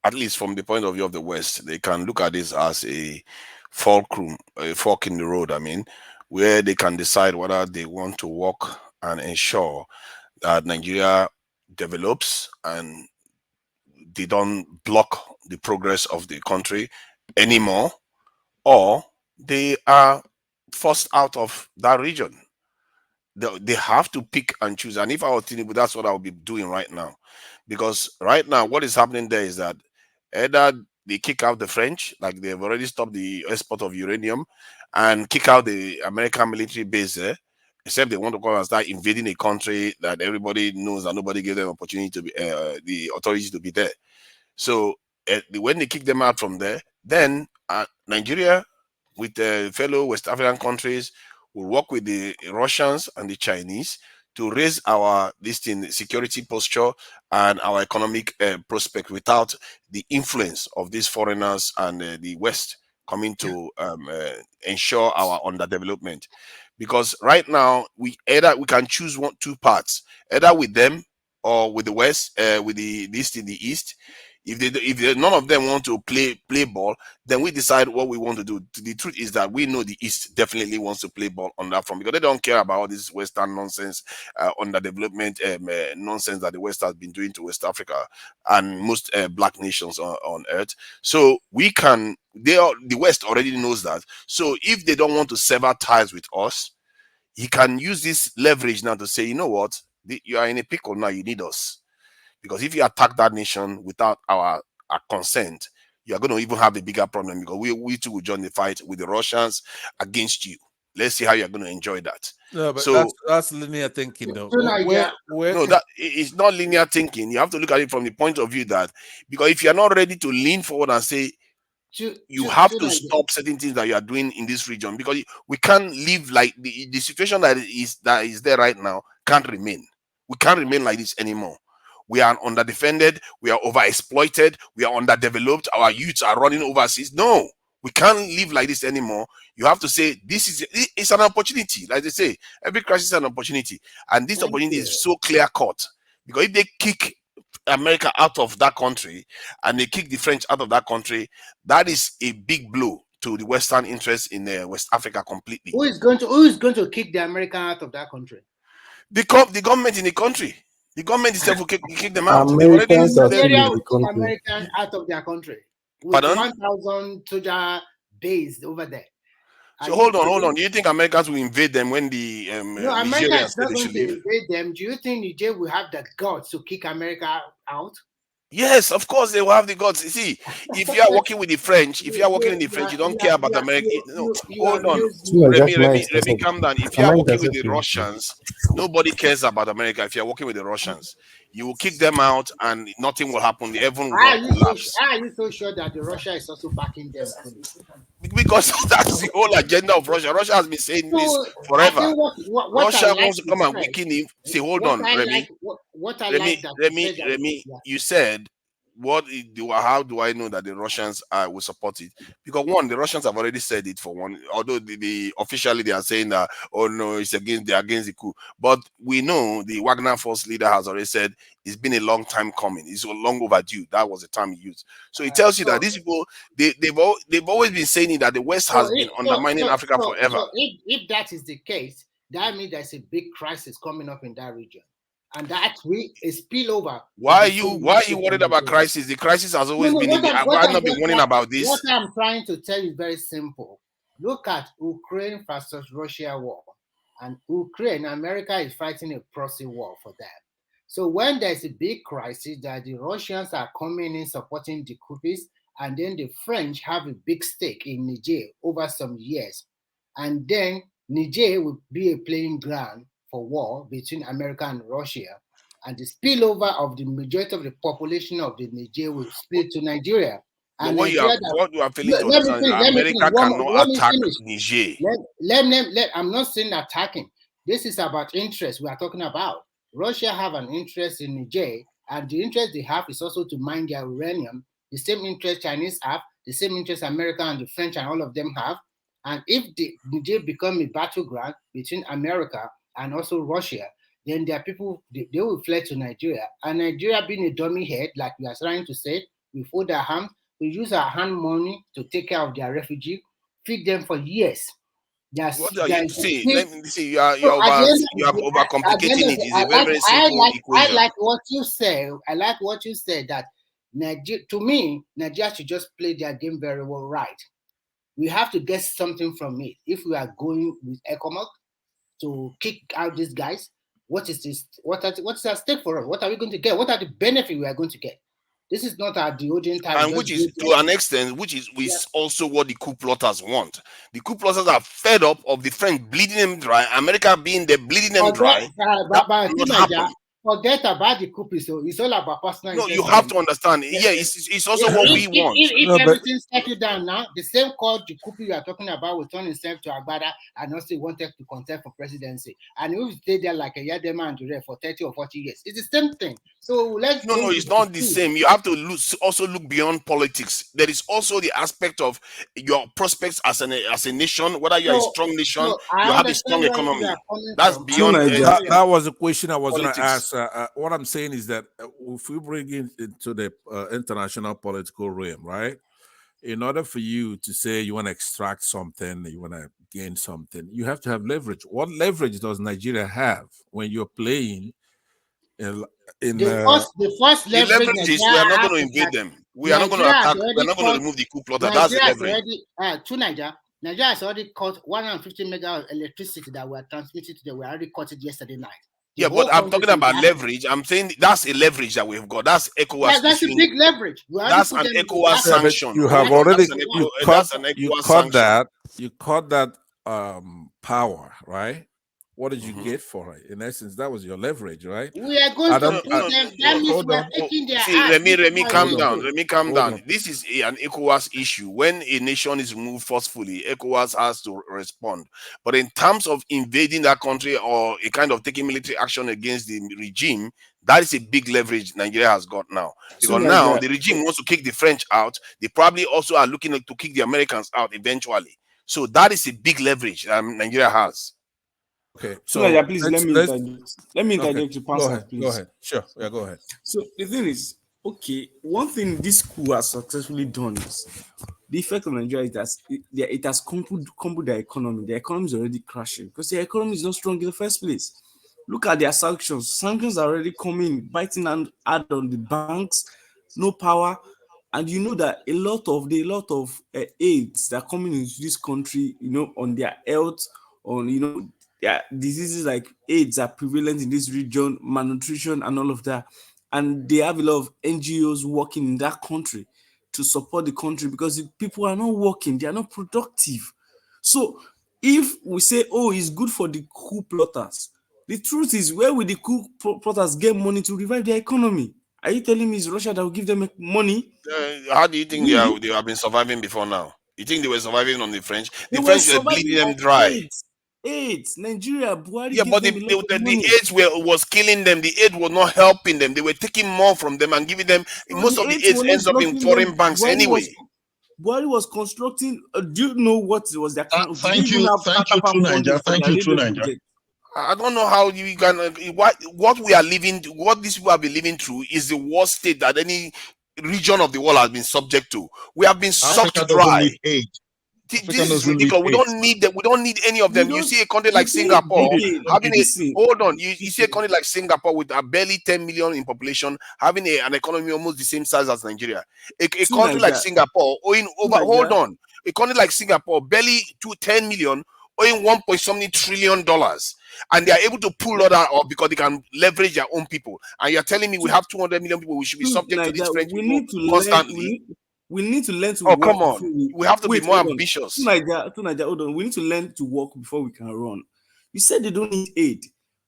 at least from the point of view of the West, they can look at this as a fulcrum, a fork in the road. I mean, where they can decide whether they want to work and ensure that Nigeria develops and they don't block the progress of the country anymore, or they are forced out of that region. They have to pick and choose. And if I were Tinubu, that's what I would be doing right now. Because right now, what is happening there is that either they kick out the French, like they've already stopped the export of uranium, and kick out the American military base there, except they want to come and start invading a country that everybody knows and nobody gave them opportunity to be, the authorities to be there. So when they kick them out from there, then Nigeria, with fellow West African countries, will work with the Russians and the Chinese to raise our security posture and our economic prospect without the influence of these foreigners and the West coming to ensure our underdevelopment. Because right now we can choose two paths, either with them or with the West, with the East in the East. If none of them want to play ball, then we decide what we want to do. The truth is that we know the East definitely wants to play ball on that front because they don't care about all this Western nonsense, underdevelopment nonsense that the West has been doing to West Africa and most black nations on earth. So the West already knows that. So if they don't want to sever ties with us, he can use this leverage now to say, you know what, you are in a pickle now, you need us. Because if you attack that nation without our consent, you are going to even have a bigger problem because we too will join the fight with the Russians against you. Let's see how you're going to enjoy that. No, but so that's linear thinking, though. No, that it's not linear thinking. You have to look at it from the point of view that because if you're not ready to lean forward and say you have to stop certain things that you are doing in this region, because we can't live like the situation that is there right now can't remain. We can't remain like this anymore. We are underdefended, we are overexploited, we are underdeveloped, our youths are running overseas. No, we can't live like this anymore. You have to say it's an opportunity. Like they say, every crisis is an opportunity. And this opportunity is so clear-cut. Because if they kick America out of that country and they kick the French out of that country, that is a big blow to the Western interests in West Africa completely. Who is going to kick the American out of that country? The government in the country. The government itself will kick them out. Americans are still in the country. Americans out of their country with 1,000 soldier base over there. So hold on. Do you think Americans will invade them when the Americans not going to invade them? Do you think Niger will have the guts to kick America out? Yes, of course they will have the guts. You see, if you are working with the French, you don't care about America. No, hold on. Remy, calm down. If you are working with the Russians, nobody cares about America. If you are working with the Russians, you will kick them out and nothing will happen. The heaven will collapse. Are you so sure that the Russia is also backing them? Because that's the whole agenda of Russia. Russia has been saying this forever. Russia wants to come and weaken him. See, hold on, Remy. Remy, you said, how do I know that the Russians will support it? Because one, the Russians have already said it for one, although officially they are saying that, oh no, they're against the coup. But we know the Wagner force leader has already said it's been a long time coming. It's long overdue. That was the term he used. So it tells you that these people, they've always been saying that the West has been undermining Africa forever. So if that is the case, that means there's a big crisis coming up in that region. And that will spill over. Why are you worried about crisis? The crisis has always been. Why not be warning about this? What I'm trying to tell you is very simple. Look at Ukraine versus Russia war, and Ukraine, America is fighting a proxy war for that. So when there's a big crisis that the Russians are coming in supporting the coupists, and then the French have a big stake in Niger over some years, and then Niger will be a playing ground for war between America and Russia, and the spillover of the majority of the population of the Niger will split to Nigeria. And what you are feeling to understand is America cannot attack Niger. I'm not saying attacking. This is about interest we are talking about. Russia have an interest in Niger, and the interest they have is also to mine their uranium. The same interest Chinese have, the same interest America and the French and all of them have. And if the Niger become a battleground between America and also Russia, then there are people, they will fly to Nigeria. And Nigeria being a dummy head, like we are trying to say, we fold our hands, we use our hand money to take care of their refugee, feed them for years. What are you saying? Let me see. You are overcomplicating it. It's a very, very simple equation. I like what you say. I like what you said, that Nigeria, to me, Nigeria should just play their game very well, right? We have to get something from it. If we are going with ECOMOG to kick out these guys, what is this? What is at stake for us? What are we going to get? What are the benefits we are going to get? This is not our deodorant time. And which is, to an extent, which is also what the coup plotters want. The coup plotters are fed up of the French bleeding them dry, America being there bleeding them dry. Forget about the coup, so it's all about personal. No, you have to understand. Yeah, it's also what we want. If everything's settled down now, the same called the coup you are talking about will turn himself to Agbada and also wanted to contest for presidency. And he will stay there like a Yadema and Dure for 30 or 40 years. It's the same thing. So let's No, it's not the same. You have to also look beyond politics. There is also the aspect of your prospects as a nation, whether you're a strong nation, you have a strong economy. That's beyond. That was a question I was going to ask. What I'm saying is that if we bring it into the international political realm, right? In order for you to say you want to extract something, you want to gain something, you have to have leverage. What leverage does Nigeria have when you're playing the first leverage is we are not going to invade them. We are not going to attack. We are not going to remove the coup plotter. That's the leverage. Nigeria has already cut 150 megawatt of electricity that were transmitted to them. We already cut it yesterday night. Yeah, but I'm talking about leverage. I'm saying that's a leverage that we've got. That's ECOWAS. That's a big leverage. That's an ECOWAS sanction. You have already you cut that power, right? What did you get for it? In essence, that was your leverage, right? We are going to put them. That means we are taking their ass. Remy, calm down. Remy, calm down. This is an ECOWAS issue. When a nation is removed forcefully, ECOWAS has to respond. But in terms of invading that country or a kind of taking military action against the regime, that is a big leverage Nigeria has got now. Because now the regime wants to kick the French out. They probably also are looking to kick the Americans out eventually. So that is a big leverage Nigeria has. Okay, so please let me interject to pass. Please. Go ahead. Sure, yeah, go ahead. So the thing is, okay, one thing this coup has successfully done is the effect of Nigeria is that it has crumbled their economy. The economy is already crashing because their economy is not strong in the first place. Look at their sanctions. Sanctions are already coming, biting and hard on the banks. No power. And you know that a lot of aids that are coming into this country, on their health, on diseases like AIDS are prevalent in this region, malnutrition and all of that. And they have a lot of NGOs working in that country to support the country because the people are not working, they are not productive. So if we say, it's good for the coup plotters, the truth is, where will the coup plotters get money to revive their economy? Are you telling me it's Russia that will give them money? How do you think they have been surviving before now? You think they were surviving on the French? The French were bleeding them dry. AIDS, Nigeria, Buhari. Yeah, but the AIDS was killing them. The aid was not helping them. They were taking more from them and giving them. Most of the AIDS ends up in foreign banks anyway. Buhari was constructing. Do you know what was their? Thank you, True Niger. Thank you, True Niger. I don't know how you can. What we are living, what these people have been living through, is the worst state that any region of the world has been subject to. We have been sucked dry. This is ridiculous. We don't need them. We don't need any of them. You see a country like Singapore having you see a country like Singapore with a barely 10 million in population having an economy almost the same size as Nigeria. A country like Singapore a country like Singapore barely 10 million owing $1.something trillion, and they are able to pull all that off because they can leverage their own people. And you're telling me we have 200 million people, we should be subject to these French people constantly. We need to learn to work. Come on. We have to be more ambitious. Hold on. We need to learn to work before we can run. You said they don't need aid.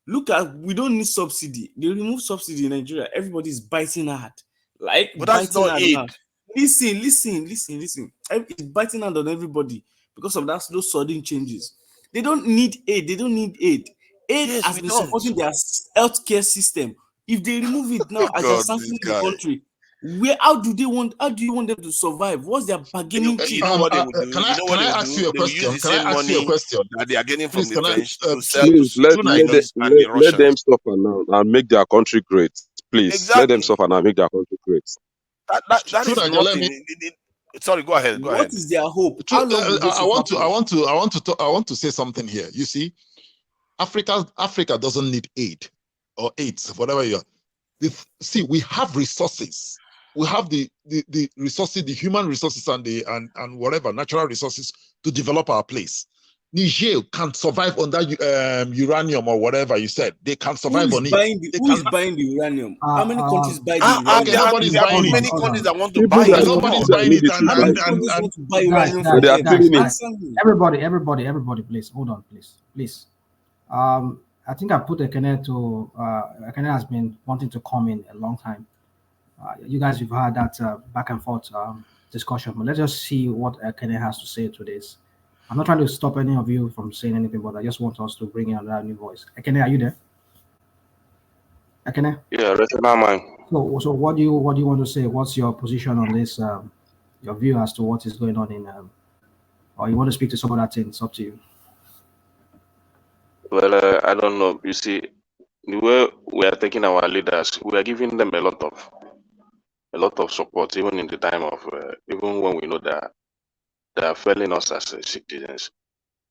We don't need subsidy. They remove subsidy in Nigeria. Everybody's biting hard. But that's not aid. Listen. It's biting hard on everybody because of those sudden changes. They don't need aid. Aid has been supporting their healthcare system. If they remove it now as a sanction in the country, How do you want them to survive? What's their bargaining chip? You know what they would do? You know what they would do? They will use the same money that they are getting from the French to sell Please to Chinese and the let Russians. them suffer now and make their country great. Please let them Exactly. suffer now and make their country great. That is nothing. Sorry, go ahead. Go ahead. What is their hope? How long will this happen? I want to say something here. You see, Africa doesn't need aid or AIDS, whatever you are. See, we have resources. We have the resources, the human resources and whatever natural resources to develop our place. Niger can survive on that uranium or whatever you said. They can survive on it. Who is buying the uranium? How many countries buy the uranium? There are many countries that want to buy People it. that Nobody's buying it. How many countries want to buy uranium? Everybody, please hold on, please. I think I put Ekene to. Ekene has been wanting to come in a long time. You guys have had that back and forth discussion, but let's just see what Ekene has to say to this. I'm not trying to stop any of you from saying anything, but I just want us to bring in another new voice. Ekene, are you there? Ekene? Yeah, that's my mind. So what do you want to say? What's your position on this? Your view as to what is going on in, or you want to speak to some other thing? It's up to you. Well, I don't know. You see, the way we are taking our leaders, we are giving them a lot of support, even in the time of, even when we know that they are failing us as citizens.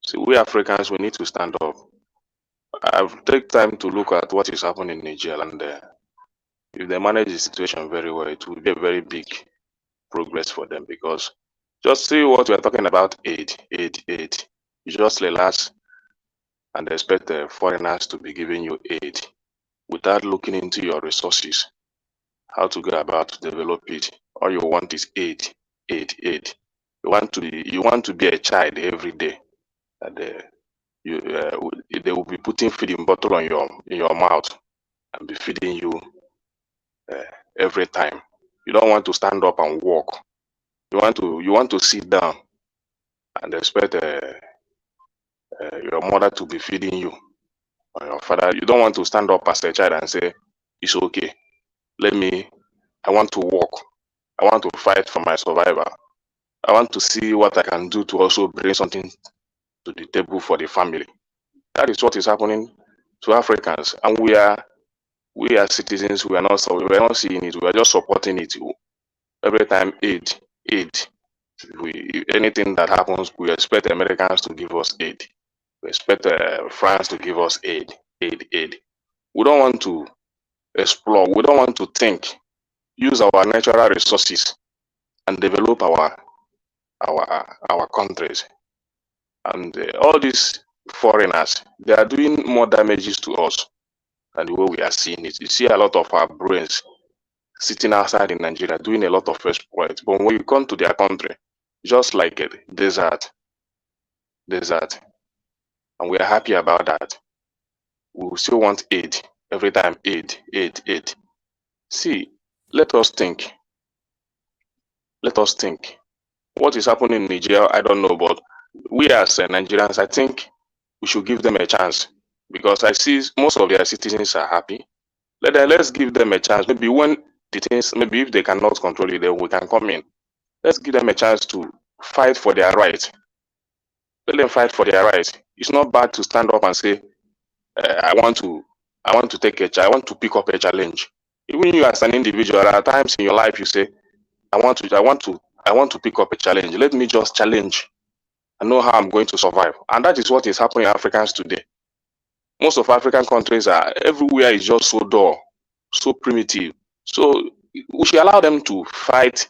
So we Africans, we need to stand up. I've taken time to look at what is happening in Niger, and if they manage the situation very well, it will be a very big progress for them. Because just see what we are talking about: aid. You just relax and expect the foreigners to be giving you aid without looking into your resources, how to go about to develop it. All you want is aid. You want to be a child every day, and they will be putting feeding bottle in your mouth and be feeding you every time. You don't want to stand up and walk. You want to sit down and expect your mother to be feeding you or your father. You don't want to stand up as a child and say, "It's okay. I want to walk. I want to fight for my survival. I want to see what I can do to also bring something to the table for the family." That is what is happening to Africans, and we are citizens. We are not seeing it. We are just supporting it. Every time aid. Anything that happens, we expect Americans to give us aid. We expect France to give us aid. We don't want to explore. We don't want to think. Use our natural resources and develop our countries. And all these foreigners, they are doing more damages to us than the way we are seeing it. You see a lot of our brains sitting outside in Nigeria doing a lot of exploits. But when you come to their country, just like a desert. And we are happy about that. We will still want aid. Every time aid. See, let us think. What is happening in Nigeria, I don't know, but we as Nigerians, I think we should give them a chance, because I see most of their citizens are happy. Let's give them a chance. Maybe when maybe if they cannot control it, then we can come in. Let's give them a chance to fight for their rights. Let them fight for their rights. It's not bad to stand up and say, I want to pick up a challenge. Even you as an individual, at times in your life you say, I want to pick up a challenge. Let me just challenge. I know how I'm going to survive. And that is what is happening in Africans today. Most of African countries everywhere is just so dull, so primitive. So we should allow them to fight,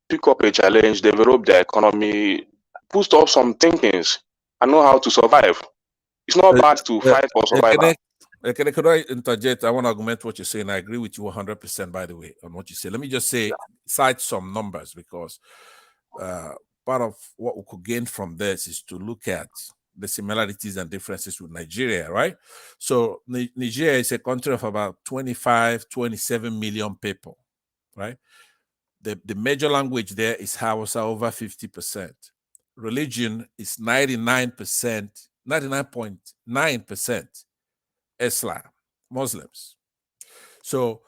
pick up a challenge, develop their economy, put up some thinkings, and know how to survive. It's not bad to fight for survival. Could I interject? I want to augment what you're saying. I agree with you 100%, by the way, on what you say. Let me just cite some numbers, because part of what we could gain from this is to look at the similarities and differences with Nigeria, right? So Nigeria is a country of about 27 million people, right? The major language there is Hausa, over 50%. Religion is 99.9% Islam, Muslims. So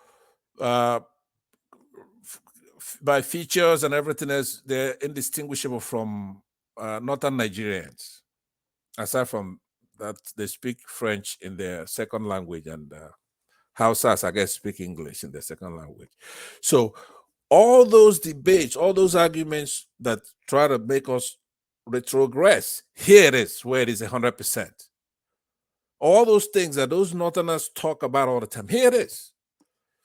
by features and everything else, they're indistinguishable from northern Nigerians. Aside from that, they speak French in their second language, and Hausas, I guess, speak English in their second language. So all those debates, all those arguments that try to make us retrogress, here it is, where it is 100%. All those things that those Northerners talk about all the time, here it is.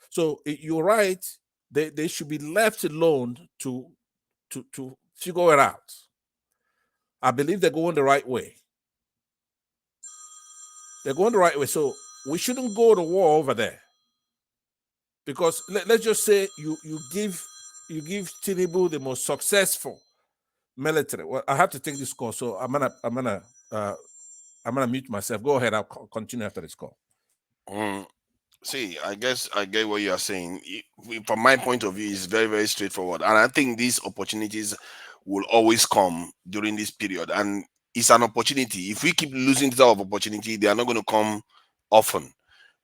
So you're right, they should be left alone to figure it out. I believe they're going the right way. They're going the right way. So we shouldn't go to war over there. Because let's just say you give Tinubu the most successful military. Well, I have to take this call, so I'm gonna mute myself. Go ahead. I'll continue after this call. See, I guess I get what you are saying. From my point of view, it's very, very straightforward. And I think these opportunities will always come during this period. And it's an opportunity. If we keep losing this opportunity, they are not going to come often.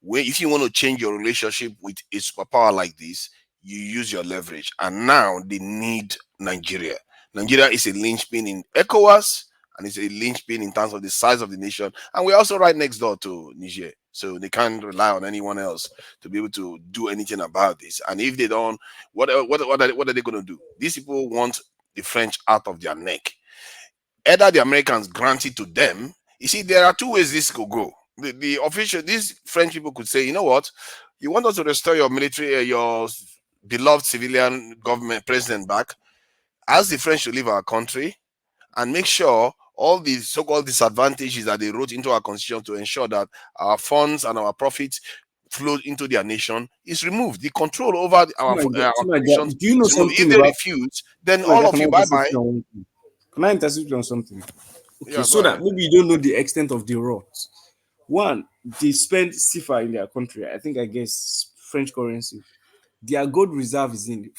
If you want to change your relationship with a superpower like this, you use your leverage. And now they need Nigeria. Nigeria is a linchpin in ECOWAS, and it's a linchpin in terms of the size of the nation. And we're also right next door to Niger. So they can't rely on anyone else to be able to do anything about this. And if they don't, what are they going to do? These people want the French out of their neck. Either the Americans grant it to them. You see, there are two ways this could go. The official, these French people could say, you know what? You want us to restore your military, your beloved civilian government president back. Ask the French to leave our country and make sure all these so-called disadvantages that they wrote into our constitution to ensure that our funds and our profits flow into their nation is removed. The control over our constitutions. Do you know something? If they refuse, then all of you bye-bye. Can I intercede on something? Okay, Yeah, so that ahead. maybe you don't know the extent of the rot. One, they spend CFA in their country. I guess French currency. Their gold reserve is in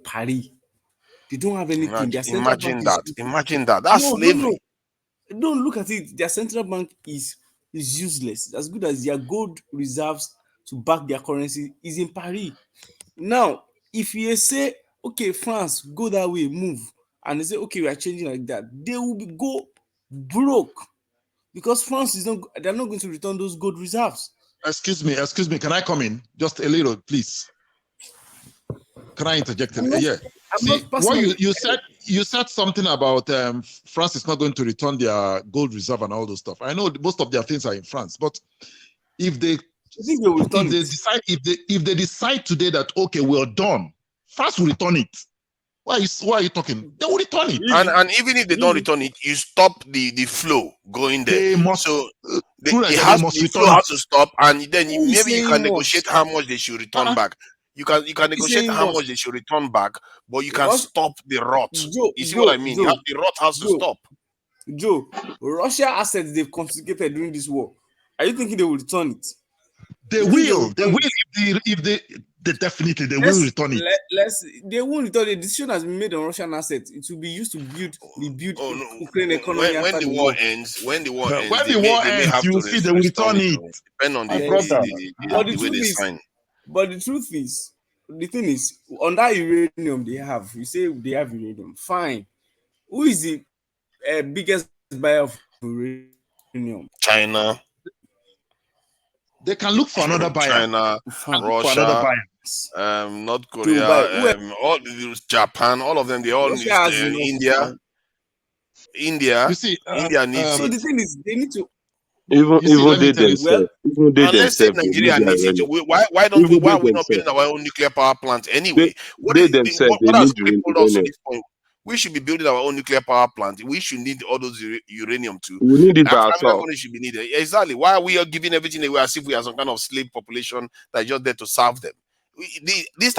Paris. They don't have anything. Imagine that. That's slavery. No, look at it. Their central bank is useless. As good as their gold reserves to back their currency is in Paris. Now, if you say, okay, France, go that way, move, and they say, okay, we are changing like that, they will go broke because France they're not going to return those gold reserves. Excuse me. Can I come in just a little, please? Can I interject? Yeah. See, what you said something about France is not going to return their gold reserve and all those stuff. I know most of their things are in France, but if they decide today that okay, we're done, France will return it. Why are you talking? They will return it. And even if they don't return it, you stop the flow going there. They must. So the flow has to stop, and then maybe you can negotiate how much they should return back. You can negotiate how much they should return back, but you can stop the rot. You see what I mean? The rot has to stop. Joe, Russia assets they've confiscated during this war. Are you thinking they will return it? They will. If they definitely will return it. They won't return it. The decision has been made on Russian assets. It will be used to rebuild Ukraine economy. When the war ends, you see they will return it. Depend on the way they sign. But the truth is, the thing is, on that uranium they have, you say they have uranium, fine. Who is the biggest buyer of uranium? China. They can look for another buyer. China, Russia, North Korea, Japan, all of them, they all need India. You see, India needs. So the thing is, they need to. Even they themselves. Let's say Nigeria needs it. Why are we not building our own nuclear power plant anyway? They themselves need uranium. We should be building our own nuclear power plant. We should need all those uranium too. We need it by ourselves. Should be needed. Exactly. Why are we giving everything away as if we are some kind of slave population that is just there to serve them? These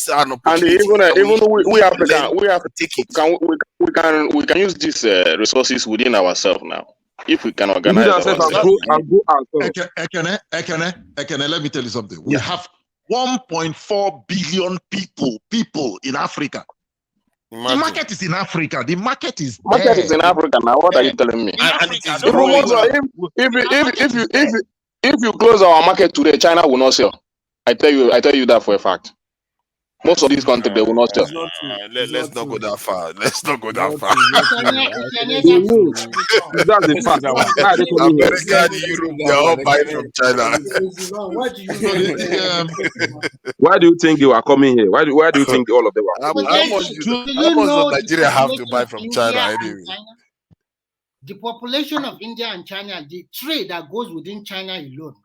are an opportunity. And even we have to take it. We can use these resources within ourselves now. If we can organize ourselves. Ekene, let me tell you something. We have 1.4 billion people in Africa. The market is in Africa. The market is there. Market is in Africa now. What are you telling me? If you close our market today, China will not sell. I tell you that for a fact. Most of these countries they will not sell. Let's not go that far. Let's not go that far. That's the fact. Why are they coming here? America and Europe, they are all buying from China. Why do you think they were coming here? Why do you think all of them were coming How here? much does Nigeria have to buy from China anyway? The population of India and China, the trade that goes within China alone,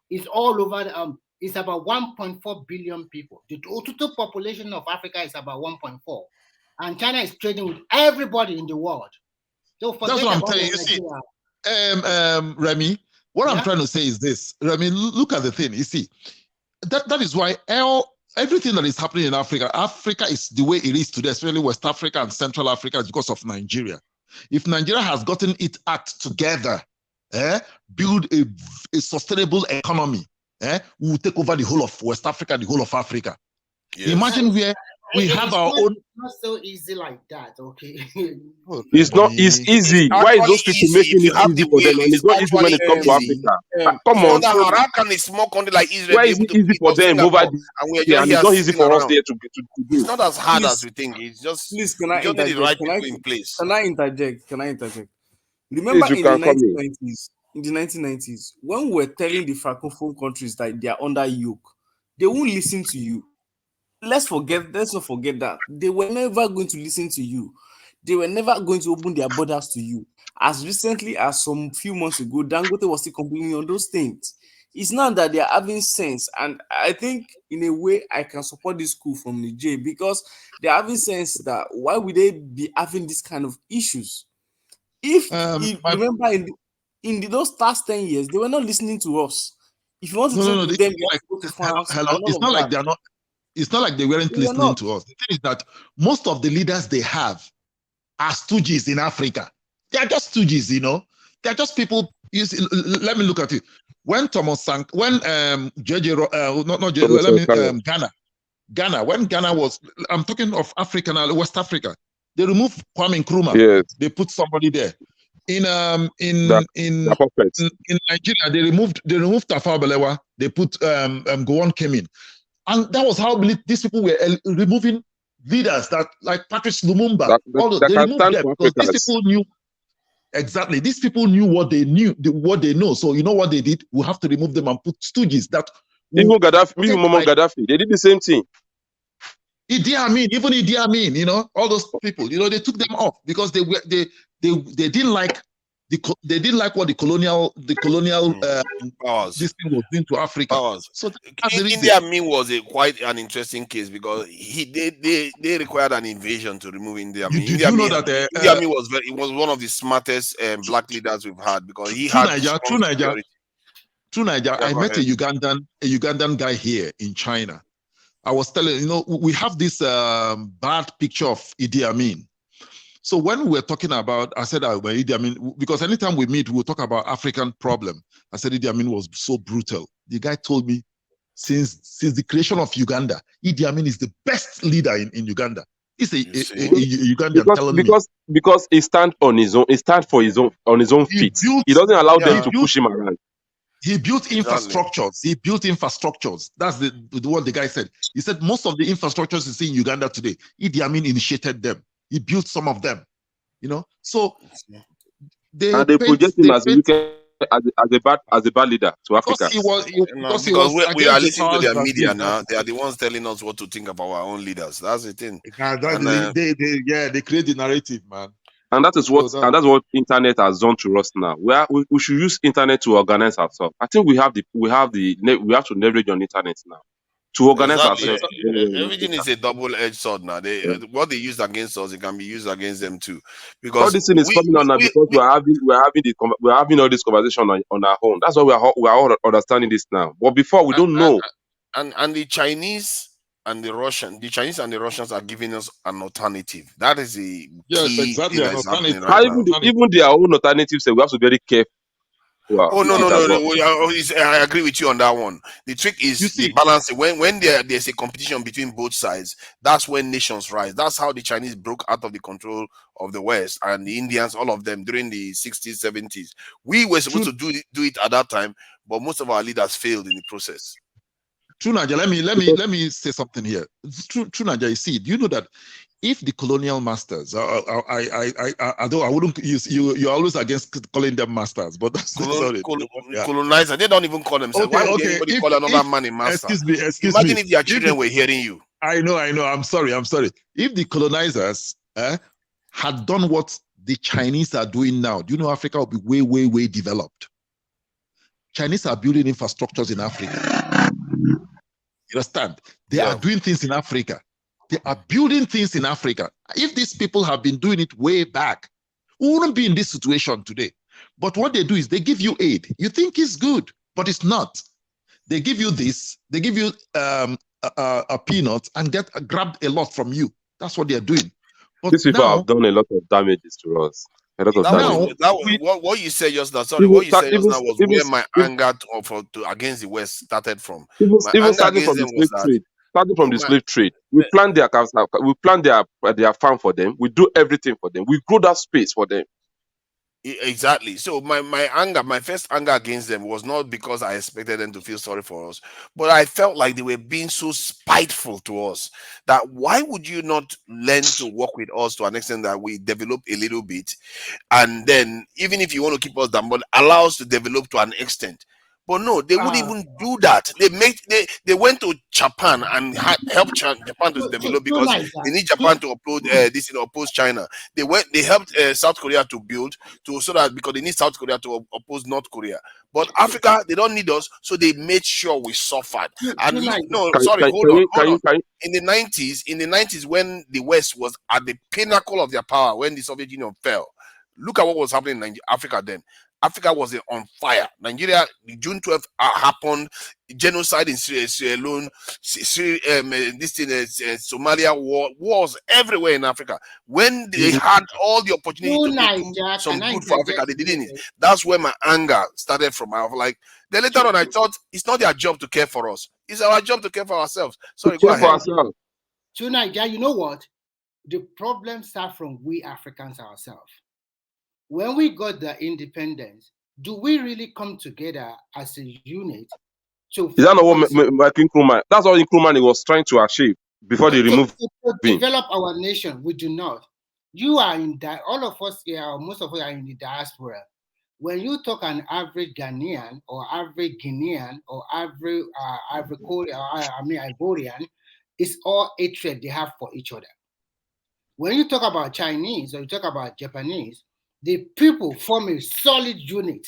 is all over. It's about 1.4 billion people. The total population of Africa is about 1.4, and China is trading with everybody in the world. So that's what I'm telling you. See, Remy, what I'm trying to say is this. Remy, look at the thing. You see, that is why everything that is happening in Africa is the way it is today, especially West Africa and Central Africa, is because of Nigeria. If Nigeria has gotten its act together, build a sustainable economy, we will take over the whole of West Africa, the whole of Africa. Yes. Imagine where we have our own. Not so easy like that, okay? It's not. It's easy. Why is those people making it easy for them? And it's not easy when it comes to Africa. Come on. How can a small country like Israel? Why is it easy for them over there? And it's not easy for us there to do. It's not as hard as we think. It's just please. Can I interject? The right people in place. Can I interject? Remember in the 1990s, when we were telling the Francophone countries that they are under yoke, they won't listen to you. Let's not forget that they were never going to listen to you. They were never going to open their borders to you. As recently as some few months ago, Dangote was still complaining on those things. It's not that they are having sense, and I think in a way I can support this school from Niger because they are having sense that why would they be having this kind of issues? If remember in those past 10 years, they were not listening to us. If you want to trade with them, you have to go to France. It's not like they're not. It's not like they weren't listening to us. The thing is that most of the leaders they have are stooges in Africa. They are just stooges, you know. They are just people. Let me look at it. When Ghana, when Ghana was, I'm talking of Africa now, West Africa, they removed Kwame Nkrumah. Yes. They put somebody there. In Nigeria, they removed Tafawa Balewa. They put Gowon came in. And that was how these people were removing leaders that like Patrice Lumumba. They removed them because these people knew exactly. These people knew what they knew, what they know. So you know what they did? We have to remove them and put stooges that. Even Gaddafi, they did the same thing. Idi Amin, you know, all those people, you know, they took them off because they didn't like what the colonial this thing was doing to Africa. So Idi Amin was quite an interesting case because they required an invasion to remove Idi Amin. Idi Amin was one of the smartest black leaders we've had because he had True Niger. I met a Ugandan guy here in China. I was telling you know we have this bad picture of Idi Amin. So when we were talking about, I said Idi Amin, because anytime we meet, we'll talk about African problem. I said Idi Amin was so brutal. The guy told me, since the creation of Uganda, Idi Amin is the best leader in Uganda. He's a Ugandan telling me. Because he stands on his own. He stands for his own on his own feet. He doesn't allow them to push him around. He built infrastructures. That's what the guy said. He said most of the infrastructures you see in Uganda today, Idi Amin initiated them. He built some of them, you know. So they project him as a bad leader to Africa. Because we are listening to their media now. They are the ones telling us what to think about our own leaders. That's the thing. They create the narrative, man. And that's what internet has done to us now. We should use internet to organize ourselves. I think we have to leverage on internet now to organize ourselves. Everything is a double-edged sword now. What they use against us, it can be used against them too. Because all this thing is coming on now because we're having all this conversation on our own. That's why we are all understanding this now. But before we don't know. And the Chinese and the Russians are giving us an alternative. That is the key thing that is happening right now. Even their own alternatives say we have to be very careful. No. I agree with you on that one. The trick is the balance. When there's a competition between both sides, that's when nations rise. That's how the Chinese broke out of the control of the West and the Indians, all of them during the 60s, 70s. We were supposed to do it at that time, but most of our leaders failed in the process. True Niger, let me say something here. True Niger, you see, do you know that if the colonial masters, although I wouldn't use you're always against calling them masters, but that's sorry. Colonizer, they don't even call themselves. Why would anybody call another man a master? Excuse Imagine me. if your children were hearing you. I know. I'm sorry. If the colonizers had done what the Chinese are doing now, do you know Africa would be way developed? Chinese are building infrastructures in Africa. You understand? They are doing things in Africa. They are building things in Africa. If these people have been doing it way back, we wouldn't be in this situation today. But what they do is they give you aid. You think it's good, but it's not. They give you this. They give you a peanut and grabbed a lot from you. That's what they are doing. But these people have done a lot of damages to us. A lot of damage. What you said just now. Sorry, what you said just now was where my anger against the West started from. Even starting from the slave trade. Starting from the slave trade, we plant their farm for them. We do everything for them. We grow that space for them. Exactly. So my first anger against them was not because I expected them to feel sorry for us, but I felt like they were being so spiteful to us that why would you not learn to work with us to an extent that we develop a little bit, and then even if you want to keep us down, but allow us to develop to an extent. But no, they wouldn't even do that. They went to Japan and helped Japan to develop because they need Japan to oppose China. They helped South Korea to build so that because they need South Korea to oppose North Korea. But Africa, they don't need us, so they made sure we suffered. And hold on. In the 90s, when the West was at the pinnacle of their power, when the Soviet Union fell, look at what was happening in Africa then. Africa was on fire. Nigeria, June 12th happened, genocide in Sierra Leone, Somalia, wars everywhere in Africa. When they had all the opportunity to do some good for Africa, they didn't. That's where my anger started from. I was like, then later on, I thought it's not their job to care for us. It's our job to care for ourselves. Sorry, go ahead. Niger, you know what? The problem starts from we Africans ourselves. When we got the independence, do we really come together as a unit? Is that not what Nkrumah? That's what Nkrumah was trying to achieve before they removed. To develop our nation, we do not. You are in all of us here, or most of us are in the diaspora. When you talk an average Ghanaian or average Guinean or average Ivorian, it's all hatred they have for each other. When you talk about Chinese or you talk about Japanese, the people form a solid unit.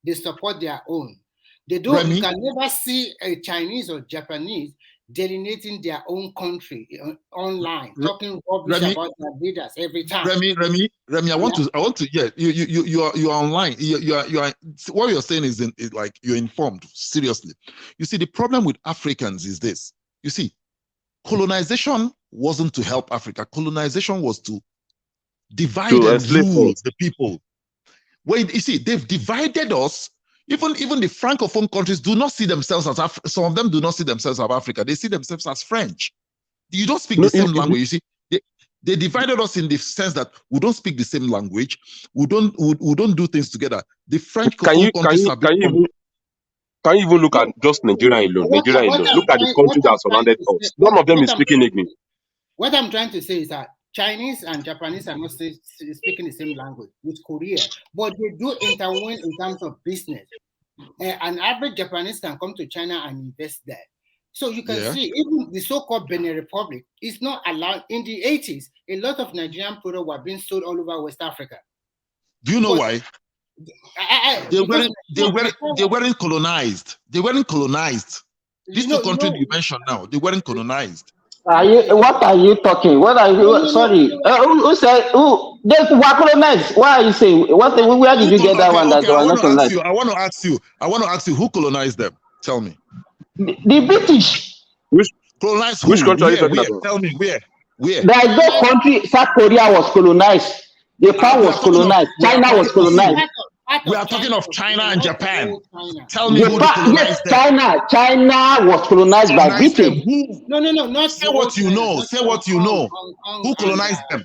They support their own. They don't. You can never see a Chinese or Japanese delineating their own country online, talking rubbish about their leaders every time. Remy, I want to. Yeah, you are online. You are. What you're saying is like you're informed. Seriously, you see, the problem with Africans is this. You see, colonization wasn't to help Africa. Colonization was to divide and rule the people. Well, you see, they've divided us. Even the Francophone countries do not see themselves as some of them do not see themselves as Africa. They see themselves as French. You don't speak the same language. You see, they divided us in the sense that we don't speak the same language. We don't do things together. The French countries Can you even look at just Nigeria alone? Look at the country that's surrounded us. None of them is speaking English. What I'm trying to say is that Chinese and Japanese are not speaking the same language with Korea, but they do intervene in terms of business. An average Japanese can come to China and invest there. So you can see even the so-called Benin Republic is not allowed. In the 80s, a lot of Nigerian products were being sold all over West Africa. Do you know why? They weren't colonized. They weren't colonized. These two countries you mentioned now, they weren't colonized. What are you talking? What are you? Sorry, who said who? They were colonized. Why are you saying? Where did you get that one? That they were not colonized? I want to ask you. Who colonized them? Tell me. The British. Colonized who? Which country are you talking about? Tell me where. There is no country. South Korea was colonized. Japan was colonized. China was colonized. We are talking of China and Japan. Tell me who colonized them. China was colonized by Britain. No, not. Say what you know. Say what you know. Who colonized them?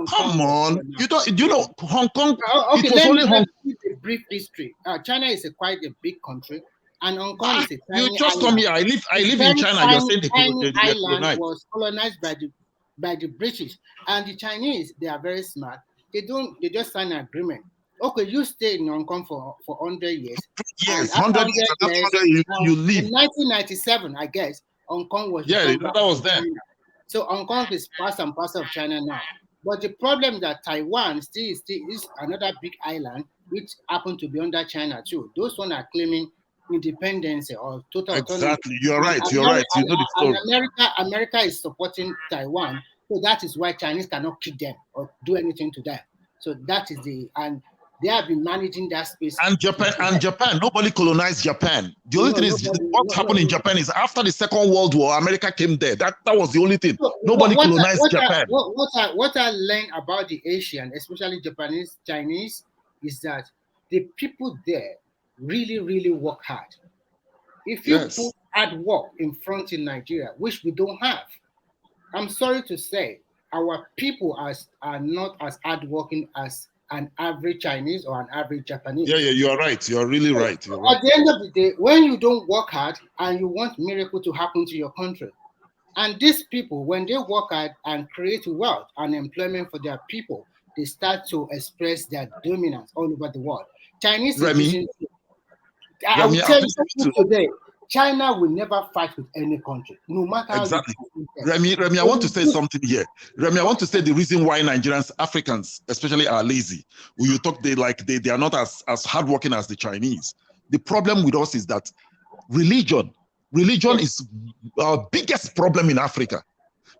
Come on. Do you know Hong Kong? Okay, let me give a brief history. China is quite a big country. And Hong Kong is a tiny You just told island. me I live in China. You're saying they Island colonized. was colonized by the British, and the Chinese, they are very smart. They just sign an agreement. Okay, you stay in Hong Kong for 100 years. Yes, and 100 years. And after 100 you leave. In 1997, I guess, Hong Kong was that was then. China. So Hong Kong is part and parcel of China now. But the problem is that Taiwan still is another big island which happened to be under China too. Those one are claiming independence or total autonomy. Exactly. You're right. You're right. You know the story. And America is supporting Taiwan. So that is why Chinese cannot kick them or do anything to them. So that is and they have been managing that space. And Japan, nobody colonized Japan. The only thing is what happened in Japan is after the Second World War, America came there. That was the only thing. So nobody colonized Japan. What I learned about the Asian, especially Japanese, Chinese, is that the people there really, really work hard. If you put hard work in front in Nigeria, which we don't have, I'm sorry to say, our people are not as hardworking as an average Chinese or an average Japanese. Yeah, you are right. You are really right. You're right. At the end of the day, when you don't work hard and you want miracle to happen to your country, and these people, when they work hard and create wealth and employment for their people, they start to express their dominance all over the world. Chinese Remy, I will tell you today, China will never fight with any country, no matter how. Exactly. Remy, I want to say something here. Remy, I want to say the reason why Nigerians, Africans, especially are lazy. When you talk, they are not as hardworking as the Chinese. The problem with us is that religion is our biggest problem in Africa,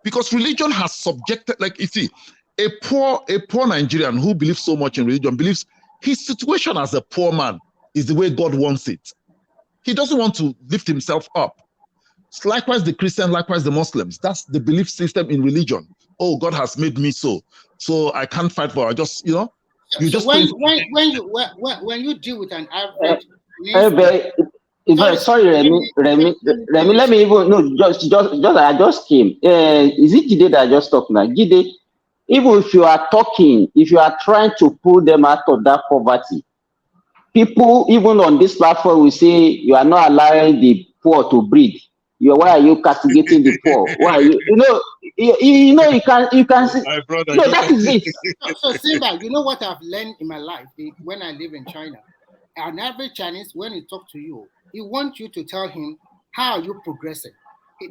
because religion has subjected, like you see, a poor Nigerian who believes so much in religion believes his situation as a poor man is the way God wants it. He doesn't want to lift himself up. Likewise, the Christian, likewise, the Muslims. That's the belief system in religion. Oh, God has made me so I can't fight for. I just, you just when you deal with an average. Sorry, Remy. Let me even I just came. Is it Jide that I just talked now? Jide, even if you are talking, if you are trying to pull them out of that poverty, people even on this platform will say you are not allowing the poor to breathe. Why are you castigating the poor? Why are you? You can see. My brother, no, that is it. So Simba, you know what I've learned in my life when I live in China? An average Chinese, when he talks to you, he wants you to tell him how are you progressing.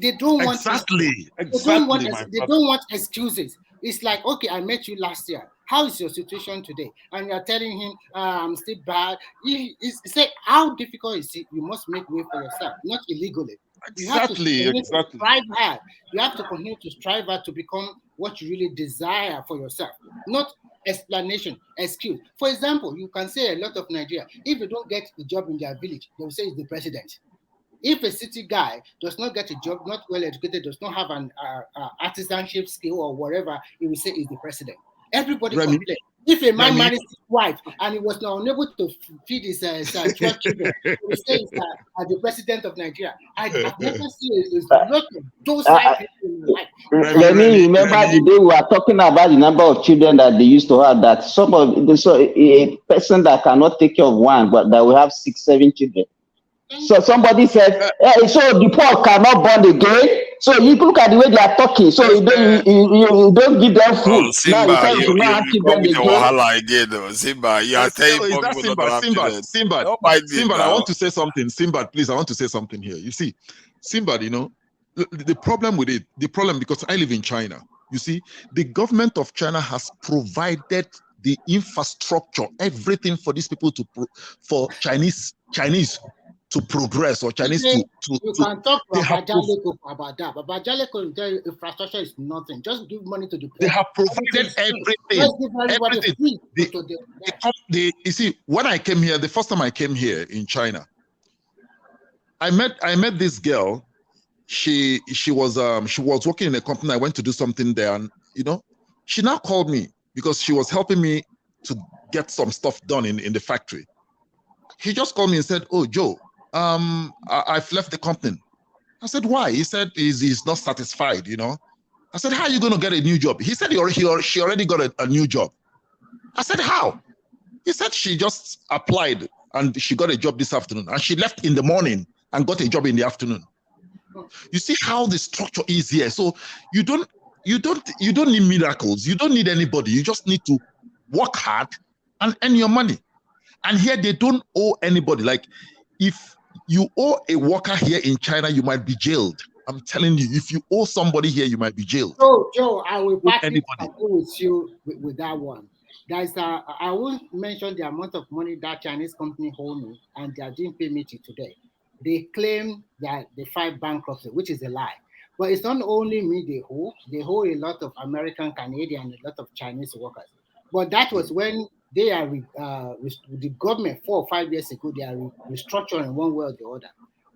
They don't want They don't want excuses. It's like, okay, I met you last year. How is your situation today? And you're telling him, I'm still bad. He said, how difficult is it? You must make way for yourself, not illegally. Exactly. You have to strive hard. You have to continue to strive hard to become what you really desire for yourself, not explanation, excuse. For example, you can say a lot of Nigeria, if you don't get a job in their village, they will say it's the president. If a city guy does not get a job, not well educated, does not have an artisanship skill or whatever, he will say he's the president. Everybody complains. If a man marries his wife and he was not unable to feed his 12 children, he will say he's the president of Nigeria. I've never seen a lot of those people in my life. Let me remember the day we were talking about the number of children that they used to have, that a person that cannot take care of one, but that will have 6, 7 children. So somebody said, hey, so the poor cannot born again. So you look at the way they are talking. So you don't give them food. Oh, Simba, now you come with the wahala again, though. Simba, you are saying Simba, I want to say something. Simba, please, I want to say something here. You see, Simba, the problem with it, because I live in China, you see, the government of China has provided the infrastructure, everything for these people for Chinese to progress, or Chinese you can talk to Bajaleko about that, but Bajaleko will tell you infrastructure is nothing. Just give money to the poor. They have provided everything. You see, when I came here, the first time I came here in China, I met this girl. She was working in a company. I went to do something there, and she now called me because she was helping me to get some stuff done in the factory. He just called me and said, "Oh, Joe, I've left the company." I said, "Why?" He said he's not satisfied, I said, "How are you going to get a new job?" He said she already got a new job. I said, "How?" He said she just applied and she got a job this afternoon, and she left in the morning and got a job in the afternoon. You see how the structure is here. So you don't need miracles. You don't need anybody. You just need to work hard and earn your money. And here they don't owe anybody. Like if you owe a worker here in China, you might be jailed. I'm telling you, if you owe somebody here, you might be jailed. So, Joe, I will agree with you with that one. Guys, I won't mention the amount of money that Chinese company hold me, and they didn't pay me till today. They claim that they filed bankruptcy, which is a lie. But it's not only me they hold a lot of American, Canadian, and a lot of Chinese workers. But that was when they are the government 4 or 5 years ago, they are restructuring one way or the other,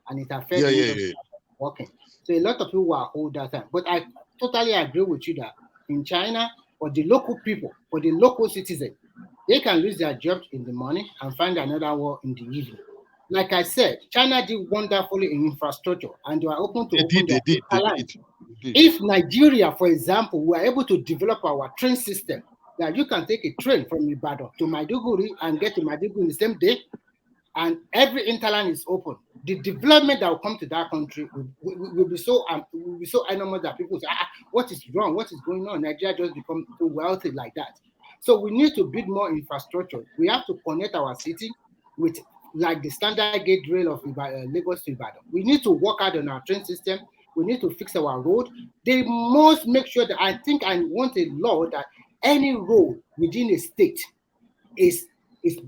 and it affects working. So a lot of people were hold that time. But I totally agree with you that in China, for the local people, for the local citizens, they can lose their jobs in the morning and find another one in the evening. Like I said, China did wonderfully in infrastructure, and they are open to open their lines. If Nigeria, for example, were able to develop our train system, that you can take a train from Ibadan to Maiduguri and get to Maiduguri the same day, and every interline is open, the development that will come to that country will be so enormous that people say, what is wrong? What is going on? Nigeria just become so wealthy like that. So we need to build more infrastructure. We have to connect our city with like the standard gauge rail of Lagos to Ibadan. We need to work out on our train system. We need to fix our road. They must make sure that I want a law that any road within a state is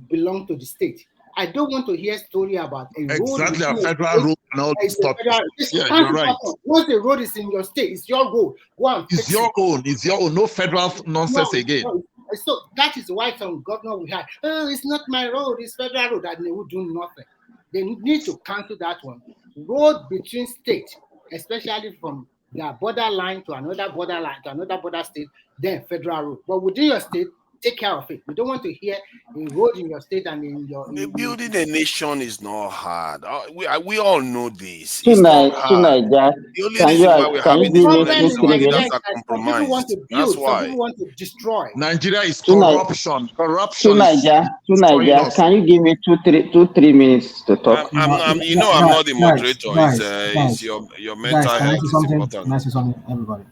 belong to the state. I don't want to hear story about a road. Exactly, a federal road and all this stuff. Yeah, you're right. Once the road is in your state, it's your road. Go and it's your own. It's your own. No federal nonsense again. No. So that is why some governor will have, it's not my road, it's federal road, and they will do nothing. They need to cancel that one. Road between states, especially from their borderline to another borderline to another border state, then federal road. But within your state, take care of it. We don't want to hear a road in your state and in your... Building a nation is not hard. We all know this. Tonight, the only reason why we're having this problem is our leaders are compromised. People want to build, that's why. People want to destroy. Nigeria is corruption. Corruption. Nigeria, can you give me 2-3 minutes to talk? I'm not the moderator. It's your mental health is important. Can I say something, everybody?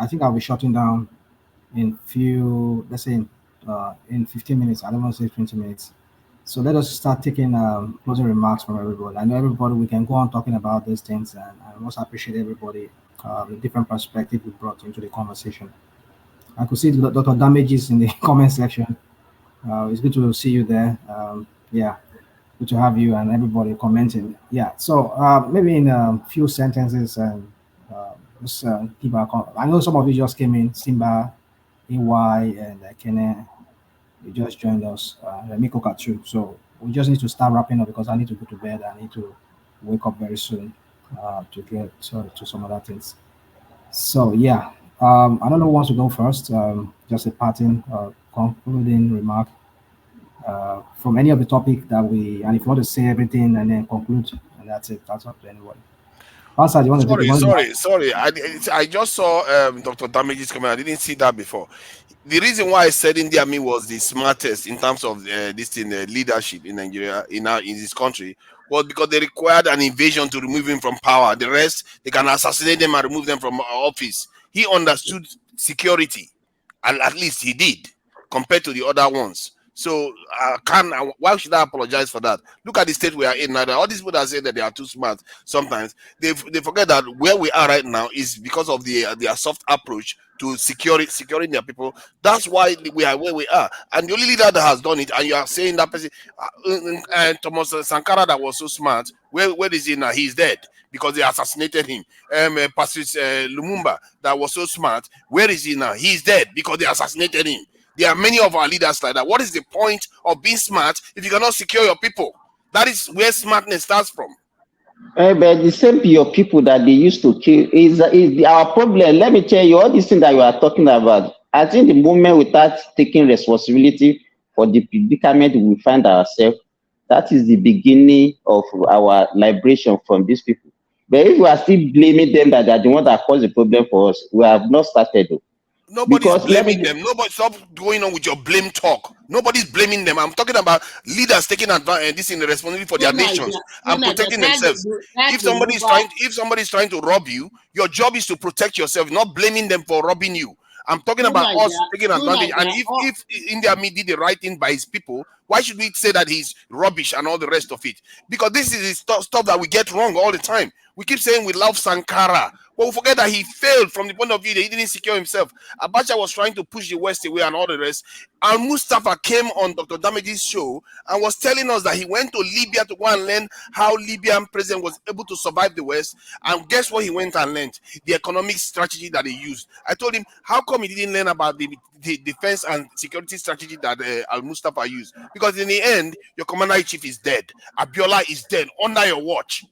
I think I'll be shutting down in 15 minutes. I don't want to say 20 minutes. So let us start taking closing remarks from everybody. I know everybody, we can go on talking about these things, and I also appreciate everybody, the different perspective we brought into the conversation. I could see Dr. Damages in the comment section. It's good to see you there. Good to have you and everybody commenting. Yeah, so maybe in a few sentences, and just keep our I know some of you just came in, Simba, EY, and Kene. You just joined us, Miko Katsu. So we just need to start wrapping up because I need to go to bed. I need to wake up very soon to get to some other things. So yeah, I don't know who wants to go first. Just a parting concluding remark from any of the topic that and if you want to say everything and then conclude, and that's it. That's up to anybody. Pastor, you want to Sorry. I just saw Dr. Damage's comment. I didn't see that before. The reason why I said India Army was the smartest in terms of leadership in Nigeria, in this country, was because they required an invasion to remove him from power. The rest, they can assassinate them and remove them from office. He understood security, and at least he did, compared to the other ones. So why should I apologize for that? Look at the state we are in now. All these people that say that they are too smart, sometimes they forget that where we are right now is because of their soft approach to securing their people. That's why we are where we are. And the only leader that has done it, and you are saying that person, Thomas Sankara, that was so smart, where is he now? He's dead because they assassinated him. Patrice Lumumba, that was so smart, where is he now? He's dead because they assassinated him. There are many of our leaders like that. What is the point of being smart if you cannot secure your people? That is where smartness starts from. But the same your people that they used to kill is our problem. Let me tell you, all these things that you are talking about, I think the moment we start taking responsibility for the predicament we find ourselves, that is the beginning of our liberation from these people. But if we are still blaming them that they are the one that caused the problem for us, we have not started. Nobody's Because let blaming me them. Nobody, stop going on with your blame talk. Nobody's blaming them. I'm talking about leaders taking advantage, this in the responsibility for their nations and protecting themselves. If somebody's trying to rob you, your job is to protect yourself, not blaming them for robbing you. I'm talking about us taking advantage. And if India did the right thing by his people, why should we say that he's rubbish and all the rest of it? Because this is stuff that we get wrong all the time. We keep saying we love Sankara, but we forget that he failed from the point of view that he didn't secure himself. Abacha was trying to push the West away and all the rest. And Mustafa came on Dr. Damage's show and was telling us that he went to Libya to go and learn how Libyan president was able to survive the West. And guess what he went and learned? The economic strategy that he used. I told him, how come he didn't learn about the defense and security strategy that Al-Mustafa used? Because in the end, your commander-in-chief is dead. Abiola is dead under your watch.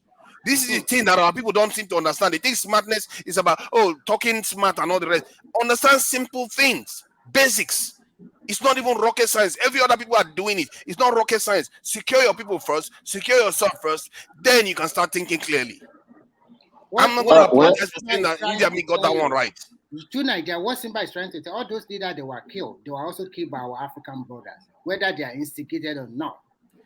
This is the thing that our people don't seem to understand. They think smartness is about, talking smart and all the rest. Understand simple things, basics. It's not even rocket science. Every other people are doing it. It's not rocket science. Secure your people first. Secure yourself first. Then you can start thinking clearly. I'm not going to apologize for saying that India got that one right. To Niger, what Simba is trying to tell, all those leaders, they were killed. They were also killed by our African brothers, whether they are instigated or not.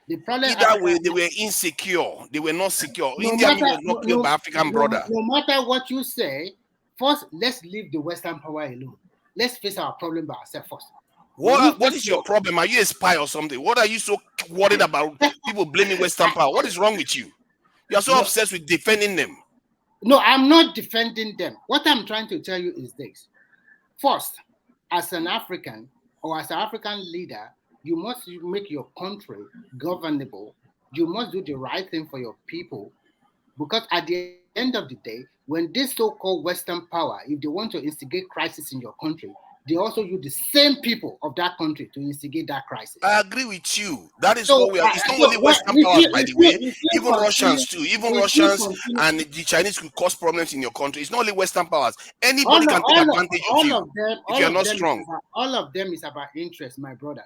The problem either way, they were insecure. They were not secure. India was not killed by African brother. No matter what you say, first, let's leave the Western power alone. Let's face our problem by ourselves first. What is your problem? Are you a spy or something? What are you so worried about people blaming Western power? What is wrong with you? You are so obsessed with defending them. No, I'm not defending them. What I'm trying to tell you is this. First, as an African or as an African leader, you must make your country governable. You must do the right thing for your people. Because at the end of the day, when this so-called Western power, if they want to instigate crisis in your country, they also use the same people of that country to instigate that crisis. I agree with you. That is what we are. It's not only Western powers, by the way. Even Russians too. Even Russians and the Chinese could cause problems in your country. It's not only Western powers. Anybody can take advantage of you if you're not strong. All of them is about interest, my brother.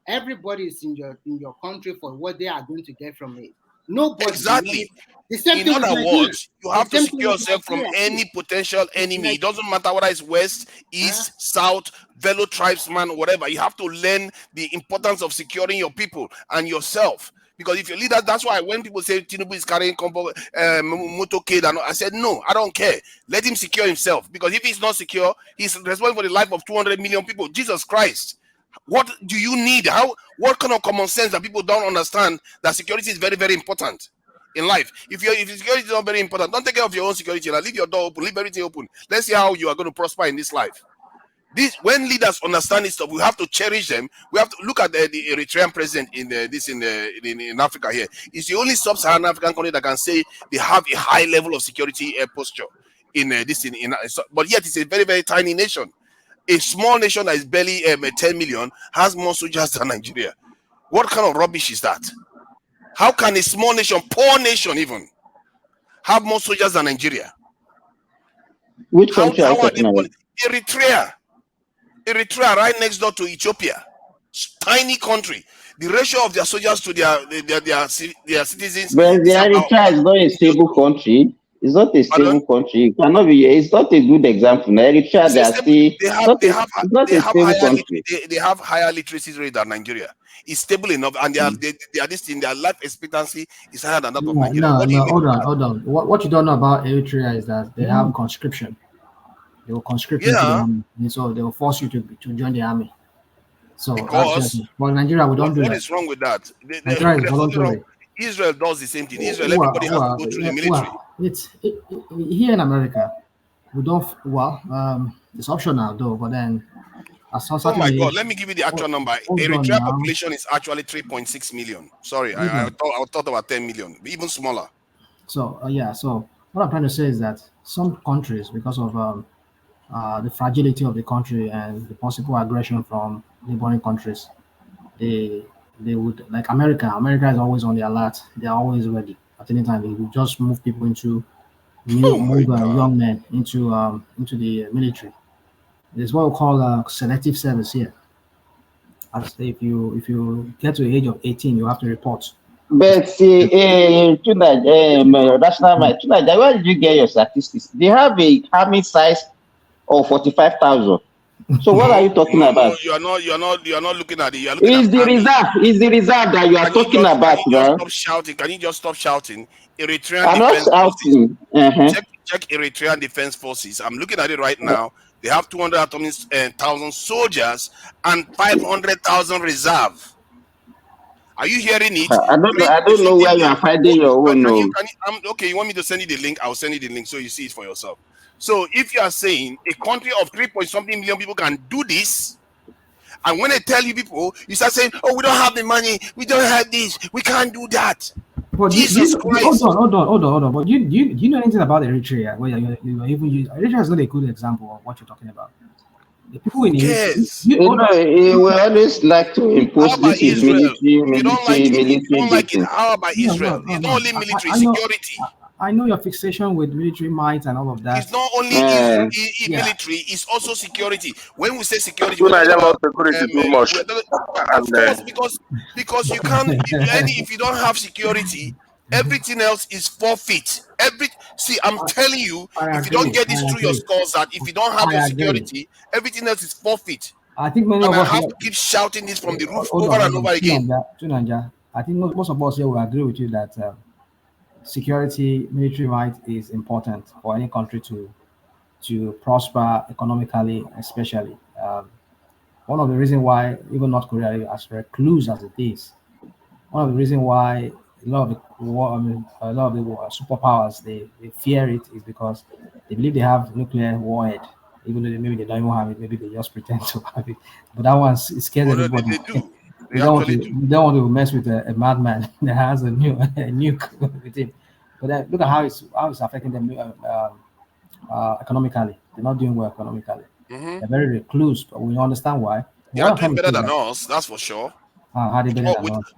Everybody is in your country for what they are going to get from it. Nobody. Exactly. In other words, you have to secure yourself from any potential enemy. It doesn't matter whether it's West, East, South, fellow tribesman, whatever. You have to learn the importance of securing your people and yourself. Because if you're leader, that's why when people say Tinubu is carrying motorcade, I said, no, I don't care. Let him secure himself. Because if he's not secure, he's responsible for the life of 200 million people. Jesus Christ. What do you need? What kind of common sense that people don't understand that security is very, very important in life? If security is not very important, don't take care of your own security. Leave your door open, leave everything open. Let's see how you are going to prosper in this life. When leaders understand this stuff, we have to cherish them. We have to look at the Eritrean president in Africa here. It's the only sub-Saharan African country that can say they have a high level of security posture but yet it's a very, very tiny nation. A small nation that is barely 10 million has more soldiers than Nigeria. What kind of rubbish is that? How can a small nation, poor nation even, have more soldiers than Nigeria? Which country are you talking about? Eritrea, right next door to Ethiopia. Tiny country. The ratio of their soldiers to their citizens. But Eritrea is not a stable country. It's not a stable country. It cannot be. It's not a good example. Eritrea, they have higher literacy rate than Nigeria. It's stable enough, and their life expectancy is higher than that of Nigeria. No, hold on. What you don't know about Eritrea is that they have conscription. They will conscript you to the army, and so they will force you to join the army. So Nigeria, we don't do that. What is wrong with that? Nigeria is voluntary. Israel does the same thing. Israel, everybody has to go through the military. Here in America, we don't. It's optional though. But then, oh my God! Let me give you the actual number. Eritrea population is actually 3.6 million. Sorry, I thought about 10 million, even smaller. So So what I'm trying to say is that some countries, because of the fragility of the country and the possible aggression from neighboring countries, they would, like America is always on the alert. They are always ready at any time. They will just move people young men into the military. It's what we call selective service here. As if you get to the age of 18, you have to report. But see, tonight, where did you get your statistics? They have a army size of 45,000. So what are you talking No, about? you are not looking at it. You are looking at Is the army. reserve? Is the reserve that you are talking about, Can you just man? stop shouting? Can you just stop shouting? Eritrean I'm not Defense Forces. shouting. Check Eritrean Defense Forces. I'm looking at it right now. They have 200,000 soldiers and 500,000 reserve. Are you hearing it? I don't know where you are finding your own. No. Okay, you want me to send you the link? I'll send you the link so you see it for yourself. So if you are saying a country of 3-point-something million people can do this, and when I tell you people, you start saying, "Oh, we don't have the money. We don't have this. We can't do that." But Jesus Christ! hold on. But do you know anything about Eritrea? Where you are even use Eritrea is not a good example of what you're talking about. The people in cares? He will always like to impose How about this is Israel? If you don't like military it, how about Israel? No. It's not only military, I know. security. I know your fixation with military might and all of that. It's not only military, it's also security. When we say security, Too we're talking Niger about security too much. of course, because you can't if you don't have security, everything else is forfeit. See, I'm telling you, if you don't get this through your skulls, that if you don't have the security, everything else is forfeit. I think many And of I us have to keep shouting this from the roof hold over on, and over again. Tunanja, I think most of us here will agree with you that security, military might is important for any country to prosper economically, especially. One of the reasons why even North Korea, as recluse as it is, one of the reasons why a lot of the superpowers they fear it is because they believe they have nuclear warhead, even though maybe they don't even have it. Maybe they just pretend to have it. But that one scares everybody. They do. They don't want to mess with a madman that has a nuke with him. But then look at how it's affecting them economically. They're not doing well economically. They're very recluse, but we understand why. They are doing better than us, that's for sure. How they better than us?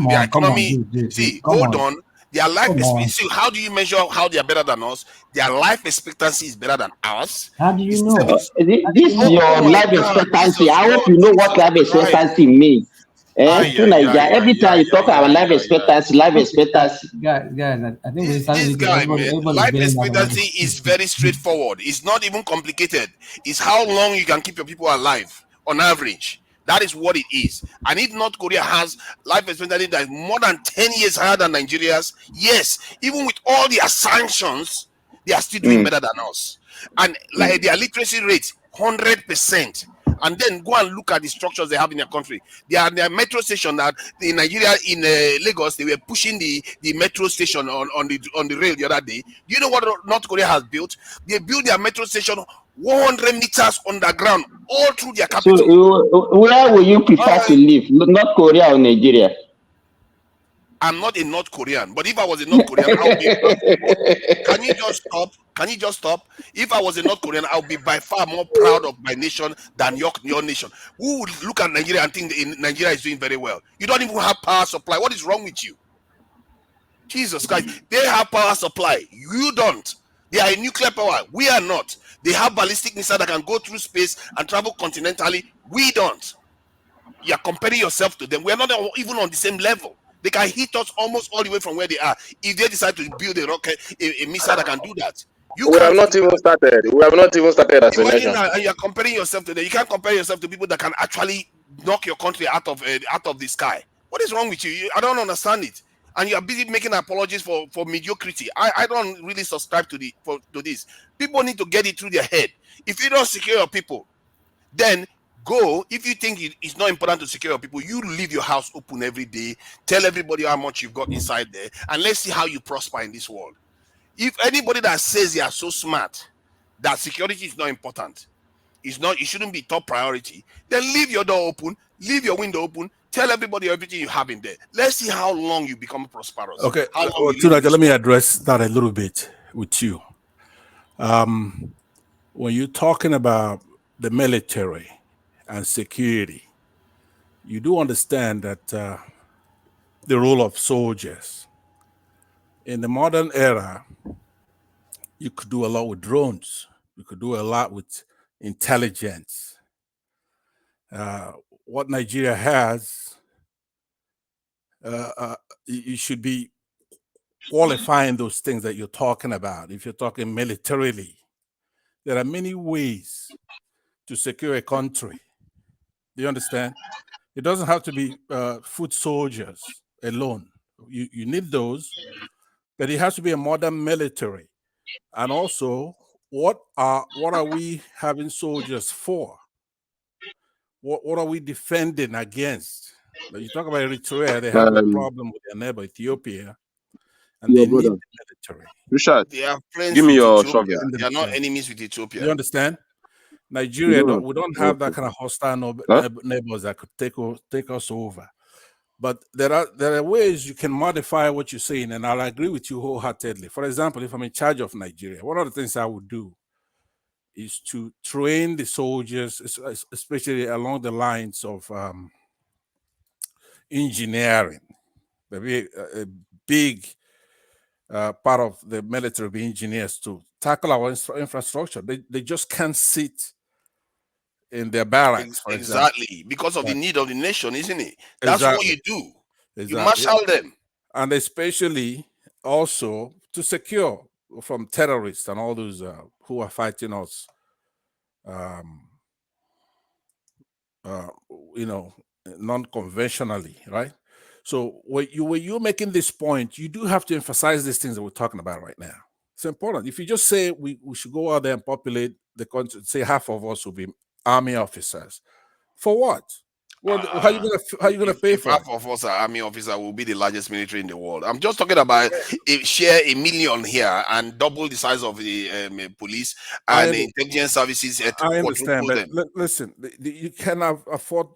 Their economy. See, hold on. Their life expectancy. See, how do you measure how they are better than us? Their life expectancy is better than ours. How do you know? This is your life expectancy. I hope you know what life expectancy means. Every time you talk about life expectancy. Guys, I think this guy, man, life expectancy is very straightforward. It's not even complicated. It's how long you can keep your people alive on average. That is what it is. And if North Korea has life expectancy that is more than 10 years higher than Nigeria's, yes, even with all their sanctions, they are still doing better than us. And like their literacy rate, 100%. And then go and look at the structures they have in their country. Their metro station that in Nigeria, in Lagos, they were pushing the metro station on the rail the other day. Do you know what North Korea has built? They built their metro station 100 meters underground, all through their capital. So where will you prefer to live, North Korea or Nigeria? I'm not a North Korean, but if I was a North Korean, I would be. Can you just stop? Can you just stop? If I was a North Korean, I would be by far more proud of my nation than your nation. Who would look at Nigeria and think Nigeria is doing very well? You don't even have power supply. What is wrong with you? Jesus Christ. They have power supply. You don't. They are a nuclear power. We are not. They have ballistic missiles that can go through space and travel continentally. We don't. You are comparing yourself to them. We are not even on the same level. They can hit us almost all the way from where they are. If they decide to build a rocket, a missile that can do that. We have not even started. We have not even started as a nation. And you're comparing yourself to them. You can't compare yourself to people that can actually knock your country out of the sky. What is wrong with you? I don't understand it. And you are busy making apologies for mediocrity. I don't really subscribe to this. People need to get it through their head. If you don't secure your people, then go. If you think it's not important to secure your people, you leave your house open every day. Tell everybody how much you've got inside there, and let's see how you prosper in this world. If anybody that says they are so smart that security is not important, it shouldn't be top priority, then leave your door open, leave your window open, tell everybody everything you have in there. Let's see how long you become prosperous. Okay, let me address that a little bit with you. When you're talking about the military and security, you do understand that the role of soldiers in the modern era, you could do a lot with drones. You could do a lot with intelligence. What Nigeria has, you should be qualifying those things that you're talking about. If you're talking militarily, there are many ways to secure a country. Do you understand? It doesn't have to be foot soldiers alone. You need those, but it has to be a modern military. And also, what are we having soldiers for? What are we defending against? Like you talk about Eritrea, they have a problem with their neighbor Ethiopia, and your they need brother. the military. Richard, They are friends give me with your Ethiopia. shovel. They are not enemies with Ethiopia. You understand? You Nigeria, don't have we don't have that okay. kind of hostile Huh? neighbors that could take us over. But there are ways you can modify what you're saying, and I'll agree with you wholeheartedly. For example, if I'm in charge of Nigeria, one of the things I would do is to train the soldiers, especially along the lines of engineering. Maybe a big part of the military be engineers to tackle our infrastructure. They just can't sit in their barracks, for example. Exactly. Because of the need of the nation, isn't it? That's what Exactly. you do. You Exactly. marshal them. And especially also to secure from terrorists and all those who are fighting us, you know, non-conventionally, right? So when you're making this point, you do have to emphasize these things that we're talking about right now. It's important. If you just say we should go out there and populate the country, say half of us will be army officers, for what? Well, how you gonna pay If for half it? of us are army officer, will be the largest military in the world. I'm just talking about share 1 million here and double the size of the police and the intelligence services to I understand, quadruple but them. listen, you cannot afford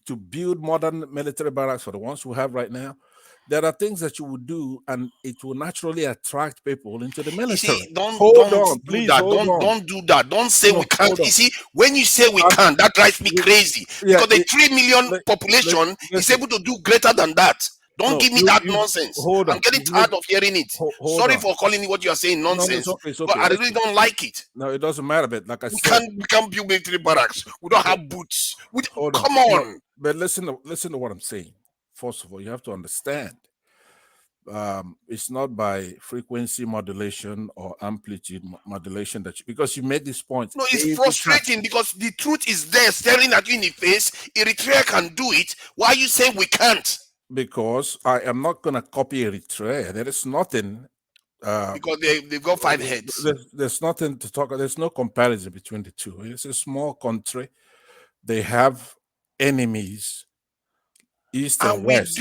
to build modern military barracks for the ones we have right now. There are things that you would do, and it will naturally attract people into the You military. see, don't Hold on, do please that. hold on. Don't do that. Don't say No, we can't. hold You on. see, when you say we can't, that drives me crazy. Yeah, Because the 3 million population is listen. able to do greater than that. Don't No, give me that nonsense. hold I'm on. getting tired of hearing it. Hold Sorry on. for calling it what you are saying No, nonsense. it's okay. It's But okay. I really don't like it. No, it doesn't matter. But like I We said, can't build military barracks. We don't have boots. hold on. Come No, on. but listen to what I'm saying. First of all, you have to understand. It's not by frequency modulation or amplitude modulation because you made this point. No, it's frustrating because the truth is there staring at you in the face. Eritrea can do it. Why are you saying we can't? Because I am not going to copy Eritrea. There is nothing. Because they've got 5 heads. There's nothing to talk about. There's no comparison between the two. It's a small country. They have enemies, east and west.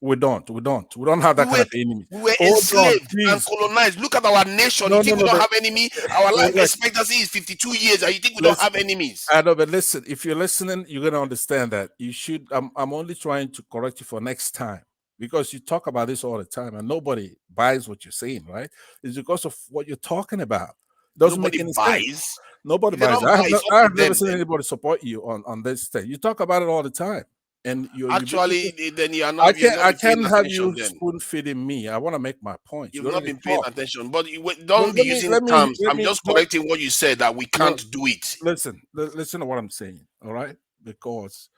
We don't have that kind of enemy. We were enslaved and colonized. Look at our nation. You think we don't have enemy? Our life expectancy is 52 years, and you think we don't have enemies? I know, but listen, if you're listening, you're gonna understand that you should. I'm only trying to correct you for next time because you talk about this all the time and nobody buys what you're saying, right? It's because of what you're talking about. It doesn't make any sense. Nobody buys. I have never seen anybody support you on this thing. You talk about it all the time. And actually, then you are not. I can't have you spoon feeding me. I want to make my point. You've not been paying attention, but don't be using terms. I'm just correcting what you said that we can't do it. Listen to what I'm saying. All right, because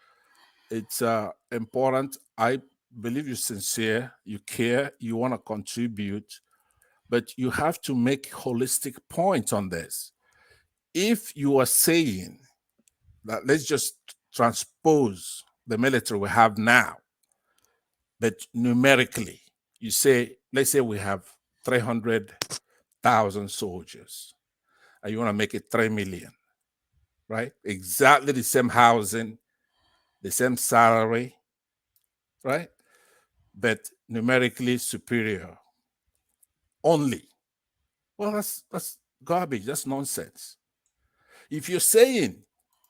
it's important. I believe you're sincere. You care. You want to contribute, but you have to make holistic points on this. If you are saying that, let's just transpose the military we have now, but numerically, you say, let's say we have 300,000 soldiers, and you want to make it 3 million, right? Exactly the same housing, the same salary, right? But numerically superior only. Well, that's garbage. That's nonsense. If you're saying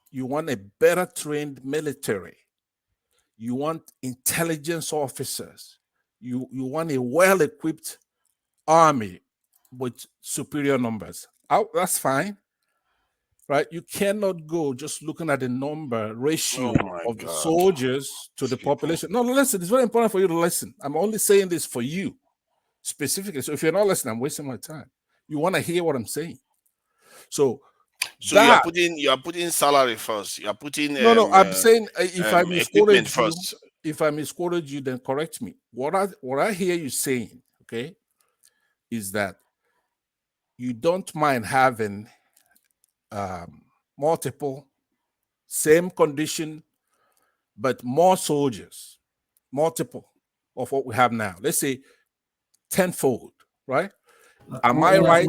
you want a better trained military, you want intelligence officers, you want a well-equipped army with superior numbers, that's fine, right? You cannot go just looking at the number ratio of the soldiers to the population. No, listen, it's very important for you to listen. I'm only saying this for you specifically. So if you're not listening, I'm wasting my time. You want to hear what I'm saying. So you are putting salary first. You are putting no. I'm saying if I misquoted first. If I misquoted you, then correct me. What I hear you saying, okay, is that you don't mind having multiple, same condition, but more soldiers, multiple of what we have now. Let's say tenfold, right? Am I right?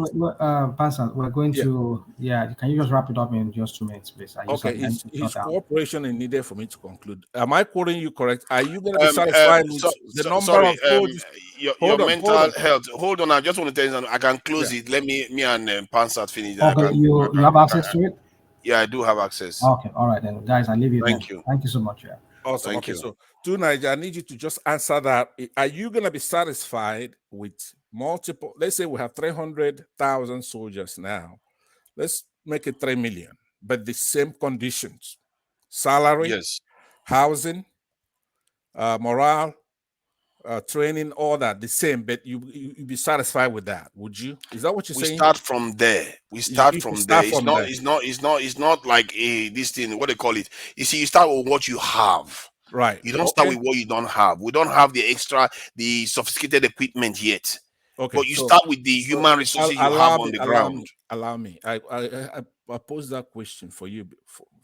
Pastor, we're going Yeah. to, can you just wrap it up in just 2 minutes, please? Okay, I need to shut his down. cooperation is needed for me to conclude. Am I quoting you correct? Are you going to be satisfied with the number sorry, of soldiers? your mental health. Hold on, I just want to tell you something. I can close it. Let me and Pansat finish. Okay, you have access to it? Yeah, I do have access. Okay, all right then, guys. I leave you. Thank you. Thank you so much. Yeah. Awesome. Thank okay, you. So to Niger, I need you to just answer that. Are you going to be satisfied with multiple? Let's say we have 300,000 soldiers now. Let's make it 3 million, but the same conditions: salary, yes, housing, morale, training, all that the same. But you be satisfied with that? Would you? Is that what you're saying? We start from there. We start from there. It's not like this thing. What they call it? You see, you start with what you have. Right. You don't start with what you don't have. We don't have the sophisticated equipment yet. Okay. But you start with the human resources you have on the ground. Allow me. I posed that question for you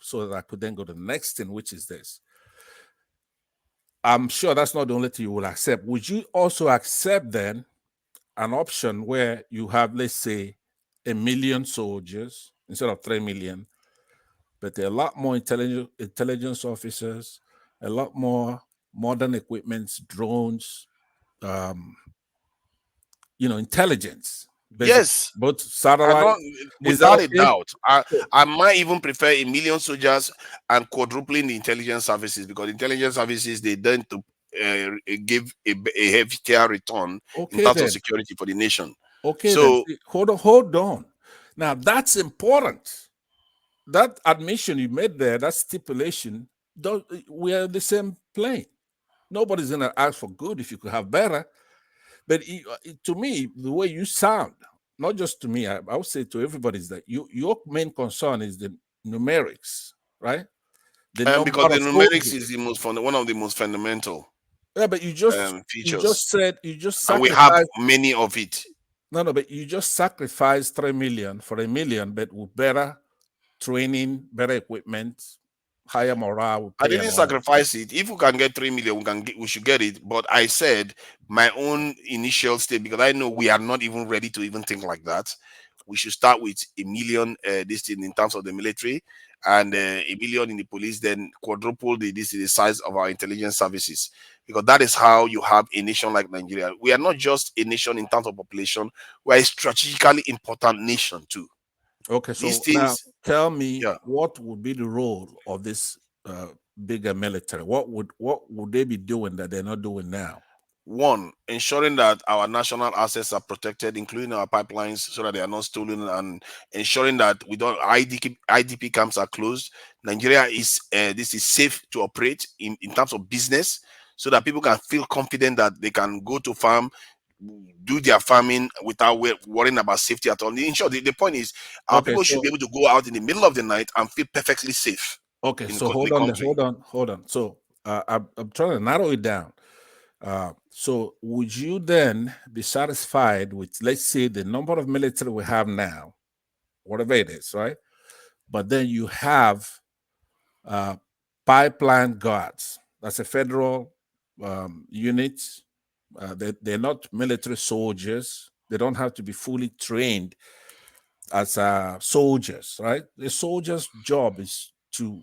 so that I could then go to the next thing, which is this. I'm sure that's not the only thing you will accept. Would you also accept then an option where you have, let's say, 1 million soldiers instead of 3 million, but there are a lot more intelligence officers, a lot more modern equipment, drones, intelligence. Yes, both satellite. Without a doubt. I might even prefer 1 million soldiers and quadrupling the intelligence services, because intelligence services, they tend to give a heftier return in terms of security for the nation. Okay, so then, hold on. Now that's important. That admission you made there, that stipulation, we are the same plane. Nobody's gonna ask for good if you could have better. But to me, the way you sound, not just to me, I would say to everybody, is that your main concern is the numerics, right? Because the numerics is one of the most fundamental. Yeah, but features. You just sacrificed, and we have many of it. No, but you just sacrificed 3 million for 1 million, but with better training, better equipment, higher morale. I didn't sacrifice it. If we can get 3 million, we should get it. But I said my own initial state, because I know we are not even ready to even think like that. We should start with 1 million this thing in terms of the military, and 1 million in the police, then quadruple the size of our intelligence services, because that is how you have a nation like Nigeria. We are not just a nation in terms of population, we are a strategically important nation too. Okay, so now tell me, what would be the role of this bigger military? What would they be doing that they're not doing now? One, ensuring that our national assets are protected, including our pipelines, so that they are not stolen, and ensuring that IDP camps are closed. Nigeria is safe to operate in terms of business, so that people can feel confident that they can go to farm, do their farming without worrying about safety at all. In short, the point is our people should be able to go out in the middle of the night and feel perfectly safe. Okay, so hold on. So I'm trying to narrow it down. So would you then be satisfied with, let's say, the number of military we have now, whatever it is, right? But then you have pipeline guards. That's a federal unit. They're not military soldiers. They don't have to be fully trained as soldiers, right? The soldier's job is to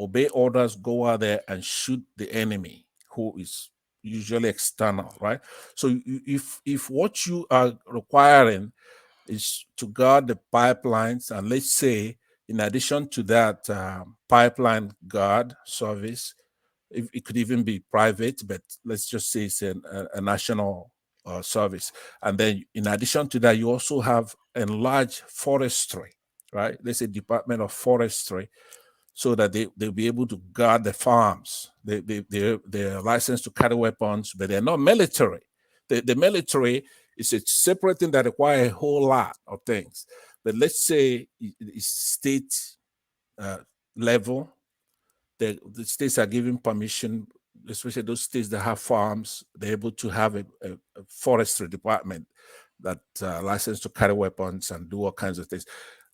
obey orders, go out there and shoot the enemy, who is usually external, right? So if what you are requiring is to guard the pipelines, and let's say in addition to that pipeline guard service, it could even be private, but let's just say it's a national service. And then in addition to that, you also have enlarged forestry, right? Let's say Department of Forestry, so that they'll be able to guard the farms. They're licensed to carry weapons, but they're not military. The military is a separate thing that requires a whole lot of things. But let's say it's state level, the states are giving permission, especially those states that have farms, they're able to have a forestry department that licensed to carry weapons and do all kinds of things.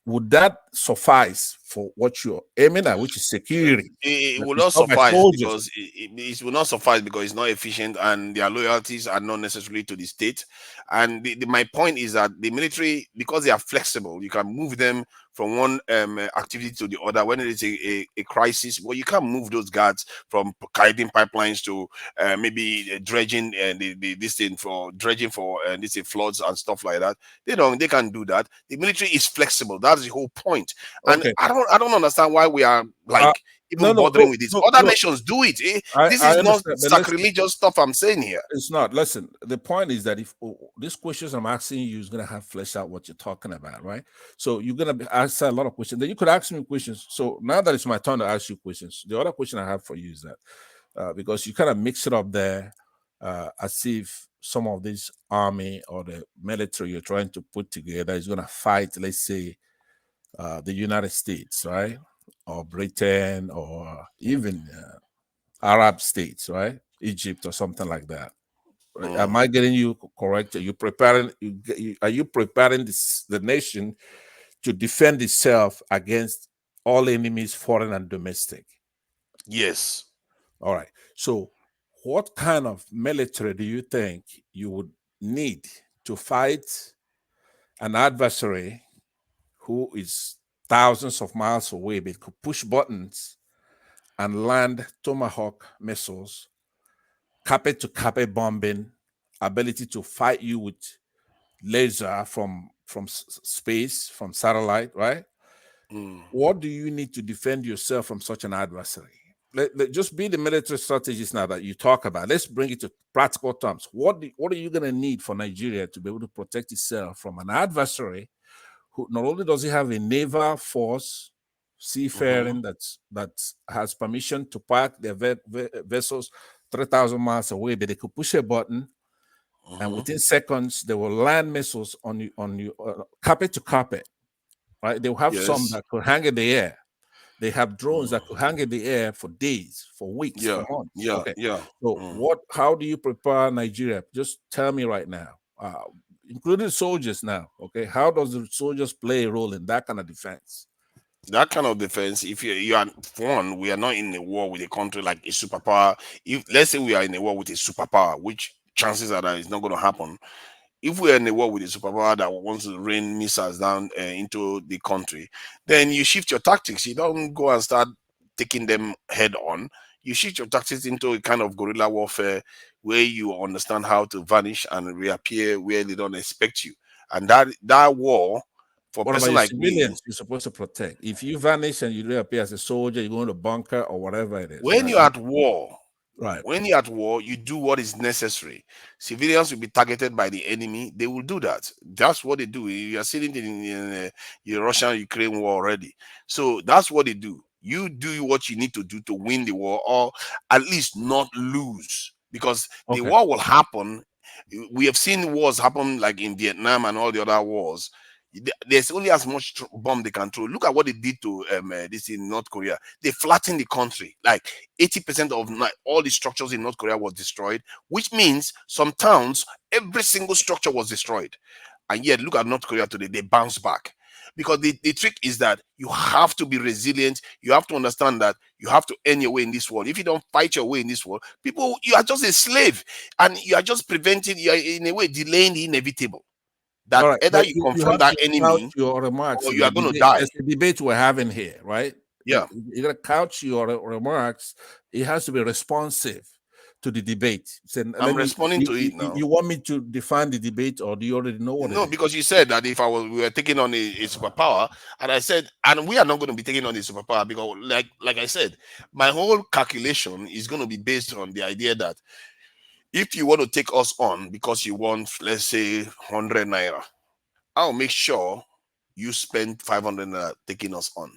would that suffice for what you're aiming at, which is security? It will It's not not by suffice soldiers. because it will not suffice because it's not efficient and their loyalties are not necessarily to the state. And my point is that the military, because they are flexible, you can move them from one activity to the other when it is a crisis. Well, you can't move those guards from guiding pipelines to maybe dredging this thing for dredging for this floods and stuff like that. They can't do that. The military is flexible. That's the whole point. And Okay. I don't understand why we are like even no, bothering look, with this. look, Other look. nations do it. This I is not understand, but listen, sacrilegious stuff I'm saying here. it's not. Listen, the point is that if these questions I'm asking you is going to have flesh out what you're talking about, right? So you're going to answer a lot of questions. Then you could ask me questions. So now that it's my turn to ask you questions, the other question I have for you is that because you kind of mix it up there as if some of this army or the military you're trying to put together is going to fight, let's say, the United States, right? Or Britain, or even Arab states, right? Egypt or something like that. Right? Am I getting you correct? Are you preparing? Are you preparing the nation to defend itself against all enemies, foreign and domestic? Yes. All right. So, what kind of military do you think you would need to fight an adversary who is thousands of miles away, but could push buttons and land Tomahawk missiles, carpet to carpet bombing, ability to fight you with laser from space, from satellite, right? What do you need to defend yourself from such an adversary? Just be the military strategist now that you talk about. Let's bring it to practical terms. What are you going to need for Nigeria to be able to protect itself from an adversary who not only does he have a naval force, seafaring that has permission to park their vessels 3,000 miles away, but they could push a button and within seconds they will land missiles on you, carpet to carpet, right? They will have some that could hang in the air. They have drones that could hang in the air for days, for weeks, for months. Okay. So how do you prepare Nigeria? Just tell me right now, including soldiers now. Okay. How does the soldiers play a role in that kind of defense? That kind of defense, if you are one, we are not in a war with a country like a superpower. If let's say we are in a war with a superpower, which chances are that it's not going to happen. If we are in a war with a superpower that wants to rain missiles down into the country, then you shift your tactics. You don't go and start taking them head on. You shift your tactics into a kind of guerrilla warfare where you understand how to vanish and reappear where they don't expect you. And that war, for a What about person your like me, civilians you're supposed to protect? If you vanish and you reappear as a soldier, you go in a bunker or whatever it is. when Right? you're at war, Right. when you're at war, you do what is necessary. Civilians will be targeted by the enemy. They will do that. That's what they do. You are seeing it in the Russian-Ukraine war already. So that's what they do. You do what you need to do to win the war, or at least not lose, because the war will happen. We have seen wars happen like in Vietnam and all the other wars. There's only as much bomb they can throw. Look at what they did to this in North Korea. They flattened the country. Like 80% of all the structures in North Korea was destroyed, which means some towns, every single structure was destroyed. And yet, look at North Korea today. They bounce back. Because the trick is that you have to be resilient. You have to understand that you have to earn your way in this world. If you don't fight your way in this world, you are just a slave, and you are just preventing, you are in a way delaying the inevitable. That either you confront that enemy your remarks or you are going to die. It's the debate we're having here, right? Yeah. You're going to couch your remarks. It has to be responsive to the debate. I'm responding to it now. You want me to define the debate, or do you already know what it is? No, because you said that if we were taking on a superpower, and I said, and we are not going to be taking on a superpower, because like I said, my whole calculation is going to be based on the idea that if you want to take us on because you want, let's say, 100 naira, I'll make sure you spend 500 naira taking us on.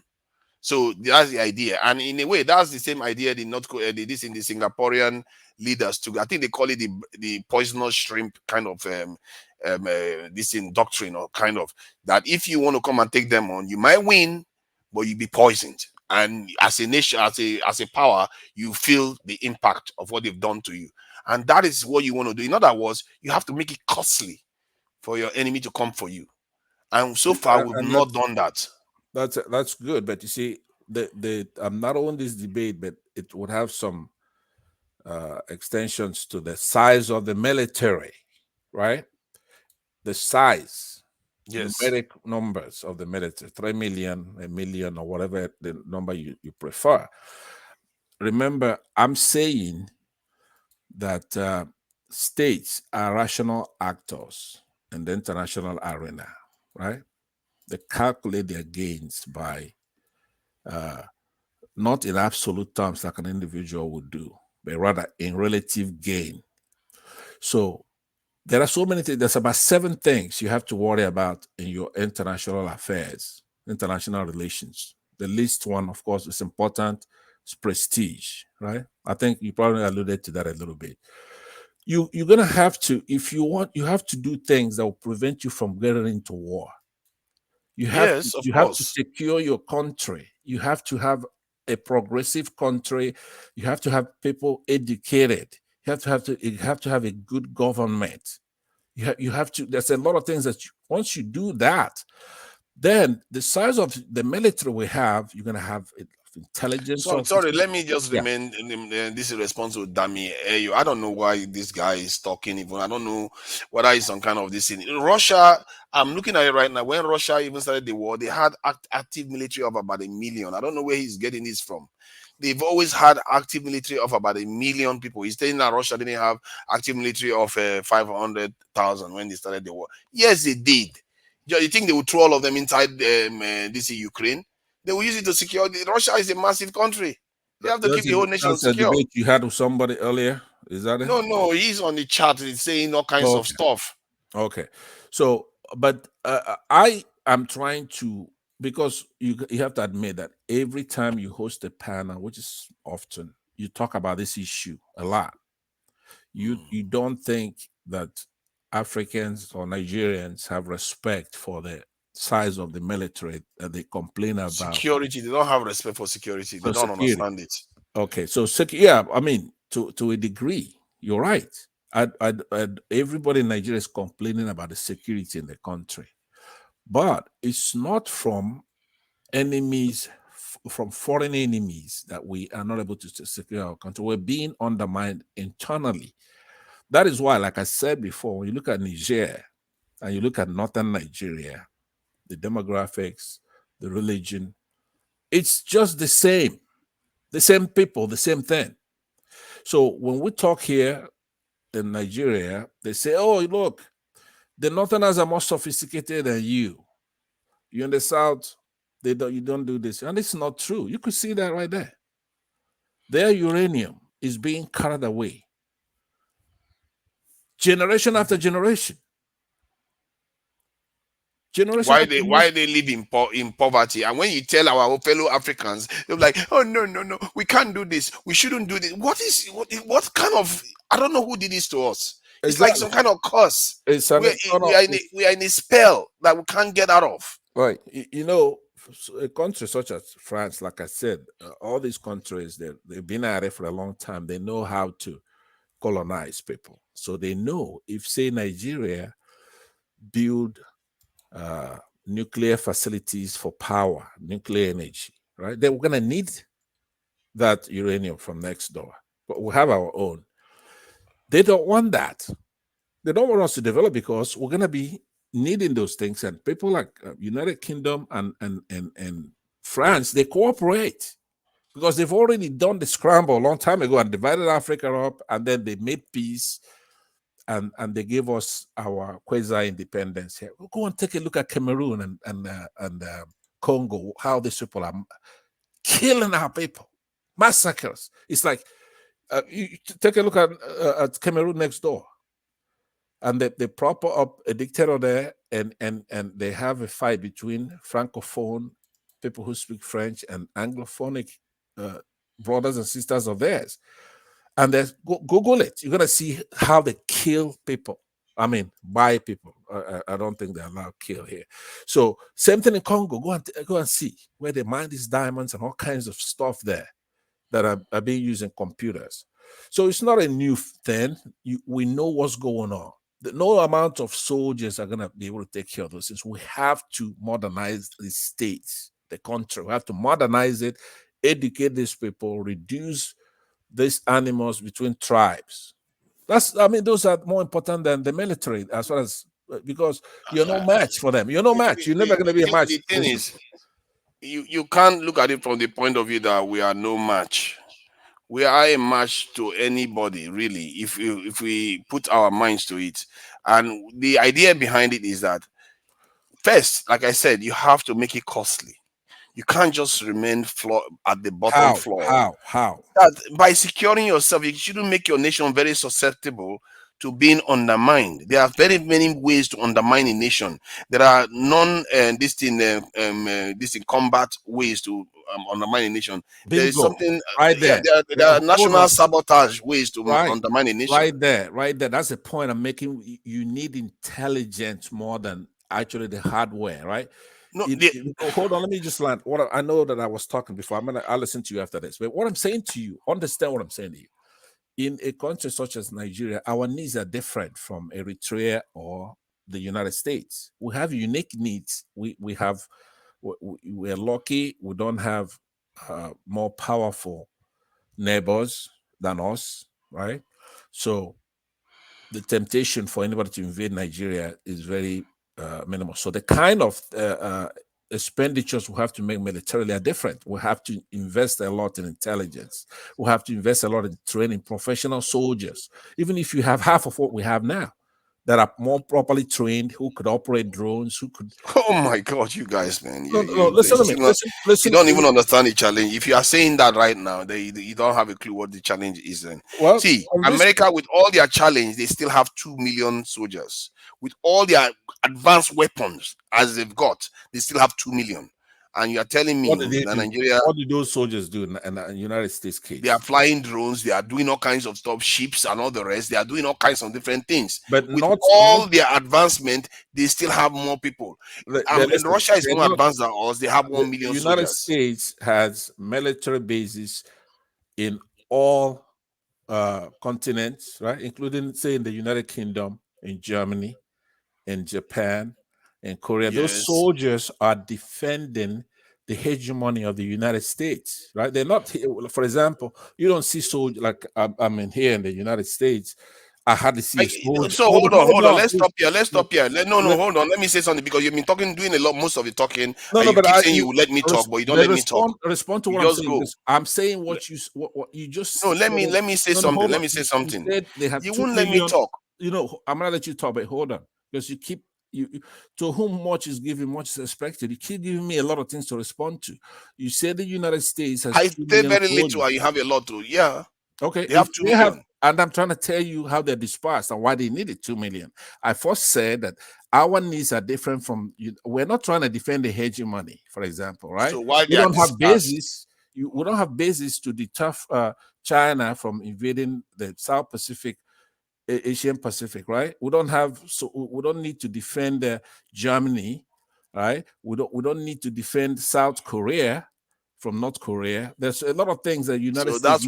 So that's the idea, and in a way, that's the same idea the Singaporean leaders too. I think they call it the poisonous shrimp kind of this in doctrine, or kind of that. If you want to come and take them on, you might win, but you'll be poisoned. And as a nation, as a power, you feel the impact of what they've done to you, and that is what you want to do. In other words, you have to make it costly for your enemy to come for you, and so far we've not done that. That's good, but you see, I'm not on this debate, but it would have some extensions to the size of the military, right? The size, Yes. numeric numbers of the military, 3 million, a million, or whatever the number you prefer. Remember, I'm saying that states are rational actors in the international arena, right? They calculate their gains by not in absolute terms like an individual would do, but rather in relative gain. So there are so many things. There's about 7 things you have to worry about in your international affairs, international relations. The least one, of course, is important. It's prestige, right? I think you probably alluded to that a little bit. You're gonna have to, if you want, you have to do things that will prevent you from getting into war. You have Yes, of you have to course. secure your country. You have to have a progressive country. You have to have people educated. You have to have a good government. You have to. There's a lot of things that once you do that, then the size of the military we have, you're gonna have intelligence So sorry, officers. let me just Yeah. remain this is response to Dami. I don't know why this guy is talking even. I don't know whether it's some kind of this thing. In Russia, I'm looking at it right now. When Russia even started the war, they had active military of about 1 million. I don't know where he's getting this from. They've always had active military of about 1 million people. He's saying that Russia didn't have active military of 500,000 when they started the war. Yes, they did. You think they would throw all of them inside this Ukraine? They will use it to secure. Russia is a massive country. They have to keep the whole nation That's a secure. debate you had with somebody earlier. Is that it? No, he's on the chat. He's saying all kinds of stuff. Okay. So, but I am trying to, because you have to admit that every time you host a panel, which is often, you talk about this issue a lot. You don't think that Africans or Nigerians have respect for the size of the military that they complain about. Security. They don't have respect for security. They don't understand it. Okay, so yeah, I mean, to a degree, you're right. Everybody in Nigeria is complaining about the security in the country, but it's not from enemies, from foreign enemies, that we are not able to secure our country. We're being undermined internally. That is why, like I said before, when you look at Niger and you look at northern Nigeria, the demographics, the religion, it's just the same people, the same thing. So when we talk here in Nigeria, they say, oh, look, the northerners are more sophisticated than you. You in the south, you don't do this. And it's not true. You could see that right there. Their uranium is being carried away generation after generation. Why they live in poverty? And when you tell our fellow Africans, they're like, oh no, we can't do this. We shouldn't do this. What kind of, I don't know who did this to us. It's like some kind of curse. We are in a spell that we can't get out of. Right. You know, a country such as France, like I said, all these countries, they've been at it for a long time. They know how to colonize people. So they know if, say, Nigeria build nuclear facilities for power, nuclear energy, right? They were going to need that uranium from next door, but we have our own. They don't want that. They don't want us to develop because we're going to be needing those things. And people like United Kingdom and France, they cooperate because they've already done the scramble a long time ago and divided Africa up, and then they made peace. And they gave us our quasi-independence here. We'll go and take a look at Cameroon and Congo, how these people are killing our people, massacres. It's like you take a look at Cameroon next door, and they prop up a dictator there, and they have a fight between Francophone people who speak French and Anglophonic brothers and sisters of theirs. And Google it. You're gonna see how they kill people. I mean, buy people. I don't think they're allowed to kill here. So same thing in Congo. Go and see where they mine these diamonds and all kinds of stuff there that are being used in computers. So it's not a new thing. We know what's going on. No amount of soldiers are gonna be able to take care of those things. We have to modernize the states. the country. We have to modernize it, educate these people, reduce these animals between tribes. Those are more important than the military as far as because you're no match for them. You're no match. You're never going to be a match. The thing is, you can't look at it from the point of view that we are no match. We are a match to anybody, really, if we put our minds to it. And the idea behind it is that, first, like I said, you have to make it costly. You can't just remain at the bottom floor. How? That by securing yourself, you shouldn't make your nation very susceptible to being undermined. There are very many ways to undermine a nation. There are this in combat ways to undermine a nation. Bingo. There is something right there. There are national sabotage ways to undermine a nation. Right there. That's the point I'm making. You need intelligence more than actually the hardware, right? No, hold on. Let me just land. I know that I was talking before. I'll listen to you after this. But what I'm saying to you, understand what I'm saying to you. In a country such as Nigeria, our needs are different from Eritrea or the United States. We have unique needs. We're lucky. We don't have more powerful neighbors than us, right? So the temptation for anybody to invade Nigeria is very minimal. So the kind of expenditures we have to make militarily are different. We have to invest a lot in intelligence. We have to invest a lot in training professional soldiers. Even if you have half of what we have now, that are more properly trained, who could operate drones, who could. Oh my God, you guys, man! Listen to me. Listen. You don't even understand the challenge. If you are saying that right now, you don't have a clue what the challenge is. Then, well, see, America with all their challenge, they still have 2 million soldiers. With all their advanced weapons as they've got, they still have 2 million. And you are telling me that Nigeria. What do those soldiers do in the United States case? They are flying drones. They are doing all kinds of stuff, ships and all the rest. They are doing all kinds of different things. But with all their advancement, they still have more people. Russia is more advanced than us. They have 1 million soldiers. The United States has military bases in all continents, right? Including, say, in the United Kingdom, in Germany, in Japan, in Korea. Yes. Those soldiers are defending the hegemony of the United States, right? They're not, for example, you don't see soldiers like here in the United States. I hardly see a soldier. So hold on. Let's stop here. Hold on. Let me say something because you've been doing most of the talking. You let me talk, but you don't let me talk. Respond to what I'm saying. I'm saying what you just. No, let me say something. Let me say something. You won't let me talk. I'm gonna let you talk, but hold on, because you keep. To whom much is given, much is expected. You keep giving me a lot of things to respond to. You said the United States has. I say very little, and you have a lot to. Yeah. Okay. They have 2 million. And I'm trying to tell you how they're dispersed and why they needed 2 million. I first said that our needs are different from you. We're not trying to defend the hegemony, for example, right? So why we don't have bases. We don't have bases to deter China from invading the South Pacific. Asian Pacific, right? We don't need to defend Germany, right? We don't need to defend South Korea from North Korea. There's a lot of things that United States. That's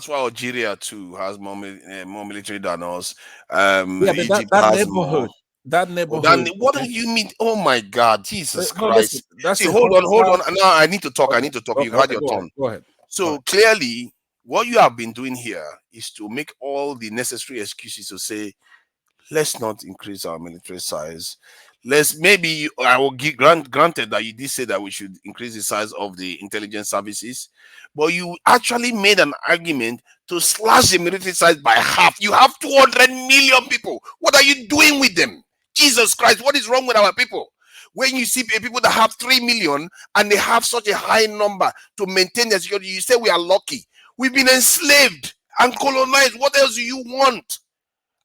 why Algeria too has more military than us. Egypt has more. That neighborhood. What do you mean? Oh my God, Jesus Christ! Hold on. Now I need to talk. You've had your turn. Go ahead. So clearly, what you have been doing here is to make all the necessary excuses to say, let's not increase our military size. I will give granted that you did say that we should increase the size of the intelligence services, but you actually made an argument to slash the military size by half. You have 200 million people. What are you doing with them? Jesus Christ, what is wrong with our people? When you see people that have 3 million and they have such a high number to maintain their security, you say we are lucky. We've been enslaved and colonized. What else do you want?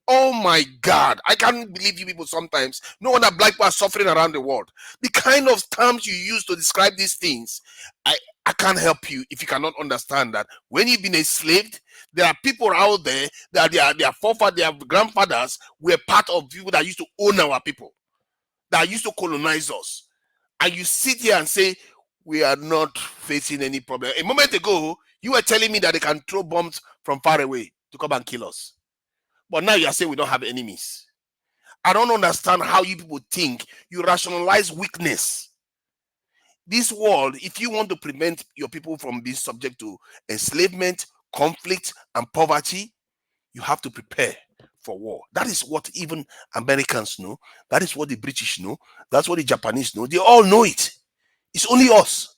Oh my God. I can't believe you people sometimes. No wonder black people are suffering around the world. The kind of terms you use to describe these things, I can't help you if you cannot understand that when you've been enslaved, there are people out there that their forefathers, their grandfathers were part of people that used to own our people, that used to colonize us. And you sit here and say, we are not facing any problem. A moment ago, you were telling me that they can throw bombs from far away to come and kill us. But now you are saying we don't have enemies. I don't understand how you people think. You rationalize weakness. This world, if you want to prevent your people from being subject to enslavement, conflict, and poverty, you have to prepare for war. That is what even Americans know. That is what the British know. That's what the Japanese know. They all know it. It's only us.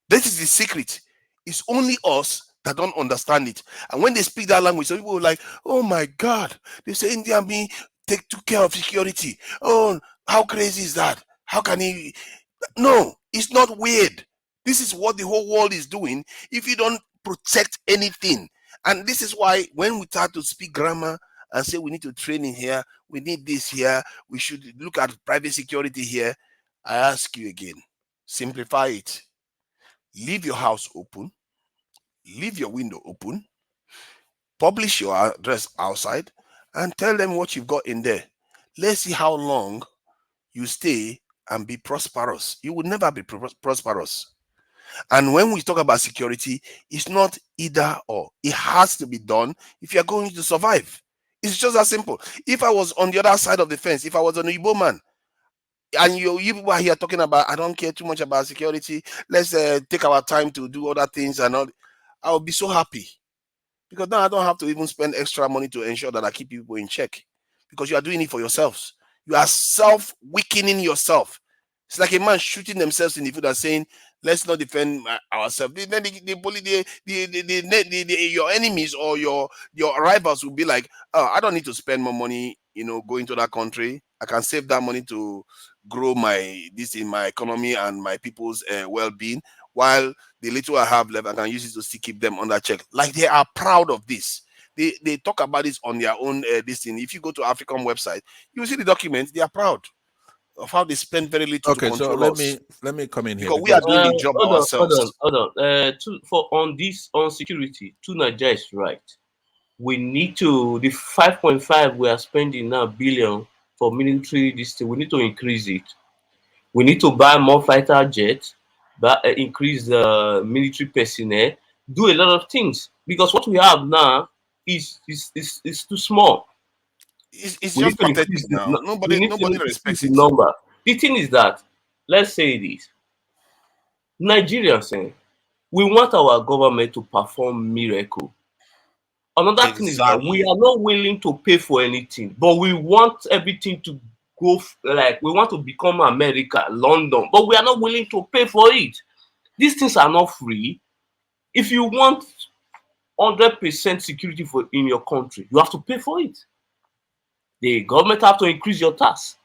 This is the secret. It's only us that don't understand it. And when they speak that language, some people are like, oh my God, they say India Army took care of security. Oh, how crazy is that? How can he? No, it's not weird. This is what the whole world is doing if you don't protect anything. And this is why when we start to speak grammar and say we need to train in here, we need this here, we should look at private security here, I ask you again, simplify it. Leave your house open, leave your window open, publish your address outside, and tell them what you've got in there. Let's see how long you stay and be prosperous. You will never be prosperous. And when we talk about security, it's not either or. It has to be done if you're going to survive. It's just that simple. If I was on the other side of the fence, if I was an Igbo man, and you people are here talking about, I don't care too much about security, let's take our time to do other things and all, I would be so happy. Because now I don't have to even spend extra money to ensure that I keep people in check. Because you are doing it for yourselves. You are self-weakening yourself. It's like a man shooting themselves in the foot and saying, let's not defend ourselves. Then your enemies or your rivals will be like, oh, I don't need to spend more money, going to that country. I can save that money to grow my economy and my people's well-being, while the little I have left, I can use it to still keep them under check. Like, they are proud of this. They talk about this on their own this thing. If you go to African website, you will see the documents. They are proud of how they spend very little to control us. Let me come in here because we are doing the job ourselves. Hold on. On security, Niger is right. We need to, the 5.5 we are spending now billion for military this thing, we need to increase it. We need to buy more fighter jets, but increase the military personnel, do a lot of things, because what we have now is too small. It's just pathetic now. Nobody respects it. Number. The thing is that, let's say this, Nigerians, we want our government to perform miracle. Another thing is that we are not willing to pay for anything, but we want everything to go, like we want to become America, London, but we are not willing to pay for it. These things are not free. If you want 100% security in your country, you have to pay for it. The government have to increase your tax.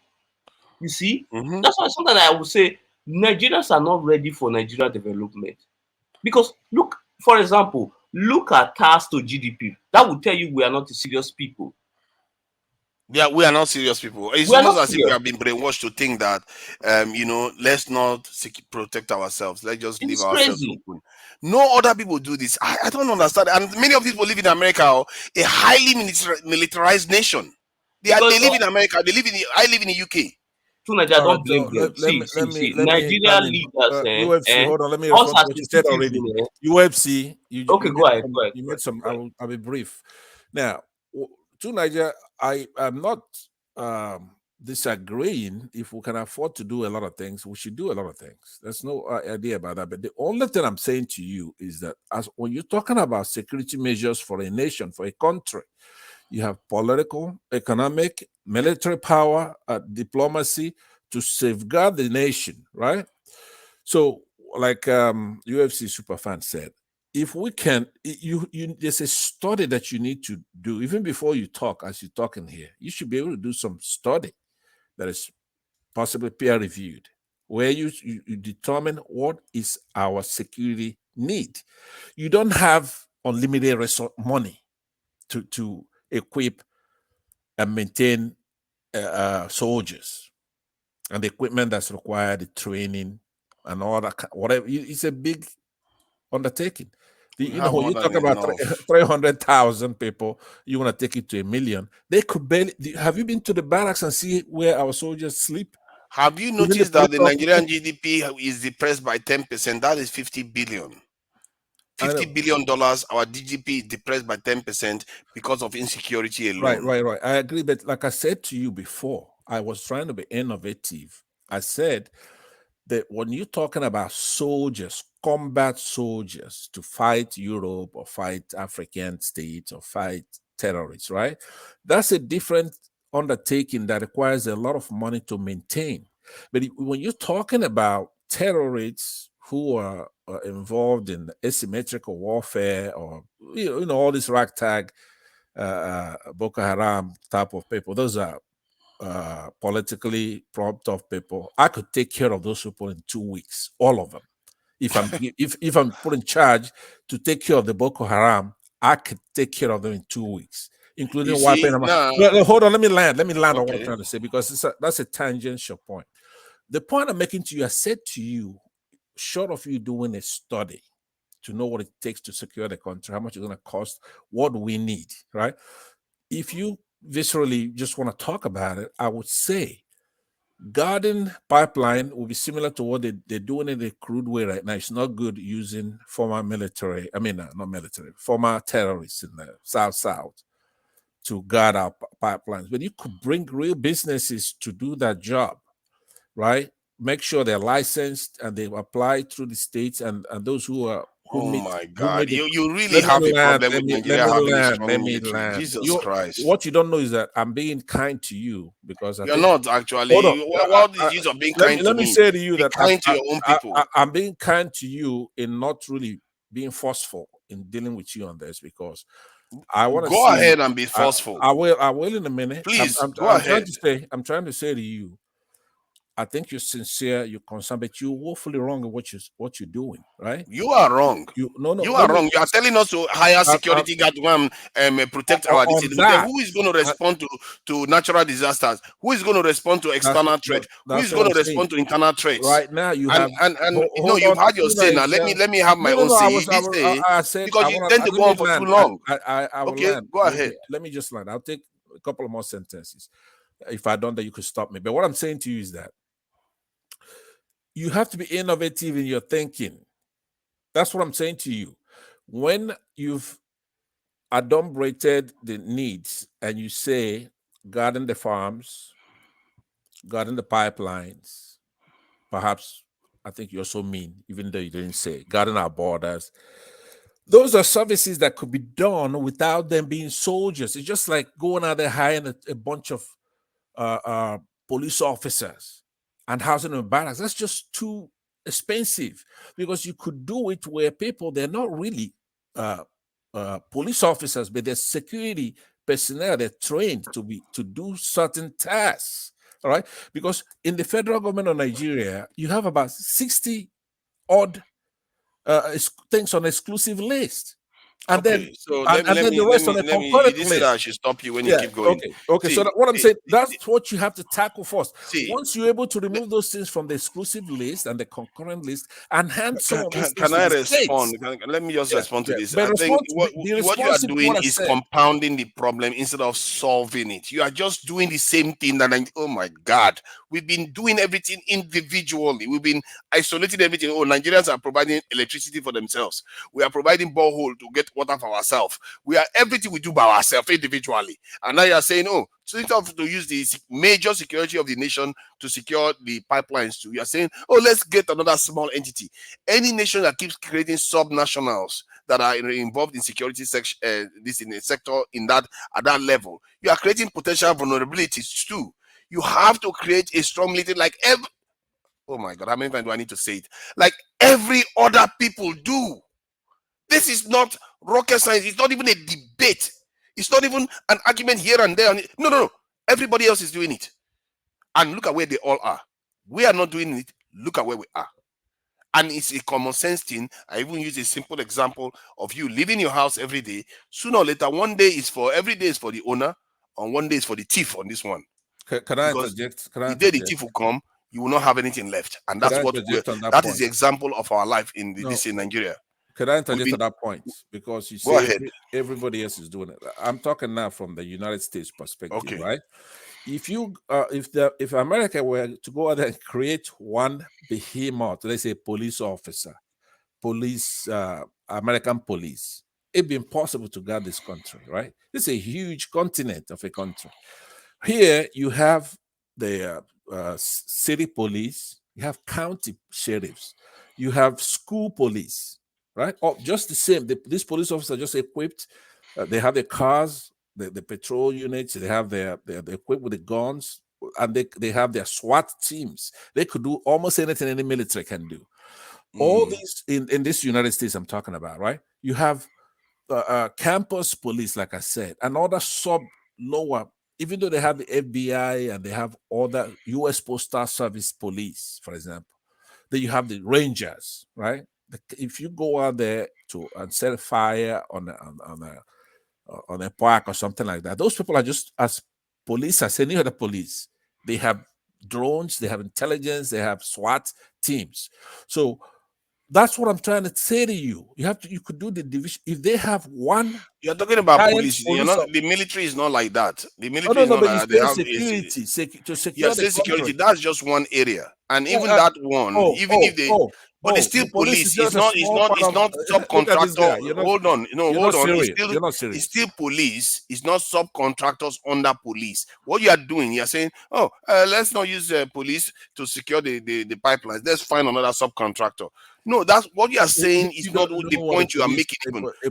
You see, that's why sometimes I would say Nigerians are not ready for Nigeria development. Because look, for example, look at tax to GDP. That will tell you we are not serious people. Yeah, we are not serious people. It's almost as if we have been brainwashed to think that, let's not protect ourselves. Let's just leave ourselves open. No other people do this. I don't understand. And many of these people live in America, a highly militarized nation. They live in America. I live in the UK. Nigeria, I don't blame them. See, Nigeria leaders. UFC, hold on. Let me respond to what you said already. UFC. Okay, go ahead. You made some. I'll be brief. Now, to Nigeria, I am not disagreeing. If we can afford to do a lot of things, we should do a lot of things. There's no idea about that. But the only thing I'm saying to you is that when you're talking about security measures for a nation, for a country, you have political, economic, military power, diplomacy to safeguard the nation, right? So, like UFC superfan said, if we can, there's a study that you need to do even before you talk. As you're talking here, you should be able to do some study that is possibly peer-reviewed, where you determine what is our security need. You don't have unlimited money to equip and maintain soldiers and the equipment that's required, the training and all that, whatever. It's a big undertaking. You talk about 300,000 people, you want to take it to 1 million. They could barely. Have you been to the barracks and see where our soldiers sleep? Have you noticed that the Nigerian GDP is depressed by 10%? That is 50 billion. $50 billion, our GDP is depressed by 10% because of insecurity alone. Right. I agree, but like I said to you before, I was trying to be innovative. I said that when you're talking about soldiers, combat soldiers to fight Europe or fight African states or fight terrorists, right? That's a different undertaking that requires a lot of money to maintain. But when you're talking about terrorists who are involved in asymmetrical warfare or you know all this ragtag Boko Haram type of people, those are politically propped up people. I could take care of those people in 2 weeks, all of them. If I'm if I'm put in charge to take care of the Boko Haram, I could take care of them in 2 weeks, including wiping them out. No, hold on, let me land on what I'm trying to say, because that's a tangential point. The point I'm making to you, I said to you, short of you doing a study to know what it takes to secure the country, how much it's going to cost, what we need, right? If you viscerally just want to talk about it, I would say Garden pipeline will be similar to what they're doing in the crude way right now. It's not good using former military, not military, former terrorists in the South to guard our pipelines. But you could bring real businesses to do that job, right? Make sure they're licensed and they apply through the states, and those who are my God, you really have a problem with Nigeria having a strong military. Jesus Christ. What you don't know is that I'm being kind to you because you're not actually. What is use of being kind to me? Let me say to you that kind to your own people. I'm being kind to you in not really being forceful in dealing with you on this, because I want to go ahead and be forceful. I will in a minute. Please go ahead. I'm trying to say to you, I think you're sincere, you're concerned, but you're woefully wrong in what you're doing, right? You are wrong. You are wrong. You are telling us to hire security guard to protect our citizens. Who is going to respond to natural disasters? Who is going to respond to external threat? Who is going to respond to internal threats? Right now, you have you've had your say. Now let me have my own say. I said because you tend to go on for too long. I will okay, land. Go ahead. Let me just land. I'll take a couple of more sentences. If I don't, that you could stop me. But what I'm saying to you is that you have to be innovative in your thinking. That's what I'm saying to you. When you've adumbrated the needs and you say, guarding the farms, guarding the pipelines, perhaps, I think you also mean, even though you didn't say, guarding our borders, those are services that could be done without them being soldiers. It's just like going out there hiring a bunch of police officers and housing them in barracks. That's just too expensive, because you could do it where people, they're not really police officers, but they're security personnel. They're trained to do certain tasks. All right, because in the federal government of Nigeria, you have about 60 odd things on exclusive list. And okay, then, so and then the rest on the concurrent list. list. I should stop you when you keep going. Okay. See, so what I'm saying, that's what you have to tackle first. See, once you're able to remove those things from the exclusive list and the concurrent list and hand some of those things can I to the respond? states. Let me just respond to this. But I think what you are doing is said. compounding the problem instead of solving it. You are just doing the same thing that oh my God, we've been doing everything individually. We've been isolating everything. Oh, Nigerians are providing electricity for themselves. We are providing borehole to get water for ourselves. We are everything we do by ourselves individually. And now you are saying, oh, so instead of to use the major security of the nation to secure the pipelines too, you are saying, oh, let's get another small entity. Any nation that keeps creating subnationals that are involved in security this in a sector at that level, you are creating potential vulnerabilities too. You have to create a strong military like oh my God, how many times do I need to say it? Like every other people do. This is not rocket science. It's not even a debate. It's not even an argument here and there. No. Everybody else is doing it. And look at where they all are. We are not doing it. Look at where we are. And it's a common sense thing. I even use a simple example of you leaving your house every day. Sooner or later, every day is for the owner, and one day is for the thief on this one. Can I interject? The day the thief will come, you will not have anything left. And that's that is the example of our life in Nigeria. Could I interject to that point? Because you say everybody else is doing it. I'm talking now from the United States perspective, right? If you, if America were to go out and create one behemoth, let's say police officer, American police, it'd be impossible to guard this country, right? It's a huge continent of a country. Here you have the city police, you have county sheriffs, you have school police, right? Oh, just the same. These police officers are just equipped. They have their cars, the patrol units. They have they're equipped with the guns, and they have their SWAT teams. They could do almost anything any military can do. All these in this United States I'm talking about, right? You have campus police, like I said, and other lower, even though they have the FBI and they have other U.S. Postal Service police, for example. Then you have the Rangers, right? If you go out there and set fire on a park or something like that, those people are just as police as any other police. They have drones, they have intelligence, they have SWAT teams. So that's what I'm trying to say to you. You could do the division if they have one. You're talking about police. You're not, the military is not like that. The military is not but like you that. They say have security, to secure yeah, the security. country. That's just one area, and even that one, if they, but it's still the police is police. just a small part It's of. not Look at this guy. subcontractor. Hold on, You're hold not on. serious. You're not serious. It's still police. It's not subcontractors under police. What you are doing, you're saying, oh, let's not use police to secure the pipelines. Let's find another subcontractor. No, that's what you are saying. Is not the point you are making.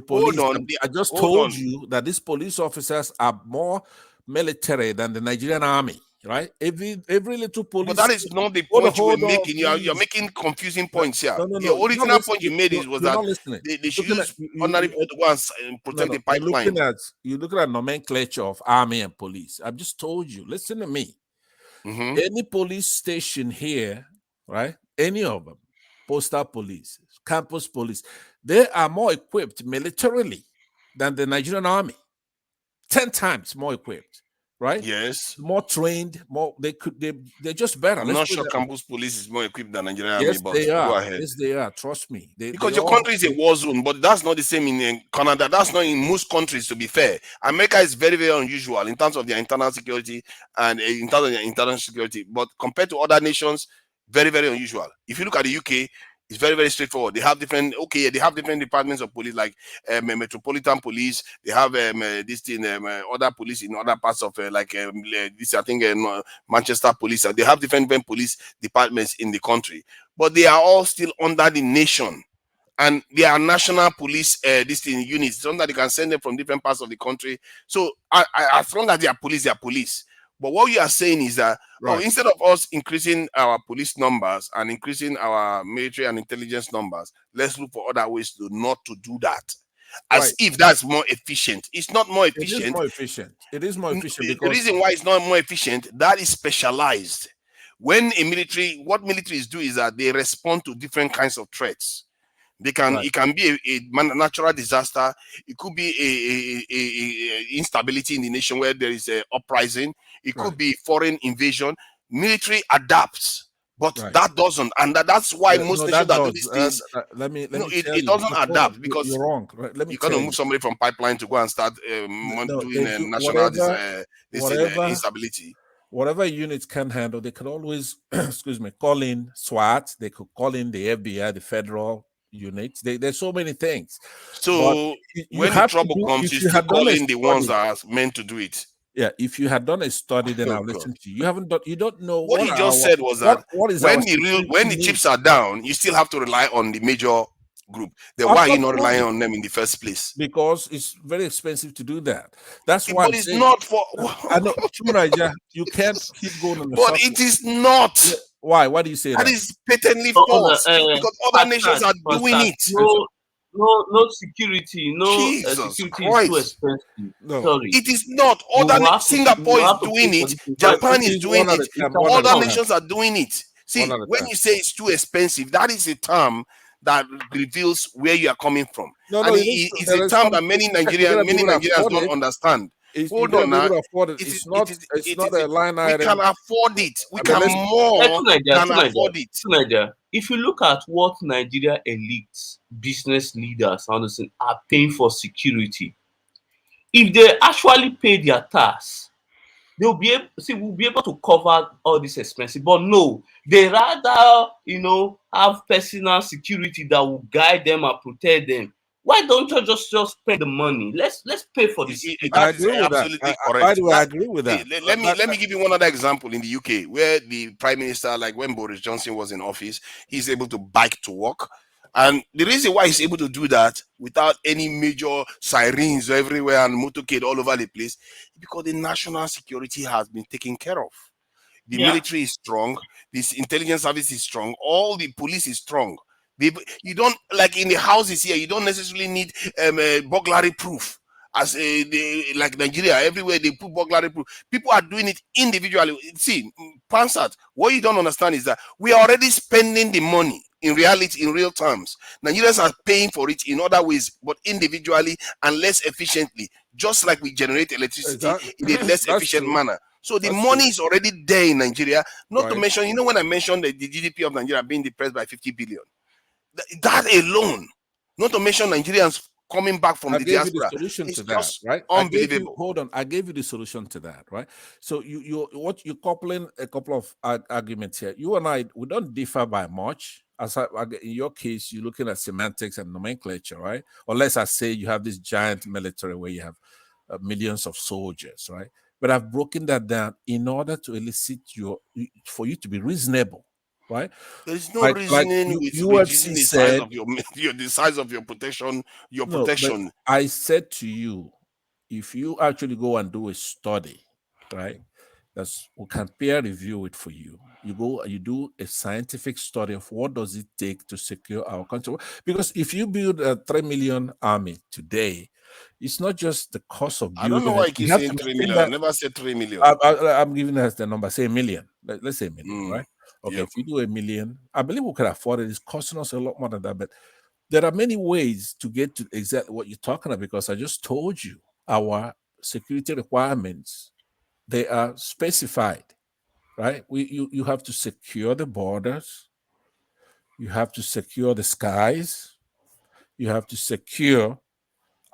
Hold on. I just told you that these police officers are more military than the Nigerian army, right? Every little police. But that is not the point you were making. You're making confusing points here. No, the original point you made was that they should use ordinary people to go and protect the pipeline. You're looking at nomenclature of army and police. I've just told you. Listen to me. Any police station here, right? Any of them, postal police, campus police, they are more equipped militarily than the Nigerian army. 10 times more equipped, right? Yes. More trained, they're just better. I'm not sure campus police is more equipped than Nigerian army, but they are. go ahead. Yes, they are. Trust me. Because your country is a war zone, but that's not the same in Canada. That's not in most countries, to be fair. America is very, very unusual in terms of their internal security and in terms of their internal security. But compared to other nations, very, very unusual. If you look at the UK, it's very, very straightforward. They have different departments of police, like Metropolitan Police. They have other police in other parts of Manchester Police. They have different police departments in the country, but they are all still under the nation. And they are national police units, so that you can send them from different parts of the country. So as long as they are police, they are police. But what you are saying is that instead of us increasing our police numbers and increasing our military and intelligence numbers, let's look for other ways not to do that. As if that's more efficient. It's not more efficient. It is more efficient. It is more efficient because the reason why it's not more efficient, that is specialized. When what militaries do is that they respond to different kinds of threats. It can be a natural disaster. It could be a instability in the nation where there is a uprising. It could be foreign invasion. Military adapts, but that doesn't, and that's why most nations that do these things. It doesn't adapt because you're wrong. Let me you can't move somebody from pipeline to go and start doing national instability. Whatever units can handle, they could always, call in SWAT. They could call in the FBI, the federal units. There's so many things. So when the trouble comes, you still call in the ones that are meant to do it. Yeah, if you had done a study, then I'll listen to you. You haven't done. You don't know what he just said was that when the chips are down, you still have to rely on the major group. Then why are you not relying on them in the first place? Because it's very expensive to do that. That's why. But it's not for. I know, Niger, you can't keep going on the But it is not. Yeah. Why? Why do you say that? That is patently false. Because other nations are doing it. No security. Security is too expensive. Sorry. It is not. Singapore is doing it. Japan is doing it. Other nations are doing it. See, when you say it's too expensive, that is a term that reveals where you are coming from. It's a term that many Nigerians don't understand. Hold on now. It's not a line item. We can afford it. We can afford it. Niger, if you look at what Nigeria elites, business leaders, are paying for security, if they actually pay their tax, we'll be able to cover all this expenses. But no, they rather have personal security that will guide them and protect them Why don't you just spend the money? Let's pay for this. That is absolutely correct. By the way, I agree with that. Let me give you one other example in the UK, where the prime minister, like when Boris Johnson was in office, he's able to bike to work. And the reason why he's able to do that without any major sirens everywhere and motorcade all over the place, because the national security has been taken care of. The military is strong. This intelligence service is strong. All the police is strong. You don't, like in the houses here, you don't necessarily need burglary proof. As like Nigeria, everywhere they put burglary proof. People are doing it individually. See, Pansat, what you don't understand is that we are already spending the money in reality, in real terms. Nigerians are paying for it in other ways, but individually and less efficiently, just like we generate electricity in a less efficient manner. So the money is already there in Nigeria. Not to mention, you know, when I mentioned the GDP of Nigeria being depressed by 50 billion, that alone, not to mention Nigerians coming back from the diaspora, it's just right? Unbelievable. Hold on, I gave you the solution to that, right? So you're coupling a couple of arguments here. You and I, we don't differ by much. As in your case, you're looking at semantics and nomenclature, right? Unless I say you have this giant military where you have millions of soldiers, right? But I've broken that down in order to elicit for you to be reasonable, right? There's no reasoning with reducing the size of the size of your protection. Protection. I said to you, if you actually go and do a study, right? We can peer review it for you. You do a scientific study of what does it take to secure our country. Because if you build a 3 million army today, it's not just the cost of building. I don't know why you keep saying 3 million. I never said 3 million. I'm giving us the number. Say a million. Let's say a million, right? Okay, if you do a million, I believe we could afford it. It's costing us a lot more than that. But there are many ways to get to exactly what you're talking about, because I just told you our security requirements, they are specified, right? You have to secure the borders. You have to secure the skies. You have to secure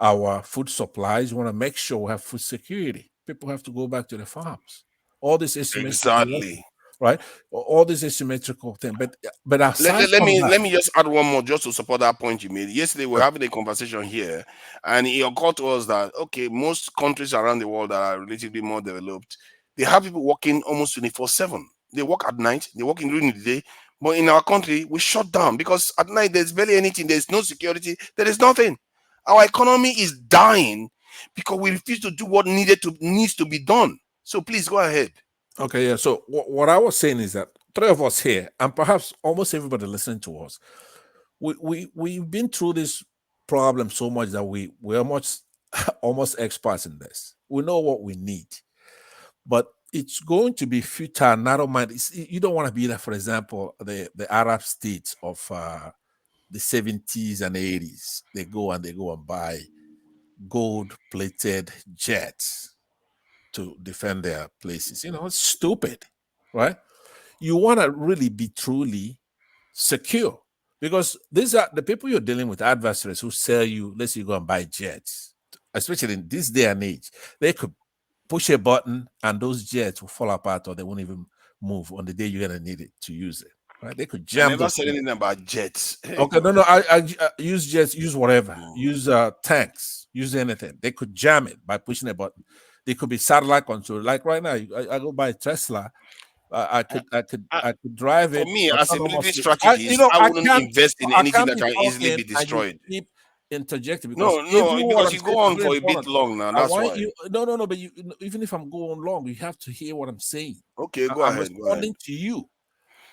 our food supplies. You want to make sure we have food security. People have to go back to the farms. All this is exactly right. All this asymmetrical thing. But let me just add one more just to support that point you made. Yesterday we were having a conversation here, and it occurred to us that most countries around the world that are relatively more developed, they have people working almost 24/7. They work at night, they work during the day. But in our country, we shut down because at night there's barely anything. There's no security. There is nothing. Our economy is dying because we refuse to do what needs to be done. So please go ahead. Okay, yeah. So what I was saying is that three of us here, and perhaps almost everybody listening to us, we've been through this problem so much that we're almost experts in this. We know what we need, but it's going to be futile, narrow-minded. You don't want to be like, for example, the Arab states of the 70s and 80s. They go and buy gold-plated jets to defend their places. It's stupid, right? You want to really be truly secure, because these are the people you're dealing with, adversaries who sell you, let's say you go and buy jets, especially in this day and age. They could push a button and those jets will fall apart, or they won't even move on the day you're going to need it to use it. Right? They could jam. I never said anything about jets. Okay, no. I use jets, use whatever, use tanks, use anything. They could jam it by pushing a button. They could be satellite control. Like right now, I go buy a Tesla. I could drive it. For me, as a military strategist, I wouldn't invest in anything that can easily be destroyed. Keep interjecting because you go on for a bit long now. That's why. No. But even if I'm going long, you have to hear what I'm saying. Okay, go ahead. Responding to you.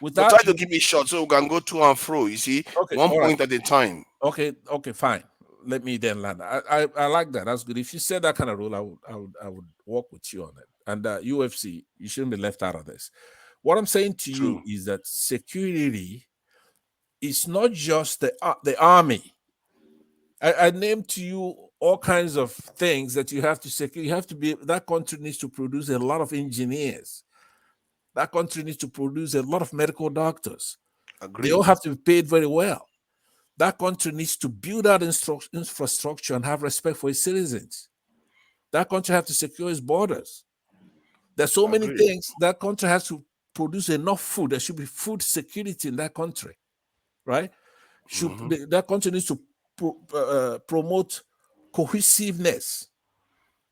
But try to keep it short so we can go to and fro. You see, one point at a time. Okay, fine. Let me then land. I like that. That's good. If you said that kind of rule, I would work with you on it. And UFC, you shouldn't be left out of this. What I'm saying to you is that security is not just the army. I named to you all kinds of things that you have to secure. You have to be. That country needs to produce a lot of engineers. That country needs to produce a lot of medical doctors. Agreed. They all have to be paid very well. That country needs to build out infrastructure and have respect for its citizens. That country has to secure its borders. There's so many things. That country has to produce enough food. There should be food security in that country, right? That country needs to promote cohesiveness,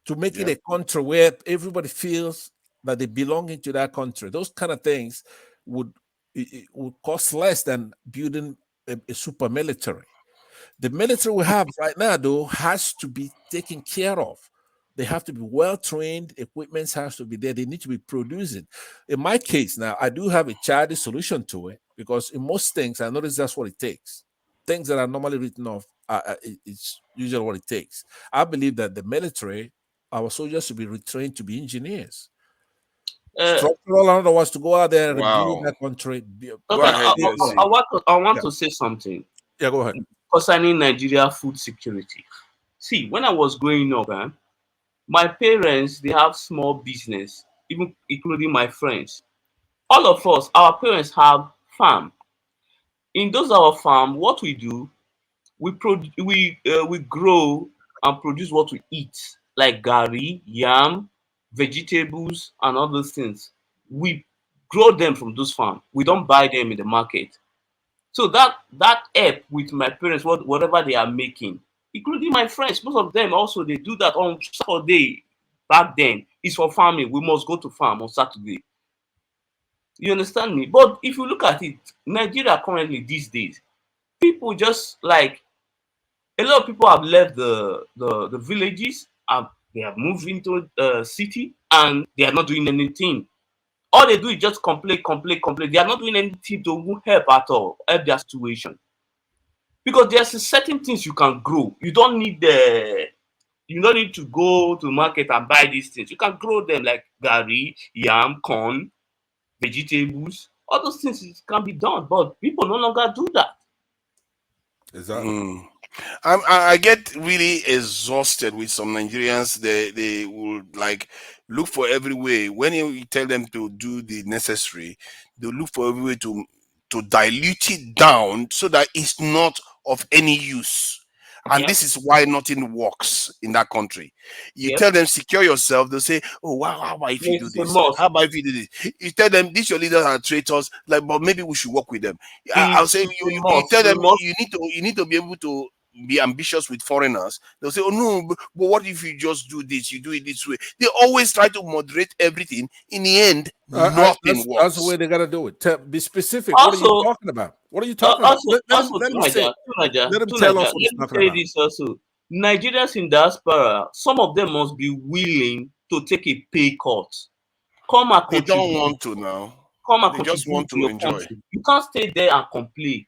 to make it a country where everybody feels that they belong into that country. Those kind of things would cost less than building a super military. The military we have right now, though, has to be taken care of. They have to be well trained. Equipment has to be there. They need to be producing. In my case, now I do have a childish solution to it, because in most things I notice that's what it takes. Things that are normally written off, it's usually what it takes. I believe that the military, our soldiers should be retrained to be engineers. Structural, in other words, to go out there and rebuild that country. I want to say something. Yeah, go ahead. Concerning Nigeria food security. See, when I was growing up, my parents, they have small business, even including my friends. All of us, our parents have farm. In those our farm, what we do, we grow and produce what we eat, like gari, yam, vegetables, and all those things. We grow them from those farms. We don't buy them in the market. So that help with my parents, whatever they are making, including my friends. Most of them also, they do that on Saturday. Back then, it's for farming. We must go to farm on Saturday. You understand me? But if you look at it, Nigeria currently these days, people just like, a lot of people have left the villages, they have moved into the city, and they are not doing anything. All they do is just complain. They are not doing anything to help at all, help their situation. Because there's certain things you can grow. You don't need to go to market and buy these things. You can grow them like gari, yam, corn, vegetables. All those things can be done, but people no longer do that. Exactly. I get really exhausted with some Nigerians. They will like look for every way. When you tell them to do the necessary, they look for every way to dilute it down so that it's not of any use. And this is why nothing works in that country. You tell them secure yourself, they'll say, "Oh wow, how about if you do this? How about if you do this?" You tell them these your leaders are traitors, like, but maybe we should work with them. I'll say you tell them you need to be able to be ambitious with foreigners. They'll say, "Oh no, but what if you just do this? You do it this way." They always try to moderate everything. In the end, nothing works. That's the way they gotta do it. Be specific. What are you talking about? What are you talking about? Let them tell us what he's talking about. This also, Nigerians in diaspora, some of them must be willing to take a pay cut. Come and They contribute. don't want to now. Come and they just want contribute to to your enjoy. country. You can't stay there and complain.